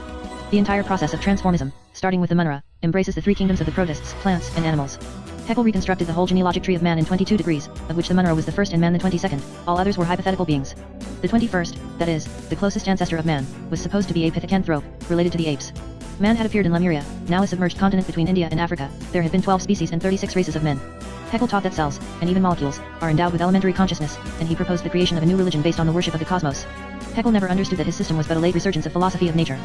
The entire process of transformism, starting with the Munera, embraces the three kingdoms of the protists, plants, and animals. Haeckel reconstructed the whole genealogic tree of man in 22 degrees, of which the Munera was the first and man the 22nd, all others were hypothetical beings. The 21st, that is, the closest ancestor of man, was supposed to be a pithecanthrope, related to the apes. Man had appeared in Lemuria, now a submerged continent between India and Africa. There had been 12 species and 36 races of men. Haeckel taught that cells, and even molecules, are endowed with elementary consciousness, and he proposed the creation of a new religion based on the worship of the cosmos. Haeckel never understood that his system was but a late resurgence of philosophy of nature.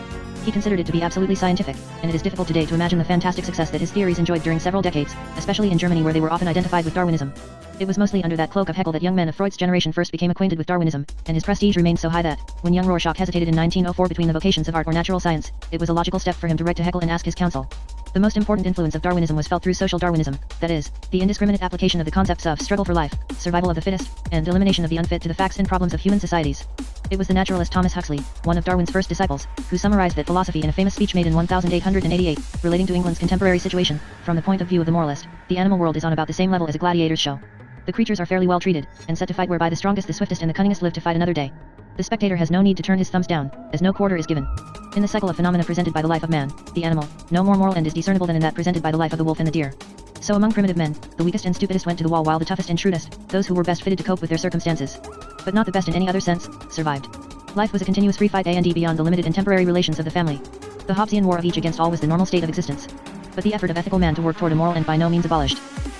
He considered it to be absolutely scientific, and it is difficult today to imagine the fantastic success that his theories enjoyed during several decades, especially in Germany where they were often identified with Darwinism. It was mostly under that cloak of Haeckel that young men of Freud's generation first became acquainted with Darwinism, and his prestige remained so high that, when young Rorschach hesitated in 1904 between the vocations of art or natural science, it was a logical step for him to write to Haeckel and ask his counsel. The most important influence of Darwinism was felt through social Darwinism, that is, the indiscriminate application of the concepts of struggle for life, survival of the fittest, and elimination of the unfit to the facts and problems of human societies. It was the naturalist Thomas Huxley, one of Darwin's first disciples, who summarized that philosophy in a famous speech made in 1888, relating to England's contemporary situation, from the point of view of the moralist. the animal world is on about the same level as a gladiator's show. The creatures are fairly well treated, and set to fight whereby the strongest, the swiftest, and the cunningest live to fight another day. The spectator has no need to turn his thumbs down, as no quarter is given. In the cycle of phenomena presented by the life of man, the animal, no more moral end is discernible than in that presented by the life of the wolf and the deer. So among primitive men, the weakest and stupidest went to the wall while the toughest and shrewdest, those who were best fitted to cope with their circumstances, but not the best in any other sense, survived. Life was a continuous free fight and beyond the limited and temporary relations of the family. The Hobbesian war of each against all was the normal state of existence. But the effort of ethical man to work toward a moral end by no means abolished.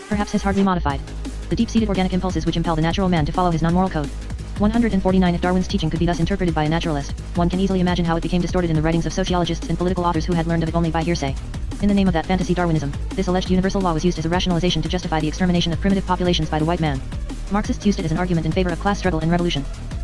Perhaps has hardly modified. The deep-seated organic impulses which impel the natural man to follow his non-moral code. 149 If Darwin's teaching could be thus interpreted by a naturalist, one can easily imagine how it became distorted in the writings of sociologists and political authors who had learned of it only by hearsay. In the name of that fantasy Darwinism, this alleged universal law was used as a rationalization to justify the extermination of primitive populations by the white man. Marxists used it as an argument in favor of class struggle and revolution.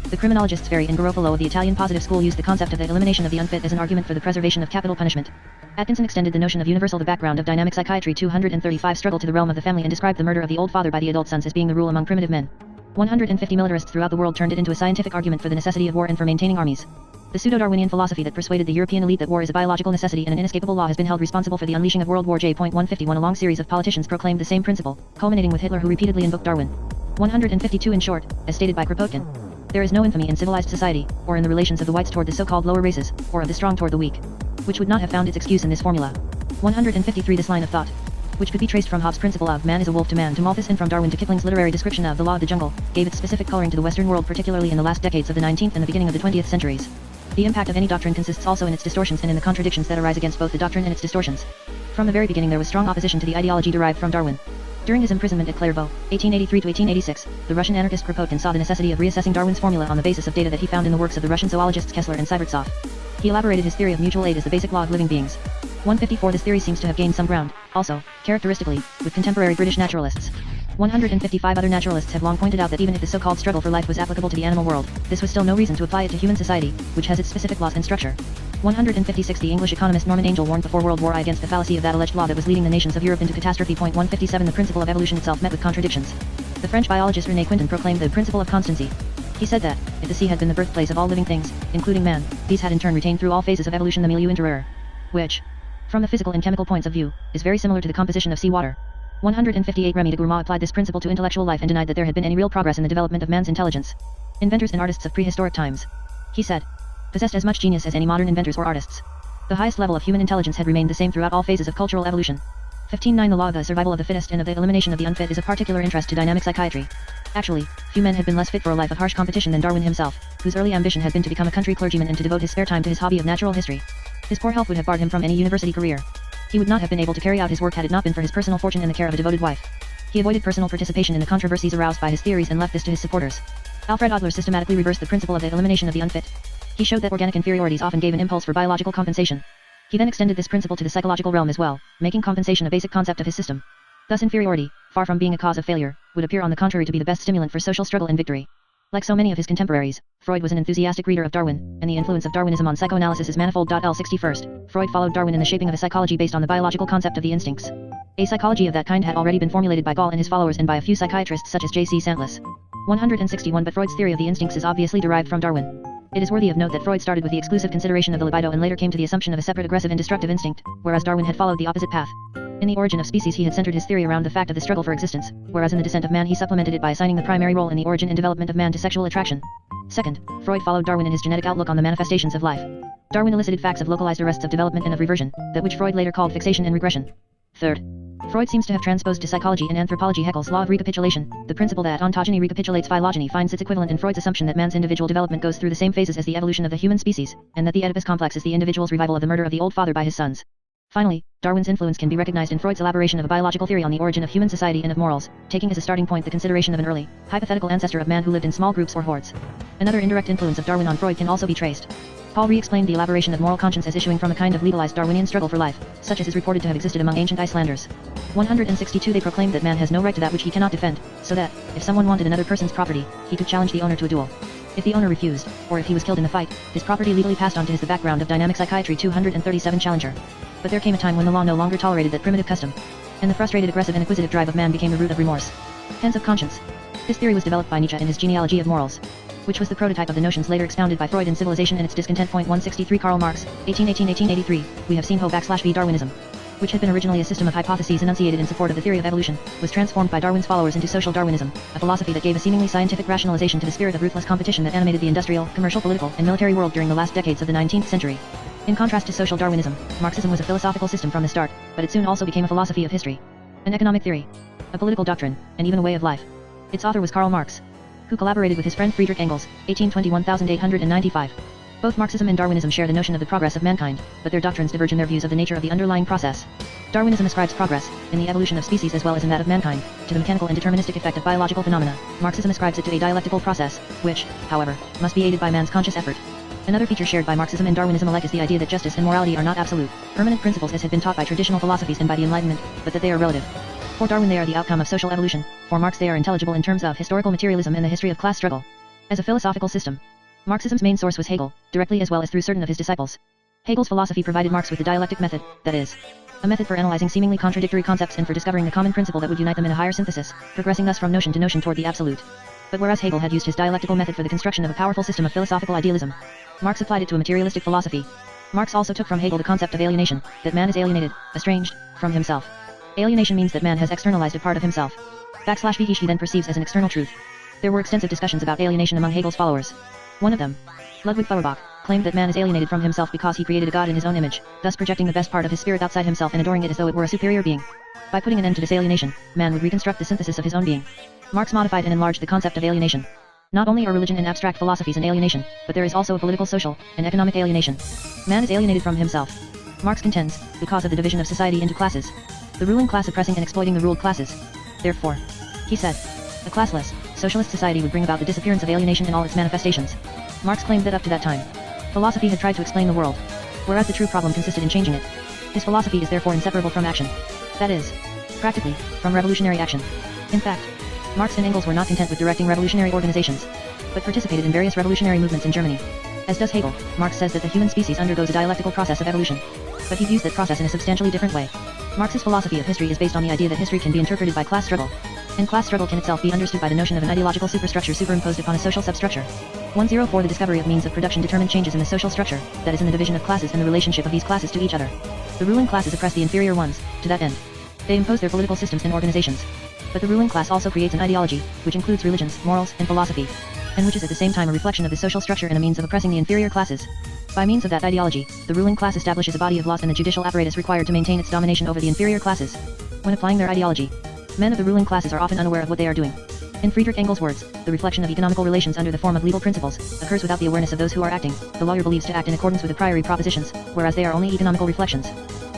The criminologists Ferri and Garofalo of the Italian positive school used the concept of the elimination of the unfit as an argument for the preservation of capital punishment. Atkinson extended the notion of universal the background of dynamic psychiatry 235 struggle to the realm of the family and described the murder of the old father by the adult sons as being the rule among primitive men. 150 militarists throughout the world turned it into a scientific argument for the necessity of war and for maintaining armies. The pseudo-Darwinian philosophy that persuaded the European elite that war is a biological necessity and an inescapable law has been held responsible for the unleashing of World War J.151. A long series of politicians proclaimed the same principle, culminating with Hitler who repeatedly invoked Darwin. 152 In short, as stated by Kropotkin, there is no infamy in civilized society, or in the relations of the whites toward the so-called lower races, or of the strong toward the weak, which would not have found its excuse in this formula. 153 This line of thought, which could be traced from Hobbes' principle of man is a wolf to man to Malthus and from Darwin to Kipling's literary description of the law of the jungle, gave its specific coloring to the Western world particularly in the last decades of the 19th and the beginning of the 20th centuries. The impact of any doctrine consists also in its distortions and in the contradictions that arise against both the doctrine and its distortions. From the very beginning there was strong opposition to the ideology derived from Darwin. During his imprisonment at Clairvaux, 1883 to 1886, the Russian anarchist Kropotkin saw the necessity of reassessing Darwin's formula on the basis of data that he found in the works of the Russian zoologists Kessler and Sievertsoff. He elaborated his theory of mutual aid as the basic law of living beings. 154 This theory seems to have gained some ground, also, characteristically, with contemporary British naturalists. 155 Other naturalists have long pointed out that even if the so-called struggle for life was applicable to the animal world, this was still no reason to apply it to human society, which has its specific laws and structure. 156 The English economist Norman Angell warned before World War I against the fallacy of that alleged law that was leading the nations of Europe into catastrophe. 157 The principle of evolution itself met with contradictions. The French biologist René Quinton proclaimed the principle of constancy. He said that, if the sea had been the birthplace of all living things, including man, these had in turn retained through all phases of evolution the milieu intérieur, which, from the physical and chemical points of view, is very similar to the composition of seawater. 158 Remy de Gourmont applied this principle to intellectual life and denied that there had been any real progress in the development of man's intelligence. Inventors and artists of prehistoric times, he said, possessed as much genius as any modern inventors or artists. The highest level of human intelligence had remained the same throughout all phases of cultural evolution. 15.9 The law of the survival of the fittest and of the elimination of the unfit is of particular interest to dynamic psychiatry. Actually, few men had been less fit for a life of harsh competition than Darwin himself, whose early ambition had been to become a country clergyman and to devote his spare time to his hobby of natural history. His poor health would have barred him from any university career. He would not have been able to carry out his work had it not been for his personal fortune and the care of a devoted wife. He avoided personal participation in the controversies aroused by his theories and left this to his supporters. Alfred Adler systematically reversed the principle of the elimination of the unfit. He showed that organic inferiorities often gave an impulse for biological compensation. He then extended this principle to the psychological realm as well, making compensation a basic concept of his system. Thus inferiority, far from being a cause of failure, would appear on the contrary to be the best stimulant for social struggle and victory. Like so many of his contemporaries, Freud was an enthusiastic reader of Darwin, and the influence of Darwinism on psychoanalysis is manifold. L61st, Freud followed Darwin in the shaping of a psychology based on the biological concept of the instincts. A psychology of that kind had already been formulated by Gall and his followers and by a few psychiatrists such as J.C. Santlis. 161 But Freud's theory of the instincts is obviously derived from Darwin. It is worthy of note that Freud started with the exclusive consideration of the libido and later came to the assumption of a separate aggressive and destructive instinct, whereas Darwin had followed the opposite path. In The Origin of Species he had centered his theory around the fact of the struggle for existence, whereas in The Descent of Man he supplemented it by assigning the primary role in the origin and development of man to sexual attraction. Second, Freud followed Darwin in his genetic outlook on the manifestations of life. Darwin elicited facts of localized arrests of development and of reversion, that which Freud later called fixation and regression. Third, Freud seems to have transposed to psychology and anthropology Haeckel's law of recapitulation, the principle that ontogeny recapitulates phylogeny finds its equivalent in Freud's assumption that man's individual development goes through the same phases as the evolution of the human species, and that the Oedipus complex is the individual's revival of the murder of the old father by his sons. Finally, Darwin's influence can be recognized in Freud's elaboration of a biological theory on the origin of human society and of morals, taking as a starting point the consideration of an early, hypothetical ancestor of man who lived in small groups or hordes. Another indirect influence of Darwin on Freud can also be traced. Paul re-explained the elaboration of moral conscience as issuing from a kind of legalized Darwinian struggle for life, such as is reported to have existed among ancient Icelanders. 162 They proclaimed that man has no right to that which he cannot defend, so that, if someone wanted another person's property, he could challenge the owner to a duel. If the owner refused, or if he was killed in the fight, his property legally passed on to his. The background of dynamic psychiatry 237 Challenger. But there came a time when the law no longer tolerated that primitive custom, and the frustrated aggressive and acquisitive drive of man became the root of remorse. Hence of conscience. This theory was developed by Nietzsche in his Genealogy of Morals, which was the prototype of the notions later expounded by Freud in Civilization and its Discontent. 163 Karl Marx, 1818-1883, we have seen Ho /v Darwinism. which had been originally a system of hypotheses enunciated in support of the theory of evolution, was transformed by Darwin's followers into social Darwinism, a philosophy that gave a seemingly scientific rationalization to the spirit of ruthless competition that animated the industrial, commercial, political, and military world during the last decades of the 19th century. In contrast to social Darwinism, Marxism was a philosophical system from the start, but it soon also became a philosophy of history, an economic theory, a political doctrine, and even a way of life. Its author was Karl Marx, who collaborated with his friend Friedrich Engels, 1821–1895. Both Marxism and Darwinism share the notion of the progress of mankind, but their doctrines diverge in their views of the nature of the underlying process. Darwinism ascribes progress, in the evolution of species as well as in that of mankind, to the mechanical and deterministic effect of biological phenomena. Marxism ascribes it to a dialectical process, which, however, must be aided by man's conscious effort. Another feature shared by Marxism and Darwinism alike is the idea that justice and morality are not absolute, permanent principles as had been taught by traditional philosophies and by the Enlightenment, but that they are relative. For Darwin they are the outcome of social evolution, for Marx they are intelligible in terms of historical materialism and the history of class struggle. As a philosophical system, Marxism's main source was Hegel, directly as well as through certain of his disciples. Hegel's philosophy provided Marx with the dialectic method, that is, a method for analyzing seemingly contradictory concepts and for discovering the common principle that would unite them in a higher synthesis, progressing thus from notion to notion toward the absolute. But whereas Hegel had used his dialectical method for the construction of a powerful system of philosophical idealism, Marx applied it to a materialistic philosophy. Marx also took from Hegel the concept of alienation, that man is alienated, estranged, from himself. Alienation means that man has externalized a part of himself. / he then perceives as an external truth. There were extensive discussions about alienation among Hegel's followers. One of them, Ludwig Feuerbach, claimed that man is alienated from himself because he created a god in his own image, thus projecting the best part of his spirit outside himself and adoring it as though it were a superior being. By putting an end to this alienation, man would reconstruct the synthesis of his own being. Marx modified and enlarged the concept of alienation. Not only are religion and abstract philosophies an alienation, but there is also a political, social, and economic alienation. Man is alienated from himself. Marx contends, because of the division of society into classes. The ruling class oppressing and exploiting the ruled classes. Therefore, he said, a classless, socialist society would bring about the disappearance of alienation in all its manifestations. Marx claimed that up to that time, philosophy had tried to explain the world, whereas the true problem consisted in changing it. His philosophy is therefore inseparable from action. That is, practically, from revolutionary action. In fact, Marx and Engels were not content with directing revolutionary organizations, but participated in various revolutionary movements in Germany. As does Hegel, Marx says that the human species undergoes a dialectical process of evolution, but he views that process in a substantially different way. Marx's philosophy of history is based on the idea that history can be interpreted by class struggle, and class struggle can itself be understood by the notion of an ideological superstructure superimposed upon a social substructure. 104 The discovery of means of production determined changes in the social structure, that is in the division of classes and the relationship of these classes to each other. The ruling classes oppress the inferior ones, to that end. They impose their political systems and organizations. But the ruling class also creates an ideology, which includes religions, morals, and philosophy, and which is at the same time a reflection of the social structure and a means of oppressing the inferior classes. By means of that ideology, the ruling class establishes a body of laws and the judicial apparatus required to maintain its domination over the inferior classes. When applying their ideology, men of the ruling classes are often unaware of what they are doing. In Friedrich Engels' words, the reflection of economical relations under the form of legal principles occurs without the awareness of those who are acting. The lawyer believes to act in accordance with a priori propositions, whereas they are only economical reflections.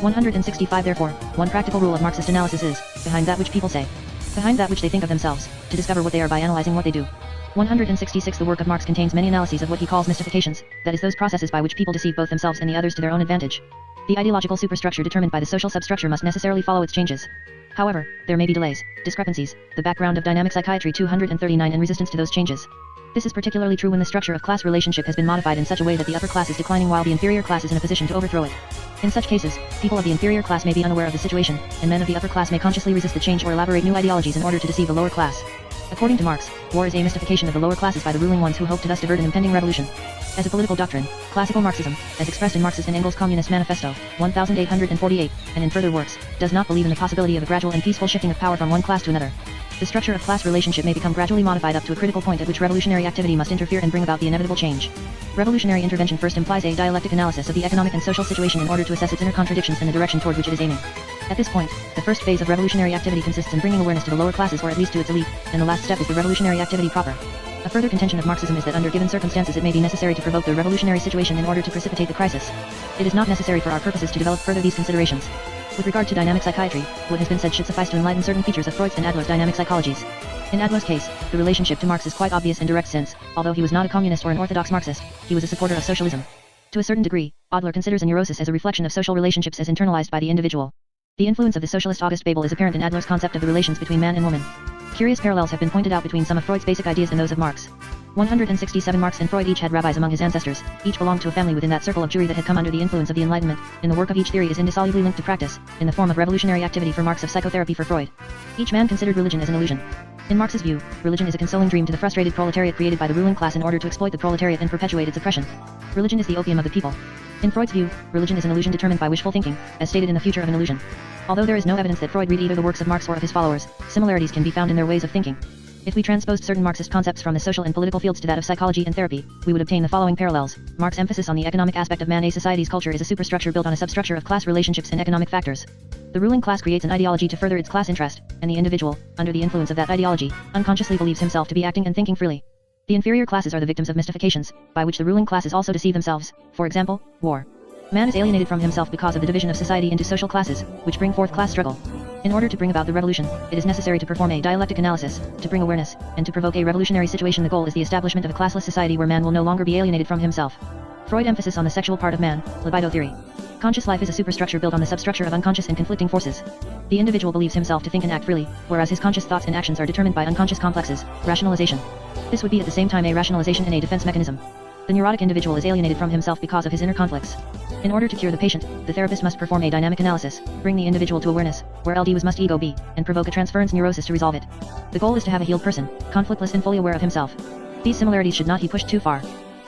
165 Therefore, one practical rule of Marxist analysis is, behind that which people say, behind that which they think of themselves, to discover what they are by analyzing what they do. 166 The work of Marx contains many analyses of what he calls mystifications, that is those processes by which people deceive both themselves and the others to their own advantage. The ideological superstructure determined by the social substructure must necessarily follow its changes. However, there may be delays, discrepancies, the background of dynamic psychiatry 239 and resistance to those changes. This is particularly true when the structure of class relationship has been modified in such a way that the upper class is declining while the inferior class is in a position to overthrow it. In such cases, people of the inferior class may be unaware of the situation, and men of the upper class may consciously resist the change or elaborate new ideologies in order to deceive the lower class. According to Marx, war is a mystification of the lower classes by the ruling ones who hope to thus divert an impending revolution. As a political doctrine, classical Marxism, as expressed in Marx's and Engels' Communist Manifesto, 1848, and in further works, does not believe in the possibility of a gradual and peaceful shifting of power from one class to another. The structure of class relationship may become gradually modified up to a critical point at which revolutionary activity must interfere and bring about the inevitable change. Revolutionary intervention first implies a dialectic analysis of the economic and social situation in order to assess its inner contradictions and the direction toward which it is aiming. At this point, the first phase of revolutionary activity consists in bringing awareness to the lower classes or at least to its elite, and the last step is the revolutionary activity proper. A further contention of Marxism is that under given circumstances it may be necessary to provoke the revolutionary situation in order to precipitate the crisis. It is not necessary for our purposes to develop further these considerations. With regard to dynamic psychiatry, what has been said should suffice to enlighten certain features of Freud's and Adler's dynamic psychologies. In Adler's case, the relationship to Marx is quite obvious in direct since, although he was not a communist or an orthodox Marxist, he was a supporter of socialism. To a certain degree, Adler considers a neurosis as a reflection of social relationships as internalized by the individual. The influence of the socialist August Bebel is apparent in Adler's concept of the relations between man and woman. Curious parallels have been pointed out between some of Freud's basic ideas and those of Marx. 167 Marx and Freud each had rabbis among his ancestors, each belonged to a family within that circle of Jewry that had come under the influence of the Enlightenment, and the work of each theory is indissolubly linked to practice, in the form of revolutionary activity for Marx of psychotherapy for Freud. Each man considered religion as an illusion. In Marx's view, religion is a consoling dream to the frustrated proletariat created by the ruling class in order to exploit the proletariat and perpetuate its oppression. Religion is the opium of the people. In Freud's view, religion is an illusion determined by wishful thinking, as stated in The Future of an Illusion. Although there is no evidence that Freud read either the works of Marx or of his followers, similarities can be found in their ways of thinking. If we transposed certain Marxist concepts from the social and political fields to that of psychology and therapy, we would obtain the following parallels. Marx's emphasis on the economic aspect of man. A society's culture is a superstructure built on a substructure of class relationships and economic factors. The ruling class creates an ideology to further its class interest, and the individual, under the influence of that ideology, unconsciously believes himself to be acting and thinking freely. The inferior classes are the victims of mystifications, by which the ruling classes also deceive themselves, for example, war. Man is alienated from himself because of the division of society into social classes, which bring forth class struggle. In order to bring about the revolution, it is necessary to perform a dialectic analysis, to bring awareness, and to provoke a revolutionary situation. The goal is the establishment of a classless society where man will no longer be alienated from himself. Freud emphasis on the sexual part of man, libido theory. Conscious life is a superstructure built on the substructure of unconscious and conflicting forces. The individual believes himself to think and act freely, whereas his conscious thoughts and actions are determined by unconscious complexes, rationalization. This would be at the same time a rationalization and a defense mechanism. The neurotic individual is alienated from himself because of his inner conflicts. In order to cure the patient, the therapist must perform a dynamic analysis, bring the individual to awareness, where LD was must ego be, and provoke a transference neurosis to resolve it. The goal is to have a healed person, conflictless and fully aware of himself. These similarities should not be pushed too far.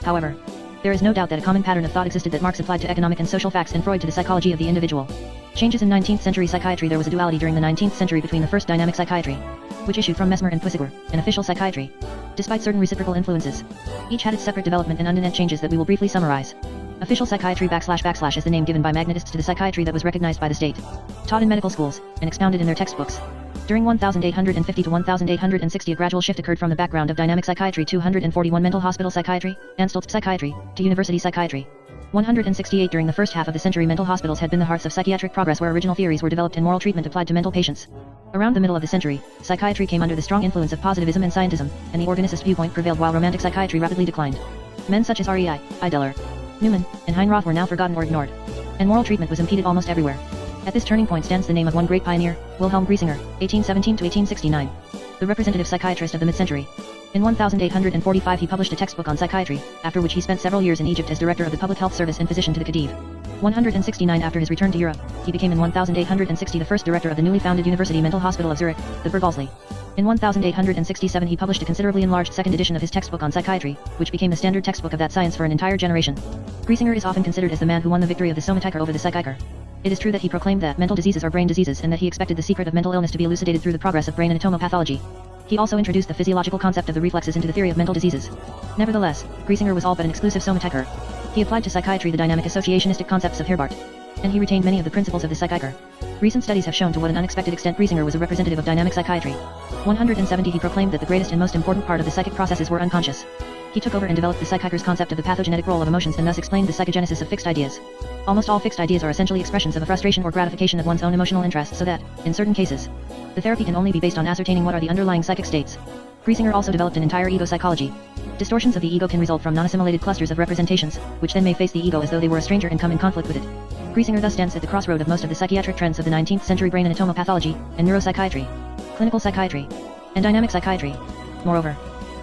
However, there is no doubt that a common pattern of thought existed that Marx applied to economic and social facts and Freud to the psychology of the individual. Changes in 19th century psychiatry. There was a duality during the 19th century between the first dynamic psychiatry, which issued from Mesmer and Puisiger, and official psychiatry. Despite certain reciprocal influences, each had its separate development and unintended changes that we will briefly summarize. Official psychiatry / is the name given by magnetists to the psychiatry that was recognized by the state, taught in medical schools, and expounded in their textbooks. During 1850 to 1860 a gradual shift occurred from the background of dynamic psychiatry 241 mental hospital psychiatry, Anstalts psychiatry, to university psychiatry. 168 During the first half of the century mental hospitals had been the hearts of psychiatric progress where original theories were developed and moral treatment applied to mental patients. Around the middle of the century, psychiatry came under the strong influence of positivism and scientism, and the organicist viewpoint prevailed while romantic psychiatry rapidly declined. Men such as R.E.I., Ideler, Newman, and Heinroth were now forgotten or ignored, and moral treatment was impeded almost everywhere. At this turning point stands the name of one great pioneer, Wilhelm Griesinger, 1817 to 1869, the representative psychiatrist of the mid-century. In 1845 he published a textbook on psychiatry, after which he spent several years in Egypt as director of the public health service and physician to the Khedive. 169 After his return to Europe, he became in 1860 the first director of the newly founded University Mental Hospital of Zurich, the Bergholzli. In 1867 he published a considerably enlarged second edition of his textbook on psychiatry, which became the standard textbook of that science for an entire generation. Griesinger is often considered as the man who won the victory of the Somatiker over the Psychiker. It is true that he proclaimed that mental diseases are brain diseases and that he expected the secret of mental illness to be elucidated through the progress of brain anatomopathology. He also introduced the physiological concept of the reflexes into the theory of mental diseases. Nevertheless, Griesinger was all but an exclusive Somatiker. He applied to psychiatry the dynamic associationistic concepts of Herbart, and he retained many of the principles of the Psychiker. Recent studies have shown to what an unexpected extent Griesinger was a representative of dynamic psychiatry. 170 He proclaimed that the greatest and most important part of the psychic processes were unconscious. He took over and developed the Psychiker's concept of the pathogenetic role of emotions and thus explained the psychogenesis of fixed ideas. Almost all fixed ideas are essentially expressions of a frustration or gratification of one's own emotional interest, so that, in certain cases, the therapy can only be based on ascertaining what are the underlying psychic states. Griesinger also developed an entire ego psychology. Distortions of the ego can result from non-assimilated clusters of representations, which then may face the ego as though they were a stranger and come in conflict with it. Griesinger thus stands at the crossroad of most of the psychiatric trends of the 19th century: brain anatomopathology, and neuropsychiatry, clinical psychiatry, and dynamic psychiatry. Moreover,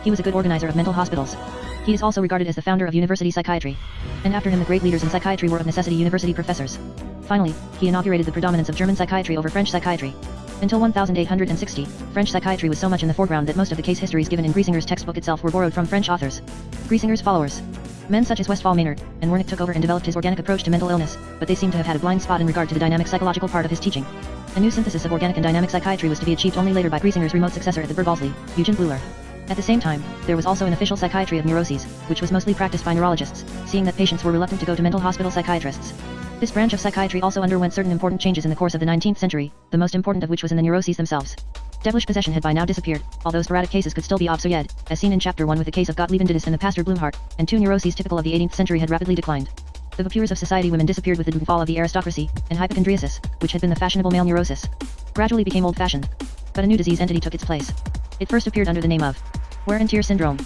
he was a good organizer of mental hospitals. He is also regarded as the founder of university psychiatry, and after him the great leaders in psychiatry were of necessity university professors. Finally, he inaugurated the predominance of German psychiatry over French psychiatry. Until 1860, French psychiatry was so much in the foreground that most of the case histories given in Griesinger's textbook itself were borrowed from French authors. Griesinger's followers, men such as Westphal Maynard and Wernicke, took over and developed his organic approach to mental illness, but they seem to have had a blind spot in regard to the dynamic psychological part of his teaching. A new synthesis of organic and dynamic psychiatry was to be achieved only later by Griesinger's remote successor at the Bergholzli, Eugen Bleuler. At the same time, there was also an official psychiatry of neuroses, which was mostly practiced by neurologists, seeing that patients were reluctant to go to mental hospital psychiatrists. This branch of psychiatry also underwent certain important changes in the course of the 19th century, the most important of which was in the neuroses themselves. Devilish possession had by now disappeared, although sporadic cases could still be observed, as seen in Chapter 1 with the case of Gottlieb Indidus and the Pastor Blumhardt, and two neuroses typical of the 18th century had rapidly declined. The vapeurs of society women disappeared with the downfall of the aristocracy, and hypochondriasis, which had been the fashionable male neurosis, gradually became old-fashioned. But a new disease entity took its place. It first appeared under the name of wear and tear syndrome.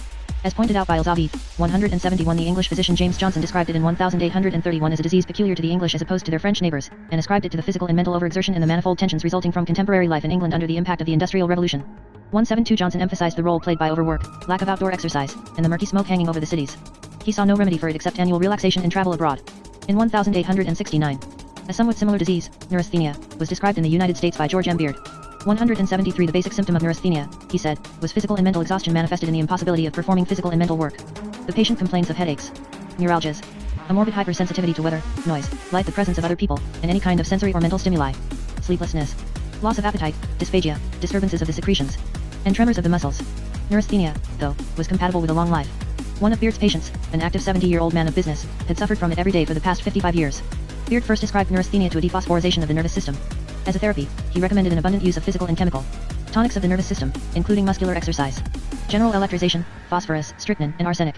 As pointed out by Elzavi, 171, the English physician James Johnson described it in 1831 as a disease peculiar to the English as opposed to their French neighbors, and ascribed it to the physical and mental overexertion and the manifold tensions resulting from contemporary life in England under the impact of the Industrial Revolution. 172 Johnson emphasized the role played by overwork, lack of outdoor exercise, and the murky smoke hanging over the cities. He saw no remedy for it except annual relaxation and travel abroad. In 1869, a somewhat similar disease, neurasthenia, was described in the United States by George M. Beard. 173 The basic symptom of neurasthenia, he said, was physical and mental exhaustion manifested in the impossibility of performing physical and mental work. The patient complains of headaches, neuralgias, A morbid hypersensitivity to weather, noise, light, the presence of other people, and any kind of sensory or mental stimuli. Sleeplessness. Loss of appetite, dysphagia, disturbances of the secretions, and tremors of the muscles. Neurasthenia, though, was compatible with a long life. One of Beard's patients, an active 70-year-old man of business, had suffered from it every day for the past 55 years. Beard first described neurasthenia to a dephosphorization of the nervous system. As a therapy, he recommended an abundant use of physical and chemical tonics of the nervous system, including muscular exercise, general electrization, phosphorus, strychnine, and arsenic.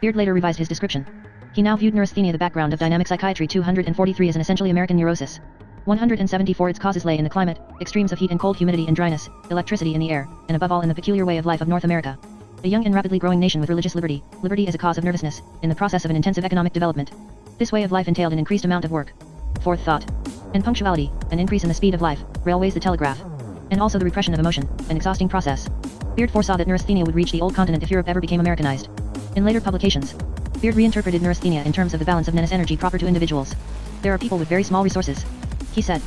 Beard later revised his description. He now viewed neurasthenia, the background of dynamic psychiatry 243, as an essentially American neurosis. 174 its causes lay in the climate, extremes of heat and cold, humidity and dryness, electricity in the air, and above all in the peculiar way of life of North America. A young and rapidly growing nation with religious liberty, liberty as a cause of nervousness, in the process of an intensive economic development. This way of life entailed an increased amount of work, forethought, and punctuality, an increase in the speed of life, railways, the telegraph, and also the repression of emotion, an exhausting process. Beard foresaw that neurasthenia would reach the old continent if Europe ever became Americanized. In later publications, Beard reinterpreted neurasthenia in terms of the balance of nervous energy proper to individuals. There are people with very small resources, he said,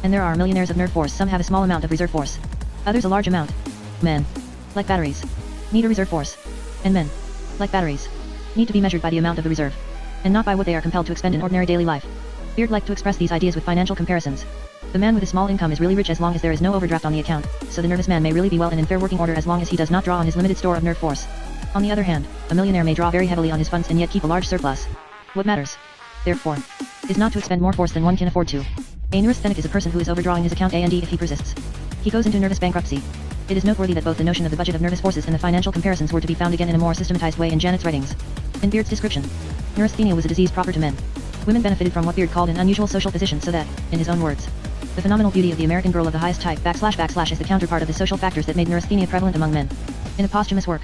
and there are millionaires of nerve force. Some have a small amount of reserve force, others a large amount. Men, like batteries, need a reserve force, and men, like batteries, need to be measured by the amount of the reserve, and not by what they are compelled to expend in ordinary daily life. Beard liked to express these ideas with financial comparisons. The man with a small income is really rich as long as there is no overdraft on the account, so the nervous man may really be well and in fair working order as long as he does not draw on his limited store of nerve force. On the other hand, a millionaire may draw very heavily on his funds and yet keep a large surplus. What matters, therefore, is not to expend more force than one can afford to. A neurasthenic is a person who is overdrawing his account and if he persists, he goes into nervous bankruptcy. It is noteworthy that both the notion of the budget of nervous forces and the financial comparisons were to be found again in a more systematized way in Janet's writings. In Beard's description, neurasthenia was a disease proper to men. Women benefited from what Beard called an unusual social position, so that, in his own words, the phenomenal beauty of the American girl of the highest type / is the counterpart of the social factors that made neurasthenia prevalent among men. In a posthumous work,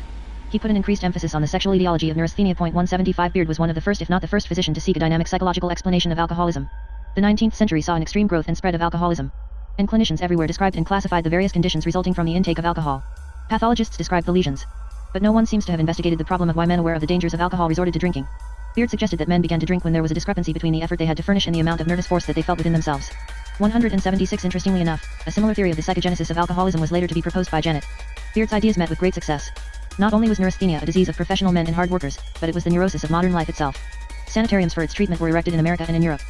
he put an increased emphasis on the sexual etiology of neurasthenia. 175 Beard was one of the first, if not the first, physician to seek a dynamic psychological explanation of alcoholism. The 19th century saw an extreme growth and spread of alcoholism, and clinicians everywhere described and classified the various conditions resulting from the intake of alcohol. Pathologists described the lesions, but no one seems to have investigated the problem of why men aware of the dangers of alcohol resorted to drinking. Beard suggested that men began to drink when there was a discrepancy between the effort they had to furnish and the amount of nervous force that they felt within themselves. 176 Interestingly enough, a similar theory of the psychogenesis of alcoholism was later to be proposed by Janet. Beard's ideas met with great success. Not only was neurasthenia a disease of professional men and hard workers, but it was the neurosis of modern life itself. Sanitariums for its treatment were erected in America and in Europe.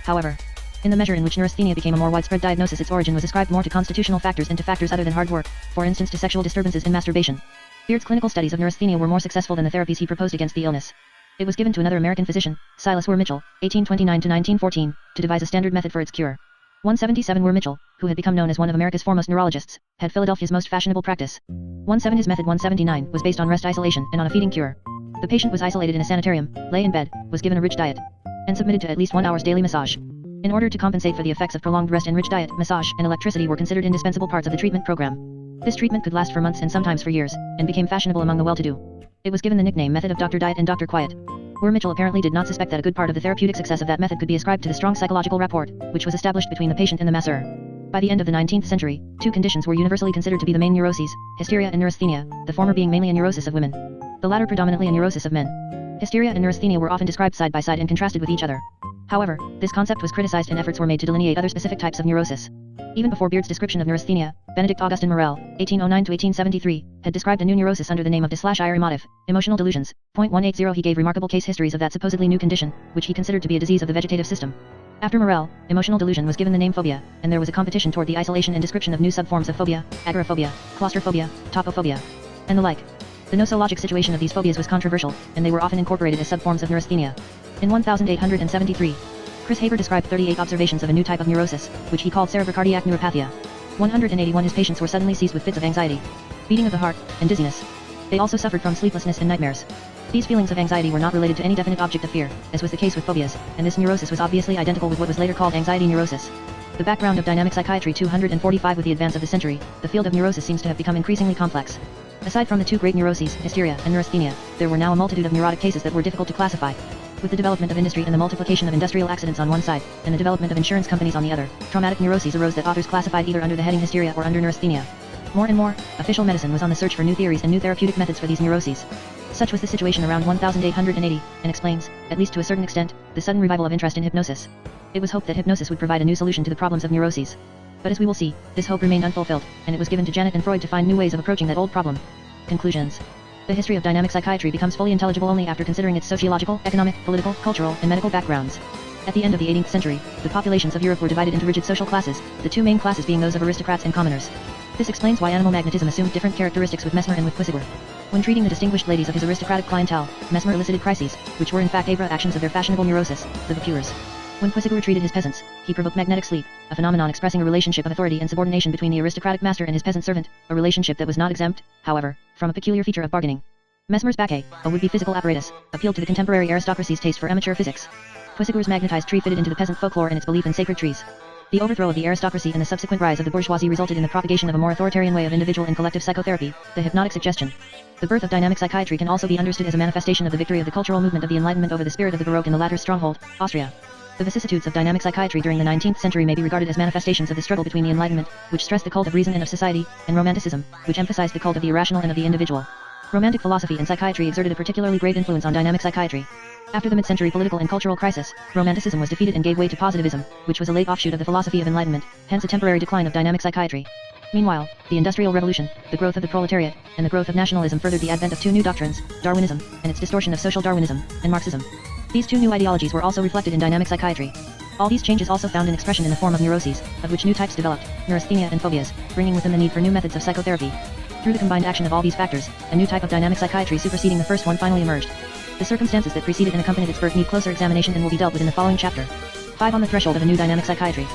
However, in the measure in which neurasthenia became a more widespread diagnosis, its origin was ascribed more to constitutional factors and to factors other than hard work, for instance to sexual disturbances and masturbation. Beard's clinical studies of neurasthenia were more successful than the therapies he proposed against the illness. It was given to another American physician, Silas Weir Mitchell, 1829–1914, to devise a standard method for its cure. 177 Weir Mitchell, who had become known as one of America's foremost neurologists, had Philadelphia's most fashionable practice. 17 His method 179 was based on rest isolation and on a feeding cure. The patient was isolated in a sanitarium, lay in bed, was given a rich diet, and submitted to at least 1 hour's daily massage. In order to compensate for the effects of prolonged rest and rich diet, massage and electricity were considered indispensable parts of the treatment program. This treatment could last for months and sometimes for years, and became fashionable among the well-to-do. It was given the nickname method of Dr. Diet and Dr. Quiet. Weir Mitchell apparently did not suspect that a good part of the therapeutic success of that method could be ascribed to the strong psychological rapport, which was established between the patient and the masseur. By the end of the 19th century, two conditions were universally considered to be the main neuroses, hysteria and neurasthenia, the former being mainly a neurosis of women, the latter predominantly a neurosis of men. Hysteria and neurasthenia were often described side by side and contrasted with each other. However, this concept was criticized and efforts were made to delineate other specific types of neurosis. Even before Beard's description of neurasthenia, Benedict Augustin Morel, 1809–1873, had described a new neurosis under the name of dys/ir emotive, emotional delusions. 180 He gave remarkable case histories of that supposedly new condition, which he considered to be a disease of the vegetative system. After Morel, emotional delusion was given the name phobia, and there was a competition toward the isolation and description of new subforms of phobia, agoraphobia, claustrophobia, topophobia, and the like. The nosologic situation of these phobias was controversial, and they were often incorporated as subforms of neurasthenia. In 1873, Chris Haber described 38 observations of a new type of neurosis, which he called cerebrocardiac neuropathia. 181 His patients were suddenly seized with fits of anxiety, beating of the heart, and dizziness. They also suffered from sleeplessness and nightmares. These feelings of anxiety were not related to any definite object of fear, as was the case with phobias, and this neurosis was obviously identical with what was later called anxiety neurosis. The background of dynamic psychiatry 245 With the advance of the century, the field of neurosis seems to have become increasingly complex. Aside from the two great neuroses, hysteria and neurasthenia, there were now a multitude of neurotic cases that were difficult to classify. With the development of industry and the multiplication of industrial accidents on one side, and the development of insurance companies on the other, traumatic neuroses arose that authors classified either under the heading hysteria or under neurasthenia. More and more, official medicine was on the search for new theories and new therapeutic methods for these neuroses. Such was the situation around 1880, and explains, at least to a certain extent, the sudden revival of interest in hypnosis. It was hoped that hypnosis would provide a new solution to the problems of neuroses. But as we will see, this hope remained unfulfilled, and it was given to Janet and Freud to find new ways of approaching that old problem. Conclusions. The history of dynamic psychiatry becomes fully intelligible only after considering its sociological, economic, political, cultural, and medical backgrounds. At the end of the 18th century, the populations of Europe were divided into rigid social classes, the two main classes being those of aristocrats and commoners. This explains why animal magnetism assumed different characteristics with Mesmer and with Quisigur. When treating the distinguished ladies of his aristocratic clientele, Mesmer elicited crises, which were in fact abra actions of their fashionable neurosis, the vapeurs. When Quisigur treated his peasants, he provoked magnetic sleep, a phenomenon expressing a relationship of authority and subordination between the aristocratic master and his peasant servant, a relationship that was not exempt, however, from a peculiar feature of bargaining. Mesmer's Bacchae, a would-be physical apparatus, appealed to the contemporary aristocracy's taste for amateur physics. Quisigur's magnetized tree fitted into the peasant folklore and its belief in sacred trees. The overthrow of the aristocracy and the subsequent rise of the bourgeoisie resulted in the propagation of a more authoritarian way of individual and collective psychotherapy, the hypnotic suggestion. The birth of dynamic psychiatry can also be understood as a manifestation of the victory of the cultural movement of the Enlightenment over the spirit of the Baroque in the latter's stronghold, Austria. The vicissitudes of dynamic psychiatry during the 19th century may be regarded as manifestations of the struggle between the Enlightenment, which stressed the cult of reason and of society, and Romanticism, which emphasized the cult of the irrational and of the individual. Romantic philosophy and psychiatry exerted a particularly great influence on dynamic psychiatry. After the mid-century political and cultural crisis, Romanticism was defeated and gave way to positivism, which was a late offshoot of the philosophy of enlightenment, hence a temporary decline of dynamic psychiatry. Meanwhile, the Industrial Revolution, the growth of the proletariat, and the growth of nationalism furthered the advent of two new doctrines, Darwinism, and its distortion of social Darwinism, and Marxism. These two new ideologies were also reflected in dynamic psychiatry. All these changes also found an expression in the form of neuroses, of which new types developed, neurasthenia and phobias, bringing with them the need for new methods of psychotherapy. Through the combined action of all these factors, a new type of dynamic psychiatry superseding the first one finally emerged. The circumstances that preceded and accompanied its birth need closer examination and will be dealt with in the following chapter. 5. On the threshold of a new dynamic psychiatry.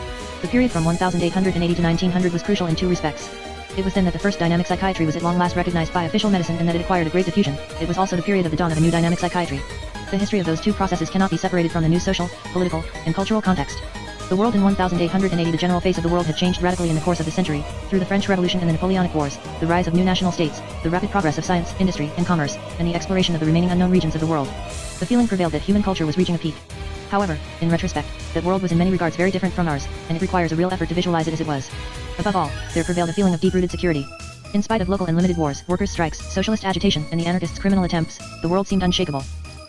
The period from 1880 to 1900 was crucial in two respects. It was then that the first dynamic psychiatry was at long last recognized by official medicine and that it acquired a great diffusion. It was also the period of the dawn of a new dynamic psychiatry. The history of those two processes cannot be separated from the new social, political, and cultural context. The world in 1880. The general face of the world had changed radically in the course of the century, through the French Revolution and the Napoleonic Wars, the rise of new national states, the rapid progress of science, industry, and commerce, and the exploration of the remaining unknown regions of the world. The feeling prevailed that human culture was reaching a peak. However, in retrospect, that world was in many regards very different from ours, and it requires a real effort to visualize it as it was. Above all, there prevailed a feeling of deep-rooted security. In spite of local and limited wars, workers' strikes, socialist agitation, and the anarchists' criminal attempts, the world seemed unshakable.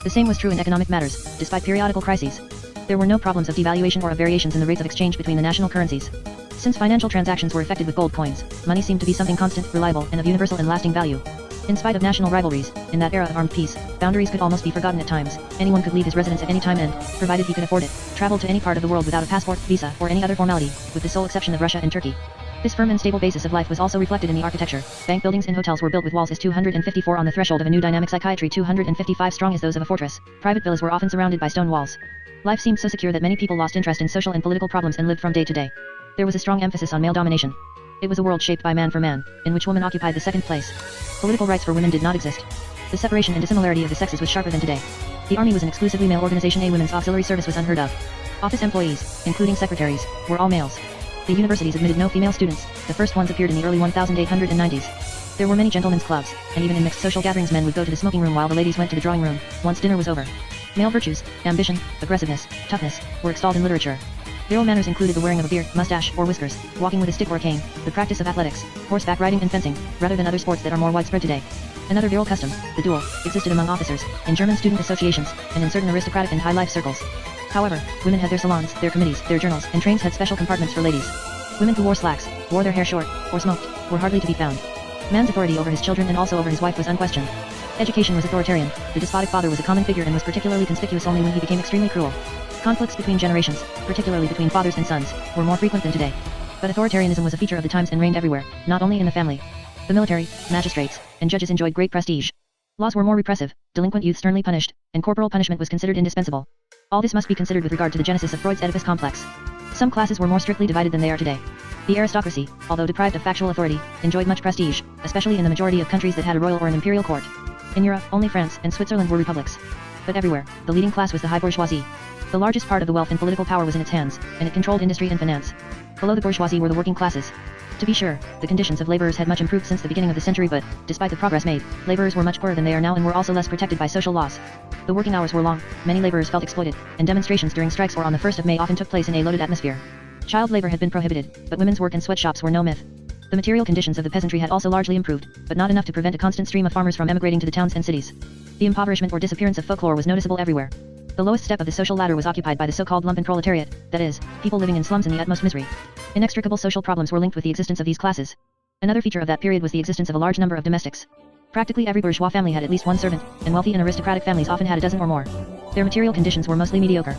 The same was true in economic matters, despite periodical crises. There were no problems of devaluation or of variations in the rates of exchange between the national currencies. Since financial transactions were effected with gold coins, money seemed to be something constant, reliable, and of universal and lasting value. In spite of national rivalries, in that era of armed peace, boundaries could almost be forgotten at times. Anyone could leave his residence at any time and, provided he could afford it, travel to any part of the world without a passport, visa, or any other formality, with the sole exception of Russia and Turkey. This firm and stable basis of life was also reflected in the architecture. Bank buildings and hotels were built with walls as 254 on the threshold of a new dynamic psychiatry, 255 strong as those of a fortress. Private villas were often surrounded by stone walls. Life seemed so secure that many people lost interest in social and political problems and lived from day to day. There was a strong emphasis on male domination. It was a world shaped by man for man, in which woman occupied the second place. Political rights for women did not exist. The separation and dissimilarity of the sexes was sharper than today. The army was an exclusively male organization. A women's auxiliary service was unheard of. Office employees, including secretaries, were all males. The universities admitted no female students. The first ones appeared in the early 1890s. There were many gentlemen's clubs, and even in mixed social gatherings men would go to the smoking room while the ladies went to the drawing room, once dinner was over. Male virtues, ambition, aggressiveness, toughness, were extolled in literature. Virile manners included the wearing of a beard, mustache, or whiskers, walking with a stick or a cane, the practice of athletics, horseback riding and fencing, rather than other sports that are more widespread today. Another virile custom, the duel, existed among officers, in German student associations, and in certain aristocratic and high life circles. However, women had their salons, their committees, their journals, and trains had special compartments for ladies. Women who wore slacks, wore their hair short, or smoked, were hardly to be found. Man's authority over his children and also over his wife was unquestioned. Education was authoritarian. The despotic father was a common figure and was particularly conspicuous only when he became extremely cruel. Conflicts between generations, particularly between fathers and sons, were more frequent than today. But authoritarianism was a feature of the times and reigned everywhere, not only in the family. The military, magistrates, and judges enjoyed great prestige. Laws were more repressive, delinquent youth sternly punished, and corporal punishment was considered indispensable. All this must be considered with regard to the genesis of Freud's Oedipus complex. Some classes were more strictly divided than they are today. The aristocracy, although deprived of factual authority, enjoyed much prestige, especially in the majority of countries that had a royal or an imperial court. In Europe, only France and Switzerland were republics. But everywhere, the leading class was the high bourgeoisie. The largest part of the wealth and political power was in its hands, and it controlled industry and finance. Below the bourgeoisie were the working classes. To be sure, the conditions of laborers had much improved since the beginning of the century, but, despite the progress made, laborers were much poorer than they are now and were also less protected by social laws. The working hours were long, many laborers felt exploited, and demonstrations during strikes or on the 1st of May often took place in a loaded atmosphere. Child labor had been prohibited, but women's work in sweatshops were no myth. The material conditions of the peasantry had also largely improved, but not enough to prevent a constant stream of farmers from emigrating to the towns and cities. The impoverishment or disappearance of folklore was noticeable everywhere. The lowest step of the social ladder was occupied by the so-called lumpenproletariat, that is, people living in slums in the utmost misery. Inextricable social problems were linked with the existence of these classes. Another feature of that period was the existence of a large number of domestics. Practically every bourgeois family had at least one servant, and wealthy and aristocratic families often had a dozen or more. Their material conditions were mostly mediocre.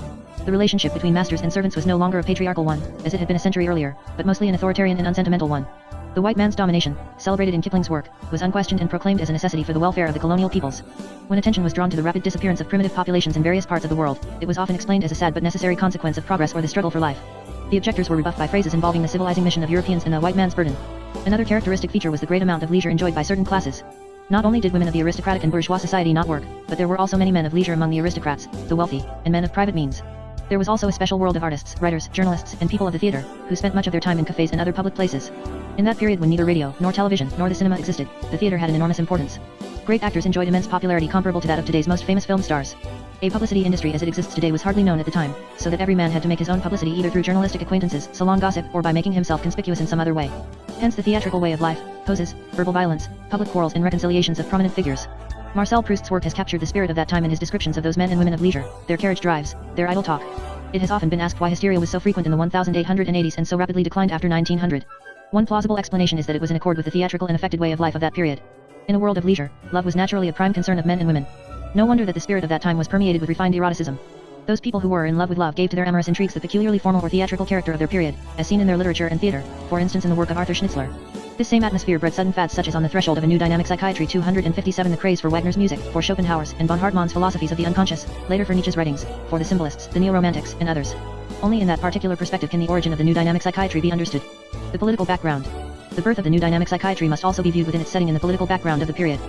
The relationship between masters and servants was no longer a patriarchal one, as it had been a century earlier, but mostly an authoritarian and unsentimental one. The white man's domination, celebrated in Kipling's work, was unquestioned and proclaimed as a necessity for the welfare of the colonial peoples. When attention was drawn to the rapid disappearance of primitive populations in various parts of the world, it was often explained as a sad but necessary consequence of progress or the struggle for life. The objectors were rebuffed by phrases involving the civilizing mission of Europeans and the white man's burden. Another characteristic feature was the great amount of leisure enjoyed by certain classes. Not only did women of the aristocratic and bourgeois society not work, but there were also many men of leisure among the aristocrats, the wealthy, and men of private means. There was also a special world of artists, writers, journalists, and people of the theater, who spent much of their time in cafes and other public places. In that period when neither radio, nor television, nor the cinema existed, the theater had an enormous importance. Great actors enjoyed immense popularity comparable to that of today's most famous film stars. A publicity industry as it exists today was hardly known at the time, so that every man had to make his own publicity either through journalistic acquaintances, salon gossip, or by making himself conspicuous in some other way. Hence the theatrical way of life, poses, verbal violence, public quarrels and reconciliations of prominent figures. Marcel Proust's work has captured the spirit of that time in his descriptions of those men and women of leisure, their carriage drives, their idle talk. It has often been asked why hysteria was so frequent in the 1880s and so rapidly declined after 1900. One plausible explanation is that it was in accord with the theatrical and affected way of life of that period. In a world of leisure, love was naturally a prime concern of men and women. No wonder that the spirit of that time was permeated with refined eroticism. Those people who were in love with love gave to their amorous intrigues the peculiarly formal or theatrical character of their period, as seen in their literature and theater, for instance in the work of Arthur Schnitzler. This same atmosphere bred sudden fads such as On the Threshold of a New Dynamic Psychiatry 257, the craze for Wagner's music, for Schopenhauer's and von Hartmann's philosophies of the unconscious, later for Nietzsche's writings, for the symbolists, the neo-romantics, and others. Only in that particular perspective can the origin of the New Dynamic Psychiatry be understood. The political background. The birth of the New Dynamic Psychiatry must also be viewed within its setting in the political background of the period.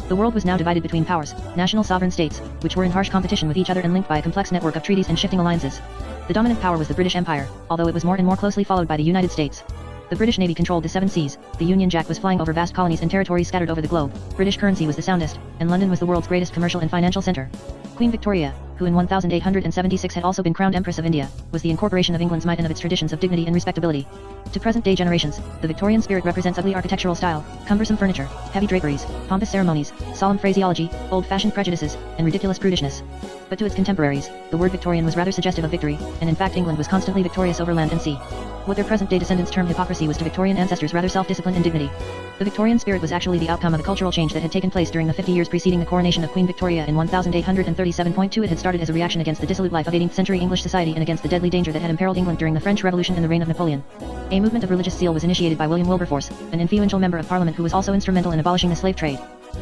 The world was now divided between powers, national sovereign states, which were in harsh competition with each other and linked by a complex network of treaties and shifting alliances. The dominant power was the British Empire, although it was more and more closely followed by the United States. The British Navy controlled the seven seas, the Union Jack was flying over vast colonies and territories scattered over the globe, British currency was the soundest, and London was the world's greatest commercial and financial center. Queen Victoria, who in 1876 had also been crowned Empress of India, was the incorporation of England's might and of its traditions of dignity and respectability. To present-day generations, the Victorian spirit represents ugly architectural style, cumbersome furniture, heavy draperies, pompous ceremonies, solemn phraseology, old-fashioned prejudices, and ridiculous prudishness. But to its contemporaries, the word Victorian was rather suggestive of victory, and in fact England was constantly victorious over land and sea. What their present-day descendants term hypocrisy was to Victorian ancestors rather self-discipline and dignity. The Victorian spirit was actually the outcome of a cultural change that had taken place during the 50 years preceding the coronation of Queen Victoria in 1837. It had started as a reaction against the dissolute life of 18th century English society and against the deadly danger that had imperiled England during the French Revolution and the reign of Napoleon. A movement of religious zeal was initiated by William Wilberforce, an influential member of Parliament who was also instrumental in abolishing the slave trade.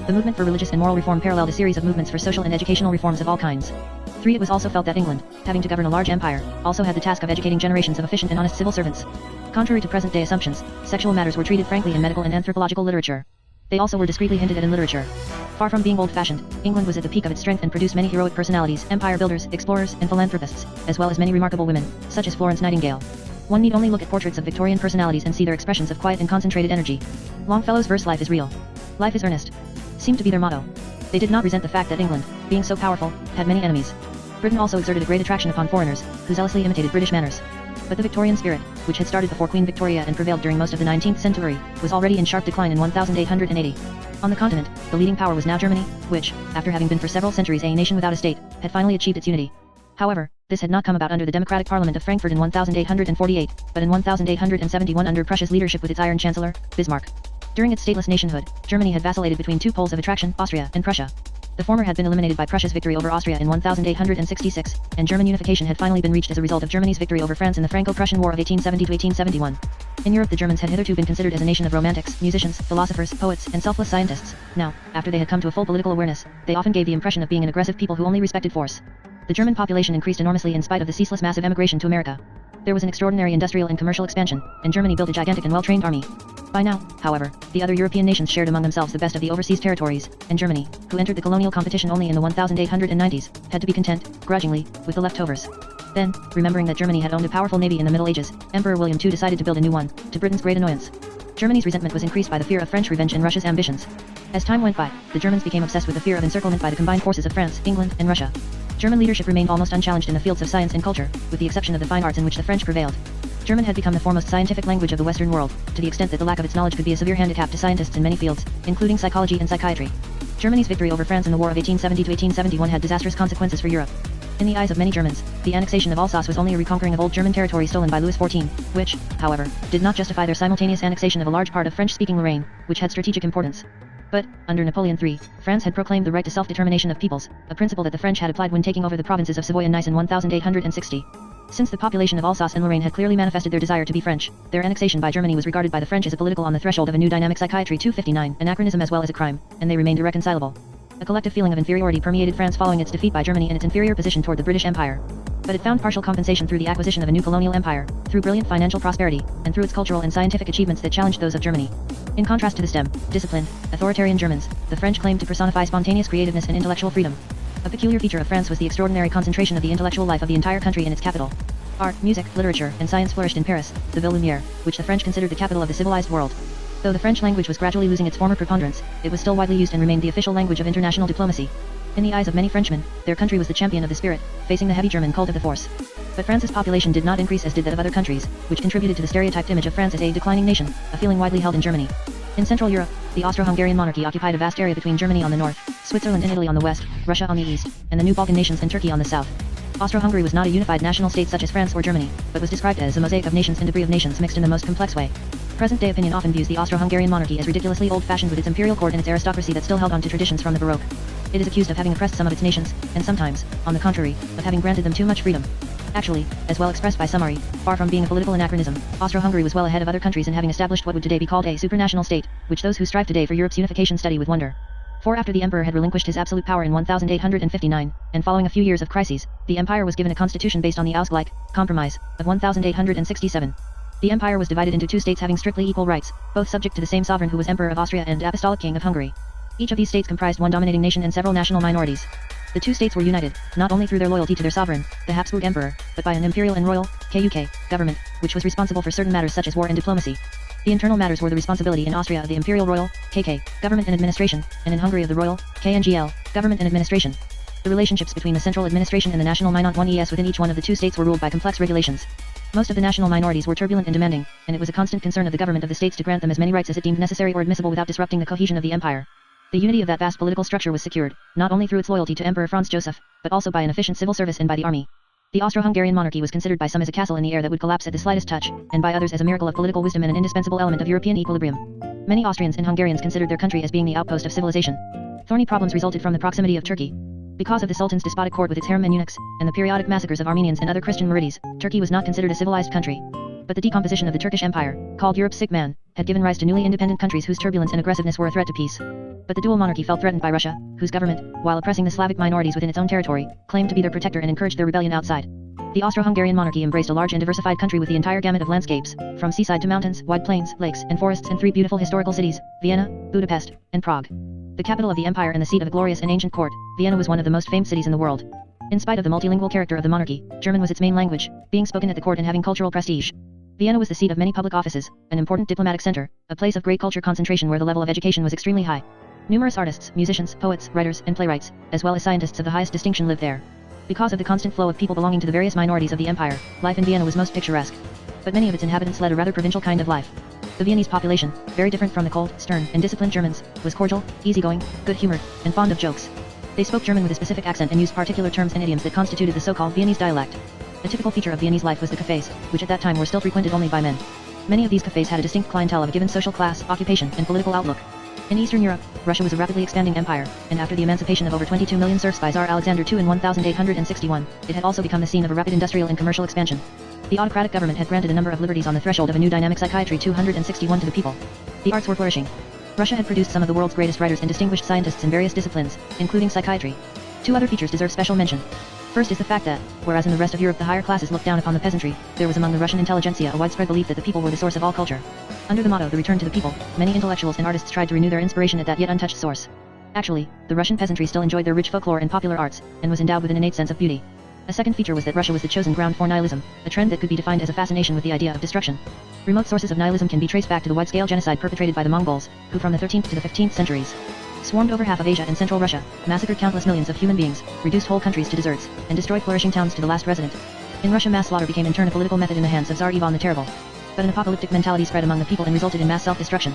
The movement for religious and moral reform paralleled a series of movements for social and educational reforms of all kinds. 3. It was also felt that England, having to govern a large empire, also had the task of educating generations of efficient and honest civil servants. Contrary to present-day assumptions, sexual matters were treated frankly in medical and anthropological literature. They also were discreetly hinted at in literature. Far from being old-fashioned, England was at the peak of its strength and produced many heroic personalities, empire builders, explorers, and philanthropists, as well as many remarkable women, such as Florence Nightingale. One need only look at portraits of Victorian personalities and see their expressions of quiet and concentrated energy. Longfellow's verse "Life is real. Life is earnest" seemed to be their motto. They did not resent the fact that England, being so powerful, had many enemies. Britain also exerted a great attraction upon foreigners, who zealously imitated British manners. But the Victorian spirit, which had started before Queen Victoria and prevailed during most of the 19th century, was already in sharp decline in 1880. On the continent, the leading power was now Germany, which, after having been for several centuries a nation without a state, had finally achieved its unity. However, this had not come about under the Democratic Parliament of Frankfurt in 1848, but in 1871 under Prussia's leadership with its Iron Chancellor, Bismarck. During its stateless nationhood, Germany had vacillated between two poles of attraction, Austria and Prussia. The former had been eliminated by Prussia's victory over Austria in 1866, and German unification had finally been reached as a result of Germany's victory over France in the Franco-Prussian War of 1870-1871. In Europe the Germans had hitherto been considered as a nation of romantics, musicians, philosophers, poets, and selfless scientists. Now, after they had come to a full political awareness, they often gave the impression of being an aggressive people who only respected force. The German population increased enormously in spite of the ceaseless massive emigration to America. There was an extraordinary industrial and commercial expansion, and Germany built a gigantic and well-trained army. By now, however, the other European nations shared among themselves the best of the overseas territories, and Germany, who entered the colonial competition only in the 1890s, had to be content, grudgingly, with the leftovers. Then, remembering that Germany had owned a powerful navy in the Middle Ages, Emperor William II decided to build a new one, to Britain's great annoyance. Germany's resentment was increased by the fear of French revenge and Russia's ambitions. As time went by, the Germans became obsessed with the fear of encirclement by the combined forces of France, England, and Russia. German leadership remained almost unchallenged in the fields of science and culture, with the exception of the fine arts in which the French prevailed. German had become the foremost scientific language of the Western world, to the extent that the lack of its knowledge could be a severe handicap to scientists in many fields, including psychology and psychiatry. Germany's victory over France in the War of 1870-1871 had disastrous consequences for Europe. In the eyes of many Germans, the annexation of Alsace was only a reconquering of old German territory stolen by Louis XIV, which, however, did not justify their simultaneous annexation of a large part of French-speaking Lorraine, which had strategic importance. But, under Napoleon III, France had proclaimed the right to self-determination of peoples, a principle that the French had applied when taking over the provinces of Savoy and Nice in 1860. Since the population of Alsace and Lorraine had clearly manifested their desire to be French, their annexation by Germany was regarded by the French as a political on the threshold of a new dynamic psychiatry 259, anachronism as well as a crime, and they remained irreconcilable. A collective feeling of inferiority permeated France following its defeat by Germany and its inferior position toward the British Empire. But it found partial compensation through the acquisition of a new colonial empire, through brilliant financial prosperity, and through its cultural and scientific achievements that challenged those of Germany. In contrast to the STEM, disciplined, authoritarian Germans, the French claimed to personify spontaneous creativeness and intellectual freedom. A peculiar feature of France was the extraordinary concentration of the intellectual life of the entire country in its capital. Art, music, literature, and science flourished in Paris, the Ville Lumière, which the French considered the capital of the civilized world. Though the French language was gradually losing its former preponderance, it was still widely used and remained the official language of international diplomacy. In the eyes of many Frenchmen, their country was the champion of the spirit, facing the heavy German cult of the force. But France's population did not increase as did that of other countries, which contributed to the stereotyped image of France as a declining nation, a feeling widely held in Germany. In Central Europe, the Austro-Hungarian monarchy occupied a vast area between Germany on the north, Switzerland and Italy on the west, Russia on the east, and the new Balkan nations and Turkey on the south. Austro-Hungary was not a unified national state such as France or Germany, but was described as a mosaic of nations and debris of nations mixed in the most complex way. Present-day opinion often views the Austro-Hungarian monarchy as ridiculously old-fashioned with its imperial court and its aristocracy that still held on to traditions from the Baroque. It is accused of having oppressed some of its nations, and sometimes, on the contrary, of having granted them too much freedom. Actually, as well expressed by Summary, far from being a political anachronism, Austro-Hungary was well ahead of other countries in having established what would today be called a supranational state, which those who strive today for Europe's unification study with wonder. For after the emperor had relinquished his absolute power in 1859, and following a few years of crises, the empire was given a constitution based on the Ausgleich Compromise of 1867. The empire was divided into two states having strictly equal rights, both subject to the same sovereign who was Emperor of Austria and Apostolic King of Hungary. Each of these states comprised one dominating nation and several national minorities. The two states were united, not only through their loyalty to their sovereign, the Habsburg Emperor, but by an imperial and royal, KUK, government, which was responsible for certain matters such as war and diplomacy. The internal matters were the responsibility in Austria of the imperial royal, KK, government and administration, and in Hungary of the royal, KNGL, government and administration. The relationships between the central administration and the national minant 1ES within each one of the two states were ruled by complex regulations. Most of the national minorities were turbulent and demanding, and it was a constant concern of the government of the states to grant them as many rights as it deemed necessary or admissible without disrupting the cohesion of the empire. The unity of that vast political structure was secured, not only through its loyalty to Emperor Franz Joseph, but also by an efficient civil service and by the army. The Austro-Hungarian monarchy was considered by some as a castle in the air that would collapse at the slightest touch, and by others as a miracle of political wisdom and an indispensable element of European equilibrium. Many Austrians and Hungarians considered their country as being the outpost of civilization. Thorny problems resulted from the proximity of Turkey. Because of the Sultan's despotic court with its harem and eunuchs, and the periodic massacres of Armenians and other Christian Marides, Turkey was not considered a civilized country. But the decomposition of the Turkish Empire, called Europe's sick man, had given rise to newly independent countries whose turbulence and aggressiveness were a threat to peace. But the dual monarchy felt threatened by Russia, whose government, while oppressing the Slavic minorities within its own territory, claimed to be their protector and encouraged their rebellion outside. The Austro-Hungarian monarchy embraced a large and diversified country with the entire gamut of landscapes, from seaside to mountains, wide plains, lakes, and forests, and three beautiful historical cities, Vienna, Budapest, and Prague. The capital of the empire and the seat of a glorious and ancient court, Vienna was one of the most famed cities in the world. In spite of the multilingual character of the monarchy, German was its main language, being spoken at the court and having cultural prestige. Vienna was the seat of many public offices, an important diplomatic center, a place of great culture concentration where the level of education was extremely high. Numerous artists, musicians, poets, writers, and playwrights, as well as scientists of the highest distinction lived there. Because of the constant flow of people belonging to the various minorities of the empire, life in Vienna was most picturesque. But many of its inhabitants led a rather provincial kind of life. The Viennese population, very different from the cold, stern, and disciplined Germans, was cordial, easygoing, good-humored, and fond of jokes. They spoke German with a specific accent and used particular terms and idioms that constituted the so-called Viennese dialect. A typical feature of Viennese life was the cafés, which at that time were still frequented only by men. Many of these cafés had a distinct clientele of a given social class, occupation, and political outlook. In Eastern Europe, Russia was a rapidly expanding empire, and after the emancipation of over 22 million serfs by Tsar Alexander II in 1861, it had also become the scene of a rapid industrial and commercial expansion. The autocratic government had granted a number of liberties on the threshold of a new dynamic psychiatry 261 to the people. The arts were flourishing. Russia had produced some of the world's greatest writers and distinguished scientists in various disciplines, including psychiatry. Two other features deserve special mention. First is the fact that, whereas in the rest of Europe the higher classes looked down upon the peasantry, there was among the Russian intelligentsia a widespread belief that the people were the source of all culture. Under the motto "The Return to the People," many intellectuals and artists tried to renew their inspiration at that yet untouched source. Actually, the Russian peasantry still enjoyed their rich folklore and popular arts, and was endowed with an innate sense of beauty. A second feature was that Russia was the chosen ground for nihilism, a trend that could be defined as a fascination with the idea of destruction. Remote sources of nihilism can be traced back to the wide-scale genocide perpetrated by the Mongols, who from the 13th to the 15th centuries swarmed over half of Asia and Central Russia, massacred countless millions of human beings, reduced whole countries to deserts, and destroyed flourishing towns to the last resident. In Russia, mass slaughter became in turn a political method in the hands of Tsar Ivan the Terrible. But an apocalyptic mentality spread among the people and resulted in mass self-destruction.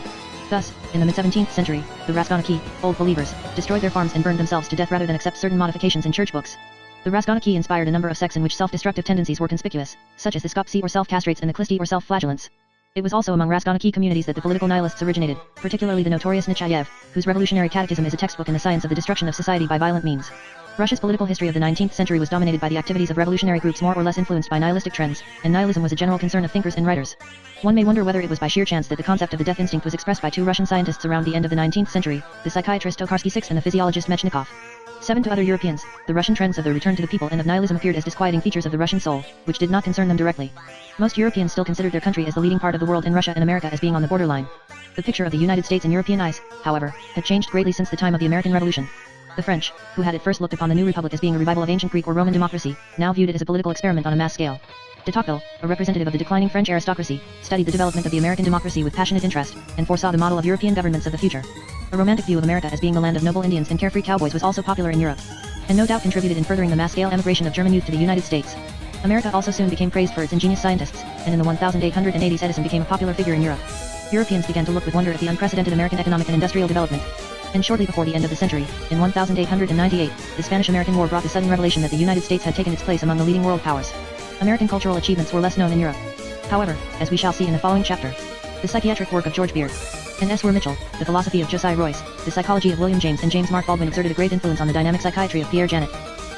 Thus, in the mid-17th century, the Raskolniki, old believers, destroyed their farms and burned themselves to death rather than accept certain modifications in church books. The Raskolniki inspired a number of sects in which self-destructive tendencies were conspicuous, such as the Skoptsi or self-castrates and the Klisti or self-flagellants. It was also among Raskolniki communities that the political nihilists originated, particularly the notorious Nechayev, whose revolutionary catechism is a textbook in the science of the destruction of society by violent means. Russia's political history of the 19th century was dominated by the activities of revolutionary groups more or less influenced by nihilistic trends, and nihilism was a general concern of thinkers and writers. One may wonder whether it was by sheer chance that the concept of the death instinct was expressed by two Russian scientists around the end of the 19th century, the psychiatrist Tokarsky and the physiologist Mechnikov. 7 to other Europeans, the Russian trends of the return to the people and of nihilism appeared as disquieting features of the Russian soul, which did not concern them directly. Most Europeans still considered their country as the leading part of the world and Russia and America as being on the borderline. The picture of the United States in European eyes, however, had changed greatly since the time of the American Revolution. The French, who had at first looked upon the new republic as being a revival of ancient Greek or Roman democracy, now viewed it as a political experiment on a mass scale. De Tocqueville, a representative of the declining French aristocracy, studied the development of the American democracy with passionate interest, and foresaw the model of European governments of the future. A romantic view of America as being the land of noble Indians and carefree cowboys was also popular in Europe, and no doubt contributed in furthering the mass-scale emigration of German youth to the United States. America also soon became praised for its ingenious scientists, and in the 1880s Edison became a popular figure in Europe. Europeans began to look with wonder at the unprecedented American economic and industrial development. And shortly before the end of the century, in 1898, the Spanish-American War brought the sudden revelation that the United States had taken its place among the leading world powers. American cultural achievements were less known in Europe. However, as we shall see in the following chapter, the psychiatric work of George Beard and S. Were Mitchell, the philosophy of Josiah Royce, the psychology of William James and James Mark Baldwin exerted a great influence on the dynamic psychiatry of Pierre Janet.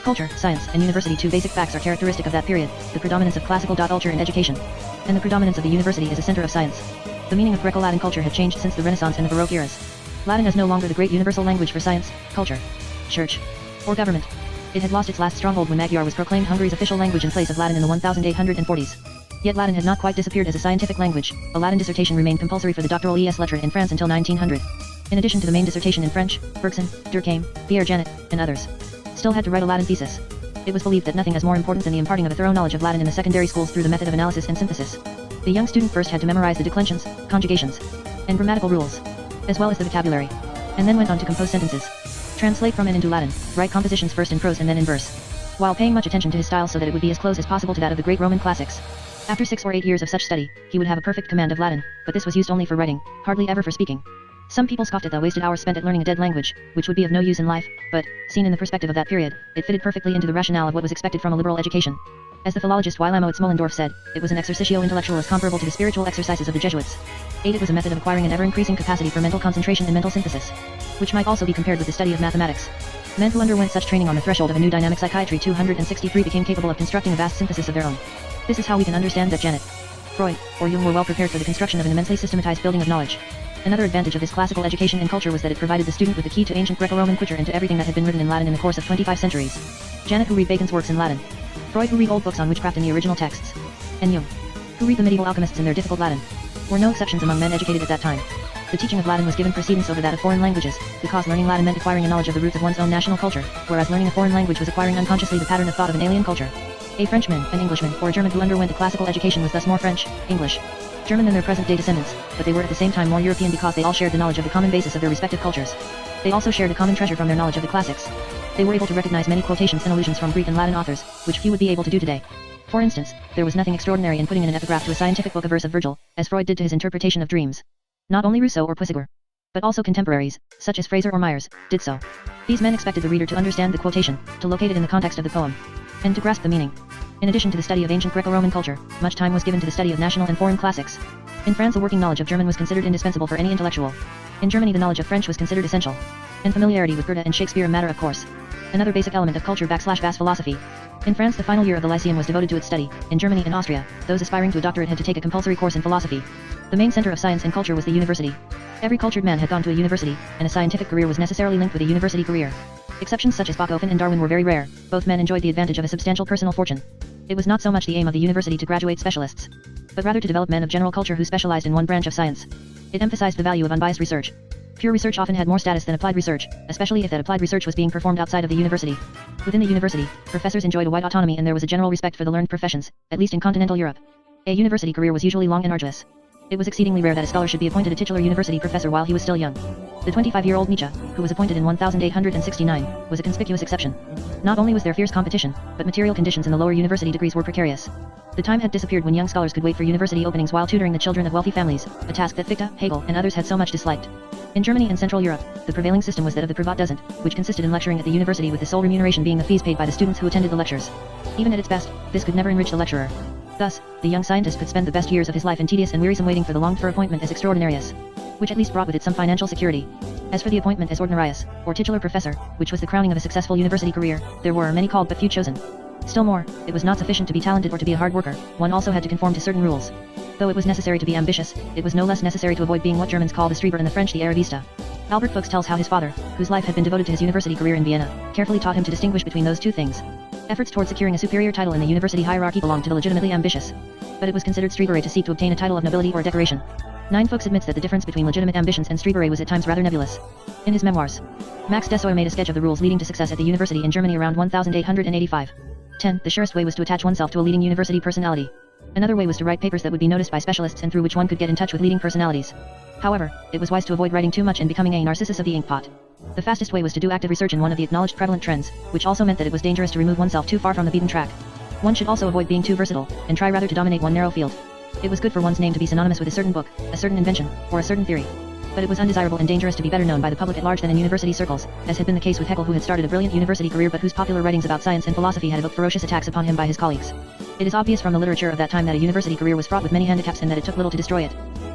Culture, science, and university. Two basic facts are characteristic of that period: the predominance of classical culture in education, and the predominance of the university as a center of science. The meaning of Greco-Latin culture had changed since the Renaissance and the Baroque eras. Latin is no longer the great universal language for science, culture, church, or government. It had lost its last stronghold when Magyar was proclaimed Hungary's official language in place of Latin in the 1840s. Yet Latin had not quite disappeared as a scientific language. A Latin dissertation remained compulsory for the doctoral lettres in France until 1900. In addition to the main dissertation in French, Bergson, Durkheim, Pierre Janet, and others still had to write a Latin thesis. It was believed that nothing is more important than the imparting of a thorough knowledge of Latin in the secondary schools through the method of analysis and synthesis. The young student first had to memorize the declensions, conjugations, and grammatical rules, as well as the vocabulary, and then went on to compose sentences, translate from and into Latin, write compositions first in prose and then in verse, while paying much attention to his style so that it would be as close as possible to that of the great Roman classics. After 6 or 8 years of such study, he would have a perfect command of Latin, but this was used only for writing, hardly ever for speaking. Some people scoffed at the wasted hours spent at learning a dead language, which would be of no use in life, but, seen in the perspective of that period, it fitted perfectly into the rationale of what was expected from a liberal education. As the philologist Willemoet Smollendorf said, it was an exercitio intellectualis comparable to the spiritual exercises of the Jesuits. 8. It was a method of acquiring an ever-increasing capacity for mental concentration and mental synthesis, which might also be compared with the study of mathematics. Men who underwent such training on the threshold of a new dynamic psychiatry 263 became capable of constructing a vast synthesis of their own. This is how we can understand that Janet, Freud, or Jung were well prepared for the construction of an immensely systematized building of knowledge. Another advantage of this classical education and culture was that it provided the student with the key to ancient Greco-Roman culture and to everything that had been written in Latin in the course of 25 centuries. Janet, who read Bacon's works in Latin. Freud, who read old books on witchcraft in the original texts. And Jung, who read the medieval alchemists in their difficult Latin, were no exceptions among men educated at that time. The teaching of Latin was given precedence over that of foreign languages, because learning Latin meant acquiring a knowledge of the roots of one's own national culture, whereas learning a foreign language was acquiring unconsciously the pattern of thought of an alien culture. A Frenchman, an Englishman, or a German who underwent a classical education was thus more French, English, German than their present-day descendants, but they were at the same time more European because they all shared the knowledge of the common basis of their respective cultures. They also shared a common treasure from their knowledge of the classics. They were able to recognize many quotations and allusions from Greek and Latin authors, which few would be able to do today. For instance, there was nothing extraordinary in putting in an epigraph to a scientific book a verse of Virgil, as Freud did to his interpretation of dreams. Not only Rousseau or Puységur, but also contemporaries, such as Fraser or Myers, did so. These men expected the reader to understand the quotation, to locate it in the context of the poem, and to grasp the meaning. In addition to the study of ancient Greco-Roman culture, much time was given to the study of national and foreign classics. In France, a working knowledge of German was considered indispensable for any intellectual. In Germany, the knowledge of French was considered essential, and familiarity with Goethe and Shakespeare a matter of course. Another basic element of culture /vast philosophy. In France, the final year of the Lyceum was devoted to its study. In Germany and Austria, those aspiring to a doctorate had to take a compulsory course in philosophy. The main center of science and culture was the university. Every cultured man had gone to a university, and a scientific career was necessarily linked with a university career. Exceptions such as Bachofen and Darwin were very rare. Both men enjoyed the advantage of a substantial personal fortune. It was not so much the aim of the university to graduate specialists, but rather to develop men of general culture who specialized in one branch of science. It emphasized the value of unbiased research. Pure research often had more status than applied research, especially if that applied research was being performed outside of the university. Within the university, professors enjoyed a wide autonomy and there was a general respect for the learned professions, at least in continental Europe. A university career was usually long and arduous. It was exceedingly rare that a scholar should be appointed a titular university professor while he was still young. The 25-year-old Nietzsche, who was appointed in 1869, was a conspicuous exception. Not only was there fierce competition, but material conditions in the lower university degrees were precarious. The time had disappeared when young scholars could wait for university openings while tutoring the children of wealthy families, a task that Fichte, Hegel, and others had so much disliked. In Germany and Central Europe, the prevailing system was that of the Privatdozent, which consisted in lecturing at the university with the sole remuneration being the fees paid by the students who attended the lectures. Even at its best, this could never enrich the lecturer. Thus, the young scientist could spend the best years of his life in tedious and wearisome waiting for the longed-for appointment as extraordinarius, which at least brought with it some financial security. As for the appointment as ordinarius, or titular professor, which was the crowning of a successful university career, there were many called but few chosen. Still more, it was not sufficient to be talented or to be a hard worker, one also had to conform to certain rules. Though it was necessary to be ambitious, it was no less necessary to avoid being what Germans call the Streber and the French the Arrivista. Albert Fuchs tells how his father, whose life had been devoted to his university career in Vienna, carefully taught him to distinguish between those two things. Efforts toward securing a superior title in the university hierarchy belonged to the legitimately ambitious. But it was considered Streberei to seek to obtain a title of nobility or decoration. Fuchs admits that the difference between legitimate ambitions and Streberei was at times rather nebulous. In his memoirs, Max Dessoir made a sketch of the rules leading to success at the university in Germany around 1885. 10. The surest way was to attach oneself to a leading university personality. Another way was to write papers that would be noticed by specialists and through which one could get in touch with leading personalities. However, it was wise to avoid writing too much and becoming a Narcissus of the inkpot. The fastest way was to do active research in one of the acknowledged prevalent trends, which also meant that it was dangerous to remove oneself too far from the beaten track. One should also avoid being too versatile, and try rather to dominate one narrow field. It was good for one's name to be synonymous with a certain book, a certain invention, or a certain theory. But it was undesirable and dangerous to be better known by the public at large than in university circles, as had been the case with Haeckel, who had started a brilliant university career but whose popular writings about science and philosophy had evoked ferocious attacks upon him by his colleagues. It is obvious from the literature of that time that a university career was fraught with many handicaps and that it took little to destroy it.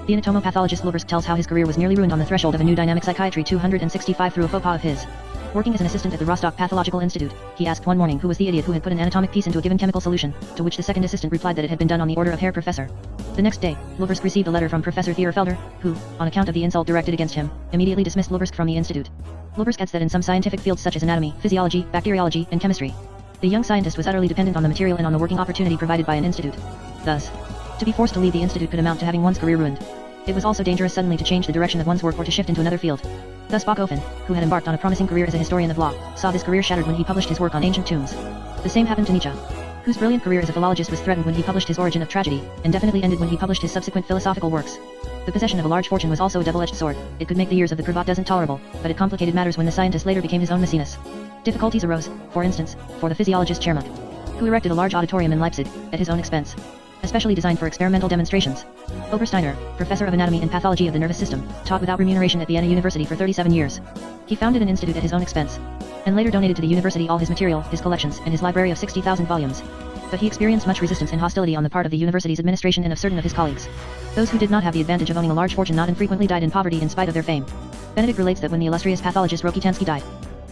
The anatomopathologist Lulbersk tells how his career was nearly ruined on the threshold of a new dynamic psychiatry 265 through a faux pas of his. Working as an assistant at the Rostock Pathological Institute, he asked one morning who was the idiot who had put an anatomic piece into a given chemical solution, to which the second assistant replied that it had been done on the order of Herr Professor. The next day, Lulbersk received a letter from Professor Thierfelder, who, on account of the insult directed against him, immediately dismissed Lulbersk from the institute. Lulbersk adds that in some scientific fields such as anatomy, physiology, bacteriology, and chemistry, the young scientist was utterly dependent on the material and on the working opportunity provided by an institute. Thus, to be forced to leave the institute could amount to having one's career ruined. It was also dangerous suddenly to change the direction of one's work or to shift into another field. Thus Backofen, who had embarked on a promising career as a historian of law, saw this career shattered when he published his work on ancient tombs. The same happened to Nietzsche, whose brilliant career as a philologist was threatened when he published his Origin of Tragedy, and definitely ended when he published his subsequent philosophical works. The possession of a large fortune was also a double-edged sword. It could make the years of the Privatdozent tolerable, but it complicated matters when the scientist later became his own Maecenas. Difficulties arose, for instance, for the physiologist Chermuk, who erected a large auditorium in Leipzig, at his own expense, especially designed for experimental demonstrations. Obersteiner, professor of anatomy and pathology of the nervous system, taught without remuneration at Vienna University for 37 years. He founded an institute at his own expense, and later donated to the university all his material, his collections, and his library of 60,000 volumes. But he experienced much resistance and hostility on the part of the university's administration and of certain of his colleagues. Those who did not have the advantage of owning a large fortune not infrequently died in poverty in spite of their fame. Benedict relates that when the illustrious pathologist Rokitansky died,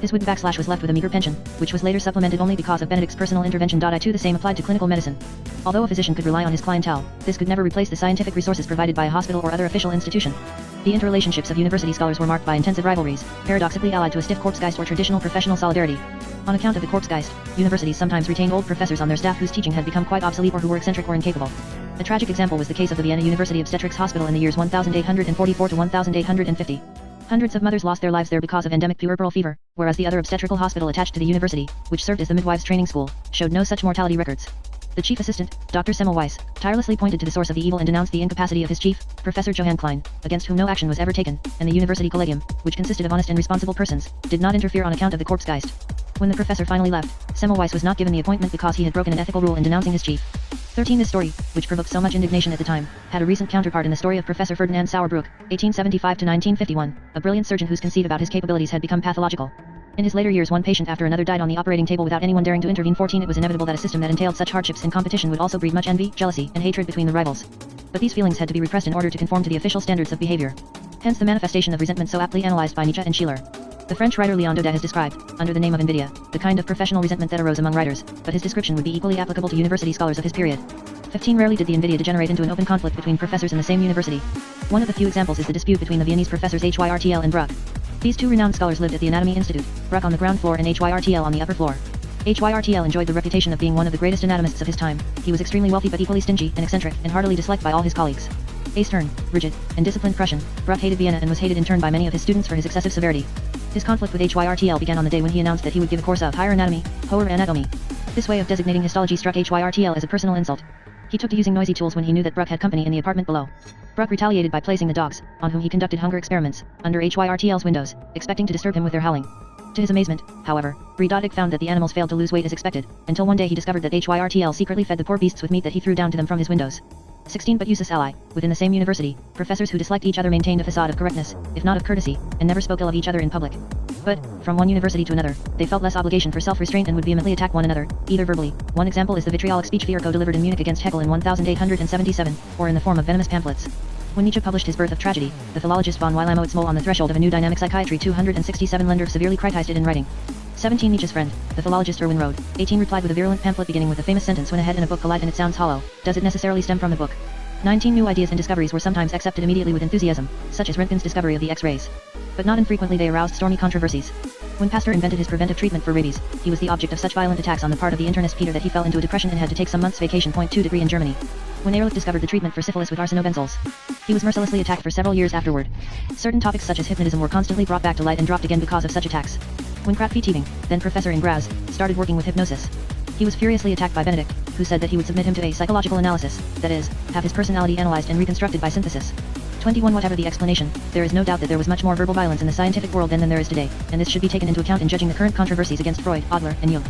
his wooden backslash was left with a meager pension, which was later supplemented only because of Benedict's personal intervention. I too the same applied to clinical medicine. Although a physician could rely on his clientele, this could never replace the scientific resources provided by a hospital or other official institution. The interrelationships of university scholars were marked by intensive rivalries, paradoxically allied to a stiff Korpsgeist or traditional professional solidarity. On account of the Korpsgeist, universities sometimes retained old professors on their staff whose teaching had become quite obsolete or who were eccentric or incapable. A tragic example was the case of the Vienna University Obstetrics Hospital in the years 1844 to 1850. Hundreds of mothers lost their lives there because of endemic puerperal fever, whereas the other obstetrical hospital attached to the university, which served as the midwives' training school, showed no such mortality records. The chief assistant, Dr. Semmelweis, tirelessly pointed to the source of the evil and denounced the incapacity of his chief, Professor Johann Klein, against whom no action was ever taken, and the university collegium, which consisted of honest and responsible persons, did not interfere on account of the Korpsgeist. When the professor finally left, Semmelweis was not given the appointment because he had broken an ethical rule in denouncing his chief. 13. This story, which provoked so much indignation at the time, had a recent counterpart in the story of Professor Ferdinand Sauerbruch, 1875 to 1951, a brilliant surgeon whose conceit about his capabilities had become pathological. In his later years one patient after another died on the operating table without anyone daring to intervene. 14. It was inevitable that a system that entailed such hardships and competition would also breed much envy, jealousy, and hatred between the rivals. But these feelings had to be repressed in order to conform to the official standards of behavior. Hence the manifestation of resentment so aptly analyzed by Nietzsche and Schiller. The French writer Léon Daudet has described, under the name of invidia, the kind of professional resentment that arose among writers, but his description would be equally applicable to university scholars of his period. 15. Rarely did the invidia degenerate into an open conflict between professors in the same university. One of the few examples is the dispute between the Viennese professors Hyrtl and Bruck. These two renowned scholars lived at the Anatomy Institute, Bruck on the ground floor and Hyrtl on the upper floor. Hyrtl enjoyed the reputation of being one of the greatest anatomists of his time. He was extremely wealthy but equally stingy and eccentric, and heartily disliked by all his colleagues. A stern, rigid, and disciplined Prussian, Bruck hated Vienna and was hated in turn by many of his students for his excessive severity. His conflict with Hyrtl began on the day when he announced that he would give a course of higher anatomy, hoher Anatomy. This way of designating histology struck Hyrtl as a personal insult. He took to using noisy tools when he knew that Bruck had company in the apartment below. Bruck retaliated by placing the dogs, on whom he conducted hunger experiments, under Hyrtl's windows, expecting to disturb him with their howling. To his amazement, however, Briedotic found that the animals failed to lose weight as expected, until one day he discovered that Hyrtl secretly fed the poor beasts with meat that he threw down to them from his windows. 16 but useless ally. Within the same university, professors who disliked each other maintained a facade of correctness, if not of courtesy, and never spoke ill of each other in public. But, from one university to another, they felt less obligation for self-restraint and would vehemently attack one another, either verbally. One example is the vitriolic speech Fierko delivered in Munich against Hegel in 1877, or in the form of venomous pamphlets. When Nietzsche published his Birth of Tragedy, the philologist von Wilamowitz-Moll on the threshold of a new dynamic psychiatry 267 Lender severely criticized it in writing. 17 Nietzsche's friend, the philologist Erwin Rohde, 18 replied with a virulent pamphlet beginning with the famous sentence, when a head and a book collide and it sounds hollow, does it necessarily stem from the book? 19 New ideas and discoveries were sometimes accepted immediately with enthusiasm, such as Röntgen's discovery of the X-rays. But not infrequently they aroused stormy controversies. When Pasteur invented his preventive treatment for rabies, he was the object of such violent attacks on the part of the internist Peter that he fell into a depression and had to take some months' vacation. 2 degree in Germany. When Ehrlich discovered the treatment for syphilis with arsenobenzols, he was mercilessly attacked for several years afterward. Certain topics such as hypnotism were constantly brought back to light and dropped again because of such attacks. When Kratky Teving, then professor in Graz, started working with hypnosis, he was furiously attacked by Benedict, who said that he would submit him to a psychological analysis, that is, have his personality analyzed and reconstructed by synthesis. 21 Whatever the explanation, there is no doubt that there was much more verbal violence in the scientific world then than there is today, and this should be taken into account in judging the current controversies against Freud, Adler, and Jung.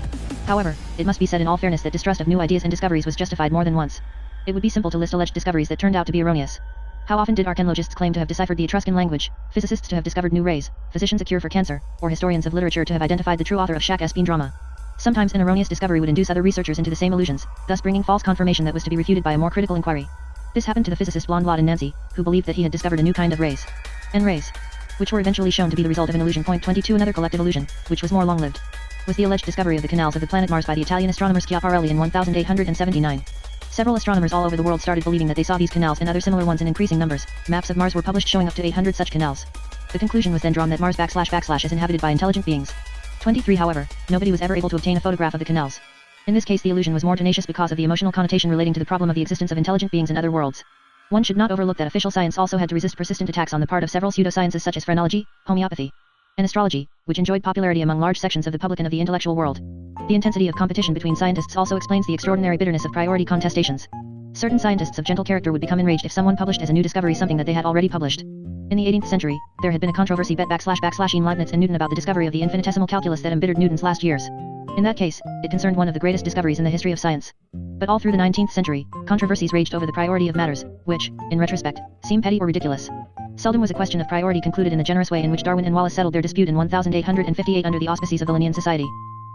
However, it must be said in all fairness that distrust of new ideas and discoveries was justified more than once. It would be simple to list alleged discoveries that turned out to be erroneous. How often did archaeologists claim to have deciphered the Etruscan language, physicists to have discovered new rays, physicians a cure for cancer, or historians of literature to have identified the true author of Shakespearean drama? Sometimes an erroneous discovery would induce other researchers into the same illusions, thus bringing false confirmation that was to be refuted by a more critical inquiry. This happened to the physicist Blondlot and Nancy, who believed that he had discovered a new kind of rays, N-rays, which were eventually shown to be the result of an illusion. 22 Another collective illusion, which was more long-lived, was the alleged discovery of the canals of the planet Mars by the Italian astronomer Schiaparelli in 1879. Several astronomers all over the world started believing that they saw these canals and other similar ones in increasing numbers. Maps of Mars were published showing up to 800 such canals. The conclusion was then drawn that Mars / is inhabited by intelligent beings. 23 However, nobody was ever able to obtain a photograph of the canals. In this case the illusion was more tenacious because of the emotional connotation relating to the problem of the existence of intelligent beings in other worlds. One should not overlook that official science also had to resist persistent attacks on the part of several pseudosciences such as phrenology, homeopathy, and astrology, which enjoyed popularity among large sections of the public and of the intellectual world. The intensity of competition between scientists also explains the extraordinary bitterness of priority contestations. Certain scientists of gentle character would become enraged if someone published as a new discovery something that they had already published. In the 18th century, there had been a controversy bet / Leibniz and Newton about the discovery of the infinitesimal calculus that embittered Newton's last years. In that case, it concerned one of the greatest discoveries in the history of science. But all through the 19th century, controversies raged over the priority of matters, which, in retrospect, seem petty or ridiculous. Seldom was a question of priority concluded in the generous way in which Darwin and Wallace settled their dispute in 1858 under the auspices of the Linnean Society.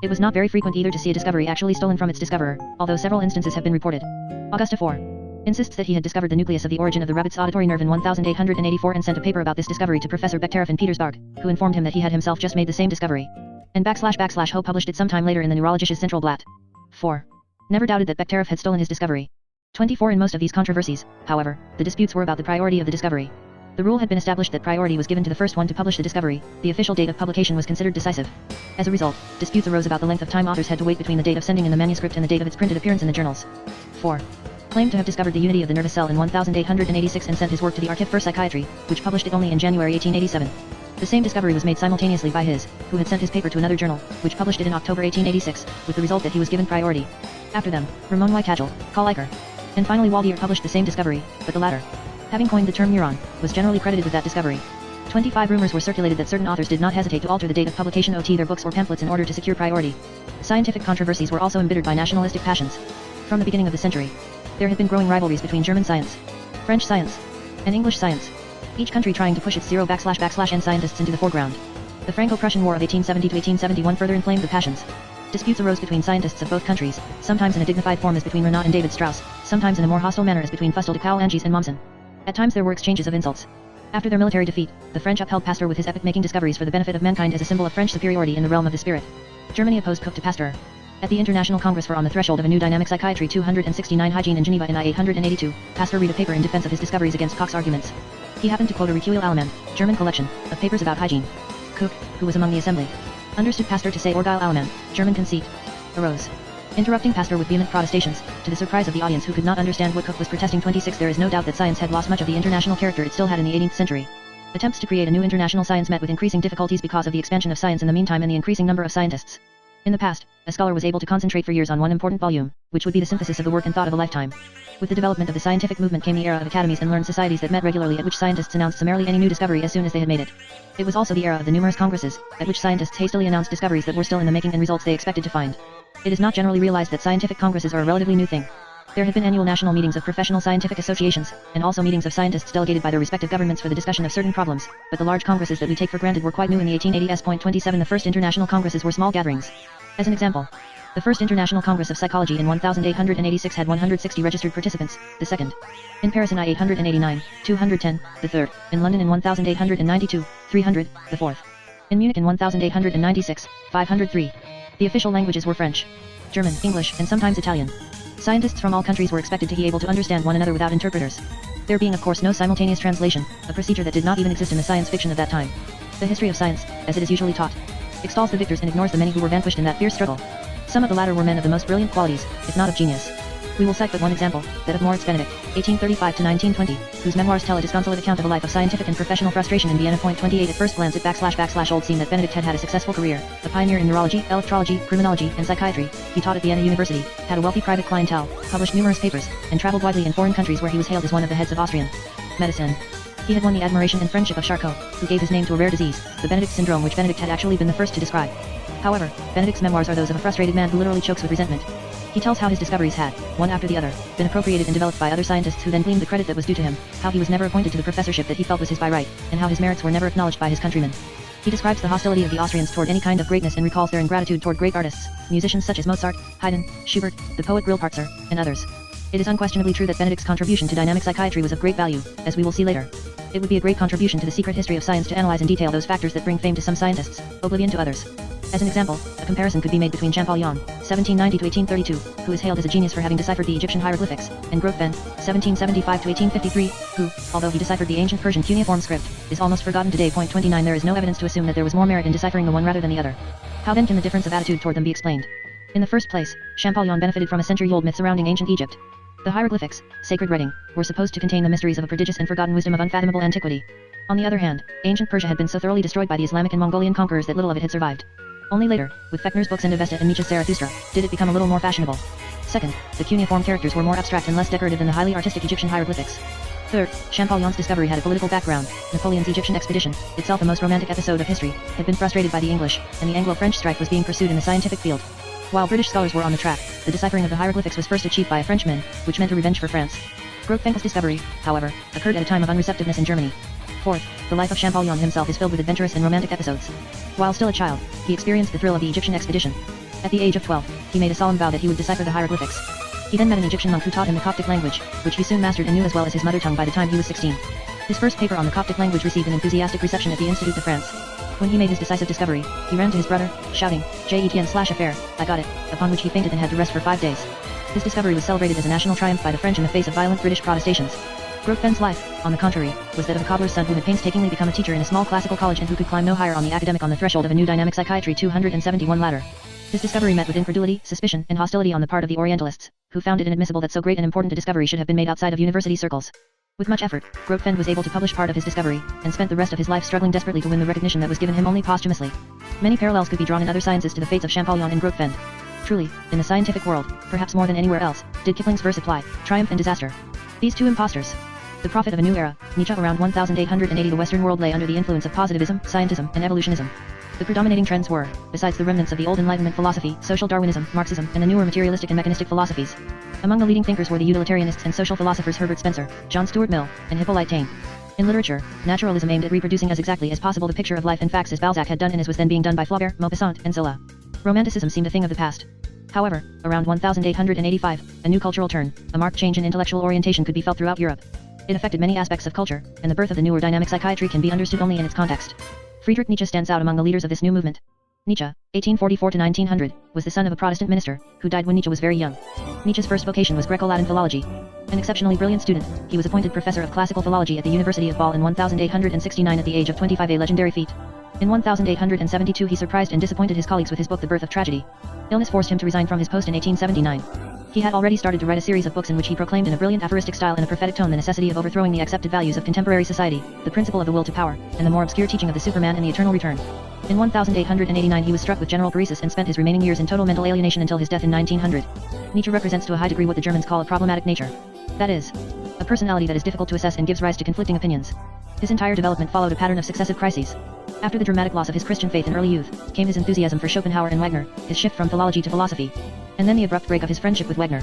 It was not very frequent either to see a discovery actually stolen from its discoverer, although several instances have been reported. Augusta IV insists that he had discovered the nucleus of the origin of the rabbit's auditory nerve in 1884 and sent a paper about this discovery to Professor Bechterew in Petersburg, who informed him that he had himself just made the same discovery. And / Ho published it sometime later in the Neurologisches Centralblatt. 4. Never doubted that Bechterew had stolen his discovery. 24 In most of these controversies, however, the disputes were about the priority of the discovery. The rule had been established that priority was given to the first one to publish the discovery. The official date of publication was considered decisive. As a result, disputes arose about the length of time authors had to wait between the date of sending in the manuscript and the date of its printed appearance in the journals. 4. Claimed to have discovered the unity of the nervous cell in 1886 and sent his work to the Archiv für Psychiatrie, which published it only in January 1887. The same discovery was made simultaneously by his, who had sent his paper to another journal, which published it in October 1886, with the result that he was given priority. After them, Ramon Y. Cagel, Carl Eicher, and finally Waldier published the same discovery, but the latter, having coined the term neuron, was generally credited with that discovery. 25 Rumors were circulated that certain authors did not hesitate to alter the date of publication of their books or pamphlets in order to secure priority. Scientific controversies were also embittered by nationalistic passions. From the beginning of the century, there had been growing rivalries between German science, French science, and English science, each country trying to push its / N scientists into the foreground. The Franco-Prussian War of 1870 to 1871 further inflamed the passions. Disputes arose between scientists of both countries, sometimes in a dignified form as between Renaud and David Strauss, sometimes in a more hostile manner as between Fustel de Couw, Angis and Mommsen. At times there were exchanges of insults. After their military defeat, the French upheld Pasteur with his epoch-making discoveries for the benefit of mankind as a symbol of French superiority in the realm of the spirit. Germany opposed Koch to Pasteur. At the International Congress for On the Threshold of a New Dynamic Psychiatry 269 Hygiene in Geneva in I-882, Pasteur read a paper in defense of his discoveries against Koch's arguments. He happened to quote a Recueil allemand, German collection, of papers about hygiene. Koch, who was among the assembly, understood Pasteur to say Orgueil allemand, German conceit, arose, interrupting Pasteur with vehement protestations, to the surprise of the audience who could not understand what Koch was protesting. 26 There is no doubt that science had lost much of the international character it still had in the 18th century. Attempts to create a new international science met with increasing difficulties because of the expansion of science in the meantime and the increasing number of scientists. In the past, a scholar was able to concentrate for years on one important volume, which would be the synthesis of the work and thought of a lifetime. With the development of the scientific movement came the era of academies and learned societies that met regularly, at which scientists announced summarily any new discovery as soon as they had made it. It was also the era of the numerous congresses, at which scientists hastily announced discoveries that were still in the making and results they expected to find. It is not generally realized that scientific congresses are a relatively new thing. There had been annual national meetings of professional scientific associations, and also meetings of scientists delegated by their respective governments for the discussion of certain problems, but the large congresses that we take for granted were quite new in the 1880s. 27 The first international congresses were small gatherings. As an example, the first International Congress of Psychology in 1886 had 160 registered participants, the second in Paris in 1889, 210, the third in London in 1892, 300, the fourth in Munich in 1896, 503. The official languages were French, German, English, and sometimes Italian. Scientists from all countries were expected to be able to understand one another without interpreters. There being of course no simultaneous translation, a procedure that did not even exist in the science fiction of that time. The history of science, as it is usually taught, extols the victors and ignores the many who were vanquished in that fierce struggle. Some of the latter were men of the most brilliant qualities, if not of genius. We will cite but one example, that of Moritz Benedict, 1835 to 1920, whose memoirs tell a disconsolate account of a life of scientific and professional frustration in Vienna. 28 At first glance it old seemed that Benedict had had a successful career, a pioneer in neurology, electrology, criminology, and psychiatry. He taught at Vienna University, had a wealthy private clientele, published numerous papers, and traveled widely in foreign countries where he was hailed as one of the heads of Austrian medicine. He had won the admiration and friendship of Charcot, who gave his name to a rare disease, the Benedict syndrome, which Benedict had actually been the first to describe. However, Benedict's memoirs are those of a frustrated man who literally chokes with resentment. He tells how his discoveries had, one after the other, been appropriated and developed by other scientists who then gleaned the credit that was due to him, how he was never appointed to the professorship that he felt was his by right, and how his merits were never acknowledged by his countrymen. He describes the hostility of the Austrians toward any kind of greatness and recalls their ingratitude toward great artists, musicians such as Mozart, Haydn, Schubert, the poet Grillparzer, and others. It is unquestionably true that Benedict's contribution to dynamic psychiatry was of great value, as we will see later. It would be a great contribution to the secret history of science to analyze in detail those factors that bring fame to some scientists, oblivion to others. As an example, a comparison could be made between Champollion, 1790 to 1832, who is hailed as a genius for having deciphered the Egyptian hieroglyphics, and Grotefend, 1775 to 1853, who, although he deciphered the ancient Persian cuneiform script, is almost forgotten today. 29 There is no evidence to assume that there was more merit in deciphering the one rather than the other. How then can the difference of attitude toward them be explained? In the first place, Champollion benefited from a century-old myth surrounding ancient Egypt. The hieroglyphics, sacred writing, were supposed to contain the mysteries of a prodigious and forgotten wisdom of unfathomable antiquity. On the other hand, ancient Persia had been so thoroughly destroyed by the Islamic and Mongolian conquerors that little of it had survived. Only later, with Fechner's books and Avesta and Nietzsche's Zarathustra, did it become a little more fashionable. Second, the cuneiform characters were more abstract and less decorative than the highly artistic Egyptian hieroglyphics. Third, Champollion's discovery had a political background. Napoleon's Egyptian expedition, itself a most romantic episode of history, had been frustrated by the English, and the Anglo-French strife was being pursued in the scientific field. While British scholars were on the track, the deciphering of the hieroglyphics was first achieved by a Frenchman, which meant a revenge for France. Grotefenkel's discovery, however, occurred at a time of unreceptiveness in Germany. Fourth, the life of Champollion himself is filled with adventurous and romantic episodes. While still a child, he experienced the thrill of the Egyptian expedition. At the age of 12, he made a solemn vow that he would decipher the hieroglyphics. He then met an Egyptian monk who taught him the Coptic language, which he soon mastered and knew as well as his mother tongue by the time he was 16. His first paper on the Coptic language received an enthusiastic reception at the Institut de France. When he made his decisive discovery, he ran to his brother, shouting, "J-E-T-N/affaire, I got it," upon which he fainted and had to rest for 5 days. This discovery was celebrated as a national triumph by the French in the face of violent British protestations. Grotefend's life, on the contrary, was that of a cobbler's son who had painstakingly become a teacher in a small classical college and who could climb no higher on the academic on the threshold of a new dynamic psychiatry 271 ladder. His discovery met with incredulity, suspicion, and hostility on the part of the Orientalists, who found it inadmissible that so great and important a discovery should have been made outside of university circles. With much effort, Grotefend was able to publish part of his discovery, and spent the rest of his life struggling desperately to win the recognition that was given him only posthumously. Many parallels could be drawn in other sciences to the fates of Champollion and Grotefend. Truly, in the scientific world, perhaps more than anywhere else, did Kipling's verse apply, triumph and disaster. These two impostors. The prophet of a new era, Nietzsche. Around 1880 the Western world lay under the influence of positivism, scientism, and evolutionism. The predominating trends were, besides the remnants of the old Enlightenment philosophy, social Darwinism, Marxism, and the newer materialistic and mechanistic philosophies. Among the leading thinkers were the utilitarianists and social philosophers Herbert Spencer, John Stuart Mill, and Hippolyte Taine. In literature, naturalism aimed at reproducing as exactly as possible the picture of life and facts as Balzac had done and as was then being done by Flaubert, Maupassant, and Zola. Romanticism seemed a thing of the past. However, around 1885, a new cultural turn, a marked change in intellectual orientation could be felt throughout Europe. It affected many aspects of culture, and the birth of the newer dynamic psychiatry can be understood only in its context. Friedrich Nietzsche stands out among the leaders of this new movement. Nietzsche, 1844 to 1900, was the son of a Protestant minister, who died when Nietzsche was very young. Nietzsche's first vocation was Greco-Latin philology. An exceptionally brilliant student, he was appointed professor of classical philology at the University of Bâle in 1869 at the age of 25, a legendary feat. In 1872 he surprised and disappointed his colleagues with his book The Birth of Tragedy. Illness forced him to resign from his post in 1879. He had already started to write a series of books in which he proclaimed in a brilliant aphoristic style and a prophetic tone the necessity of overthrowing the accepted values of contemporary society, the principle of the will to power, and the more obscure teaching of the Superman and the eternal return. In 1889 he was struck with general paresis and spent his remaining years in total mental alienation until his death in 1900. Nietzsche represents to a high degree what the Germans call a problematic nature. That is, a personality that is difficult to assess and gives rise to conflicting opinions. His entire development followed a pattern of successive crises. After the dramatic loss of his Christian faith in early youth, came his enthusiasm for Schopenhauer and Wagner, his shift from philology to philosophy, and then the abrupt break of his friendship with Wagner.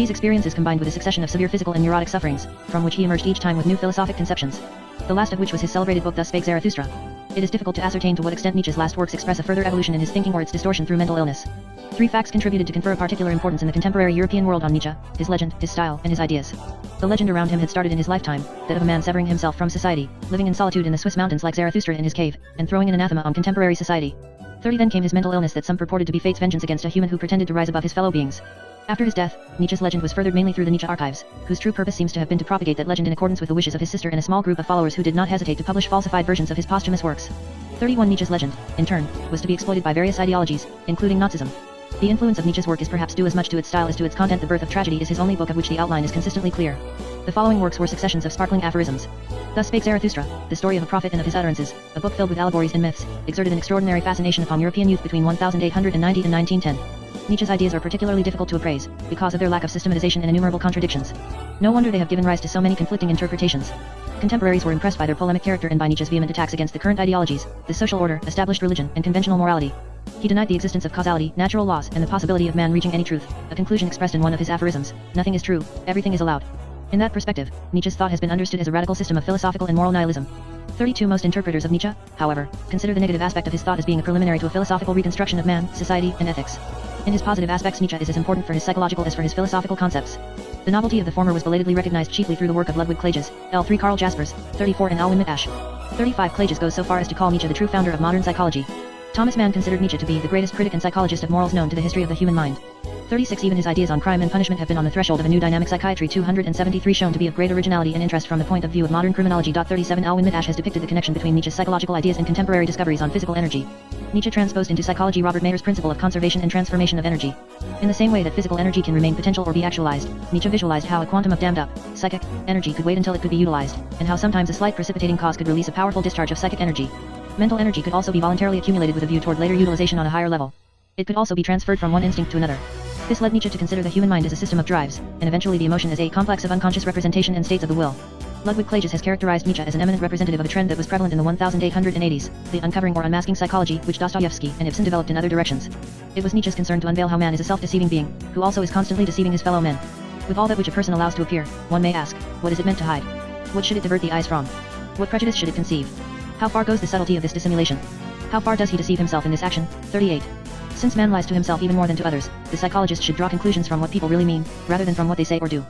These experiences combined with a succession of severe physical and neurotic sufferings, from which he emerged each time with new philosophic conceptions. The last of which was his celebrated book Thus Spake Zarathustra. It is difficult to ascertain to what extent Nietzsche's last works express a further evolution in his thinking or its distortion through mental illness. 3 facts contributed to confer a particular importance in the contemporary European world on Nietzsche: his legend, his style, and his ideas. The legend around him had started in his lifetime, that of a man severing himself from society, living in solitude in the Swiss mountains like Zarathustra in his cave, and throwing an anathema on contemporary society. 30 Then came his mental illness that some purported to be fate's vengeance against a human who pretended to rise above his fellow beings. After his death, Nietzsche's legend was furthered mainly through the Nietzsche archives, whose true purpose seems to have been to propagate that legend in accordance with the wishes of his sister and a small group of followers who did not hesitate to publish falsified versions of his posthumous works. 31 Nietzsche's legend, in turn, was to be exploited by various ideologies, including Nazism. The influence of Nietzsche's work is perhaps due as much to its style as to its content. The Birth of Tragedy is his only book of which the outline is consistently clear. The following works were successions of sparkling aphorisms. Thus Spake Zarathustra, the story of a prophet and of his utterances, a book filled with allegories and myths, exerted an extraordinary fascination upon European youth between 1890 and 1910. Nietzsche's ideas are particularly difficult to appraise, because of their lack of systematization and innumerable contradictions. No wonder they have given rise to so many conflicting interpretations. Contemporaries were impressed by their polemic character and by Nietzsche's vehement attacks against the current ideologies, the social order, established religion, and conventional morality. He denied the existence of causality, natural laws, and the possibility of man reaching any truth, a conclusion expressed in one of his aphorisms: nothing is true, everything is allowed. In that perspective, Nietzsche's thought has been understood as a radical system of philosophical and moral nihilism. 32 Most interpreters of Nietzsche, however, consider the negative aspect of his thought as being a preliminary to a philosophical reconstruction of man, society, and ethics. In his positive aspects, Nietzsche is as important for his psychological as for his philosophical concepts. The novelty of the former was belatedly recognized chiefly through the work of Ludwig Klages, L3 Karl Jaspers, 34 and Alwyn Mittasch. 35 Klages goes so far as to call Nietzsche the true founder of modern psychology. Thomas Mann considered Nietzsche to be the greatest critic and psychologist of morals known to the history of the human mind. 36 Even his ideas on crime and punishment have been on the threshold of a new dynamic psychiatry. 273 Shown to be of great originality and interest from the point of view of modern criminology. 37 Alwyn Mittasch has depicted the connection between Nietzsche's psychological ideas and contemporary discoveries on physical energy. Nietzsche transposed into psychology Robert Mayer's principle of conservation and transformation of energy. In the same way that physical energy can remain potential or be actualized, Nietzsche visualized how a quantum of dammed up, psychic, energy could wait until it could be utilized, and how sometimes a slight precipitating cause could release a powerful discharge of psychic energy. Mental energy could also be voluntarily accumulated with a view toward later utilization on a higher level. It could also be transferred from one instinct to another. This led Nietzsche to consider the human mind as a system of drives, and eventually the emotion as a complex of unconscious representation and states of the will. Ludwig Klages has characterized Nietzsche as an eminent representative of a trend that was prevalent in the 1880s, the uncovering or unmasking psychology, which Dostoevsky and Ibsen developed in other directions. It was Nietzsche's concern to unveil how man is a self-deceiving being, who also is constantly deceiving his fellow men. With all that which a person allows to appear, one may ask, what is it meant to hide? What should it divert the eyes from? What prejudice should it conceive? How far goes the subtlety of this dissimulation? How far does he deceive himself in this action? 38. Since man lies to himself even more than to others, the psychologist should draw conclusions from what people really mean, rather than from what they say or do.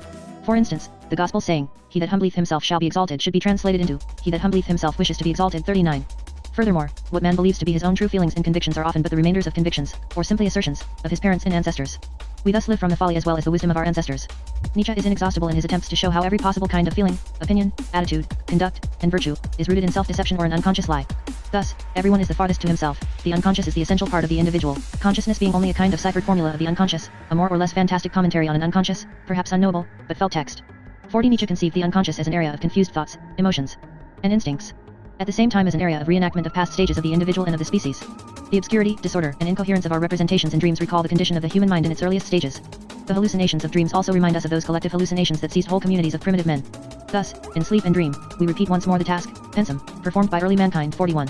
For instance, the gospel saying, "He that humbleth himself shall be exalted," should be translated into, "He that humbleth himself wishes to be exalted." 39. Furthermore, what man believes to be his own true feelings and convictions are often but the remainders of convictions, or simply assertions, of his parents and ancestors. We thus live from the folly as well as the wisdom of our ancestors. Nietzsche is inexhaustible in his attempts to show how every possible kind of feeling, opinion, attitude, conduct, and virtue, is rooted in self-deception or an unconscious lie. Thus, everyone is the farthest to himself, the unconscious is the essential part of the individual, consciousness being only a kind of ciphered formula of the unconscious, a more or less fantastic commentary on an unconscious, perhaps unknowable, but felt text. 40 Nietzsche conceived the unconscious as an area of confused thoughts, emotions, and instincts, at the same time as an area of reenactment of past stages of the individual and of the species. The obscurity, disorder, and incoherence of our representations in dreams recall the condition of the human mind in its earliest stages. The hallucinations of dreams also remind us of those collective hallucinations that seized whole communities of primitive men. Thus, in sleep and dream, we repeat once more the task, pensum, performed by early mankind. 41.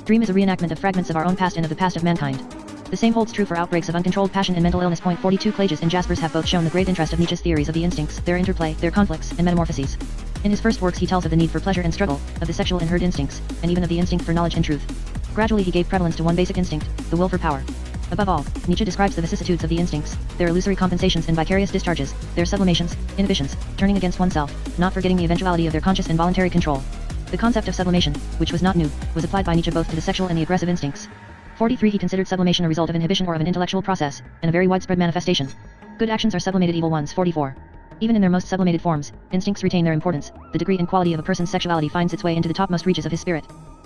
Dream is a reenactment of fragments of our own past and of the past of mankind. The same holds true for outbreaks of uncontrolled passion and mental illness. 42 Klages and Jaspers have both shown the great interest of Nietzsche's theories of the instincts, their interplay, their conflicts, and metamorphoses. In his first works he tells of the need for pleasure and struggle, of the sexual and herd instincts, and even of the instinct for knowledge and truth. Gradually he gave prevalence to one basic instinct, the will for power. Above all, Nietzsche describes the vicissitudes of the instincts, their illusory compensations and vicarious discharges, their sublimations, inhibitions, turning against oneself, not forgetting the eventuality of their conscious and voluntary control. The concept of sublimation, which was not new, was applied by Nietzsche both to the sexual and the aggressive instincts. 43 He considered sublimation a result of inhibition or of an intellectual process, and a very widespread manifestation. Good actions are sublimated evil ones. 44. Even in their most sublimated forms, instincts retain their importance. The degree and quality of a person's sexuality finds its way into the topmost reaches of his spirit.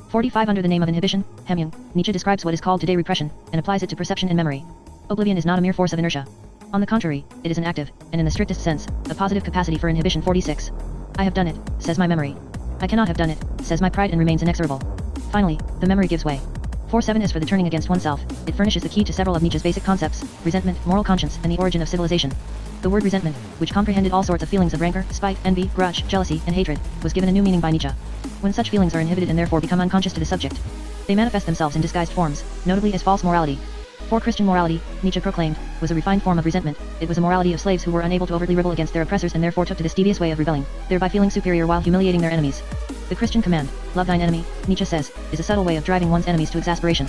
45 Under the name of inhibition, Hemmung, Nietzsche describes what is called today repression, and applies it to perception and memory. Oblivion is not a mere force of inertia. On the contrary, it is an active, and in the strictest sense, a positive capacity for inhibition. 46. I have done it, says my memory. I cannot have done it, says my pride, and remains inexorable. Finally, the memory gives way. 47 As for the turning against oneself, it furnishes the key to several of Nietzsche's basic concepts, resentment, moral conscience, and the origin of civilization. The word resentment, which comprehended all sorts of feelings of rancor, spite, envy, grudge, jealousy, and hatred, was given a new meaning by Nietzsche. When such feelings are inhibited and therefore become unconscious to the subject, they manifest themselves in disguised forms, notably as false morality. For Christian morality, Nietzsche proclaimed, was a refined form of resentment. It was a morality of slaves who were unable to overtly rebel against their oppressors and therefore took to this devious way of rebelling, thereby feeling superior while humiliating their enemies. The Christian command, love thine enemy, Nietzsche says, is a subtle way of driving one's enemies to exasperation.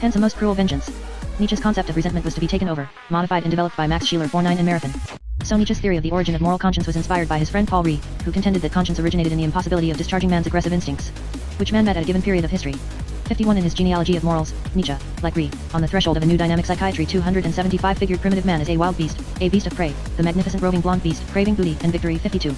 Hence a most cruel vengeance. Nietzsche's concept of resentment was to be taken over, modified and developed by Max Scheler (49 and Marathon). So Nietzsche's theory of the origin of moral conscience was inspired by his friend Paul Rée, who contended that conscience originated in the impossibility of discharging man's aggressive instincts, which man met at a given period of history. 51 In his Genealogy of Morals, Nietzsche, like Rée, on the threshold of a new dynamic psychiatry 275 figured primitive man as a wild beast, a beast of prey, the magnificent roving blonde beast, craving booty and victory 52.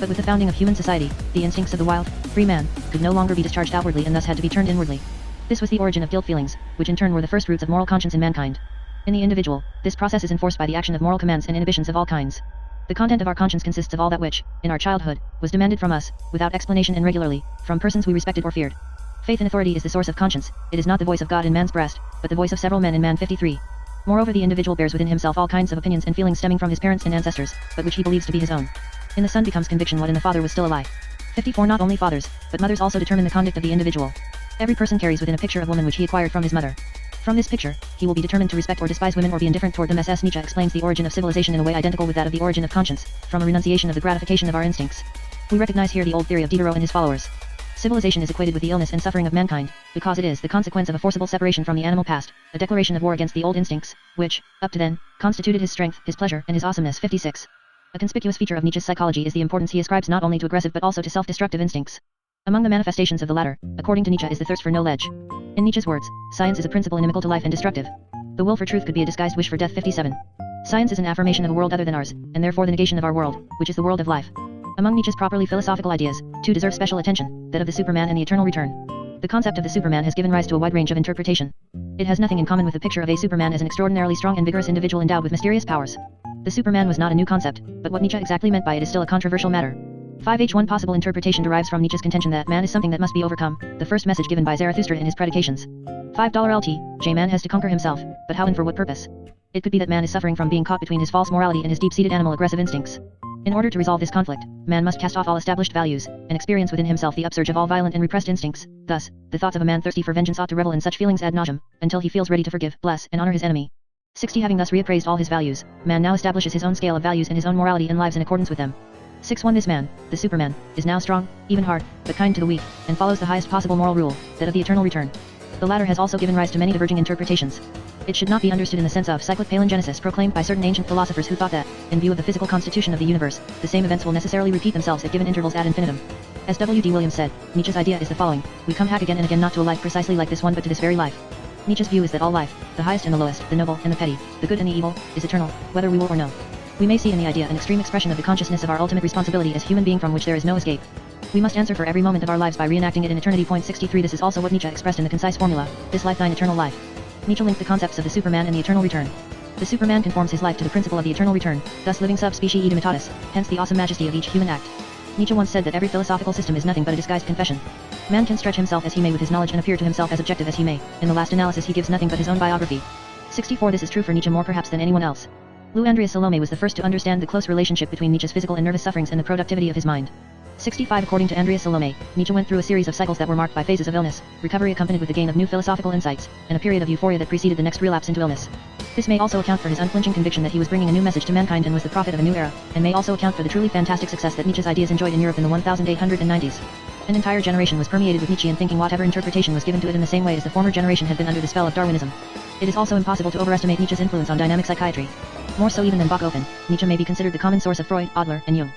But with the founding of human society, the instincts of the wild, free man, could no longer be discharged outwardly and thus had to be turned inwardly. This was the origin of guilt feelings, which in turn were the first roots of moral conscience in mankind. In the individual, this process is enforced by the action of moral commands and inhibitions of all kinds. The content of our conscience consists of all that which, in our childhood, was demanded from us, without explanation and regularly, from persons we respected or feared. Faith in authority is the source of conscience. It is not the voice of God in man's breast, but the voice of several men in man 53. Moreover, the individual bears within himself all kinds of opinions and feelings stemming from his parents and ancestors, but which he believes to be his own. In the son becomes conviction what in the father was still a lie. 54 Not only fathers, but mothers also determine the conduct of the individual. Every person carries within a picture of woman which he acquired from his mother. From this picture, he will be determined to respect or despise women or be indifferent toward them. SS Nietzsche explains the origin of civilization in a way identical with that of the origin of conscience, from a renunciation of the gratification of our instincts. We recognize here the old theory of Diderot and his followers. Civilization is equated with the illness and suffering of mankind, because it is the consequence of a forcible separation from the animal past, a declaration of war against the old instincts, which, up to then, constituted his strength, his pleasure, and his awesomeness 56. A conspicuous feature of Nietzsche's psychology is the importance he ascribes not only to aggressive but also to self-destructive instincts. Among the manifestations of the latter, according to Nietzsche, is the thirst for knowledge. In Nietzsche's words, science is a principle inimical to life and destructive. The will for truth could be a disguised wish for death 57. Science is an affirmation of a world other than ours, and therefore the negation of our world, which is the world of life. Among Nietzsche's properly philosophical ideas, two deserve special attention, that of the Superman and the eternal return. The concept of the Superman has given rise to a wide range of interpretation. It has nothing in common with the picture of a Superman as an extraordinarily strong and vigorous individual endowed with mysterious powers. The Superman was not a new concept, but what Nietzsche exactly meant by it is still a controversial matter. 5H One possible interpretation derives from Nietzsche's contention that man is something that must be overcome, the first message given by Zarathustra in his Predications. $5 LT, man has to conquer himself, but how and for what purpose? It could be that man is suffering from being caught between his false morality and his deep-seated animal aggressive instincts. In order to resolve this conflict, man must cast off all established values, and experience within himself the upsurge of all violent and repressed instincts. Thus, the thoughts of a man thirsty for vengeance ought to revel in such feelings ad nauseam, until he feels ready to forgive, bless, and honor his enemy. 60 Having thus reappraised all his values, man now establishes his own scale of values and his own morality and lives in accordance with them. 61 This man, the Superman, is now strong, even hard, but kind to the weak, and follows the highest possible moral rule, that of the eternal return. The latter has also given rise to many diverging interpretations. It should not be understood in the sense of cyclic palingenesis proclaimed by certain ancient philosophers who thought that, in view of the physical constitution of the universe, the same events will necessarily repeat themselves at given intervals ad infinitum. As W.D. Williams said, Nietzsche's idea is the following: we come back again and again not to a life precisely like this one but to this very life. Nietzsche's view is that all life, the highest and the lowest, the noble and the petty, the good and the evil, is eternal, whether we will or no. We may see in the idea an extreme expression of the consciousness of our ultimate responsibility as human being from which there is no escape. We must answer for every moment of our lives by reenacting it in eternity. 63 This is also what Nietzsche expressed in the concise formula, this life thine eternal life. Nietzsche linked the concepts of the Superman and the eternal return. The Superman conforms his life to the principle of the eternal return, thus living sub specie edimitatis, hence the awesome majesty of each human act. Nietzsche once said that every philosophical system is nothing but a disguised confession. Man can stretch himself as he may with his knowledge and appear to himself as objective as he may. In the last analysis he gives nothing but his own biography. 64 This is true for Nietzsche more perhaps than anyone else. Lou Andreas Salome was the first to understand the close relationship between Nietzsche's physical and nervous sufferings and the productivity of his mind. 65 According to Andreas Salome, Nietzsche went through a series of cycles that were marked by phases of illness, recovery accompanied with the gain of new philosophical insights, and a period of euphoria that preceded the next relapse into illness. This may also account for his unflinching conviction that he was bringing a new message to mankind and was the prophet of a new era, and may also account for the truly fantastic success that Nietzsche's ideas enjoyed in Europe in the 1890s. An entire generation was permeated with Nietzschean thinking, whatever interpretation was given to it in the same way as the former generation had been under the spell of Darwinism. It is also impossible to overestimate Nietzsche's influence on dynamic psychiatry. More so even than Bachofen, Nietzsche may be considered the common source of Freud, Adler, and Jung.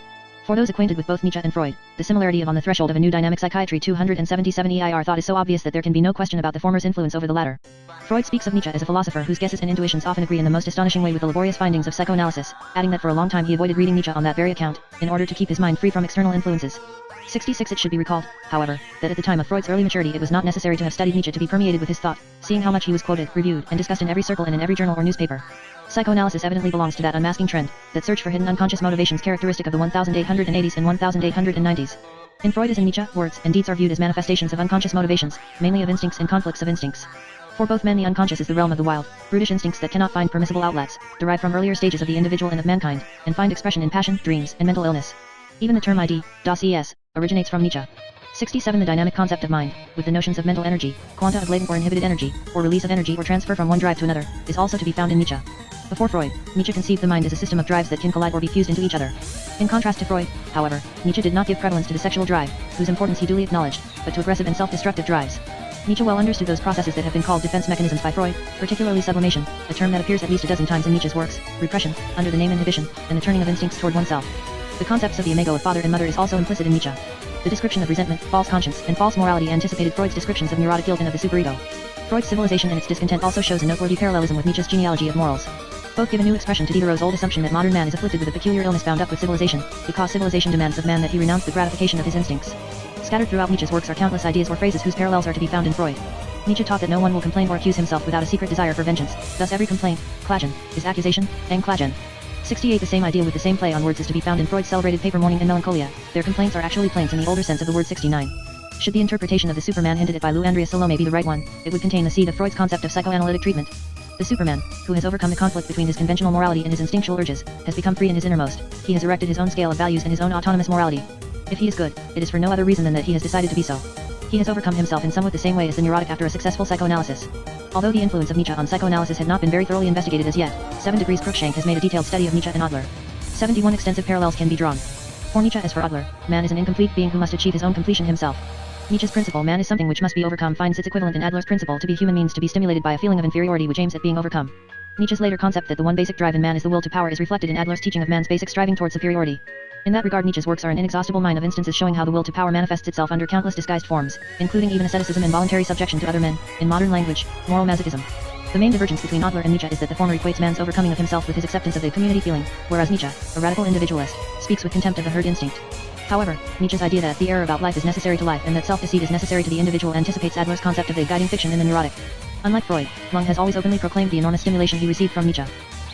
For those acquainted with both Nietzsche and Freud, the similarity of On the Threshold of a New Dynamic Psychiatry 277 EIR thought is so obvious that there can be no question about the former's influence over the latter. Freud speaks of Nietzsche as a philosopher whose guesses and intuitions often agree in the most astonishing way with the laborious findings of psychoanalysis, adding that for a long time he avoided reading Nietzsche on that very account, in order to keep his mind free from external influences. 66 It should be recalled, however, that at the time of Freud's early maturity it was not necessary to have studied Nietzsche to be permeated with his thought, seeing how much he was quoted, reviewed, and discussed in every circle and in every journal or newspaper. Psychoanalysis evidently belongs to that unmasking trend, that search for hidden unconscious motivations characteristic of the 1880s and 1890s. In Freud as in Nietzsche, words and deeds are viewed as manifestations of unconscious motivations, mainly of instincts and conflicts of instincts. For both men the unconscious is the realm of the wild, brutish instincts that cannot find permissible outlets, derived from earlier stages of the individual and of mankind, and find expression in passion, dreams, and mental illness. Even the term ID, das Es, originates from Nietzsche. 67. The dynamic concept of mind, with the notions of mental energy, quanta of latent or inhibited energy, or release of energy or transfer from one drive to another, is also to be found in Nietzsche. Before Freud, Nietzsche conceived the mind as a system of drives that can collide or be fused into each other. In contrast to Freud, however, Nietzsche did not give prevalence to the sexual drive, whose importance he duly acknowledged, but to aggressive and self-destructive drives. Nietzsche well understood those processes that have been called defense mechanisms by Freud, particularly sublimation, a term that appears at least a dozen times in Nietzsche's works, repression, under the name inhibition, and the turning of instincts toward oneself. The concepts of the imago of father and mother is also implicit in Nietzsche. The description of resentment, false conscience, and false morality anticipated Freud's descriptions of neurotic guilt and of the superego. Freud's civilization and its discontent also shows a noteworthy parallelism with Nietzsche's genealogy of morals. Both give a new expression to Diderot's old assumption that modern man is afflicted with a peculiar illness bound up with civilization, because civilization demands of man that he renounce the gratification of his instincts. Scattered throughout Nietzsche's works are countless ideas or phrases whose parallels are to be found in Freud. Nietzsche taught that no one will complain or accuse himself without a secret desire for vengeance, thus every complaint, klagen, is accusation, and klagen. 68. The same idea with the same play on words is to be found in Freud's celebrated paper Mourning and Melancholia. Their complaints are actually plaints in the older sense of the word. 69. Should the interpretation of the Superman hinted at by Lou Andrea Salome be the right one, it would contain the seed of Freud's concept of psychoanalytic treatment. The Superman, who has overcome the conflict between his conventional morality and his instinctual urges, has become free in his innermost. He has erected his own scale of values and his own autonomous morality. If he is good, it is for no other reason than that he has decided to be so. He has overcome himself in somewhat the same way as the neurotic after a successful psychoanalysis. Although the influence of Nietzsche on psychoanalysis had not been very thoroughly investigated as yet, 7 degrees Cruikshank has made a detailed study of Nietzsche and Adler. 71. Extensive parallels can be drawn. For Nietzsche as for Adler, man is an incomplete being who must achieve his own completion himself. Nietzsche's principle man is something which must be overcome finds its equivalent in Adler's principle to be human means to be stimulated by a feeling of inferiority which aims at being overcome. Nietzsche's later concept that the one basic drive in man is the will to power is reflected in Adler's teaching of man's basic striving toward superiority. In that regard Nietzsche's works are an inexhaustible mine of instances showing how the will to power manifests itself under countless disguised forms, including even asceticism and voluntary subjection to other men, in modern language, moral masochism. The main divergence between Adler and Nietzsche is that the former equates man's overcoming of himself with his acceptance of the community feeling, whereas Nietzsche, a radical individualist, speaks with contempt of the herd instinct. However, Nietzsche's idea that the error about life is necessary to life and that self-deceit is necessary to the individual anticipates Adler's concept of the guiding fiction in the neurotic. Unlike Freud, Lung has always openly proclaimed the enormous stimulation he received from Nietzsche.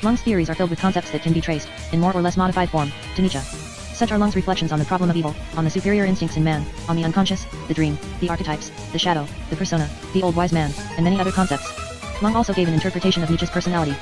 Lung's theories are filled with concepts that can be traced, in more or less modified form, to Nietzsche. Such are Lung's reflections on the problem of evil, on the superior instincts in man, on the unconscious, the dream, the archetypes, the shadow, the persona, the old wise man, and many other concepts. Lung also gave an interpretation of Nietzsche's personality.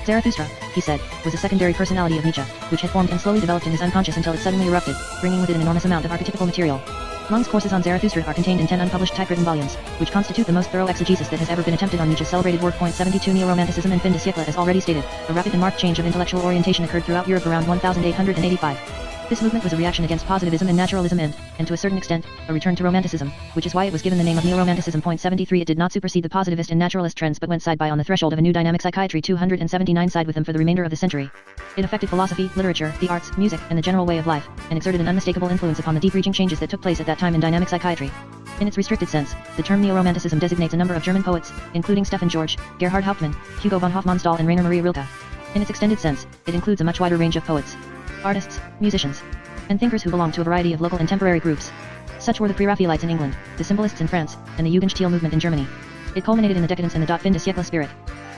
Zarathustra, he said, was a secondary personality of Nietzsche, which had formed and slowly developed in his unconscious until it suddenly erupted, bringing with it an enormous amount of archetypical material. Lung's courses on Zarathustra are contained in 10 unpublished typewritten volumes, which constitute the most thorough exegesis that has ever been attempted on Nietzsche's celebrated work. 72 Neo-Romanticism and fin de siècle. As already stated, a rapid and marked change of intellectual orientation occurred throughout Europe around 1885. This movement was a reaction against positivism and naturalism and to a certain extent, a return to Romanticism, which is why it was given the name of Neo-Romanticism. 73 It did not supersede the positivist and naturalist trends but went side by on the threshold of a new dynamic psychiatry. 279 Side with them for the remainder of the century. It affected philosophy, literature, the arts, music, and the general way of life, and exerted an unmistakable influence upon the deep-reaching changes that took place at that time in dynamic psychiatry. In its restricted sense, the term Neo-Romanticism designates a number of German poets, including Stefan George, Gerhard Hauptmann, Hugo von Hofmannsthal and Rainer Maria Rilke. In its extended sense, it includes a much wider range of poets, artists, musicians, and thinkers who belong to a variety of local and temporary groups. Such were the Pre-Raphaelites in England, the Symbolists in France, and the Jugendstil movement in Germany. It culminated in the decadence and the fin de siècle spirit.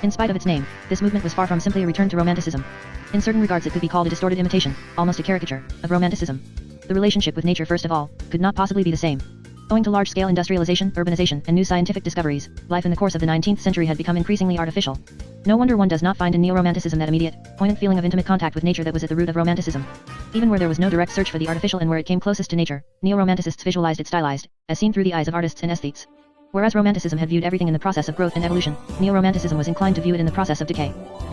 In spite of its name, this movement was far from simply a return to Romanticism. In certain regards it could be called a distorted imitation, almost a caricature, of Romanticism. The relationship with nature first of all, could not possibly be the same. Owing to large-scale industrialization, urbanization, and new scientific discoveries, life in the course of the 19th century had become increasingly artificial. No wonder one does not find in Neo-Romanticism that immediate, poignant feeling of intimate contact with nature that was at the root of Romanticism. Even where there was no direct search for the artificial and where it came closest to nature, Neo-Romanticists visualized it stylized, as seen through the eyes of artists and aesthetes. Whereas Romanticism had viewed everything in the process of growth and evolution, Neo-Romanticism was inclined to view it in the process of decay.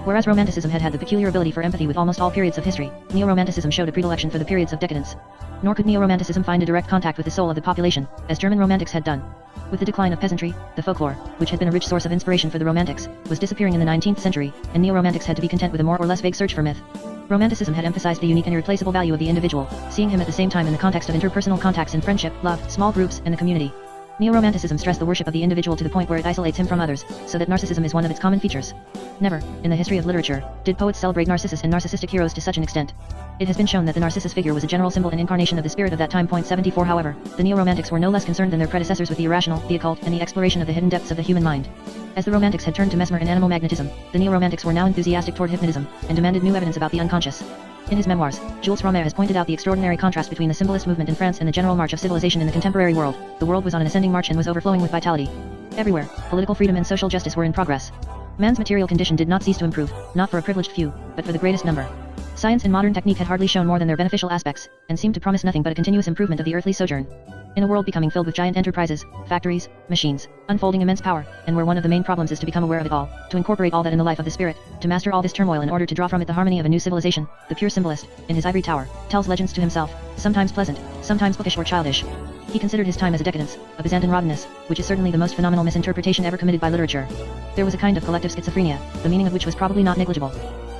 Whereas Romanticism had the peculiar ability for empathy with almost all periods of history, Neo-Romanticism showed a predilection for the periods of decadence. Nor could Neo-Romanticism find a direct contact with the soul of the population, as German Romantics had done. With the decline of peasantry, the folklore, which had been a rich source of inspiration for the Romantics, was disappearing in the 19th century, and Neo-Romantics had to be content with a more or less vague search for myth. Romanticism had emphasized the unique and irreplaceable value of the individual, seeing him at the same time in the context of interpersonal contacts in friendship, love, small groups, and the community. Neo-Romanticism stressed the worship of the individual to the point where it isolates him from others, so that narcissism is one of its common features. Never, in the history of literature, did poets celebrate Narcissus and narcissistic heroes to such an extent. It has been shown that the Narcissus figure was a general symbol and incarnation of the spirit of that time. 74 However, the Neo-Romantics were no less concerned than their predecessors with the irrational, the occult, and the exploration of the hidden depths of the human mind. As the Romantics had turned to mesmer and animal magnetism, the Neo-Romantics were now enthusiastic toward hypnotism, and demanded new evidence about the unconscious. In his memoirs, Jules Romer has pointed out the extraordinary contrast between the symbolist movement in France and the general march of civilization in the contemporary world. The world was on an ascending march and was overflowing with vitality. Everywhere, political freedom and social justice were in progress. Man's material condition did not cease to improve, not for a privileged few, but for the greatest number. Science and modern technique had hardly shown more than their beneficial aspects, and seemed to promise nothing but a continuous improvement of the earthly sojourn. In a world becoming filled with giant enterprises, factories, machines, unfolding immense power, and where one of the main problems is to become aware of it all, to incorporate all that in the life of the spirit, to master all this turmoil in order to draw from it the harmony of a new civilization, the pure symbolist, in his ivory tower, tells legends to himself, sometimes pleasant, sometimes bookish or childish. He considered his time as a decadence, a Byzantine rottenness, which is certainly the most phenomenal misinterpretation ever committed by literature. There was a kind of collective schizophrenia, the meaning of which was probably not negligible.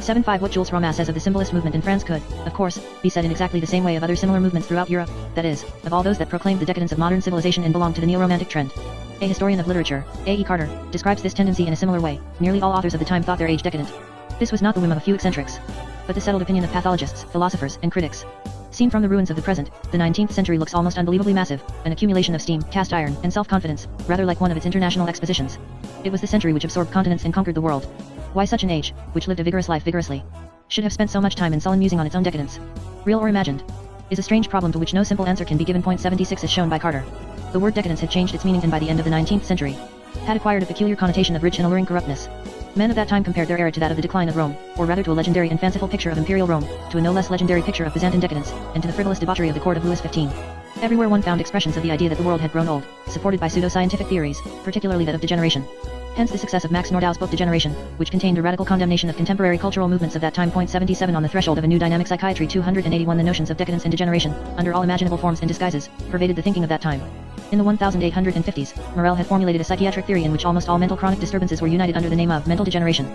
7.5 What Jules Romain says of the symbolist movement in France could, of course, be said in exactly the same way of other similar movements throughout Europe, that is, of all those that proclaimed the decadence of modern civilization and belonged to the neo-romantic trend. A historian of literature, A.E. Carter, describes this tendency in a similar way. Nearly all authors of the time thought their age decadent. This was not the whim of a few eccentrics, but the settled opinion of pathologists, philosophers, and critics. Seen from the ruins of the present, the 19th century looks almost unbelievably massive, an accumulation of steam, cast iron, and self-confidence, rather like one of its international expositions. It was the century which absorbed continents and conquered the world. Why such an age, which lived a vigorous life vigorously, should have spent so much time in sullen musing on its own decadence, real or imagined, is a strange problem to which no simple answer can be given. 76 is shown by Carter. The word decadence had changed its meaning and by the end of the 19th century had acquired a peculiar connotation of rich and alluring corruptness. Men of that time compared their era to that of the decline of Rome, or rather to a legendary and fanciful picture of imperial Rome, to a no less legendary picture of Byzantine decadence, and to the frivolous debauchery of the court of Louis XV. Everywhere one found expressions of the idea that the world had grown old, supported by pseudo-scientific theories, particularly that of degeneration. Hence the success of Max Nordau's book Degeneration, which contained a radical condemnation of contemporary cultural movements of that time. 77 On the threshold of a new dynamic psychiatry. 281 The notions of decadence and degeneration, under all imaginable forms and disguises, pervaded the thinking of that time. In the 1850s, Morel had formulated a psychiatric theory in which almost all mental chronic disturbances were united under the name of mental degeneration.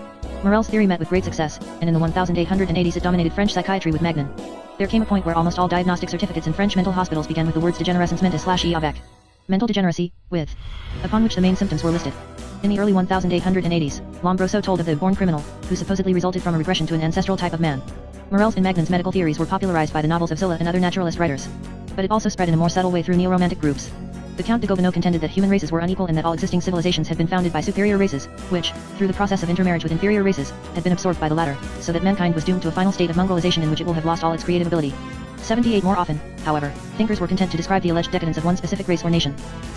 Morel's theory met with great success, and in the 1880s it dominated French psychiatry with Magnin. There came a point where almost all diagnostic certificates in French mental hospitals began with the words degenerescence mente / avec. Mental degeneracy, with, upon which the main symptoms were listed. In the early 1880s, Lombroso told of the born criminal, who supposedly resulted from a regression to an ancestral type of man. Morel's and Magnin's medical theories were popularized by the novels of Zola and other naturalist writers. But it also spread in a more subtle way through neo-romantic groups. The Count de Gobineau contended that human races were unequal and that all existing civilizations had been founded by superior races, which, through the process of intermarriage with inferior races, had been absorbed by the latter, so that mankind was doomed to a final state of mongrelization in which it will have lost all its creative ability. 78 More often, however, thinkers were content to describe the alleged decadence of one specific race or nation.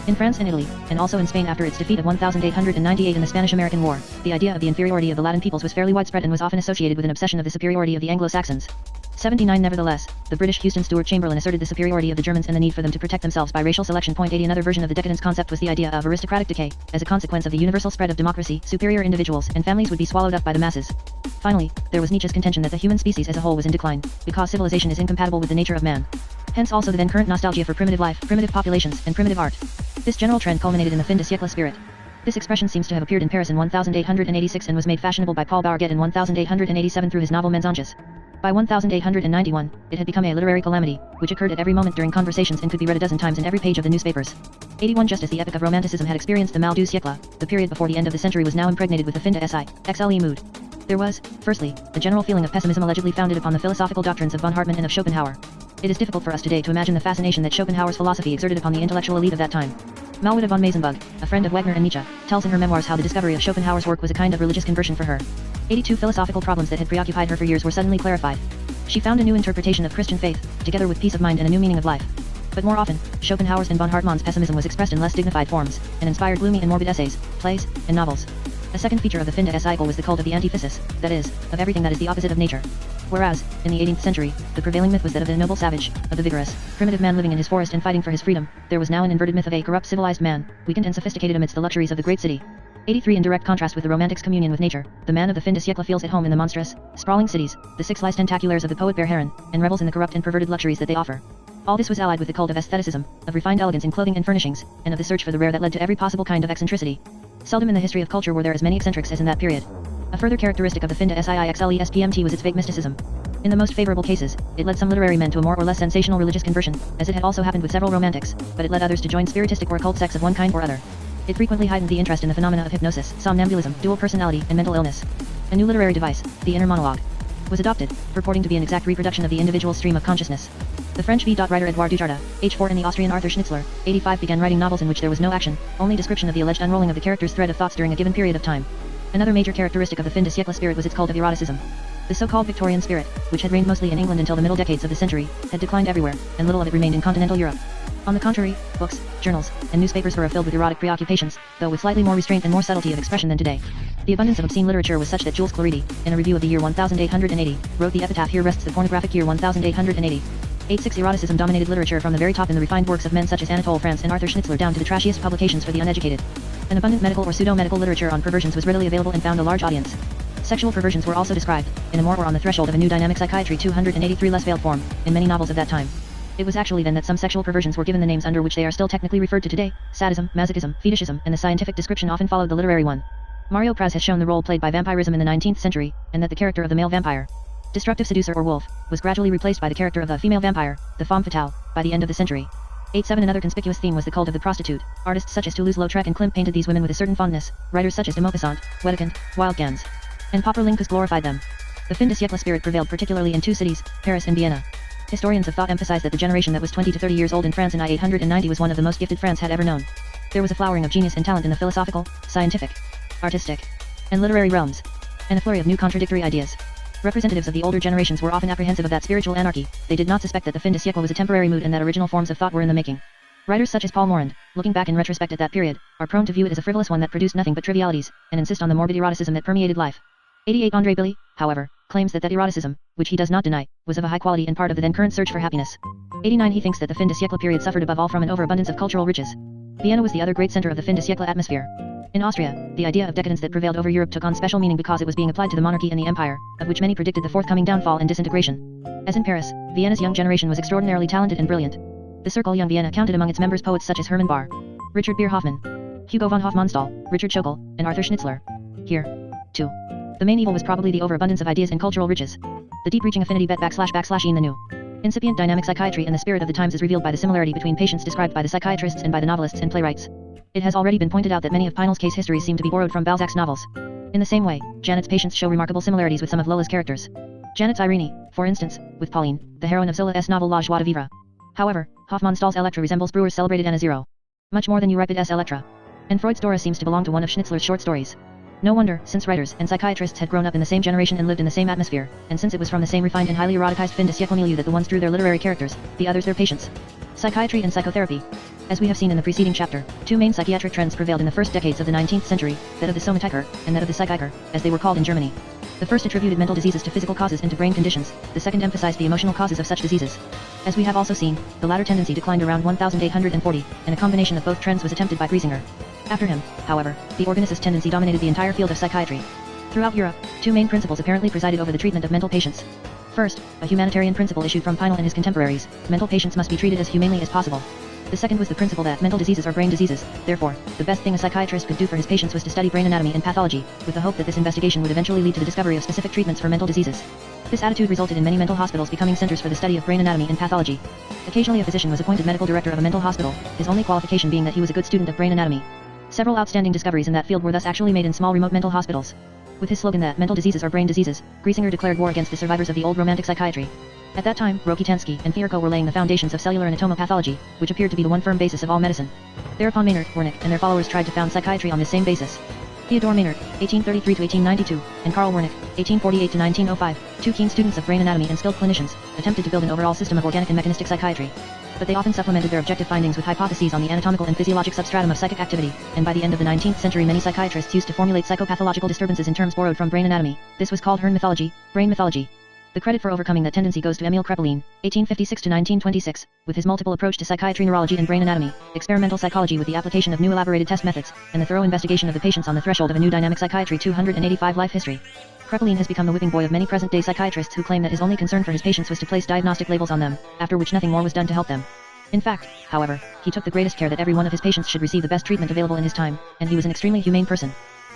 In France and Italy, and also in Spain after its defeat of 1898 in the Spanish-American War, the idea of the inferiority of the Latin peoples was fairly widespread and was often associated with an obsession of the superiority of the Anglo-Saxons. 79 Nevertheless, the British Houston Stewart Chamberlain asserted the superiority of the Germans and the need for them to protect themselves by racial selection. 80 Another version of the decadence concept was the idea of aristocratic decay. As a consequence of the universal spread of democracy, superior individuals and families would be swallowed up by the masses. Finally, there was Nietzsche's contention that the human species as a whole was in decline, because civilization is incompatible with the nature of man. Hence also the then current nostalgia for primitive life, primitive populations, and primitive art. This general trend culminated in the fin de siècle spirit. This expression seems to have appeared in Paris in 1886 and was made fashionable by Paul Bourget in 1887 through his novel Mensonges. By 1891, it had become a literary calamity, which occurred at every moment during conversations and could be read a dozen times in every page of the newspapers. 81 Just as the epoch of Romanticism had experienced the mal du siècle, the period before the end of the century was now impregnated with the fin de siècle mood. There was, firstly, a general feeling of pessimism allegedly founded upon the philosophical doctrines of von Hartmann and of Schopenhauer. It is difficult for us today to imagine the fascination that Schopenhauer's philosophy exerted upon the intellectual elite of that time. Malwida von Meysenbug, a friend of Wagner and Nietzsche, tells in her memoirs how the discovery of Schopenhauer's work was a kind of religious conversion for her. 82 Philosophical problems that had preoccupied her for years were suddenly clarified. She found a new interpretation of Christian faith, together with peace of mind and a new meaning of life. But more often, Schopenhauer's and von Hartmann's pessimism was expressed in less dignified forms, and inspired gloomy and morbid essays, plays, and novels. A second feature of the fin de siècle was the cult of the antithesis, that is, of everything that is the opposite of nature. Whereas, in the 18th century, the prevailing myth was that of the noble savage, of the vigorous, primitive man living in his forest and fighting for his freedom, there was now an inverted myth of a corrupt civilized man, weakened and sophisticated amidst the luxuries of the great city. 83 In direct contrast with the romantic's communion with nature, the man of the fin de siècle feels at home in the monstrous, sprawling cities, the six lice tentaculaires of the poet Verhaeren, and revels in the corrupt and perverted luxuries that they offer. All this was allied with the cult of aestheticism, of refined elegance in clothing and furnishings, and of the search for the rare that led to every possible kind of eccentricity. Seldom in the history of culture were there as many eccentrics as in that period. A further characteristic of the fin de siècle SPMT was its vague mysticism. In the most favorable cases, it led some literary men to a more or less sensational religious conversion, as it had also happened with several romantics, but it led others to join spiritistic or occult sects of one kind or other. It frequently heightened the interest in the phenomena of hypnosis, somnambulism, dual personality, and mental illness. A new literary device, the inner monologue, was adopted, purporting to be an exact reproduction of the individual stream of consciousness. The French writer Edouard Dujardin, age 4, and the Austrian Arthur Schnitzler, 85, began writing novels in which there was no action, only description of the alleged unrolling of the character's thread of thoughts during a given period of time. Another major characteristic of the fin de siècle spirit was its cult of eroticism. The so-called Victorian spirit, which had reigned mostly in England until the middle decades of the century, had declined everywhere, and little of it remained in continental Europe. On the contrary, books, journals, and newspapers were filled with erotic preoccupations, though with slightly more restraint and more subtlety of expression than today. The abundance of obscene literature was such that Jules Clarity, in a review of the year 1880, wrote the epitaph "Here rests the pornographic year 1880. 86 Eroticism dominated literature from the very top in the refined works of men such as Anatole France and Arthur Schnitzler down to the trashiest publications for the uneducated. An abundant medical or pseudo-medical literature on perversions was readily available and found a large audience. Sexual perversions were also described, in a more or on the threshold of a new dynamic psychiatry 283 less veiled form, in many novels of that time. It was actually then that some sexual perversions were given the names under which they are still technically referred to today: sadism, masochism, fetishism, and the scientific description often followed the literary one. Mario Praz has shown the role played by vampirism in the 19th century, and that the character of the male vampire, destructive seducer or wolf, was gradually replaced by the character of the female vampire, the femme fatale, by the end of the century. 87 Another conspicuous theme was the cult of the prostitute. Artists such as Toulouse-Lautrec and Klimt painted these women with a certain fondness. Writers such as de Maupassant, Wedekind, Wildgans, and Popper-Lindqvist glorified them. The fin de siècle spirit prevailed particularly in two cities, Paris and Vienna. Historians of thought emphasize that the generation that was 20 to 30 years old in France in 890 was one of the most gifted France had ever known. There was a flowering of genius and talent in the philosophical, scientific, artistic, and literary realms, and a flurry of new contradictory ideas. Representatives of the older generations were often apprehensive of that spiritual anarchy. They did not suspect that the fin de siècle was a temporary mood and that original forms of thought were in the making. Writers such as Paul Morand, looking back in retrospect at that period, are prone to view it as a frivolous one that produced nothing but trivialities, and insist on the morbid eroticism that permeated life. 88 André Billy, however, claims that eroticism, which he does not deny, was of a high quality and part of the then current search for happiness. 89 He thinks that the fin de siècle period suffered above all from an overabundance of cultural riches. Vienna was the other great center of the fin de siècle atmosphere. In Austria, the idea of decadence that prevailed over Europe took on special meaning because it was being applied to the monarchy and the empire, of which many predicted the forthcoming downfall and disintegration. As in Paris, Vienna's young generation was extraordinarily talented and brilliant. The Circle Young Vienna counted among its members poets such as Hermann Bahr, Richard Beer Hoffmann, Hugo von Hofmannsthal, Richard Schlegel, and Arthur Schnitzler. Here, too, the main evil was probably the overabundance of ideas and cultural riches. The deep-reaching affinity bet // the new incipient dynamic psychiatry and the spirit of the times is revealed by the similarity between patients described by the psychiatrists and by the novelists and playwrights. It has already been pointed out that many of Pinel's case histories seem to be borrowed from Balzac's novels. In the same way, Janet's patients show remarkable similarities with some of Lola's characters. Janet's Irene, for instance, with Pauline, the heroine of Zola's novel La Joie de Vivre. However, Hofmannsthal's Electra resembles Brewer's celebrated Anna Zero much more than Euripid's Electra. And Freud's Dora seems to belong to one of Schnitzler's short stories. No wonder, since writers and psychiatrists had grown up in the same generation and lived in the same atmosphere, and since it was from the same refined and highly eroticized fin de siècle milieu that the ones drew their literary characters, the others their patients. Psychiatry and psychotherapy. As we have seen in the preceding chapter, two main psychiatric trends prevailed in the first decades of the 19th century, that of the Somatiker, and that of the Psychiker, as they were called in Germany. The first attributed mental diseases to physical causes and to brain conditions, the second emphasized the emotional causes of such diseases. As we have also seen, the latter tendency declined around 1840, and a combination of both trends was attempted by Friesinger. After him, however, the organicist tendency dominated the entire field of psychiatry. Throughout Europe, two main principles apparently presided over the treatment of mental patients. First, a humanitarian principle issued from Pinel and his contemporaries: mental patients must be treated as humanely as possible. The second was the principle that mental diseases are brain diseases. Therefore, the best thing a psychiatrist could do for his patients was to study brain anatomy and pathology, with the hope that this investigation would eventually lead to the discovery of specific treatments for mental diseases. This attitude resulted in many mental hospitals becoming centers for the study of brain anatomy and pathology. Occasionally a physician was appointed medical director of a mental hospital, his only qualification being that he was a good student of brain anatomy. Several outstanding discoveries in that field were thus actually made in small remote mental hospitals. With his slogan that mental diseases are brain diseases, Griesinger declared war against the survivors of the old romantic psychiatry. At that time, Rokitansky and Fierko were laying the foundations of cellular anatomopathology, which appeared to be the one firm basis of all medicine. Thereupon Maynard, Wernicke, and their followers tried to found psychiatry on this same basis. Theodore Maynard, 1833-1892, and Karl Wernicke, 1848-1905, two keen students of brain anatomy and skilled clinicians, attempted to build an overall system of organic and mechanistic psychiatry. But they often supplemented their objective findings with hypotheses on the anatomical and physiologic substratum of psychic activity, and by the end of the 19th century many psychiatrists used to formulate psychopathological disturbances in terms borrowed from brain anatomy. This was called Hern mythology, brain mythology. The credit for overcoming that tendency goes to Emil Kraepelin, 1856-1926, with his multiple approach to psychiatry, neurology and brain anatomy, experimental psychology with the application of new elaborated test methods, and the thorough investigation of the patients on the threshold of a new dynamic psychiatry 285 life history. Kraepelin has become the whipping boy of many present-day psychiatrists who claim that his only concern for his patients was to place diagnostic labels on them, after which nothing more was done to help them. In fact, however, he took the greatest care that every one of his patients should receive the best treatment available in his time, and he was an extremely humane person.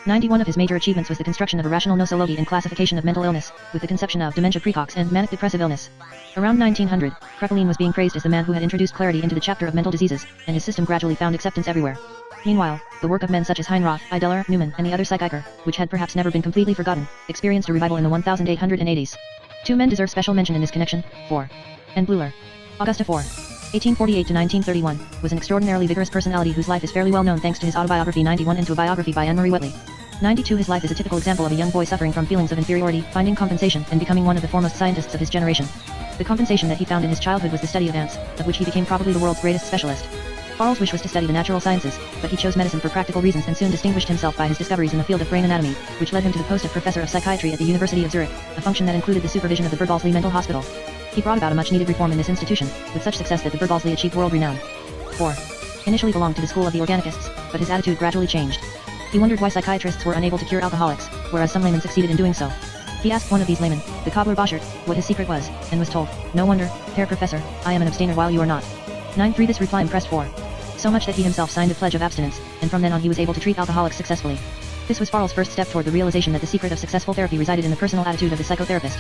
91 of his major achievements was the construction of a rational nosology and classification of mental illness, with the conception of dementia praecox and manic depressive illness. Around 1900, Kraepelin was being praised as the man who had introduced clarity into the chapter of mental diseases, and his system gradually found acceptance everywhere. Meanwhile, the work of men such as Heinroth, Ideler, Newman, and the other Psychiker, which had perhaps never been completely forgotten, experienced a revival in the 1880s. Two men deserve special mention in this connection: Four and Bleuler. Auguste Four, 1848-1931, was an extraordinarily vigorous personality whose life is fairly well known thanks to his autobiography 91 and to a biography by Anne-Marie Wetley. 92 His life is a typical example of a young boy suffering from feelings of inferiority, finding compensation, and becoming one of the foremost scientists of his generation. The compensation that he found in his childhood was the study of ants, of which he became probably the world's greatest specialist. Farrell's wish was to study the natural sciences, but he chose medicine for practical reasons and soon distinguished himself by his discoveries in the field of brain anatomy, which led him to the post of professor of psychiatry at the University of Zurich, a function that included the supervision of the Bergbolsli Mental Hospital. He brought about a much-needed reform in this institution, with such success that the Bergbolsli achieved world renown. 4. Initially belonged to the school of the organicists, but his attitude gradually changed. He wondered why psychiatrists were unable to cure alcoholics, whereas some laymen succeeded in doing so. He asked one of these laymen, the cobbler Boschert, what his secret was, and was told, "No wonder, Herr Professor, I am an abstainer while you are not." 9.3 This reply impressed 4. So much that he himself signed a pledge of abstinence, and from then on he was able to treat alcoholics successfully. This was Farrell's first step toward the realization that the secret of successful therapy resided in the personal attitude of the psychotherapist.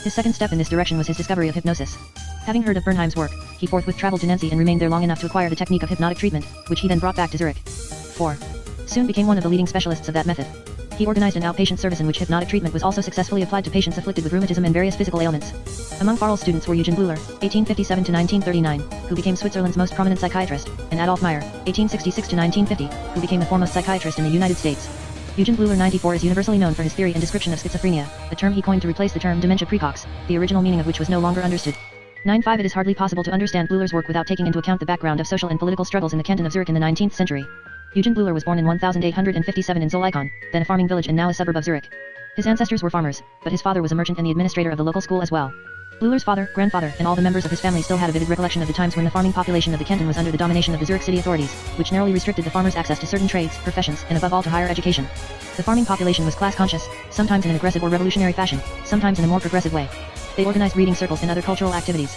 His second step in this direction was his discovery of hypnosis. Having heard of Bernheim's work, he forthwith traveled to Nancy and remained there long enough to acquire the technique of hypnotic treatment, which he then brought back to Zurich. 4. Soon became one of the leading specialists of that method. He organized an outpatient service in which hypnotic treatment was also successfully applied to patients afflicted with rheumatism and various physical ailments. Among Farrell's students were Eugen Bleuler, 1857 to 1939, who became Switzerland's most prominent psychiatrist, and Adolf Meyer, 1866 to 1950, who became the foremost psychiatrist in the United States. Eugen Bleuler 94 is universally known for his theory and description of schizophrenia, a term he coined to replace the term dementia praecox, the original meaning of which was no longer understood. 9.5 It is hardly possible to understand Bleuler's work without taking into account the background of social and political struggles in the canton of Zurich in the 19th century. Eugen Bleuler was born in 1857 in Zollikofen, then a farming village and now a suburb of Zurich. His ancestors were farmers, but his father was a merchant and the administrator of the local school as well. Bleuler's father, grandfather, and all the members of his family still had a vivid recollection of the times when the farming population of the canton was under the domination of the Zurich city authorities, which narrowly restricted the farmers' access to certain trades, professions, and above all to higher education. The farming population was class-conscious, sometimes in an aggressive or revolutionary fashion, sometimes in a more progressive way. They organized reading circles and other cultural activities.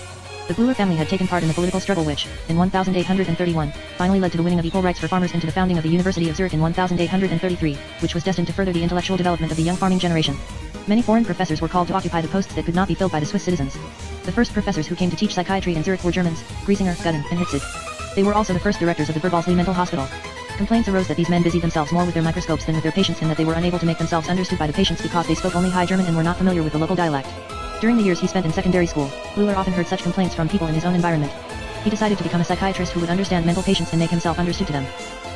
The Bleuler family had taken part in the political struggle which, in 1831, finally led to the winning of equal rights for farmers and to the founding of the University of Zurich in 1833, which was destined to further the intellectual development of the young farming generation. Many foreign professors were called to occupy the posts that could not be filled by the Swiss citizens. The first professors who came to teach psychiatry in Zurich were Germans, Griesinger, Gudin, and Hitzig. They were also the first directors of the Bergbolsli Mental Hospital. Complaints arose that these men busied themselves more with their microscopes than with their patients and that they were unable to make themselves understood by the patients because they spoke only High German and were not familiar with the local dialect. During the years he spent in secondary school, Bleuler often heard such complaints from people in his own environment. He decided to become a psychiatrist who would understand mental patients and make himself understood to them.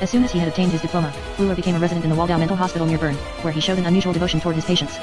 As soon as he had obtained his diploma, Bleuler became a resident in the Waldau Mental Hospital near Bern, where he showed an unusual devotion toward his patients.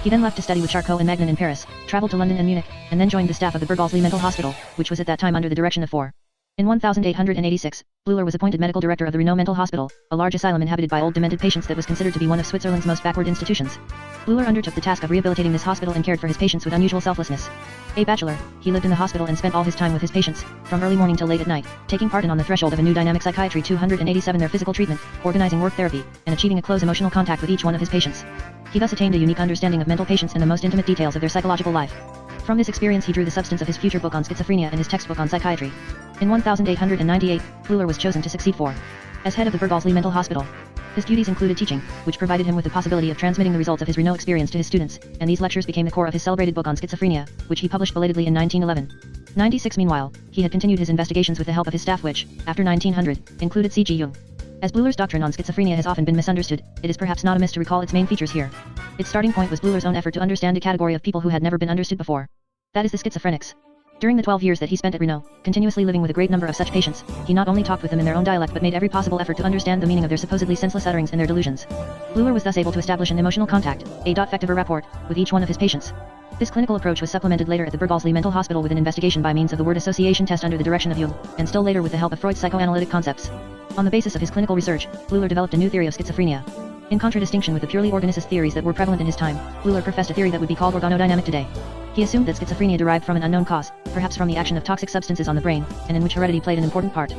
He then left to study with Charcot and Magnin in Paris, traveled to London and Munich, and then joined the staff of the Bergbolsli Mental Hospital, which was at that time under the direction of 4. In 1886, Bleuler was appointed medical director of the Renault Mental Hospital, a large asylum inhabited by old demented patients that was considered to be one of Switzerland's most backward institutions. Bleuler undertook the task of rehabilitating this hospital and cared for his patients with unusual selflessness. A bachelor, he lived in the hospital and spent all his time with his patients, from early morning till late at night, taking part in on the threshold of a new dynamic psychiatry 287 their physical treatment, organizing work therapy, and achieving a close emotional contact with each one of his patients. He thus attained a unique understanding of mental patients and the most intimate details of their psychological life. From this experience he drew the substance of his future book on schizophrenia and his textbook on psychiatry. In 1898, Bleuler was chosen to succeed 4. As head of the Bergbolsli Mental Hospital. His duties included teaching, which provided him with the possibility of transmitting the results of his Renault experience to his students, and these lectures became the core of his celebrated book on schizophrenia, which he published belatedly in 1911. 96 Meanwhile, he had continued his investigations with the help of his staff which, after 1900, included C.G. Jung. As Bleuler's doctrine on schizophrenia has often been misunderstood, it is perhaps not amiss to recall its main features here. Its starting point was Bleuler's own effort to understand a category of people who had never been understood before. That is the schizophrenics. During the 12 years that he spent at Renault, continuously living with a great number of such patients, he not only talked with them in their own dialect but made every possible effort to understand the meaning of their supposedly senseless utterings and their delusions. Bleuler was thus able to establish an emotional contact, a affective rapport, with each one of his patients. This clinical approach was supplemented later at the Bergbolsli Mental Hospital with an investigation by means of the word association test under the direction of Jung, and still later with the help of Freud's psychoanalytic concepts. On the basis of his clinical research, Bleuler developed a new theory of schizophrenia. In contradistinction with the purely organicist theories that were prevalent in his time, Bleuler professed a theory that would be called organodynamic today. He assumed that schizophrenia derived from an unknown cause, perhaps from the action of toxic substances on the brain, and in which heredity played an important part.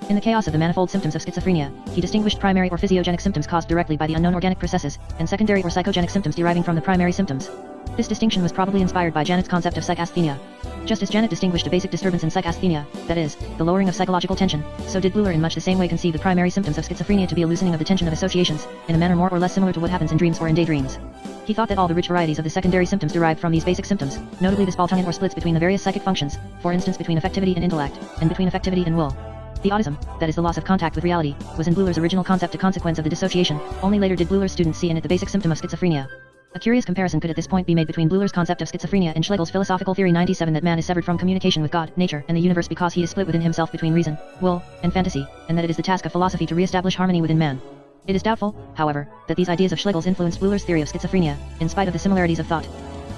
In the chaos of the manifold symptoms of schizophrenia, he distinguished primary or physiogenic symptoms caused directly by the unknown organic processes, and secondary or psychogenic symptoms deriving from the primary symptoms. This distinction was probably inspired by Janet's concept of psychasthenia. Just as Janet distinguished a basic disturbance in psychasthenia, that is, the lowering of psychological tension, so did Bleuler in much the same way conceive the primary symptoms of schizophrenia to be a loosening of the tension of associations, in a manner more or less similar to what happens in dreams or in daydreams. He thought that all the rich varieties of the secondary symptoms derived from these basic symptoms, notably the Spaltungen or splits between the various psychic functions, for instance between affectivity and intellect, and between affectivity and will. The autism, that is the loss of contact with reality, was in Bleuler's original concept a consequence of the dissociation, only later did Bleuler's students see in it the basic symptom of schizophrenia. A curious comparison could at this point be made between Bleuler's concept of schizophrenia and Schlegel's philosophical theory 97 that man is severed from communication with God, nature, and the universe because he is split within himself between reason, will, and fantasy, and that it is the task of philosophy to re-establish harmony within man. It is doubtful, however, that these ideas of Schlegel's influenced Bleuler's theory of schizophrenia, in spite of the similarities of thought.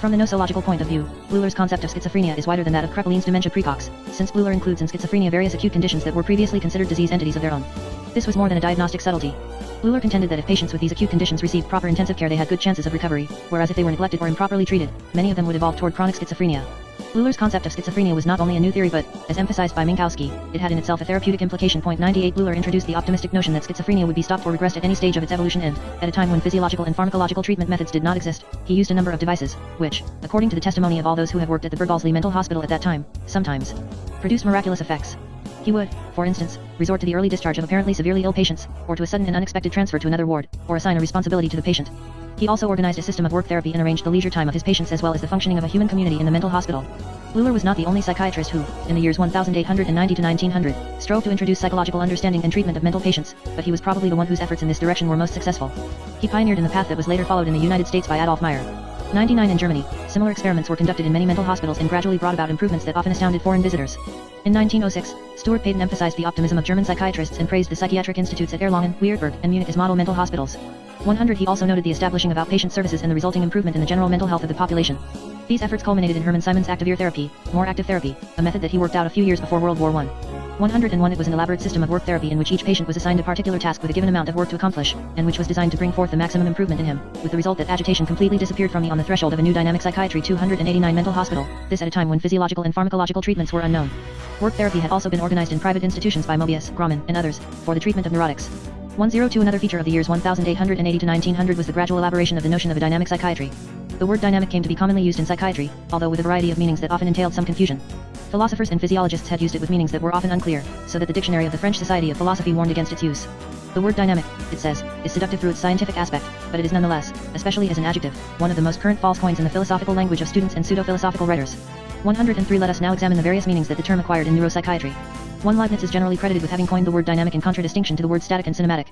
From the nosological point of view, Bleuler's concept of schizophrenia is wider than that of Krepeline's dementia praecox, since Bleuler includes in schizophrenia various acute conditions that were previously considered disease entities of their own. This was more than a diagnostic subtlety. Bleuler contended that if patients with these acute conditions received proper intensive care they had good chances of recovery, whereas if they were neglected or improperly treated, many of them would evolve toward chronic schizophrenia. Bleuler's concept of schizophrenia was not only a new theory but, as emphasized by Minkowski, it had in itself a therapeutic implication. 98 Bleuler introduced the optimistic notion that schizophrenia would be stopped or regressed at any stage of its evolution and, at a time when physiological and pharmacological treatment methods did not exist, he used a number of devices, which, according to the testimony of all those who have worked at the Berdalsley Mental Hospital at that time, sometimes produced miraculous effects. He would, for instance, resort to the early discharge of apparently severely ill patients, or to a sudden and unexpected transfer to another ward, or assign a responsibility to the patient. He also organized a system of work therapy and arranged the leisure time of his patients as well as the functioning of a human community in the mental hospital. Bleuler was not the only psychiatrist who, in the years 1890 to 1900, strove to introduce psychological understanding and treatment of mental patients, but he was probably the one whose efforts in this direction were most successful. He pioneered in the path that was later followed in the United States by Adolf Meyer. 99 In Germany, similar experiments were conducted in many mental hospitals and gradually brought about improvements that often astounded foreign visitors. In 1906, Stuart Payton emphasized the optimism of German psychiatrists and praised the psychiatric institutes at Erlangen, Weiertburg, and Munich as model mental hospitals. 100 He also noted the establishing of outpatient services and the resulting improvement in the general mental health of the population. These efforts culminated in Hermann Simon's Active Ear Therapy, more active therapy, a method that he worked out a few years before World War I. 101 It was an elaborate system of work therapy in which each patient was assigned a particular task with a given amount of work to accomplish, and which was designed to bring forth the maximum improvement in him, with the result that agitation completely disappeared from me on the threshold of a new dynamic psychiatry 289 mental hospital, this at a time when physiological and pharmacological treatments were unknown. Work therapy had also been organized in private institutions by Mobius, Grauman, and others, for the treatment of neurotics. 102 Another feature of the years 1880 to 1900 was the gradual elaboration of the notion of a dynamic psychiatry. The word dynamic came to be commonly used in psychiatry, although with a variety of meanings that often entailed some confusion. Philosophers and physiologists had used it with meanings that were often unclear, so that the dictionary of the French Society of Philosophy warned against its use. The word dynamic, it says, is seductive through its scientific aspect, but it is nonetheless, especially as an adjective, one of the most current false coins in the philosophical language of students and pseudo-philosophical writers. 103 Let us now examine the various meanings that the term acquired in neuropsychiatry. 1 Leibniz is generally credited with having coined the word dynamic in contradistinction to the words static and cinematic.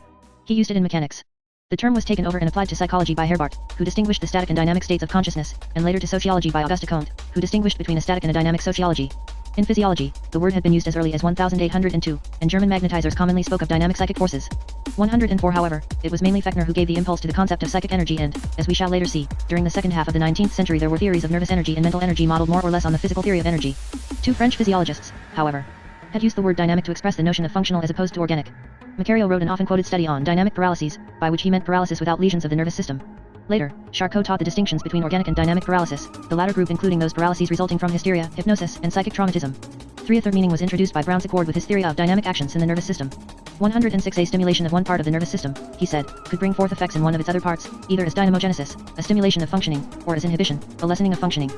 He used it in mechanics. The term was taken over and applied to psychology by Herbart, who distinguished the static and dynamic states of consciousness, and later to sociology by Auguste Comte, who distinguished between a static and a dynamic sociology. In physiology, the word had been used as early as 1802, and German magnetizers commonly spoke of dynamic psychic forces. 104 However, it was mainly Fechner who gave the impulse to the concept of psychic energy and, as we shall later see, during the second half of the 19th century there were theories of nervous energy and mental energy modeled more or less on the physical theory of energy. 2 French physiologists, however, had used the word dynamic to express the notion of functional as opposed to organic. Macario wrote an often quoted study on dynamic paralyses, by which he meant paralysis without lesions of the nervous system. Later, Charcot taught the distinctions between organic and dynamic paralysis, the latter group including those paralyses resulting from hysteria, hypnosis, and psychic traumatism. 3 A third meaning was introduced by Brown-Séquard with his theory of dynamic actions in the nervous system. 106 A stimulation of one part of the nervous system, he said, could bring forth effects in one of its other parts, either as dynamogenesis, a stimulation of functioning, or as inhibition, a lessening of functioning.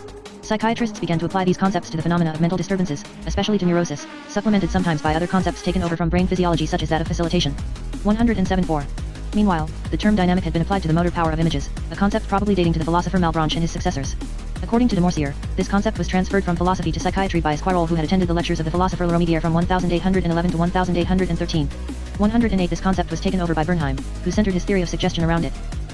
Psychiatrists began to apply these concepts to the phenomena of mental disturbances, especially to neurosis, supplemented sometimes by other concepts taken over from brain physiology such as that of facilitation. 107.4. Meanwhile, the term dynamic had been applied to the motor power of images, a concept probably dating to the philosopher Malebranche and his successors. According to de Morsier, this concept was transferred from philosophy to psychiatry by Esquirol who had attended the lectures of the philosopher Laromidière from 1811 to 1813. 108 This concept was taken over by Bernheim, who centered his theory of suggestion around it.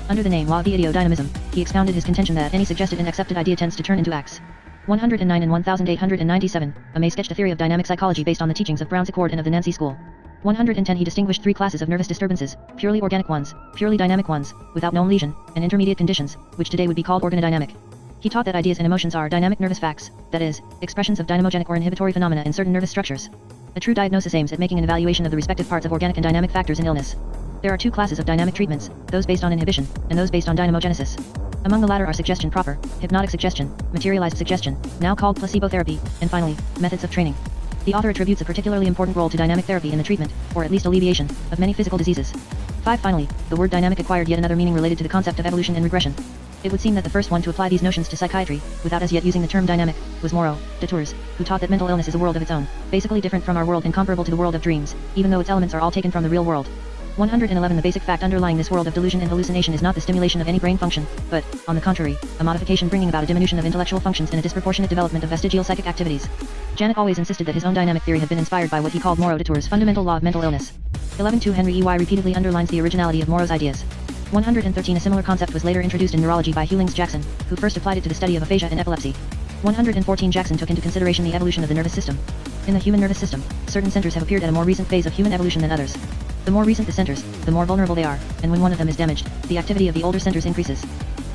Under the name law of ideodynamism, he expounded his contention that any suggested and accepted idea tends to turn into acts. 109 and 1897, Amé sketched a theory of dynamic psychology based on the teachings of Brown-Séquard and of the Nancy School. 110 He distinguished 3 classes of nervous disturbances, purely organic ones, purely dynamic ones, without known lesion, and intermediate conditions, which today would be called organodynamic. He taught that ideas and emotions are dynamic nervous facts, that is, expressions of dynamogenic or inhibitory phenomena in certain nervous structures. A true diagnosis aims at making an evaluation of the respective parts of organic and dynamic factors in illness. There are 2 classes of dynamic treatments, those based on inhibition, and those based on dynamogenesis. Among the latter are suggestion proper, hypnotic suggestion, materialized suggestion, now called placebo therapy, and finally, methods of training. The author attributes a particularly important role to dynamic therapy in the treatment, or at least alleviation, of many physical diseases. 5 Finally, the word dynamic acquired yet another meaning related to the concept of evolution and regression. It would seem that the first one to apply these notions to psychiatry, without as yet using the term dynamic, was Moreau, de Tours, who taught that mental illness is a world of its own, basically different from our world and comparable to the world of dreams, even though its elements are all taken from the real world. 111 The basic fact underlying this world of delusion and hallucination is not the stimulation of any brain function, but, on the contrary, a modification bringing about a diminution of intellectual functions and a disproportionate development of vestigial psychic activities. Janet always insisted that his own dynamic theory had been inspired by what he called Moreau de Tours' fundamental law of mental illness. 11 Henry E.Y. repeatedly underlines the originality of Moreau's ideas. 113 A similar concept was later introduced in neurology by Hughlings Jackson, who first applied it to the study of aphasia and epilepsy. 114 Jackson took into consideration the evolution of the nervous system. In the human nervous system, certain centers have appeared at a more recent phase of human evolution than others. The more recent the centers, the more vulnerable they are, and when one of them is damaged, the activity of the older centers increases.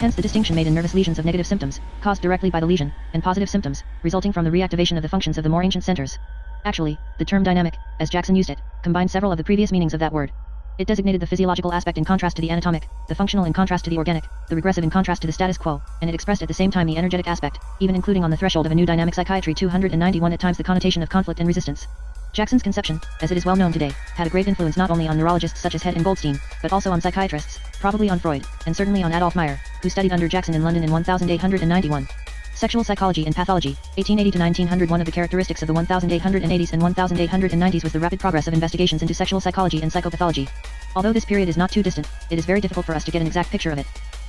Hence the distinction made in nervous lesions of negative symptoms, caused directly by the lesion, and positive symptoms, resulting from the reactivation of the functions of the more ancient centers. Actually, the term dynamic, as Jackson used it, combined several of the previous meanings of that word. It designated the physiological aspect in contrast to the anatomic, the functional in contrast to the organic, the regressive in contrast to the status quo, and it expressed at the same time the energetic aspect, even including on the threshold of a new dynamic psychiatry 291 at times the connotation of conflict and resistance. Jackson's conception, as it is well known today, had a great influence not only on neurologists such as Head and Goldstein, but also on psychiatrists, probably on Freud, and certainly on Adolf Meyer, who studied under Jackson in London in 1891. Sexual Psychology and Pathology, 1880 to 1900. One of the characteristics of the 1880s and 1890s was the rapid progress of investigations into sexual psychology and psychopathology. Although this period is not too distant, it is very difficult for us to get an exact picture of it.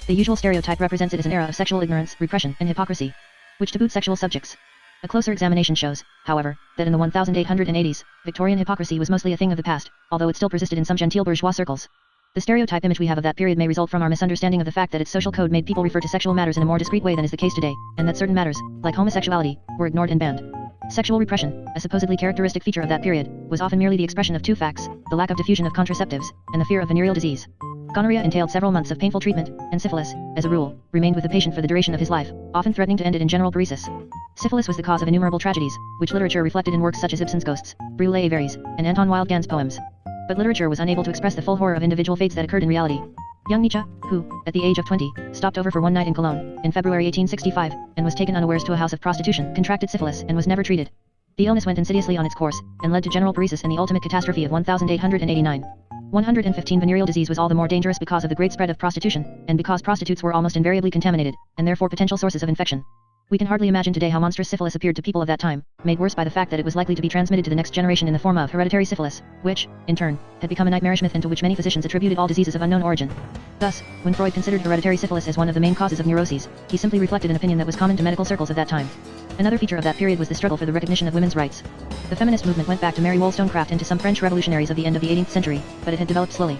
The usual stereotype represents it as an era of sexual ignorance, repression, and hypocrisy, which to boot sexual subjects. A closer examination shows, however, that in the 1880s, Victorian hypocrisy was mostly a thing of the past, although it still persisted in some genteel bourgeois circles. The stereotype image we have of that period may result from our misunderstanding of the fact that its social code made people refer to sexual matters in a more discreet way than is the case today, and that certain matters, like homosexuality, were ignored and banned. Sexual repression, a supposedly characteristic feature of that period, was often merely the expression of two facts, the lack of diffusion of contraceptives, and the fear of venereal disease. Gonorrhea entailed several months of painful treatment, and syphilis, as a rule, remained with the patient for the duration of his life, often threatening to end it in general paresis. Syphilis was the cause of innumerable tragedies, which literature reflected in works such as Ibsen's Ghosts, Brûlé et Verys, and Anton Wildgangs's poems. But literature was unable to express the full horror of individual fates that occurred in reality. Young Nietzsche, who, at the age of 20, stopped over for one night in Cologne, in February 1865, and was taken unawares to a house of prostitution, contracted syphilis and was never treated. The illness went insidiously on its course, and led to general paresis and the ultimate catastrophe of 1889. 115 Venereal disease was all the more dangerous because of the great spread of prostitution, and because prostitutes were almost invariably contaminated, and therefore potential sources of infection. We can hardly imagine today how monstrous syphilis appeared to people of that time, made worse by the fact that it was likely to be transmitted to the next generation in the form of hereditary syphilis, which, in turn, had become a nightmarish myth into which many physicians attributed all diseases of unknown origin. Thus, when Freud considered hereditary syphilis as one of the main causes of neuroses, he simply reflected an opinion that was common to medical circles of that time. Another feature of that period was the struggle for the recognition of women's rights. The feminist movement went back to Mary Wollstonecraft and to some French revolutionaries of the end of the 18th century, but it had developed slowly.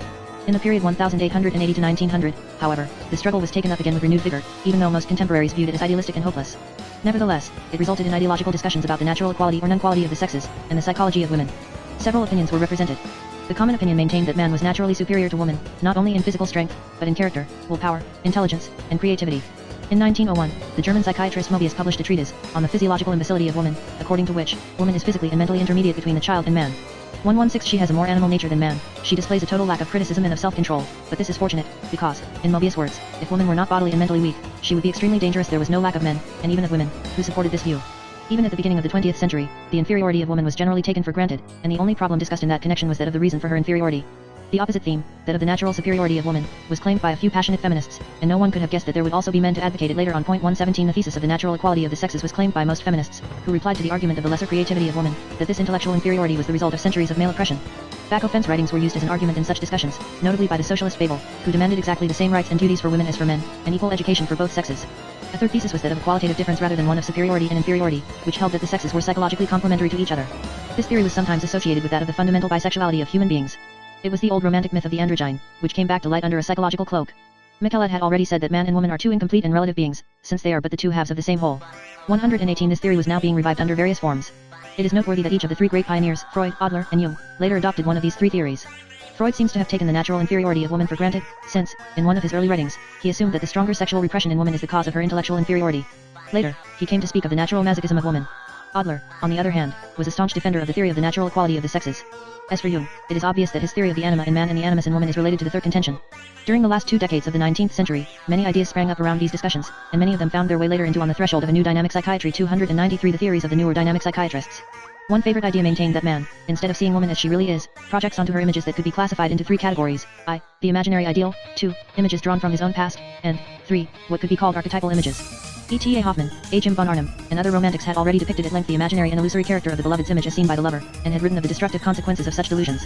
In the period 1880 to 1900, however, the struggle was taken up again with renewed vigor, even though most contemporaries viewed it as idealistic and hopeless. Nevertheless, it resulted in ideological discussions about the natural equality or non-equality of the sexes, and the psychology of women. Several opinions were represented. The common opinion maintained that man was naturally superior to woman, not only in physical strength, but in character, willpower, intelligence, and creativity. In 1901, the German psychiatrist Mobius published a treatise on the physiological imbecility of woman, according to which, woman is physically and mentally intermediate between the child and man. 116 She has a more animal nature than man, she displays a total lack of criticism and of self-control, but this is fortunate, because, in Mobius' words, if woman were not bodily and mentally weak, she would be extremely dangerous. There was no lack of men, and even of women, who supported this view. Even at the beginning of the 20th century, the inferiority of woman was generally taken for granted, and the only problem discussed in that connection was that of the reason for her inferiority. The opposite theme, that of the natural superiority of woman, was claimed by a few passionate feminists, and no one could have guessed that there would also be men to advocate it later on. Point 117 The thesis of the natural equality of the sexes was claimed by most feminists, who replied to the argument of the lesser creativity of woman, that this intellectual inferiority was the result of centuries of male oppression. Back offense writings were used as an argument in such discussions, notably by the socialist Babel, who demanded exactly the same rights and duties for women as for men, and equal education for both sexes. A third thesis was that of a qualitative difference rather than one of superiority and inferiority, which held that the sexes were psychologically complementary to each other. This theory was sometimes associated with that of the fundamental bisexuality of human beings. It was the old romantic myth of the androgyne, which came back to light under a psychological cloak. Michelet had already said that man and woman are two incomplete and relative beings, since they are but the two halves of the same whole. 118 This theory was now being revived under various forms. It is noteworthy that each of the three great pioneers, Freud, Adler, and Jung, later adopted one of these three theories. Freud seems to have taken the natural inferiority of woman for granted, since, in one of his early writings, he assumed that the stronger sexual repression in woman is the cause of her intellectual inferiority. Later, he came to speak of the natural masochism of woman. Adler, on the other hand, was a staunch defender of the theory of the natural equality of the sexes. As for Jung, it is obvious that his theory of the anima in man and the animus in woman is related to the third contention. During the last 2 decades of the 19th century, many ideas sprang up around these discussions, and many of them found their way later into On the Threshold of a New Dynamic Psychiatry 293 The theories of the newer dynamic psychiatrists. One favorite idea maintained that man, instead of seeing woman as she really is, projects onto her images that could be classified into 3 categories: I, the imaginary ideal; 2, images drawn from his own past; and 3, what could be called archetypal images. E.T.A. Hoffmann, H. M. von Arnim, and other romantics had already depicted at length the imaginary and illusory character of the beloved's image as seen by the lover, and had written of the destructive consequences of such delusions.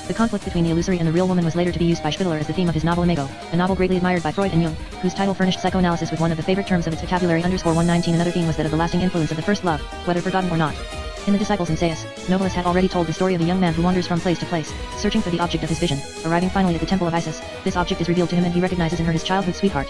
The conflict between the illusory and the real woman was later to be used by Spitteler as the theme of his novel Imago, a novel greatly admired by Freud and Jung, whose title furnished psychoanalysis with one of the favorite terms of its vocabulary. 119 Another theme was that of the lasting influence of the first love, whether forgotten or not. In The Disciples in Seius, Novalis had already told the story of a young man who wanders from place to place, searching for the object of his vision. Arriving finally at the temple of Isis, this object is revealed to him and he recognizes in her his childhood sweetheart.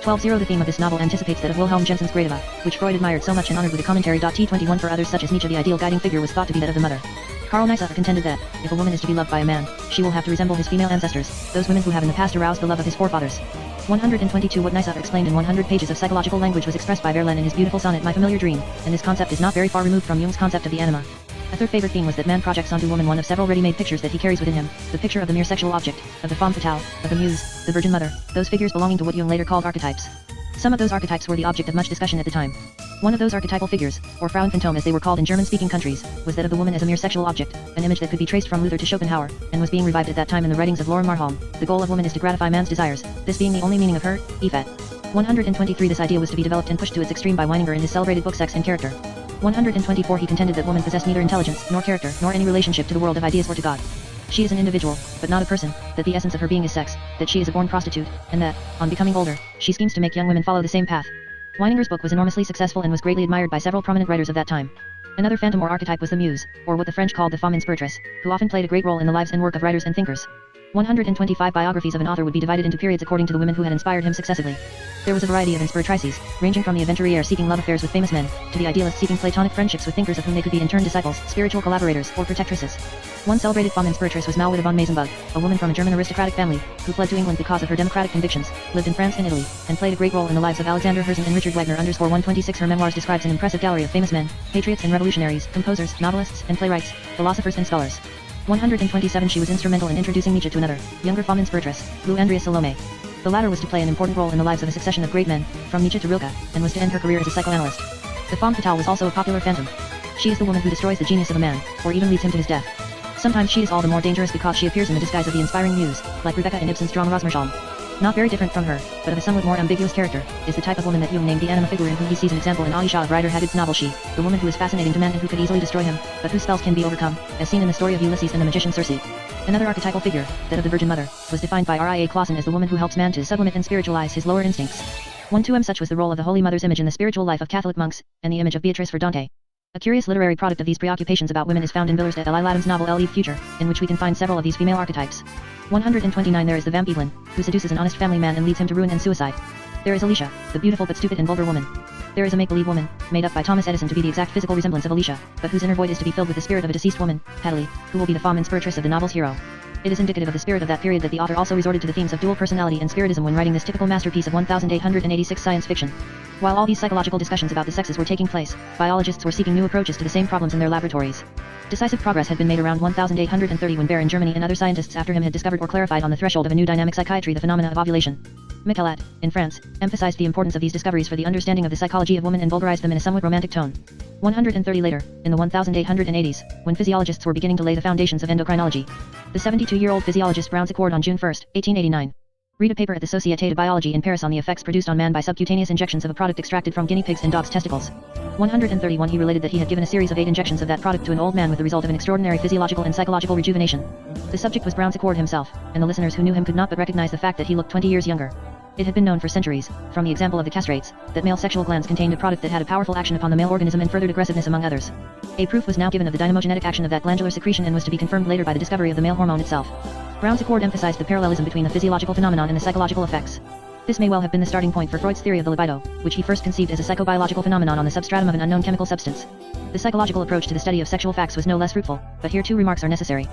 12. The theme of this novel anticipates that of Wilhelm Jensen's Gradiva, which Freud admired so much and honored with a commentary. T21 For others such as Nietzsche, the ideal guiding figure was thought to be that of the mother. Karl Neisser contended that, if a woman is to be loved by a man, she will have to resemble his female ancestors, those women who have in the past aroused the love of his forefathers. 122 What Nisa explained in 100 pages of psychological language was expressed by Verlaine in his beautiful sonnet My Familiar Dream, and this concept is not very far removed from Jung's concept of the anima. A third favorite theme was that man projects onto woman one of several ready-made pictures that he carries within him, the picture of the mere sexual object, of the femme fatale, of the muse, the Virgin Mother, those figures belonging to what Jung later called archetypes. Some of those archetypes were the object of much discussion at the time. One of those archetypal figures, or Frauenphantom as they were called in German-speaking countries, was that of the woman as a mere sexual object, an image that could be traced from Luther to Schopenhauer, and was being revived at that time in the writings of Laura Marholm. The goal of woman is to gratify man's desires, this being the only meaning of her, Ifat. 123 This idea was to be developed and pushed to its extreme by Weininger in his celebrated book Sex and Character. 124 He contended that woman possessed neither intelligence, nor character, nor any relationship to the world of ideas or to God. She is an individual, but not a person, that the essence of her being is sex, that she is a born prostitute, and that, on becoming older, she schemes to make young women follow the same path. Weininger's book was enormously successful and was greatly admired by several prominent writers of that time. Another phantom or archetype was the muse, or what the French called the femme inspiratrice, who often played a great role in the lives and work of writers and thinkers. 125 Biographies of an author would be divided into periods according to the women who had inspired him successively. There was a variety of inspiratrices, ranging from the aventuriere seeking love affairs with famous men, to the idealist seeking platonic friendships with thinkers of whom they could be in turn disciples, spiritual collaborators, or protectresses. One celebrated femme inspiratrice was Malwida von Meysenbug, a woman from a German aristocratic family, who fled to England because of her democratic convictions, lived in France and Italy, and played a great role in the lives of Alexander Herzen and Richard Wagner. 126 Her memoirs describes an impressive gallery of famous men, patriots and revolutionaries, composers, novelists, and playwrights, philosophers and scholars. 127 She was instrumental in introducing Nietzsche to another, younger femme inspiratrice, Lou Andrea Salome. The latter was to play an important role in the lives of a succession of great men, from Nietzsche to Rilke, and was to end her career as a psychoanalyst. The femme fatale was also a popular phantom. She is the woman who destroys the genius of a man, or even leads him to his death. Sometimes she is all the more dangerous because she appears in the disguise of the inspiring muse, like Rebecca in Ibsen's Strong Rosmersholm. Not very different from her, but of a somewhat more ambiguous character, is the type of woman that Jung named the anima figure in whom he sees an example in Aisha of Rider Haggard's novel She, the woman who is fascinating to men and who could easily destroy him, but whose spells can be overcome, as seen in the story of Ulysses and the magician Circe. Another archetypal figure, that of the Virgin Mother, was defined by Ria Clausen as the woman who helps man to sublimate and spiritualize his lower instincts. 1-2 Such was the role of the Holy Mother's image in the spiritual life of Catholic monks, and the image of Beatrice for Dante. A curious literary product of these preoccupations about women is found in Villers de l'Isle-Adam's novel Elle Eve Future, in which we can find several of these female archetypes. 129 There is the vamp Evelyn, who seduces an honest family man and leads him to ruin and suicide. There is Alicia, the beautiful but stupid and vulgar woman. There is a make-believe woman, made up by Thomas Edison to be the exact physical resemblance of Alicia, but whose inner void is to be filled with the spirit of a deceased woman, Hadley, who will be the femme inspiratrice of the novel's hero. It is indicative of the spirit of that period that the author also resorted to the themes of dual personality and spiritism when writing this typical masterpiece of 1886 science fiction. While all these psychological discussions about the sexes were taking place, biologists were seeking new approaches to the same problems in their laboratories. Decisive progress had been made around 1830 when Baer in Germany and other scientists after him had discovered or clarified on the threshold of a new dynamic psychiatry the phenomena of ovulation. Michelet, in France, emphasized the importance of these discoveries for the understanding of the psychology of women and vulgarized them in a somewhat romantic tone. 130 later, in the 1880s, when physiologists were beginning to lay the foundations of endocrinology. The 72-year-old physiologist Brown Secord on June 1, 1889. Read a paper at the Société de Biologie in Paris on the effects produced on man by subcutaneous injections of a product extracted from guinea pigs and dogs' testicles. 131 He related that he had given a series of 8 injections of that product to an old man with the result of an extraordinary physiological and psychological rejuvenation. The subject was Brown Secord himself, and the listeners who knew him could not but recognize the fact that he looked 20 years younger. It had been known for centuries, from the example of the castrates, that male sexual glands contained a product that had a powerful action upon the male organism and furthered aggressiveness among others. A proof was now given of the dynamogenetic action of that glandular secretion and was to be confirmed later by the discovery of the male hormone itself. Brown Secord emphasized the parallelism between the physiological phenomenon and the psychological effects. This may well have been the starting point for Freud's theory of the libido, which he first conceived as a psychobiological phenomenon on the substratum of an unknown chemical substance. The psychological approach to the study of sexual facts was no less fruitful, but here 2 remarks are necessary.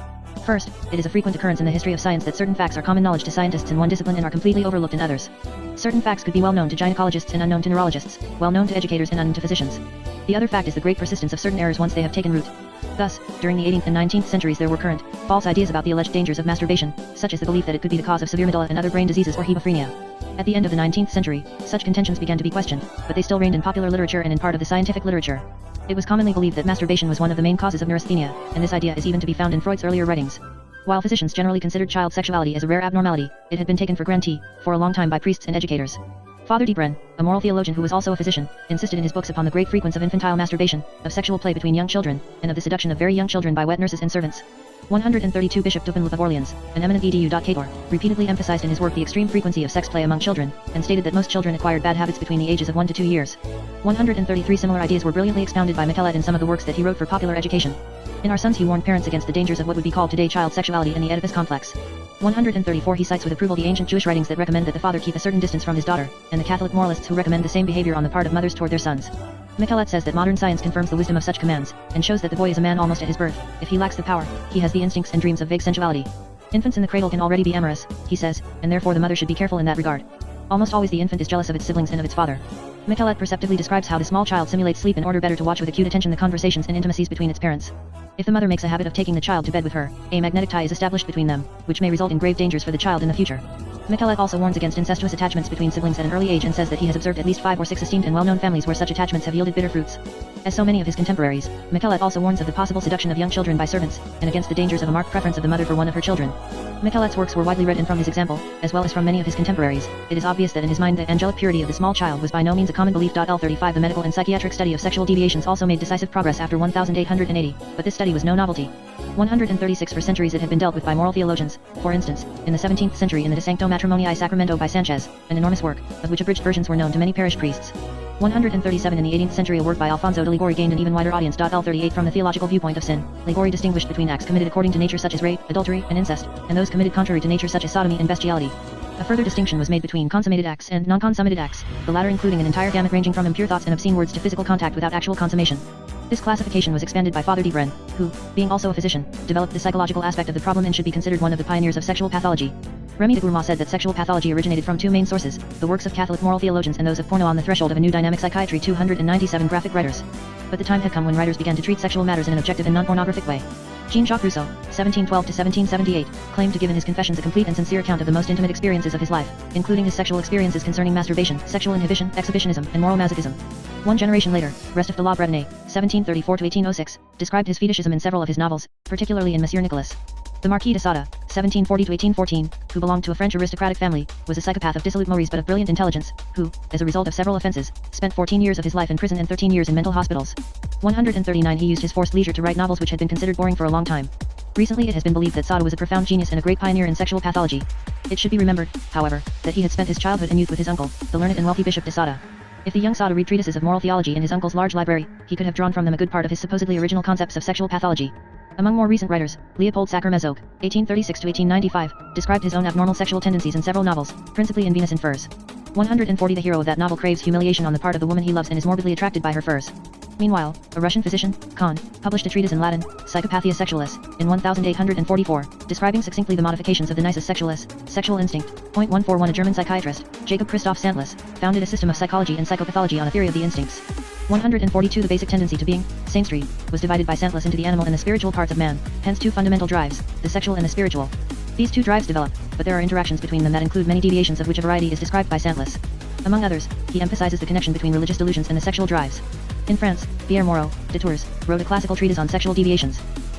First, it is a frequent occurrence in the history of science that certain facts are common knowledge to scientists in one discipline and are completely overlooked in others. Certain facts could be well known to gynecologists and unknown to neurologists, well known to educators and unknown to physicians. The other fact is the great persistence of certain errors once they have taken root. Thus, during the 18th and 19th centuries there were current, false ideas about the alleged dangers of masturbation, such as the belief that it could be the cause of severe medulla and other brain diseases or hemophrenia. At the end of the 19th century, such contentions began to be questioned, but they still reigned in popular literature and in part of the scientific literature. It was commonly believed that masturbation was one of the main causes of neurasthenia, and this idea is even to be found in Freud's earlier writings. While physicians generally considered child sexuality as a rare abnormality, it had been taken for granted for a long time by priests and educators. Father Debren, a moral theologian who was also a physician, insisted in his books upon the great frequency of infantile masturbation, of sexual play between young children, and of the seduction of very young children by wet nurses and servants. 132 Bishop Dupanloup of Orleans, an eminent edu.cator, repeatedly emphasized in his work the extreme frequency of sex play among children, and stated that most children acquired bad habits between the ages of 1 to 2 years. 133 Similar ideas were brilliantly expounded by Michelet in some of the works that he wrote for popular education. In Our Sons he warned parents against the dangers of what would be called today child sexuality and the Oedipus complex. 134 He cites with approval the ancient Jewish writings that recommend that the father keep a certain distance from his daughter, and the Catholic moralists who recommend the same behavior on the part of mothers toward their sons. Michelet says that modern science confirms the wisdom of such commands, and shows that the boy is a man almost at his birth. If he lacks the power, he has the instincts and dreams of vague sensuality. Infants in the cradle can already be amorous, he says, and therefore the mother should be careful in that regard. Almost always the infant is jealous of its siblings and of its father. Michelet perceptively describes how the small child simulates sleep in order better to watch with acute attention the conversations and intimacies between its parents. If the mother makes a habit of taking the child to bed with her, a magnetic tie is established between them, which may result in grave dangers for the child in the future. Michelet also warns against incestuous attachments between siblings at an early age and says that he has observed at least 5 or 6 esteemed and well-known families where such attachments have yielded bitter fruits. As so many of his contemporaries, Michelet also warns of the possible seduction of young children by servants, and against the dangers of a marked preference of the mother for one of her children. Michelet's works were widely read and from his example, as well as from many of his contemporaries, it is obvious that in his mind the angelic purity of the small child was by no means a common belief. L35 The medical and psychiatric study of sexual deviations also made decisive progress after 1880, but this study was no novelty. 136 For centuries it had been dealt with by moral theologians. For instance, in the 17th century in the De Sancto Matrimoniae Sacramento by Sanchez, an enormous work, of which abridged versions were known to many parish priests. 137 In the 18th century a work by Alfonso de Liguori gained an even wider audience. L38 From the theological viewpoint of sin, Liguori distinguished between acts committed according to nature such as rape, adultery, and incest, and those committed contrary to nature such as sodomy and bestiality. A further distinction was made between consummated acts and non-consummated acts, the latter including an entire gamut ranging from impure thoughts and obscene words to physical contact without actual consummation. This classification was expanded by Father Debren, who, being also a physician, developed the psychological aspect of the problem and should be considered one of the pioneers of sexual pathology. Remy de Gourmand said that sexual pathology originated from 2 main sources, the works of Catholic moral theologians and those of Porno on the Threshold of a New Dynamic Psychiatry. 297 Graphic writers. But the time had come when writers began to treat sexual matters in an objective and non-pornographic way. Jean-Jacques Rousseau, 1712-1778, claimed to give in his Confessions a complete and sincere account of the most intimate experiences of his life, including his sexual experiences concerning masturbation, sexual inhibition, exhibitionism, and moral masochism. One generation later, Restif de la Bretonne, 1734-1806, described his fetishism in several of his novels, particularly in Monsieur Nicolas. The Marquis de Sade, 1740-1814, who belonged to a French aristocratic family, was a psychopath of dissolute mores but of brilliant intelligence, who, as a result of several offenses, spent 14 years of his life in prison and 13 years in mental hospitals. 139 He used his forced leisure to write novels which had been considered boring for a long time. Recently it has been believed that Sade was a profound genius and a great pioneer in sexual pathology. It should be remembered, however, that he had spent his childhood and youth with his uncle, the learned and wealthy Bishop de Sade. If the young Sade read treatises of moral theology in his uncle's large library, he could have drawn from them a good part of his supposedly original concepts of sexual pathology. Among more recent writers, Leopold Sacher-Masoch, 1836-1895, described his own abnormal sexual tendencies in several novels, principally in Venus in Furs. 140 The hero of that novel craves humiliation on the part of the woman he loves and is morbidly attracted by her furs. Meanwhile, a Russian physician, Kahn, published a treatise in Latin, Psychopathia Sexualis, in 1844, describing succinctly the modifications of the nisus sexualis, sexual instinct. 141 A German psychiatrist, Jacob Christoph Sandless, founded a system of psychology and psychopathology on a theory of the instincts. 142 The basic tendency to being, Saint-Street, was divided by Sandless into the animal and the spiritual parts of man, hence 2 fundamental drives, the sexual and the spiritual. These 2 drives develop, but there are interactions between them that include many deviations of which a variety is described by Sandless. Among others, he emphasizes the connection between religious delusions and the sexual drives. In France, Pierre Moreau, de Tours, wrote a classical treatise on sexual deviations.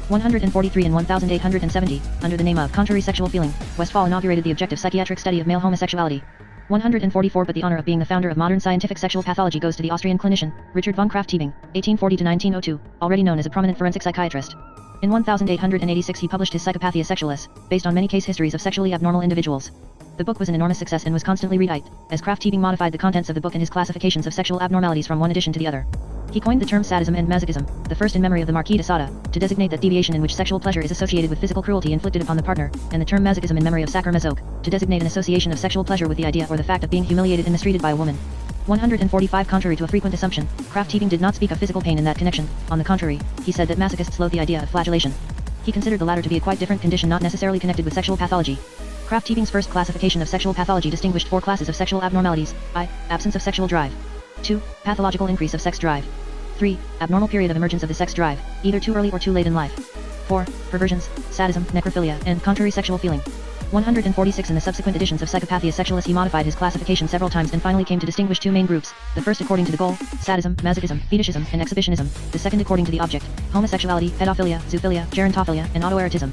143 In 1870, under the name of Contrary Sexual Feeling, Westphal inaugurated the objective psychiatric study of male homosexuality. 144 But the honor of being the founder of modern scientific sexual pathology goes to the Austrian clinician, Richard von Krafft-Ebing, 1840-1902, already known as a prominent forensic psychiatrist. In 1886 he published his Psychopathia Sexualis, based on many case histories of sexually abnormal individuals. The book was an enormous success and was constantly retyped, as Krafft-Ebing modified the contents of the book in his classifications of sexual abnormalities from one edition to the other. He coined the term sadism and masochism, the first in memory of the Marquis de Sade, to designate that deviation in which sexual pleasure is associated with physical cruelty inflicted upon the partner, and the term masochism in memory of Sacher-Masoch, to designate an association of sexual pleasure with the idea or the fact of being humiliated and mistreated by a woman. 145 Contrary to a frequent assumption, Krafft-Ebing did not speak of physical pain in that connection. On the contrary, he said that masochists loathe the idea of flagellation. He considered the latter to be a quite different condition not necessarily connected with sexual pathology. Krafft-Ebing's first classification of sexual pathology distinguished 4 classes of sexual abnormalities. I. Absence of sexual drive. 2. Pathological increase of sex drive. 3. Abnormal period of emergence of the sex drive, either too early or too late in life. 4. Perversions, sadism, necrophilia, and contrary sexual feeling. 146 In the subsequent editions of Psychopathia Sexualis he modified his classification several times and finally came to distinguish 2 main groups, the first according to the goal, sadism, masochism, fetishism, and exhibitionism, the second according to the object, homosexuality, pedophilia, zoophilia, gerontophilia, and autoerotism.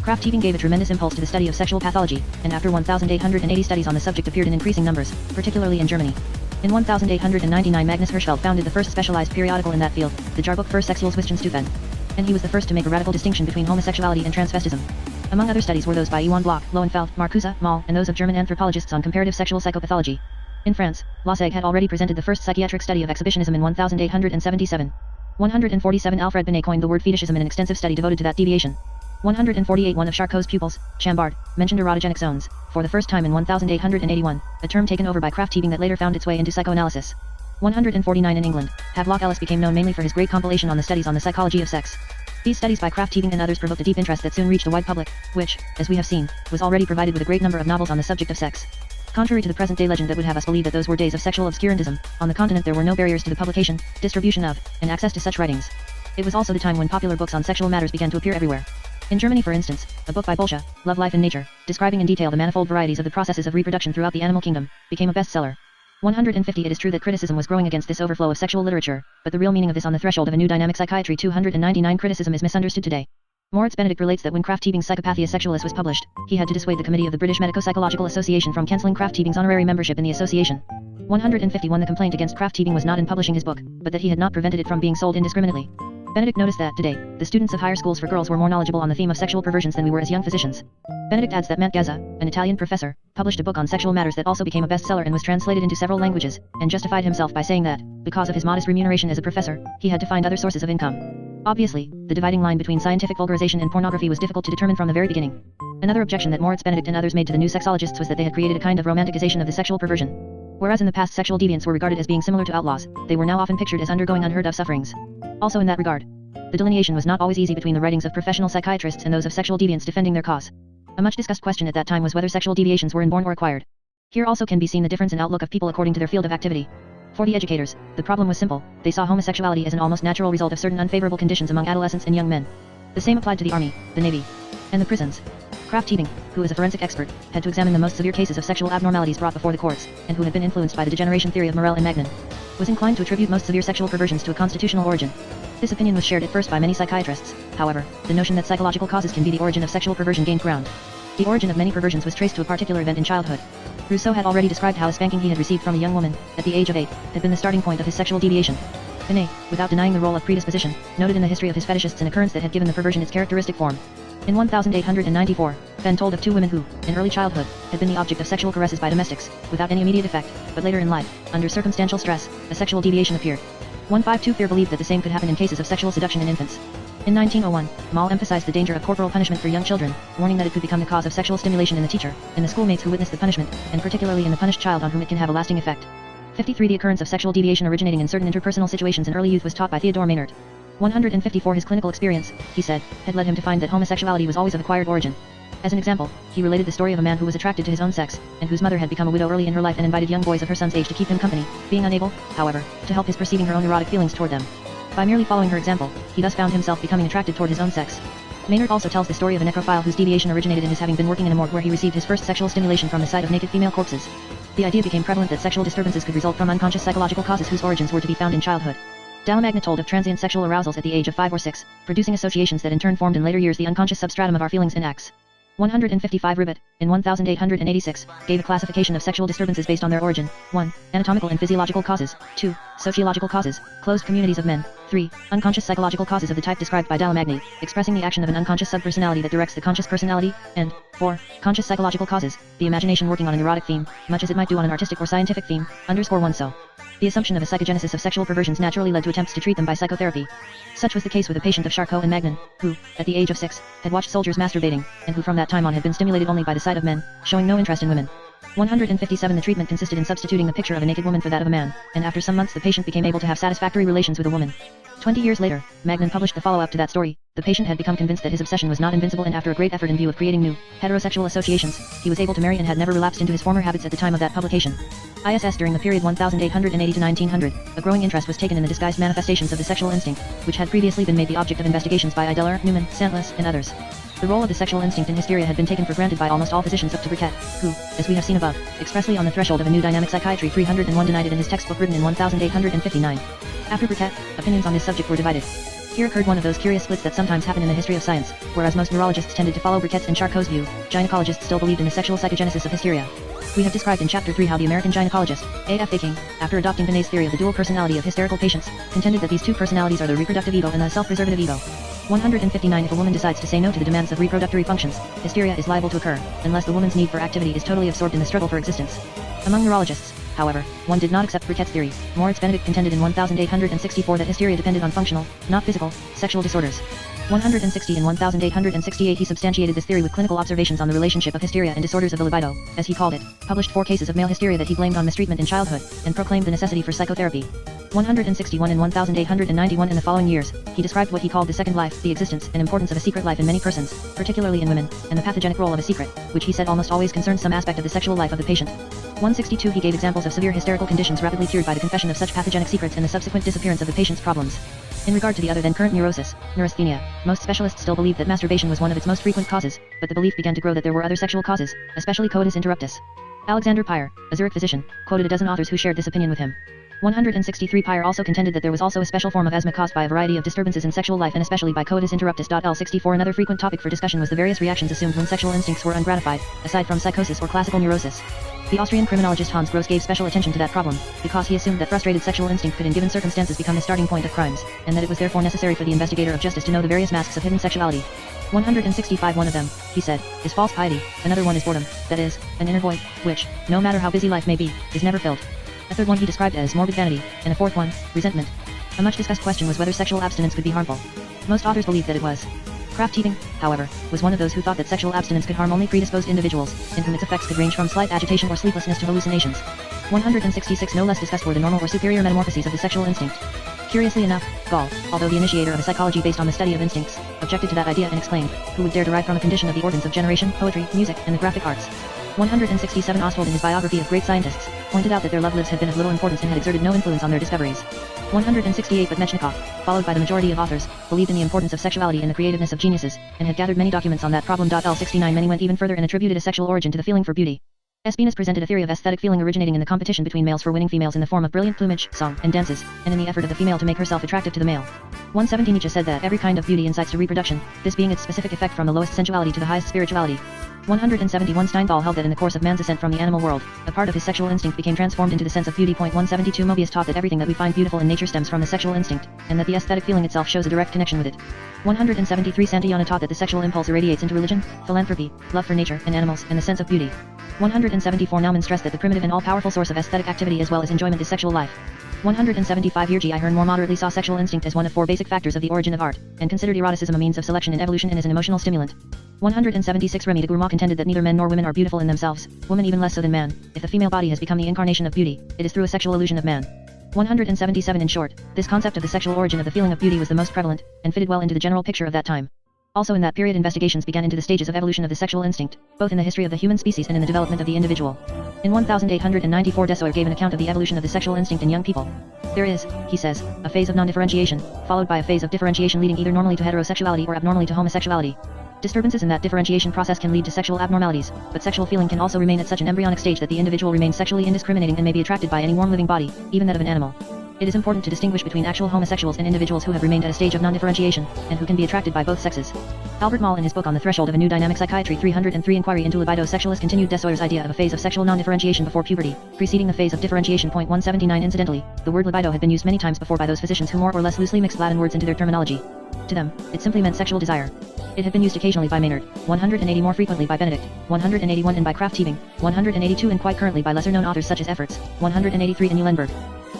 Krafft-Ebing gave a tremendous impulse to the study of sexual pathology, and after 1880 studies on the subject appeared in increasing numbers, particularly in Germany. In 1899 Magnus Hirschfeld founded the first specialized periodical in that field, the Jahrbuch für Sexualwissenschaften. And he was the first to make a radical distinction between homosexuality and transvestism. Among other studies were those by Iwan Bloch, Lowenfeld, Marcuse, Moll, and those of German anthropologists on comparative sexual psychopathology. In France, Lassagne had already presented the first psychiatric study of exhibitionism in 1877. 147 Alfred Binet coined the word fetishism in an extensive study devoted to that deviation. 148 One of Charcot's pupils, Chambard, mentioned erotogenic zones, for the first time in 1881, a term taken over by Krafft-Ebing that later found its way into psychoanalysis. 149 In England, Havelock Ellis became known mainly for his great compilation on the studies on the psychology of sex. These studies by Krafft-Ebing and others provoked a deep interest that soon reached a wide public, which, as we have seen, was already provided with a great number of novels on the subject of sex. Contrary to the present-day legend that would have us believe that those were days of sexual obscurantism, on the continent there were no barriers to the publication, distribution of, and access to such writings. It was also the time when popular books on sexual matters began to appear everywhere. In Germany, for instance, a book by Bolsche, Love, Life and Nature, describing in detail the manifold varieties of the processes of reproduction throughout the animal kingdom, became a bestseller. 150 It is true that criticism was growing against this overflow of sexual literature, but the real meaning of this on the threshold of a new dynamic psychiatry. 299 Criticism is misunderstood today. Moritz Benedict relates that when Krafft-Ebing's Psychopathia Sexualis was published, he had to dissuade the committee of the British Medico-Psychological Association from cancelling Krafft-Ebing's honorary membership in the association. 151 The complaint against Krafft-Ebing was not in publishing his book, but that he had not prevented it from being sold indiscriminately. Benedict noticed that, today, the students of higher schools for girls were more knowledgeable on the theme of sexual perversions than we were as young physicians. Benedict adds that Mantegazza, an Italian professor, published a book on sexual matters that also became a bestseller and was translated into several languages, and justified himself by saying that, because of his modest remuneration as a professor, he had to find other sources of income. Obviously, the dividing line between scientific vulgarization and pornography was difficult to determine from the very beginning. Another objection that Moritz Benedict and others made to the new sexologists was that they had created a kind of romanticization of the sexual perversion. Whereas in the past sexual deviants were regarded as being similar to outlaws, they were now often pictured as undergoing unheard of sufferings. Also in that regard, the delineation was not always easy between the writings of professional psychiatrists and those of sexual deviants defending their cause. A much discussed question at that time was whether sexual deviations were inborn or acquired. Here also can be seen the difference in outlook of people according to their field of activity. For the educators, the problem was simple. They saw homosexuality as an almost natural result of certain unfavorable conditions among adolescents and young men. The same applied to the army, the navy, and the prisons. Krafft-Ebing, who is a forensic expert, had to examine the most severe cases of sexual abnormalities brought before the courts, and who had been influenced by the degeneration theory of Morel and Magnin, was inclined to attribute most severe sexual perversions to a constitutional origin. This opinion was shared at first by many psychiatrists. However, the notion that psychological causes can be the origin of sexual perversion gained ground. The origin of many perversions was traced to a particular event in childhood. Rousseau had already described how a spanking he had received from a young woman, at the age of 8, had been the starting point of his sexual deviation. Binet, without denying the role of predisposition, noted in the history of his fetishists an occurrence that had given the perversion its characteristic form. In 1894, Fenn told of two women who, in early childhood, had been the object of sexual caresses by domestics, without any immediate effect, but later in life, under circumstantial stress, a sexual deviation appeared. 152 Fear believed that the same could happen in cases of sexual seduction in infants. In 1901, Moll emphasized the danger of corporal punishment for young children, warning that it could become the cause of sexual stimulation in the teacher, in the schoolmates who witness the punishment, and particularly in the punished child on whom it can have a lasting effect. 53 The occurrence of sexual deviation originating in certain interpersonal situations in early youth was taught by Theodore Maynard. 154 His clinical experience, he said, had led him to find that homosexuality was always of acquired origin. As an example, he related the story of a man who was attracted to his own sex, and whose mother had become a widow early in her life and invited young boys of her son's age to keep him company, being unable, however, to help his perceiving her own erotic feelings toward them. By merely following her example, he thus found himself becoming attracted toward his own sex. Maynard also tells the story of a necrophile whose deviation originated in his having been working in a morgue where he received his first sexual stimulation from the sight of naked female corpses. The idea became prevalent that sexual disturbances could result from unconscious psychological causes whose origins were to be found in childhood. Dallemagne told of transient sexual arousals at the age of 5 or 6, producing associations that in turn formed in later years the unconscious substratum of our feelings and acts. 155 Ribbett, in 1886, gave a classification of sexual disturbances based on their origin. 1. Anatomical and physiological causes. 2. Sociological causes, closed communities of men. 3. Unconscious psychological causes of the type described by Dallemagne, expressing the action of an unconscious subpersonality that directs the conscious personality. And 4. Conscious psychological causes, the imagination working on an erotic theme, much as it might do on an artistic or scientific theme. _1 So. The assumption of a psychogenesis of sexual perversions naturally led to attempts to treat them by psychotherapy. Such was the case with a patient of Charcot and Magnin, who, at the age of 6, had watched soldiers masturbating, and who from that time on had been stimulated only by the sight of men, showing no interest in women. 157 The treatment consisted in substituting the picture of a naked woman for that of a man, and after some months the patient became able to have satisfactory relations with a woman. 20 years later, Magnin published the follow-up to that story. The patient had become convinced that his obsession was not invincible, and after a great effort in view of creating new, heterosexual associations, he was able to marry and had never relapsed into his former habits at the time of that publication. ISS During the period 1880 to 1900, a growing interest was taken in the disguised manifestations of the sexual instinct, which had previously been made the object of investigations by Ideler, Newman, Santless, and others. The role of the sexual instinct in hysteria had been taken for granted by almost all physicians up to Briquet, who, as we have seen above, expressly on the threshold of a new dynamic psychiatry 301 denied it in his textbook written in 1859. After Briquet, opinions on this subject were divided. Here occurred one of those curious splits that sometimes happen in the history of science, whereas most neurologists tended to follow Briquet's and Charcot's view, gynecologists still believed in the sexual psychogenesis of hysteria. We have described in Chapter 3 how the American gynecologist, A.F. Aking, after adopting Binet's theory of the dual personality of hysterical patients, contended that these two personalities are the reproductive ego and the self-preservative ego. 159 If a woman decides to say no to the demands of reproductory functions, hysteria is liable to occur, unless the woman's need for activity is totally absorbed in the struggle for existence. Among neurologists, however, one did not accept Briquet's theory. Moritz Benedict contended in 1864 that hysteria depended on functional, not physical, sexual disorders. 160 In 1868 he substantiated this theory with clinical observations on the relationship of hysteria and disorders of the libido, as he called it, published 4 cases of male hysteria that he blamed on mistreatment in childhood, and proclaimed the necessity for psychotherapy. 161 and 1891 in the following years, he described what he called the second life, the existence and importance of a secret life in many persons, particularly in women, and the pathogenic role of a secret, which he said almost always concerns some aspect of the sexual life of the patient. 162 He gave examples of severe hysterical conditions rapidly cured by the confession of such pathogenic secrets and the subsequent disappearance of the patient's problems. In regard to the other than current neurosis, neurasthenia, most specialists still believed that masturbation was one of its most frequent causes, but the belief began to grow that there were other sexual causes, especially coitus interruptus. Alexander Pyer, a Zurich physician, quoted a dozen authors who shared this opinion with him. 163 Pyer also contended that there was also a special form of asthma caused by a variety of disturbances in sexual life and especially by coitus interruptus. L64 Another frequent topic for discussion was the various reactions assumed when sexual instincts were ungratified, aside from psychosis or classical neurosis. The Austrian criminologist Hans Gross gave special attention to that problem, because he assumed that frustrated sexual instinct could in given circumstances become the starting point of crimes, and that it was therefore necessary for the investigator of justice to know the various masks of hidden sexuality. 165 One of them, he said, is false piety, another one is boredom, that is, an inner void, which, no matter how busy life may be, is never filled. A third one he described as morbid vanity, and a fourth one, resentment. A much discussed question was whether sexual abstinence could be harmful. Most authors believed that it was. Krafft Ebing, however, was one of those who thought that sexual abstinence could harm only predisposed individuals, in whom its effects could range from slight agitation or sleeplessness to hallucinations. 166 No less discussed were the normal or superior metamorphoses of the sexual instinct. Curiously enough, Gall, although the initiator of a psychology based on the study of instincts, objected to that idea and exclaimed, who would dare derive from a condition of the organs of generation, poetry, music, and the graphic arts? 167 Ostwald in his biography of great scientists, pointed out that their love lives had been of little importance and had exerted no influence on their discoveries. 168 But Metchnikoff, followed by the majority of authors, believed in the importance of sexuality and the creativeness of geniuses, and had gathered many documents on that problem. L69 Many went even further and attributed a sexual origin to the feeling for beauty. Espinas presented a theory of aesthetic feeling originating in the competition between males for winning females in the form of brilliant plumage, song, and dances, and in the effort of the female to make herself attractive to the male. 117 Nietzsche said that every kind of beauty incites to reproduction, this being its specific effect from the lowest sensuality to the highest spirituality. 171 Steinthal held that in the course of man's ascent from the animal world, a part of his sexual instinct became transformed into the sense of beauty. 172 Mobius taught that everything that we find beautiful in nature stems from the sexual instinct, and that the aesthetic feeling itself shows a direct connection with it. 173 Santayana taught that the sexual impulse irradiates into religion, philanthropy, love for nature and animals, and the sense of beauty. 174 Naumann stressed that the primitive and all-powerful source of aesthetic activity as well as enjoyment is sexual life. 175 Jirgi Ahern more moderately saw sexual instinct as one of four basic factors of the origin of art, and considered eroticism a means of selection and evolution and as an emotional stimulant. 176 Remy de Gourmont contended that neither men nor women are beautiful in themselves, woman even less so than man. If the female body has become the incarnation of beauty, it is through a sexual illusion of man. 177 In short, this concept of the sexual origin of the feeling of beauty was the most prevalent, and fitted well into the general picture of that time. Also in that period investigations began into the stages of evolution of the sexual instinct, both in the history of the human species and in the development of the individual. In 1894 Dessoir gave an account of the evolution of the sexual instinct in young people. There is, he says, a phase of non-differentiation, followed by a phase of differentiation leading either normally to heterosexuality or abnormally to homosexuality. Disturbances in that differentiation process can lead to sexual abnormalities, but sexual feeling can also remain at such an embryonic stage that the individual remains sexually indiscriminating and may be attracted by any warm living body, even that of an animal. It is important to distinguish between actual homosexuals and individuals who have remained at a stage of non-differentiation, and who can be attracted by both sexes. Albert Moll in his book On the Threshold of a New Dynamic Psychiatry 303 Inquiry into Libido Sexualis continued Dessoir's idea of a phase of sexual non-differentiation before puberty, preceding the phase of differentiation. 179 Incidentally, the word libido had been used many times before by those physicians who more or less loosely mixed Latin words into their terminology. To them, it simply meant sexual desire. It had been used occasionally by Maynard, 180 more frequently by Benedict, 181 and by Krafft Ebing, 182 and quite currently by lesser-known authors such as Efforts, 183 and Eulenberg.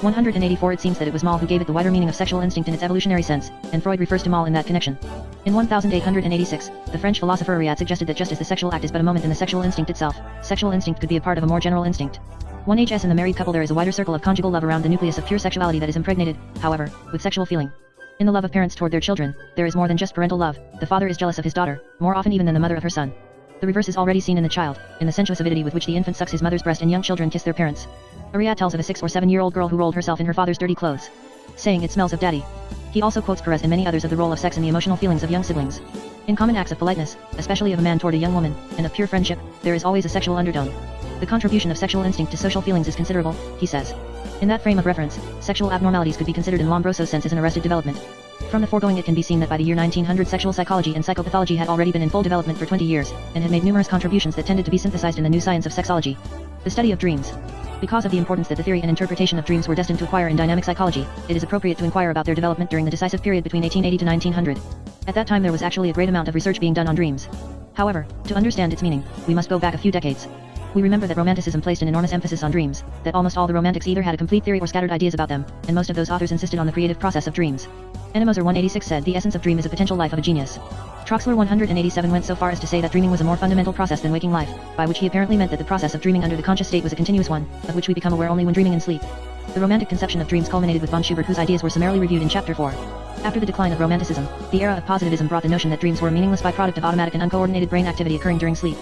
184 It seems that it was Moll who gave it the wider meaning of sexual instinct in its evolutionary sense, and Freud refers to Moll in that connection. In 1886, the French philosopher Riad suggested that just as the sexual act is but a moment in the sexual instinct itself, sexual instinct could be a part of a more general instinct. 1HS In the married couple there is a wider circle of conjugal love around the nucleus of pure sexuality that is impregnated, however, with sexual feeling. In the love of parents toward their children, there is more than just parental love. The father is jealous of his daughter, more often even than the mother of her son. The reverse is already seen in the child, in the sensuous avidity with which the infant sucks his mother's breast and young children kiss their parents. Ariad tells of a 6 or 7-year-old girl who rolled herself in her father's dirty clothes, saying it smells of daddy. He also quotes Perez and many others of the role of sex in the emotional feelings of young siblings. In common acts of politeness, especially of a man toward a young woman, and of pure friendship, there is always a sexual undertone. The contribution of sexual instinct to social feelings is considerable, he says. In that frame of reference, sexual abnormalities could be considered in Lombroso's sense as an arrested development. From the foregoing it can be seen that by the year 1900 sexual psychology and psychopathology had already been in full development for 20 years, and had made numerous contributions that tended to be synthesized in the new science of sexology. The study of dreams. Because of the importance that the theory and interpretation of dreams were destined to acquire in dynamic psychology, it is appropriate to inquire about their development during the decisive period between 1880 to 1900. At that time there was actually a great amount of research being done on dreams. However, to understand its meaning, we must go back a few decades. We remember that Romanticism placed an enormous emphasis on dreams, that almost all the Romantics either had a complete theory or scattered ideas about them, and most of those authors insisted on the creative process of dreams. Ennemoser 186 said the essence of dream is a potential life of a genius. Troxler 187 went so far as to say that dreaming was a more fundamental process than waking life, by which he apparently meant that the process of dreaming under the conscious state was a continuous one, of which we become aware only when dreaming in sleep. The romantic conception of dreams culminated with von Schubert, whose ideas were summarily reviewed in Chapter 4. After the decline of Romanticism, the era of positivism brought the notion that dreams were a meaningless byproduct of automatic and uncoordinated brain activity occurring during sleep.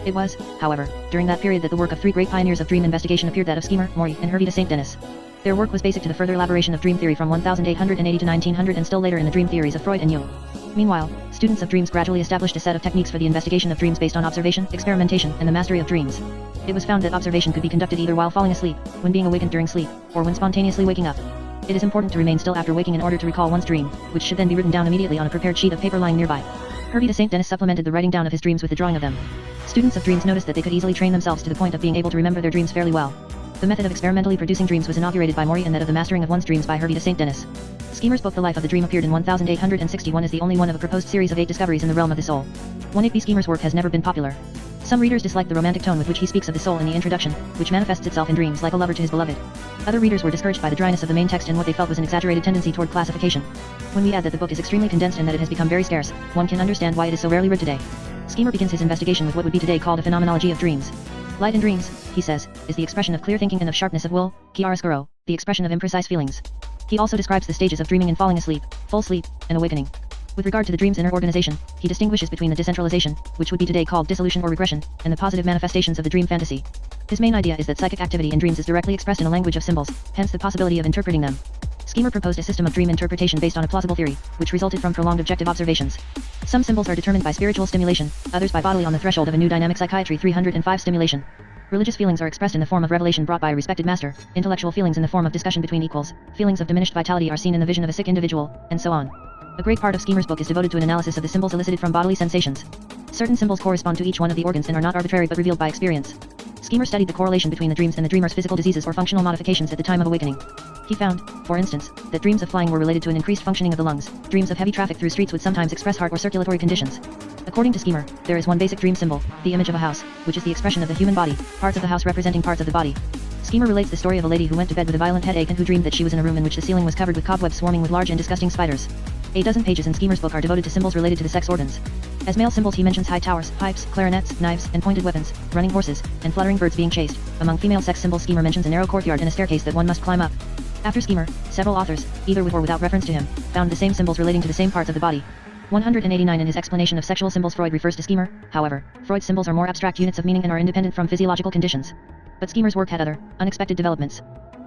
It was, however, during that period that the work of three great pioneers of dream investigation appeared, that of Schema, Maury, and Hervé de Saint-Denis. Their work was basic to the further elaboration of dream theory from 1880 to 1900 and still later in the dream theories of Freud and Jung. Meanwhile, students of dreams gradually established a set of techniques for the investigation of dreams based on observation, experimentation, and the mastery of dreams. It was found that observation could be conducted either while falling asleep, when being awakened during sleep, or when spontaneously waking up. It is important to remain still after waking in order to recall one's dream, which should then be written down immediately on a prepared sheet of paper lying nearby. Hervé de Saint-Denis supplemented the writing down of his dreams with the drawing of them. Students of dreams noticed that they could easily train themselves to the point of being able to remember their dreams fairly well. The method of experimentally producing dreams was inaugurated by Maury, and that of the mastering of one's dreams by Hervé de Saint-Denis. Schemer's book The Life of the Dream appeared in 1861 as the only one of a proposed series of 8 discoveries in the realm of the soul. 1-8b Schemer's work has never been popular. Some readers dislike the romantic tone with which he speaks of the soul in the introduction, which manifests itself in dreams like a lover to his beloved. Other readers were discouraged by the dryness of the main text and what they felt was an exaggerated tendency toward classification. When we add that the book is extremely condensed and that it has become very scarce, one can understand why it is so rarely read today. Schemer begins his investigation with what would be today called a phenomenology of dreams. Light in dreams, he says, is the expression of clear thinking and of sharpness of will, chiaroscuro, the expression of imprecise feelings. He also describes the stages of dreaming and falling asleep, full sleep, and awakening. With regard to the dream's inner organization, he distinguishes between the decentralization, which would be today called dissolution or regression, and the positive manifestations of the dream fantasy. His main idea is that psychic activity in dreams is directly expressed in a language of symbols, hence the possibility of interpreting them. Schemer proposed a system of dream interpretation based on a plausible theory, which resulted from prolonged objective observations. Some symbols are determined by spiritual stimulation, others by bodily on the threshold of a new dynamic psychiatry 305 stimulation. Religious feelings are expressed in the form of revelation brought by a respected master, intellectual feelings in the form of discussion between equals, feelings of diminished vitality are seen in the vision of a sick individual, and so on. A great part of Schemer's book is devoted to an analysis of the symbols elicited from bodily sensations. Certain symbols correspond to each one of the organs and are not arbitrary but revealed by experience. Schemer studied the correlation between the dreams and the dreamer's physical diseases or functional modifications at the time of awakening. He found, for instance, that dreams of flying were related to an increased functioning of the lungs. Dreams of heavy traffic through streets would sometimes express heart or circulatory conditions. According to Schemer, there is one basic dream symbol, the image of a house, which is the expression of the human body, parts of the house representing parts of the body. Schemer relates the story of a lady who went to bed with a violent headache and who dreamed that she was in a room in which the ceiling was covered with cobwebs swarming with large and disgusting spiders. A dozen pages in Schemer's book are devoted to symbols related to the sex organs. As male symbols he mentions high towers, pipes, clarinets, knives, and pointed weapons, running horses, and fluttering birds being chased. Among female sex symbols Schemer mentions a narrow courtyard and a staircase that one must climb up. After Schemer, several authors, either with or without reference to him, found the same symbols relating to the same parts of the body. 189 In his explanation of sexual symbols Freud refers to Schemer. However, Freud's symbols are more abstract units of meaning and are independent from physiological conditions. But Schemer's work had other, unexpected developments.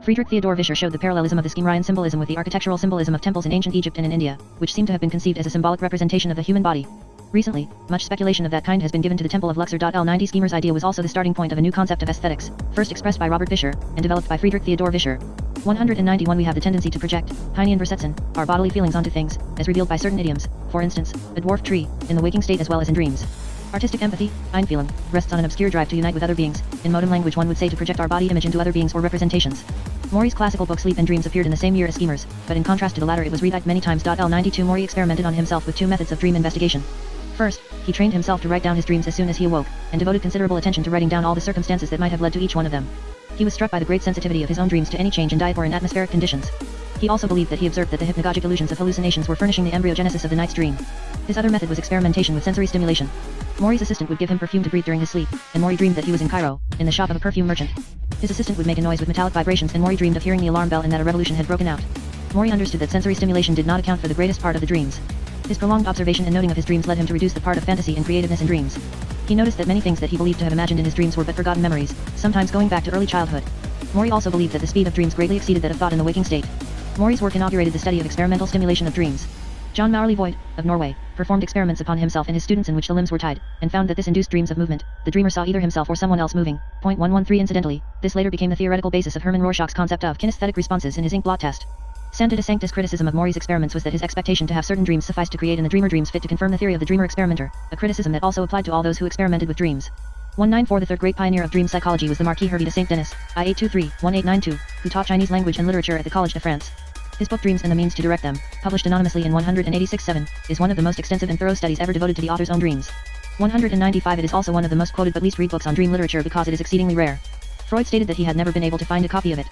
Friedrich Theodor Vischer showed the parallelism of the Schemerian symbolism with the architectural symbolism of temples in ancient Egypt and in India, which seem to have been conceived as a symbolic representation of the human body. Recently, much speculation of that kind has been given to the Temple of Luxor. L90 Schemer's idea was also the starting point of a new concept of aesthetics, first expressed by Robert Vischer, and developed by Friedrich Theodor Vischer. 191 We have the tendency to project, Heine Versetzen, our bodily feelings onto things, as revealed by certain idioms, for instance, a dwarf tree, in the waking state as well as in dreams. Artistic empathy, Einfühlung, rests on an obscure drive to unite with other beings. In modern language one would say to project our body image into other beings or representations. Maury's classical book Sleep and Dreams appeared in the same year as Schemer's, but in contrast to the latter it was retyped many times. L92 Maury experimented on himself with two methods of dream investigation. First, he trained himself to write down his dreams as soon as he awoke, and devoted considerable attention to writing down all the circumstances that might have led to each one of them. He was struck by the great sensitivity of his own dreams to any change in diet or in atmospheric conditions. He also believed that he observed that the hypnagogic illusions of hallucinations were furnishing the embryogenesis of the night's dream. His other method was experimentation with sensory stimulation. Maury's assistant would give him perfume to breathe during his sleep, and Maury dreamed that he was in Cairo, in the shop of a perfume merchant. His assistant would make a noise with metallic vibrations and Maury dreamed of hearing the alarm bell and that a revolution had broken out. Maury understood that sensory stimulation did not account for the greatest part of the dreams. His prolonged observation and noting of his dreams led him to reduce the part of fantasy and creativeness in dreams. He noticed that many things that he believed to have imagined in his dreams were but forgotten memories, sometimes going back to early childhood. Maury also believed that the speed of dreams greatly exceeded that of thought in the waking state. Maury's work inaugurated the study of experimental stimulation of dreams. John Maurly Voigt, of Norway, performed experiments upon himself and his students in which the limbs were tied, and found that this induced dreams of movement. The dreamer saw either himself or someone else moving. Point 113 Incidentally, this later became the theoretical basis of Hermann Rorschach's concept of kinesthetic responses in his ink blot test. Santa de Sanctis' criticism of Maury's experiments was that his expectation to have certain dreams sufficed to create in the dreamer dreams fit to confirm the theory of the dreamer experimenter, a criticism that also applied to all those who experimented with dreams. 194 The third great pioneer of dream psychology was the Marquis Hervé de Saint-Denis, I-823-1892, who taught Chinese language and literature at the Collège de France. His book Dreams and the Means to Direct Them, published anonymously in 186-7, is one of the most extensive and thorough studies ever devoted to the author's own dreams. 195 It is also one of the most quoted but least read books on dream literature because it is exceedingly rare. Freud stated that he had never been able to find a copy of it.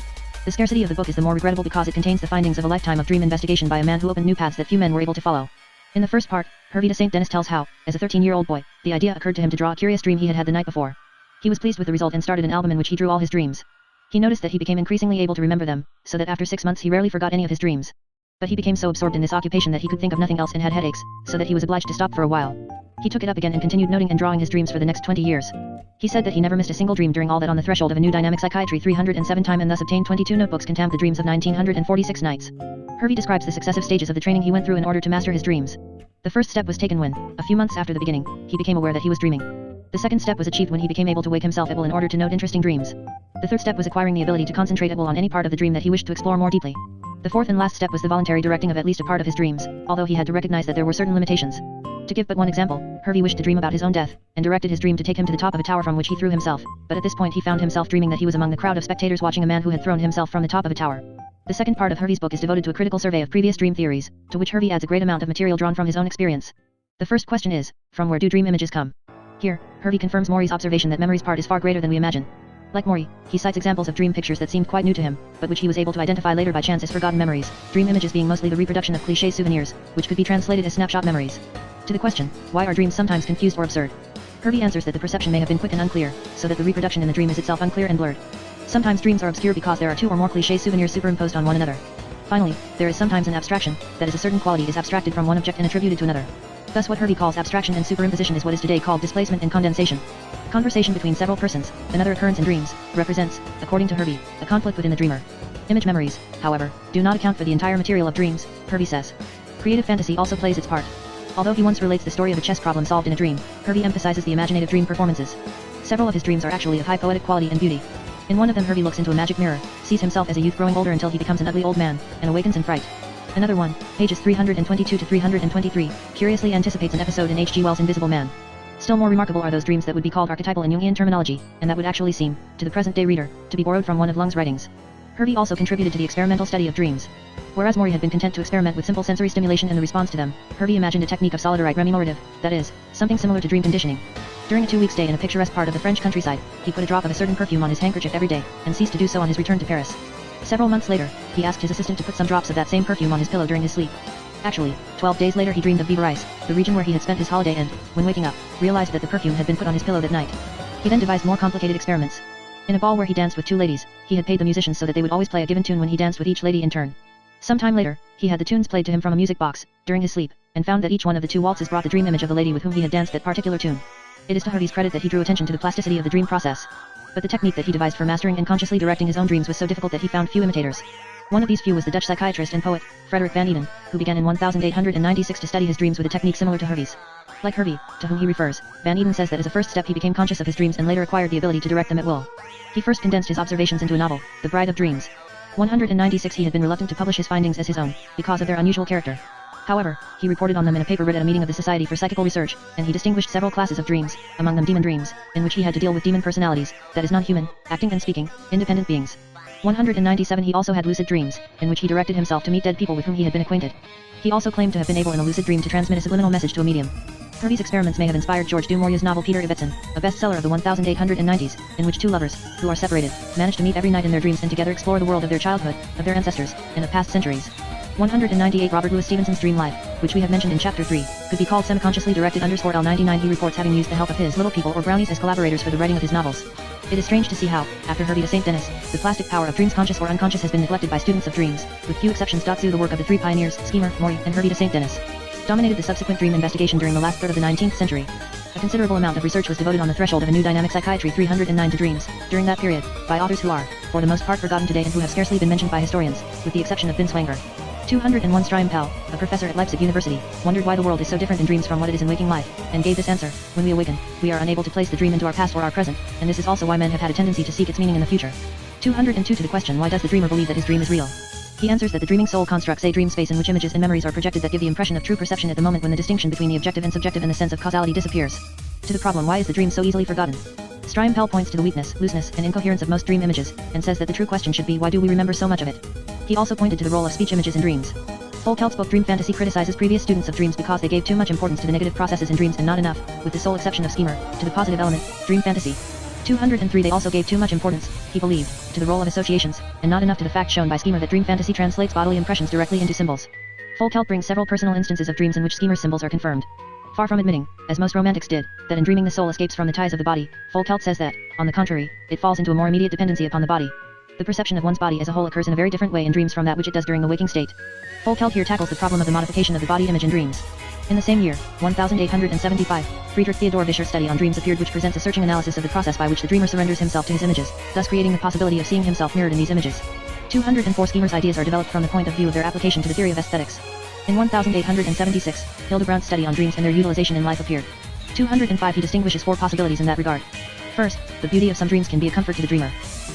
The scarcity of the book is the more regrettable because it contains the findings of a lifetime of dream investigation by a man who opened new paths that few men were able to follow. In the first part, Hervé de Saint-Denis tells how, as a 13-year-old boy, the idea occurred to him to draw a curious dream he had had the night before. He was pleased with the result and started an album in which he drew all his dreams. He noticed that he became increasingly able to remember them, so that after 6 months he rarely forgot any of his dreams. But he became so absorbed in this occupation that he could think of nothing else and had headaches, so that he was obliged to stop for a while. He took it up again and continued noting and drawing his dreams for the next 20 years. He said that he never missed a single dream during all that on the threshold of a new dynamic psychiatry 307 time and thus obtained 22 notebooks contained the dreams of 1946 nights. Hervey describes the successive stages of the training he went through in order to master his dreams. The first step was taken when, a few months after the beginning, he became aware that he was dreaming. The second step was achieved when he became able to wake himself at will in order to note interesting dreams. The third step was acquiring the ability to concentrate at will on any part of the dream that he wished to explore more deeply. The fourth and last step was the voluntary directing of at least a part of his dreams, although he had to recognize that there were certain limitations. To give but one example, Hervey wished to dream about his own death, and directed his dream to take him to the top of a tower from which he threw himself, but at this point he found himself dreaming that he was among the crowd of spectators watching a man who had thrown himself from the top of a tower. The second part of Hervey's book is devoted to a critical survey of previous dream theories, to which Hervey adds a great amount of material drawn from his own experience. The first question is, from where do dream images come? Here, Hervey confirms Maury's observation that memory's part is far greater than we imagine. Like Maury, he cites examples of dream pictures that seemed quite new to him, but which he was able to identify later by chance as forgotten memories, dream images being mostly the reproduction of cliché souvenirs, which could be translated as snapshot memories. To the question, why are dreams sometimes confused or absurd? Hervey answers that the perception may have been quick and unclear, so that the reproduction in the dream is itself unclear and blurred. Sometimes dreams are obscure because there are two or more cliché souvenirs superimposed on one another. Finally, there is sometimes an abstraction, that is a certain quality is abstracted from one object and attributed to another. Thus what Hervey calls abstraction and superimposition is what is today called displacement and condensation. Conversation between several persons, another occurrence in dreams, represents, according to Hervey, a conflict within the dreamer. Image memories, however, do not account for the entire material of dreams, Hervey says. Creative fantasy also plays its part. Although he once relates the story of a chess problem solved in a dream, Hervey emphasizes the imaginative dream performances. Several of his dreams are actually of high poetic quality and beauty. In one of them Hervey looks into a magic mirror, sees himself as a youth growing older until he becomes an ugly old man, and awakens in fright. Another one, pages 322 to 323, curiously anticipates an episode in H.G. Wells' Invisible Man. Still more remarkable are those dreams that would be called archetypal in Jungian terminology, and that would actually seem, to the present-day reader, to be borrowed from one of Lung's writings. Hervey also contributed to the experimental study of dreams. Whereas Maury had been content to experiment with simple sensory stimulation and the response to them, Hervey imagined a technique of solidarite rememorative, that is, something similar to dream conditioning. During a 2-week stay in a picturesque part of the French countryside, he put a drop of a certain perfume on his handkerchief every day, and ceased to do so on his return to Paris. Several months later, he asked his assistant to put some drops of that same perfume on his pillow during his sleep. Actually, 12 days later he dreamed of Vivarais, the region where he had spent his holiday and, when waking up, realized that the perfume had been put on his pillow that night. He then devised more complicated experiments. In a ball where he danced with 2 ladies, he had paid the musicians so that they would always play a given tune when he danced with each lady in turn. Some time later, he had the tunes played to him from a music box, during his sleep, and found that each one of the 2 waltzes brought the dream image of the lady with whom he had danced that particular tune. It is to Hervey's credit that he drew attention to the plasticity of the dream process. But the technique that he devised for mastering and consciously directing his own dreams was so difficult that he found few imitators. One of these few was the Dutch psychiatrist and poet, Frederik van Eeden, who began in 1896 to study his dreams with a technique similar to Hervey's. Like Hervey, to whom he refers, Van Eeden says that as a first step he became conscious of his dreams and later acquired the ability to direct them at will. He first condensed his observations into a novel, The Bride of Dreams. 196 he had been reluctant to publish his findings as his own, because of their unusual character. However, he reported on them in a paper read at a meeting of the Society for Psychical Research, and he distinguished several classes of dreams, among them demon dreams, in which he had to deal with demon personalities, that is non-human, acting and speaking, independent beings. 197 he also had lucid dreams, in which he directed himself to meet dead people with whom he had been acquainted. He also claimed to have been able in a lucid dream to transmit a subliminal message to a medium. Hervey's experiments may have inspired George du Maurier's novel Peter Ibbetson, a bestseller of the 1890s, in which 2 lovers, who are separated, manage to meet every night in their dreams and together explore the world of their childhood, of their ancestors, and of past centuries. 198 Robert Louis Stevenson's dream life, which we have mentioned in chapter 3, could be called semi-consciously directed _L99 he reports having used the help of his little people or brownies as collaborators for the writing of his novels. It is strange to see how, after Hervey to St. Denis, the plastic power of dreams conscious or unconscious has been neglected by students of dreams, with few exceptions. The work of the 3 pioneers, Schemer, Maury, and Hervey to St. Denis, dominated the subsequent dream investigation during the last third of the 19th century. A considerable amount of research was devoted on the threshold of a new dynamic psychiatry 309 to dreams, during that period, by authors who are, for the most part forgotten today and who have scarcely been mentioned by historians, with the exception of Binswanger. 201 Streimpel, a professor at Leipzig University, wondered why the world is so different in dreams from what it is in waking life, and gave this answer: when we awaken, we are unable to place the dream into our past or our present, and this is also why men have had a tendency to seek its meaning in the future. 202 to the question why does the dreamer believe that his dream is real? He answers that the dreaming soul constructs a dream space in which images and memories are projected that give the impression of true perception at the moment when the distinction between the objective and subjective and the sense of causality disappears. To the problem why is the dream so easily forgotten? Streimpel points to the weakness, looseness, and incoherence of most dream images, and says that the true question should be why do we remember so much of it? He also pointed to the role of speech images in dreams. Folkelt's book Dream Fantasy criticizes previous students of dreams because they gave too much importance to the negative processes in dreams and not enough, with the sole exception of Schemer, to the positive element, dream fantasy. 203 they also gave too much importance, he believed, to the role of associations, and not enough to the fact shown by Schemer that dream fantasy translates bodily impressions directly into symbols. Folkelt brings several personal instances of dreams in which Schemer's symbols are confirmed. Far from admitting, as most romantics did, that in dreaming the soul escapes from the ties of the body, Folkelt says that, on the contrary, it falls into a more immediate dependency upon the body. The perception of one's body as a whole occurs in a very different way in dreams from that which it does during the waking state. Volkelt here tackles the problem of the modification of the body image in dreams. In the same year, 1875, Friedrich Theodor Vischer's study on dreams appeared, which presents a searching analysis of the process by which the dreamer surrenders himself to his images, thus creating the possibility of seeing himself mirrored in these images. 204 Schemers' ideas are developed from the point of view of their application to the theory of aesthetics. In 1876, Hildebrandt's study on dreams and their utilization in life appeared. 205 He distinguishes 4 possibilities in that regard. First, the beauty of some dreams can be a comfort to the dreamer.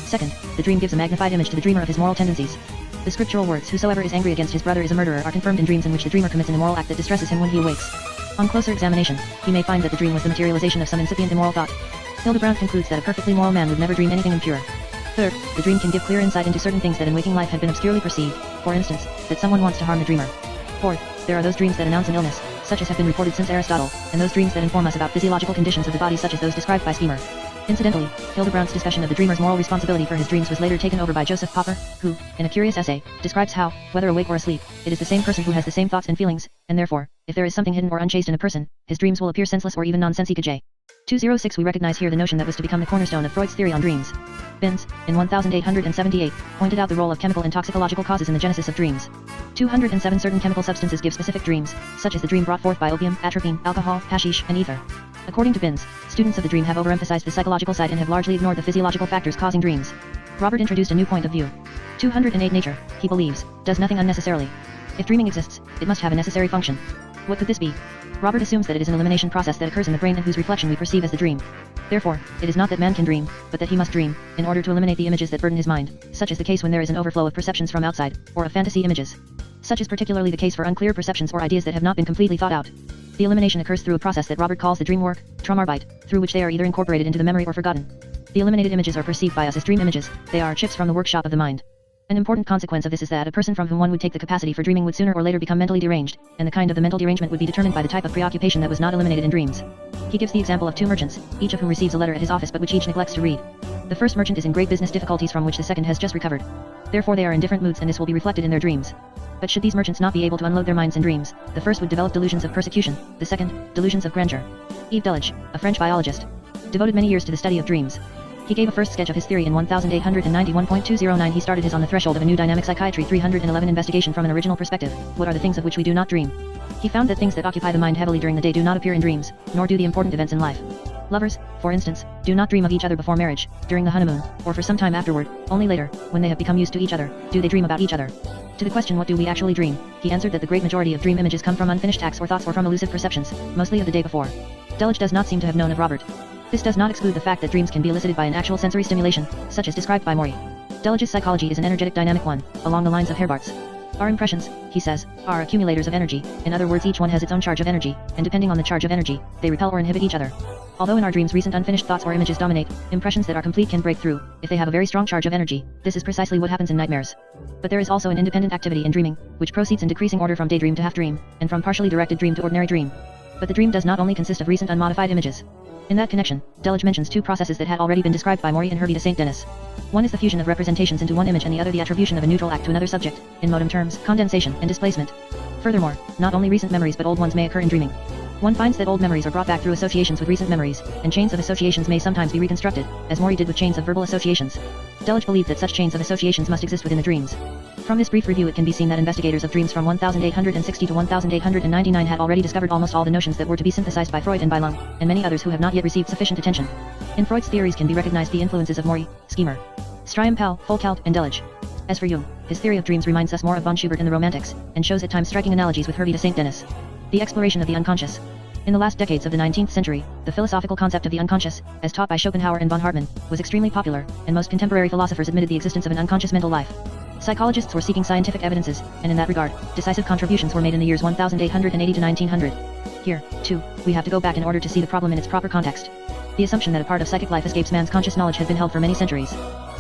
Second, the dream gives a magnified image to the dreamer of his moral tendencies. The scriptural words, "Whosoever is angry against his brother is a murderer," are confirmed in dreams in which the dreamer commits an immoral act that distresses him when he awakes. On closer examination, he may find that the dream was the materialization of some incipient immoral thought. Hildebrandt concludes that a perfectly moral man would never dream anything impure. Third, the dream can give clear insight into certain things that in waking life had been obscurely perceived, for instance, that someone wants to harm the dreamer. Fourth, there are those dreams that announce an illness, such as have been reported since Aristotle, and those dreams that inform us about physiological conditions of the body such as those described by Schemer. Incidentally, Hildebrandt's discussion of the dreamer's moral responsibility for his dreams was later taken over by Joseph Popper, who, in a curious essay, describes how, whether awake or asleep, it is the same person who has the same thoughts and feelings, and therefore, if there is something hidden or unchaste in a person, his dreams will appear senseless or even nonsensical. 206 We recognize here the notion that was to become the cornerstone of Freud's theory on dreams. Binns, in 1878, pointed out the role of chemical and toxicological causes in the genesis of dreams. 207 Certain chemical substances give specific dreams, such as the dream brought forth by opium, atropine, alcohol, hashish, and ether. According to Binns, students of the dream have overemphasized the psychological side and have largely ignored the physiological factors causing dreams. Robert introduced a new point of view. 208 Nature, he believes, does nothing unnecessarily. If dreaming exists, it must have a necessary function. What could this be? Robert assumes that it is an elimination process that occurs in the brain and whose reflection we perceive as the dream. Therefore, it is not that man can dream, but that he must dream, in order to eliminate the images that burden his mind, such is the case when there is an overflow of perceptions from outside, or of fantasy images. Such is particularly the case for unclear perceptions or ideas that have not been completely thought out. The elimination occurs through a process that Robert calls the dream work, Traumarbeit, through which they are either incorporated into the memory or forgotten. The eliminated images are perceived by us as dream images, they are chips from the workshop of the mind. An important consequence of this is that a person from whom one would take the capacity for dreaming would sooner or later become mentally deranged, and the kind of the mental derangement would be determined by the type of preoccupation that was not eliminated in dreams. He gives the example of 2 merchants, each of whom receives a letter at his office but which each neglects to read. The first merchant is in great business difficulties from which the second has just recovered. Therefore they are in different moods and this will be reflected in their dreams. But should these merchants not be able to unload their minds in dreams, the first would develop delusions of persecution, the second, delusions of grandeur. Yves Delage, a French biologist, devoted many years to the study of dreams. He gave a first sketch of his theory in 1891.209. He started his On the Threshold of a New Dynamic Psychiatry 311 investigation from an original perspective. What are the things of which we do not dream? He found that things that occupy the mind heavily during the day do not appear in dreams, nor do the important events in life. Lovers, for instance, do not dream of each other before marriage, during the honeymoon, or for some time afterward. Only later, when they have become used to each other, do they dream about each other. To the question what do we actually dream, he answered that the great majority of dream images come from unfinished acts or thoughts or from elusive perceptions, mostly of the day before. Delage does not seem to have known of Robert. This does not exclude the fact that dreams can be elicited by an actual sensory stimulation, such as described by Maury. Delage's psychology is an energetic dynamic one, along the lines of Herbart's. Our impressions, he says, are accumulators of energy, in other words each one has its own charge of energy, and depending on the charge of energy, they repel or inhibit each other. Although in our dreams recent unfinished thoughts or images dominate, impressions that are complete can break through, if they have a very strong charge of energy. This is precisely what happens in nightmares. But there is also an independent activity in dreaming, which proceeds in decreasing order from daydream to half-dream, and from partially directed dream to ordinary dream. But the dream does not only consist of recent unmodified images. In that connection, Delage mentions 2 processes that had already been described by Maury and Hervey de St. Denis. One is the fusion of representations into one image and the other the attribution of a neutral act to another subject, in modem terms, condensation and displacement. Furthermore, not only recent memories but old ones may occur in dreaming. One finds that old memories are brought back through associations with recent memories, and chains of associations may sometimes be reconstructed, as Maury did with chains of verbal associations. Delage believed that such chains of associations must exist within the dreams. From this brief review it can be seen that investigators of dreams from 1860 to 1899 had already discovered almost all the notions that were to be synthesized by Freud and by Lung, and many others who have not yet received sufficient attention. In Freud's theories can be recognized the influences of Maury, Schemer, Straumpel, Volkelt, and Delage. As for Jung, his theory of dreams reminds us more of von Schubert in the Romantics, and shows at times striking analogies with Hervey de St. Denis. The exploration of the unconscious. In the last decades of the 19th century, the philosophical concept of the unconscious, as taught by Schopenhauer and von Hartmann, was extremely popular, and most contemporary philosophers admitted the existence of an unconscious mental life. Psychologists were seeking scientific evidences, and in that regard, decisive contributions were made in the years 1880 to 1900. Here, too, we have to go back in order to see the problem in its proper context. The assumption that a part of psychic life escapes man's conscious knowledge had been held for many centuries.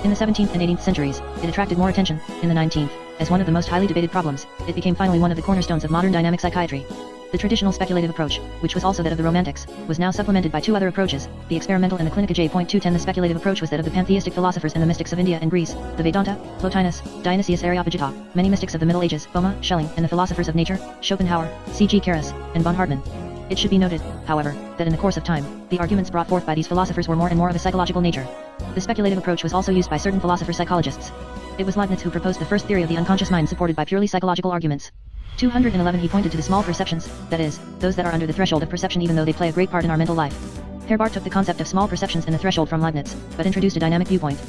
In the 17th and 18th centuries, it attracted more attention. In the 19th, as one of the most highly debated problems, it became finally one of the cornerstones of modern dynamic psychiatry. The traditional speculative approach, which was also that of the Romantics, was now supplemented by 2 other approaches, the experimental and the clinica. J.210 The speculative approach was that of the pantheistic philosophers and the mystics of India and Greece, the Vedanta, Plotinus, Dionysius Areopagita, many mystics of the Middle Ages, Boehme, Schelling, and the philosophers of nature, Schopenhauer, C.G. Carus, and von Hartmann. It should be noted, however, that in the course of time, the arguments brought forth by these philosophers were more and more of a psychological nature. The speculative approach was also used by certain philosopher-psychologists. It was Leibniz who proposed the first theory of the unconscious mind supported by purely psychological arguments. 211 He pointed to the small perceptions, that is, those that are under the threshold of perception even though they play a great part in our mental life. Herbart took the concept of small perceptions and the threshold from Leibniz, but introduced a dynamic viewpoint.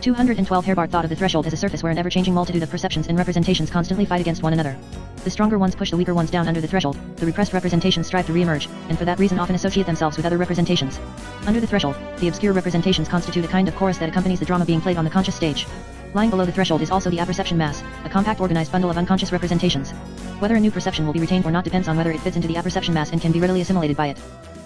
212 Herbart thought of the threshold as a surface where an ever-changing multitude of perceptions and representations constantly fight against one another. The stronger ones push the weaker ones down under the threshold, the repressed representations strive to re-emerge, and for that reason often associate themselves with other representations. Under the threshold, the obscure representations constitute a kind of chorus that accompanies the drama being played on the conscious stage. Lying below the threshold is also the apperception mass, a compact organized bundle of unconscious representations. Whether a new perception will be retained or not depends on whether it fits into the apperception mass and can be readily assimilated by it.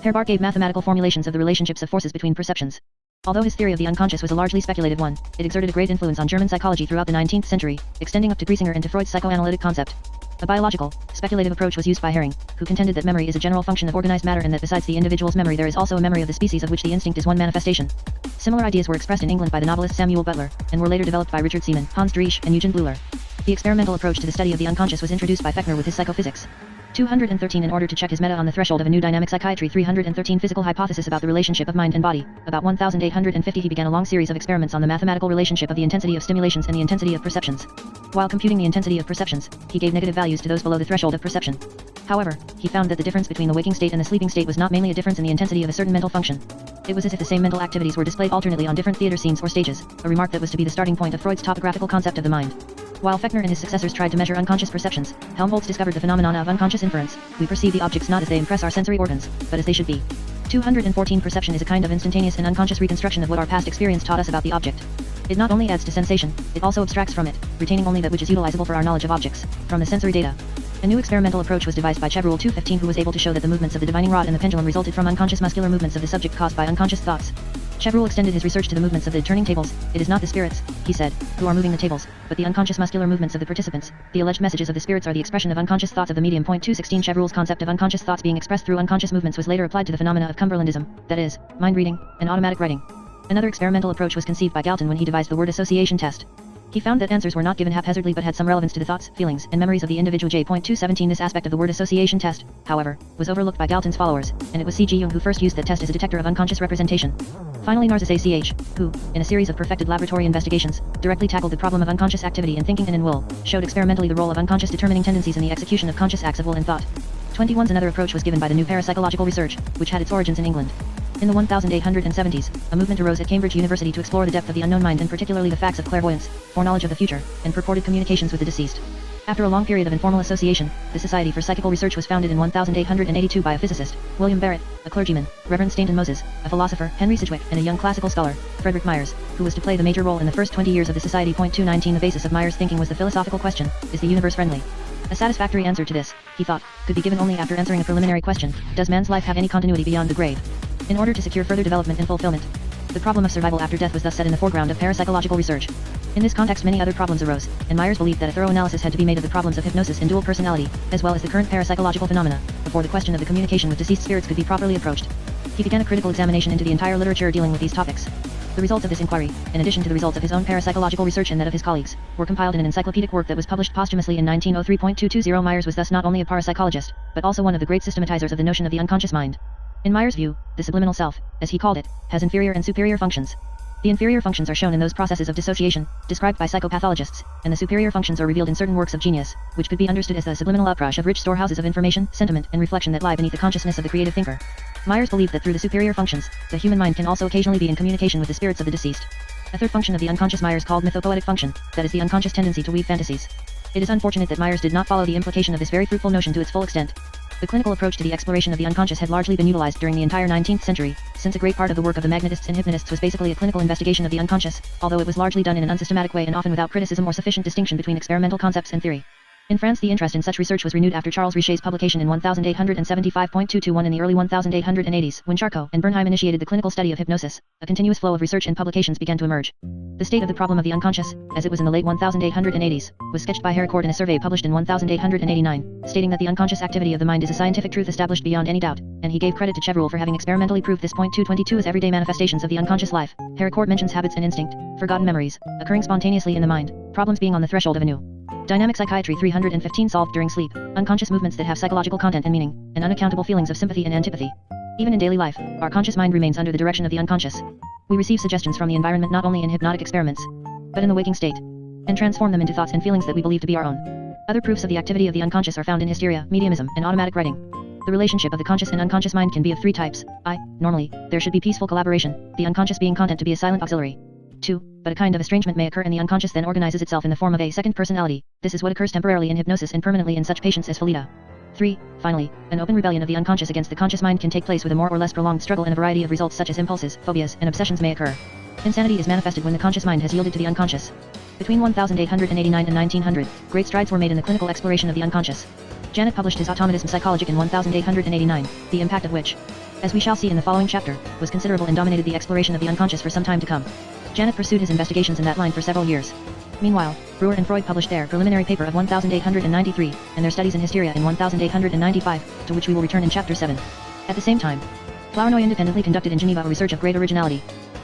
Herbart gave mathematical formulations of the relationships of forces between perceptions. Although his theory of the unconscious was a largely speculative one, it exerted a great influence on German psychology throughout the 19th century, extending up to Griesinger and to Freud's psychoanalytic concept. A biological, speculative approach was used by Hering, who contended that memory is a general function of organized matter and that besides the individual's memory there is also a memory of the species of which the instinct is one manifestation. Similar ideas were expressed in England by the novelist Samuel Butler, and were later developed by Richard Seaman, Hans Driesch, and Eugen Bleuler. The experimental approach to the study of the unconscious was introduced by Fechner with his psychophysics. 213 In order to check his meta on the threshold of a new dynamic psychiatry 313 physical hypothesis about the relationship of mind and body, about 1850 he began a long series of experiments on the mathematical relationship of the intensity of stimulations and the intensity of perceptions. While computing the intensity of perceptions, he gave negative values to those below the threshold of perception. However, he found that the difference between the waking state and the sleeping state was not mainly a difference in the intensity of a certain mental function. It was as if the same mental activities were displayed alternately on different theater scenes or stages, a remark that was to be the starting point of Freud's topographical concept of the mind. While Fechner and his successors tried to measure unconscious perceptions, Helmholtz discovered the phenomena of unconscious inference. We perceive the objects not as they impress our sensory organs, but as they should be. 214 Perception is a kind of instantaneous and unconscious reconstruction of what our past experience taught us about the object. It not only adds to sensation, it also abstracts from it, retaining only that which is utilizable for our knowledge of objects, from the sensory data. A new experimental approach was devised by Chevreul 215 who was able to show that the movements of the divining rod and the pendulum resulted from unconscious muscular movements of the subject caused by unconscious thoughts. Chevreul extended his research to the movements of the turning tables. It is not the spirits, he said, who are moving the tables, but the unconscious muscular movements of the participants. The alleged messages of the spirits are the expression of unconscious thoughts of the medium. 216 Chevreul's concept of unconscious thoughts being expressed through unconscious movements was later applied to the phenomena of Cumberlandism, that is, mind reading, and automatic writing. Another experimental approach was conceived by Galton when he devised the word association test. He found that answers were not given haphazardly but had some relevance to the thoughts, feelings, and memories of the individual. 217 This aspect of the word association test, however, was overlooked by Galton's followers, and it was C.G. Jung who first used that test as a detector of unconscious representation. Finally Narcissus A.C.H., who, in a series of perfected laboratory investigations, directly tackled the problem of unconscious activity in thinking and in will, showed experimentally the role of unconscious determining tendencies in the execution of conscious acts of will and thought. 21 Another approach was given by the new parapsychological research, which had its origins in England. In the 1870s, a movement arose at Cambridge University to explore the depth of the unknown mind and particularly the facts of clairvoyance, foreknowledge of the future, and purported communications with the deceased. After a long period of informal association, the Society for Psychical Research was founded in 1882 by a physicist, William Barrett, a clergyman, Reverend Stanton Moses, a philosopher, Henry Sidgwick, and a young classical scholar, Frederick Myers, who was to play the major role in the first 20 years of the Society. 219 The basis of Myers' thinking was the philosophical question, is the universe friendly? A satisfactory answer to this, he thought, could be given only after answering a preliminary question, does man's life have any continuity beyond the grave? In order to secure further development and fulfillment, the problem of survival after death was thus set in the foreground of parapsychological research. In this context many other problems arose, and Myers believed that a thorough analysis had to be made of the problems of hypnosis and dual personality, as well as the current parapsychological phenomena, before the question of the communication with deceased spirits could be properly approached. He began a critical examination into the entire literature dealing with these topics. The results of this inquiry, in addition to the results of his own parapsychological research and that of his colleagues, were compiled in an encyclopedic work that was published posthumously in 1903. 220 Myers was thus not only a parapsychologist, but also one of the great systematizers of the notion of the unconscious mind. In Myers' view, the subliminal self, as he called it, has inferior and superior functions. The inferior functions are shown in those processes of dissociation, described by psychopathologists, and the superior functions are revealed in certain works of genius, which could be understood as the subliminal uprush of rich storehouses of information, sentiment, and reflection that lie beneath the consciousness of the creative thinker. Myers believed that through the superior functions, the human mind can also occasionally be in communication with the spirits of the deceased. A third function of the unconscious Myers called mythopoetic function, that is the unconscious tendency to weave fantasies. It is unfortunate that Myers did not follow the implication of this very fruitful notion to its full extent. The clinical approach to the exploration of the unconscious had largely been utilized during the entire 19th century, since a great part of the work of the magnetists and hypnotists was basically a clinical investigation of the unconscious, although it was largely done in an unsystematic way and often without criticism or sufficient distinction between experimental concepts and theory. In France the interest in such research was renewed after Charles Richet's publication in 1875.221 in the early 1880s, when Charcot and Bernheim initiated the clinical study of hypnosis. A continuous flow of research and publications began to emerge. The state of the problem of the unconscious, as it was in the late 1880s, was sketched by Harcourt in a survey published in 1889, stating that the unconscious activity of the mind is a scientific truth established beyond any doubt, and he gave credit to Chevreul for having experimentally proved this. 222 as everyday manifestations of the unconscious life. Harcourt mentions habits and instinct, forgotten memories, occurring spontaneously in the mind, problems being on the threshold of a new Dynamic Psychiatry 315 solved during sleep, unconscious movements that have psychological content and meaning, and unaccountable feelings of sympathy and antipathy. Even in daily life, our conscious mind remains under the direction of the unconscious. We receive suggestions from the environment not only in hypnotic experiments, but in the waking state, and transform them into thoughts and feelings that we believe to be our own. Other proofs of the activity of the unconscious are found in hysteria, mediumism, and automatic writing. The relationship of the conscious and unconscious mind can be of three types. Normally, there should be peaceful collaboration, the unconscious being content to be a silent auxiliary. 2. But a kind of estrangement may occur and the unconscious then organizes itself in the form of a second personality. This is what occurs temporarily in hypnosis and permanently in such patients as Felida. 3. Finally, an open rebellion of the unconscious against the conscious mind can take place with a more or less prolonged struggle, and a variety of results such as impulses, phobias, and obsessions may occur. Insanity is manifested when the conscious mind has yielded to the unconscious. Between 1889 and 1900, great strides were made in the clinical exploration of the unconscious. Janet published his Automatisme Psychologique in 1889, the impact of which, as we shall see in the following chapter, was considerable and dominated the exploration of the unconscious for some time to come. Janet pursued his investigations in that line for several years. Meanwhile, Breuer and Freud published their preliminary paper of 1893, and their studies in hysteria in 1895, to which we will return in chapter 7. At the same time, Flournoy independently conducted in Geneva a research of great originality.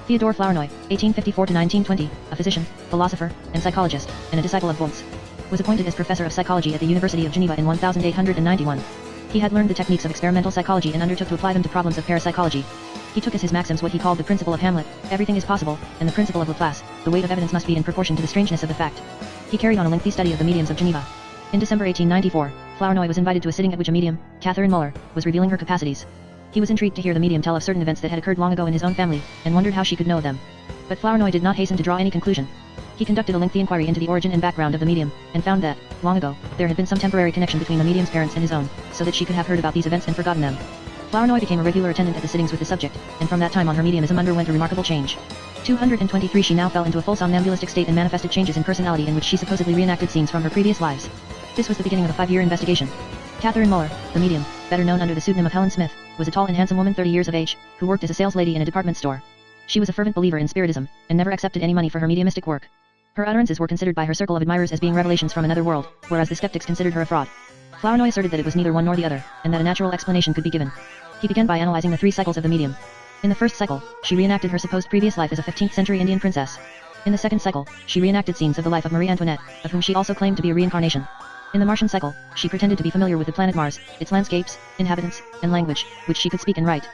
Theodore Flournoy, 1854–1920, a physician, philosopher, and psychologist, and a disciple of Wundt's, was appointed as professor of psychology at the University of Geneva in 1891. He had learned the techniques of experimental psychology and undertook to apply them to problems of parapsychology. He took as his maxims what he called the principle of Hamlet, everything is possible, and the principle of Laplace, the weight of evidence must be in proportion to the strangeness of the fact. He carried on a lengthy study of the mediums of Geneva. In December 1894, Flournoy was invited to a sitting at which a medium, Catherine Muller, was revealing her capacities. He was intrigued to hear the medium tell of certain events that had occurred long ago in his own family, and wondered how she could know of them. But Flournoy did not hasten to draw any conclusion. He conducted a lengthy inquiry into the origin and background of the medium, and found that, long ago, there had been some temporary connection between the medium's parents and his own, so that she could have heard about these events and forgotten them. Flournoy became a regular attendant at the sittings with the subject, and from that time on her mediumism underwent a remarkable change. 223 She now fell into a full somnambulistic state and manifested changes in personality in which she supposedly reenacted scenes from her previous lives. This was the beginning of a 5-year investigation. Catherine Muller, the medium, better known under the pseudonym of Helen Smith, was a tall and handsome woman 30 years of age, who worked as a saleslady in a department store. She was a fervent believer in spiritism, and never accepted any money for her mediumistic work. Her utterances were considered by her circle of admirers as being revelations from another world, whereas the skeptics considered her a fraud. Flournoy asserted that it was neither one nor the other, and that a natural explanation could be given. He began by analyzing the 3 cycles of the medium. In the first cycle, she reenacted her supposed previous life as a 15th-century Indian princess. In the second cycle, she reenacted scenes of the life of Marie Antoinette, of whom she also claimed to be a reincarnation. In the Martian cycle, she pretended to be familiar with the planet Mars, its landscapes, inhabitants, and language, which she could speak and write.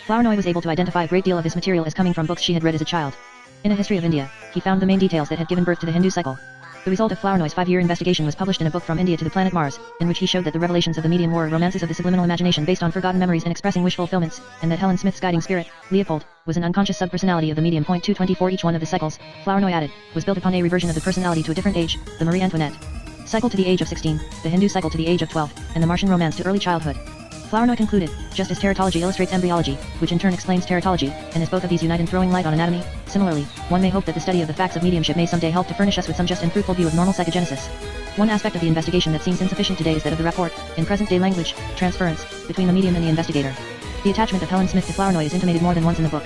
Flournoy was able to identify a great deal of this material as coming from books she had read as a child. In A History of India, he found the main details that had given birth to the Hindu cycle. The result of Flournoy's 5-year investigation was published in a book From India to the Planet Mars, in which he showed that the revelations of the medium were romances of the subliminal imagination based on forgotten memories and expressing wish fulfillments, and that Helen Smith's guiding spirit, Leopold, was an unconscious subpersonality of the medium. 224 Each one of the cycles, Flournoy added, was built upon a reversion of the personality to a different age, the Marie Antoinette cycle to the age of 16, the Hindu cycle to the age of 12, and the Martian romance to early childhood. Flournoy concluded, just as teratology illustrates embryology, which in turn explains teratology, and as both of these unite in throwing light on anatomy, similarly, one may hope that the study of the facts of mediumship may someday help to furnish us with some just and fruitful view of normal psychogenesis. One aspect of the investigation that seems insufficient today is that of the rapport, in present-day language, transference, between the medium and the investigator. The attachment of Helen Smith to Flournoy is intimated more than once in the book.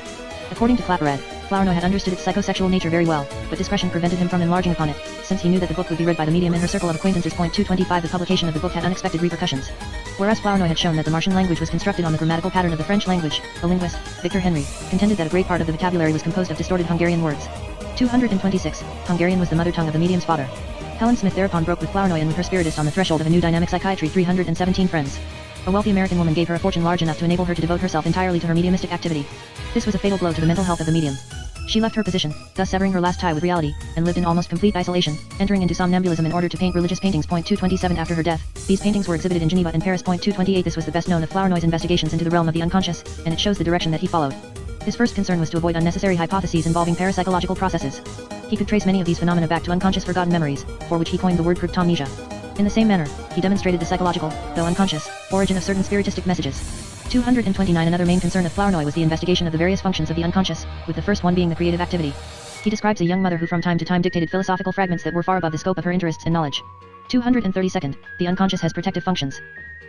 According to Claparad, Flournoy had understood its psychosexual nature very well, but discretion prevented him from enlarging upon it, since he knew that the book would be read by the medium in her circle of acquaintances. 225 The publication of the book had unexpected repercussions. Whereas Flournoy had shown that the Martian language was constructed on the grammatical pattern of the French language, a linguist, Victor Henry, contended that a great part of the vocabulary was composed of distorted Hungarian words. 226 Hungarian was the mother tongue of the medium's father. Helen Smith thereupon broke with Flournoy and with her spiritist on the threshold of a new dynamic psychiatry. 317 Friends. A wealthy American woman gave her a fortune large enough to enable her to devote herself entirely to her mediumistic activity. This was a fatal blow to the mental health of the medium. She left her position, thus severing her last tie with reality, and lived in almost complete isolation, entering into somnambulism in order to paint religious paintings. 227 After her death, these paintings were exhibited in Geneva and Paris. 228 This was the best known of Flournoy's investigations into the realm of the unconscious, and it shows the direction that he followed. His first concern was to avoid unnecessary hypotheses involving parapsychological processes. He could trace many of these phenomena back to unconscious forgotten memories, for which he coined the word cryptomnesia. In the same manner, he demonstrated the psychological, though unconscious, origin of certain spiritistic messages. 229 Another main concern of Flournoy was the investigation of the various functions of the unconscious, with the first one being the creative activity. He describes a young mother who from time to time dictated philosophical fragments that were far above the scope of her interests and knowledge. 232 The unconscious has protective functions.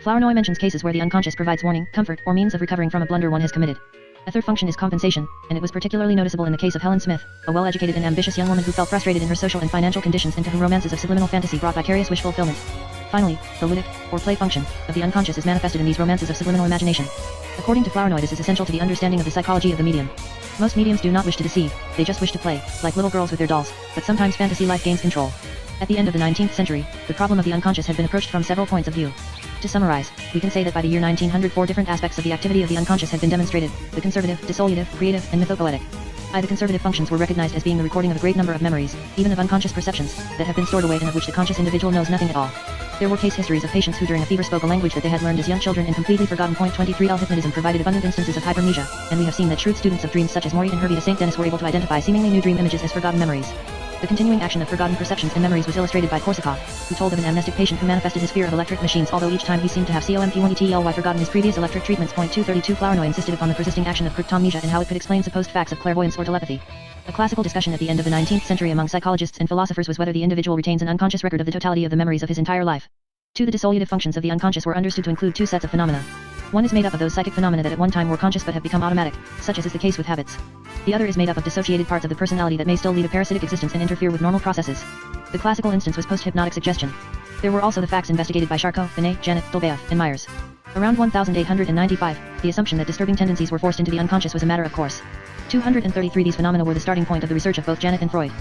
Flournoy mentions cases where the unconscious provides warning, comfort, or means of recovering from a blunder one has committed. A third function is compensation, and it was particularly noticeable in the case of Helen Smith, a well-educated and ambitious young woman who felt frustrated in her social and financial conditions and to whom romances of subliminal fantasy brought vicarious wish fulfillment. Finally, the ludic, or play function, of the unconscious is manifested in these romances of subliminal imagination. According to Flournoy, this is essential to the understanding of the psychology of the medium. Most mediums do not wish to deceive, they just wish to play, like little girls with their dolls, but sometimes fantasy life gains control. At the end of the 19th century, the problem of the unconscious had been approached from several points of view. To summarize, we can say that by the year 1900 4 different aspects of the activity of the unconscious had been demonstrated: the conservative, dissolutive, creative, and mythopoetic. The conservative functions were recognized as being the recording of a great number of memories, even of unconscious perceptions, that have been stored away and of which the conscious individual knows nothing at all. There were case histories of patients who during a fever spoke a language that they had learned as young children and completely forgotten. 23 Hypnotism provided abundant instances of hypermnesia, and we have seen that shrewd students of dreams such as Maury and Hervey de St. Denis were able to identify seemingly new dream images as forgotten memories. The continuing action of forgotten perceptions and memories was illustrated by Korsakoff, who told of an amnestic patient who manifested his fear of electric machines although each time he seemed to have completely forgotten his previous electric treatments. 232 Flournoy insisted upon the persisting action of cryptomnesia and how it could explain supposed facts of clairvoyance or telepathy. A classical discussion at the end of the 19th century among psychologists and philosophers was whether the individual retains an unconscious record of the totality of the memories of his entire life. The dissolutive functions of the unconscious were understood to include two sets of phenomena. One is made up of those psychic phenomena that at one time were conscious but have become automatic, such as is the case with habits. The other is made up of dissociated parts of the personality that may still lead a parasitic existence and interfere with normal processes. The classical instance was post-hypnotic suggestion. There were also the facts investigated by Charcot, Binet, Janet, Dolbeauf, and Myers. Around 1895, the assumption that disturbing tendencies were forced into the unconscious was a matter of course. 233 These phenomena were the starting point of the research of both Janet and Freud.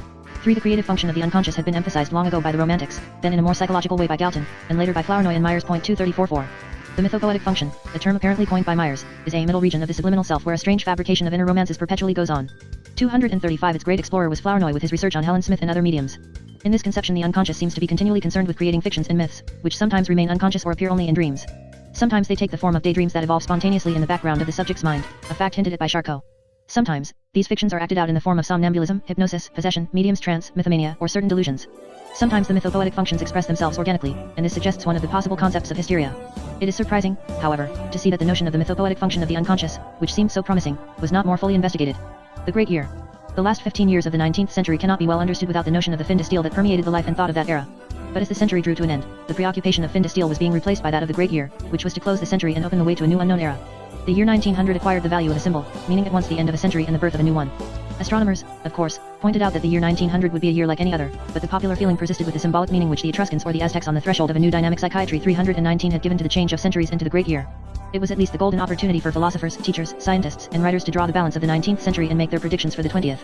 3 The creative function of the unconscious had been emphasized long ago by the Romantics, then in a more psychological way by Galton, and later by Flournoy and Myers. 234 The mythopoetic function, a term apparently coined by Myers, is a middle region of the subliminal self where a strange fabrication of inner romances perpetually goes on. 235 Its great explorer was Flournoy with his research on Helen Smith and other mediums. In this conception the unconscious seems to be continually concerned with creating fictions and myths, which sometimes remain unconscious or appear only in dreams. Sometimes they take the form of daydreams that evolve spontaneously in the background of the subject's mind, a fact hinted at by Charcot. Sometimes, these fictions are acted out in the form of somnambulism, hypnosis, possession, medium's trance, mythomania, or certain delusions. Sometimes the mythopoetic functions express themselves organically, and this suggests one of the possible concepts of hysteria. It is surprising, however, to see that the notion of the mythopoetic function of the unconscious, which seemed so promising, was not more fully investigated. The Great Year. The last 15 years of the 19th century cannot be well understood without the notion of the fin de style that permeated the life and thought of that era. But as the century drew to an end, the preoccupation of fin de style was being replaced by that of the Great Year, which was to close the century and open the way to a new unknown era. The year 1900 acquired the value of a symbol, meaning at once the end of a century and the birth of a new one. Astronomers, of course, pointed out that the year 1900 would be a year like any other, but the popular feeling persisted with the symbolic meaning which the Etruscans or the Aztecs on the threshold of a new dynamic psychiatry 319 had given to the change of centuries into the Great Year. It was at least the golden opportunity for philosophers, teachers, scientists, and writers to draw the balance of the 19th century and make their predictions for the 20th.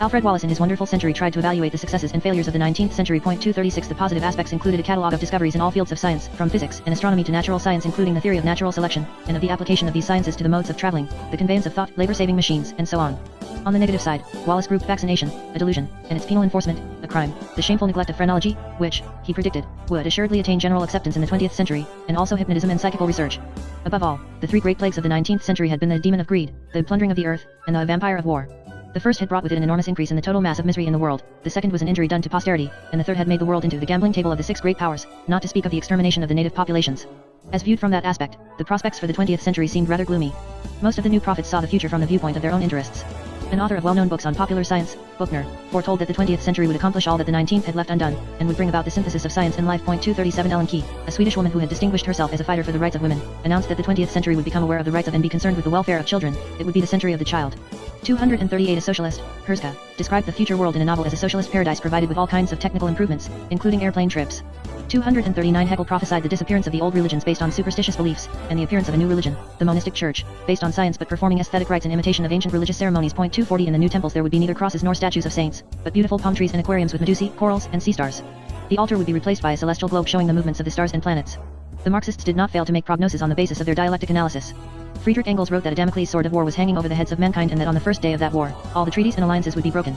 Alfred Wallace in his Wonderful Century tried to evaluate the successes and failures of the 19th century. 236 The positive aspects included a catalogue of discoveries in all fields of science, from physics and astronomy to natural science, including the theory of natural selection, and of the application of these sciences to the modes of traveling, the conveyance of thought, labor-saving machines, and so on. On the negative side, Wallace grouped vaccination, a delusion, and its penal enforcement, a crime, the shameful neglect of phrenology, which, he predicted, would assuredly attain general acceptance in the 20th century, and also hypnotism and psychical research. Above all, the 3 great plagues of the 19th century had been the demon of greed, the plundering of the earth, and the vampire of war. The first had brought with it an enormous increase in the total mass of misery in the world, the second was an injury done to posterity, and the third had made the world into the gambling table of the 6 great powers, not to speak of the extermination of the native populations. As viewed from that aspect, the prospects for the 20th century seemed rather gloomy. Most of the new prophets saw the future from the viewpoint of their own interests. An author of well-known books on popular science, Buchner, foretold that the 20th century would accomplish all that the 19th had left undone, and would bring about the synthesis of science and life. 237 Ellen Key, a Swedish woman who had distinguished herself as a fighter for the rights of women, announced that the 20th century would become aware of the rights of and be concerned with the welfare of children. It would be the century of the child. 238 A socialist, Herska, described the future world in a novel as a socialist paradise provided with all kinds of technical improvements, including airplane trips. 239 Hegel prophesied the disappearance of the old religions based on superstitious beliefs, and the appearance of a new religion, the monistic church, based on science but performing aesthetic rites in imitation of ancient religious ceremonies. 240 In the new temples there would be neither crosses nor statues of saints, but beautiful palm trees and aquariums with medusae, corals, and sea stars. The altar would be replaced by a celestial globe showing the movements of the stars and planets. The Marxists did not fail to make prognosis on the basis of their dialectic analysis. Friedrich Engels wrote that a Damocles sword of war was hanging over the heads of mankind and that on the first day of that war, all the treaties and alliances would be broken.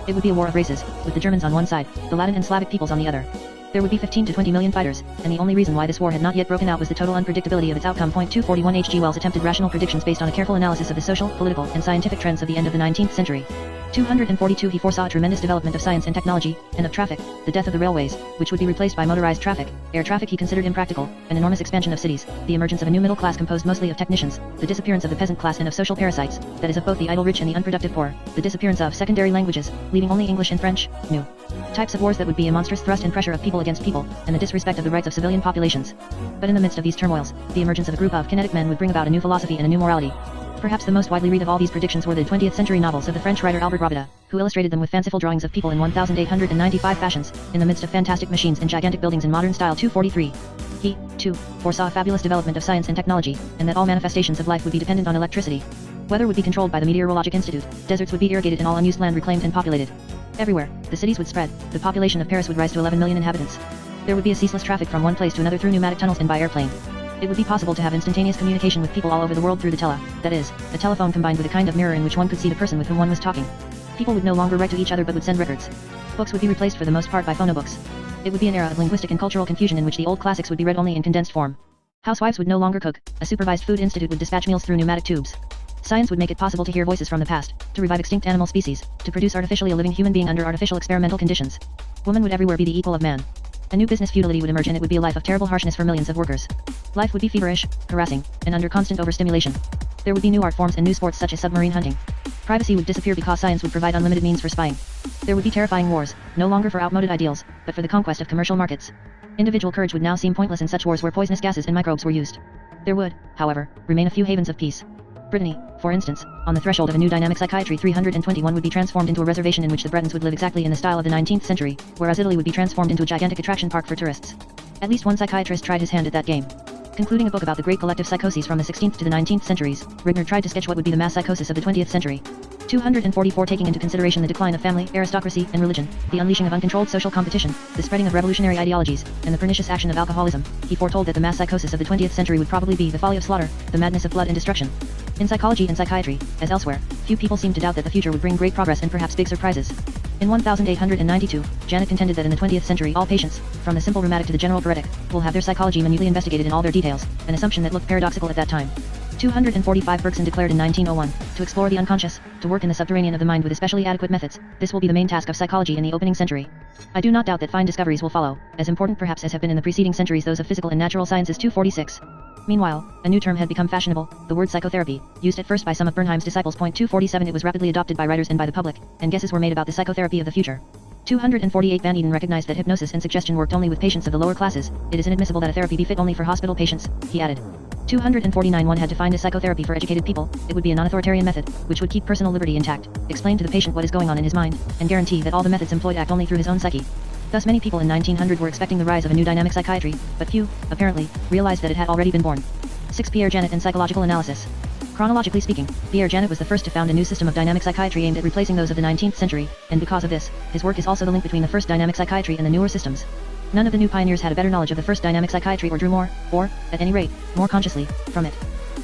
It would be a war of races, with the Germans on one side, the Latin and Slavic peoples on the other. There would be 15 to 20 million fighters, and the only reason why this war had not yet broken out was the total unpredictability of its outcome. 241 H. G. Wells attempted rational predictions based on a careful analysis of the social, political, and scientific trends of the end of the 19th century. 242 He foresaw a tremendous development of science and technology, and of traffic, the death of the railways, which would be replaced by motorized traffic. Air traffic he considered impractical, an enormous expansion of cities, the emergence of a new middle class composed mostly of technicians, the disappearance of the peasant class and of social parasites, that is of both the idle rich and the unproductive poor, the disappearance of secondary languages, leaving only English and French, new types of wars that would be a monstrous thrust and pressure of people against people, and the disrespect of the rights of civilian populations. But in the midst of these turmoils, the emergence of a group of kinetic men would bring about a new philosophy and a new morality. Perhaps the most widely read of all these predictions were the 20th century novels of the French writer Albert Robida, who illustrated them with fanciful drawings of people in 1895 fashions, in the midst of fantastic machines and gigantic buildings in modern style. 243. He, too, foresaw a fabulous development of science and technology, and that all manifestations of life would be dependent on electricity. Weather would be controlled by the Meteorologic Institute, deserts would be irrigated and all unused land reclaimed and populated. Everywhere, the cities would spread, the population of Paris would rise to 11 million inhabitants. There would be a ceaseless traffic from one place to another through pneumatic tunnels and by airplane. It would be possible to have instantaneous communication with people all over the world through the that is, a telephone combined with a kind of mirror in which one could see the person with whom one was talking. People would no longer write to each other but would send records. Books would be replaced for the most part by phonobooks. It would be an era of linguistic and cultural confusion in which the old classics would be read only in condensed form. Housewives would no longer cook, a supervised food institute would dispatch meals through pneumatic tubes. Science would make it possible to hear voices from the past, to revive extinct animal species, to produce artificially a living human being under artificial experimental conditions. Woman would everywhere be the equal of man. A new business feudality would emerge and it would be a life of terrible harshness for millions of workers. Life would be feverish, harassing, and under constant overstimulation. There would be new art forms and new sports such as submarine hunting. Privacy would disappear because science would provide unlimited means for spying. There would be terrifying wars, no longer for outmoded ideals, but for the conquest of commercial markets. Individual courage would now seem pointless in such wars where poisonous gases and microbes were used. There would, however, remain a few havens of peace. Brittany, for instance, on the threshold of a new dynamic psychiatry 321 would be transformed into a reservation in which the Bretons would live exactly in the style of the 19th century, whereas Italy would be transformed into a gigantic attraction park for tourists. At least one psychiatrist tried his hand at that game. Concluding a book about the great collective psychoses from the 16th to the 19th centuries, Rigner tried to sketch what would be the mass psychosis of the 20th century. 244 Taking into consideration the decline of family, aristocracy, and religion, the unleashing of uncontrolled social competition, the spreading of revolutionary ideologies, and the pernicious action of alcoholism, he foretold that the mass psychosis of the 20th century would probably be the folly of slaughter, the madness of blood and destruction. In psychology and psychiatry, as elsewhere, few people seemed to doubt that the future would bring great progress and perhaps big surprises. In 1892, Janet contended that in the 20th century all patients, from the simple rheumatic to the general paretic, will have their psychology minutely investigated in all their details, an assumption that looked paradoxical at that time. 245 Bergson declared in 1901, to explore the unconscious, to work in the subterranean of the mind with especially adequate methods, this will be the main task of psychology in the opening century. I do not doubt that fine discoveries will follow, as important perhaps as have been in the preceding centuries those of physical and natural sciences. 246. Meanwhile, a new term had become fashionable, the word psychotherapy, used at first by some of Bernheim's disciples. 247 It was rapidly adopted by writers and by the public, and guesses were made about the psychotherapy of the future. 248 Van Eden recognized that hypnosis and suggestion worked only with patients of the lower classes. It is inadmissible that a therapy be fit only for hospital patients, he added. 249 One had defined as psychotherapy for educated people. It would be a non-authoritarian method, which would keep personal liberty intact, explain to the patient what is going on in his mind, and guarantee that all the methods employed act only through his own psyche. Thus many people in 1900 were expecting the rise of a new dynamic psychiatry, but few, apparently, realized that it had already been born. 6 Pierre Janet and psychological analysis. Chronologically speaking, Pierre Janet was the first to found a new system of dynamic psychiatry aimed at replacing those of the 19th century, and because of this, his work is also the link between the first dynamic psychiatry and the newer systems. None of the new pioneers had a better knowledge of the first dynamic psychiatry or drew more, or, at any rate, more consciously, from it.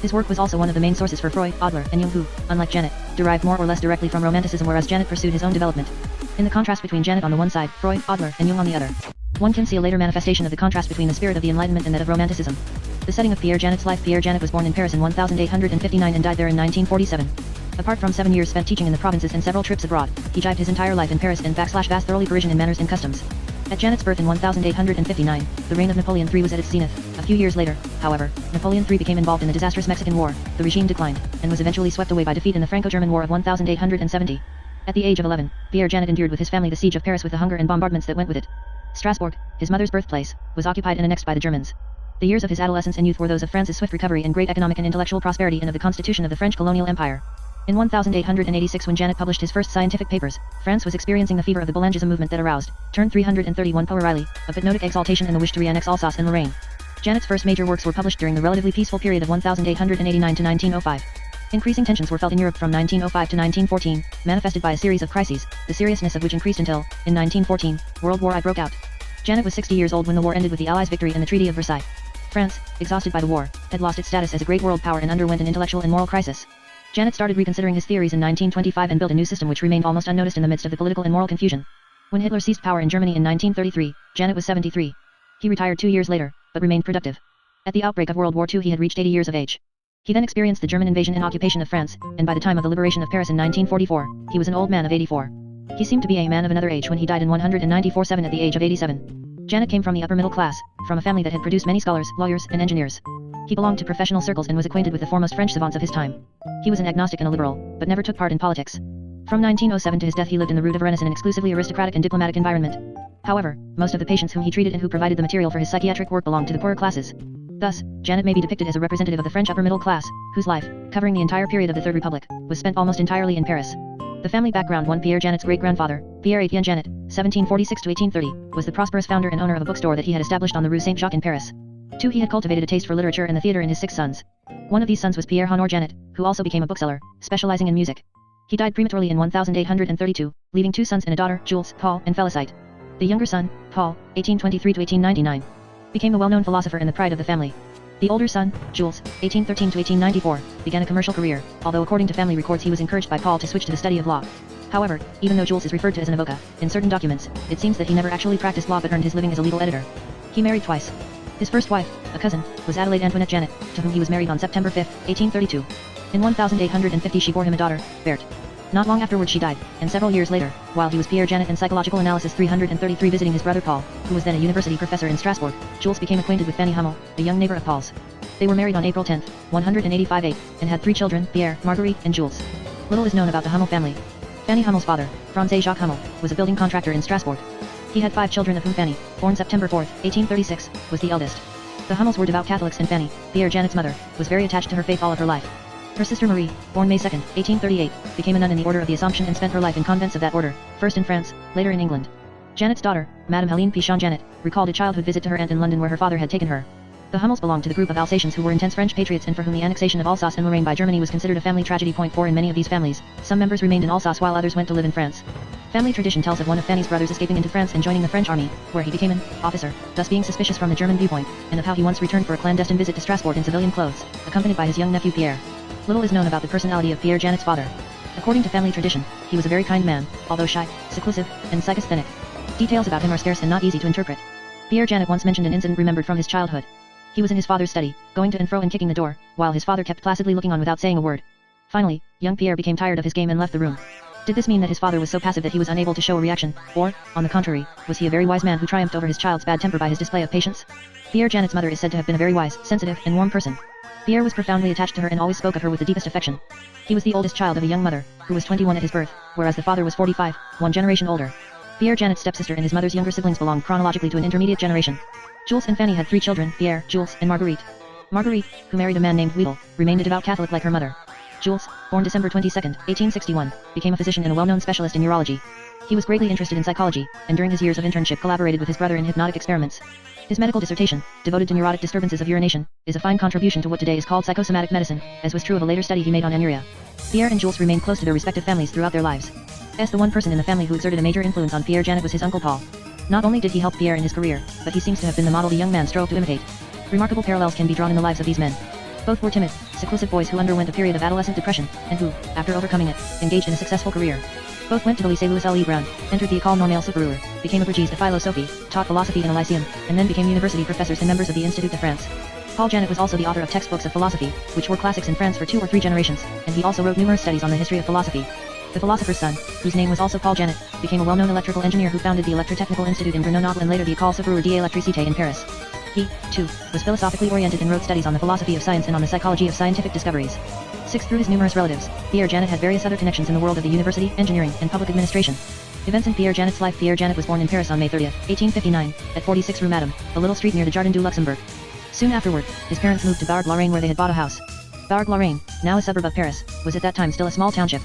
His work was also one of the main sources for Freud, Adler, and Jung who, unlike Janet, derived more or less directly from Romanticism whereas Janet pursued his own development. In the contrast between Janet on the one side, Freud, Adler, and Jung on the other, one can see a later manifestation of the contrast between the spirit of the Enlightenment and that of Romanticism. The setting of Pierre Janet's life. Pierre Janet was born in Paris in 1859 and died there in 1947. Apart from 7 years spent teaching in the provinces and several trips abroad, he jived his entire life in Paris and vast thoroughly Parisian in manners and customs. At Janet's birth in 1859, the reign of Napoleon III was at its zenith. A few years later, however, Napoleon III became involved in the disastrous Mexican War, the regime declined, and was eventually swept away by defeat in the Franco-German War of 1870. At the age of 11, Pierre Janet endured with his family the siege of Paris with the hunger and bombardments that went with it. Strasbourg, his mother's birthplace, was occupied and annexed by the Germans. The years of his adolescence and youth were those of France's swift recovery and great economic and intellectual prosperity and of the constitution of the French colonial empire. In 1886 when Janet published his first scientific papers, France was experiencing the fever of the Boulangism movement that aroused, turned 331 Poe-Riley, of hypnotic exaltation and the wish to re-annex Alsace and Lorraine. Janet's first major works were published during the relatively peaceful period of 1889 to 1905. Increasing tensions were felt in Europe from 1905 to 1914, manifested by a series of crises, the seriousness of which increased until, in 1914, World War I broke out. Janet was 60 years old when the war ended with the Allies' victory in the Treaty of Versailles. France, exhausted by the war, had lost its status as a great world power and underwent an intellectual and moral crisis. Janet started reconsidering his theories in 1925 and built a new system which remained almost unnoticed in the midst of the political and moral confusion. When Hitler seized power in Germany in 1933, Janet was 73. He retired 2 years later, but remained productive. At the outbreak of World War II he had reached 80 years of age. He then experienced the German invasion and occupation of France, and by the time of the liberation of Paris in 1944, he was an old man of 84. He seemed to be a man of another age when he died in 194 at the age of 87. Janet came from the upper middle class, from a family that had produced many scholars, lawyers, and engineers. He belonged to professional circles and was acquainted with the foremost French savants of his time. He was an agnostic and a liberal, but never took part in politics. From 1907 to his death he lived in the Rue de Varennes in an exclusively aristocratic and diplomatic environment. However, most of the patients whom he treated and who provided the material for his psychiatric work belonged to the poorer classes. Thus, Janet may be depicted as a representative of the French upper middle class, whose life, covering the entire period of the Third Republic, was spent almost entirely in Paris. The family background. 1 Pierre Janet's great-grandfather, Pierre Etienne Janet, 1746 to 1830, was the prosperous founder and owner of a bookstore that he had established on the Rue Saint-Jacques in Paris. 2 He had cultivated a taste for literature and the theater in his 6 sons. One of these sons was Pierre Honore Janet, who also became a bookseller, specializing in music. He died prematurely in 1832, leaving 2 sons and a daughter, Jules, Paul, and Félicite. The younger son, Paul, 1823 to 1899, became a well-known philosopher and the pride of the family. The older son, Jules, 1813 to 1894, began a commercial career, although according to family records he was encouraged by Paul to switch to the study of law. However, even though Jules is referred to as an avocat, in certain documents, it seems that he never actually practiced law but earned his living as a legal editor. He married twice. His first wife, a cousin, was Adelaide Antoinette Janet, to whom he was married on September 5, 1832. In 1850 she bore him a daughter, Berthe. Not long afterwards she died, and several years later, while he was Pierre Janet in Psychological Analysis 333 visiting his brother Paul, who was then a university professor in Strasbourg, Jules became acquainted with Fanny Hummel, a young neighbor of Paul's. They were married on April 10, 185 and had 3 children, Pierre, Marguerite, and Jules. Little is known about the Hummel family. Fanny Hummel's father, Franz Jacques Hummel, was a building contractor in Strasbourg. He had 5 children of whom Fanny, born September 4, 1836, was the eldest. The Hummels were devout Catholics and Fanny, Pierre Janet's mother, was very attached to her faith all of her life. Her sister Marie, born May 2, 1838, became a nun in the Order of the Assumption and spent her life in convents of that order, first in France, later in England. Janet's daughter, Madame Helene Pichon Janet, recalled a childhood visit to her aunt in London where her father had taken her. The Hummels belonged to the group of Alsatians who were intense French patriots and for whom the annexation of Alsace and Lorraine by Germany was considered a family tragedy. For in many of these families, some members remained in Alsace while others went to live in France. Family tradition tells of one of Fanny's brothers escaping into France and joining the French army, where he became an officer, thus being suspicious from the German viewpoint, and of how he once returned for a clandestine visit to Strasbourg in civilian clothes, accompanied by his young nephew Pierre. Little is known about the personality of Pierre Janet's father. According to family tradition, he was a very kind man, although shy, seclusive, and psychasthenic. Details about him are scarce and not easy to interpret. Pierre Janet once mentioned an incident remembered from his childhood. He was in his father's study, going to and fro and kicking the door, while his father kept placidly looking on without saying a word. Finally, young Pierre became tired of his game and left the room. Did this mean that his father was so passive that he was unable to show a reaction, or, on the contrary, was he a very wise man who triumphed over his child's bad temper by his display of patience? Pierre Janet's mother is said to have been a very wise, sensitive, and warm person. Pierre was profoundly attached to her and always spoke of her with the deepest affection. He was the oldest child of a young mother, who was 21 at his birth, whereas the father was 45, one generation older. Pierre Janet's stepsister and his mother's younger siblings belonged chronologically to an intermediate generation. Jules and Fanny had 3 children, Pierre, Jules, and Marguerite. Marguerite, who married a man named Weedle, remained a devout Catholic like her mother. Jules, born December 22, 1861, became a physician and a well-known specialist in neurology. He was greatly interested in psychology, and during his years of internship collaborated with his brother in hypnotic experiments. His medical dissertation, devoted to neurotic disturbances of urination, is a fine contribution to what today is called psychosomatic medicine, as was true of a later study he made on anuria. Pierre and Jules remained close to their respective families throughout their lives. As the one person in the family who exerted a major influence on Pierre Janet was his uncle Paul. Not only did he help Pierre in his career, but he seems to have been the model the young man strove to imitate. Remarkable parallels can be drawn in the lives of these men. Both were timid, seclusive boys who underwent a period of adolescent depression, and who, after overcoming it, engaged in a successful career. Both went to the Lycée Louis Le Grand, entered the École Normale Supérieure, became abrégés de philosophie, taught philosophy in a lyceum, and then became university professors and members of the Institut de France. Paul Janet was also the author of textbooks of philosophy, which were classics in France for 2 or 3 generations, and he also wrote numerous studies on the history of philosophy. The philosopher's son, whose name was also Paul Janet, became a well-known electrical engineer who founded the Electrotechnical Institute in Grenoble and later the École Supérieure d'Électricité in Paris. He, too, was philosophically oriented and wrote studies on the philosophy of science and on the psychology of scientific discoveries. 6. Through his numerous relatives, Pierre Janet had various other connections in the world of the university, engineering, and public administration. Events in Pierre Janet's life. Pierre Janet was born in Paris on May 30, 1859, at 46 Rue Madame, a little street near the Jardin du Luxembourg. Soon afterward, his parents moved to Bargues-Lorraine where they had bought a house. Bargues-Lorraine, now a suburb of Paris, was at that time still a small township.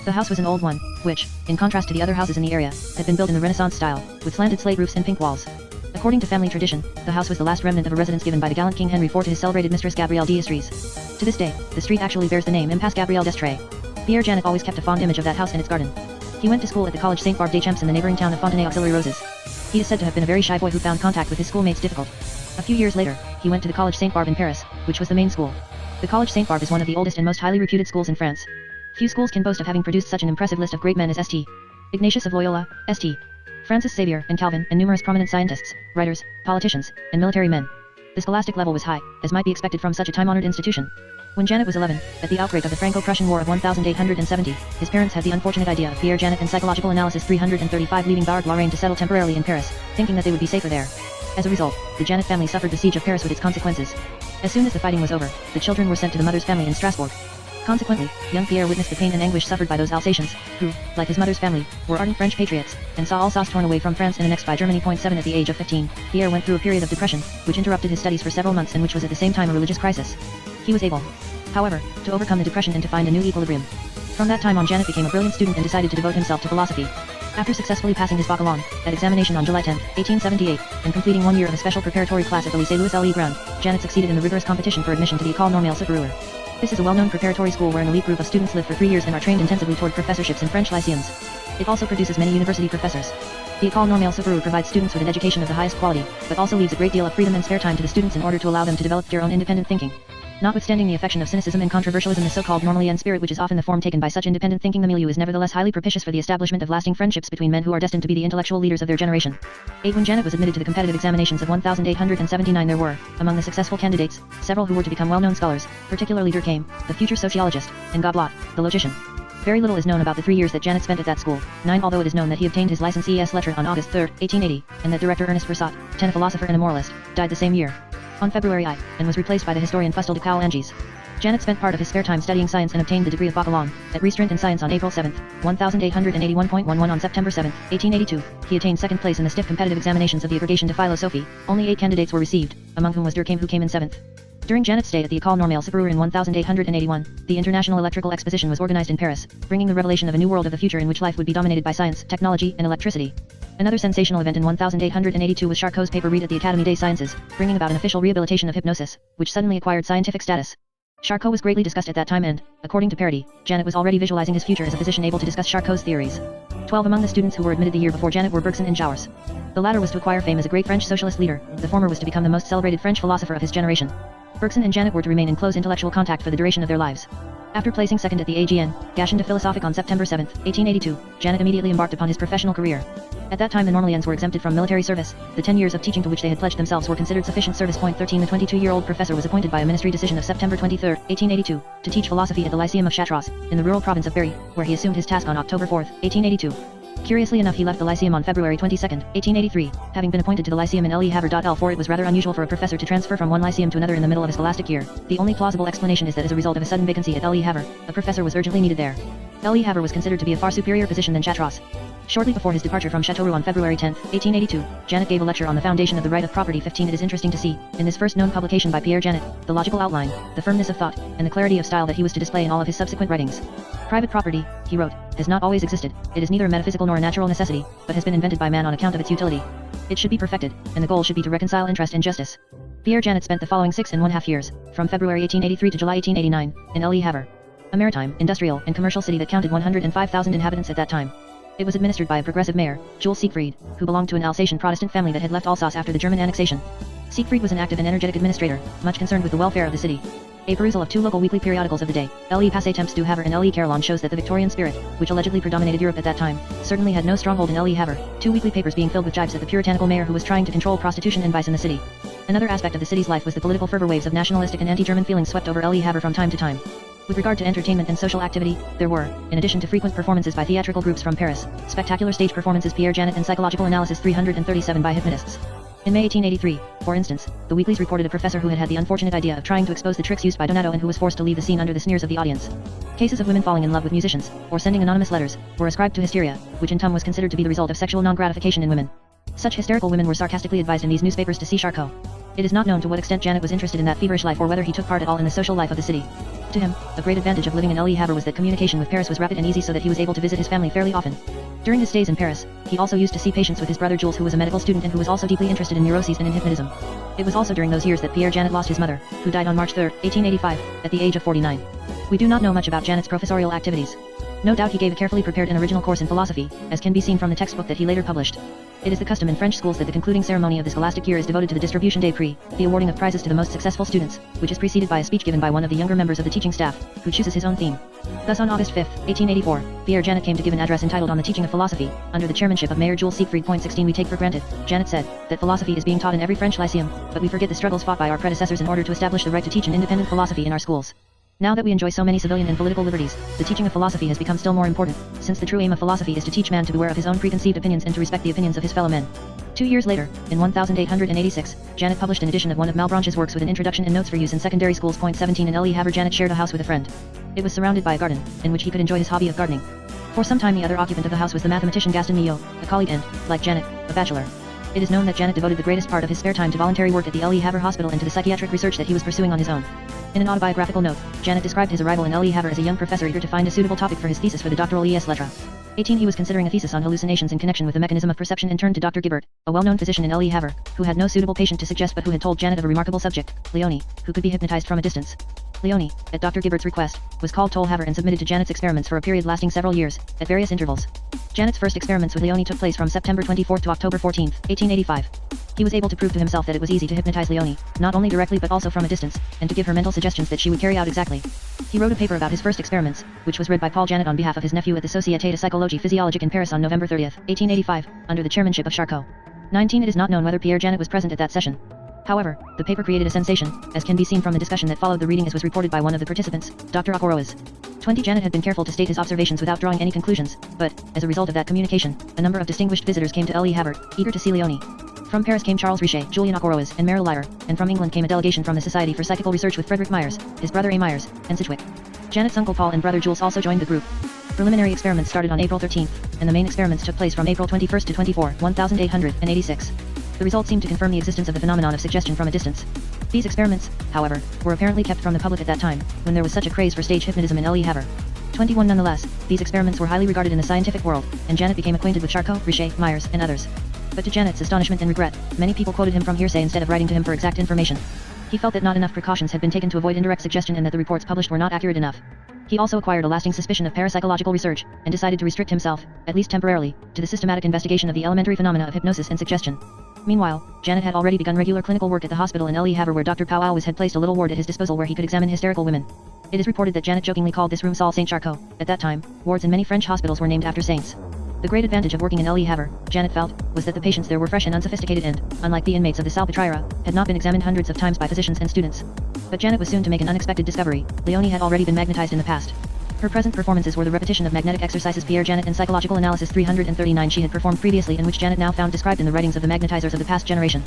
The house was an old one, which, in contrast to the other houses in the area, had been built in the Renaissance style, with slanted slate roofs and pink walls. According to family tradition, the house was the last remnant of a residence given by the gallant King Henry IV to his celebrated mistress Gabrielle d'Estrées. To this day, the street actually bears the name Impasse Gabrielle d'Estrées. Pierre Janet always kept a fond image of that house and its garden. He went to school at the College Saint-Barbe des Champs in the neighboring town of Fontenay Auxiliary Roses. He is said to have been a very shy boy who found contact with his schoolmates difficult. A few years later, he went to the College Saint-Barbe in Paris, which was the main school. The College Saint-Barbe is one of the oldest and most highly reputed schools in France. Few schools can boast of having produced such an impressive list of great men as St. Ignatius of Loyola, St. Francis Xavier, and Calvin, and numerous prominent scientists, writers, politicians, and military men. The scholastic level was high, as might be expected from such a time-honored institution. When Janet was 11, at the outbreak of the Franco-Prussian War of 1870, his parents had the unfortunate idea of Pierre Janet and Psychological Analysis 335 leaving Bargues-Lorraine to settle temporarily in Paris, thinking that they would be safer there. As a result, the Janet family suffered the siege of Paris with its consequences. As soon as the fighting was over, the children were sent to the mother's family in Strasbourg. Consequently, young Pierre witnessed the pain and anguish suffered by those Alsatians, who, like his mother's family, were ardent French patriots, and saw Alsace torn away from France and annexed by Germany. 7 At the age of 15, Pierre went through a period of depression, which interrupted his studies for several months and which was at the same time a religious crisis. He was able, however, to overcome the depression and to find a new equilibrium. From that time on, Janet became a brilliant student and decided to devote himself to philosophy. After successfully passing his baccalaureate at examination on July 10, 1878, and completing 1 year of a special preparatory class at the Lycée Louis Le Grand, Janet succeeded in the rigorous competition for admission to the École Normale Supérieure. This is a well-known preparatory school where an elite group of students live for 3 years and are trained intensively toward professorships in French lyceums. It also produces many university professors. The École Normale Supérieure provides students with an education of the highest quality, but also leaves a great deal of freedom and spare time to the students in order to allow them to develop their own independent thinking. Notwithstanding the affection of cynicism and controversialism, the so-called normalian spirit, which is often the form taken by such independent thinking, the milieu is nevertheless highly propitious for the establishment of lasting friendships between men who are destined to be the intellectual leaders of their generation. When Janet was admitted to the competitive examinations of 1879, there were, among the successful candidates, several who were to become well-known scholars, particularly Durkheim, the future sociologist, and Goblet, the logician. Very little is known about the 3 years that Janet spent at that school, 9 although it is known that he obtained his licence es lettres on August 3, 1880, and that director Ernest Rosat, 10 a philosopher and a moralist, died the same year. On February I, and was replaced by the historian Fustel de Coulanges. Janet spent part of his spare time studying science and obtained the degree of baccalaureate at Restaurant in Science on April 7, 1881.11. On September 7, 1882, he attained second place in the stiff competitive examinations of the Agrégation de Philosophie. Only 8 candidates were received, among whom was Durkheim, who came in 7th. During Janet's stay at the École Normale Supérieure in 1881, the International Electrical Exposition was organized in Paris, bringing the revelation of a new world of the future in which life would be dominated by science, technology, and electricity. Another sensational event in 1882 was Charcot's paper Read at the Académie des Sciences, bringing about an official rehabilitation of hypnosis, which suddenly acquired scientific status. Charcot was greatly discussed at that time and, according to Parody, Janet was already visualizing his future as a physician able to discuss Charcot's theories. 12 among the students who were admitted the year before Janet were Bergson and Jouers. The latter was to acquire fame as a great French socialist leader, the former was to become the most celebrated French philosopher of his generation. Bergson and Janet were to remain in close intellectual contact for the duration of their lives. After placing second at the AGN, Gachin de Philosophique on September 7, 1882, Janet immediately embarked upon his professional career. At that time the Normalians were exempted from military service, the 10 years of teaching to which they had pledged themselves were considered sufficient service. 13 The 22-year-old professor was appointed by a ministry decision of September 23, 1882, to teach philosophy at the Lyceum of Chartres, in the rural province of Berry, where he assumed his task on October 4, 1882. Curiously enough, he left the Lyceum on February 22, 1883, having been appointed to the Lyceum in Le Havre. For it was rather unusual for a professor to transfer from one lyceum to another in the middle of a scholastic year. The only plausible explanation is that as a result of a sudden vacancy at Le Havre, a professor was urgently needed there. Le Havre was considered to be a far superior position than Chartres. Shortly before his departure from Châteauroux on February 10, 1882, Janet gave a lecture on the foundation of the right of property. 15 It is interesting to see, in this first known publication by Pierre Janet, the logical outline, the firmness of thought, and the clarity of style that he was to display in all of his subsequent writings. Private property, he wrote, has not always existed, it is neither a metaphysical nor a natural necessity, but has been invented by man on account of its utility. It should be perfected, and the goal should be to reconcile interest and justice. Pierre Janet spent the following 6½ years, from February 1883 to July 1889, in Le Havre, a maritime, industrial, and commercial city that counted 105,000 inhabitants at that time. It was administered by a progressive mayor, Jules Siegfried, who belonged to an Alsatian Protestant family that had left Alsace after the German annexation. Siegfried was an active and energetic administrator, much concerned with the welfare of the city. A perusal of 2 local weekly periodicals of the day, Le Passé Temps du Havre and Le Carillon, shows that the Victorian spirit, which allegedly predominated Europe at that time, certainly had no stronghold in Le Havre, 2 weekly papers being filled with jibes at the puritanical mayor who was trying to control prostitution and vice in the city. Another aspect of the city's life was the political fervor. Waves of nationalistic and anti-German feelings swept over Le Havre from time to time. With regard to entertainment and social activity, there were, in addition to frequent performances by theatrical groups from Paris, spectacular stage performances Pierre Janet and psychological analysis 337 by hypnotists. In May 1883, for instance, the weeklies reported a professor who had had the unfortunate idea of trying to expose the tricks used by Donato and who was forced to leave the scene under the sneers of the audience. Cases of women falling in love with musicians, or sending anonymous letters, were ascribed to hysteria, which in turn was considered to be the result of sexual non-gratification in women. Such hysterical women were sarcastically advised in these newspapers to see Charcot. It is not known to what extent Janet was interested in that feverish life or whether he took part at all in the social life of the city. To him, a great advantage of living in Le Havre was that communication with Paris was rapid and easy, so that he was able to visit his family fairly often. During his stays in Paris, he also used to see patients with his brother Jules, who was a medical student and who was also deeply interested in neuroses and in hypnotism. It was also during those years that Pierre Janet lost his mother, who died on March 3, 1885, at the age of 49. We do not know much about Janet's professorial activities. No doubt he gave a carefully prepared and original course in philosophy, as can be seen from the textbook that he later published. It is the custom in French schools that the concluding ceremony of the scholastic year is devoted to the distribution des prix, the awarding of prizes to the most successful students, which is preceded by a speech given by one of the younger members of the teaching staff, who chooses his own theme. Thus on August 5, 1884, Pierre Janet came to give an address entitled On the Teaching of Philosophy, under the chairmanship of Mayor Jules Siegfried. 16 We take for granted, Janet said, that philosophy is being taught in every French lyceum, but we forget the struggles fought by our predecessors in order to establish the right to teach an independent philosophy in our schools. Now that we enjoy so many civilian and political liberties, the teaching of philosophy has become still more important, since the true aim of philosophy is to teach man to beware of his own preconceived opinions and to respect the opinions of his fellow men. 2 years later, in 1886, Janet published an edition of one of Malebranche's works with an introduction and notes for use in secondary schools. 17 In Le Havre, Janet shared a house with a friend. It was surrounded by a garden, in which he could enjoy his hobby of gardening. For some time the other occupant of the house was the mathematician Gaston Milhaud, a colleague and, like Janet, a bachelor. It is known that Janet devoted the greatest part of his spare time to voluntary work at the Le Havre Hospital and to the psychiatric research that he was pursuing on his own. In an autobiographical note, Janet described his arrival in Le Havre as a young professor eager to find a suitable topic for his thesis for the doctoral es lettres. 18 He was considering a thesis on hallucinations in connection with the mechanism of perception and turned to Dr. Guibert, a well-known physician in Le Havre, who had no suitable patient to suggest but who had told Janet of a remarkable subject, Leonie, who could be hypnotized from a distance. Leonie, at Dr. Gibbert's request, was called Tollhaver and submitted to Janet's experiments for a period lasting several years, at various intervals. Janet's first experiments with Leonie took place from September 24 to October 14, 1885. He was able to prove to himself that it was easy to hypnotize Leonie, not only directly but also from a distance, and to give her mental suggestions that she would carry out exactly. He wrote a paper about his first experiments, which was read by Paul Janet on behalf of his nephew at the Société de Psychologie Physiologique in Paris on November 30, 1885, under the chairmanship of Charcot. 19 It is not known whether Pierre Janet was present at that session. However, the paper created a sensation, as can be seen from the discussion that followed the reading, as was reported by one of the participants, Dr. Akoroas. 20 Janet had been careful to state his observations without drawing any conclusions, but, as a result of that communication, a number of distinguished visitors came to Le Havre, eager to see Leonie. From Paris came Charles Richet, Julian Akoroas, and Merrill Leiter, and from England came a delegation from the Society for Psychical Research with Frederick Myers, his brother A. Myers, and Sidgwick. Janet's uncle Paul and brother Jules also joined the group. Preliminary experiments started on April 13, and the main experiments took place from April 21 to 24, 1886. The results seemed to confirm the existence of the phenomenon of suggestion from a distance. These experiments, however, were apparently kept from the public at that time, when there was such a craze for stage hypnotism in Le Havre. 21 Nonetheless, these experiments were highly regarded in the scientific world, and Janet became acquainted with Charcot, Richet, Myers, and others. But to Janet's astonishment and regret, many people quoted him from hearsay instead of writing to him for exact information. He felt that not enough precautions had been taken to avoid indirect suggestion and that the reports published were not accurate enough. He also acquired a lasting suspicion of parapsychological research, and decided to restrict himself, at least temporarily, to the systematic investigation of the elementary phenomena of hypnosis and suggestion. Meanwhile, Janet had already begun regular clinical work at the hospital in Le Havre, where Dr. Powell had placed a little ward at his disposal where he could examine hysterical women. It is reported that Janet jokingly called this room Salle Saint Charcot. At that time, wards in many French hospitals were named after saints. The great advantage of working in Le Havre, Janet felt, was that the patients there were fresh and unsophisticated and, unlike the inmates of the Salpêtrière, had not been examined hundreds of times by physicians and students. But Janet was soon to make an unexpected discovery. Leonie had already been magnetized in the past. Her present performances were the repetition of magnetic exercises Pierre Janet and Psychological Analysis 339 she had performed previously, and which Janet now found described in the writings of the magnetizers of the past generation.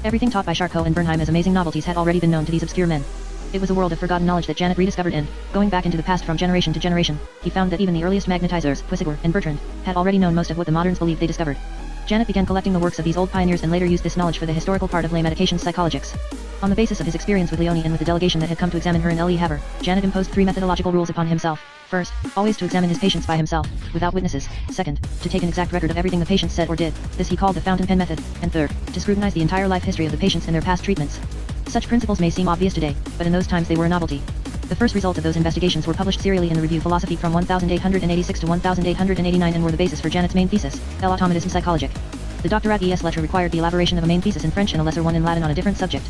Everything taught by Charcot and Bernheim as amazing novelties had already been known to these obscure men. It was a world of forgotten knowledge that Janet rediscovered, and, going back into the past from generation to generation, he found that even the earliest magnetizers, Puissigor and Bertrand, had already known most of what the moderns believed they discovered. Janet began collecting the works of these old pioneers and later used this knowledge for the historical part of Les Medications Psychologiques. On the basis of his experience with Leonie and with the delegation that had come to examine her in Le Havre, Janet imposed 3 methodological rules upon himself. First, always to examine his patients by himself, without witnesses. Second, to take an exact record of everything the patients said or did. This he called the fountain pen method. And third, to scrutinize the entire life history of the patients and their past treatments. Such principles may seem obvious today, but in those times they were a novelty. The first results of those investigations were published serially in the Revue Philosophique from 1886 to 1889 and were the basis for Janet's main thesis, L'automatisme psychologique. The doctorat es lettres required the elaboration of a main thesis in French and a lesser one in Latin on a different subject.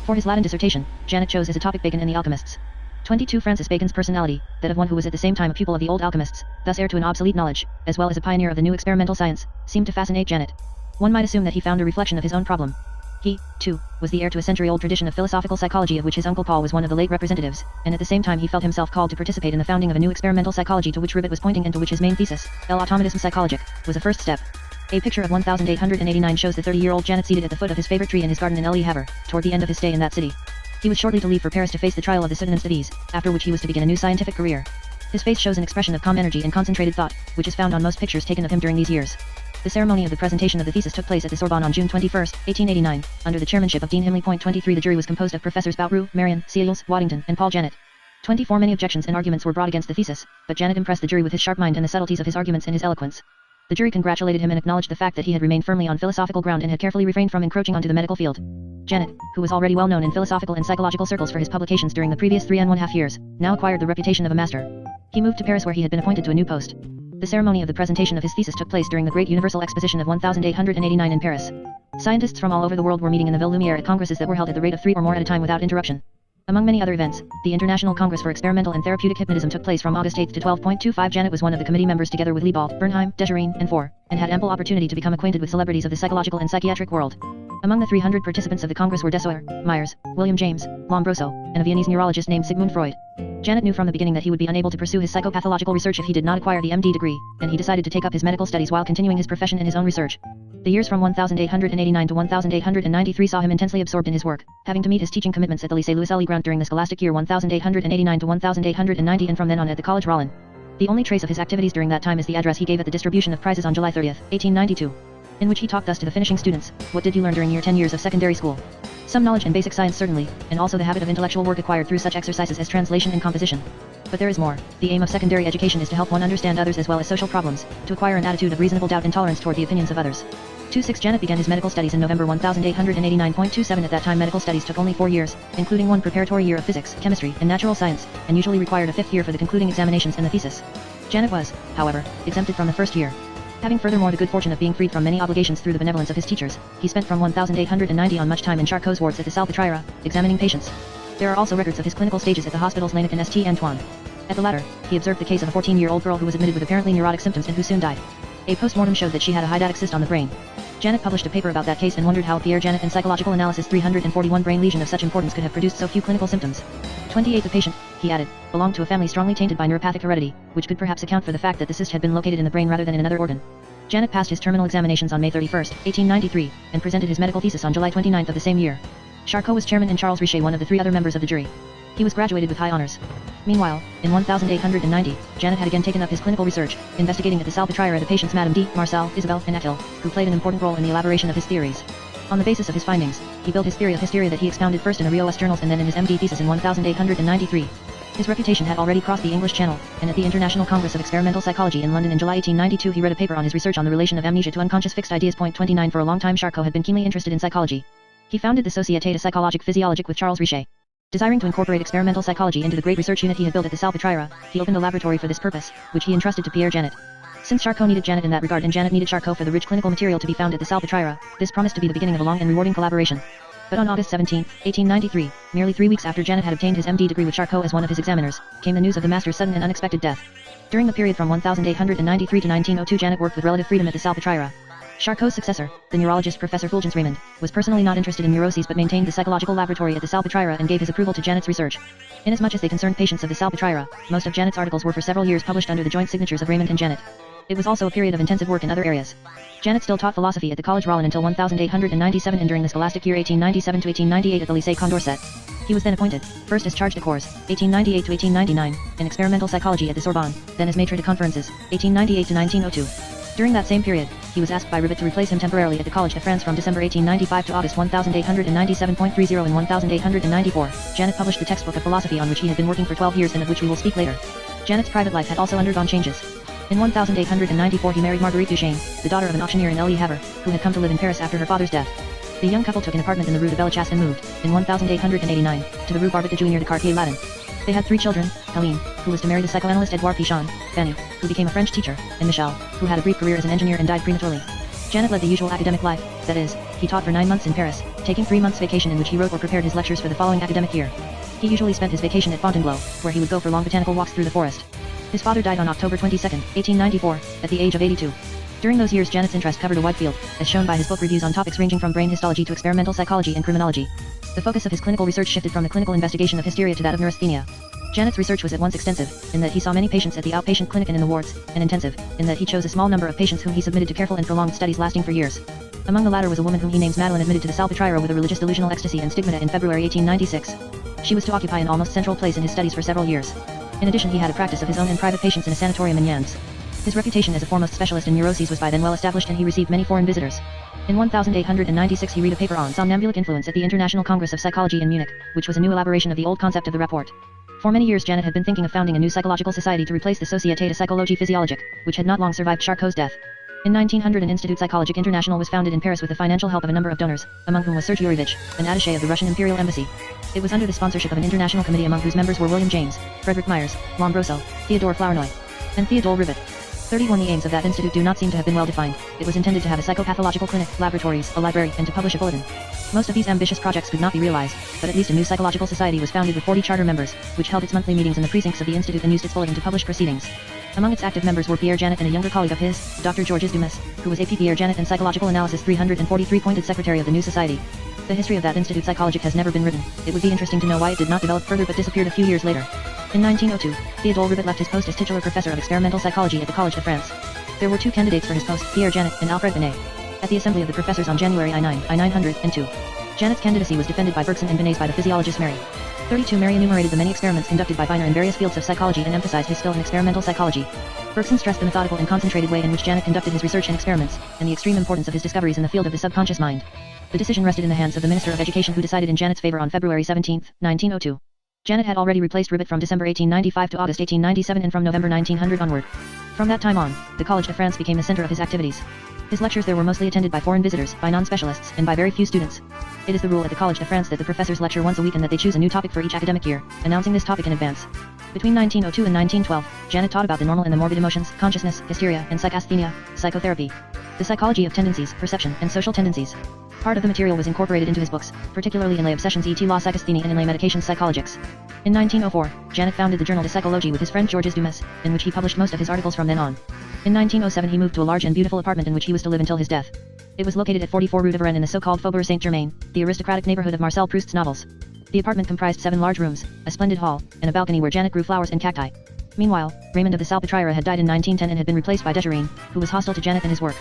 For his Latin dissertation, Janet chose as a topic Bacon and the Alchemists. 22 Francis Bacon's personality, that of one who was at the same time a pupil of the old alchemists, thus heir to an obsolete knowledge, as well as a pioneer of the new experimental science, seemed to fascinate Janet. One might assume that he found a reflection of his own problem. He, too, was the heir to a century-old tradition of philosophical psychology of which his uncle Paul was one of the late representatives, and at the same time he felt himself called to participate in the founding of a new experimental psychology to which Ribbet was pointing and to which his main thesis, L'automatisme psychologique, was a first step. A picture of 1889 shows the 30-year-old Janet seated at the foot of his favorite tree in his garden in Le Havre, toward the end of his stay in that city. He was shortly to leave for Paris to face the trial of the Soudanese disease, after which he was to begin a new scientific career. His face shows an expression of calm energy and concentrated thought, which is found on most pictures taken of him during these years. The ceremony of the presentation of the thesis took place at the Sorbonne on June 21, 1889, under the chairmanship of Dean Himley. 23 The jury was composed of Professors Boutroux, Marion, Seals, Waddington, and Paul Janet. 24 Many objections and arguments were brought against the thesis, but Janet impressed the jury with his sharp mind and the subtleties of his arguments and his eloquence. The jury congratulated him and acknowledged the fact that he had remained firmly on philosophical ground and had carefully refrained from encroaching onto the medical field. Janet, who was already well known in philosophical and psychological circles for his publications during the previous 3½ years, now acquired the reputation of a master. He moved to Paris where he had been appointed to a new post. The ceremony of the presentation of his thesis took place during the Great Universal Exposition of 1889 in Paris. Scientists from all over the world were meeting in the Ville Lumière at congresses that were held at the rate of 3 or more at a time without interruption. Among many other events, the International Congress for Experimental and Therapeutic Hypnotism took place from August 8 to 12.25. Janet was one of the committee members together with Liebald, Bernheim, Desjardins, and Faure, and had ample opportunity to become acquainted with celebrities of the psychological and psychiatric world. Among the 300 participants of the Congress were Dessoir, Myers, William James, Lombroso, and a Viennese neurologist named Sigmund Freud. Janet knew from the beginning that he would be unable to pursue his psychopathological research if he did not acquire the MD degree, and he decided to take up his medical studies while continuing his profession and his own research. The years from 1889 to 1893 saw him intensely absorbed in his work, having to meet his teaching commitments at the Lycée Louis Grant during the scholastic year 1889 to 1890 and from then on at the College Rollin. The only trace of his activities during that time is the address he gave at the distribution of prizes on July 30, 1892. In which he talked thus to the finishing students: what did you learn during your 10 years of secondary school? Some knowledge and basic science certainly, and also the habit of intellectual work acquired through such exercises as translation and composition. But there is more. The aim of secondary education is to help one understand others as well as social problems, to acquire an attitude of reasonable doubt and tolerance toward the opinions of others. 26 Janet began his medical studies in November 1889.27. At that time medical studies took only 4 years, including one preparatory year of physics, chemistry, and natural science, and usually required a 5th year for the concluding examinations and the thesis. Janet was, however, exempted from the first year. Having furthermore the good fortune of being freed from many obligations through the benevolence of his teachers, he spent from 1890 on much time in Charcot's wards at the Salpêtrière, examining patients. There are also records of his clinical stages at the hospitals Laennec and St. Antoine. At the latter, he observed the case of a 14-year-old girl who was admitted with apparently neurotic symptoms and who soon died. A post-mortem showed that she had a hydattic cyst on the brain. Janet published a paper about that case and wondered how Pierre Janet and psychological analysis 341 brain lesion of such importance could have produced so few clinical symptoms. 28 The patient, he added, belonged to a family strongly tainted by neuropathic heredity, which could perhaps account for the fact that the cyst had been located in the brain rather than in another organ. Janet passed his terminal examinations on May 31, 1893, and presented his medical thesis on July 29 of the same year. Charcot was chairman and Charles Richet one of the 3 other members of the jury. He was graduated with high honors. Meanwhile, in 1890, Janet had again taken up his clinical research, investigating at the Salpêtrière the patients Madame D, Marcel, Isabelle, and Ethel, who played an important role in the elaboration of his theories. On the basis of his findings, he built his theory of hysteria that he expounded first in a Rio Journals and then in his MD thesis in 1893. His reputation had already crossed the English Channel, and at the International Congress of Experimental Psychology in London in July 1892 he read a paper on his research on the relation of amnesia to unconscious fixed ideas. Point 29 For a long time Charcot had been keenly interested in psychology. He founded the Société de Psychologie Physiologique with Charles Richet. Desiring to incorporate experimental psychology into the great research unit he had built at the Salpêtrière, he opened a laboratory for this purpose, which he entrusted to Pierre Janet. Since Charcot needed Janet in that regard and Janet needed Charcot for the rich clinical material to be found at the Salpêtrière, this promised to be the beginning of a long and rewarding collaboration. But on August 17, 1893, merely 3 weeks after Janet had obtained his MD degree with Charcot as one of his examiners, came the news of the master's sudden and unexpected death. During the period from 1893 to 1902 Janet worked with relative freedom at the Salpêtrière. Charcot's successor, the neurologist Professor Fulgence Raymond, was personally not interested in neuroses but maintained the psychological laboratory at the Salpêtrière and gave his approval to Janet's research. Inasmuch as they concerned patients of the Salpêtrière, most of Janet's articles were for several years published under the joint signatures of Raymond and Janet. It was also a period of intensive work in other areas. Janet still taught philosophy at the Collège Rollin until 1897 and during the scholastic year 1897 to 1898 at the Lycée Condorcet. He was then appointed, first as charge de cours, 1898 to 1899, in experimental psychology at the Sorbonne, then as maître de conférences, 1898 to 1902. During that same period, he was asked by Ribet to replace him temporarily at the Collège de France from December 1895 to August 1897.30 and 1894. Janet published the textbook of philosophy on which he had been working for 12 years and of which we will speak later. Janet's private life had also undergone changes. In 1894 he married Marguerite Duchesne, the daughter of an auctioneer in Le Havre, who had come to live in Paris after her father's death. The young couple took an apartment in the Rue de Bellechasse and moved, in 1889, to the Rue Barbette de Julie near the Quartier Latin. They had 3 children, Helene, who was to marry the psychoanalyst Edouard Pichon, Fanny, who became a French teacher, and Michel, who had a brief career as an engineer and died prematurely. Janet led the usual academic life, that is, he taught for 9 months in Paris, taking 3 months vacation in which he wrote or prepared his lectures for the following academic year. He usually spent his vacation at Fontainebleau, where he would go for long botanical walks through the forest. His father died on October 22, 1894, at the age of 82. During those years Janet's interest covered a wide field, as shown by his book reviews on topics ranging from brain histology to experimental psychology and criminology. The focus of his clinical research shifted from the clinical investigation of hysteria to that of neurasthenia. Janet's research was at once extensive, in that he saw many patients at the outpatient clinic and in the wards, and intensive, in that he chose a small number of patients whom he submitted to careful and prolonged studies lasting for years. Among the latter was a woman whom he names Madeleine admitted to the Salpêtrière with a religious delusional ecstasy and stigmata in February 1896. She was to occupy an almost central place in his studies for several years. In addition he had a practice of his own and private patients in a sanatorium in Yans. His reputation as a foremost specialist in neuroses was by then well established and he received many foreign visitors. In 1896 he read a paper on somnambulic influence at the International Congress of Psychology in Munich, which was a new elaboration of the old concept of the rapport. For many years Janet had been thinking of founding a new psychological society to replace the Société de Psychologie Physiologique, which had not long survived Charcot's death. In 1900 an Institut Psychologique International was founded in Paris with the financial help of a number of donors, among whom was Serge Yurevich, an attaché of the Russian Imperial Embassy. It was under the sponsorship of an international committee among whose members were William James, Frederick Myers, Lombroso, Theodore Flournoy, and Theodore Ribet. 31 The aims of that institute do not seem to have been well defined. It was intended to have a psychopathological clinic, laboratories, a library, and to publish a bulletin. Most of these ambitious projects could not be realized, but at least a new psychological society was founded with 40 charter members, which held its monthly meetings in the precincts of the institute and used its bulletin to publish proceedings. Among its active members were Pierre Janet and a younger colleague of his, Dr. Georges Dumas, who was A.P. Pierre Janet and Psychological Analysis 343 appointed secretary of the new society. The history of that Institut Psychologique has never been written. It would be interesting to know why it did not develop further but disappeared a few years later. In 1902, Theodore Ribet left his post as titular professor of experimental psychology at the Collège de France. There were 2 candidates for his post, Pierre Janet and Alfred Binet. At the assembly of the professors on January I-902, Janet's candidacy was defended by Bergson and Binet's by the physiologist Mary. 32 Mary enumerated the many experiments conducted by Wiener in various fields of psychology and emphasized his skill in experimental psychology. Bergson stressed the methodical and concentrated way in which Janet conducted his research and experiments, and the extreme importance of his discoveries in the field of the subconscious mind. The decision rested in the hands of the Minister of Education who decided in Janet's favor on February 17, 1902. Janet had already replaced Ribet from December 1895 to August 1897 and from November 1900 onward. From that time on, the Collège de France became the center of his activities. His lectures there were mostly attended by foreign visitors, by non-specialists, and by very few students. It is the rule at the Collège de France that the professors lecture once a week and that they choose a new topic for each academic year, announcing this topic in advance. Between 1902 and 1912, Janet taught about the normal and the morbid emotions, consciousness, hysteria, and psychasthenia, psychotherapy, the psychology of tendencies, perception, and social tendencies. Part of the material was incorporated into his books, particularly in Les Obsessions et la Psychasthenie and in Les Médications Psychologiques. In 1904, Janet founded the journal de Psychologie with his friend Georges Dumas, in which he published most of his articles from then on. In 1907 he moved to a large and beautiful apartment in which he was to live until his death. It was located at 44 Rue de Varenne in the so-called Faubourg Saint-Germain, the aristocratic neighborhood of Marcel Proust's novels. The apartment comprised 7 large rooms, a splendid hall, and a balcony where Janet grew flowers and cacti. Meanwhile, Raymond of the Salpêtrière had died in 1910 and had been replaced by Desjardins, who was hostile to Janet and his work.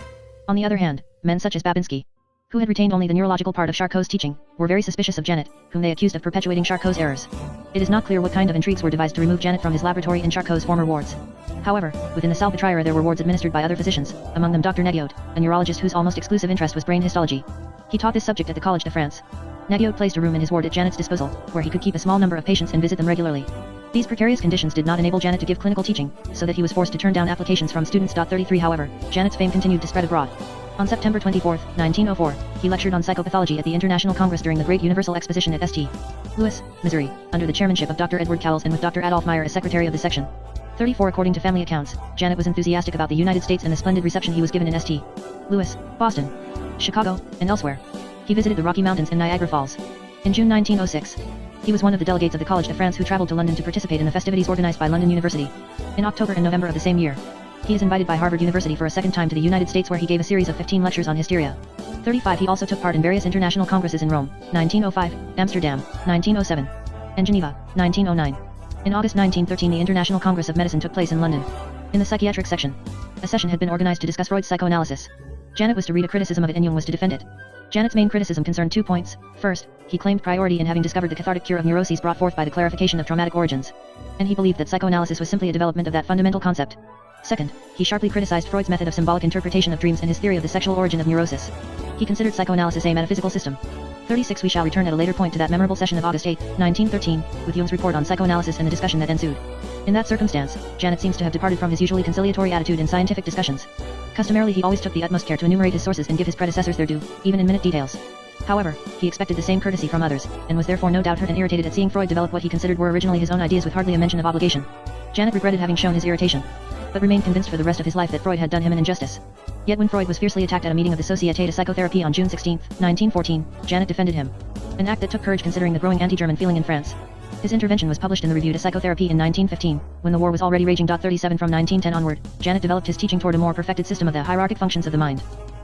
On the other hand, men such as Babinski, who had retained only the neurological part of Charcot's teaching, were very suspicious of Janet, whom they accused of perpetuating Charcot's errors. It is not clear what kind of intrigues were devised to remove Janet from his laboratory in Charcot's former wards. However, within the Salpêtrière there were wards administered by other physicians, among them Dr. Negiot, a neurologist whose almost exclusive interest was brain histology. He taught this subject at the Collège de France. Negiot placed a room in his ward at Janet's disposal, where he could keep a small number of patients and visit them regularly. These precarious conditions did not enable Janet to give clinical teaching, so that he was forced to turn down applications from students. 33 However, Janet's fame continued to spread abroad. On September 24, 1904, he lectured on psychopathology at the International Congress during the Great Universal Exposition at St. Louis, Missouri, under the chairmanship of Dr. Edward Cowles and with Dr. Adolph Meyer as secretary of the section. 34 According to family accounts, Janet was enthusiastic about the United States and the splendid reception he was given in St. Louis, Boston, Chicago, and elsewhere. He visited the Rocky Mountains and Niagara Falls. In June 1906, he was one of the delegates of the Collège de France who traveled to London to participate in the festivities organized by London University. In October and November of the same year, he is invited by Harvard University for a second time to the United States, where he gave a series of 15 lectures on hysteria. 35 He also took part in various international congresses in Rome, 1905, Amsterdam, 1907, and Geneva, 1909. In August 1913 the International Congress of Medicine took place in London. In the psychiatric section, a session had been organized to discuss Freud's psychoanalysis. Janet was to read a criticism of it and Jung was to defend it. Janet's main criticism concerned 2 points. First, he claimed priority in having discovered the cathartic cure of neuroses brought forth by the clarification of traumatic origins. And he believed that psychoanalysis was simply a development of that fundamental concept. Second, he sharply criticized Freud's method of symbolic interpretation of dreams and his theory of the sexual origin of neurosis. He considered psychoanalysis a metaphysical system. 36 We shall return at a later point to that memorable session of August 8, 1913, with Jung's report on psychoanalysis and the discussion that ensued. In that circumstance, Janet seems to have departed from his usually conciliatory attitude in scientific discussions. Customarily he always took the utmost care to enumerate his sources and give his predecessors their due, even in minute details. However, he expected the same courtesy from others, and was therefore no doubt hurt and irritated at seeing Freud develop what he considered were originally his own ideas with hardly a mention of obligation. Janet regretted having shown his irritation, but remained convinced for the rest of his life that Freud had done him an injustice. Yet when Freud was fiercely attacked at a meeting of the Société de Psychotherapie on June 16, 1914, Janet defended him. An act that took courage considering the growing anti-German feeling in France. His intervention was published in the Revue de Psychotherapie in 1915, when the war was already raging. 37 From 1910 onward, Janet developed his teaching toward a more perfected system of the hierarchic functions of the mind.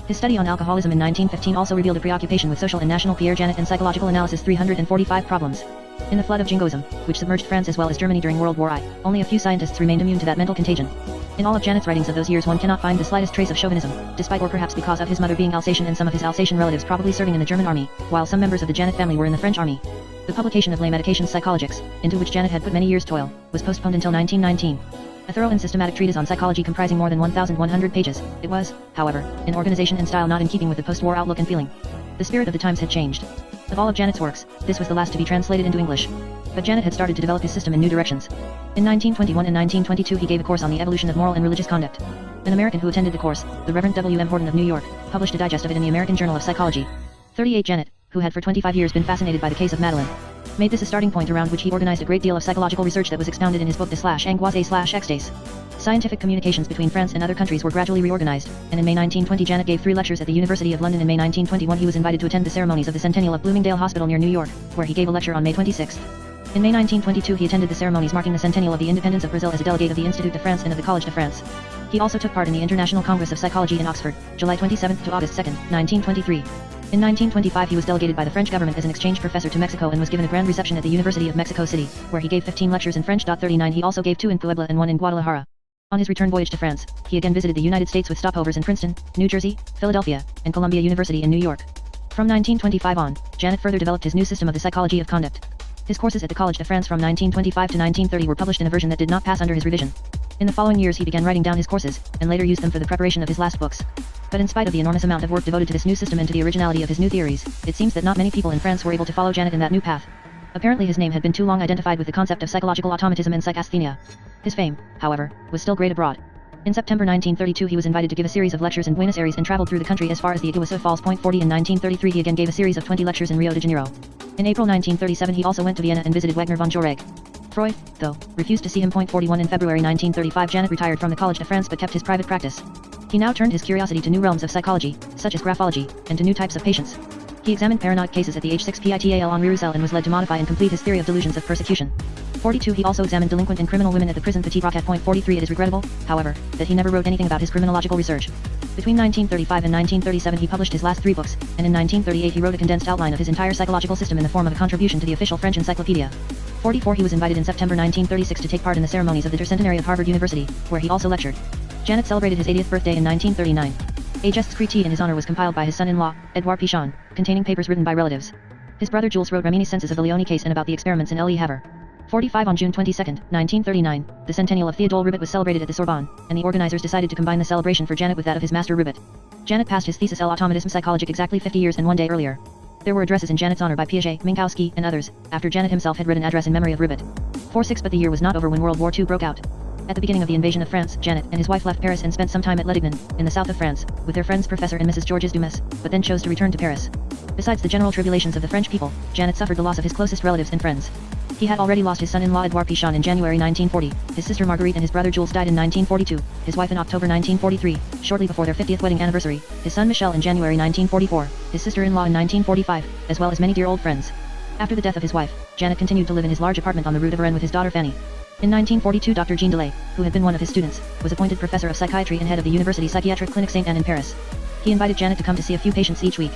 His study on alcoholism in 1915 also revealed a preoccupation with social and national Pierre Janet and psychological analysis. 345 Problems. In the flood of jingoism, which submerged France as well as Germany during World War I, only a few scientists remained immune to that mental contagion. In all of Janet's writings of those years one cannot find the slightest trace of chauvinism, despite or perhaps because of his mother being Alsatian and some of his Alsatian relatives probably serving in the German army, while some members of the Janet family were in the French army. The publication of Les Médications Psychologiques, into which Janet had put many years' toil, was postponed until 1919. A thorough and systematic treatise on psychology comprising more than 1,100 pages, it was, however, in organization and style not in keeping with the post-war outlook and feeling. The spirit of the times had changed. Of all of Janet's works, this was the last to be translated into English. But Janet had started to develop his system in new directions. In 1921 and 1922 he gave a course on the evolution of moral and religious conduct. An American who attended the course, the Reverend W. M. Horton of New York, published a digest of it in the American Journal of Psychology. 38 Janet, who had for 25 years been fascinated by the case of Madeleine, made this a starting point around which he organized a great deal of psychological research that was expounded in his book De /Angoisse/Extase. Scientific communications between France and other countries were gradually reorganized, and in May 1920 Janet gave 3 lectures at the University of London. In May 1921 he was invited to attend the ceremonies of the centennial of Bloomingdale Hospital near New York, where he gave a lecture on May 26. In May 1922 he attended the ceremonies marking the centennial of the independence of Brazil as a delegate of the Institut de France and of the Collège de France. He also took part in the International Congress of Psychology in Oxford, July 27 to August 2, 1923. In 1925 he was delegated by the French government as an exchange professor to Mexico and was given a grand reception at the University of Mexico City, where he gave 15 lectures in French. 39 He also gave 2 in Puebla and 1 in Guadalajara. On his return voyage to France, he again visited the United States with stopovers in Princeton, New Jersey, Philadelphia, and Columbia University in New York. From 1925 on, Janet further developed his new system of the psychology of conduct. His courses at the Collège de France from 1925 to 1930 were published in a version that did not pass under his revision. In the following years he began writing down his courses, and later used them for the preparation of his last books. But in spite of the enormous amount of work devoted to this new system and to the originality of his new theories, it seems that not many people in France were able to follow Janet in that new path. Apparently his name had been too long identified with the concept of psychological automatism and psychasthenia. His fame, however, was still great abroad. In September 1932 he was invited to give a series of lectures in Buenos Aires and traveled through the country as far as the Iguazu Falls. 40 In 1933 he again gave a series of 20 lectures in Rio de Janeiro. In April 1937 he also went to Vienna and visited Wagner von Jauregg. Freud, though, refused to see him. 41 In February 1935 Janet retired from the College de France but kept his private practice. He now turned his curiosity to new realms of psychology, such as graphology, and to new types of patients. He examined paranoid cases at the age 6 Pital Henri Roussel and was led to modify and complete his theory of delusions of persecution. 42 He also examined delinquent and criminal women at the prison Petit Roquette. 43 It is regrettable, however, that he never wrote anything about his criminological research. Between 1935 and 1937 he published his last 3 books, and in 1938 he wrote a condensed outline of his entire psychological system in the form of a contribution to the official French encyclopedia. 44 He was invited in September 1936 to take part in the ceremonies of the tercentenary of Harvard University, where he also lectured. Janet celebrated his 80th birthday in 1939. A geste critique in his honor was compiled by his son-in-law, Edouard Pichon, containing papers written by relatives. His brother Jules wrote reminiscences of the Leone case and about the experiments in Le Havre. 45 On June 22, 1939, the centennial of Theodule Ribet was celebrated at the Sorbonne, and the organizers decided to combine the celebration for Janet with that of his master Ribet. Janet passed his thesis L'automatisme psychologique exactly 50 years and 1 day earlier. There were addresses in Janet's honor by Piaget, Minkowski, and others, after Janet himself had read an address in memory of Ribet. 46 But the year was not over when World War II broke out. At the beginning of the invasion of France, Janet and his wife left Paris and spent some time at Ledignan, in the south of France, with their friends Professor and Mrs. Georges Dumas, but then chose to return to Paris. Besides the general tribulations of the French people, Janet suffered the loss of his closest relatives and friends. He had already lost his son-in-law Edouard Pichon in January 1940, his sister Marguerite and his brother Jules died in 1942, his wife in October 1943, shortly before their 50th wedding anniversary, his son Michel in January 1944, his sister-in-law in 1945, as well as many dear old friends. After the death of his wife, Janet continued to live in his large apartment on the Rue de Varenne with his daughter Fanny. In 1942 Dr. Jean Delay, who had been one of his students, was appointed professor of psychiatry and head of the University Psychiatric Clinic Saint Anne in Paris. He invited Janet to come to see a few patients each week.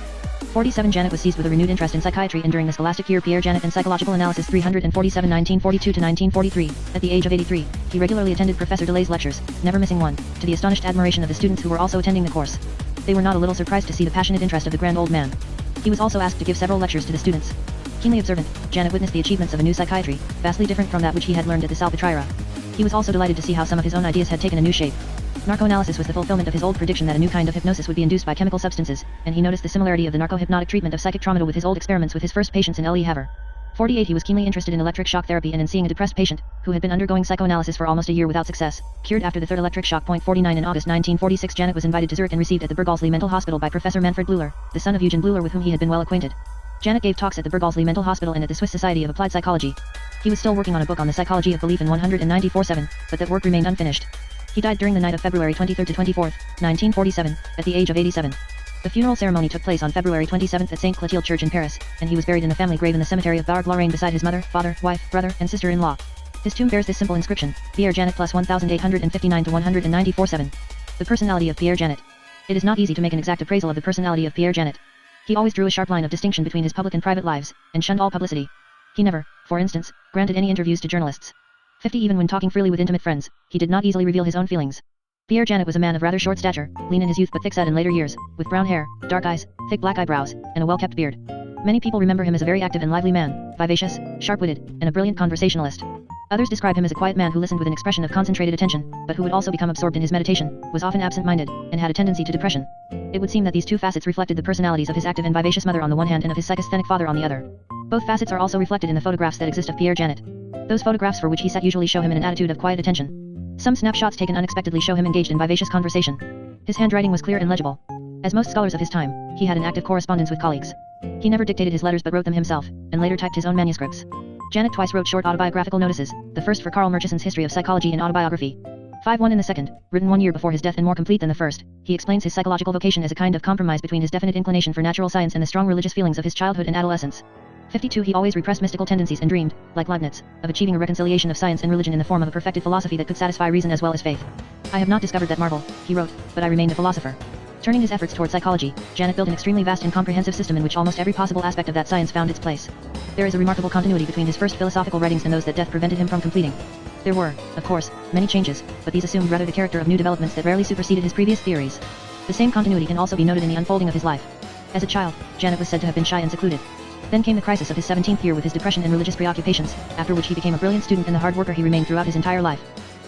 47 Janet was seized with a renewed interest in psychiatry and during the scholastic year Pierre Janet and Psychological Analysis 347 1942 to 1943, at the age of 83, he regularly attended Professor Delay's lectures, never missing one, to the astonished admiration of the students who were also attending the course. They were not a little surprised to see the passionate interest of the grand old man. He was also asked to give several lectures to the students. Keenly observant, Janet witnessed the achievements of a new psychiatry, vastly different from that which he had learned at the Salpêtrière. He was also delighted to see how some of his own ideas had taken a new shape. Narcoanalysis was the fulfillment of his old prediction that a new kind of hypnosis would be induced by chemical substances, and he noticed the similarity of the narco-hypnotic treatment of psychic trauma with his old experiments with his first patients in Le Havre. 48 He was keenly interested in electric shock therapy and in seeing a depressed patient, who had been undergoing psychoanalysis for almost a year without success, cured after the third electric shock. 49 In August 1946 Janet was invited to Zurich and received at the Burghalsli Mental Hospital by Professor Manfred Bleuler, the son of Eugen Bleuler with whom he had been well acquainted. Janet gave talks at the Burghalsli Mental Hospital and at the Swiss Society of Applied Psychology. He was still working on a book on the psychology of belief in 194/7, but that work remained unfinished. He died during the night of February 23 to 24, 1947, at the age of 87. The funeral ceremony took place on February 27 at St. Clotilde Church in Paris, and he was buried in the family grave in the cemetery of Bargue-Lorraine beside his mother, father, wife, brother, and sister-in-law. His tomb bears this simple inscription: Pierre Janet plus 1859 to 194/7. The personality of Pierre Janet. It is not easy to make an exact appraisal of the personality of Pierre Janet. He always drew a sharp line of distinction between his public and private lives, and shunned all publicity. He never, for instance, granted any interviews to journalists. 50 Even when talking freely with intimate friends, he did not easily reveal his own feelings. Pierre Janet was a man of rather short stature, lean in his youth but thick-set in later years, with brown hair, dark eyes, thick black eyebrows, and a well-kept beard. Many people remember him as a very active and lively man, vivacious, sharp-witted, and a brilliant conversationalist. Others describe him as a quiet man who listened with an expression of concentrated attention, but who would also become absorbed in his meditation, was often absent-minded, and had a tendency to depression. It would seem that these two facets reflected the personalities of his active and vivacious mother on the one hand and of his psychasthenic father on the other. Both facets are also reflected in the photographs that exist of Pierre Janet. Those photographs for which he sat usually show him in an attitude of quiet attention. Some snapshots taken unexpectedly show him engaged in vivacious conversation. His handwriting was clear and legible. As most scholars of his time, he had an active correspondence with colleagues. He never dictated his letters but wrote them himself, and later typed his own manuscripts. Janet twice wrote short autobiographical notices, the first for Karl Murchison's History of Psychology and Autobiography. 5-1 in the second, written 1 year before his death and more complete than the first, he explains his psychological vocation as a kind of compromise between his definite inclination for natural science and the strong religious feelings of his childhood and adolescence. 52 He always repressed mystical tendencies and dreamed, like Leibniz, of achieving a reconciliation of science and religion in the form of a perfected philosophy that could satisfy reason as well as faith. I have not discovered that marvel, he wrote, but I remained a philosopher. Turning his efforts toward psychology, Janet built an extremely vast and comprehensive system in which almost every possible aspect of that science found its place. There is a remarkable continuity between his first philosophical writings and those that death prevented him from completing. There were, of course, many changes, but these assumed rather the character of new developments that rarely superseded his previous theories. The same continuity can also be noted in the unfolding of his life. As a child, Janet was said to have been shy and secluded. Then came the crisis of his 17th year with his depression and religious preoccupations, after which he became a brilliant student and the hard worker he remained throughout his entire life.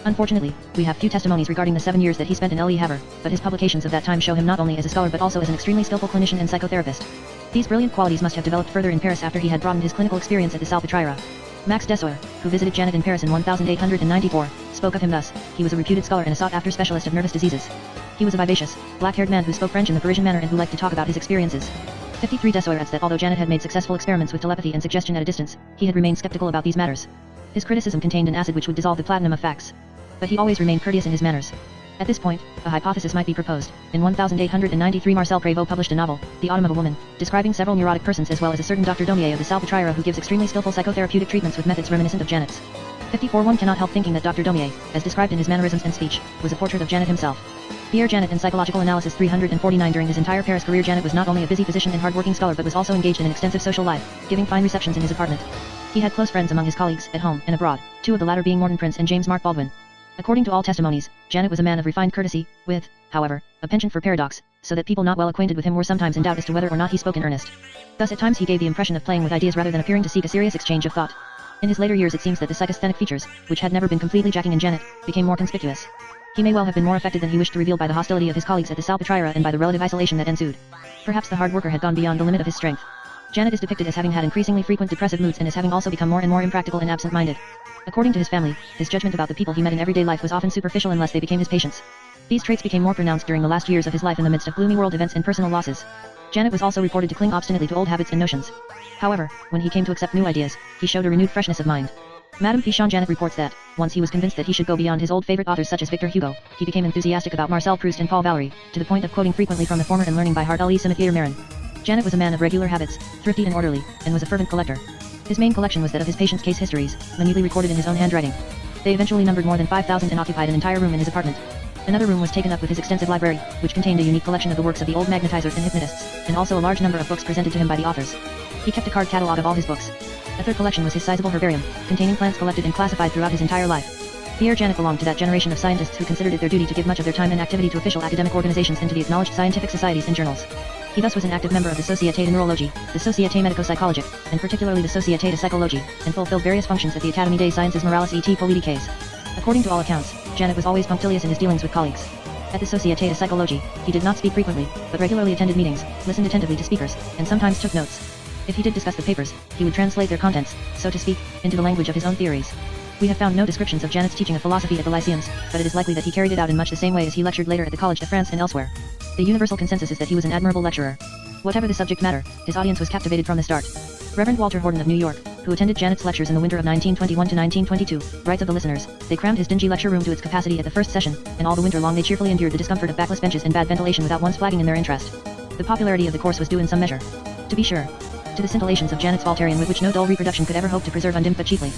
Unfortunately, we have few testimonies regarding the 7 years that he spent in Le Havre, but his publications of that time show him not only as a scholar but also as an extremely skillful clinician and psychotherapist. These brilliant qualities must have developed further in Paris after he had broadened his clinical experience at the Salpêtrière. Max Desoyer, who visited Janet in Paris in 1894, spoke of him thus: he was a reputed scholar and a sought-after specialist of nervous diseases. He was a vivacious, black-haired man who spoke French in the Parisian manner and who liked to talk about his experiences. 53 Dessoir adds that although Janet had made successful experiments with telepathy and suggestion at a distance, he had remained skeptical about these matters. His criticism contained an acid which would dissolve the platinum of facts. But he always remained courteous in his manners. At this point, a hypothesis might be proposed. In 1893 Marcel Prévost published a novel, The Autumn of a Woman, describing several neurotic persons as well as a certain Dr. Daumier of the Salpêtrière who gives extremely skillful psychotherapeutic treatments with methods reminiscent of Janet's. 54 One cannot help thinking that Dr. Daumier, as described in his mannerisms and speech, was a portrait of Janet himself. Pierre Janet in Psychological Analysis 349 During his entire Paris career Janet was not only a busy physician and hard-working scholar but was also engaged in an extensive social life, giving fine receptions in his apartment. He had close friends among his colleagues, at home and abroad, two of the latter being Morton Prince and James Mark Baldwin. According to all testimonies, Janet was a man of refined courtesy, with, however, a penchant for paradox, so that people not well acquainted with him were sometimes in doubt as to whether or not he spoke in earnest. Thus at times he gave the impression of playing with ideas rather than appearing to seek a serious exchange of thought. In his later years it seems that the psychasthenic features, which had never been completely jacking in Janet, became more conspicuous. He may well have been more affected than he wished to reveal by the hostility of his colleagues at the Salpêtrière and by the relative isolation that ensued. Perhaps the hard worker had gone beyond the limit of his strength. Janet is depicted as having had increasingly frequent depressive moods and as having also become more and more impractical and absent-minded. According to his family, his judgment about the people he met in everyday life was often superficial unless they became his patients. These traits became more pronounced during the last years of his life in the midst of gloomy world events and personal losses. Janet was also reported to cling obstinately to old habits and notions. However, when he came to accept new ideas, he showed a renewed freshness of mind. Madame Pichon Janet reports that, once he was convinced that he should go beyond his old favorite authors such as Victor Hugo, he became enthusiastic about Marcel Proust and Paul Valéry, to the point of quoting frequently from the former and learning by heart Ali Cimetière Marin. Janet was a man of regular habits, thrifty and orderly, and was a fervent collector. His main collection was that of his patients' case histories, minutely recorded in his own handwriting. They eventually numbered more than 5,000 and occupied an entire room in his apartment. Another room was taken up with his extensive library, which contained a unique collection of the works of the old magnetizers and hypnotists, and also a large number of books presented to him by the authors. He kept a card catalogue of all his books. A third collection was his sizable herbarium, containing plants collected and classified throughout his entire life. Pierre Janet belonged to that generation of scientists who considered it their duty to give much of their time and activity to official academic organizations and to the acknowledged scientific societies and journals. He thus was an active member of the Société de Neurologie, the Société Médico-Psychologique, and particularly the Société de Psychologie, and fulfilled various functions at the Académie des Sciences Morales et Politiques. According to all accounts, Janet was always punctilious in his dealings with colleagues. At the Société de Psychologie, he did not speak frequently, but regularly attended meetings, listened attentively to speakers, and sometimes took notes. If he did discuss the papers, he would translate their contents, so to speak, into the language of his own theories. We have found no descriptions of Janet's teaching of philosophy at the Lyceums, but it is likely that he carried it out in much the same way as he lectured later at the Collège de France and elsewhere. The universal consensus is that he was an admirable lecturer. Whatever the subject matter, his audience was captivated from the start. Reverend Walter Horton of New York, who attended Janet's lectures in the winter of 1921 to 1922, writes of the listeners: "They crammed his dingy lecture room to its capacity at the first session, and all the winter long they cheerfully endured the discomfort of backless benches and bad ventilation without once flagging in their interest." The popularity of the course was due in some measure, to be sure, to the scintillations of Janet's Voltairian with which no dull reproduction could ever hope to preserve undimmed, but chiefly,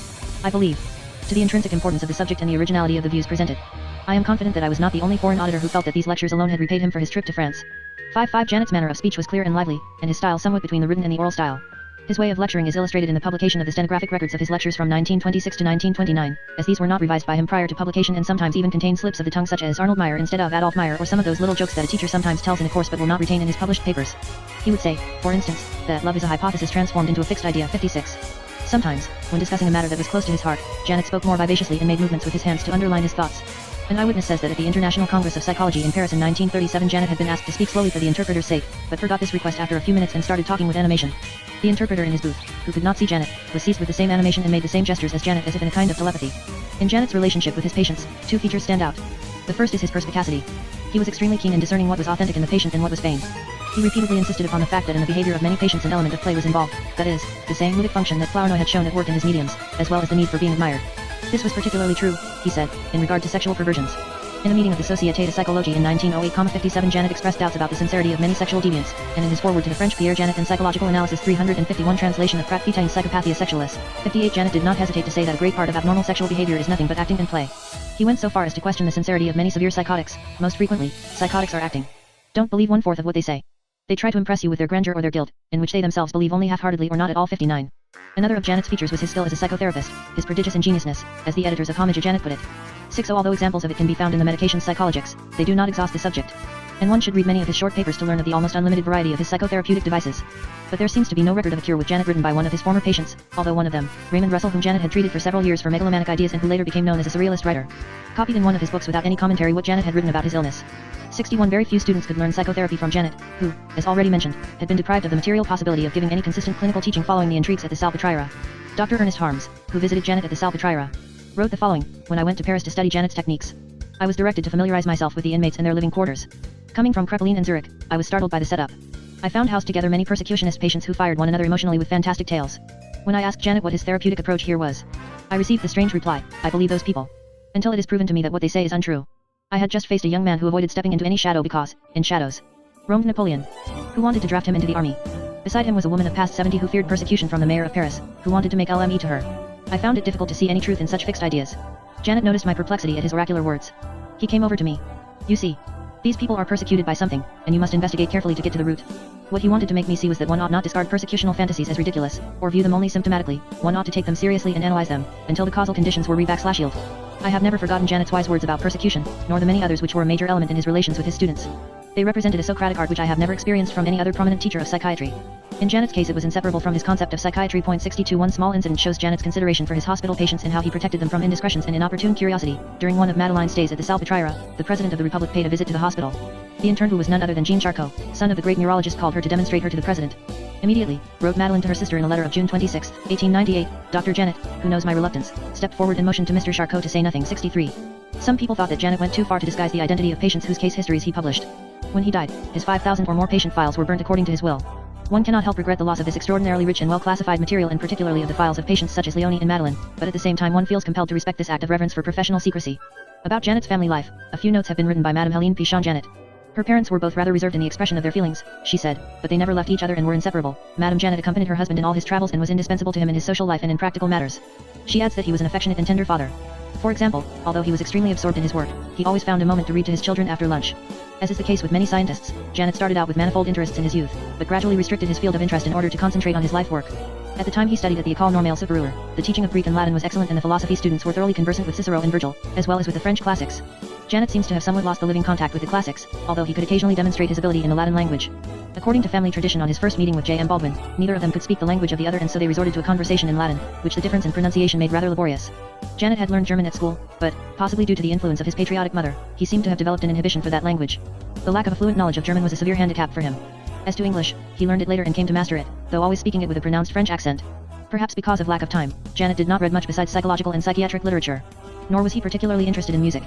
I believe, to the intrinsic importance of the subject and the originality of the views presented. I am confident that I was not the only foreign auditor who felt that these lectures alone had repaid him for his trip to France. 5. Janet's manner of speech was clear and lively, and his style somewhat between the written and the oral style. His way of lecturing is illustrated in the publication of the stenographic records of his lectures from 1926 to 1929, as these were not revised by him prior to publication and sometimes even contain slips of the tongue such as Arnold Meyer instead of Adolf Meyer, or some of those little jokes that a teacher sometimes tells in a course but will not retain in his published papers. He would say, for instance, that love is a hypothesis transformed into a fixed idea. 56. Sometimes, when discussing a matter that was close to his heart, Janet spoke more vivaciously and made movements with his hands to underline his thoughts. An eyewitness says that at the International Congress of Psychology in Paris in 1937 Janet had been asked to speak slowly for the interpreter's sake, but forgot this request after a few minutes and started talking with animation. The interpreter in his booth, who could not see Janet, was seized with the same animation and made the same gestures as Janet as if in a kind of telepathy. In Janet's relationship with his patients, two features stand out. The first is his perspicacity. He was extremely keen in discerning what was authentic in the patient and what was feigned. He repeatedly insisted upon the fact that in the behavior of many patients an element of play was involved, that is, the same ludic function that Flournoy had shown at work in his mediums, as well as the need for being admired. This was particularly true, he said, in regard to sexual perversions. In a meeting of the Société de Psychologie in 1908-57 Janet expressed doubts about the sincerity of many sexual deviants, and in his foreword to the French Pierre Janet in Psychological Analysis 351 translation of Pratt-Pitaine's Psychopathia Sexualis, 58 Janet did not hesitate to say that a great part of abnormal sexual behavior is nothing but acting and play. He went so far as to question the sincerity of many severe psychotics. Most frequently, psychotics are acting. Don't believe 1/4 of what they say. They try to impress you with their grandeur or their guilt, in which they themselves believe only half-heartedly or not at all. 59. Another of Janet's features was his skill as a psychotherapist, his prodigious ingeniousness, as the editors of Homage Janet put it. 6. Although examples of it can be found in the Medication Psychologics, they do not exhaust the subject. And one should read many of his short papers to learn of the almost unlimited variety of his psychotherapeutic devices. But there seems to be no record of a cure with Janet written by one of his former patients, although one of them, Raymond Russell, whom Janet had treated for several years for megalomaniac ideas and who later became known as a surrealist writer, copied in one of his books without any commentary what Janet had written about his illness. 61. Very few students could learn psychotherapy from Janet, who, as already mentioned, had been deprived of the material possibility of giving any consistent clinical teaching following the intrigues at the Salpêtrière. Dr. Ernest Harms, who visited Janet at the Salpêtrière, Wrote the following: when I went to Paris to study Janet's techniques, I was directed to familiarize myself with the inmates and their living quarters. Coming from Crepelin and Zurich, I was startled by the setup. I found housed together many persecutionist patients who fired one another emotionally with fantastic tales. When I asked Janet what his therapeutic approach here was, I received the strange reply: I believe those people, until it is proven to me that what they say is untrue. I had just faced a young man who avoided stepping into any shadow because, in shadows, roamed Napoleon, who wanted to draft him into the army. Beside him was a woman of past 70 who feared persecution from the mayor of Paris, who wanted to make LME to her. I found it difficult to see any truth in such fixed ideas. Janet noticed my perplexity at his oracular words. He came over to me. You see, these people are persecuted by something, and you must investigate carefully to get to the root. What he wanted to make me see was that one ought not discard persecutional fantasies as ridiculous, or view them only symptomatically. One ought to take them seriously and analyze them, until the causal conditions were re-backslashed. I have never forgotten Janet's wise words about persecution, nor the many others which were a major element in his relations with his students. They represented a Socratic art which I have never experienced from any other prominent teacher of psychiatry. In Janet's case it was inseparable from his concept of psychiatry. 62 One small incident shows Janet's consideration for his hospital patients and how he protected them from indiscretions and inopportune curiosity. During one of Madeleine's stays at the Salpêtrière, the President of the Republic paid a visit to the hospital. The intern, who was none other than Jean Charcot, son of the great neurologist, called her to demonstrate her to the President. Immediately, wrote Madeleine to her sister in a letter of June 26, 1898, Dr. Janet, who knows my reluctance, stepped forward and motioned to Mr. Charcot to say nothing. 63. Some people thought that Janet went too far to disguise the identity of patients whose case histories he published. When he died, his 5,000 or more patient files were burnt according to his will. One cannot help regret the loss of this extraordinarily rich and well-classified material, and particularly of the files of patients such as Leonie and Madeleine, but at the same time one feels compelled to respect this act of reverence for professional secrecy. About Janet's family life, a few notes have been written by Madame Helene Pichon Janet. Her parents were both rather reserved in the expression of their feelings, she said, but they never left each other and were inseparable. Madame Janet accompanied her husband in all his travels and was indispensable to him in his social life and in practical matters. She adds that he was an affectionate and tender father. For example, although he was extremely absorbed in his work, he always found a moment to read to his children after lunch. As is the case with many scientists, Janet started out with manifold interests in his youth, but gradually restricted his field of interest in order to concentrate on his life work. At the time he studied at the École Normale Supérieure, the teaching of Greek and Latin was excellent and the philosophy students were thoroughly conversant with Cicero and Virgil, as well as with the French classics. Janet seems to have somewhat lost the living contact with the classics, although he could occasionally demonstrate his ability in the Latin language. According to family tradition, on his first meeting with J.M. Baldwin, neither of them could speak the language of the other, and so they resorted to a conversation in Latin, which the difference in pronunciation made rather laborious. Janet had learned German at school, but, possibly due to the influence of his patriotic mother, he seemed to have developed an inhibition for that language. The lack of a fluent knowledge of German was a severe handicap for him. As to English, he learned it later and came to master it, though always speaking it with a pronounced French accent. Perhaps because of lack of time, Janet did not read much besides psychological and psychiatric literature. Nor was he particularly interested in music,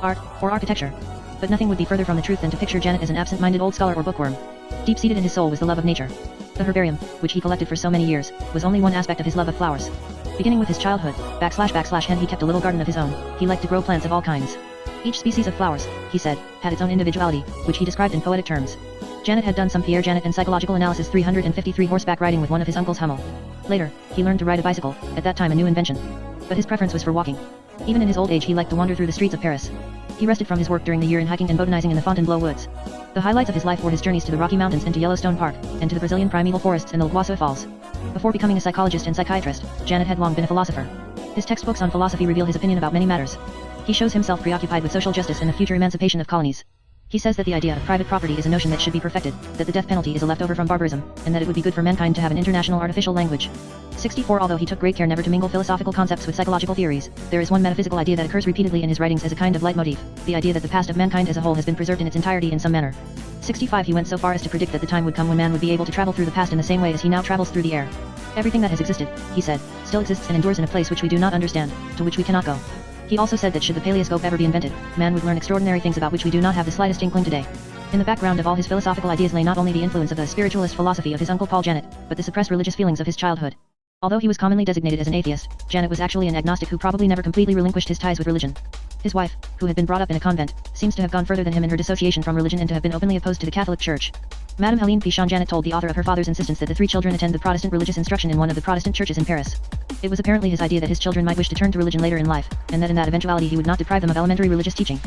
art, or architecture. But nothing would be further from the truth than to picture Janet as an absent-minded old scholar or bookworm. Deep-seated in his soul was the love of nature. The herbarium, which he collected for so many years, was only one aspect of his love of flowers. Beginning with his childhood, // he kept a little garden of his own. He liked to grow plants of all kinds. Each species of flowers, he said, had its own individuality, which he described in poetic terms. Janet had done some Pierre Janet and psychological analysis 353 horseback riding with one of his uncles Hummel. Later, he learned to ride a bicycle, at that time a new invention. But his preference was for walking. Even in his old age he liked to wander through the streets of Paris. He rested from his work during the year in hiking and botanizing in the Fontainebleau woods. The highlights of his life were his journeys to the Rocky Mountains and to Yellowstone Park, and to the Brazilian primeval forests and the Iguazu Falls. Before becoming a psychologist and psychiatrist, Janet had long been a philosopher. His textbooks on philosophy reveal his opinion about many matters. He shows himself preoccupied with social justice and the future emancipation of colonies. He says that the idea of private property is a notion that should be perfected, that the death penalty is a leftover from barbarism, and that it would be good for mankind to have an international artificial language. 64 Although he took great care never to mingle philosophical concepts with psychological theories, there is one metaphysical idea that occurs repeatedly in his writings as a kind of leitmotif, the idea that the past of mankind as a whole has been preserved in its entirety in some manner. 65 He went so far as to predict that the time would come when man would be able to travel through the past in the same way as he now travels through the air. Everything that has existed, he said, still exists and endures in a place which we do not understand, to which we cannot go. He also said that should the paleoscope ever be invented, man would learn extraordinary things about which we do not have the slightest inkling today. In the background of all his philosophical ideas lay not only the influence of the spiritualist philosophy of his uncle Paul Janet, but the suppressed religious feelings of his childhood. Although he was commonly designated as an atheist, Janet was actually an agnostic who probably never completely relinquished his ties with religion. His wife, who had been brought up in a convent, seems to have gone further than him in her dissociation from religion and to have been openly opposed to the Catholic Church. Madame Helene Pichon Janet told the author of her father's insistence that the three children attend the Protestant religious instruction in one of the Protestant churches in Paris. It was apparently his idea that his children might wish to turn to religion later in life, and that in that eventuality he would not deprive them of elementary religious teaching.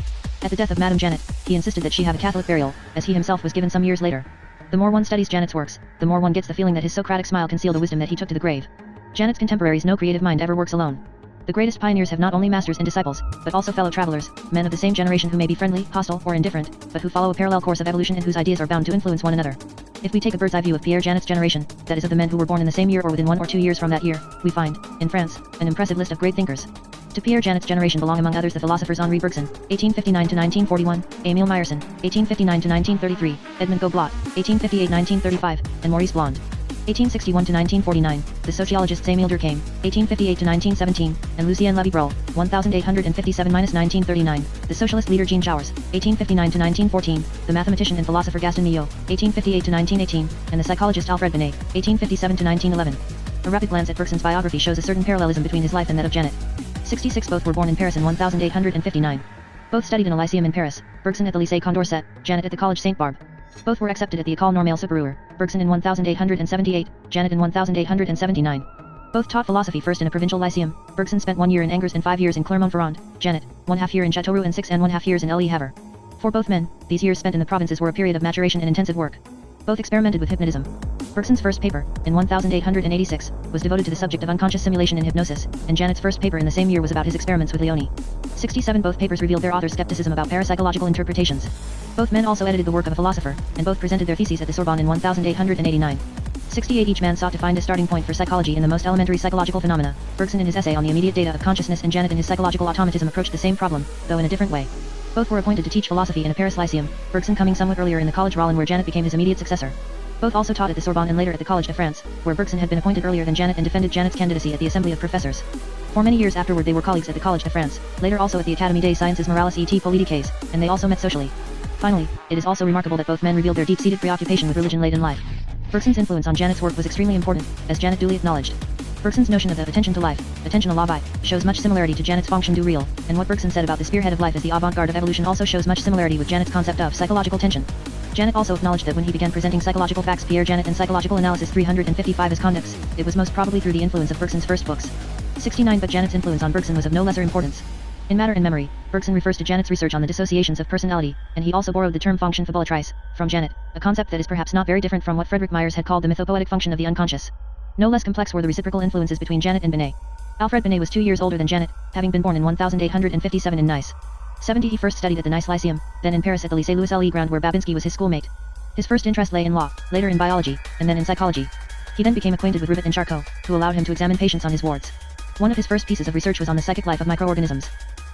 At the death of Madame Janet, he insisted that she have a Catholic burial, as he himself was given some years later. The more one studies Janet's works, the more one gets the feeling that his Socratic smile concealed the wisdom that he took to the grave. Janet's contemporaries' no creative mind ever works alone. The greatest pioneers have not only masters and disciples, but also fellow travelers, men of the same generation who may be friendly, hostile, or indifferent, but who follow a parallel course of evolution and whose ideas are bound to influence one another. If we take a bird's eye view of Pierre Janet's generation, that is of the men who were born in the same year or within 1 or 2 years from that year, we find, in France, an impressive list of great thinkers. To Pierre Janet's generation belong among others the philosophers Henri Bergson, 1859–1941, Émile Meyerson, 1859–1933, Edmond Goblat, 1858–1935, and Maurice Blond. 1861 to 1949, the sociologists Émile Durkheim, 1858 to 1917, and Lucien Levy-Bruhl, 1857–1939, the socialist leader Jean Chouars, 1859 to 1914, the mathematician and philosopher Gaston Milhaud, 1858 to 1918, and the psychologist Alfred Binet, 1857 to 1911. A rapid glance at Bergson's biography shows a certain parallelism between his life and that of Janet. 66 Both were born in Paris in 1859. Both studied in a lyceum in Paris, Bergson at the Lycée Condorcet, Janet at the Collège Sainte-Barbe. Both were accepted at the École Normale Supérieure, Bergson in 1878, Janet in 1879. Both taught philosophy first in a provincial lyceum. Bergson spent 1 year in Angers and 5 years in Clermont-Ferrand, Janet, 1/2 year in Châteauroux and 6½ years in Le Havre. For both men, these years spent in the provinces were a period of maturation and intensive work. Both experimented with hypnotism. Bergson's first paper, in 1886, was devoted to the subject of unconscious simulation in hypnosis, and Janet's first paper in the same year was about his experiments with Leonie. 67 Both papers revealed their authors' skepticism about parapsychological interpretations. Both men also edited the work of a philosopher, and both presented their theses at the Sorbonne in 1889. 68 Each man sought to find a starting point for psychology in the most elementary psychological phenomena. Bergson in his essay on the immediate data of consciousness and Janet in his psychological automatism approached the same problem, though in a different way. Both were appointed to teach philosophy in a Paris lyceum, Bergson coming somewhat earlier in the Collège Rollin where Janet became his immediate successor. Both also taught at the Sorbonne and later at the Collège de France, where Bergson had been appointed earlier than Janet and defended Janet's candidacy at the Assembly of Professors. For many years afterward they were colleagues at the Collège de France, later also at the Académie des Sciences Morales et Politiques, and they also met socially. Finally, it is also remarkable that both men revealed their deep-seated preoccupation with religion late in life. Bergson's influence on Janet's work was extremely important, as Janet duly acknowledged. Bergson's notion of the attention to life, attention à la vie, shows much similarity to Janet's fonction du réel, and what Bergson said about the spearhead of life as the avant-garde of evolution also shows much similarity with Janet's concept of psychological tension. Janet also acknowledged that when he began presenting psychological facts Pierre Janet and Psychological Analysis 355 as conducts, it was most probably through the influence of Bergson's first books. 69 But Janet's influence on Bergson was of no lesser importance. In Matter and Memory, Bergson refers to Janet's research on the dissociations of personality, and he also borrowed the term fonction fabulatrice from Janet, a concept that is perhaps not very different from what Frederick Myers had called the mythopoetic function of the unconscious. No less complex were the reciprocal influences between Janet and Binet. Alfred Binet was 2 years older than Janet, having been born in 1857 in Nice. 70 He first studied at the Nice Lyceum, then in Paris at the Lycée Louis Legrand where Babinski was his schoolmate. His first interest lay in law, later in biology, and then in psychology. He then became acquainted with Ribot and Charcot, who allowed him to examine patients on his wards. One of his first pieces of research was on the psychic life of microorganisms.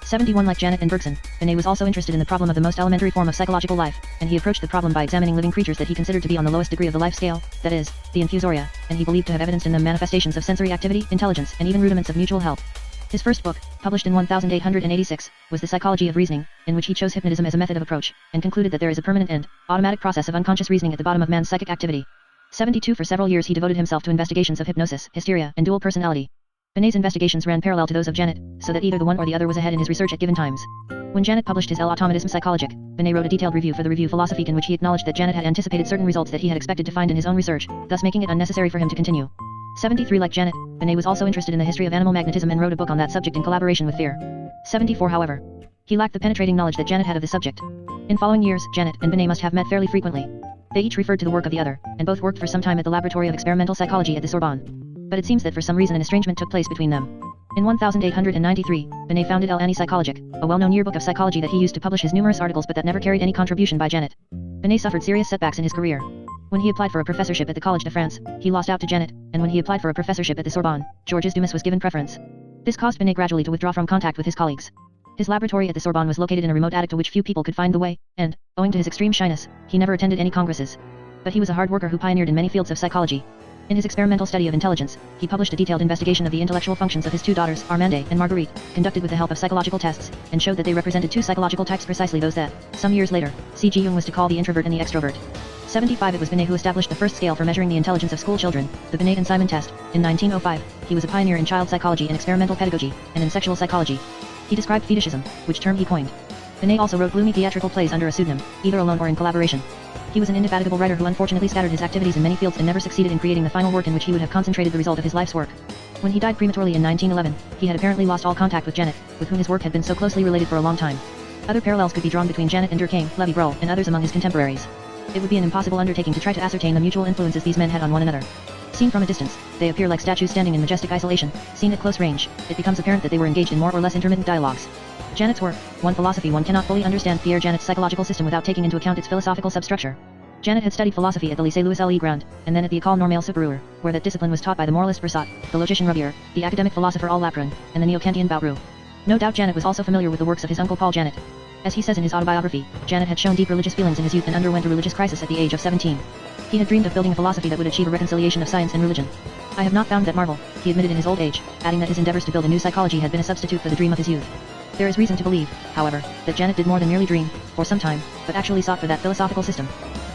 71 Like Janet and Bergson, Binet was also interested in the problem of the most elementary form of psychological life, and he approached the problem by examining living creatures that he considered to be on the lowest degree of the life scale, that is, the infusoria, and he believed to have evidenced in them manifestations of sensory activity, intelligence, and even rudiments of mutual help. His first book, published in 1886, was The Psychology of Reasoning, in which he chose hypnotism as a method of approach, and concluded that there is a permanent and automatic process of unconscious reasoning at the bottom of man's psychic activity. 72 For several years he devoted himself to investigations of hypnosis, hysteria, and dual personality. Binet's investigations ran parallel to those of Janet, so that either the one or the other was ahead in his research at given times. When Janet published his L'Automatisme psychologique, Binet wrote a detailed review for the Revue Philosophique in which he acknowledged that Janet had anticipated certain results that he had expected to find in his own research, thus making it unnecessary for him to continue. 73 Like Janet, Binet was also interested in the history of animal magnetism and wrote a book on that subject in collaboration with Fear. 74 However, he lacked the penetrating knowledge that Janet had of the subject. In following years, Janet and Binet must have met fairly frequently. They each referred to the work of the other, and both worked for some time at the Laboratory of Experimental Psychology at the Sorbonne. But it seems that for some reason an estrangement took place between them. In 1893, Binet founded L'Année Psychologique, a well-known yearbook of psychology that he used to publish his numerous articles but that never carried any contribution by Janet. Binet suffered serious setbacks in his career. When he applied for a professorship at the Collège de France, he lost out to Janet, and when he applied for a professorship at the Sorbonne, Georges Dumas was given preference. This caused Binet gradually to withdraw from contact with his colleagues. His laboratory at the Sorbonne was located in a remote attic to which few people could find the way, and, owing to his extreme shyness, he never attended any congresses. But he was a hard worker who pioneered in many fields of psychology. In his experimental study of intelligence, he published a detailed investigation of the intellectual functions of his two daughters, Armande and Marguerite, conducted with the help of psychological tests, and showed that they represented two psychological types precisely those that, some years later, C.G. Jung was to call the introvert and the extrovert. 75 It was Binet who established the first scale for measuring the intelligence of school children, the Binet and Simon test. In 1905, he was a pioneer in child psychology and experimental pedagogy, and in sexual psychology. He described fetishism, which term he coined. Binet also wrote gloomy theatrical plays under a pseudonym, either alone or in collaboration. He was an indefatigable writer who unfortunately scattered his activities in many fields and never succeeded in creating the final work in which he would have concentrated the result of his life's work. When he died prematurely in 1911, he had apparently lost all contact with Janet, with whom his work had been so closely related for a long time. Other parallels could be drawn between Janet and Durkheim, Levy-Bruhl, and others among his contemporaries. It would be an impossible undertaking to try to ascertain the mutual influences these men had on one another. Seen from a distance, they appear like statues standing in majestic isolation. Seen at close range, it becomes apparent that they were engaged in more or less intermittent dialogues. Janet's work, One Philosophy. One cannot fully understand Pierre Janet's psychological system without taking into account its philosophical substructure. Janet had studied philosophy at the Lycée Louis Legrand, and then at the École Normale Supérieure, where that discipline was taught by the moralist Brissot, the logician Robier, the academic philosopher All Lapron, and the neo-Kantian Baubrou. No doubt Janet was also familiar with the works of his uncle Paul Janet. As he says in his autobiography, Janet had shown deep religious feelings in his youth and underwent a religious crisis at the age of 17. He had dreamed of building a philosophy that would achieve a reconciliation of science and religion. I have not found that marvel, he admitted in his old age, adding that his endeavors to build a new psychology had been a substitute for the dream of his youth. There is reason to believe, however, that Janet did more than merely dream, for some time, but actually sought for that philosophical system.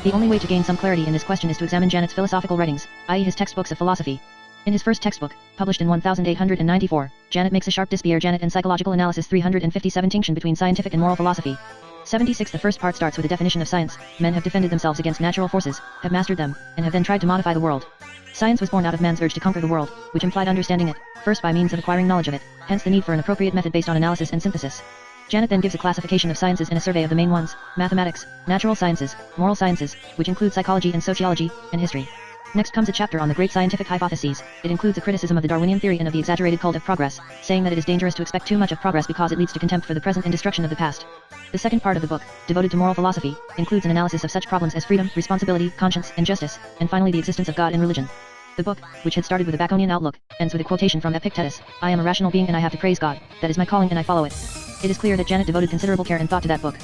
The only way to gain some clarity in this question is to examine Janet's philosophical writings, i.e. his textbooks of philosophy. In his first textbook, published in 1894, Janet makes a sharp dispute Janet and Psychological Analysis 357 distinction between scientific and moral philosophy. 76 The first part starts with a definition of science. Men have defended themselves against natural forces, have mastered them, and have then tried to modify the world. Science was born out of man's urge to conquer the world, which implied understanding it, first by means of acquiring knowledge of it, hence the need for an appropriate method based on analysis and synthesis. Janet then gives a classification of sciences and a survey of the main ones: mathematics, natural sciences, moral sciences, which include psychology and sociology, and history. Next comes a chapter on the great scientific hypotheses. It includes a criticism of the Darwinian theory and of the exaggerated cult of progress, saying that it is dangerous to expect too much of progress because it leads to contempt for the present and destruction of the past. The second part of the book, devoted to moral philosophy, includes an analysis of such problems as freedom, responsibility, conscience, and justice, and finally the existence of God and religion. The book, which had started with a Baconian outlook, ends with a quotation from Epictetus: "I am a rational being and I have to praise God, that is my calling and I follow it." It is clear that Janet devoted considerable care and thought to that book.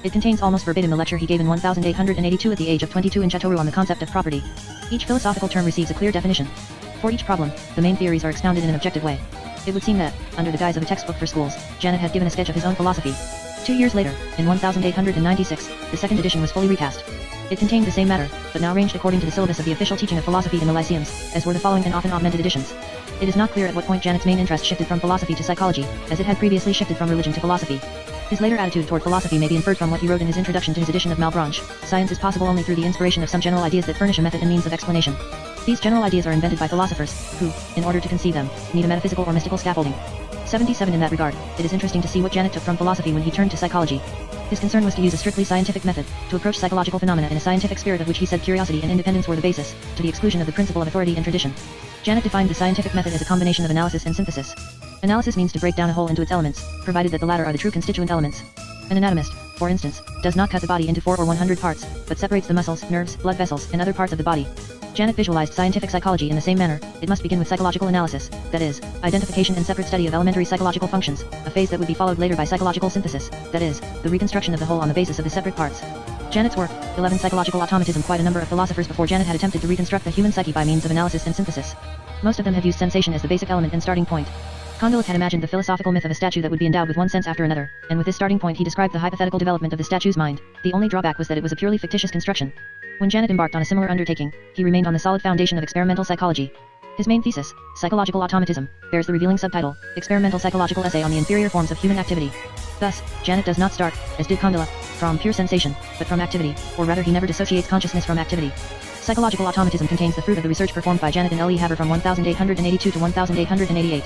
It contains almost verbatim the lecture he gave in 1882 at the age of 22 in Châteauroux on the concept of property. Each philosophical term receives a clear definition. For each problem, the main theories are expounded in an objective way. It would seem that, under the guise of a textbook for schools, Janet had given a sketch of his own philosophy. 2 years later, in 1896, the second edition was fully recast. It contained the same matter, but now arranged according to the syllabus of the official teaching of philosophy in the lyceums, as were the following and often augmented editions. It is not clear at what point Janet's main interest shifted from philosophy to psychology, as it had previously shifted from religion to philosophy. His later attitude toward philosophy may be inferred from what he wrote in his introduction to his edition of Malebranche: "Science is possible only through the inspiration of some general ideas that furnish a method and means of explanation." These general ideas are invented by philosophers, who, in order to conceive them, need a metaphysical or mystical scaffolding. 77 In that regard, it is interesting to see what Janet took from philosophy when he turned to psychology. His concern was to use a strictly scientific method, to approach psychological phenomena in a scientific spirit of which he said curiosity and independence were the basis, to the exclusion of the principle of authority and tradition. Janet defined the scientific method as a combination of analysis and synthesis. Analysis means to break down a whole into its elements, provided that the latter are the true constituent elements. An anatomist, for instance, does not cut the body into 4 or 100 parts, but separates the muscles, nerves, blood vessels, and other parts of the body. Janet visualized scientific psychology in the same manner. It must begin with psychological analysis, that is, identification and separate study of elementary psychological functions, a phase that would be followed later by psychological synthesis, that is, the reconstruction of the whole on the basis of the separate parts. Janet's work, 11 Psychological Automatism. Quite a number of philosophers before Janet had attempted to reconstruct the human psyche by means of analysis and synthesis. Most of them have used sensation as the basic element and starting point. Condillac had imagined the philosophical myth of a statue that would be endowed with one sense after another, and with this starting point he described the hypothetical development of the statue's mind. The only drawback was that it was a purely fictitious construction. When Janet embarked on a similar undertaking, he remained on the solid foundation of experimental psychology. His main thesis, Psychological Automatism, bears the revealing subtitle, Experimental Psychological Essay on the Inferior Forms of Human Activity. Thus, Janet does not start, as did Condillac, from pure sensation, but from activity, or rather he never dissociates consciousness from activity. Psychological Automatism contains the fruit of the research performed by Janet and L. E. Haver from 1882 to 1888.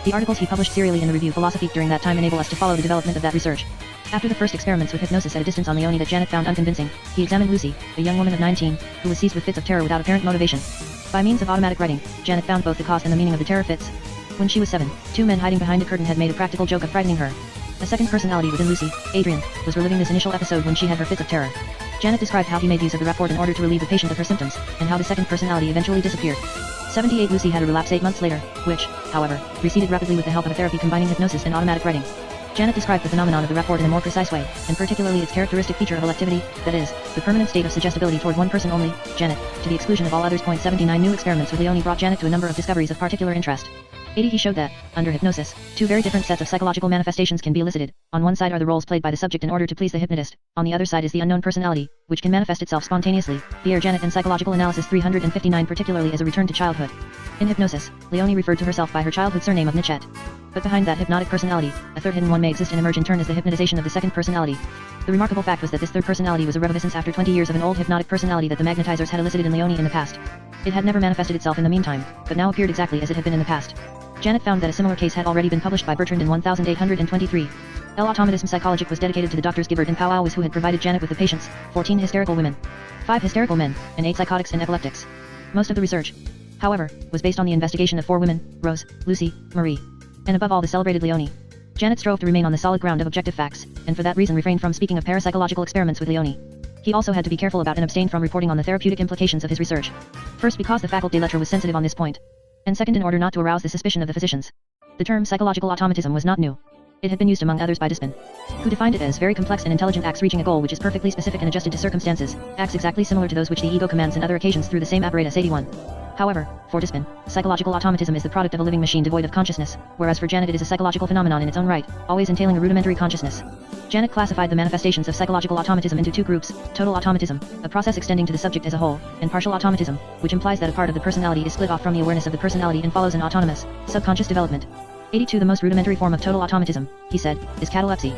The articles he published serially in the Review Philosophique during that time enable us to follow the development of that research. After the first experiments with hypnosis at a distance on Leonie that Janet found unconvincing, he examined Lucy, a young woman of 19, who was seized with fits of terror without apparent motivation. By means of automatic writing, Janet found both the cause and the meaning of the terror fits. When she was 7, 2 men hiding behind a curtain had made a practical joke of frightening her. A second personality within Lucy, Adrian, was reliving this initial episode when she had her fits of terror. Janet described how he made use of the rapport in order to relieve the patient of her symptoms, and how the second personality eventually disappeared. 78 Lucy had a relapse 8 months later, which, however, receded rapidly with the help of a therapy combining hypnosis and automatic writing. Janet described the phenomenon of the rapport in a more precise way, and particularly its characteristic feature of electivity, that is, the permanent state of suggestibility toward one person only, Janet, to the exclusion of all others. 79 New experiments with Leonie brought Janet to a number of discoveries of particular interest. 80 He showed that, under hypnosis, 2 very different sets of psychological manifestations can be elicited. On one side are the roles played by the subject in order to please the hypnotist, on the other side is the unknown personality, which can manifest itself spontaneously. Pierre Janet and Psychological Analysis 359 particularly as a return to childhood. In hypnosis, Leonie referred to herself by her childhood surname of Nichette. But behind that hypnotic personality, a third hidden one may exist and emerge in turn as the hypnotization of the second personality. The remarkable fact was that this third personality was a reviviscence after 20 years of an old hypnotic personality that the magnetizers had elicited in Leonie in the past. It had never manifested itself in the meantime, but now appeared exactly as it had been in the past. Janet found that a similar case had already been published by Bertrand in 1823. L'Automatisme psychologique was dedicated to the doctors Gibbard and Powys who had provided Janet with the patients, 14 hysterical women, 5 hysterical men, and 8 psychotics and epileptics. Most of the research, however, was based on the investigation of 4 women, Rose, Lucy, Marie, and above all the celebrated Leonie. Janet strove to remain on the solid ground of objective facts, and for that reason refrained from speaking of parapsychological experiments with Leonie. He also had to be careful about and abstain from reporting on the therapeutic implications of his research. First because the Faculté des Lettres was sensitive on this point, and second in order not to arouse the suspicion of the physicians. The term psychological automatism was not new. It had been used among others by Despin, who defined it as very complex and intelligent acts reaching a goal which is perfectly specific and adjusted to circumstances, acts exactly similar to those which the ego commands in other occasions through the same apparatus 81. However, for Despin, psychological automatism is the product of a living machine devoid of consciousness, whereas for Janet it is a psychological phenomenon in its own right, always entailing a rudimentary consciousness. Janet classified the manifestations of psychological automatism into two groups: total automatism, a process extending to the subject as a whole, and partial automatism, which implies that a part of the personality is split off from the awareness of the personality and follows an autonomous, subconscious development. 82 The most rudimentary form of total automatism, he said, is catalepsy.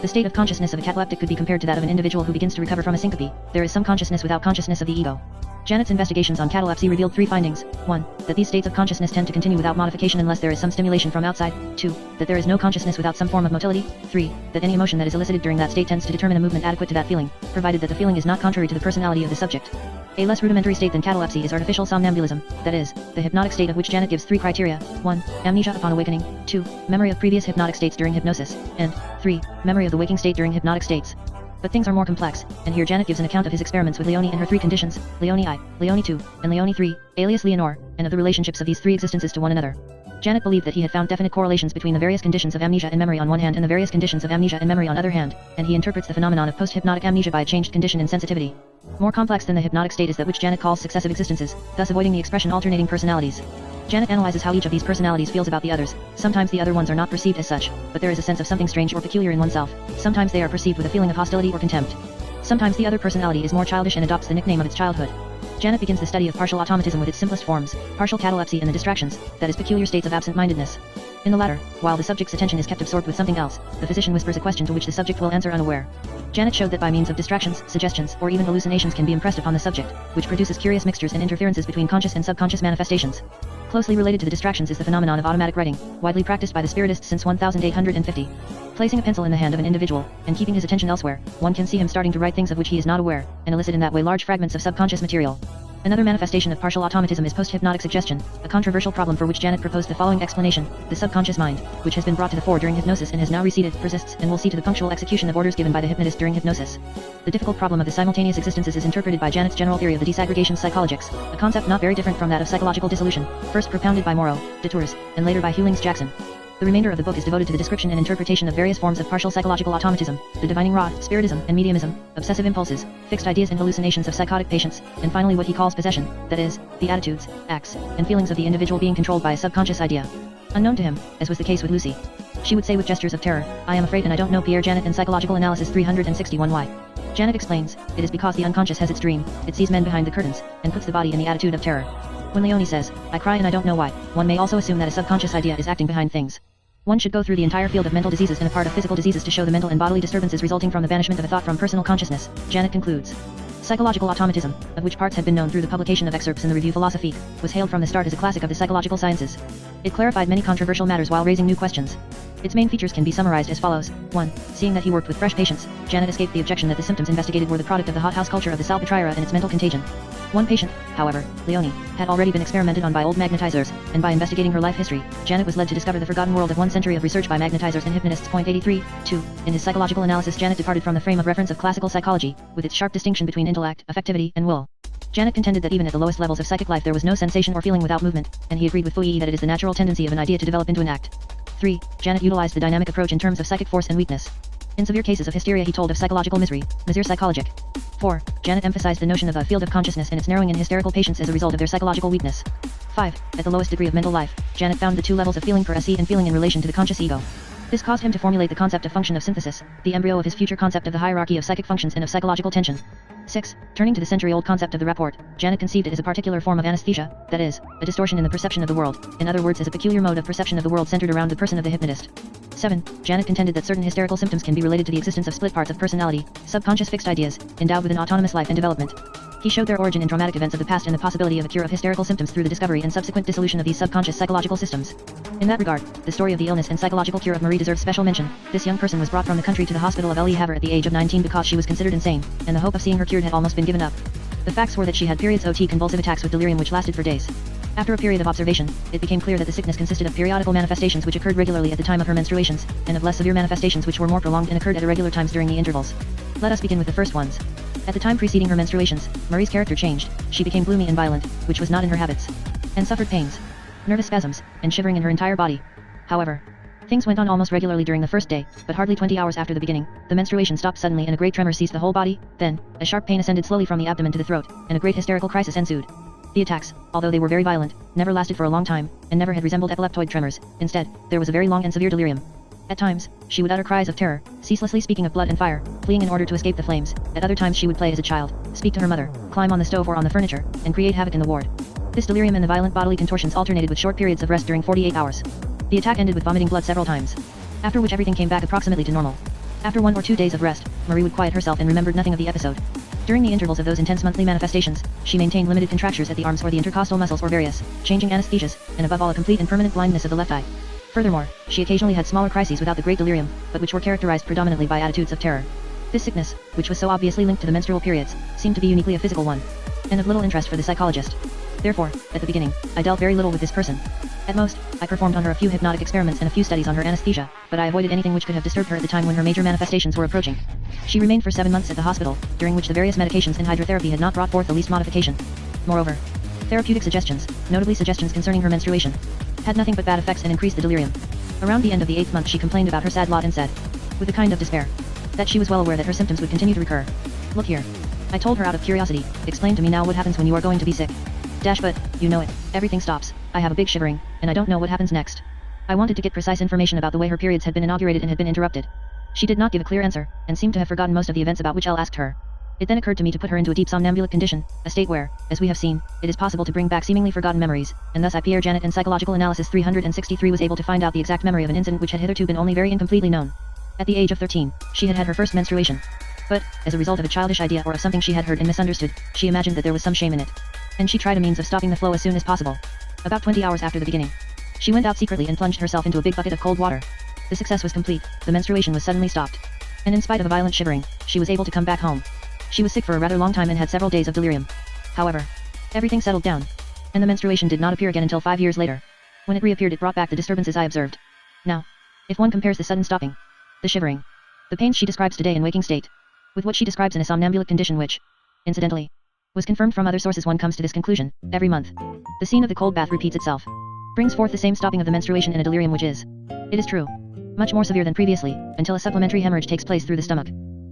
The state of consciousness of a cataleptic could be compared to that of an individual who begins to recover from a syncope. There is some consciousness without consciousness of the ego. Janet's investigations on catalepsy revealed three findings: 1. That these states of consciousness tend to continue without modification unless there is some stimulation from outside. 2. That there is no consciousness without some form of motility. 3. That any emotion that is elicited during that state tends to determine a movement adequate to that feeling, provided that the feeling is not contrary to the personality of the subject. A less rudimentary state than catalepsy is artificial somnambulism, that is, the hypnotic state of which Janet gives three criteria: 1. Amnesia upon awakening. 2. Memory of previous hypnotic states during hypnosis. And 3. Memory of the waking state during hypnotic states. But things are more complex, and here Janet gives an account of his experiments with Leonie and her three conditions, Leonie I, Leonie II, and Leonie III, alias Leonore, and of the relationships of these three existences to one another. Janet believed that he had found definite correlations between the various conditions of amnesia and memory on one hand and the various conditions of amnesia and memory on other hand, and he interprets the phenomenon of post-hypnotic amnesia by a changed condition in sensitivity. More complex than the hypnotic state is that which Janet calls successive existences, thus avoiding the expression alternating personalities. Janet analyzes how each of these personalities feels about the others. Sometimes the other ones are not perceived as such, but there is a sense of something strange or peculiar in oneself. Sometimes they are perceived with a feeling of hostility or contempt. Sometimes the other personality is more childish and adopts the nickname of its childhood. Janet begins the study of partial automatism with its simplest forms, partial catalepsy and the distractions, that is, peculiar states of absent-mindedness. In the latter, while the subject's attention is kept absorbed with something else, the physician whispers a question to which the subject will answer unaware. Janet showed that by means of distractions, suggestions, or even hallucinations can be impressed upon the subject, which produces curious mixtures and interferences between conscious and subconscious manifestations. Closely related to the distractions is the phenomenon of automatic writing, widely practiced by the spiritists since 1850. Placing a pencil in the hand of an individual, and keeping his attention elsewhere, one can see him starting to write things of which he is not aware, and elicit in that way large fragments of subconscious material. Another manifestation of partial automatism is post-hypnotic suggestion, a controversial problem for which Janet proposed the following explanation: the subconscious mind, which has been brought to the fore during hypnosis and has now receded, persists and will see to the punctual execution of orders given by the hypnotist during hypnosis. The difficult problem of the simultaneous existences is interpreted by Janet's general theory of the desegregation psychologics, a concept not very different from that of psychological dissolution, first propounded by Moreau, de Tours, and later by Hughlings Jackson. The remainder of the book is devoted to the description and interpretation of various forms of partial psychological automatism, the divining rod, spiritism and mediumism, obsessive impulses, fixed ideas and hallucinations of psychotic patients, and finally what he calls possession, that is, the attitudes, acts, and feelings of the individual being controlled by a subconscious idea. Unknown to him, as was the case with Lucy. She would say with gestures of terror, "I am afraid and I don't know." Pierre Janet in Psychological Analysis 361Y. Janet explains, it is because the unconscious has its dream, it sees men behind the curtains, and puts the body in the attitude of terror. When Leonie says, "I cry and I don't know why," one may also assume that a subconscious idea is acting behind things. One should go through the entire field of mental diseases and a part of physical diseases to show the mental and bodily disturbances resulting from the banishment of a thought from personal consciousness, Janet concludes. Psychological automatism, of which parts had been known through the publication of excerpts in the Revue Philosophique, was hailed from the start as a classic of the psychological sciences. It clarified many controversial matters while raising new questions. Its main features can be summarized as follows. 1. Seeing that he worked with fresh patients, Janet escaped the objection that the symptoms investigated were the product of the hothouse culture of the Salpêtrière and its mental contagion. One patient, however, Leonie, had already been experimented on by old magnetizers, and by investigating her life history, Janet was led to discover the forgotten world of 1 century of research by magnetizers and hypnotists. 83. 2. In his psychological analysis, Janet departed from the frame of reference of classical psychology, with its sharp distinction between intellect, affectivity, and will. Janet contended that even at the lowest levels of psychic life there was no sensation or feeling without movement, and he agreed with Fouillée that it is the natural tendency of an idea to develop into an act. 3. Janet utilized the dynamic approach in terms of psychic force and weakness. In severe cases of hysteria he told of psychological misery, misère psychologique. 4. Janet emphasized the notion of a field of consciousness and its narrowing in hysterical patients as a result of their psychological weakness. 5. At the lowest degree of mental life, Janet found the two levels of feeling per se and feeling in relation to the conscious ego. This caused him to formulate the concept of function of synthesis, the embryo of his future concept of the hierarchy of psychic functions and of psychological tension. 6. Turning to the century-old concept of the rapport, Janet conceived it as a particular form of anesthesia, that is, a distortion in the perception of the world, in other words as a peculiar mode of perception of the world centered around the person of the hypnotist. 7. Janet contended that certain hysterical symptoms can be related to the existence of split parts of personality, subconscious fixed ideas, endowed with an autonomous life and development. He showed their origin in traumatic events of the past and the possibility of a cure of hysterical symptoms through the discovery and subsequent dissolution of these subconscious psychological systems. In that regard, the story of the illness and psychological cure of Marie deserves special mention. This young person was brought from the country to the hospital of Le Havre at the age of 19 because she was considered insane, and the hope of seeing her cured had almost been given up. The facts were that she had periods of convulsive attacks with delirium which lasted for days. After a period of observation, it became clear that the sickness consisted of periodical manifestations which occurred regularly at the time of her menstruations, and of less severe manifestations which were more prolonged and occurred at irregular times during the intervals. Let us begin with the first ones. At the time preceding her menstruations, Marie's character changed. She became gloomy and violent, which was not in her habits, and suffered pains, nervous spasms, and shivering in her entire body. However, Things went on almost regularly during the first day, but hardly 20 hours after the beginning, the menstruation stopped suddenly and a great tremor seized the whole body. Then, a sharp pain ascended slowly from the abdomen to the throat, and a great hysterical crisis ensued. The attacks, although they were very violent, never lasted for a long time, and never had resembled epileptoid tremors. Instead, there was a very long and severe delirium. At times, she would utter cries of terror, ceaselessly speaking of blood and fire, fleeing in order to escape the flames. At other times she would play as a child, speak to her mother, climb on the stove or on the furniture, and create havoc in the ward. This delirium and the violent bodily contortions alternated with short periods of rest during 48 hours. The attack ended with vomiting blood several times, after which everything came back approximately to normal. After 1 or 2 days of rest, Marie would quiet herself and remembered nothing of the episode. During the intervals of those intense monthly manifestations, she maintained limited contractures at the arms or the intercostal muscles or various, changing anesthesias, and above all a complete and permanent blindness of the left eye. Furthermore, she occasionally had smaller crises without the great delirium, but which were characterized predominantly by attitudes of terror. This sickness, which was so obviously linked to the menstrual periods, seemed to be uniquely a physical one, and of little interest for the psychologist. Therefore, at the beginning, I dealt very little with this person. At most, I performed on her a few hypnotic experiments and a few studies on her anesthesia, but I avoided anything which could have disturbed her at the time when her major manifestations were approaching. She remained for 7 months at the hospital, during which the various medications and hydrotherapy had not brought forth the least modification. Moreover, therapeutic suggestions, notably suggestions concerning her menstruation, had nothing but bad effects and increased the delirium. Around the end of the 8th month she complained about her sad lot and said, with a kind of despair, that she was well aware that her symptoms would continue to recur. Look here. I told her out of curiosity, explain to me now what happens when you are going to be sick. But, you know it, everything stops, I have a big shivering, and I don't know what happens next. I wanted to get precise information about the way her periods had been inaugurated and had been interrupted. She did not give a clear answer, and seemed to have forgotten most of the events about which Elle asked her. It then occurred to me to put her into a deep somnambulic condition, a state where, as we have seen, it is possible to bring back seemingly forgotten memories, and thus Pierre Janet and Psychological Analysis 363 was able to find out the exact memory of an incident which had hitherto been only very incompletely known. At the age of 13, she had had her first menstruation. But, as a result of a childish idea or of something she had heard and misunderstood, she imagined that there was some shame in it. And she tried a means of stopping the flow as soon as possible. About 20 hours after the beginning, she went out secretly and plunged herself into a big bucket of cold water. The success was complete, the menstruation was suddenly stopped. And in spite of a violent shivering, she was able to come back home. She was sick for a rather long time and had several days of delirium. However, everything settled down, and the menstruation did not appear again until 5 years later. When it reappeared it brought back the disturbances I observed. Now, if one compares the sudden stopping, the shivering, the pains she describes today in waking state, with what she describes in a somnambulic condition which, incidentally, was confirmed from other sources, one comes to this conclusion: every month, the scene of the cold bath repeats itself, brings forth the same stopping of the menstruation in a delirium which is, it is true, much more severe than previously, until a supplementary hemorrhage takes place through the stomach.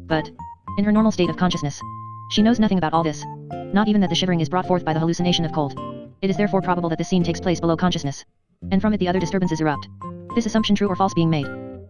But, in her normal state of consciousness, she knows nothing about all this, not even that the shivering is brought forth by the hallucination of cold. It is therefore probable that this scene takes place below consciousness, and from it the other disturbances erupt. This assumption true or false being made,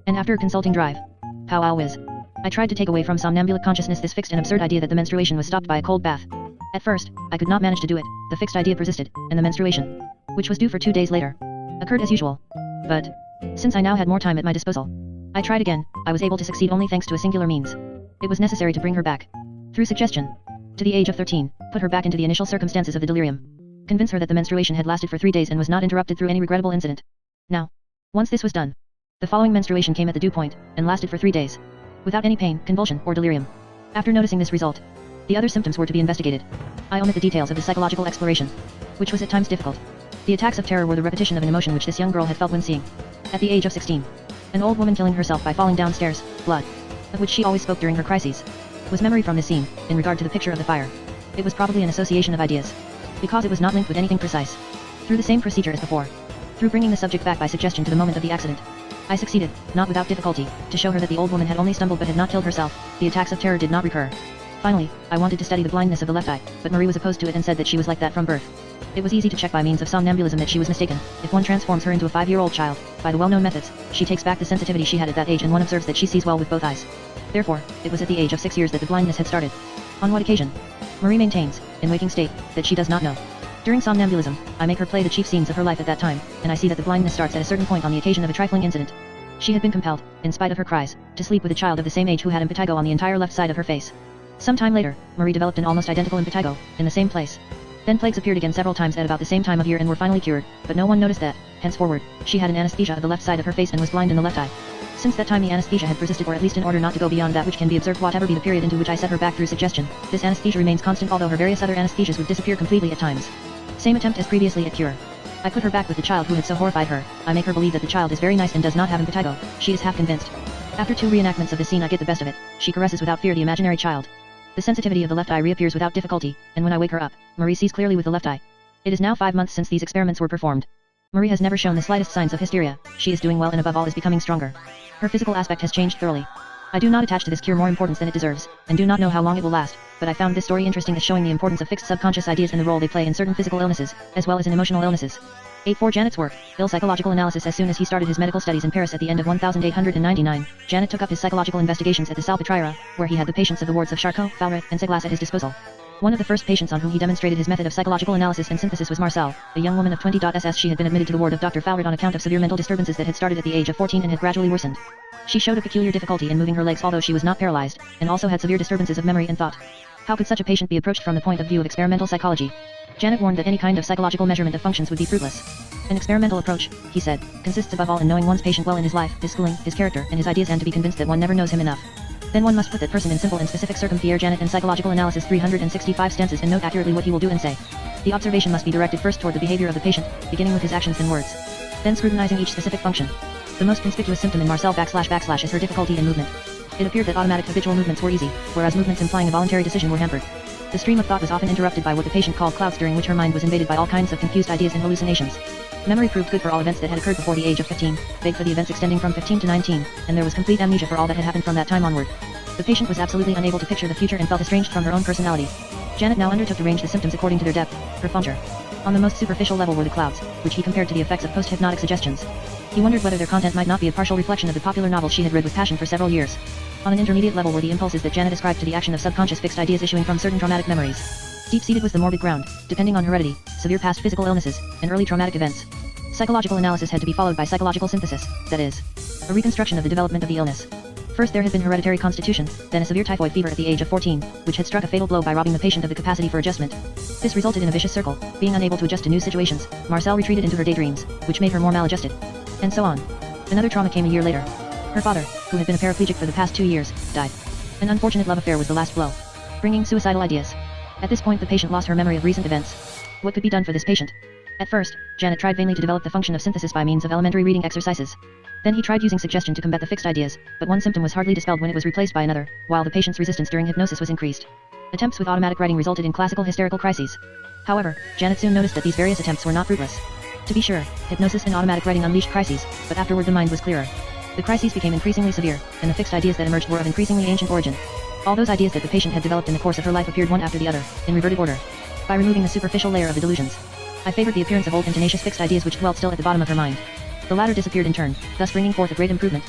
and after consulting Drive, Pow Whiz, I tried to take away from somnambulic consciousness this fixed and absurd idea that the menstruation was stopped by a cold bath. At first, I could not manage to do it, the fixed idea persisted, and the menstruation, which was due for 2 days later, occurred as usual. But, since I now had more time at my disposal, I tried again. I was able to succeed only thanks to a singular means. It was necessary to bring her back, through suggestion, to the age of 13, put her back into the initial circumstances of the delirium, convince her that the menstruation had lasted for 3 days and was not interrupted through any regrettable incident. Now, once this was done, the following menstruation came at the due point, and lasted for 3 days, without any pain, convulsion, or delirium. After noticing this result, the other symptoms were to be investigated. I omit the details of the psychological exploration, which was at times difficult. The attacks of terror were the repetition of an emotion which this young girl had felt when seeing, at the age of 16, an old woman killing herself by falling downstairs. Blood, of which she always spoke during her crises, was memory from this scene, in regard to the picture of the fire. It was probably an association of ideas, because it was not linked with anything precise. Through the same procedure as before, through bringing the subject back by suggestion to the moment of the accident, I succeeded, not without difficulty, to show her that the old woman had only stumbled but had not killed herself. The attacks of terror did not recur. Finally, I wanted to study the blindness of the left eye, but Marie was opposed to it and said that she was like that from birth. It was easy to check by means of somnambulism that she was mistaken. If one transforms her into a 5-year-old child, by the well-known methods, she takes back the sensitivity she had at that age and one observes that she sees well with both eyes. Therefore, it was at the age of 6 years that the blindness had started. On what occasion? Marie maintains, in waking state, that she does not know. During somnambulism, I make her play the chief scenes of her life at that time, and I see that the blindness starts at a certain point on the occasion of a trifling incident. She had been compelled, in spite of her cries, to sleep with a child of the same age who had impetigo on the entire left side of her face. Some time later, Marie developed an almost identical impetigo, in the same place. Then plagues appeared again several times at about the same time of year and were finally cured, but no one noticed that, henceforward, she had an anesthesia of the left side of her face and was blind in the left eye. Since that time the anesthesia had persisted, or at least in order not to go beyond that which can be observed whatever be the period into which I set her back through suggestion, this anesthesia remains constant although her various other anesthesias would disappear completely at times. Same attempt as previously at cure. I put her back with the child who had so horrified her. I make her believe that the child is very nice and does not have impetigo. She is half convinced. After 2 reenactments of the scene I get the best of it. She caresses without fear the imaginary child. The sensitivity of the left eye reappears without difficulty, and when I wake her up, Marie sees clearly with the left eye. It is now 5 months since these experiments were performed. Marie has never shown the slightest signs of hysteria. She is doing well and above all is becoming stronger. Her physical aspect has changed thoroughly. I do not attach to this cure more importance than it deserves, and do not know how long it will last, but I found this story interesting as showing the importance of fixed subconscious ideas and the role they play in certain physical illnesses, as well as in emotional illnesses. 8.4 Janet's work, Ill Psychological Analysis. As soon as he started his medical studies in Paris at the end of 1899, Janet took up his psychological investigations at the Salpêtrière, where he had the patients of the wards of Charcot, Falret, and Seglas at his disposal. One of the first patients on whom he demonstrated his method of psychological analysis and synthesis was Marcel, a young woman of 20. She had been admitted to the ward of Dr. Falret on account of severe mental disturbances that had started at the age of 14 and had gradually worsened. She showed a peculiar difficulty in moving her legs although she was not paralyzed, and also had severe disturbances of memory and thought. How could such a patient be approached from the point of view of experimental psychology? Janet warned that any kind of psychological measurement of functions would be fruitless. An experimental approach, he said, consists above all in knowing one's patient well in his life, his schooling, his character, and his ideas, and to be convinced that one never knows him enough. Then one must put that person in simple and specific circumference. Janet and Psychological Analysis 365 stances and note accurately what he will do and say. The observation must be directed first toward the behavior of the patient, beginning with his actions and words. Then scrutinizing each specific function. The most conspicuous symptom in Marcel .. is her difficulty in movement. It appeared that automatic habitual movements were easy, whereas movements implying a voluntary decision were hampered. The stream of thought was often interrupted by what the patient called clouds, during which her mind was invaded by all kinds of confused ideas and hallucinations. Memory proved good for all events that had occurred before the age of 15, vague for the events extending from 15 to 19, and there was complete amnesia for all that had happened from that time onward. The patient was absolutely unable to picture the future and felt estranged from her own personality. Janet now undertook to range the symptoms according to their depth, profundeur. On the most superficial level were the clouds, which he compared to the effects of post-hypnotic suggestions. He wondered whether their content might not be a partial reflection of the popular novels she had read with passion for several years. On an intermediate level were the impulses that Janet ascribed to the action of subconscious fixed ideas issuing from certain traumatic memories. Deep-seated was the morbid ground, depending on heredity, severe past physical illnesses, and early traumatic events. Psychological analysis had to be followed by psychological synthesis, that is, a reconstruction of the development of the illness. First there had been hereditary constitution, then a severe typhoid fever at the age of 14, which had struck a fatal blow by robbing the patient of the capacity for adjustment. This resulted in a vicious circle. Being unable to adjust to new situations, Marcel retreated into her daydreams, which made her more maladjusted. And so on. Another trauma came a year later. Her father, who had been a paraplegic for the past 2 years, died. An unfortunate love affair was the last blow, bringing suicidal ideas. At this point the patient lost her memory of recent events. What could be done for this patient? At first, Janet tried vainly to develop the function of synthesis by means of elementary reading exercises. Then he tried using suggestion to combat the fixed ideas, but one symptom was hardly dispelled when it was replaced by another, while the patient's resistance during hypnosis was increased. Attempts with automatic writing resulted in classical hysterical crises. However, Janet soon noticed that these various attempts were not fruitless. To be sure, hypnosis and automatic writing unleashed crises, but afterward the mind was clearer. The crises became increasingly severe, and the fixed ideas that emerged were of increasingly ancient origin. All those ideas that the patient had developed in the course of her life appeared one after the other, in reverted order. By removing the superficial layer of the delusions, I favored the appearance of old and tenacious fixed ideas which dwelt still at the bottom of her mind. The latter disappeared in turn, thus bringing forth a great improvement.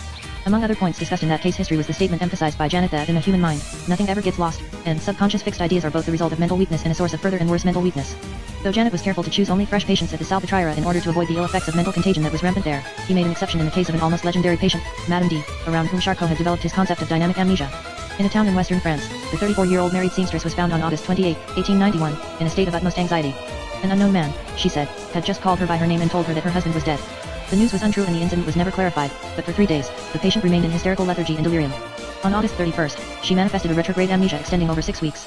Among other points discussed in that case history was the statement emphasized by Janet that in the human mind, nothing ever gets lost, and subconscious fixed ideas are both the result of mental weakness and a source of further and worse mental weakness. Though Janet was careful to choose only fresh patients at the Salpêtrière in order to avoid the ill effects of mental contagion that was rampant there, he made an exception in the case of an almost legendary patient, Madame D, around whom Charcot had developed his concept of dynamic amnesia. In a town in western France, the 34-year-old married seamstress was found on August 28, 1891, in a state of utmost anxiety. An unknown man, she said, had just called her by her name and told her that her husband was dead. The news was untrue and the incident was never clarified, but for 3 days, the patient remained in hysterical lethargy and delirium. On August 31st, she manifested a retrograde amnesia extending over 6 weeks.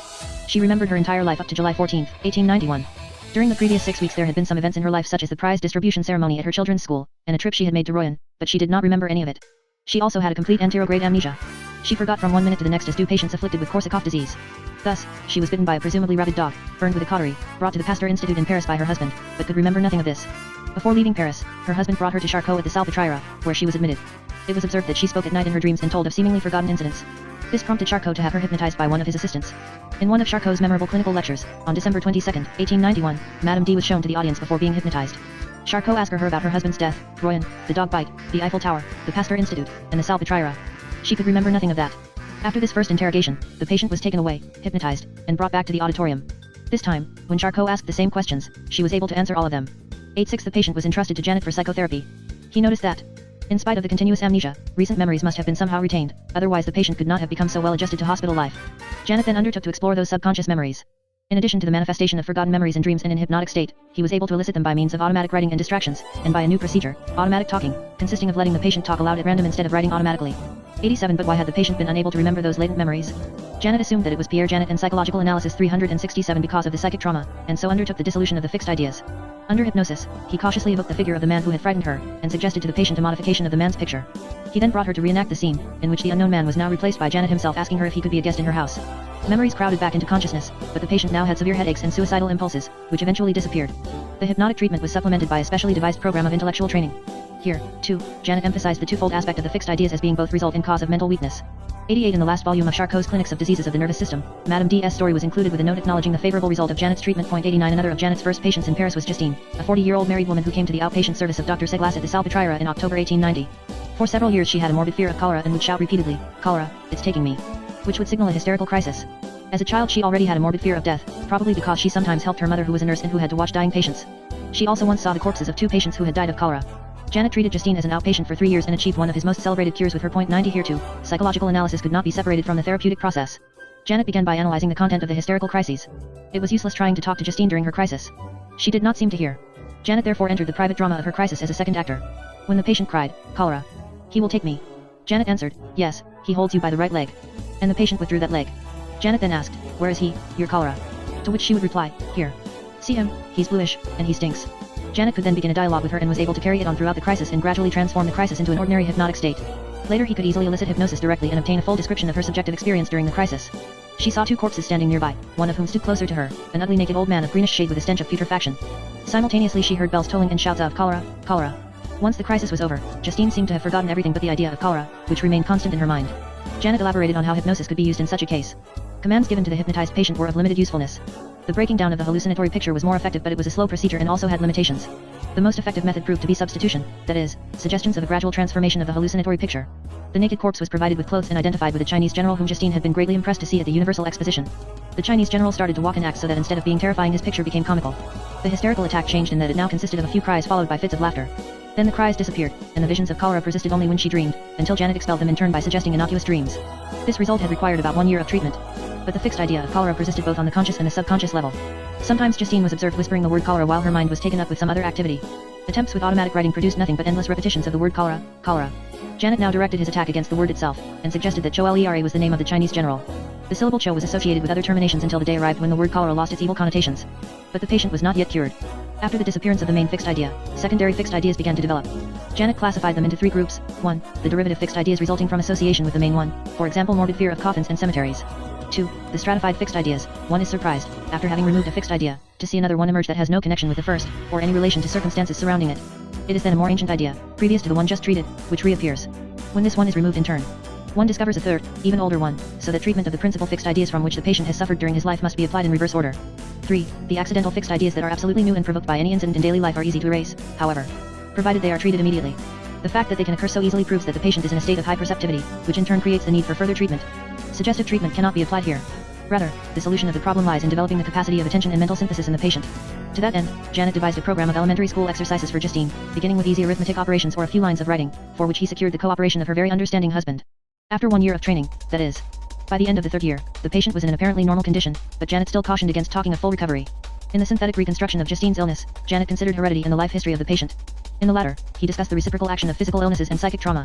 She remembered her entire life up to July 14, 1891. During the previous 6 weeks there had been some events in her life such as the prize distribution ceremony at her children's school, and a trip she had made to Royan, but she did not remember any of it. She also had a complete anterograde amnesia. She forgot from one minute to the next as do patients afflicted with Korsakoff disease. Thus, she was bitten by a presumably rabid dog, burned with a cautery, brought to the Pasteur Institute in Paris by her husband, but could remember nothing of this. Before leaving Paris, her husband brought her to Charcot at the Salpêtrière, where she was admitted. It was observed that she spoke at night in her dreams and told of seemingly forgotten incidents. This prompted Charcot to have her hypnotized by one of his assistants. In one of Charcot's memorable clinical lectures, on December 22, 1891, Madame D was shown to the audience before being hypnotized. Charcot asked her about her husband's death, Royan, the dog bite, the Eiffel Tower, the Pasteur Institute, and the Salpêtrière. She could remember nothing of that. After this first interrogation, the patient was taken away, hypnotized, and brought back to the auditorium. This time, when Charcot asked the same questions, she was able to answer all of them. 8.6 The patient was entrusted to Janet for psychotherapy. He noticed that, in spite of the continuous amnesia, recent memories must have been somehow retained, otherwise the patient could not have become so well adjusted to hospital life. Janet then undertook to explore those subconscious memories. In addition to the manifestation of forgotten memories in dreams and in hypnotic state, he was able to elicit them by means of automatic writing and distractions, and by a new procedure, automatic talking, consisting of letting the patient talk aloud at random instead of writing automatically. 87 But why had the patient been unable to remember those latent memories? Janet assumed that it was Pierre Janet and Psychological Analysis 367 because of the psychic trauma, and so undertook the dissolution of the fixed ideas. Under hypnosis, he cautiously evoked the figure of the man who had frightened her, and suggested to the patient a modification of the man's picture. He then brought her to reenact the scene, in which the unknown man was now replaced by Janet himself asking her if he could be a guest in her house. Memories crowded back into consciousness, but the patient now had severe headaches and suicidal impulses, which eventually disappeared. The hypnotic treatment was supplemented by a specially devised program of intellectual training. Here, too, Janet emphasized the twofold aspect of the fixed ideas as being both result and cause of mental weakness. 88 In the last volume of Charcot's Clinics of Diseases of the Nervous System, Madame D.'s story was included with a note acknowledging the favorable result of Janet's treatment. 89 Another of Janet's first patients in Paris was Justine, a 40-year-old married woman who came to the outpatient service of Dr. Seglas at the Salpêtrière in October 1890. For several years she had a morbid fear of cholera and would shout repeatedly, "Cholera, it's taking me," which would signal a hysterical crisis. As a child she already had a morbid fear of death, probably because she sometimes helped her mother who was a nurse and who had to watch dying patients. She also once saw the corpses of 2 patients who had died of cholera. Janet treated Justine as an outpatient for 3 years and achieved one of his most celebrated cures with her. 90 Here too, psychological analysis could not be separated from the therapeutic process. Janet began by analyzing the content of the hysterical crises. It was useless trying to talk to Justine during her crisis. She did not seem to hear. Janet therefore entered the private drama of her crisis as a second actor. When the patient cried, "Cholera. He will take me," Janet answered, "Yes, he holds you by the right leg." And the patient withdrew that leg. Janet then asked, "Where is he, your cholera?" To which she would reply, "Here. See him, he's bluish, and he stinks." Janet could then begin a dialogue with her and was able to carry it on throughout the crisis and gradually transform the crisis into an ordinary hypnotic state. Later he could easily elicit hypnosis directly and obtain a full description of her subjective experience during the crisis. She saw 2 corpses standing nearby, one of whom stood closer to her, an ugly naked old man of greenish shade with a stench of putrefaction. Simultaneously she heard bells tolling and shouts of "Cholera, cholera." Once the crisis was over, Justine seemed to have forgotten everything but the idea of cholera, which remained constant in her mind. Janet elaborated on how hypnosis could be used in such a case. Commands given to the hypnotized patient were of limited usefulness. The breaking down of the hallucinatory picture was more effective, but it was a slow procedure and also had limitations. The most effective method proved to be substitution, that is, suggestions of a gradual transformation of the hallucinatory picture. The naked corpse was provided with clothes and identified with a Chinese general whom Justine had been greatly impressed to see at the Universal Exposition. The Chinese general started to walk and act so that instead of being terrifying his picture became comical. The hysterical attack changed in that it now consisted of a few cries followed by fits of laughter. Then the cries disappeared, and the visions of cholera persisted only when she dreamed, until Janet expelled them in turn by suggesting innocuous dreams. This result had required about 1 year of treatment. But the fixed idea of cholera persisted both on the conscious and the subconscious level. Sometimes Justine was observed whispering the word cholera while her mind was taken up with some other activity. Attempts with automatic writing produced nothing but endless repetitions of the word cholera, cholera. Janet now directed his attack against the word itself, and suggested that Cholera was the name of the Chinese general. The syllable Cho was associated with other terminations until the day arrived when the word cholera lost its evil connotations. But the patient was not yet cured. After the disappearance of the main fixed idea, secondary fixed ideas began to develop. Janet classified them into 3 groups. 1. The derivative fixed ideas resulting from association with the main one, for example morbid fear of coffins and cemeteries. 2. The stratified fixed ideas. One is surprised, after having removed a fixed idea, to see another one emerge that has no connection with the first, or any relation to circumstances surrounding it. It is then a more ancient idea, previous to the one just treated, which reappears. When this one is removed in turn, one discovers a third, even older one, so that treatment of the principal fixed ideas from which the patient has suffered during his life must be applied in reverse order. 3. The accidental fixed ideas that are absolutely new and provoked by any incident in daily life are easy to erase, however, provided they are treated immediately. The fact that they can occur so easily proves that the patient is in a state of high perceptivity, which in turn creates the need for further treatment. Suggestive treatment cannot be applied here. Rather, the solution of the problem lies in developing the capacity of attention and mental synthesis in the patient. To that end, Janet devised a program of elementary school exercises for Justine, beginning with easy arithmetic operations or a few lines of writing, for which he secured the cooperation of her very understanding husband. After 1 year of training, that is, by the end of the 3rd year, the patient was in an apparently normal condition, but Janet still cautioned against talking of full recovery. In the synthetic reconstruction of Justine's illness, Janet considered heredity and the life history of the patient. In the latter, he discussed the reciprocal action of physical illnesses and psychic trauma.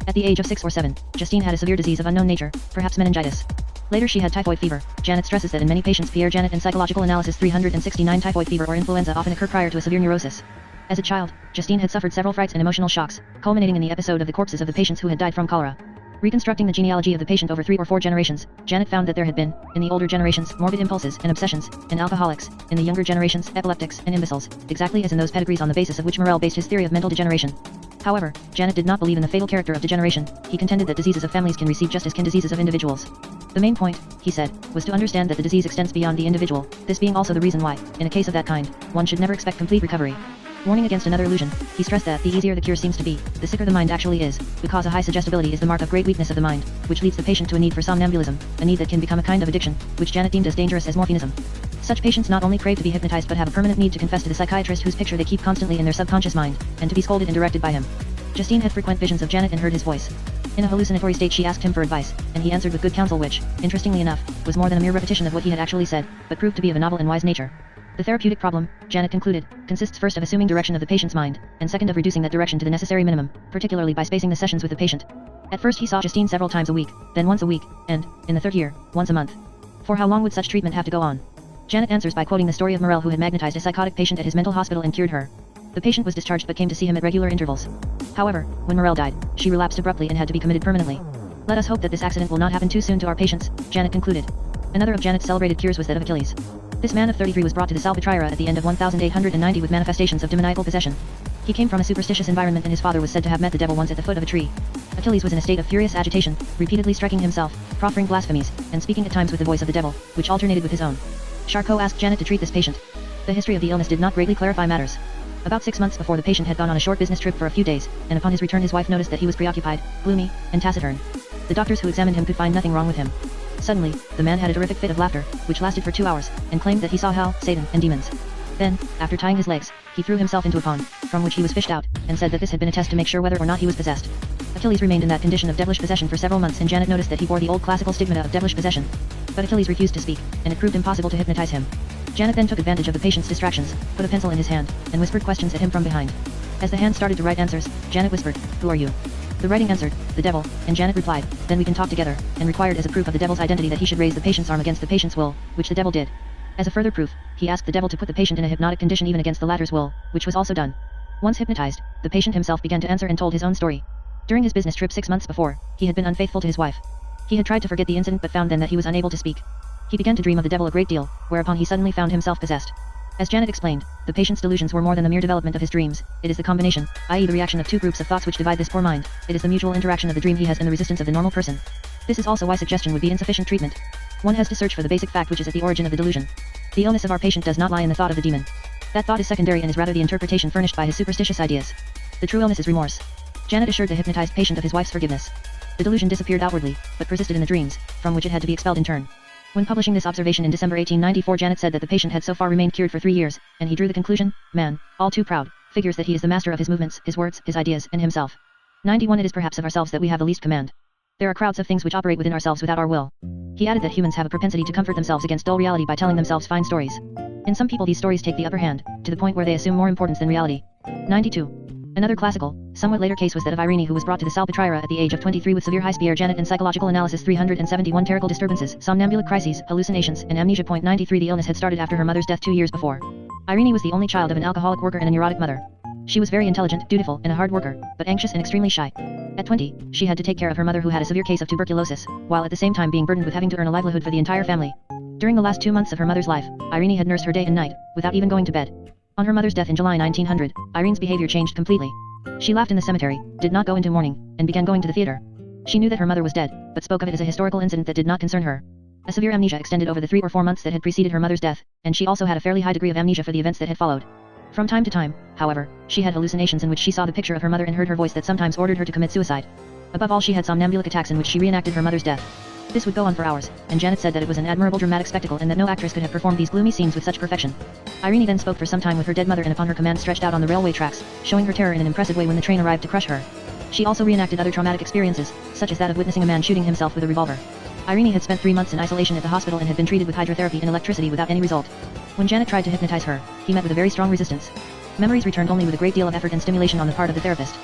At the age of 6 or 7, Justine had a severe disease of unknown nature, perhaps meningitis. Later she had typhoid fever. Janet stresses that in many patients Pierre Janet and psychological analysis 369 typhoid fever or influenza often occur prior to a severe neurosis. As a child, Justine had suffered several frights and emotional shocks, culminating in the episode of the corpses of the patients who had died from cholera. Reconstructing the genealogy of the patient over 3 or 4 generations, Janet found that there had been, in the older generations, morbid impulses and obsessions, and alcoholics, in the younger generations, epileptics and imbeciles, exactly as in those pedigrees on the basis of which Morel based his theory of mental degeneration. However, Janet did not believe in the fatal character of degeneration. He contended that diseases of families can recede just as can diseases of individuals. The main point, he said, was to understand that the disease extends beyond the individual, this being also the reason why, in a case of that kind, one should never expect complete recovery. Warning against another illusion, he stressed that the easier the cure seems to be, the sicker the mind actually is, because a high suggestibility is the mark of great weakness of the mind, which leads the patient to a need for somnambulism, a need that can become a kind of addiction, which Janet deemed as dangerous as morphinism. Such patients not only crave to be hypnotized but have a permanent need to confess to the psychiatrist whose picture they keep constantly in their subconscious mind, and to be scolded and directed by him. Justine had frequent visions of Janet and heard his voice. In a hallucinatory state she asked him for advice, and he answered with good counsel which, interestingly enough, was more than a mere repetition of what he had actually said, but proved to be of a novel and wise nature. The therapeutic problem, Janet concluded, consists first of assuming direction of the patient's mind, and second of reducing that direction to the necessary minimum, particularly by spacing the sessions with the patient. At first he saw Justine several times a week, then once a week, and, in the 3rd year, once a month. For how long would such treatment have to go on? Janet answers by quoting the story of Morel who had magnetized a psychotic patient at his mental hospital and cured her. The patient was discharged but came to see him at regular intervals. However, when Morel died, she relapsed abruptly and had to be committed permanently. Let us hope that this accident will not happen too soon to our patients, Janet concluded. Another of Janet's celebrated cures was that of Achilles. This man of 33 was brought to the Salpetriera at the end of 1890 with manifestations of demoniacal possession. He came from a superstitious environment and his father was said to have met the devil once at the foot of a tree. Achilles was in a state of furious agitation, repeatedly striking himself, proffering blasphemies, and speaking at times with the voice of the devil, which alternated with his own. Charcot asked Janet to treat this patient. The history of the illness did not greatly clarify matters. About 6 months before the patient had gone on a short business trip for a few days, and upon his return his wife noticed that he was preoccupied, gloomy, and taciturn. The doctors who examined him could find nothing wrong with him. Suddenly, the man had a terrific fit of laughter, which lasted for 2 hours, and claimed that he saw hell, Satan, and demons. Then, after tying his legs, he threw himself into a pond, from which he was fished out, and said that this had been a test to make sure whether or not he was possessed. Achilles remained in that condition of devilish possession for several months and Janet noticed that he bore the old classical stigmata of devilish possession. But Achilles refused to speak, and it proved impossible to hypnotize him. Janet then took advantage of the patient's distractions, put a pencil in his hand, and whispered questions at him from behind. As the hand started to write answers, Janet whispered, "Who are you?" The writing answered, "The devil," and Janet replied, "Then we can talk together," and required as a proof of the devil's identity that he should raise the patient's arm against the patient's will, which the devil did. As a further proof, he asked the devil to put the patient in a hypnotic condition even against the latter's will, which was also done. Once hypnotized, the patient himself began to answer and told his own story. During his business trip 6 months before, he had been unfaithful to his wife. He had tried to forget the incident but found then that he was unable to speak. He began to dream of the devil a great deal, whereupon he suddenly found himself possessed. As Janet explained, the patient's delusions were more than the mere development of his dreams, it is the combination, i.e. the reaction of two groups of thoughts which divide this poor mind, it is the mutual interaction of the dream he has and the resistance of the normal person. This is also why suggestion would be insufficient treatment. One has to search for the basic fact which is at the origin of the delusion. The illness of our patient does not lie in the thought of the demon. That thought is secondary and is rather the interpretation furnished by his superstitious ideas. The true illness is remorse. Janet assured the hypnotized patient of his wife's forgiveness. The delusion disappeared outwardly, but persisted in the dreams, from which it had to be expelled in turn. When publishing this observation in December 1894, Janet said that the patient had so far remained cured for 3 years, and he drew the conclusion, man, all too proud, figures that he is the master of his movements, his words, his ideas, and himself. 91 It is perhaps of ourselves that we have the least command. There are crowds of things which operate within ourselves without our will. He added that humans have a propensity to comfort themselves against dull reality by telling themselves fine stories. In some people these stories take the upper hand, to the point where they assume more importance than reality. 92. Another classical, somewhat later case was that of Irene who was brought to the Salpetriera at the age of 23 with severe high-spear Janet and psychological analysis 371 terrible disturbances, somnambulic crises, hallucinations, and amnesia. 93 The illness had started after her mother's death 2 years before. Irene was the only child of an alcoholic worker and a neurotic mother. She was very intelligent, dutiful, and a hard worker, but anxious and extremely shy. At 20, she had to take care of her mother who had a severe case of tuberculosis, while at the same time being burdened with having to earn a livelihood for the entire family. During the last 2 months of her mother's life, Irene had nursed her day and night, without even going to bed. On her mother's death in July 1900, Irene's behavior changed completely. She laughed in the cemetery, did not go into mourning, and began going to the theater. She knew that her mother was dead, but spoke of it as a historical incident that did not concern her. A severe amnesia extended over the 3 or 4 months that had preceded her mother's death, and she also had a fairly high degree of amnesia for the events that had followed. From time to time, however, she had hallucinations in which she saw the picture of her mother and heard her voice that sometimes ordered her to commit suicide. Above all, she had somnambulic attacks in which she reenacted her mother's death. This would go on for hours, and Janet said that it was an admirable dramatic spectacle and that no actress could have performed these gloomy scenes with such perfection. Irene then spoke for some time with her dead mother and upon her command stretched out on the railway tracks, showing her terror in an impressive way when the train arrived to crush her. She also reenacted other traumatic experiences, such as that of witnessing a man shooting himself with a revolver. Irene had spent 3 months in isolation at the hospital and had been treated with hydrotherapy and electricity without any result. When Janet tried to hypnotize her, he met with a very strong resistance. Memories returned only with a great deal of effort and stimulation on the part of the therapist.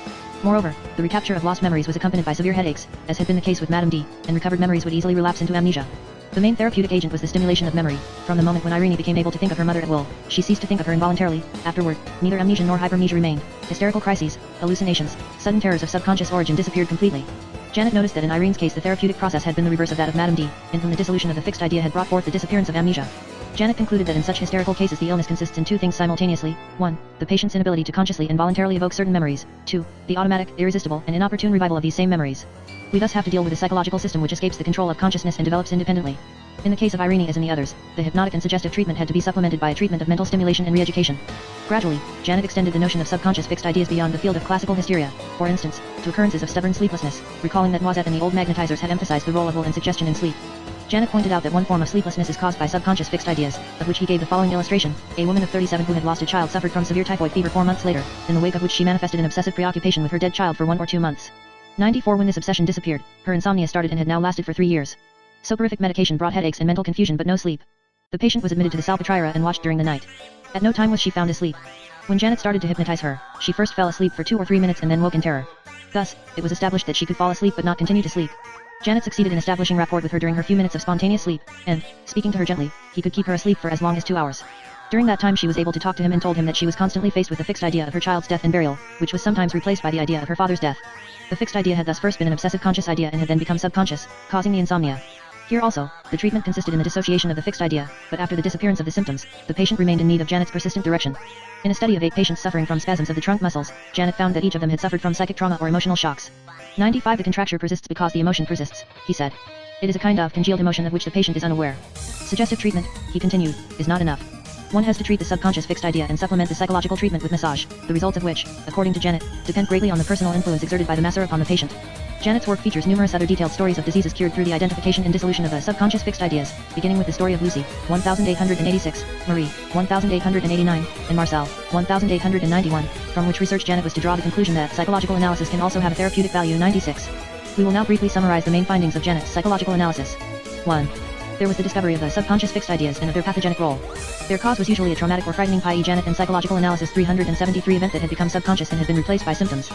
Moreover, the recapture of lost memories was accompanied by severe headaches, as had been the case with Madame D, and recovered memories would easily relapse into amnesia. The main therapeutic agent was the stimulation of memory. From the moment when Irene became able to think of her mother at will, she ceased to think of her involuntarily. Afterward, neither amnesia nor hypermnesia remained. Hysterical crises, hallucinations, sudden terrors of subconscious origin disappeared completely. Janet noticed that in Irene's case the therapeutic process had been the reverse of that of Madame D, in whom the dissolution of the fixed idea had brought forth the disappearance of amnesia. Janet concluded that in such hysterical cases the illness consists in 2 things simultaneously: 1. The patient's inability to consciously and voluntarily evoke certain memories; 2. The automatic, irresistible, and inopportune revival of these same memories. We thus have to deal with a psychological system which escapes the control of consciousness and develops independently. In the case of Irene as in the others, the hypnotic and suggestive treatment had to be supplemented by a treatment of mental stimulation and re-education. Gradually, Janet extended the notion of subconscious fixed ideas beyond the field of classical hysteria, for instance, to occurrences of stubborn sleeplessness, recalling that Noisette and the old magnetizers had emphasized the role of will and suggestion in sleep. Janet pointed out that one form of sleeplessness is caused by subconscious fixed ideas, of which he gave the following illustration. A woman of 37 who had lost a child suffered from severe typhoid fever 4 months later, in the wake of which she manifested an obsessive preoccupation with her dead child for 1 or 2 months. 94 When this obsession disappeared, her insomnia started and had now lasted for 3 years. Soporific medication brought headaches and mental confusion but no sleep. The patient was admitted to the Salpetriera and watched during the night. At no time was she found asleep. When Janet started to hypnotize her, she first fell asleep for 2 or 3 minutes and then woke in terror. Thus, it was established that she could fall asleep but not continue to sleep. Janet succeeded in establishing rapport with her during her few minutes of spontaneous sleep, and, speaking to her gently, he could keep her asleep for as long as 2 hours. During that time she was able to talk to him and told him that she was constantly faced with the fixed idea of her child's death and burial, which was sometimes replaced by the idea of her father's death. The fixed idea had thus first been an obsessive conscious idea and had then become subconscious, causing the insomnia. Here also, the treatment consisted in the dissociation of the fixed idea, but after the disappearance of the symptoms, the patient remained in need of Janet's persistent direction. In a study of 8 patients suffering from spasms of the trunk muscles, Janet found that each of them had suffered from psychic trauma or emotional shocks. 95 The contracture persists because the emotion persists, he said. It is a kind of congealed emotion of which the patient is unaware. Suggestive treatment, he continued, is not enough. One has to treat the subconscious fixed idea and supplement the psychological treatment with massage, the results of which, according to Janet, depend greatly on the personal influence exerted by the masseur upon the patient. Janet's work features numerous other detailed stories of diseases cured through the identification and dissolution of the subconscious fixed ideas, beginning with the story of Lucy, 1886, Marie, 1889, and Marcel, 1891, from which research Janet was to draw the conclusion that psychological analysis can also have a therapeutic value. 96. We will now briefly summarize the main findings of Janet's psychological analysis. 1. There was the discovery of the subconscious fixed ideas and of their pathogenic role. Their cause was usually a traumatic or frightening, i.e. Janet in psychological analysis 373 event that had become subconscious and had been replaced by symptoms.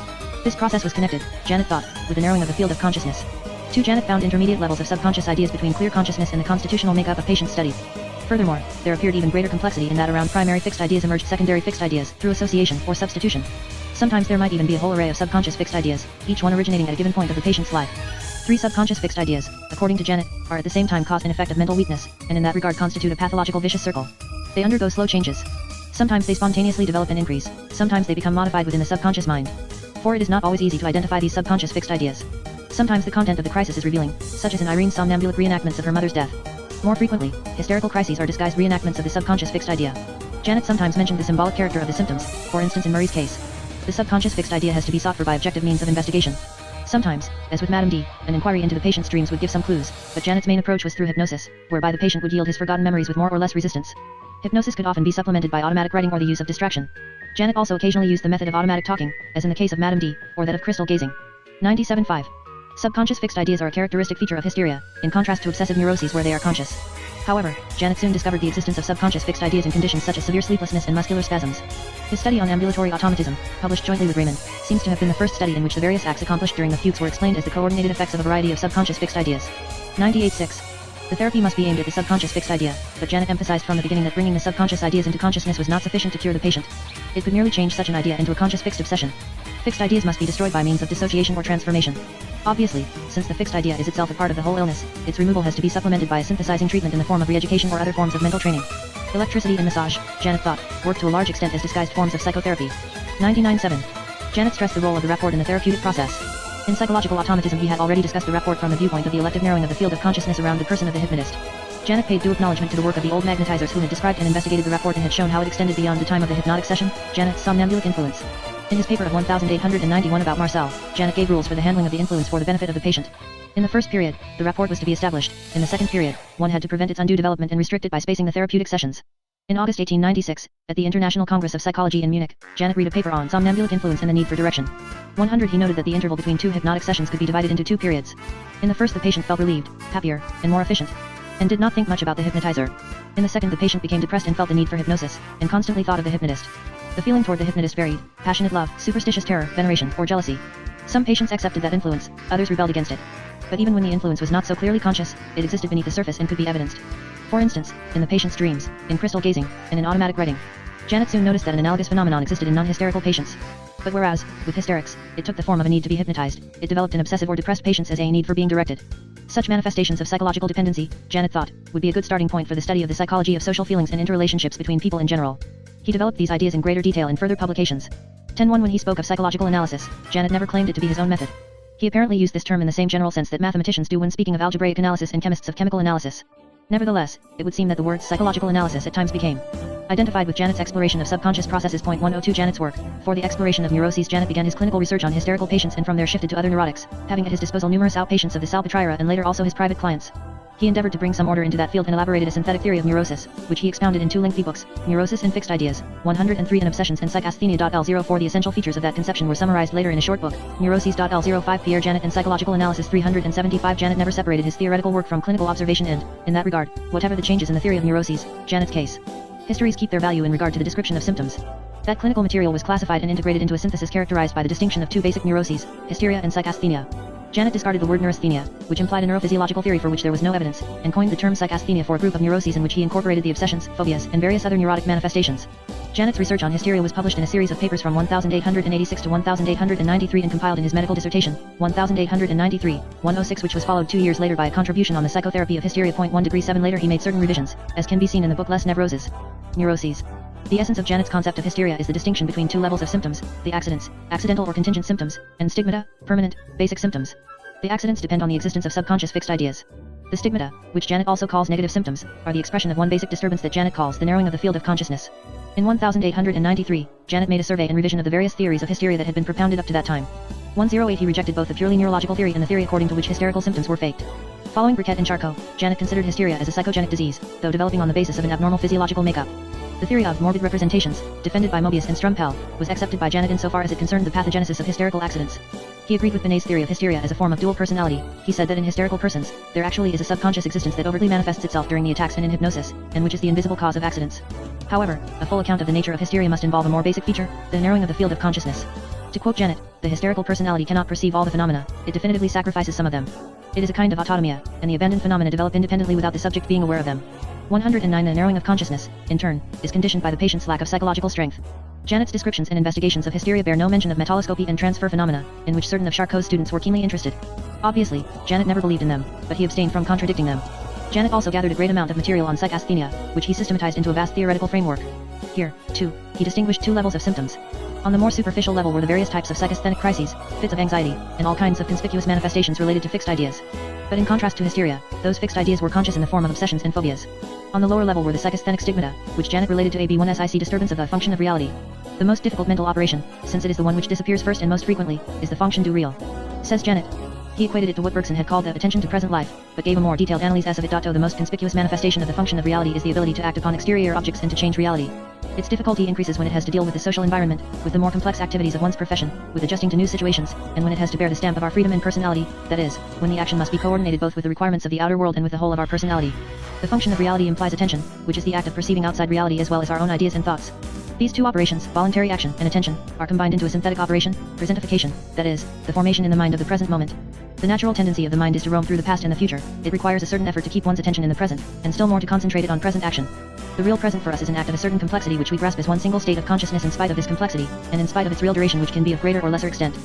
This process was connected, Janet thought, with the narrowing of the field of consciousness. 2. Janet found intermediate levels of subconscious ideas between clear consciousness and the constitutional makeup of patients studied. Furthermore, there appeared even greater complexity in that around primary fixed ideas emerged secondary fixed ideas through association or substitution. Sometimes there might even be a whole array of subconscious fixed ideas, each one originating at a given point of the patient's life. 3 subconscious fixed ideas, according to Janet, are at the same time cause and effect of mental weakness, and in that regard constitute a pathological vicious circle. They undergo slow changes. Sometimes they spontaneously develop and increase, sometimes they become modified within the subconscious mind. 4. It is not always easy to identify these subconscious fixed ideas. Sometimes the content of the crisis is revealing, such as in Irene's somnambulic reenactments of her mother's death. More frequently, hysterical crises are disguised reenactments of the subconscious fixed idea. Janet sometimes mentioned the symbolic character of the symptoms, for instance in Marie's case. The subconscious fixed idea has to be sought for by objective means of investigation. Sometimes, as with Madame D, an inquiry into the patient's dreams would give some clues, but Janet's main approach was through hypnosis, whereby the patient would yield his forgotten memories with more or less resistance. Hypnosis could often be supplemented by automatic writing or the use of distraction. Janet also occasionally used the method of automatic talking, as in the case of Madame D, or that of crystal gazing. 97.5. Subconscious fixed ideas are a characteristic feature of hysteria, in contrast to obsessive neuroses where they are conscious. However, Janet soon discovered the existence of subconscious fixed ideas in conditions such as severe sleeplessness and muscular spasms. His study on ambulatory automatism, published jointly with Raymond, seems to have been the first study in which the various acts accomplished during the fugues were explained as the coordinated effects of a variety of subconscious fixed ideas. 98.6. The therapy must be aimed at the subconscious fixed idea, but Janet emphasized from the beginning that bringing the subconscious ideas into consciousness was not sufficient to cure the patient. It could merely change such an idea into a conscious fixed obsession. Fixed ideas must be destroyed by means of dissociation or transformation. Obviously, since the fixed idea is itself a part of the whole illness, its removal has to be supplemented by a synthesizing treatment in the form of re-education or other forms of mental training. Electricity and massage, Janet thought, work to a large extent as disguised forms of psychotherapy. 99.7. Janet stressed the role of the rapport in the therapeutic process. In psychological automatism he had already discussed the rapport from the viewpoint of the elective narrowing of the field of consciousness around the person of the hypnotist. Janet paid due acknowledgement to the work of the old magnetizers who had described and investigated the rapport and had shown how it extended beyond the time of the hypnotic session, Janet's somnambulic influence. In his paper of 1891 about Marcel, Janet gave rules for the handling of the influence for the benefit of the patient. In the first period, the rapport was to be established. In the second period, one had to prevent its undue development and restrict it by spacing the therapeutic sessions. In August 1896, at the International Congress of Psychology in Munich, Janet read a paper on somnambulic influence and the need for direction. 100 He noted that the interval between 2 hypnotic sessions could be divided into 2 periods. In the first the patient felt relieved, happier, and more efficient, and did not think much about the hypnotizer. In the second the patient became depressed and felt the need for hypnosis, and constantly thought of the hypnotist. The feeling toward the hypnotist varied, passionate love, superstitious terror, veneration, or jealousy. Some patients accepted that influence, others rebelled against it. But even when the influence was not so clearly conscious, it existed beneath the surface and could be evidenced. For instance, in the patient's dreams, in crystal gazing, and in automatic writing. Janet soon noticed that an analogous phenomenon existed in non-hysterical patients. But whereas, with hysterics, it took the form of a need to be hypnotized, it developed in obsessive or depressed patients as a need for being directed. Such manifestations of psychological dependency, Janet thought, would be a good starting point for the study of the psychology of social feelings and interrelationships between people in general. He developed these ideas in greater detail in further publications. 10.1 When he spoke of psychological analysis, Janet never claimed it to be his own method. He apparently used this term in the same general sense that mathematicians do when speaking of algebraic analysis and chemists of chemical analysis. Nevertheless, it would seem that the words psychological analysis at times became identified with Janet's exploration of subconscious processes. 102 Janet's work. For the exploration of neuroses, Janet began his clinical research on hysterical patients and from there shifted to other neurotics, having at his disposal numerous outpatients of the Salpêtrière and later also his private clients. He endeavored to bring some order into that field and elaborated a synthetic theory of neurosis, which he expounded in 2 lengthy books, Neurosis and Fixed Ideas, 103 and Obsessions and Psychasthenia.L04. The essential features of that conception were summarized later in a short book, Neuroses.L05. Pierre Janet and Psychological Analysis 375. Janet never separated his theoretical work from clinical observation and, in that regard, whatever the changes in the theory of neuroses, Janet's case, histories keep their value in regard to the description of symptoms. That clinical material was classified and integrated into a synthesis characterized by the distinction of 2 basic neuroses, hysteria and psychasthenia. Janet discarded the word neurasthenia, which implied a neurophysiological theory for which there was no evidence, and coined the term psychasthenia for a group of neuroses in which he incorporated the obsessions, phobias, and various other neurotic manifestations. Janet's research on hysteria was published in a series of papers from 1886 to 1893 and compiled in his medical dissertation, 1893-106, which was followed 2 years later by a contribution on the psychotherapy of hysteria. 1°7 later he made certain revisions, as can be seen in the book Les Nevroses. Neuroses. The essence of Janet's concept of hysteria is the distinction between two levels of symptoms, the accidents, accidental or contingent symptoms, and stigmata, permanent, basic symptoms. The accidents depend on the existence of subconscious fixed ideas. The stigmata, which Janet also calls negative symptoms, are the expression of one basic disturbance that Janet calls the narrowing of the field of consciousness. In 1893, Janet made a survey and revision of the various theories of hysteria that had been propounded up to that time. 108 he rejected both the purely neurological theory and the theory according to which hysterical symptoms were faked. Following Briquet and Charcot, Janet considered hysteria as a psychogenic disease, though developing on the basis of an abnormal physiological makeup. The theory of morbid representations, defended by Mobius and Strumpel, was accepted by Janet insofar as it concerned the pathogenesis of hysterical accidents. He agreed with Binet's theory of hysteria as a form of dual personality. He said that in hysterical persons, there actually is a subconscious existence that overtly manifests itself during the attacks and in hypnosis, and which is the invisible cause of accidents. However, a full account of the nature of hysteria must involve a more basic feature, the narrowing of the field of consciousness. To quote Janet, the hysterical personality cannot perceive all the phenomena, it definitively sacrifices some of them. It is a kind of autotomia, and the abandoned phenomena develop independently without the subject being aware of them. 109 The narrowing of consciousness, in turn, is conditioned by the patient's lack of psychological strength. Janet's descriptions and investigations of hysteria bear no mention of metalloscopy and transfer phenomena, in which certain of Charcot's students were keenly interested. Obviously, Janet never believed in them, but he abstained from contradicting them. Janet also gathered a great amount of material on psychasthenia, which he systematized into a vast theoretical framework. Here, too, he distinguished two levels of symptoms. On the more superficial level were the various types of psychasthenic crises, fits of anxiety, and all kinds of conspicuous manifestations related to fixed ideas. But in contrast to hysteria, those fixed ideas were conscious in the form of obsessions and phobias. On the lower level were the psychasthenic stigmata, which Janet related to AB1SIC disturbance of the function of reality. The most difficult mental operation, since it is the one which disappears first and most frequently, is the fonction du real. Says Janet. He equated it to what Bergson had called the attention to present life, but gave a more detailed analyse as of it. The most conspicuous manifestation of the function of reality is the ability to act upon exterior objects and to change reality. Its difficulty increases when it has to deal with the social environment, with the more complex activities of one's profession, with adjusting to new situations, and when it has to bear the stamp of our freedom and personality, that is, when the action must be coordinated both with the requirements of the outer world and with the whole of our personality. The function of reality implies attention, which is the act of perceiving outside reality as well as our own ideas and thoughts. These two operations, voluntary action and attention, are combined into a synthetic operation, presentification, that is, the formation in the mind of the present moment. The natural tendency of the mind is to roam through the past and the future. It requires a certain effort to keep one's attention in the present, and still more to concentrate it on present action. The real present for us is an act of a certain complexity which we grasp as one single state of consciousness in spite of this complexity, and in spite of its real duration which can be of greater or lesser extent.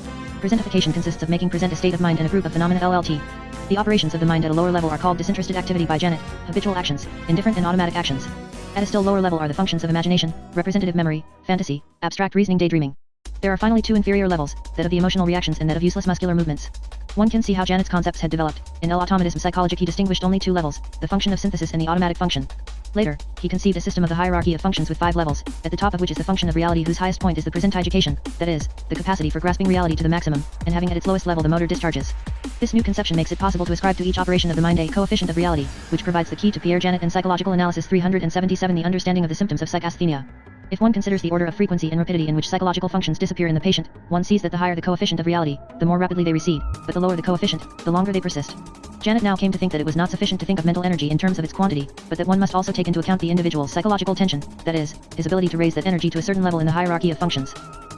Presentification consists of making present a state of mind and a group of phenomena LLT. The operations of the mind at a lower level are called disinterested activity by Janet, habitual actions, indifferent and automatic actions. At a still lower level are the functions of imagination, representative memory, fantasy, abstract reasoning, daydreaming. There are finally two inferior levels, that of the emotional reactions and that of useless muscular movements. One can see how Janet's concepts had developed. In El Automatisme Psychologique he distinguished only two levels, the function of synthesis and the automatic function. Later, he conceived a system of the hierarchy of functions with 5 levels, at the top of which is the function of reality whose highest point is the presentification, that is, the capacity for grasping reality to the maximum, and having at its lowest level the motor discharges. This new conception makes it possible to ascribe to each operation of the mind a coefficient of reality, which provides the key to Pierre Janet and Psychological Analysis 377 the understanding of the symptoms of psychasthenia. If one considers the order of frequency and rapidity in which psychological functions disappear in the patient, one sees that the higher the coefficient of reality, the more rapidly they recede, but the lower the coefficient, the longer they persist. Janet now came to think that it was not sufficient to think of mental energy in terms of its quantity, but that one must also take into account the individual's psychological tension, that is, his ability to raise that energy to a certain level in the hierarchy of functions.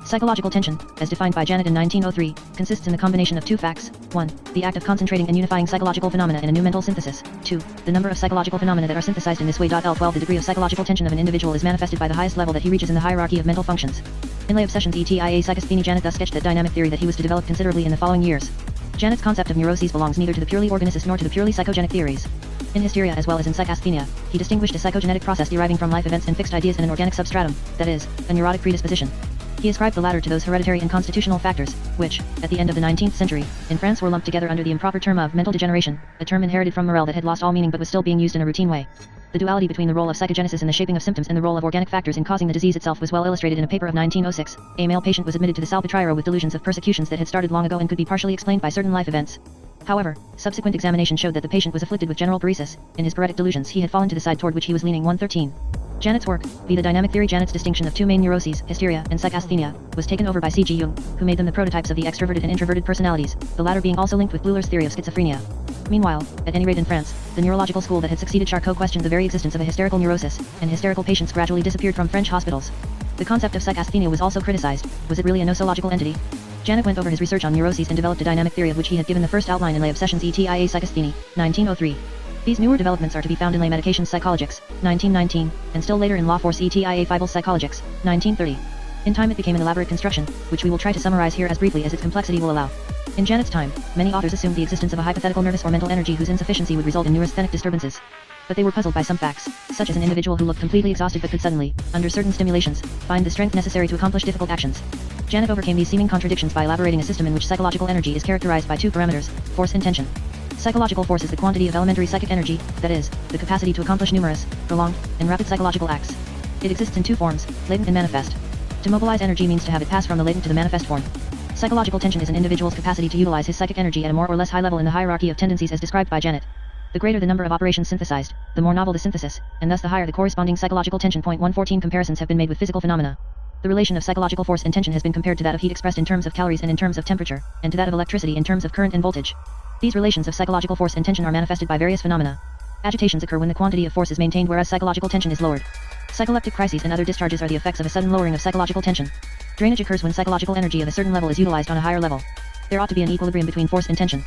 Psychological tension, as defined by Janet in 1903, consists in the combination of two facts. 1. The act of concentrating and unifying psychological phenomena in a new mental synthesis. 2. The number of psychological phenomena that are synthesized in this way. L12 The degree of psychological tension of an individual is manifested by the highest level that he reaches in the hierarchy of mental functions. In Les Obsessions et Psychasthenia Janet thus sketched that dynamic theory that he was to develop considerably in the following years. Janet's concept of neuroses belongs neither to the purely organicist nor to the purely psychogenic theories. In hysteria as well as in psychasthenia, he distinguished a psychogenetic process deriving from life events and fixed ideas and an organic substratum, that is, a neurotic predisposition. He ascribed the latter to those hereditary and constitutional factors, which, at the end of the 19th century, in France were lumped together under the improper term of mental degeneration, a term inherited from Morel that had lost all meaning but was still being used in a routine way. The duality between the role of psychogenesis in the shaping of symptoms and the role of organic factors in causing the disease itself was well illustrated in a paper of 1906. A male patient was admitted to the Salpêtrière with delusions of persecutions that had started long ago and could be partially explained by certain life events. However, subsequent examination showed that the patient was afflicted with general paresis. In his paretic delusions he had fallen to the side toward which he was leaning. 113. Janet's work, the dynamic theory. Janet's distinction of two main neuroses, hysteria and psychasthenia, was taken over by C.G. Jung, who made them the prototypes of the extroverted and introverted personalities, the latter being also linked with Bleuler's theory of schizophrenia. Meanwhile, at any rate in France, the neurological school that had succeeded Charcot questioned the very existence of a hysterical neurosis, and hysterical patients gradually disappeared from French hospitals. The concept of psychasthenia was also criticized. Was it really a nosological entity? Janet went over his research on neuroses and developed a dynamic theory of which he had given the first outline in Lay Obsessions etia Psychastheny, 1903. These newer developments are to be found in Lay Medications Psychologics, 1919, and still later in Law Force etia Fibels Psychologics, 1930. In time it became an elaborate construction, which we will try to summarize here as briefly as its complexity will allow. In Janet's time, many authors assumed the existence of a hypothetical nervous or mental energy whose insufficiency would result in neurasthenic disturbances. But they were puzzled by some facts, such as an individual who looked completely exhausted but could suddenly, under certain stimulations, find the strength necessary to accomplish difficult actions. Janet overcame these seeming contradictions by elaborating a system in which psychological energy is characterized by two parameters, force and tension. Psychological force is the quantity of elementary psychic energy, that is, the capacity to accomplish numerous, prolonged, and rapid psychological acts. It exists in two forms, latent and manifest. To mobilize energy means to have it pass from the latent to the manifest form. Psychological tension is an individual's capacity to utilize his psychic energy at a more or less high level in the hierarchy of tendencies as described by Janet. The greater the number of operations synthesized, the more novel the synthesis, and thus the higher the corresponding psychological tension. 114 Comparisons have been made with physical phenomena. The relation of psychological force and tension has been compared to that of heat expressed in terms of calories and in terms of temperature, and to that of electricity in terms of current and voltage. These relations of psychological force and tension are manifested by various phenomena. Agitations occur when the quantity of force is maintained whereas psychological tension is lowered. Psycholeptic crises and other discharges are the effects of a sudden lowering of psychological tension. Drainage occurs when psychological energy of a certain level is utilized on a higher level. There ought to be an equilibrium between force and tension.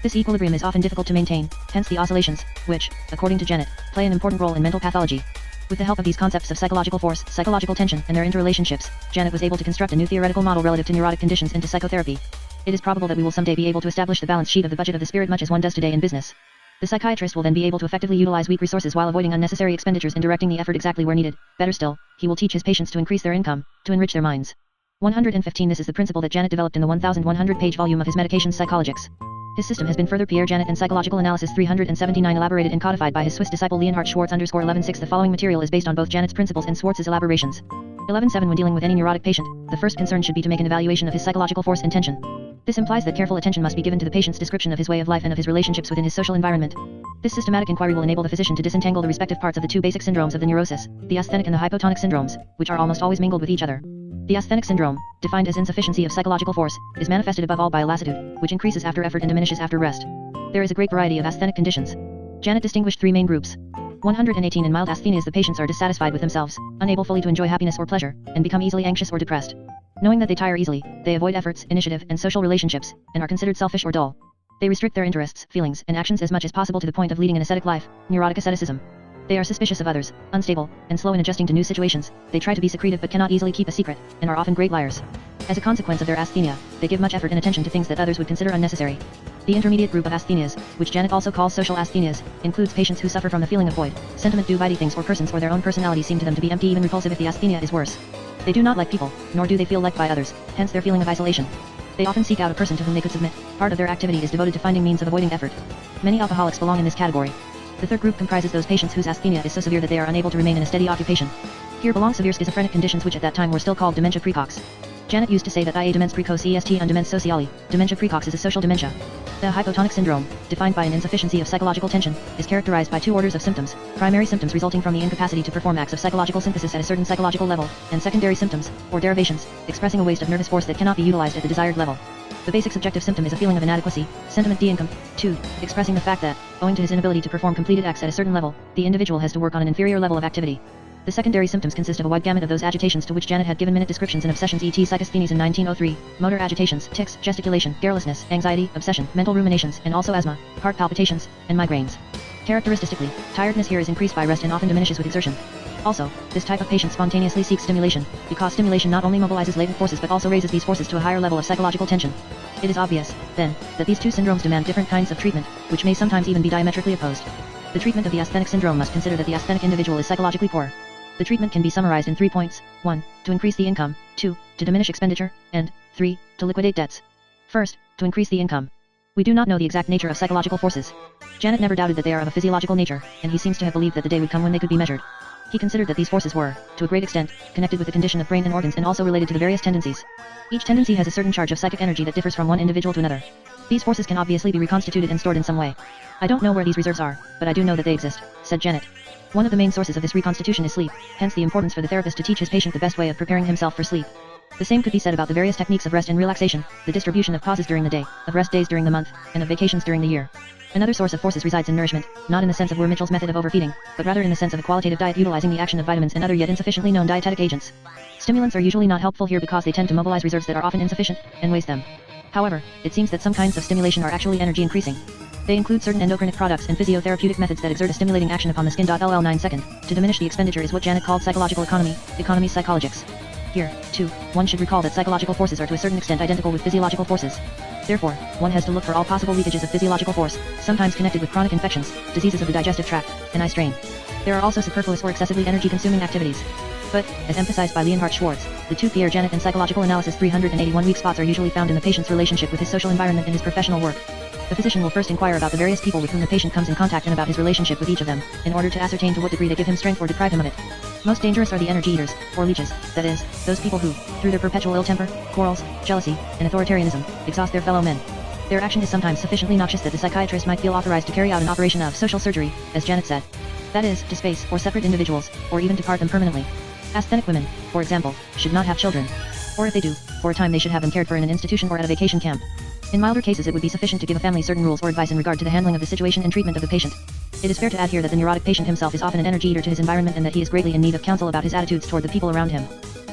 This equilibrium is often difficult to maintain, hence the oscillations, which, according to Janet, play an important role in mental pathology. With the help of these concepts of psychological force, psychological tension, and their interrelationships, Janet was able to construct a new theoretical model relative to neurotic conditions into psychotherapy. It is probable that we will someday be able to establish the balance sheet of the budget of the spirit much as one does today in business. The psychiatrist will then be able to effectively utilize weak resources while avoiding unnecessary expenditures and directing the effort exactly where needed. Better still, he will teach his patients to increase their income, to enrich their minds. 115 This is the principle that Janet developed in the 1,100-page volume of his Medications Psychologics. His system has been further Pierre Janet and Psychological Analysis 379 elaborated and codified by his Swiss disciple Leonhard Schwartz _11.6 The following material is based on both Janet's principles and Schwartz's elaborations. 11.7 When dealing with any neurotic patient, the first concern should be to make an evaluation of his psychological force and tension. This implies that careful attention must be given to the patient's description of his way of life and of his relationships within his social environment. This systematic inquiry will enable the physician to disentangle the respective parts of the two basic syndromes of the neurosis, the asthenic and the hypotonic syndromes, which are almost always mingled with each other. The asthenic syndrome, defined as insufficiency of psychological force, is manifested above all by lassitude, which increases after effort and diminishes after rest. There is a great variety of asthenic conditions. Janet distinguished three main groups. 118 In mild asthenias the patients are dissatisfied with themselves, unable fully to enjoy happiness or pleasure, and become easily anxious or depressed. Knowing that they tire easily, they avoid efforts, initiative, and social relationships, and are considered selfish or dull. They restrict their interests, feelings, and actions as much as possible to the point of leading an ascetic life, neurotic asceticism. They are suspicious of others, unstable, and slow in adjusting to new situations. They try to be secretive but cannot easily keep a secret, and are often great liars. As a consequence of their asthenia, they give much effort and attention to things that others would consider unnecessary. The intermediate group of asthenias, which Janet also calls social asthenias, includes patients who suffer from the feeling of void, sentiment due by things or persons or their own personality seem to them to be empty, even repulsive if the asthenia is worse. They do not like people, nor do they feel liked by others, hence their feeling of isolation. They often seek out a person to whom they could submit. Part of their activity is devoted to finding means of avoiding effort. Many alcoholics belong in this category. The third group comprises those patients whose asthenia is so severe that they are unable to remain in a steady occupation. Here belong severe schizophrenic conditions which at that time were still called dementia praecox. Janet used to say that ia demens precoce est un demens sociale, dementia praecox is a social dementia. The hypotonic syndrome, defined by an insufficiency of psychological tension, is characterized by two orders of symptoms, primary symptoms resulting from the incapacity to perform acts of psychological synthesis at a certain psychological level, and secondary symptoms, or derivations, expressing a waste of nervous force that cannot be utilized at the desired level. The basic subjective symptom is a feeling of inadequacy, sentiment d'incompletude, expressing the fact that, owing to his inability to perform completed acts at a certain level, the individual has to work on an inferior level of activity. The secondary symptoms consist of a wide gamut of those agitations to which Janet had given minute descriptions in Obsessions et Psychasthenies in 1903, motor agitations, tics, gesticulation, garrulousness, anxiety, obsession, mental ruminations, and also asthma, heart palpitations, and migraines. Characteristically, tiredness here is increased by rest and often diminishes with exertion. Also, this type of patient spontaneously seeks stimulation, because stimulation not only mobilizes latent forces but also raises these forces to a higher level of psychological tension. It is obvious, then, that these two syndromes demand different kinds of treatment, which may sometimes even be diametrically opposed. The treatment of the asthenic syndrome must consider that the asthenic individual is psychologically poor. The treatment can be summarized in 3 points. 1. To increase the income. 2. To diminish expenditure. And 3. To liquidate debts. First, to increase the income. We do not know the exact nature of psychological forces. Janet never doubted that they are of a physiological nature, and he seems to have believed that the day would come when they could be measured. He considered that these forces were, to a great extent, connected with the condition of brain and organs and also related to the various tendencies. Each tendency has a certain charge of psychic energy that differs from one individual to another. These forces can obviously be reconstituted and stored in some way. I don't know where these reserves are, but I do know that they exist, said Janet. One of the main sources of this reconstitution is sleep, hence the importance for the therapist to teach his patient the best way of preparing himself for sleep. The same could be said about the various techniques of rest and relaxation, the distribution of pauses during the day, of rest days during the month, and of vacations during the year. Another source of forces resides in nourishment, not in the sense of Weir Mitchell's method of overfeeding, but rather in the sense of a qualitative diet utilizing the action of vitamins and other yet insufficiently known dietetic agents. Stimulants are usually not helpful here because they tend to mobilize reserves that are often insufficient, and waste them. However, it seems that some kinds of stimulation are actually energy increasing. They include certain endocrinic products and physiotherapeutic methods that exert a stimulating action upon the skin. LL 9 second. To diminish the expenditure is what Janet called psychological economy, economy psychologics. Here, too, one should recall that psychological forces are to a certain extent identical with physiological forces. Therefore, one has to look for all possible leakages of physiological force, sometimes connected with chronic infections, diseases of the digestive tract, and eye strain. There are also superfluous or excessively energy-consuming activities. But, as emphasized by Leonhard Schwartz, the two Pierre Janet and psychological analysis 381 weak spots are usually found in the patient's relationship with his social environment and his professional work. The physician will first inquire about the various people with whom the patient comes in contact and about his relationship with each of them, in order to ascertain to what degree they give him strength or deprive him of it. Most dangerous are the energy eaters, or leeches, that is, those people who, through their perpetual ill temper, quarrels, jealousy, and authoritarianism, exhaust their fellow men. Their action is sometimes sufficiently noxious that the psychiatrist might feel authorized to carry out an operation of social surgery, as Janet said. That is, to space or separate individuals, or even to part them permanently. Asthenic women, for example, should not have children. Or if they do, for a time they should have them cared for in an institution or at a vacation camp. In milder cases it would be sufficient to give a family certain rules or advice in regard to the handling of the situation and treatment of the patient. It is fair to add here that the neurotic patient himself is often an energy eater to his environment and that he is greatly in need of counsel about his attitudes toward the people around him.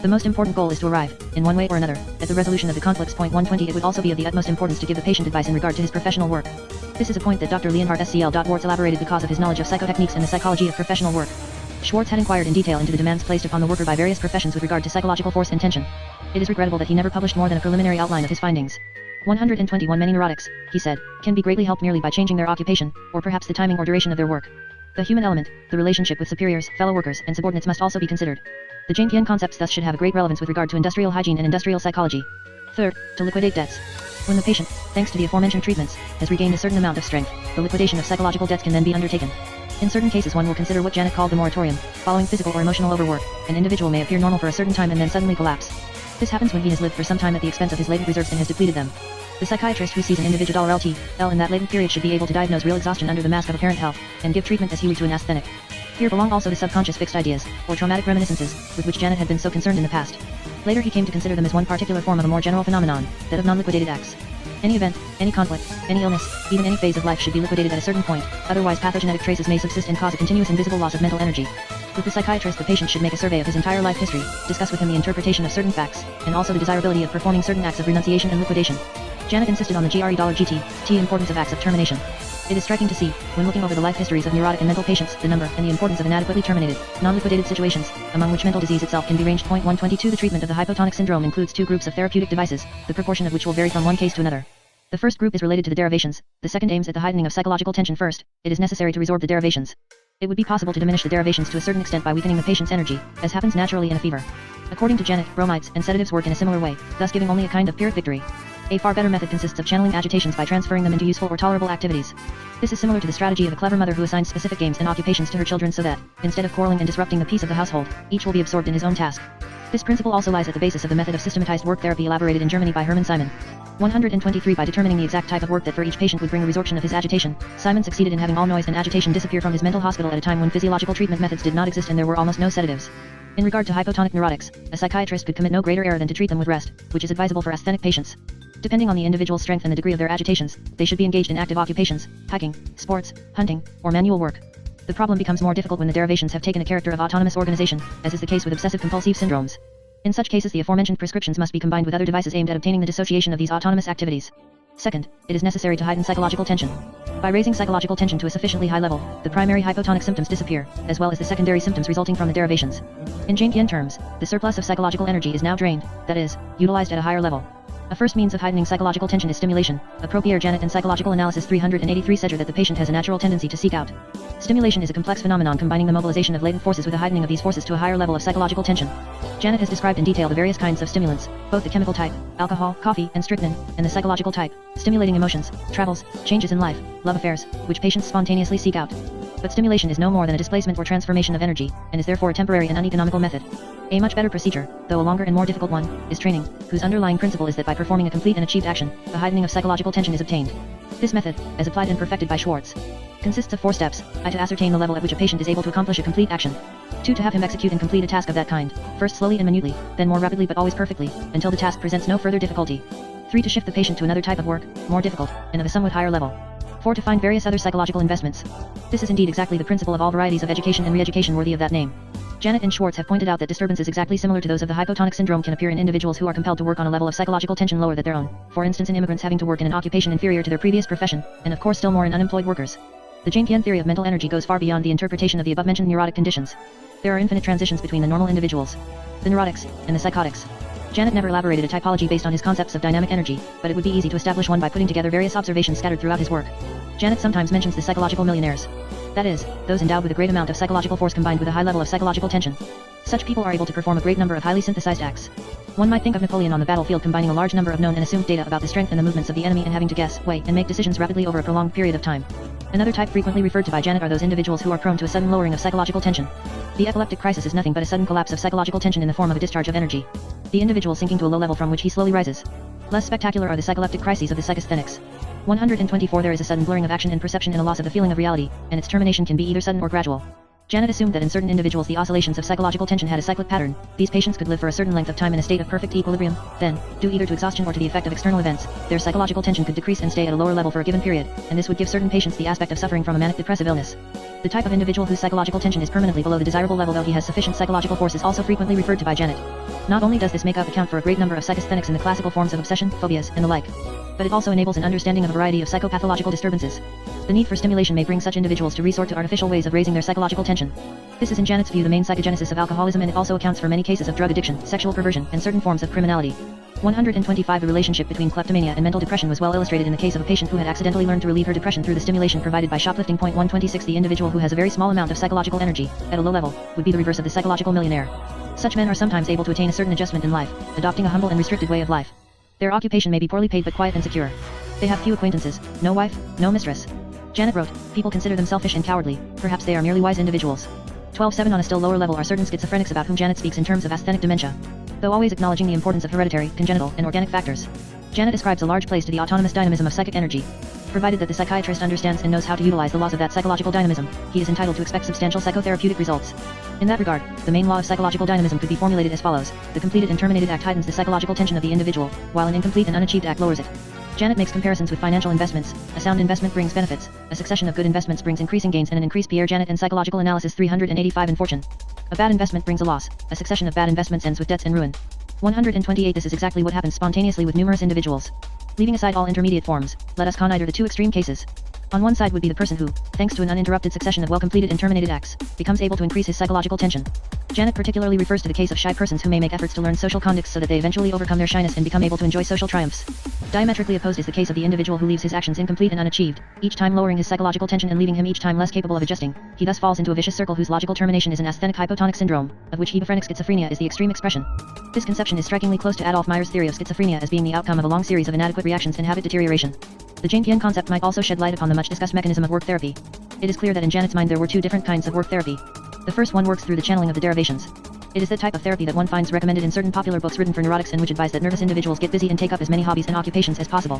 The most important goal is to arrive, in one way or another, at the resolution of the conflicts. Point 120. It would also be of the utmost importance to give the patient advice in regard to his professional work. This is a point that Dr. Leonhard SCL. Schwartz elaborated because of his knowledge of psychotechniques and the psychology of professional work. Schwartz had inquired in detail into the demands placed upon the worker by various professions with regard to psychological force and tension. It is regrettable that he never published more than a preliminary outline of his findings. 121 Many neurotics, he said, can be greatly helped merely by changing their occupation, or perhaps the timing or duration of their work. The human element, the relationship with superiors, fellow workers, and subordinates must also be considered. The Janetian concepts thus should have a great relevance with regard to industrial hygiene and industrial psychology. Third, to liquidate debts. When the patient, thanks to the aforementioned treatments, has regained a certain amount of strength, the liquidation of psychological debts can then be undertaken. In certain cases one will consider what Janet called the moratorium. Following physical or emotional overwork, an individual may appear normal for a certain time and then suddenly collapse. This happens when he has lived for some time at the expense of his latent reserves and has depleted them. The psychiatrist who sees an individual $LT in that latent period should be able to diagnose real exhaustion under the mask of apparent health, and give treatment as he would to an asthenic. Here belong also the subconscious fixed ideas, or traumatic reminiscences, with which Janet had been so concerned in the past. Later he came to consider them as one particular form of a more general phenomenon, that of non-liquidated acts. Any event, any conflict, any illness, even any phase of life should be liquidated at a certain point, otherwise pathogenetic traces may subsist and cause a continuous invisible loss of mental energy. With the psychiatrist the patient should make a survey of his entire life history, discuss with him the interpretation of certain facts, and also the desirability of performing certain acts of renunciation and liquidation. Janet insisted on the GRE$GT importance of acts of termination. It is striking to see, when looking over the life histories of neurotic and mental patients, the number and the importance of inadequately terminated, non-liquidated situations, among which mental disease itself can be ranged. 122 The treatment of the hypotonic syndrome includes two groups of therapeutic devices, the proportion of which will vary from one case to another. The first group is related to the derivations, the second aims at the heightening of psychological tension. First, it is necessary to resorb the derivations. It would be possible to diminish the derivations to a certain extent by weakening the patient's energy, as happens naturally in a fever. According to Janet, bromides and sedatives work in a similar way, thus giving only a kind of pyrrhic victory. A far better method consists of channeling agitations by transferring them into useful or tolerable activities. This is similar to the strategy of a clever mother who assigns specific games and occupations to her children so that, instead of quarreling and disrupting the peace of the household, each will be absorbed in his own task. This principle also lies at the basis of the method of systematized work therapy elaborated in Germany by Hermann Simon. 123 By determining the exact type of work that for each patient would bring a resorption of his agitation, Simon succeeded in having all noise and agitation disappear from his mental hospital at a time when physiological treatment methods did not exist and there were almost no sedatives. In regard to hypotonic neurotics, a psychiatrist could commit no greater error than to treat them with rest, which is advisable for asthenic patients. Depending on the individual's strength and the degree of their agitations, they should be engaged in active occupations, hiking, sports, hunting, or manual work. The problem becomes more difficult when the derivations have taken a character of autonomous organization, as is the case with obsessive-compulsive syndromes. In such cases the aforementioned prescriptions must be combined with other devices aimed at obtaining the dissociation of these autonomous activities. Second, it is necessary to heighten psychological tension. By raising psychological tension to a sufficiently high level, the primary hypotonic symptoms disappear, as well as the secondary symptoms resulting from the derivations. In Janetian terms, the surplus of psychological energy is now drained, that is, utilized at a higher level. A first means of heightening psychological tension is stimulation, a Pierre Janet and Psychological Analysis 383 says that the patient has a natural tendency to seek out. Stimulation is a complex phenomenon combining the mobilization of latent forces with a heightening of these forces to a higher level of psychological tension. Janet has described in detail the various kinds of stimulants, both the chemical type, alcohol, coffee, and strychnine, and the psychological type, stimulating emotions, travels, changes in life, love affairs, which patients spontaneously seek out. But stimulation is no more than a displacement or transformation of energy, and is therefore a temporary and uneconomical method. A much better procedure, though a longer and more difficult one, is training, whose underlying principle is that by performing a complete and achieved action, the heightening of psychological tension is obtained. This method, as applied and perfected by Schwartz, Consists of 4 steps. I. To ascertain the level at which a patient is able to accomplish a complete action. 2. To have him execute and complete a task of that kind, first slowly and minutely, then more rapidly but always perfectly, until the task presents no further difficulty. 3. To shift the patient to another type of work, more difficult, and of a somewhat higher level. 4. To find various other psychological investments. This is indeed exactly the principle of all varieties of education and re-education worthy of that name. Janet and Schwartz have pointed out that disturbances exactly similar to those of the hypotonic syndrome can appear in individuals who are compelled to work on a level of psychological tension lower than their own, for instance in immigrants having to work in an occupation inferior to their previous profession, and of course still more in unemployed workers. The Jamepian theory of mental energy goes far beyond the interpretation of the above-mentioned neurotic conditions. There are infinite transitions between the normal individuals, the neurotics, and the psychotics. Janet never elaborated a typology based on his concepts of dynamic energy, but it would be easy to establish one by putting together various observations scattered throughout his work. Janet sometimes mentions the psychological millionaires. That is, those endowed with a great amount of psychological force combined with a high level of psychological tension. Such people are able to perform a great number of highly synthesized acts. One might think of Napoleon on the battlefield combining a large number of known and assumed data about the strength and the movements of the enemy and having to guess, weigh, and make decisions rapidly over a prolonged period of time. Another type frequently referred to by Janet are those individuals who are prone to a sudden lowering of psychological tension. The epileptic crisis is nothing but a sudden collapse of psychological tension in the form of a discharge of energy. The individual sinking to a low level from which he slowly rises. Less spectacular are the psycholeptic crises of the psychasthenics. 124 There is a sudden blurring of action and perception and a loss of the feeling of reality, and its termination can be either sudden or gradual. Janet assumed that in certain individuals the oscillations of psychological tension had a cyclic pattern. These patients could live for a certain length of time in a state of perfect equilibrium, then, due either to exhaustion or to the effect of external events, their psychological tension could decrease and stay at a lower level for a given period, and this would give certain patients the aspect of suffering from a manic depressive illness. The type of individual whose psychological tension is permanently below the desirable level though he has sufficient psychological force is also frequently referred to by Janet. Not only does this makeup account for a great number of psychasthenics in the classical forms of obsession, phobias, and the like, but it also enables an understanding of a variety of psychopathological disturbances. The need for stimulation may bring such individuals to resort to artificial ways of raising their psychological tension. This is in Janet's view the main psychogenesis of alcoholism, and it also accounts for many cases of drug addiction, sexual perversion, and certain forms of criminality. 125 The relationship between kleptomania and mental depression was well illustrated in the case of a patient who had accidentally learned to relieve her depression through the stimulation provided by shoplifting. 126 The individual who has a very small amount of psychological energy, at a low level, would be the reverse of the psychological millionaire. Such men are sometimes able to attain a certain adjustment in life, adopting a humble and restricted way of life. Their occupation may be poorly paid but quiet and secure. They have few acquaintances, no wife, no mistress. Janet wrote, people consider them selfish and cowardly, perhaps they are merely wise individuals. 12.7 On a still lower level are certain schizophrenics about whom Janet speaks in terms of asthenic dementia, though always acknowledging the importance of hereditary, congenital, and organic factors. Janet ascribes a large place to the autonomous dynamism of psychic energy. Provided that the psychiatrist understands and knows how to utilize the laws of that psychological dynamism, he is entitled to expect substantial psychotherapeutic results. In that regard, the main law of psychological dynamism could be formulated as follows: the completed and terminated act heightens the psychological tension of the individual, while an incomplete and unachieved act lowers it. Janet makes comparisons with financial investments. A sound investment brings benefits, a succession of good investments brings increasing gains and an increased Pierre Janet and Psychological Analysis 385 in Fortune. A bad investment brings a loss, a succession of bad investments ends with debts and ruin. 128 This is exactly what happens spontaneously with numerous individuals. Leaving aside all intermediate forms, let us consider the two extreme cases. On one side would be the person who, thanks to an uninterrupted succession of well-completed and terminated acts, becomes able to increase his psychological tension. Janet particularly refers to the case of shy persons who may make efforts to learn social conduct so that they eventually overcome their shyness and become able to enjoy social triumphs. Diametrically opposed is the case of the individual who leaves his actions incomplete and unachieved, each time lowering his psychological tension and leaving him each time less capable of adjusting. He thus falls into a vicious circle whose logical termination is an asthenic hypotonic syndrome, of which hebephrenic schizophrenia is the extreme expression. This conception is strikingly close to Adolf Meyer's theory of schizophrenia as being the outcome of a long series of inadequate reactions and habit deterioration. The Jamepian concept might also shed light upon the much-discussed mechanism of work therapy. It is clear that in Janet's mind there were two different kinds of work therapy. The first one works through the channeling of the derivations. It is the type of therapy that one finds recommended in certain popular books written for neurotics and which advise that nervous individuals get busy and take up as many hobbies and occupations as possible.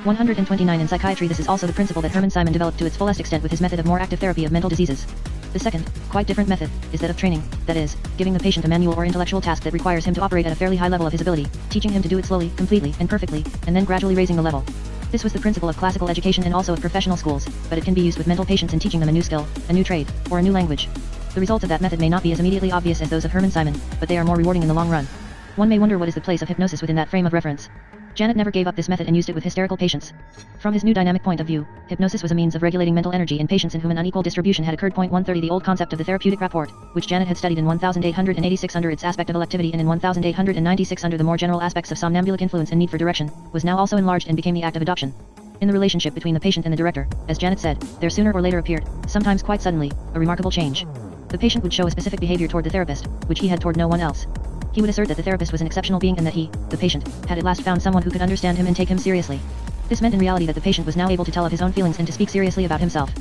129 In psychiatry this is also the principle that Hermann Simon developed to its fullest extent with his method of more active therapy of mental diseases. The second, quite different method, is that of training, that is, giving the patient a manual or intellectual task that requires him to operate at a fairly high level of his ability, teaching him to do it slowly, completely, and perfectly, and then gradually raising the level. This was the principle of classical education and also of professional schools, but it can be used with mental patients in teaching them a new skill, a new trade, or a new language. The results of that method may not be as immediately obvious as those of Hermann Simon, but they are more rewarding in the long run. One may wonder what is the place of hypnosis within that frame of reference. Janet never gave up this method and used it with hysterical patients. From his new dynamic point of view, hypnosis was a means of regulating mental energy in patients in whom an unequal distribution had occurred. 130 The old concept of the therapeutic rapport, which Janet had studied in 1886 under its aspect of electivity and in 1896 under the more general aspects of somnambulic influence and need for direction, was now also enlarged and became the act of adoption. In the relationship between the patient and the director, as Janet said, there sooner or later appeared, sometimes quite suddenly, a remarkable change. The patient would show a specific behavior toward the therapist, which he had toward no one else. He would assert that the therapist was an exceptional being and that he, the patient, had at last found someone who could understand him and take him seriously. This meant in reality that the patient was now able to tell of his own feelings and to speak seriously about himself.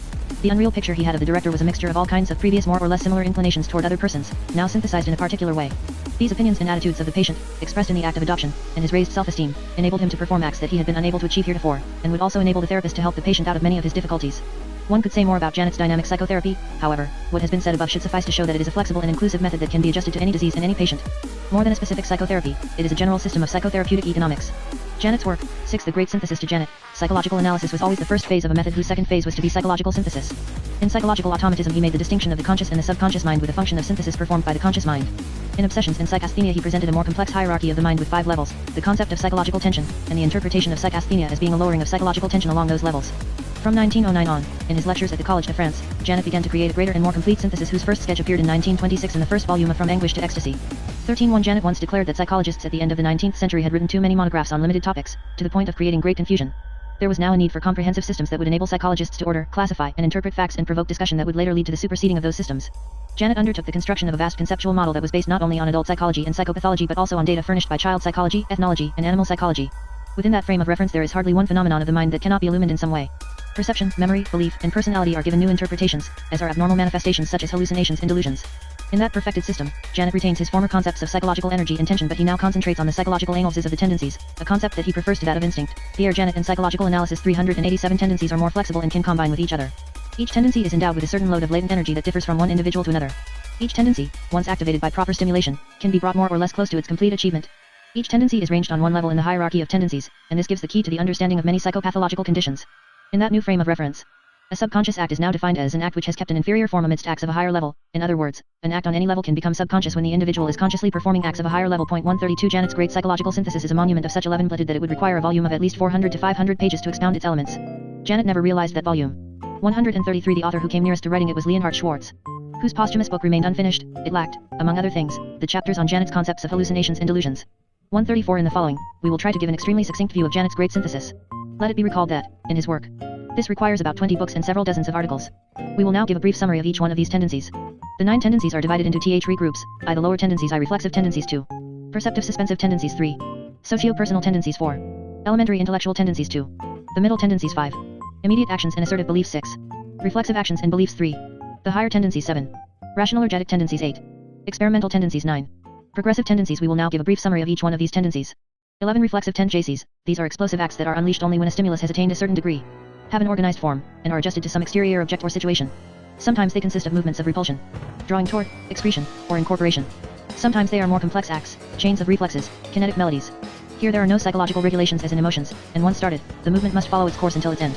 The unreal picture he had of the director was a mixture of all kinds of previous more or less similar inclinations toward other persons, now synthesized in a particular way. These opinions and attitudes of the patient, expressed in the act of adoption, and his raised self-esteem, enabled him to perform acts that he had been unable to achieve heretofore, and would also enable the therapist to help the patient out of many of his difficulties. One could say more about Janet's dynamic psychotherapy, however, what has been said above should suffice to show that it is a flexible and inclusive method that can be adjusted to any disease and any patient. More than a specific psychotherapy, it is a general system of psychotherapeutic economics. Janet's work, 6. The Great Synthesis to Janet. Psychological analysis was always the first phase of a method whose second phase was to be psychological synthesis. In psychological automatism he made the distinction of the conscious and the subconscious mind with a function of synthesis performed by the conscious mind. In Obsessions and Psychasthenia he presented a more complex hierarchy of the mind with 5 levels, the concept of psychological tension, and the interpretation of psychasthenia as being a lowering of psychological tension along those levels. From 1909 on, in his lectures at the Collège de France, Janet began to create a greater and more complete synthesis whose first sketch appeared in 1926 in the first volume of From Anguish to Ecstasy. 13.1 Janet once declared that psychologists at the end of the 19th century had written too many monographs on limited topics, to the point of creating great confusion. There was now a need for comprehensive systems that would enable psychologists to order, classify, and interpret facts and provoke discussion that would later lead to the superseding of those systems. Janet undertook the construction of a vast conceptual model that was based not only on adult psychology and psychopathology but also on data furnished by child psychology, ethnology, and animal psychology. Within that frame of reference there is hardly one phenomenon of the mind that cannot be illumined in some way. Perception, memory, belief, and personality are given new interpretations, as are abnormal manifestations such as hallucinations and delusions. In that perfected system, Janet retains his former concepts of psychological energy and tension but he now concentrates on the psychological analysis of the tendencies, a concept that he prefers to that of instinct. Pierre Janet and psychological analysis 387 tendencies are more flexible and can combine with each other. Each tendency is endowed with a certain load of latent energy that differs from one individual to another. Each tendency, once activated by proper stimulation, can be brought more or less close to its complete achievement. Each tendency is ranged on one level in the hierarchy of tendencies, and this gives the key to the understanding of many psychopathological conditions. In that new frame of reference, a subconscious act is now defined as an act which has kept an inferior form amidst acts of a higher level. In other words, an act on any level can become subconscious when the individual is consciously performing acts of a higher level. 132 Janet's great psychological synthesis is a monument of such 11-bladed that it would require a volume of at least 400 to 500 pages to expound its elements. Janet never realized that volume. 133 The author who came nearest to writing it was Leonhard Schwartz, whose posthumous book remained unfinished. It lacked, among other things, the chapters on Janet's concepts of hallucinations and delusions. 134 In the following, we will try to give an extremely succinct view of Janet's great synthesis. Let it be recalled that, in his work, this requires about 20 books and several dozens of articles. We will now give a brief summary of each one of these tendencies. The 9 tendencies are divided into 3 groups, I the lower tendencies, I reflexive tendencies 2. Perceptive suspensive tendencies 3. Socio-personal tendencies 4. Elementary intellectual tendencies 2. The middle tendencies 5. Immediate actions and assertive beliefs 6. Reflexive actions and beliefs 3. The higher tendencies 7. Rational energetic tendencies 8. Experimental tendencies 9. Progressive tendencies. We will now give a brief summary of each one of these tendencies. 11 Reflexive tendencies. These are explosive acts that are unleashed only when a stimulus has attained a certain degree, have an organized form, and are adjusted to some exterior object or situation. Sometimes they consist of movements of repulsion, drawing toward, excretion, or incorporation. Sometimes they are more complex acts, chains of reflexes, kinetic melodies. Here there are no psychological regulations as in emotions, and once started, the movement must follow its course until its end.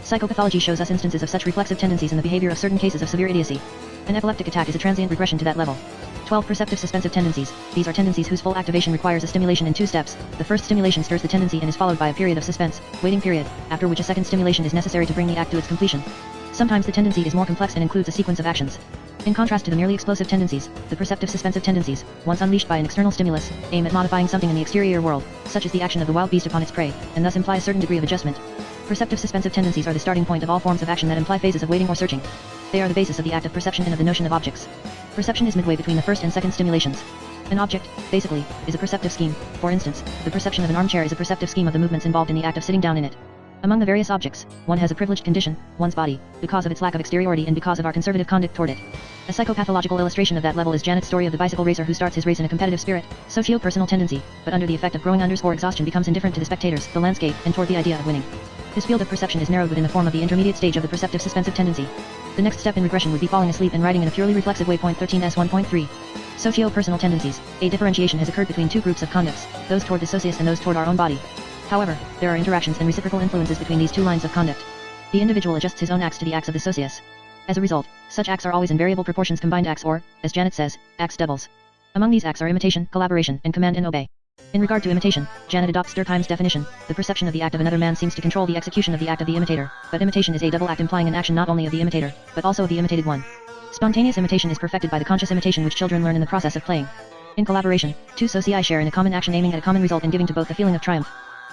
Psychopathology shows us instances of such reflexive tendencies in the behavior of certain cases of severe idiocy. An epileptic attack is a transient regression to that level. 12 Perceptive suspensive tendencies. These are tendencies whose full activation requires a stimulation in 2 steps. The first stimulation stirs the tendency and is followed by a period of suspense, waiting period, after which a second stimulation is necessary to bring the act to its completion. Sometimes the tendency is more complex and includes a sequence of actions. In contrast to the merely explosive tendencies, the perceptive suspensive tendencies, once unleashed by an external stimulus, aim at modifying something in the exterior world, such as the action of the wild beast upon its prey, and thus imply a certain degree of adjustment. Perceptive suspensive tendencies are the starting point of all forms of action that imply phases of waiting or searching. They are the basis of the act of perception and of the notion of objects. Perception is midway between the first and second stimulations. An object, basically, is a perceptive scheme. For instance, the perception of an armchair is a perceptive scheme of the movements involved in the act of sitting down in it. Among the various objects, one has a privileged condition, one's body, because of its lack of exteriority and because of our conservative conduct toward it. A psychopathological illustration of that level is Janet's story of the bicycle racer who starts his race in a competitive spirit, socio-personal tendency, but under the effect of growing exhaustion becomes indifferent to the spectators, the landscape, and toward the idea of winning. His field of perception is narrowed within the form of the intermediate stage of the perceptive suspensive tendency. The next step in regression would be falling asleep and riding in a purely reflexive way. 13s1.3. Socio-personal tendencies. A differentiation has occurred between 2 groups of conducts, those toward the socius and those toward our own body. However, there are interactions and reciprocal influences between these 2 lines of conduct. The individual adjusts his own acts to the acts of the socius. As a result, such acts are always in variable proportions combined acts or, as Janet says, acts doubles. Among these acts are imitation, collaboration, and command and obey. In regard to imitation, Janet adopts Durkheim's definition. The perception of the act of another man seems to control the execution of the act of the imitator, but imitation is a double act implying an action not only of the imitator, but also of the imitated one. Spontaneous imitation is perfected by the conscious imitation which children learn in the process of playing. In collaboration, 2 socii share in a common action aiming at a common result and giving to both a feeling of triumph.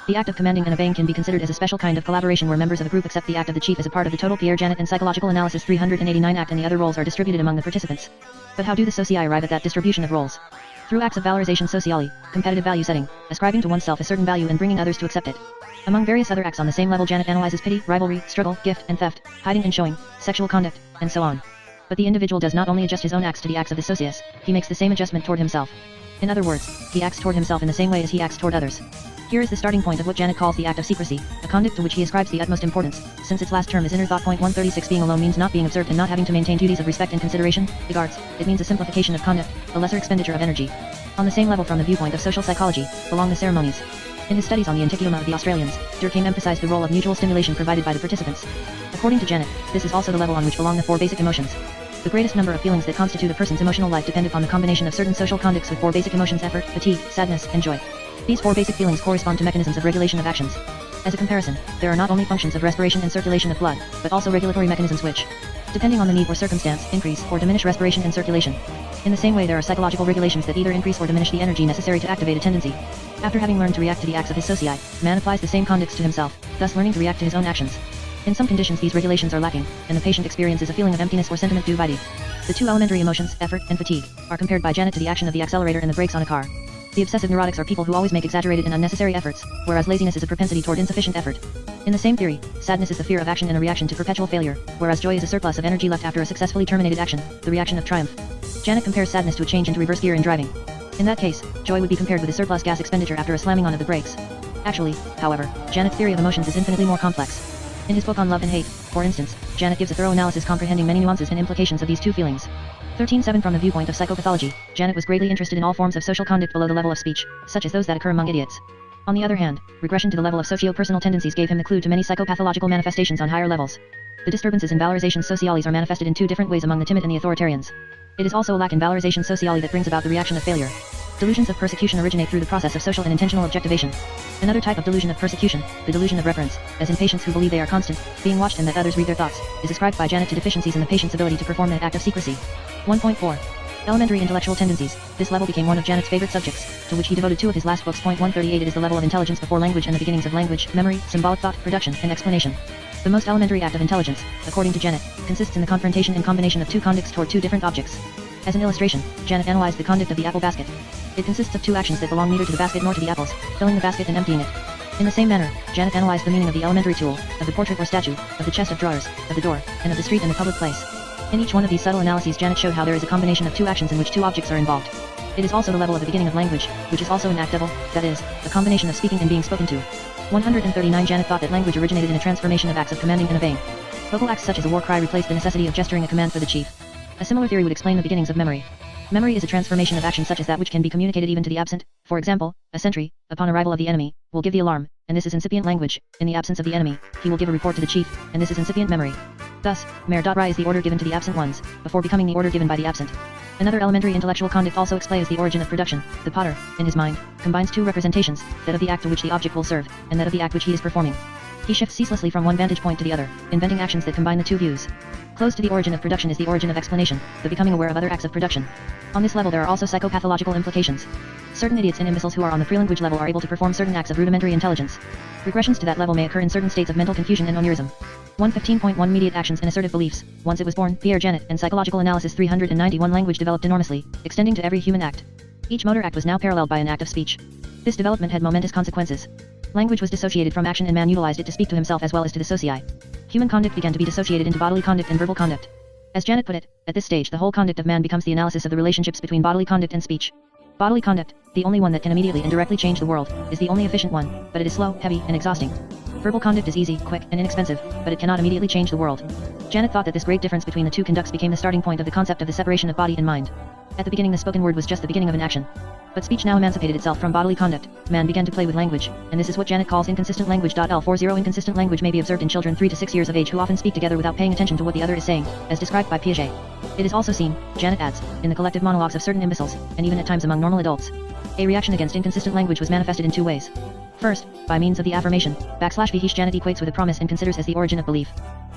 The act of commanding and obeying can be considered as a special kind of collaboration where members of a group accept the act of the chief as a part of the total. Pierre Janet and Psychological Analysis 389 act and the other roles are distributed among the participants. But how do the socii arrive at that distribution of roles? Through acts of valorization sociale, competitive value setting, ascribing to oneself a certain value and bringing others to accept it. Among various other acts on the same level Janet analyzes pity, rivalry, struggle, gift and theft, hiding and showing, sexual conduct, and so on. But the individual does not only adjust his own acts to the acts of the socius, he makes the same adjustment toward himself. In other words, he acts toward himself in the same way as he acts toward others. Here is the starting point of what Janet calls the act of secrecy, a conduct to which he ascribes the utmost importance, since its last term is inner thought. 136 Being alone means not being observed and not having to maintain duties of respect and consideration, regards. It means a simplification of conduct, a lesser expenditure of energy. On the same level from the viewpoint of social psychology, belong the ceremonies. In his studies on the Antiquium of the Australians, Durkheim emphasized the role of mutual stimulation provided by the participants. According to Janet, this is also the level on which belong the four basic emotions. The greatest number of feelings that constitute a person's emotional life depend upon the combination of certain social conducts with four basic emotions: effort, fatigue, sadness, and joy. These four basic feelings correspond to mechanisms of regulation of actions. As a comparison, there are not only functions of respiration and circulation of blood, but also regulatory mechanisms which, depending on the need or circumstance, increase or diminish respiration and circulation. In the same way, there are psychological regulations that either increase or diminish the energy necessary to activate a tendency. After having learned to react to the acts of his socii, man applies the same conducts to himself, thus learning to react to his own actions. In some conditions these regulations are lacking, and the patient experiences a feeling of emptiness or sentiment du vide. The two elementary emotions, effort and fatigue, are compared by Janet to the action of the accelerator and the brakes on a car. The obsessive neurotics are people who always make exaggerated and unnecessary efforts, whereas laziness is a propensity toward insufficient effort. In the same theory, sadness is the fear of action and a reaction to perpetual failure, whereas joy is a surplus of energy left after a successfully terminated action, the reaction of triumph. Janet compares sadness to a change into reverse gear in driving. In that case, joy would be compared with a surplus gas expenditure after a slamming on of the brakes. Actually, however, Janet's theory of emotions is infinitely more complex. In his book on love and hate, for instance, Janet gives a thorough analysis comprehending many nuances and implications of these two feelings. 13.7 From the viewpoint of psychopathology, Janet was greatly interested in all forms of social conduct below the level of speech, such as those that occur among idiots. On the other hand, regression to the level of socio-personal tendencies gave him the clue to many psychopathological manifestations on higher levels. The disturbances in valorization sociales are manifested in two different ways among the timid and the authoritarians. It is also a lack in valorization sociale that brings about the reaction of failure. Delusions of persecution originate through the process of social and intentional objectivation. Another type of delusion of persecution, the delusion of reference, as in patients who believe they are constant, being watched and that others read their thoughts, is ascribed by Janet to deficiencies in the patient's ability to perform the act of secrecy. 1.4. Elementary intellectual tendencies. This level became one of Janet's favorite subjects, to which he devoted two of his last books. 138 It is the level of intelligence before language and the beginnings of language, memory, symbolic thought, production, and explanation. The most elementary act of intelligence, according to Janet, consists in the confrontation and combination of two conducts toward two different objects. As an illustration, Janet analyzed the conduct of the apple basket. It consists of two actions that belong neither to the basket nor to the apples, filling the basket and emptying it. In the same manner, Janet analyzed the meaning of the elementary tool, of the portrait or statue, of the chest of drawers, of the door, and of the street and the public place. In each one of these subtle analyses, Janet showed how there is a combination of two actions in which two objects are involved. It is also the level of the beginning of language, which is also an act double, that is, a combination of speaking and being spoken to. 139 Janet thought that language originated in a transformation of acts of commanding and obeying. Vocal acts such as a war cry replaced the necessity of gesturing a command for the chief. A similar theory would explain the beginnings of memory. Memory is a transformation of action such as that which can be communicated even to the absent. For example, a sentry, upon arrival of the enemy, will give the alarm, and this is incipient language. In the absence of the enemy, he will give a report to the chief, and this is incipient memory. Thus, mer.ri is the order given to the absent ones, before becoming the order given by the absent. Another elementary intellectual conduct also explains the origin of production. The potter, in his mind, combines two representations, that of the act to which the object will serve, and that of the act which he is performing. He shifts ceaselessly from one vantage point to the other, inventing actions that combine the two views. Close to the origin of production is the origin of explanation, the becoming aware of other acts of production. On this level there are also psychopathological implications. Certain idiots and imbeciles who are on the pre-language level are able to perform certain acts of rudimentary intelligence. Regressions to that level may occur in certain states of mental confusion and onirism. 115.1 Immediate actions and assertive beliefs. Once it was born, Pierre Janet, and psychological analysis 391 Language developed enormously, extending to every human act. Each motor act was now paralleled by an act of speech. This development had momentous consequences. Language was dissociated from action and man utilized it to speak to himself as well as to the socii. Human conduct began to be dissociated into bodily conduct and verbal conduct. As Janet put it, at this stage the whole conduct of man becomes the analysis of the relationships between bodily conduct and speech. Bodily conduct, the only one that can immediately and directly change the world, is the only efficient one, but it is slow, heavy, and exhausting. Verbal conduct is easy, quick, and inexpensive, but it cannot immediately change the world. Janet thought that this great difference between the two conducts became the starting point of the concept of the separation of body and mind. At the beginning the spoken word was just the beginning of an action. But speech now emancipated itself from bodily conduct, man began to play with language, and this is what Janet calls inconsistent language. L40 Inconsistent language may be observed in children 3 to 6 years of age who often speak together without paying attention to what the other is saying, as described by Piaget. It is also seen, Janet adds, in the collective monologues of certain imbeciles, and even at times among normal adults. A reaction against inconsistent language was manifested in two ways. First, by means of the affirmation, /Vihesh Janet equates with a promise and considers as the origin of belief.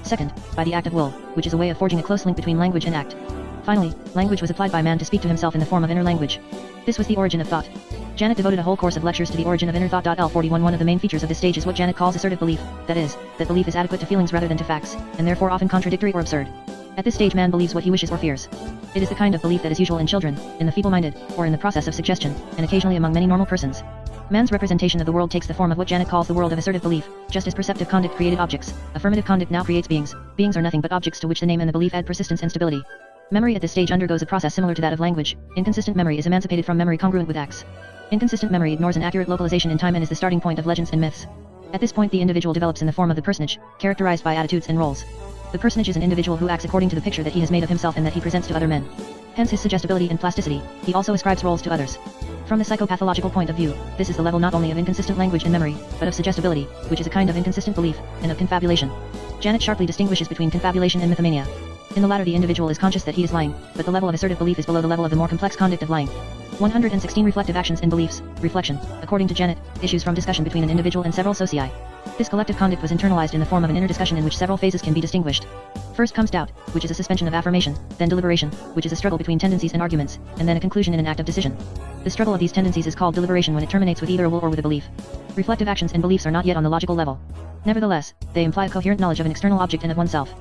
Second, by the act of will, which is a way of forging a close link between language and act. Finally, language was applied by man to speak to himself in the form of inner language. This was the origin of thought. Janet devoted a whole course of lectures to the origin of inner thought. L41 One of the main features of this stage is what Janet calls assertive belief, that is, that belief is adequate to feelings rather than to facts, and therefore often contradictory or absurd. At this stage man believes what he wishes or fears. It is the kind of belief that is usual in children, in the feeble-minded, or in the process of suggestion, and occasionally among many normal persons. Man's representation of the world takes the form of what Janet calls the world of assertive belief, just as perceptive conduct created objects, affirmative conduct now creates beings. Beings are nothing but objects to which the name and the belief add persistence and stability. Memory at this stage undergoes a process similar to that of language. Inconsistent memory is emancipated from memory congruent with acts. Inconsistent memory ignores an accurate localization in time and is the starting point of legends and myths. At this point the individual develops in the form of the personage, characterized by attitudes and roles. The personage is an individual who acts according to the picture that he has made of himself and that he presents to other men. Hence his suggestibility and plasticity. He also ascribes roles to others. From the psychopathological point of view, this is the level not only of inconsistent language and memory, but of suggestibility, which is a kind of inconsistent belief, and of confabulation. Janet sharply distinguishes between confabulation and mythomania. In the latter the individual is conscious that he is lying, but the level of assertive belief is below the level of the more complex conduct of lying. 116 Reflective actions and beliefs. Reflection, according to Janet, issues from discussion between an individual and several socii. This collective conduct was internalized in the form of an inner discussion in which several phases can be distinguished. First comes doubt, which is a suspension of affirmation, then deliberation, which is a struggle between tendencies and arguments, and then a conclusion in an act of decision. The struggle of these tendencies is called deliberation when it terminates with either a will or with a belief. Reflective actions and beliefs are not yet on the logical level. Nevertheless, they imply a coherent knowledge of an external object and of oneself.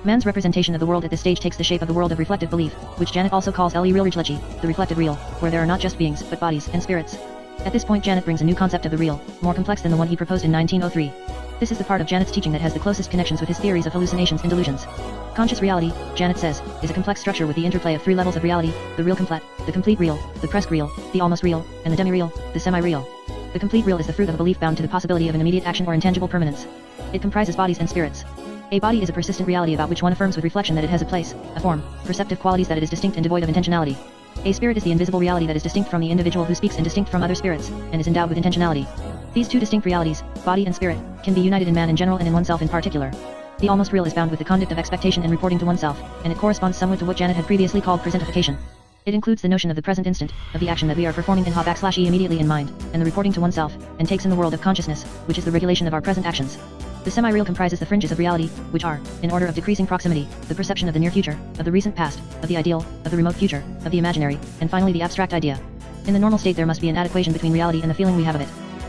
Man's representation of the world at this stage takes the shape of the world of reflective belief, which Janet also calls Le Real Riglechi, the reflected real, where there are not just beings, but bodies and spirits. At this point Janet brings a new concept of the real, more complex than the one he proposed in 1903. This is the part of Janet's teaching that has the closest connections with his theories of hallucinations and delusions. Conscious reality, Janet says, is a complex structure with the interplay of three levels of reality: the real complete, the complete real, the presque real, the almost real, and the demi-real, the semi-real. The complete real is the fruit of a belief bound to the possibility of an immediate action or intangible permanence. It comprises bodies and spirits. A body is a persistent reality about which one affirms with reflection that it has a place, a form, perceptive qualities, that it is distinct and devoid of intentionality. A spirit is the invisible reality that is distinct from the individual who speaks and distinct from other spirits, and is endowed with intentionality. These two distinct realities, body and spirit, can be united in man in general and in oneself in particular. The almost real is bound with the conduct of expectation and reporting to oneself, and it corresponds somewhat to what Janet had previously called presentification. It includes the notion of the present instant, of the action that we are performing in ha/e immediately in mind, and the reporting to oneself, and takes in the world of consciousness, which is the regulation of our present actions. The semi-real comprises the fringes of reality, which are, in order of decreasing proximity, the perception of the near future, of the recent past, of the ideal, of the remote future, of the imaginary, and finally the abstract idea. In the normal state there must be an adequation between reality and the feeling we have of it.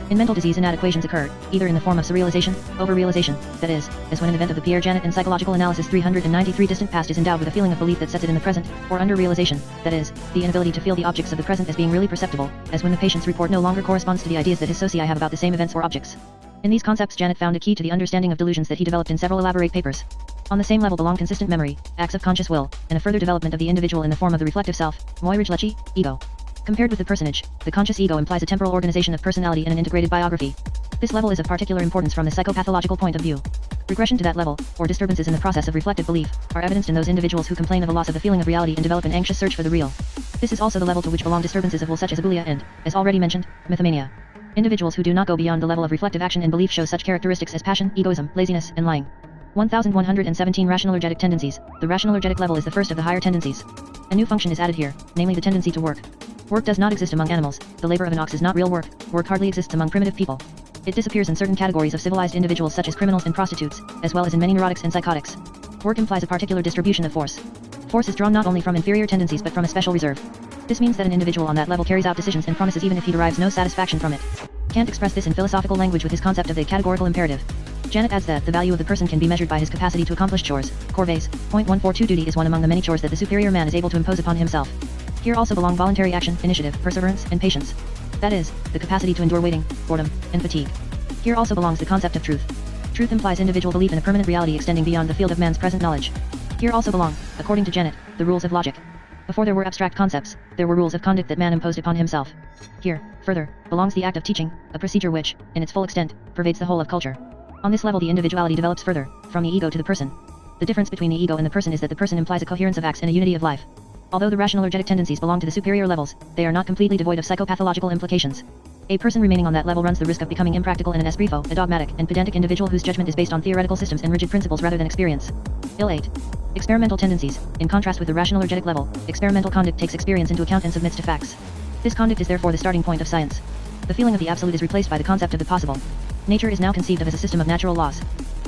In mental disease inadequations occur, either in the form of surrealization, overrealization, that is, as when an event of the Pierre Janet and psychological analysis 393 distant past is endowed with a feeling of belief that sets it in the present, or under-realization, that is, the inability to feel the objects of the present as being really perceptible, as when the patient's report no longer corresponds to the ideas that his socii have about the same events or objects. In these concepts Janet found a key to the understanding of delusions that he developed in several elaborate papers. On the same level belong consistent memory, acts of conscious will, and a further development of the individual in the form of the reflective self, moi riglechi, ego. Compared with the personage, the conscious ego implies a temporal organization of personality and an integrated biography. This level is of particular importance from the psychopathological point of view. Regression to that level, or disturbances in the process of reflective belief, are evidenced in those individuals who complain of a loss of the feeling of reality and develop an anxious search for the real. This is also the level to which belong disturbances of will such as abulia and, as already mentioned, mythomania. Individuals who do not go beyond the level of reflective action and belief show such characteristics as passion, egoism, laziness, and lying. 1117 Rationalergetic tendencies. The rationalergetic level is the first of the higher tendencies. A new function is added here, namely the tendency to work. Work does not exist among animals. The labor of an ox is not real work. Work hardly exists among primitive people. It disappears in certain categories of civilized individuals such as criminals and prostitutes, as well as in many neurotics and psychotics. Work implies a particular distribution of force. Force is drawn not only from inferior tendencies but from a special reserve. This means that an individual on that level carries out decisions and promises even if he derives no satisfaction from it. Kant expressed this in philosophical language with his concept of the categorical imperative. Janet adds that the value of the person can be measured by his capacity to accomplish chores. Corvées, point 142. Duty is one among the many chores that the superior man is able to impose upon himself. Here also belong voluntary action, initiative, perseverance, and patience. That is, the capacity to endure waiting, boredom, and fatigue. Here also belongs the concept of truth. Truth implies individual belief in a permanent reality extending beyond the field of man's present knowledge. Here also belong, according to Janet, the rules of logic. Before there were abstract concepts, there were rules of conduct that man imposed upon himself. Here, further, belongs the act of teaching, a procedure which, in its full extent, pervades the whole of culture. On this level the individuality develops further, from the ego to the person. The difference between the ego and the person is that the person implies a coherence of acts and a unity of life. Although the rationalergetic tendencies belong to the superior levels, they are not completely devoid of psychopathological implications. A person remaining on that level runs the risk of becoming impractical and an esprifo, a dogmatic and pedantic individual whose judgment is based on theoretical systems and rigid principles rather than experience. Ill 8. Experimental tendencies. In contrast with the rationalergetic level, experimental conduct takes experience into account and submits to facts. This conduct is therefore the starting point of science. The feeling of the absolute is replaced by the concept of the possible. Nature is now conceived of as a system of natural laws.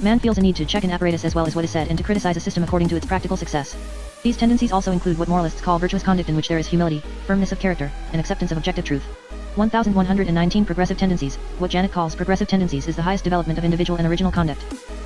Man feels a need to check an apparatus as well as what is said and to criticize a system according to its practical success. These tendencies also include what moralists call virtuous conduct, in which there is humility, firmness of character, and acceptance of objective truth. 1119 Progressive tendencies. What Janet calls progressive tendencies is the highest development of individual and original conduct.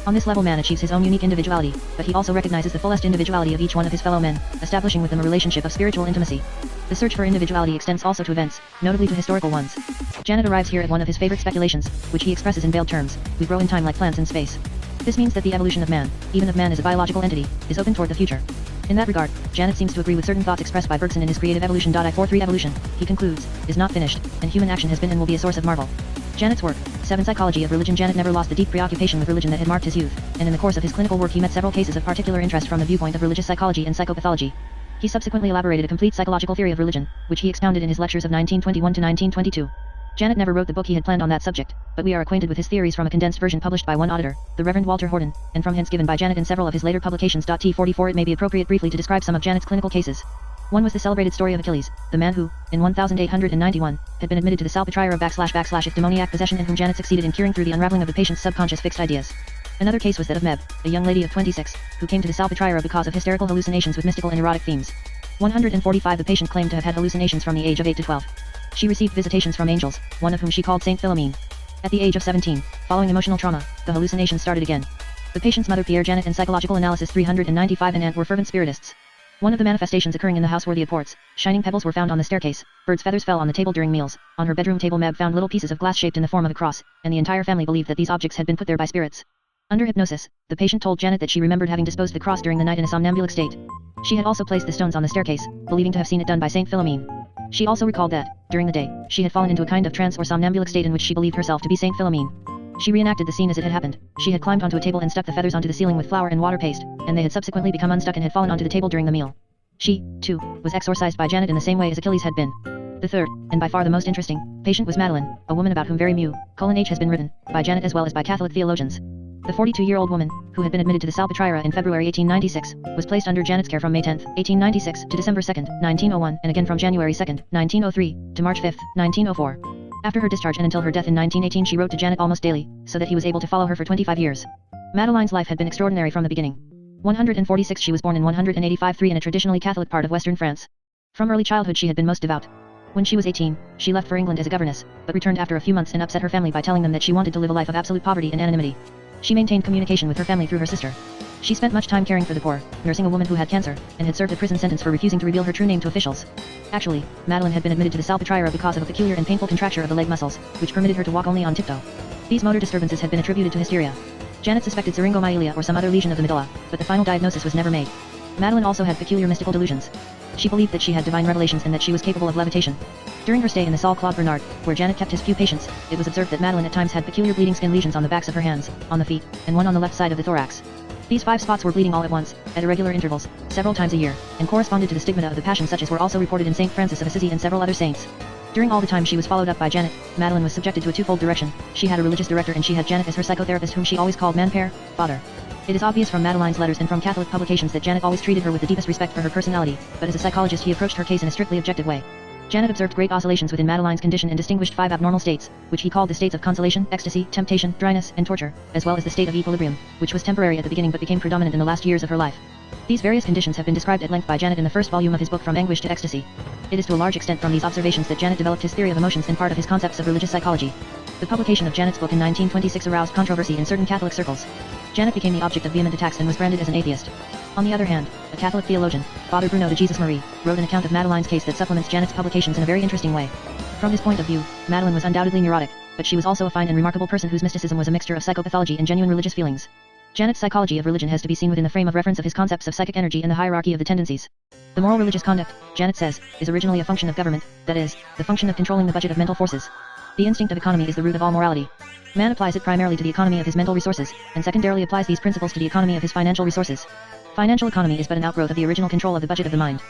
On this level man achieves his own unique individuality, but he also recognizes the fullest individuality of each one of his fellow men, establishing with them a relationship of spiritual intimacy. The search for individuality extends also to events, notably to historical ones. Janet arrives here at one of his favorite speculations, which he expresses in veiled terms: we grow in time like plants in space. This means that the evolution of man, even of man as a biological entity, is open toward the future. In that regard, Janet seems to agree with certain thoughts expressed by Bergson in his Creative Evolution. I43 Evolution, he concludes, is not finished, and human action has been and will be a source of marvel. Janet's work, 7 Psychology of Religion. Janet never lost the deep preoccupation with religion that had marked his youth, and in the course of his clinical work he met several cases of particular interest from the viewpoint of religious psychology and psychopathology. He subsequently elaborated a complete psychological theory of religion, which he expounded in his lectures of 1921 to 1922. Janet never wrote the book he had planned on that subject, but we are acquainted with his theories from a condensed version published by one auditor, the Reverend Walter Horden, and from hints given by Janet in several of his later publications. T44 It may be appropriate briefly to describe some of Janet's clinical cases. One was the celebrated story of Achilles, the man who, in 1891, had been admitted to the Salpêtrière / if demoniac possession, and whom Janet succeeded in curing through the unraveling of the patient's subconscious fixed ideas. Another case was that of Meb, a young lady of 26, who came to the Salpêtrière because of hysterical hallucinations with mystical and erotic themes. 145 The patient claimed to have had hallucinations from the age of 8 to 12. She received visitations from angels, one of whom she called Saint Philomene. At the age of 17, following emotional trauma, the hallucinations started again. The patient's mother Pierre Janet and Psychological Analysis 395 and aunt were fervent spiritists. One of the manifestations occurring in the house were the apports. Shining pebbles were found on the staircase, birds' feathers fell on the table during meals. On her bedroom table Meb found little pieces of glass shaped in the form of a cross, and the entire family believed that these objects had been put there by spirits. Under hypnosis, the patient told Janet that she remembered having disposed the cross during the night in a somnambulic state. She had also placed the stones on the staircase, believing to have seen it done by Saint Philomene. She also recalled that, during the day, she had fallen into a kind of trance or somnambulic state in which she believed herself to be Saint Philomene. She reenacted the scene as it had happened. She had climbed onto a table and stuck the feathers onto the ceiling with flour and water paste, and they had subsequently become unstuck and had fallen onto the table during the meal. She, too, was exorcised by Janet in the same way as Achilles had been. The third, and by far the most interesting, patient was Madeline, a woman about whom very H has been written, by Janet as well as by Catholic theologians. The 42-year-old woman, who had been admitted to the Salpêtrière in February 1896, was placed under Janet's care from May 10, 1896 to December 2, 1901, and again from January 2, 1903, to March 5, 1904. After her discharge and until her death in 1918 she wrote to Janet almost daily, so that he was able to follow her for 25 years. Madeline's life had been extraordinary from the beginning. 146 She was born in 185 in a traditionally Catholic part of western France. From early childhood she had been most devout. When she was 18, she left for England as a governess, but returned after a few months and upset her family by telling them that she wanted to live a life of absolute poverty and anonymity. She maintained communication with her family through her sister. She spent much time caring for the poor, nursing a woman who had cancer, and had served a prison sentence for refusing to reveal her true name to officials. Actually, Madeline had been admitted to the Salpêtrière because of a peculiar and painful contracture of the leg muscles, which permitted her to walk only on tiptoe. These motor disturbances had been attributed to hysteria. Janet suspected syringomyelia or some other lesion of the medulla, but the final diagnosis was never made. Madeline also had peculiar mystical delusions. She believed that she had divine revelations and that she was capable of levitation. During her stay in the Salle Claude Bernard, where Janet kept his few patients, it was observed that Madeline at times had peculiar bleeding skin lesions on the backs of her hands, on the feet, and one on the left side of the thorax. These 5 spots were bleeding all at once, at irregular intervals, several times a year, and corresponded to the stigmata of the Passion such as were also reported in St. Francis of Assisi and several other saints. During all the time she was followed up by Janet, Madeline was subjected to a twofold direction. She had a religious director and she had Janet as her psychotherapist whom she always called man-père, father. It is obvious from Madeline's letters and from Catholic publications that Janet always treated her with the deepest respect for her personality, but as a psychologist he approached her case in a strictly objective way. Janet observed great oscillations within Madeline's condition and distinguished 5 abnormal states, which he called the states of consolation, ecstasy, temptation, dryness, and torture, as well as the state of equilibrium, which was temporary at the beginning but became predominant in the last years of her life. These various conditions have been described at length by Janet in the first volume of his book From Anguish to Ecstasy. It is to a large extent from these observations that Janet developed his theory of emotions and part of his concepts of religious psychology. The publication of Janet's book in 1926 aroused controversy in certain Catholic circles. Janet became the object of vehement attacks and was branded as an atheist. On the other hand, a Catholic theologian, Father Bruno de Jesus Marie, wrote an account of Madeline's case that supplements Janet's publications in a very interesting way. From his point of view, Madeline was undoubtedly neurotic, but she was also a fine and remarkable person whose mysticism was a mixture of psychopathology and genuine religious feelings. Janet's psychology of religion has to be seen within the frame of reference of his concepts of psychic energy and the hierarchy of the tendencies. The moral religious conduct, Janet says, is originally a function of government, that is, the function of controlling the budget of mental forces. The instinct of economy is the root of all morality. Man applies it primarily to the economy of his mental resources, and secondarily applies these principles to the economy of his financial resources. Financial economy is but an outgrowth of the original control of the budget of the mind.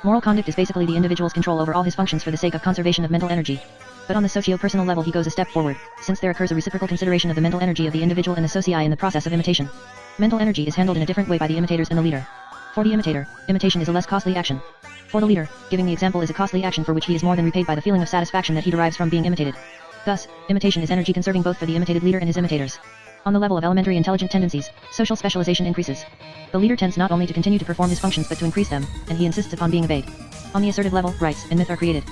Moral conduct is basically the individual's control over all his functions for the sake of conservation of mental energy. But on the socio-personal level he goes a step forward, since there occurs a reciprocal consideration of the mental energy of the individual and the socii in the process of imitation. Mental energy is handled in a different way by the imitators and the leader. For the imitator, imitation is a less costly action. For the leader, giving the example is a costly action for which he is more than repaid by the feeling of satisfaction that he derives from being imitated. Thus, imitation is energy conserving both for the imitated leader and his imitators. On the level of elementary intelligent tendencies, social specialization increases. The leader tends not only to continue to perform his functions but to increase them, and he insists upon being obeyed. On the assertive level, rites and myth are created.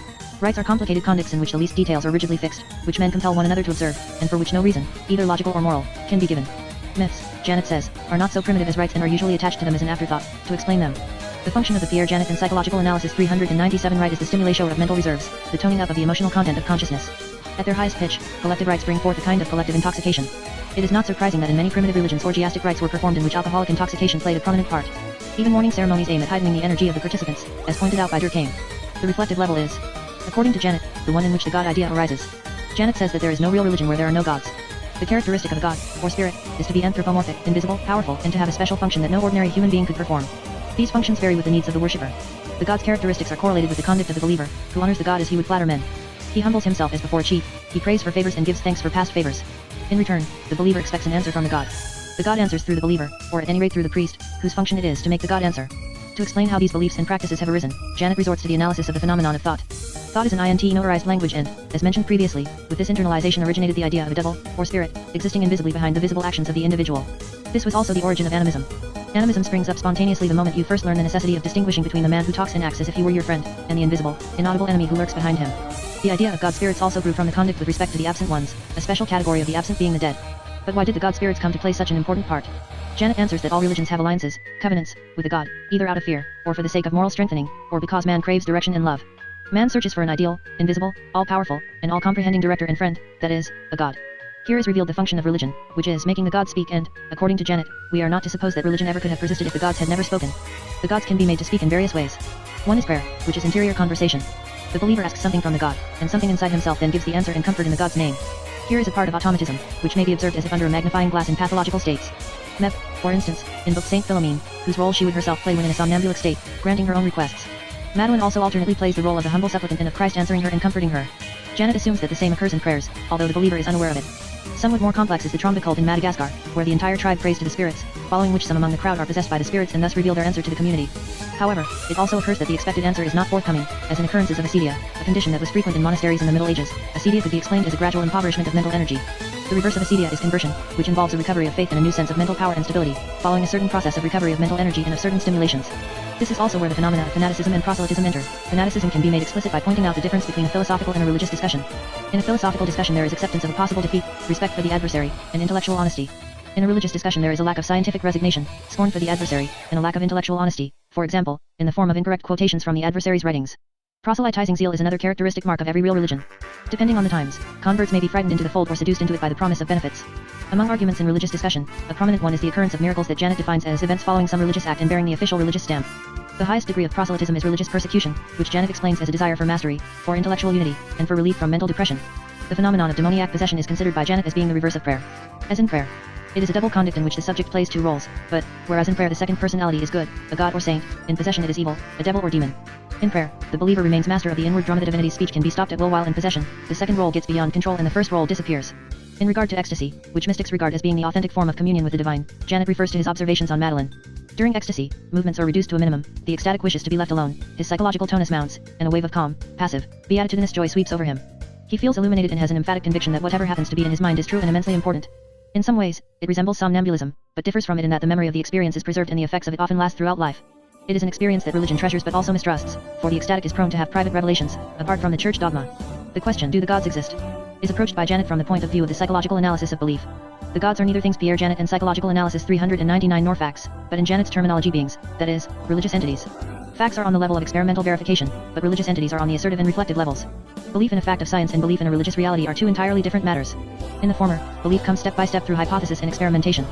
Rites are complicated conducts in which the least details are rigidly fixed, which men compel one another to observe, and for which no reason, either logical or moral, can be given. Myths, Janet says, are not so primitive as rites and are usually attached to them as an afterthought, to explain them. The function of the Pierre Janet and Psychological Analysis 397 rite is the stimulation of mental reserves, the toning up of the emotional content of consciousness. At their highest pitch, collective rites bring forth a kind of collective intoxication. It is not surprising that in many primitive religions orgiastic rites were performed in which alcoholic intoxication played a prominent part. Even morning ceremonies aim at heightening the energy of the participants, as pointed out by Durkheim. The reflective level is, according to Janet, the one in which the God idea arises. Janet says that there is no real religion where there are no gods. The characteristic of a god, or spirit, is to be anthropomorphic, invisible, powerful, and to have a special function that no ordinary human being could perform. These functions vary with the needs of the worshipper. The god's characteristics are correlated with the conduct of the believer, who honors the god as he would flatter men. He humbles himself as before a chief, he prays for favors and gives thanks for past favors. In return, the believer expects an answer from the god. The god answers through the believer, or at any rate through the priest, whose function it is to make the god answer. To explain how these beliefs and practices have arisen, Janet resorts to the analysis of the phenomenon of thought. Thought is an int-notarized language and, as mentioned previously, with this internalization originated the idea of a devil, or spirit, existing invisibly behind the visible actions of the individual. This was also the origin of animism. Animism springs up spontaneously the moment you first learn the necessity of distinguishing between the man who talks and acts as if he were your friend, and the invisible, inaudible enemy who lurks behind him. The idea of god spirits also grew from the conduct with respect to the absent ones, a special category of the absent being the dead. But why did the god spirits come to play such an important part? Janet answers that all religions have alliances, covenants, with the god, either out of fear, or for the sake of moral strengthening, or because man craves direction and love. Man searches for an ideal, invisible, all-powerful, and all-comprehending director and friend, that is, a god. Here is revealed the function of religion, which is making the gods speak and, according to Janet, we are not to suppose that religion ever could have persisted if the gods had never spoken. The gods can be made to speak in various ways. One is prayer, which is interior conversation. The believer asks something from the god, and something inside himself then gives the answer and comfort in the god's name. Here is a part of automatism, which may be observed as if under a magnifying glass in pathological states. Mep, for instance, invokes Saint Philomene, whose role she would herself play when in a somnambulic state, granting her own requests. Madeline also alternately plays the role of the humble supplicant and of Christ answering her and comforting her. Janet assumes that the same occurs in prayers, although the believer is unaware of it. Somewhat more complex is the Tromba cult in Madagascar, where the entire tribe prays to the spirits, following which some among the crowd are possessed by the spirits and thus reveal their answer to the community. However, it also occurs that the expected answer is not forthcoming, as in occurrences of acedia, a condition that was frequent in monasteries in the Middle Ages. Acedia could be explained as a gradual impoverishment of mental energy. The reverse of acedia is conversion, which involves a recovery of faith and a new sense of mental power and stability, following a certain process of recovery of mental energy and of certain stimulations. This is also where the phenomena of fanaticism and proselytism enter. Fanaticism can be made explicit by pointing out the difference between a philosophical and a religious discussion. In a philosophical discussion there is acceptance of a possible defeat, respect for the adversary, and intellectual honesty. In a religious discussion there is a lack of scientific resignation, scorn for the adversary, and a lack of intellectual honesty, for example, in the form of incorrect quotations from the adversary's writings. Proselytizing zeal is another characteristic mark of every real religion. Depending on the times, converts may be frightened into the fold or seduced into it by the promise of benefits. Among arguments in religious discussion, a prominent one is the occurrence of miracles that Janet defines as events following some religious act and bearing the official religious stamp. The highest degree of proselytism is religious persecution, which Janet explains as a desire for mastery, for intellectual unity, and for relief from mental depression. The phenomenon of demoniac possession is considered by Janet as being the reverse of prayer. As in prayer, it is a double conduct in which the subject plays two roles, but, whereas in prayer the second personality is good, a god or saint, in possession it is evil, a devil or demon. In prayer, the believer remains master of the inward drum. The divinity's speech can be stopped at will while in possession, the second role gets beyond control and the first role disappears. In regard to ecstasy, which mystics regard as being the authentic form of communion with the divine, Janet refers to his observations on Madeline. During ecstasy, movements are reduced to a minimum, the ecstatic wishes to be left alone, his psychological tonus mounts, and a wave of calm, passive, beatitudinous joy sweeps over him. He feels illuminated and has an emphatic conviction that whatever happens to be in his mind is true and immensely important. In some ways, it resembles somnambulism, but differs from it in that the memory of the experience is preserved and the effects of it often last throughout life. It is an experience that religion treasures but also mistrusts, for the ecstatic is prone to have private revelations, apart from the church dogma. The question, do the gods exist, is approached by Janet from the point of view of the psychological analysis of belief. The gods are neither things. Pierre Janet and Psychological Analysis 399 nor facts, but in Janet's terminology beings, that is, religious entities. Facts are on the level of experimental verification, but religious entities are on the assertive and reflective levels. Belief in a fact of science and belief in a religious reality are two entirely different matters. In the former, belief comes step by step through hypothesis and experimentation.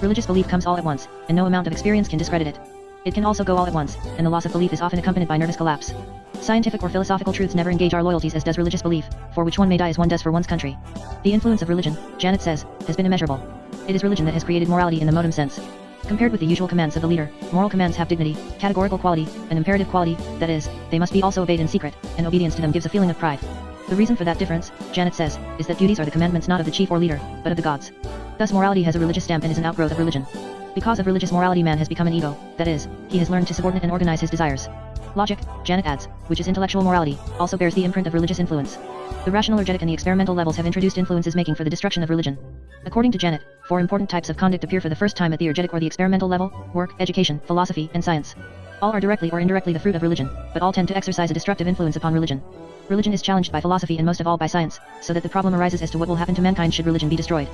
Religious belief comes all at once, and no amount of experience can discredit it. It can also go all at once, and the loss of belief is often accompanied by nervous collapse. Scientific or philosophical truths never engage our loyalties as does religious belief, for which one may die as one does for one's country. The influence of religion, Janet says, has been immeasurable. It is religion that has created morality in the modem sense. Compared with the usual commands of the leader, moral commands have dignity, categorical quality, and imperative quality, that is, they must be also obeyed in secret, and obedience to them gives a feeling of pride. The reason for that difference, Janet says, is that duties are the commandments not of the chief or leader, but of the gods. Thus morality has a religious stamp and is an outgrowth of religion. Because of religious morality man has become an ego, that is, he has learned to subordinate and organize his desires. Logic, Janet adds, which is intellectual morality, also bears the imprint of religious influence. The rational energetic and the experimental levels have introduced influences making for the destruction of religion. According to Janet, four important types of conduct appear for the first time at the energetic or the experimental level: work, education, philosophy, and science. All are directly or indirectly the fruit of religion, but all tend to exercise a destructive influence upon religion. Religion is challenged by philosophy and most of all by science, so that the problem arises as to what will happen to mankind should religion be destroyed.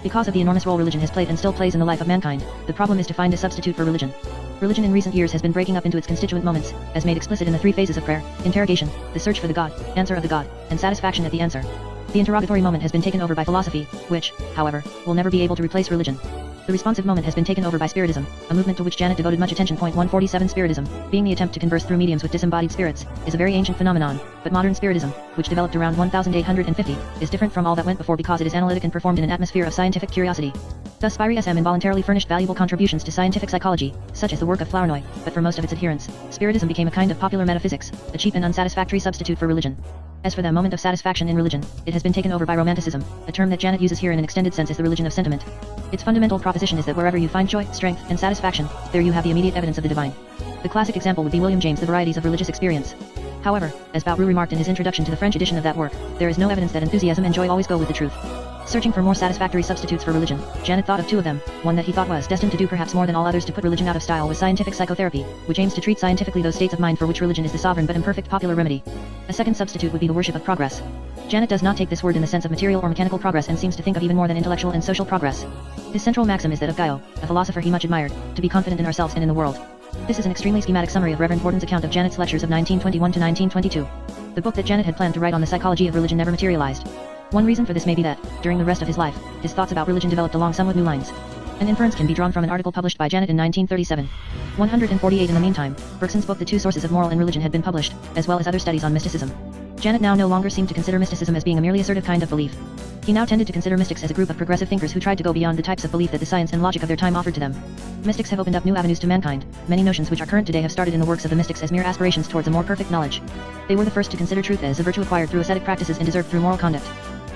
Because of the enormous role religion has played and still plays in the life of mankind, the problem is to find a substitute for religion. Religion in recent years has been breaking up into its constituent moments, as made explicit in the three phases of prayer: interrogation, the search for the God, answer of the God, and satisfaction at the answer. The interrogatory moment has been taken over by philosophy, which, however, will never be able to replace religion. The responsive moment has been taken over by Spiritism, a movement to which Janet devoted much attention. 147 Spiritism, being the attempt to converse through mediums with disembodied spirits, is a very ancient phenomenon, but modern Spiritism, which developed around 1850, is different from all that went before because it is analytic and performed in an atmosphere of scientific curiosity. Thus Spiri SM involuntarily furnished valuable contributions to scientific psychology, such as the work of Flournoy, but for most of its adherents, Spiritism became a kind of popular metaphysics, a cheap and unsatisfactory substitute for religion. As for the moment of satisfaction in religion, it has been taken over by Romanticism, a term that Janet uses here in an extended sense as the religion of sentiment. Its fundamental proposition is that wherever you find joy, strength, and satisfaction, there you have the immediate evidence of the divine. The classic example would be William James' The Varieties of Religious Experience. However, as Baubrou remarked in his introduction to the French edition of that work, there is no evidence that enthusiasm and joy always go with the truth. Searching for more satisfactory substitutes for religion, Janet thought of two of them. One that he thought was destined to do perhaps more than all others to put religion out of style was scientific psychotherapy, which aims to treat scientifically those states of mind for which religion is the sovereign but imperfect popular remedy. A second substitute would be the worship of progress. Janet does not take this word in the sense of material or mechanical progress and seems to think of even more than intellectual and social progress. His central maxim is that of Guyot, a philosopher he much admired, to be confident in ourselves and in the world. This is an extremely schematic summary of Reverend Borden's account of Janet's lectures of 1921 to 1922. The book that Janet had planned to write on the psychology of religion never materialized. One reason for this may be that, during the rest of his life, his thoughts about religion developed along somewhat new lines. An inference can be drawn from an article published by Janet in 1937. 148 In the meantime, Bergson's book The Two Sources of Moral and Religion had been published, as well as other studies on mysticism. Janet now no longer seemed to consider mysticism as being a merely assertive kind of belief. He now tended to consider mystics as a group of progressive thinkers who tried to go beyond the types of belief that the science and logic of their time offered to them. Mystics have opened up new avenues to mankind. Many notions which are current today have started in the works of the mystics as mere aspirations towards a more perfect knowledge. They were the first to consider truth as a virtue acquired through ascetic practices and deserved through moral conduct.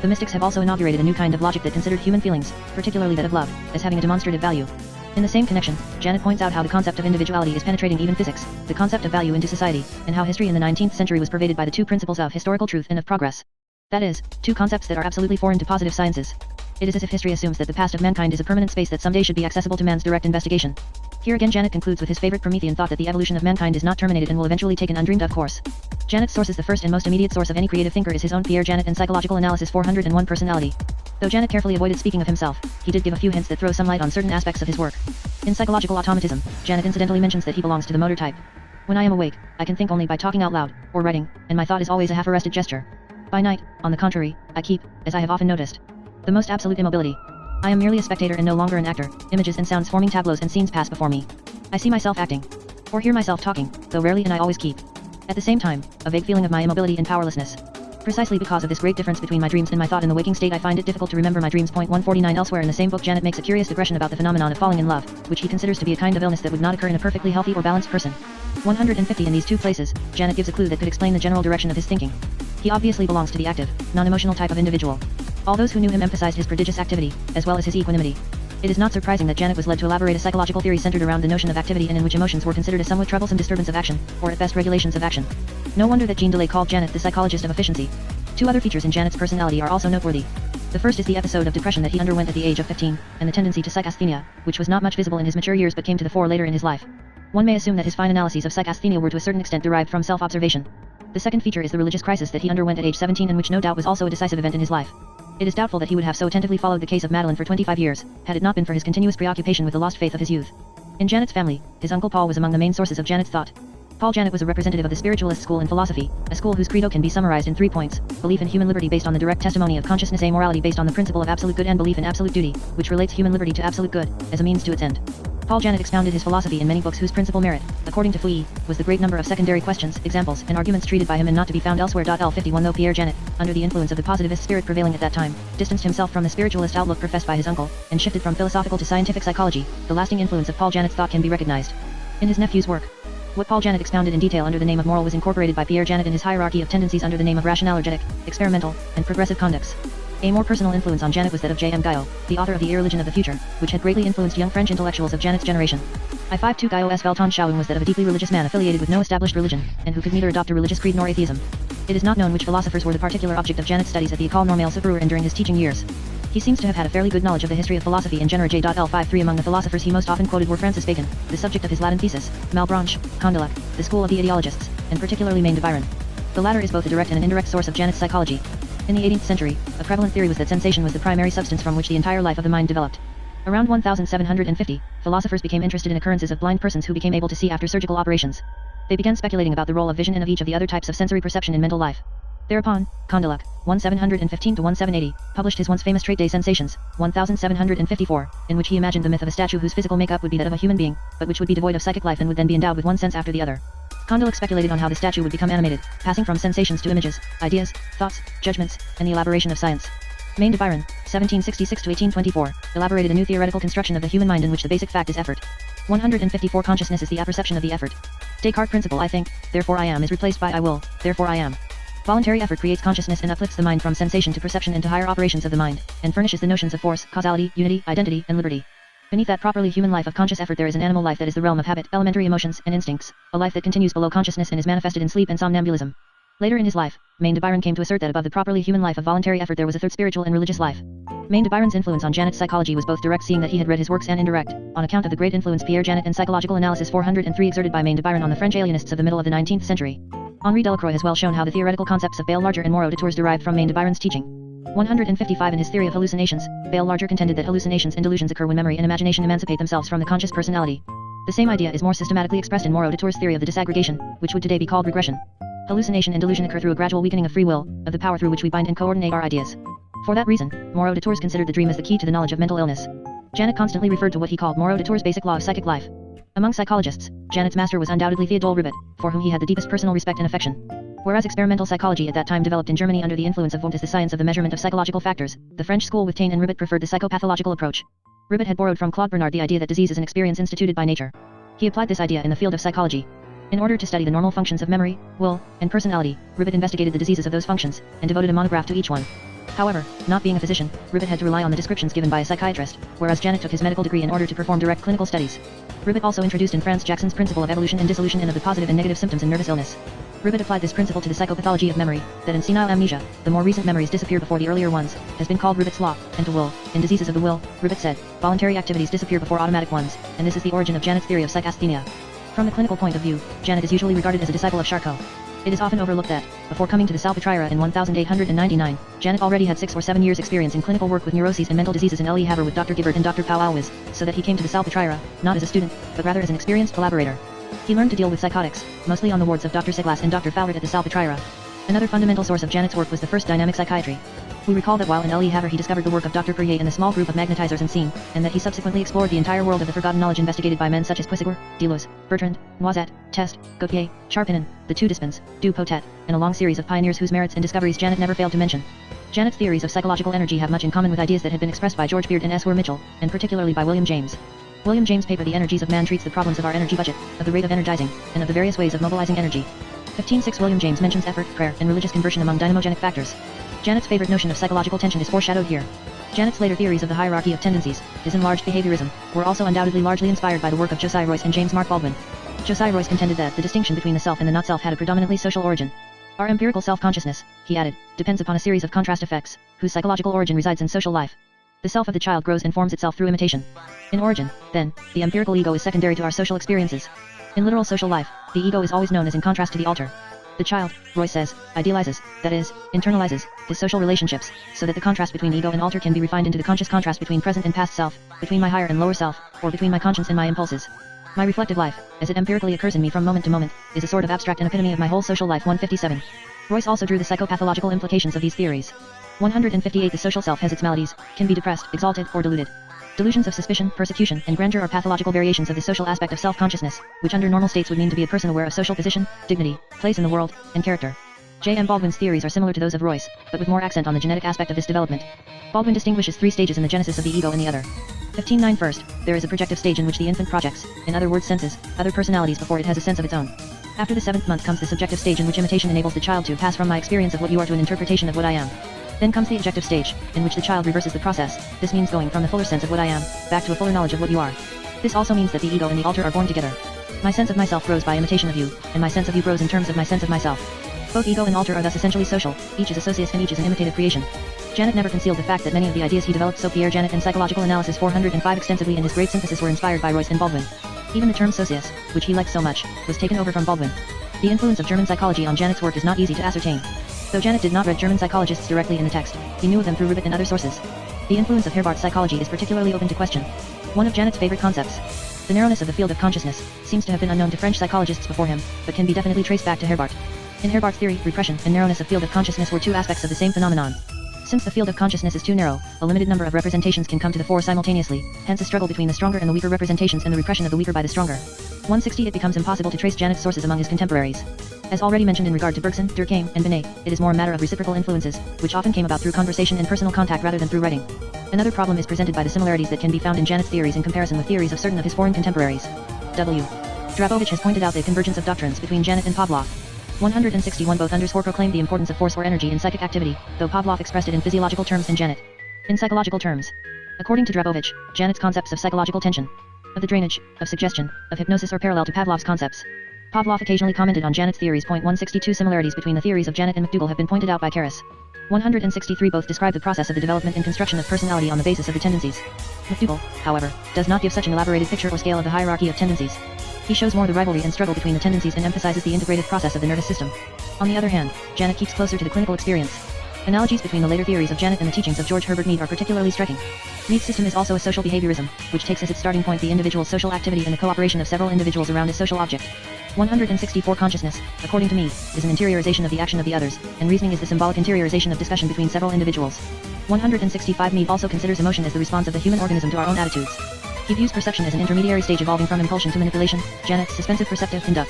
The mystics have also inaugurated a new kind of logic that considered human feelings, particularly that of love, as having a demonstrative value. In the same connection, Janet points out how the concept of individuality is penetrating even physics, the concept of value into society, and how history in the 19th century was pervaded by the two principles of historical truth and of progress. That is, two concepts that are absolutely foreign to positive sciences. It is as if history assumes that the past of mankind is a permanent space that someday should be accessible to man's direct investigation. Here again Janet concludes with his favorite Promethean thought that the evolution of mankind is not terminated and will eventually take an undreamed of course. Janet's source is the first and most immediate source of any creative thinker is his own Pierre Janet and Psychological Analysis 401 Personality. Though Janet carefully avoided speaking of himself, he did give a few hints that throw some light on certain aspects of his work. In Psychological Automatism, Janet incidentally mentions that he belongs to the motor type. When I am awake, I can think only by talking out loud, or writing, and my thought is always a half-arrested gesture. By night, on the contrary, I keep, as I have often noticed, the most absolute immobility. I am merely a spectator and no longer an actor, images and sounds forming tableaus and scenes pass before me. I see myself acting, or hear myself talking, though rarely and I always keep. At the same time, a vague feeling of my immobility and powerlessness. Precisely because of this great difference between my dreams and my thought in the waking state I find it difficult to remember my dreams. 149 Elsewhere in the same book Janet makes a curious digression about the phenomenon of falling in love, which he considers to be a kind of illness that would not occur in a perfectly healthy or balanced person. 150 In these two places, Janet gives a clue that could explain the general direction of his thinking. He obviously belongs to the active, non-emotional type of individual. All those who knew him emphasized his prodigious activity, as well as his equanimity. It is not surprising that Janet was led to elaborate a psychological theory centered around the notion of activity and in which emotions were considered a somewhat troublesome disturbance of action, or at best regulations of action. No wonder that Jean Delay called Janet the psychologist of efficiency. Two other features in Janet's personality are also noteworthy. The first is the episode of depression that he underwent at the age of 15, and the tendency to psychasthenia, which was not much visible in his mature years but came to the fore later in his life. One may assume that his fine analyses of psychasthenia were to a certain extent derived from self-observation. The second feature is the religious crisis that he underwent at age 17 and which no doubt was also a decisive event in his life. It is doubtful that he would have so attentively followed the case of Madeline for 25 years, had it not been for his continuous preoccupation with the lost faith of his youth. In Janet's family, his uncle Paul was among the main sources of Janet's thought. Paul Janet was a representative of the spiritualist school in philosophy, a school whose credo can be summarized in 3 points: belief in human liberty based on the direct testimony of consciousness, amorality based on the principle of absolute good, and belief in absolute duty, which relates human liberty to absolute good, as a means to its end. Paul Janet expounded his philosophy in many books whose principal merit, according to Fouilly, was the great number of secondary questions, examples, and arguments treated by him and not to be found elsewhere. L51 Though Pierre Janet, under the influence of the positivist spirit prevailing at that time, distanced himself from the spiritualist outlook professed by his uncle, and shifted from philosophical to scientific psychology, the lasting influence of Paul Janet's thought can be recognized in his nephew's work. What Paul Janet expounded in detail under the name of moral was incorporated by Pierre Janet in his hierarchy of tendencies under the name of rationalergetic, experimental, and progressive conducts. A more personal influence on Janet was that of J.M. Guyot, the author of The Irreligion of the Future, which had greatly influenced young French intellectuals of Janet's generation. I-52 Guyot's Weltanschauung was that of a deeply religious man affiliated with no established religion, and who could neither adopt a religious creed nor atheism. It is not known which philosophers were the particular object of Janet's studies at the École Normale Supérieure and during his teaching years. He seems to have had a fairly good knowledge of the history of philosophy in genre. J.L53 Among the philosophers he most often quoted were Francis Bacon, the subject of his Latin thesis, Malebranche, Condillac, the school of the ideologists, and particularly Maine de Byron. The latter is both a direct and an indirect source of Janet's psychology. In the 18th century, a prevalent theory was that sensation was the primary substance from which the entire life of the mind developed. Around 1750, philosophers became interested in occurrences of blind persons who became able to see after surgical operations. They began speculating about the role of vision and of each of the other types of sensory perception in mental life. Thereupon, Condillac, 1715–1780, published his once famous trait Des Sensations, 1754, in which he imagined the myth of a statue whose physical makeup would be that of a human being, but which would be devoid of psychic life and would then be endowed with one sense after the other. Condillac speculated on how the statue would become animated, passing from sensations to images, ideas, thoughts, judgments, and the elaboration of science. Maine de Biron, 1766–1824, elaborated a new theoretical construction of the human mind in which the basic fact is effort. 154 Consciousness is the apperception of the effort. Descartes' principle I think, therefore I am is replaced by I will, therefore I am. Voluntary effort creates consciousness and uplifts the mind from sensation to perception and to higher operations of the mind, and furnishes the notions of force, causality, unity, identity, and liberty. Beneath that properly human life of conscious effort there is an animal life that is the realm of habit, elementary emotions, and instincts, a life that continues below consciousness and is manifested in sleep and somnambulism. Later in his life, Maine de Biron came to assert that above the properly human life of voluntary effort there was a third spiritual and religious life. Maine de Biron's influence on Janet's psychology was both direct, seeing that he had read his works, and indirect, on account of the great influence Pierre Janet and Psychological Analysis 403 exerted by Maine de Biron on the French alienists of the middle of the 19th century. Henri Delacroix has well shown how the theoretical concepts of Bayle Larger and Moreau de Tours derived from Maine de Biron's teaching. 155 In his theory of hallucinations, Bayle Larger contended that hallucinations and delusions occur when memory and imagination emancipate themselves from the conscious personality. The same idea is more systematically expressed in Moreau de Tours' theory of the disaggregation, which would today be called regression. Hallucination and delusion occur through a gradual weakening of free will, of the power through which we bind and coordinate our ideas. For that reason, Moreau de Tours considered the dream as the key to the knowledge of mental illness. Janet constantly referred to what he called Moreau de Tours' basic law of psychic life. Among psychologists, Janet's master was undoubtedly Theodule Ribet, for whom he had the deepest personal respect and affection. Whereas experimental psychology at that time developed in Germany under the influence of Wundt as the science of the measurement of psychological factors, the French school with Taine and Ribet preferred the psychopathological approach. Ribet had borrowed from Claude Bernard the idea that disease is an experience instituted by nature. He applied this idea in the field of psychology. In order to study the normal functions of memory, will, and personality, Ribet investigated the diseases of those functions, and devoted a monograph to each one. However, not being a physician, Ribet had to rely on the descriptions given by a psychiatrist, whereas Janet took his medical degree in order to perform direct clinical studies. Ribet also introduced in Franz Jackson's principle of evolution and dissolution and of the positive and negative symptoms in nervous illness. Ribet applied this principle to the psychopathology of memory, that in senile amnesia, the more recent memories disappear before the earlier ones, has been called Ribet's law, and to will, in diseases of the will, Ribet said, voluntary activities disappear before automatic ones, and this is the origin of Janet's theory of psychasthenia. From the clinical point of view, Janet is usually regarded as a disciple of Charcot. It is often overlooked that, before coming to the Salpêtrière in 1899, Janet already had 6 or 7 years' experience in clinical work with neuroses and mental diseases in Le Havre with Dr. Gibbard and Dr. Paul Alwiz, so that he came to the Salpêtrière, not as a student, but rather as an experienced collaborator. He learned to deal with psychotics, mostly on the wards of Dr. Seglas and Dr. Fowlert at the Salpêtrière. Another fundamental source of Janet's work was the first dynamic psychiatry. We recall that while in Le Havre he discovered the work of Dr. Perrier and the small group of magnetizers and Scene, and that he subsequently explored the entire world of the forgotten knowledge investigated by men such as Puissigor, Deleuze, Bertrand, Noisette, Test, Gautier, Charpinin, the two Despins, Dupotet, and a long series of pioneers whose merits and discoveries Janet never failed to mention. Janet's theories of psychological energy have much in common with ideas that had been expressed by George Beard and S. Were Mitchell, and particularly by William James. William James' paper The Energies of Man treats the problems of our energy budget, of the rate of energizing, and of the various ways of mobilizing energy. 15.6 William James mentions effort, prayer, and religious conversion among dynamogenic factors. Janet's favorite notion of psychological tension is foreshadowed here. Janet's later theories of the hierarchy of tendencies, his enlarged behaviorism, were also undoubtedly largely inspired by the work of Josiah Royce and James Mark Baldwin. Josiah Royce contended that the distinction between the self and the not-self had a predominantly social origin. Our empirical self-consciousness, he added, depends upon a series of contrast effects, whose psychological origin resides in social life. The self of the child grows and forms itself through imitation. In origin, then, the empirical ego is secondary to our social experiences. In literal social life, the ego is always known as in contrast to the alter. The child, Royce says, idealizes, that is, internalizes, his social relationships, so that the contrast between ego and alter can be refined into the conscious contrast between present and past self, between my higher and lower self, or between my conscience and my impulses. My reflective life, as it empirically occurs in me from moment to moment, is a sort of abstract and epitome of my whole social life. 157. Royce also drew the psychopathological implications of these theories. 158 The social self has its maladies, can be depressed, exalted, or deluded. Delusions of suspicion, persecution, and grandeur are pathological variations of the social aspect of self-consciousness, which under normal states would mean to be a person aware of social position, dignity, place in the world, and character. J. M. Baldwin's theories are similar to those of Royce, but with more accent on the genetic aspect of this development. Baldwin distinguishes 3 stages in the genesis of the ego and the other. 15.9 First, there is a projective stage in which the infant projects, in other words senses, other personalities before it has a sense of its own. After the 7th month comes the subjective stage in which imitation enables the child to pass from my experience of what you are to an interpretation of what I am. Then comes the objective stage, in which the child reverses the process. This means going from the fuller sense of what I am, back to a fuller knowledge of what you are. This also means that the ego and the alter are born together. My sense of myself grows by imitation of you, and my sense of you grows in terms of my sense of myself. Both ego and alter are thus essentially social, each is associative and each is an imitative creation. Janet never concealed the fact that many of the ideas he developed, so Pierre Janet and Psychological Analysis 405 extensively in his great synthesis, were inspired by Royce and Baldwin. Even the term socius, which he liked so much, was taken over from Baldwin. The influence of German psychology on Janet's work is not easy to ascertain. Though Janet did not read German psychologists directly in the text, he knew of them through Ribet and other sources. The influence of Herbart's psychology is particularly open to question. One of Janet's favorite concepts, the narrowness of the field of consciousness, seems to have been unknown to French psychologists before him, but can be definitely traced back to Herbart. In Herbart's theory, repression and narrowness of field of consciousness were two aspects of the same phenomenon. Since the field of consciousness is too narrow, a limited number of representations can come to the fore simultaneously, hence a struggle between the stronger and the weaker representations and the repression of the weaker by the stronger. 160 It becomes impossible to trace Janet's sources among his contemporaries. As already mentioned in regard to Bergson, Durkheim, and Binet, it is more a matter of reciprocal influences, which often came about through conversation and personal contact rather than through writing. Another problem is presented by the similarities that can be found in Janet's theories in comparison with theories of certain of his foreign contemporaries. W. Drabovich has pointed out the convergence of doctrines between Janet and Pavlov. 161 Both proclaimed the importance of force or energy in psychic activity, though Pavlov expressed it in physiological terms and Janet in psychological terms. According to Drabovich, Janet's concepts of psychological tension, of the drainage, of suggestion, of hypnosis are parallel to Pavlov's concepts. Pavlov occasionally commented on Janet's theories. 162 Similarities between the theories of Janet and McDougall have been pointed out by Karras. 163 Both describe the process of the development and construction of personality on the basis of the tendencies. McDougall, however, does not give such an elaborated picture or scale of the hierarchy of tendencies. He shows more the rivalry and struggle between the tendencies and emphasizes the integrative process of the nervous system. On the other hand, Janet keeps closer to the clinical experience. Analogies between the later theories of Janet and the teachings of George Herbert Mead are particularly striking. Mead's system is also a social behaviorism, which takes as its starting point the individual's social activity and the cooperation of several individuals around a social object. 164 Consciousness, according to Mead, is an interiorization of the action of the others, and reasoning is the symbolic interiorization of discussion between several individuals. 165 Mead also considers emotion as the response of the human organism to our own attitudes. He views perception as an intermediary stage evolving from impulsion to manipulation, Janet's suspensive perceptive induct.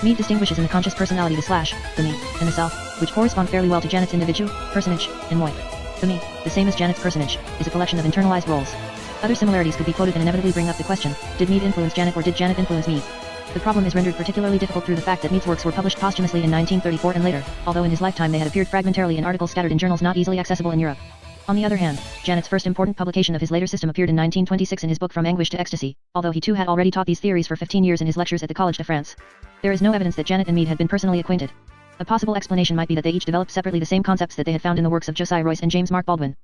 Mead distinguishes in the conscious personality the slash, the me, and the self, which correspond fairly well to Janet's individu, personage, and moi. The me, the same as Janet's personage, is a collection of internalized roles. Other similarities could be quoted and inevitably bring up the question, did Mead influence Janet or did Janet influence Mead? The problem is rendered particularly difficult through the fact that Mead's works were published posthumously in 1934 and later, although in his lifetime they had appeared fragmentarily in articles scattered in journals not easily accessible in Europe. On the other hand, Janet's first important publication of his later system appeared in 1926 in his book From Anguish to Ecstasy, although he too had already taught these theories for 15 years in his lectures at the Collège de France. There is no evidence that Janet and Mead had been personally acquainted. A possible explanation might be that they each developed separately the same concepts that they had found in the works of Josiah Royce and James Mark Baldwin.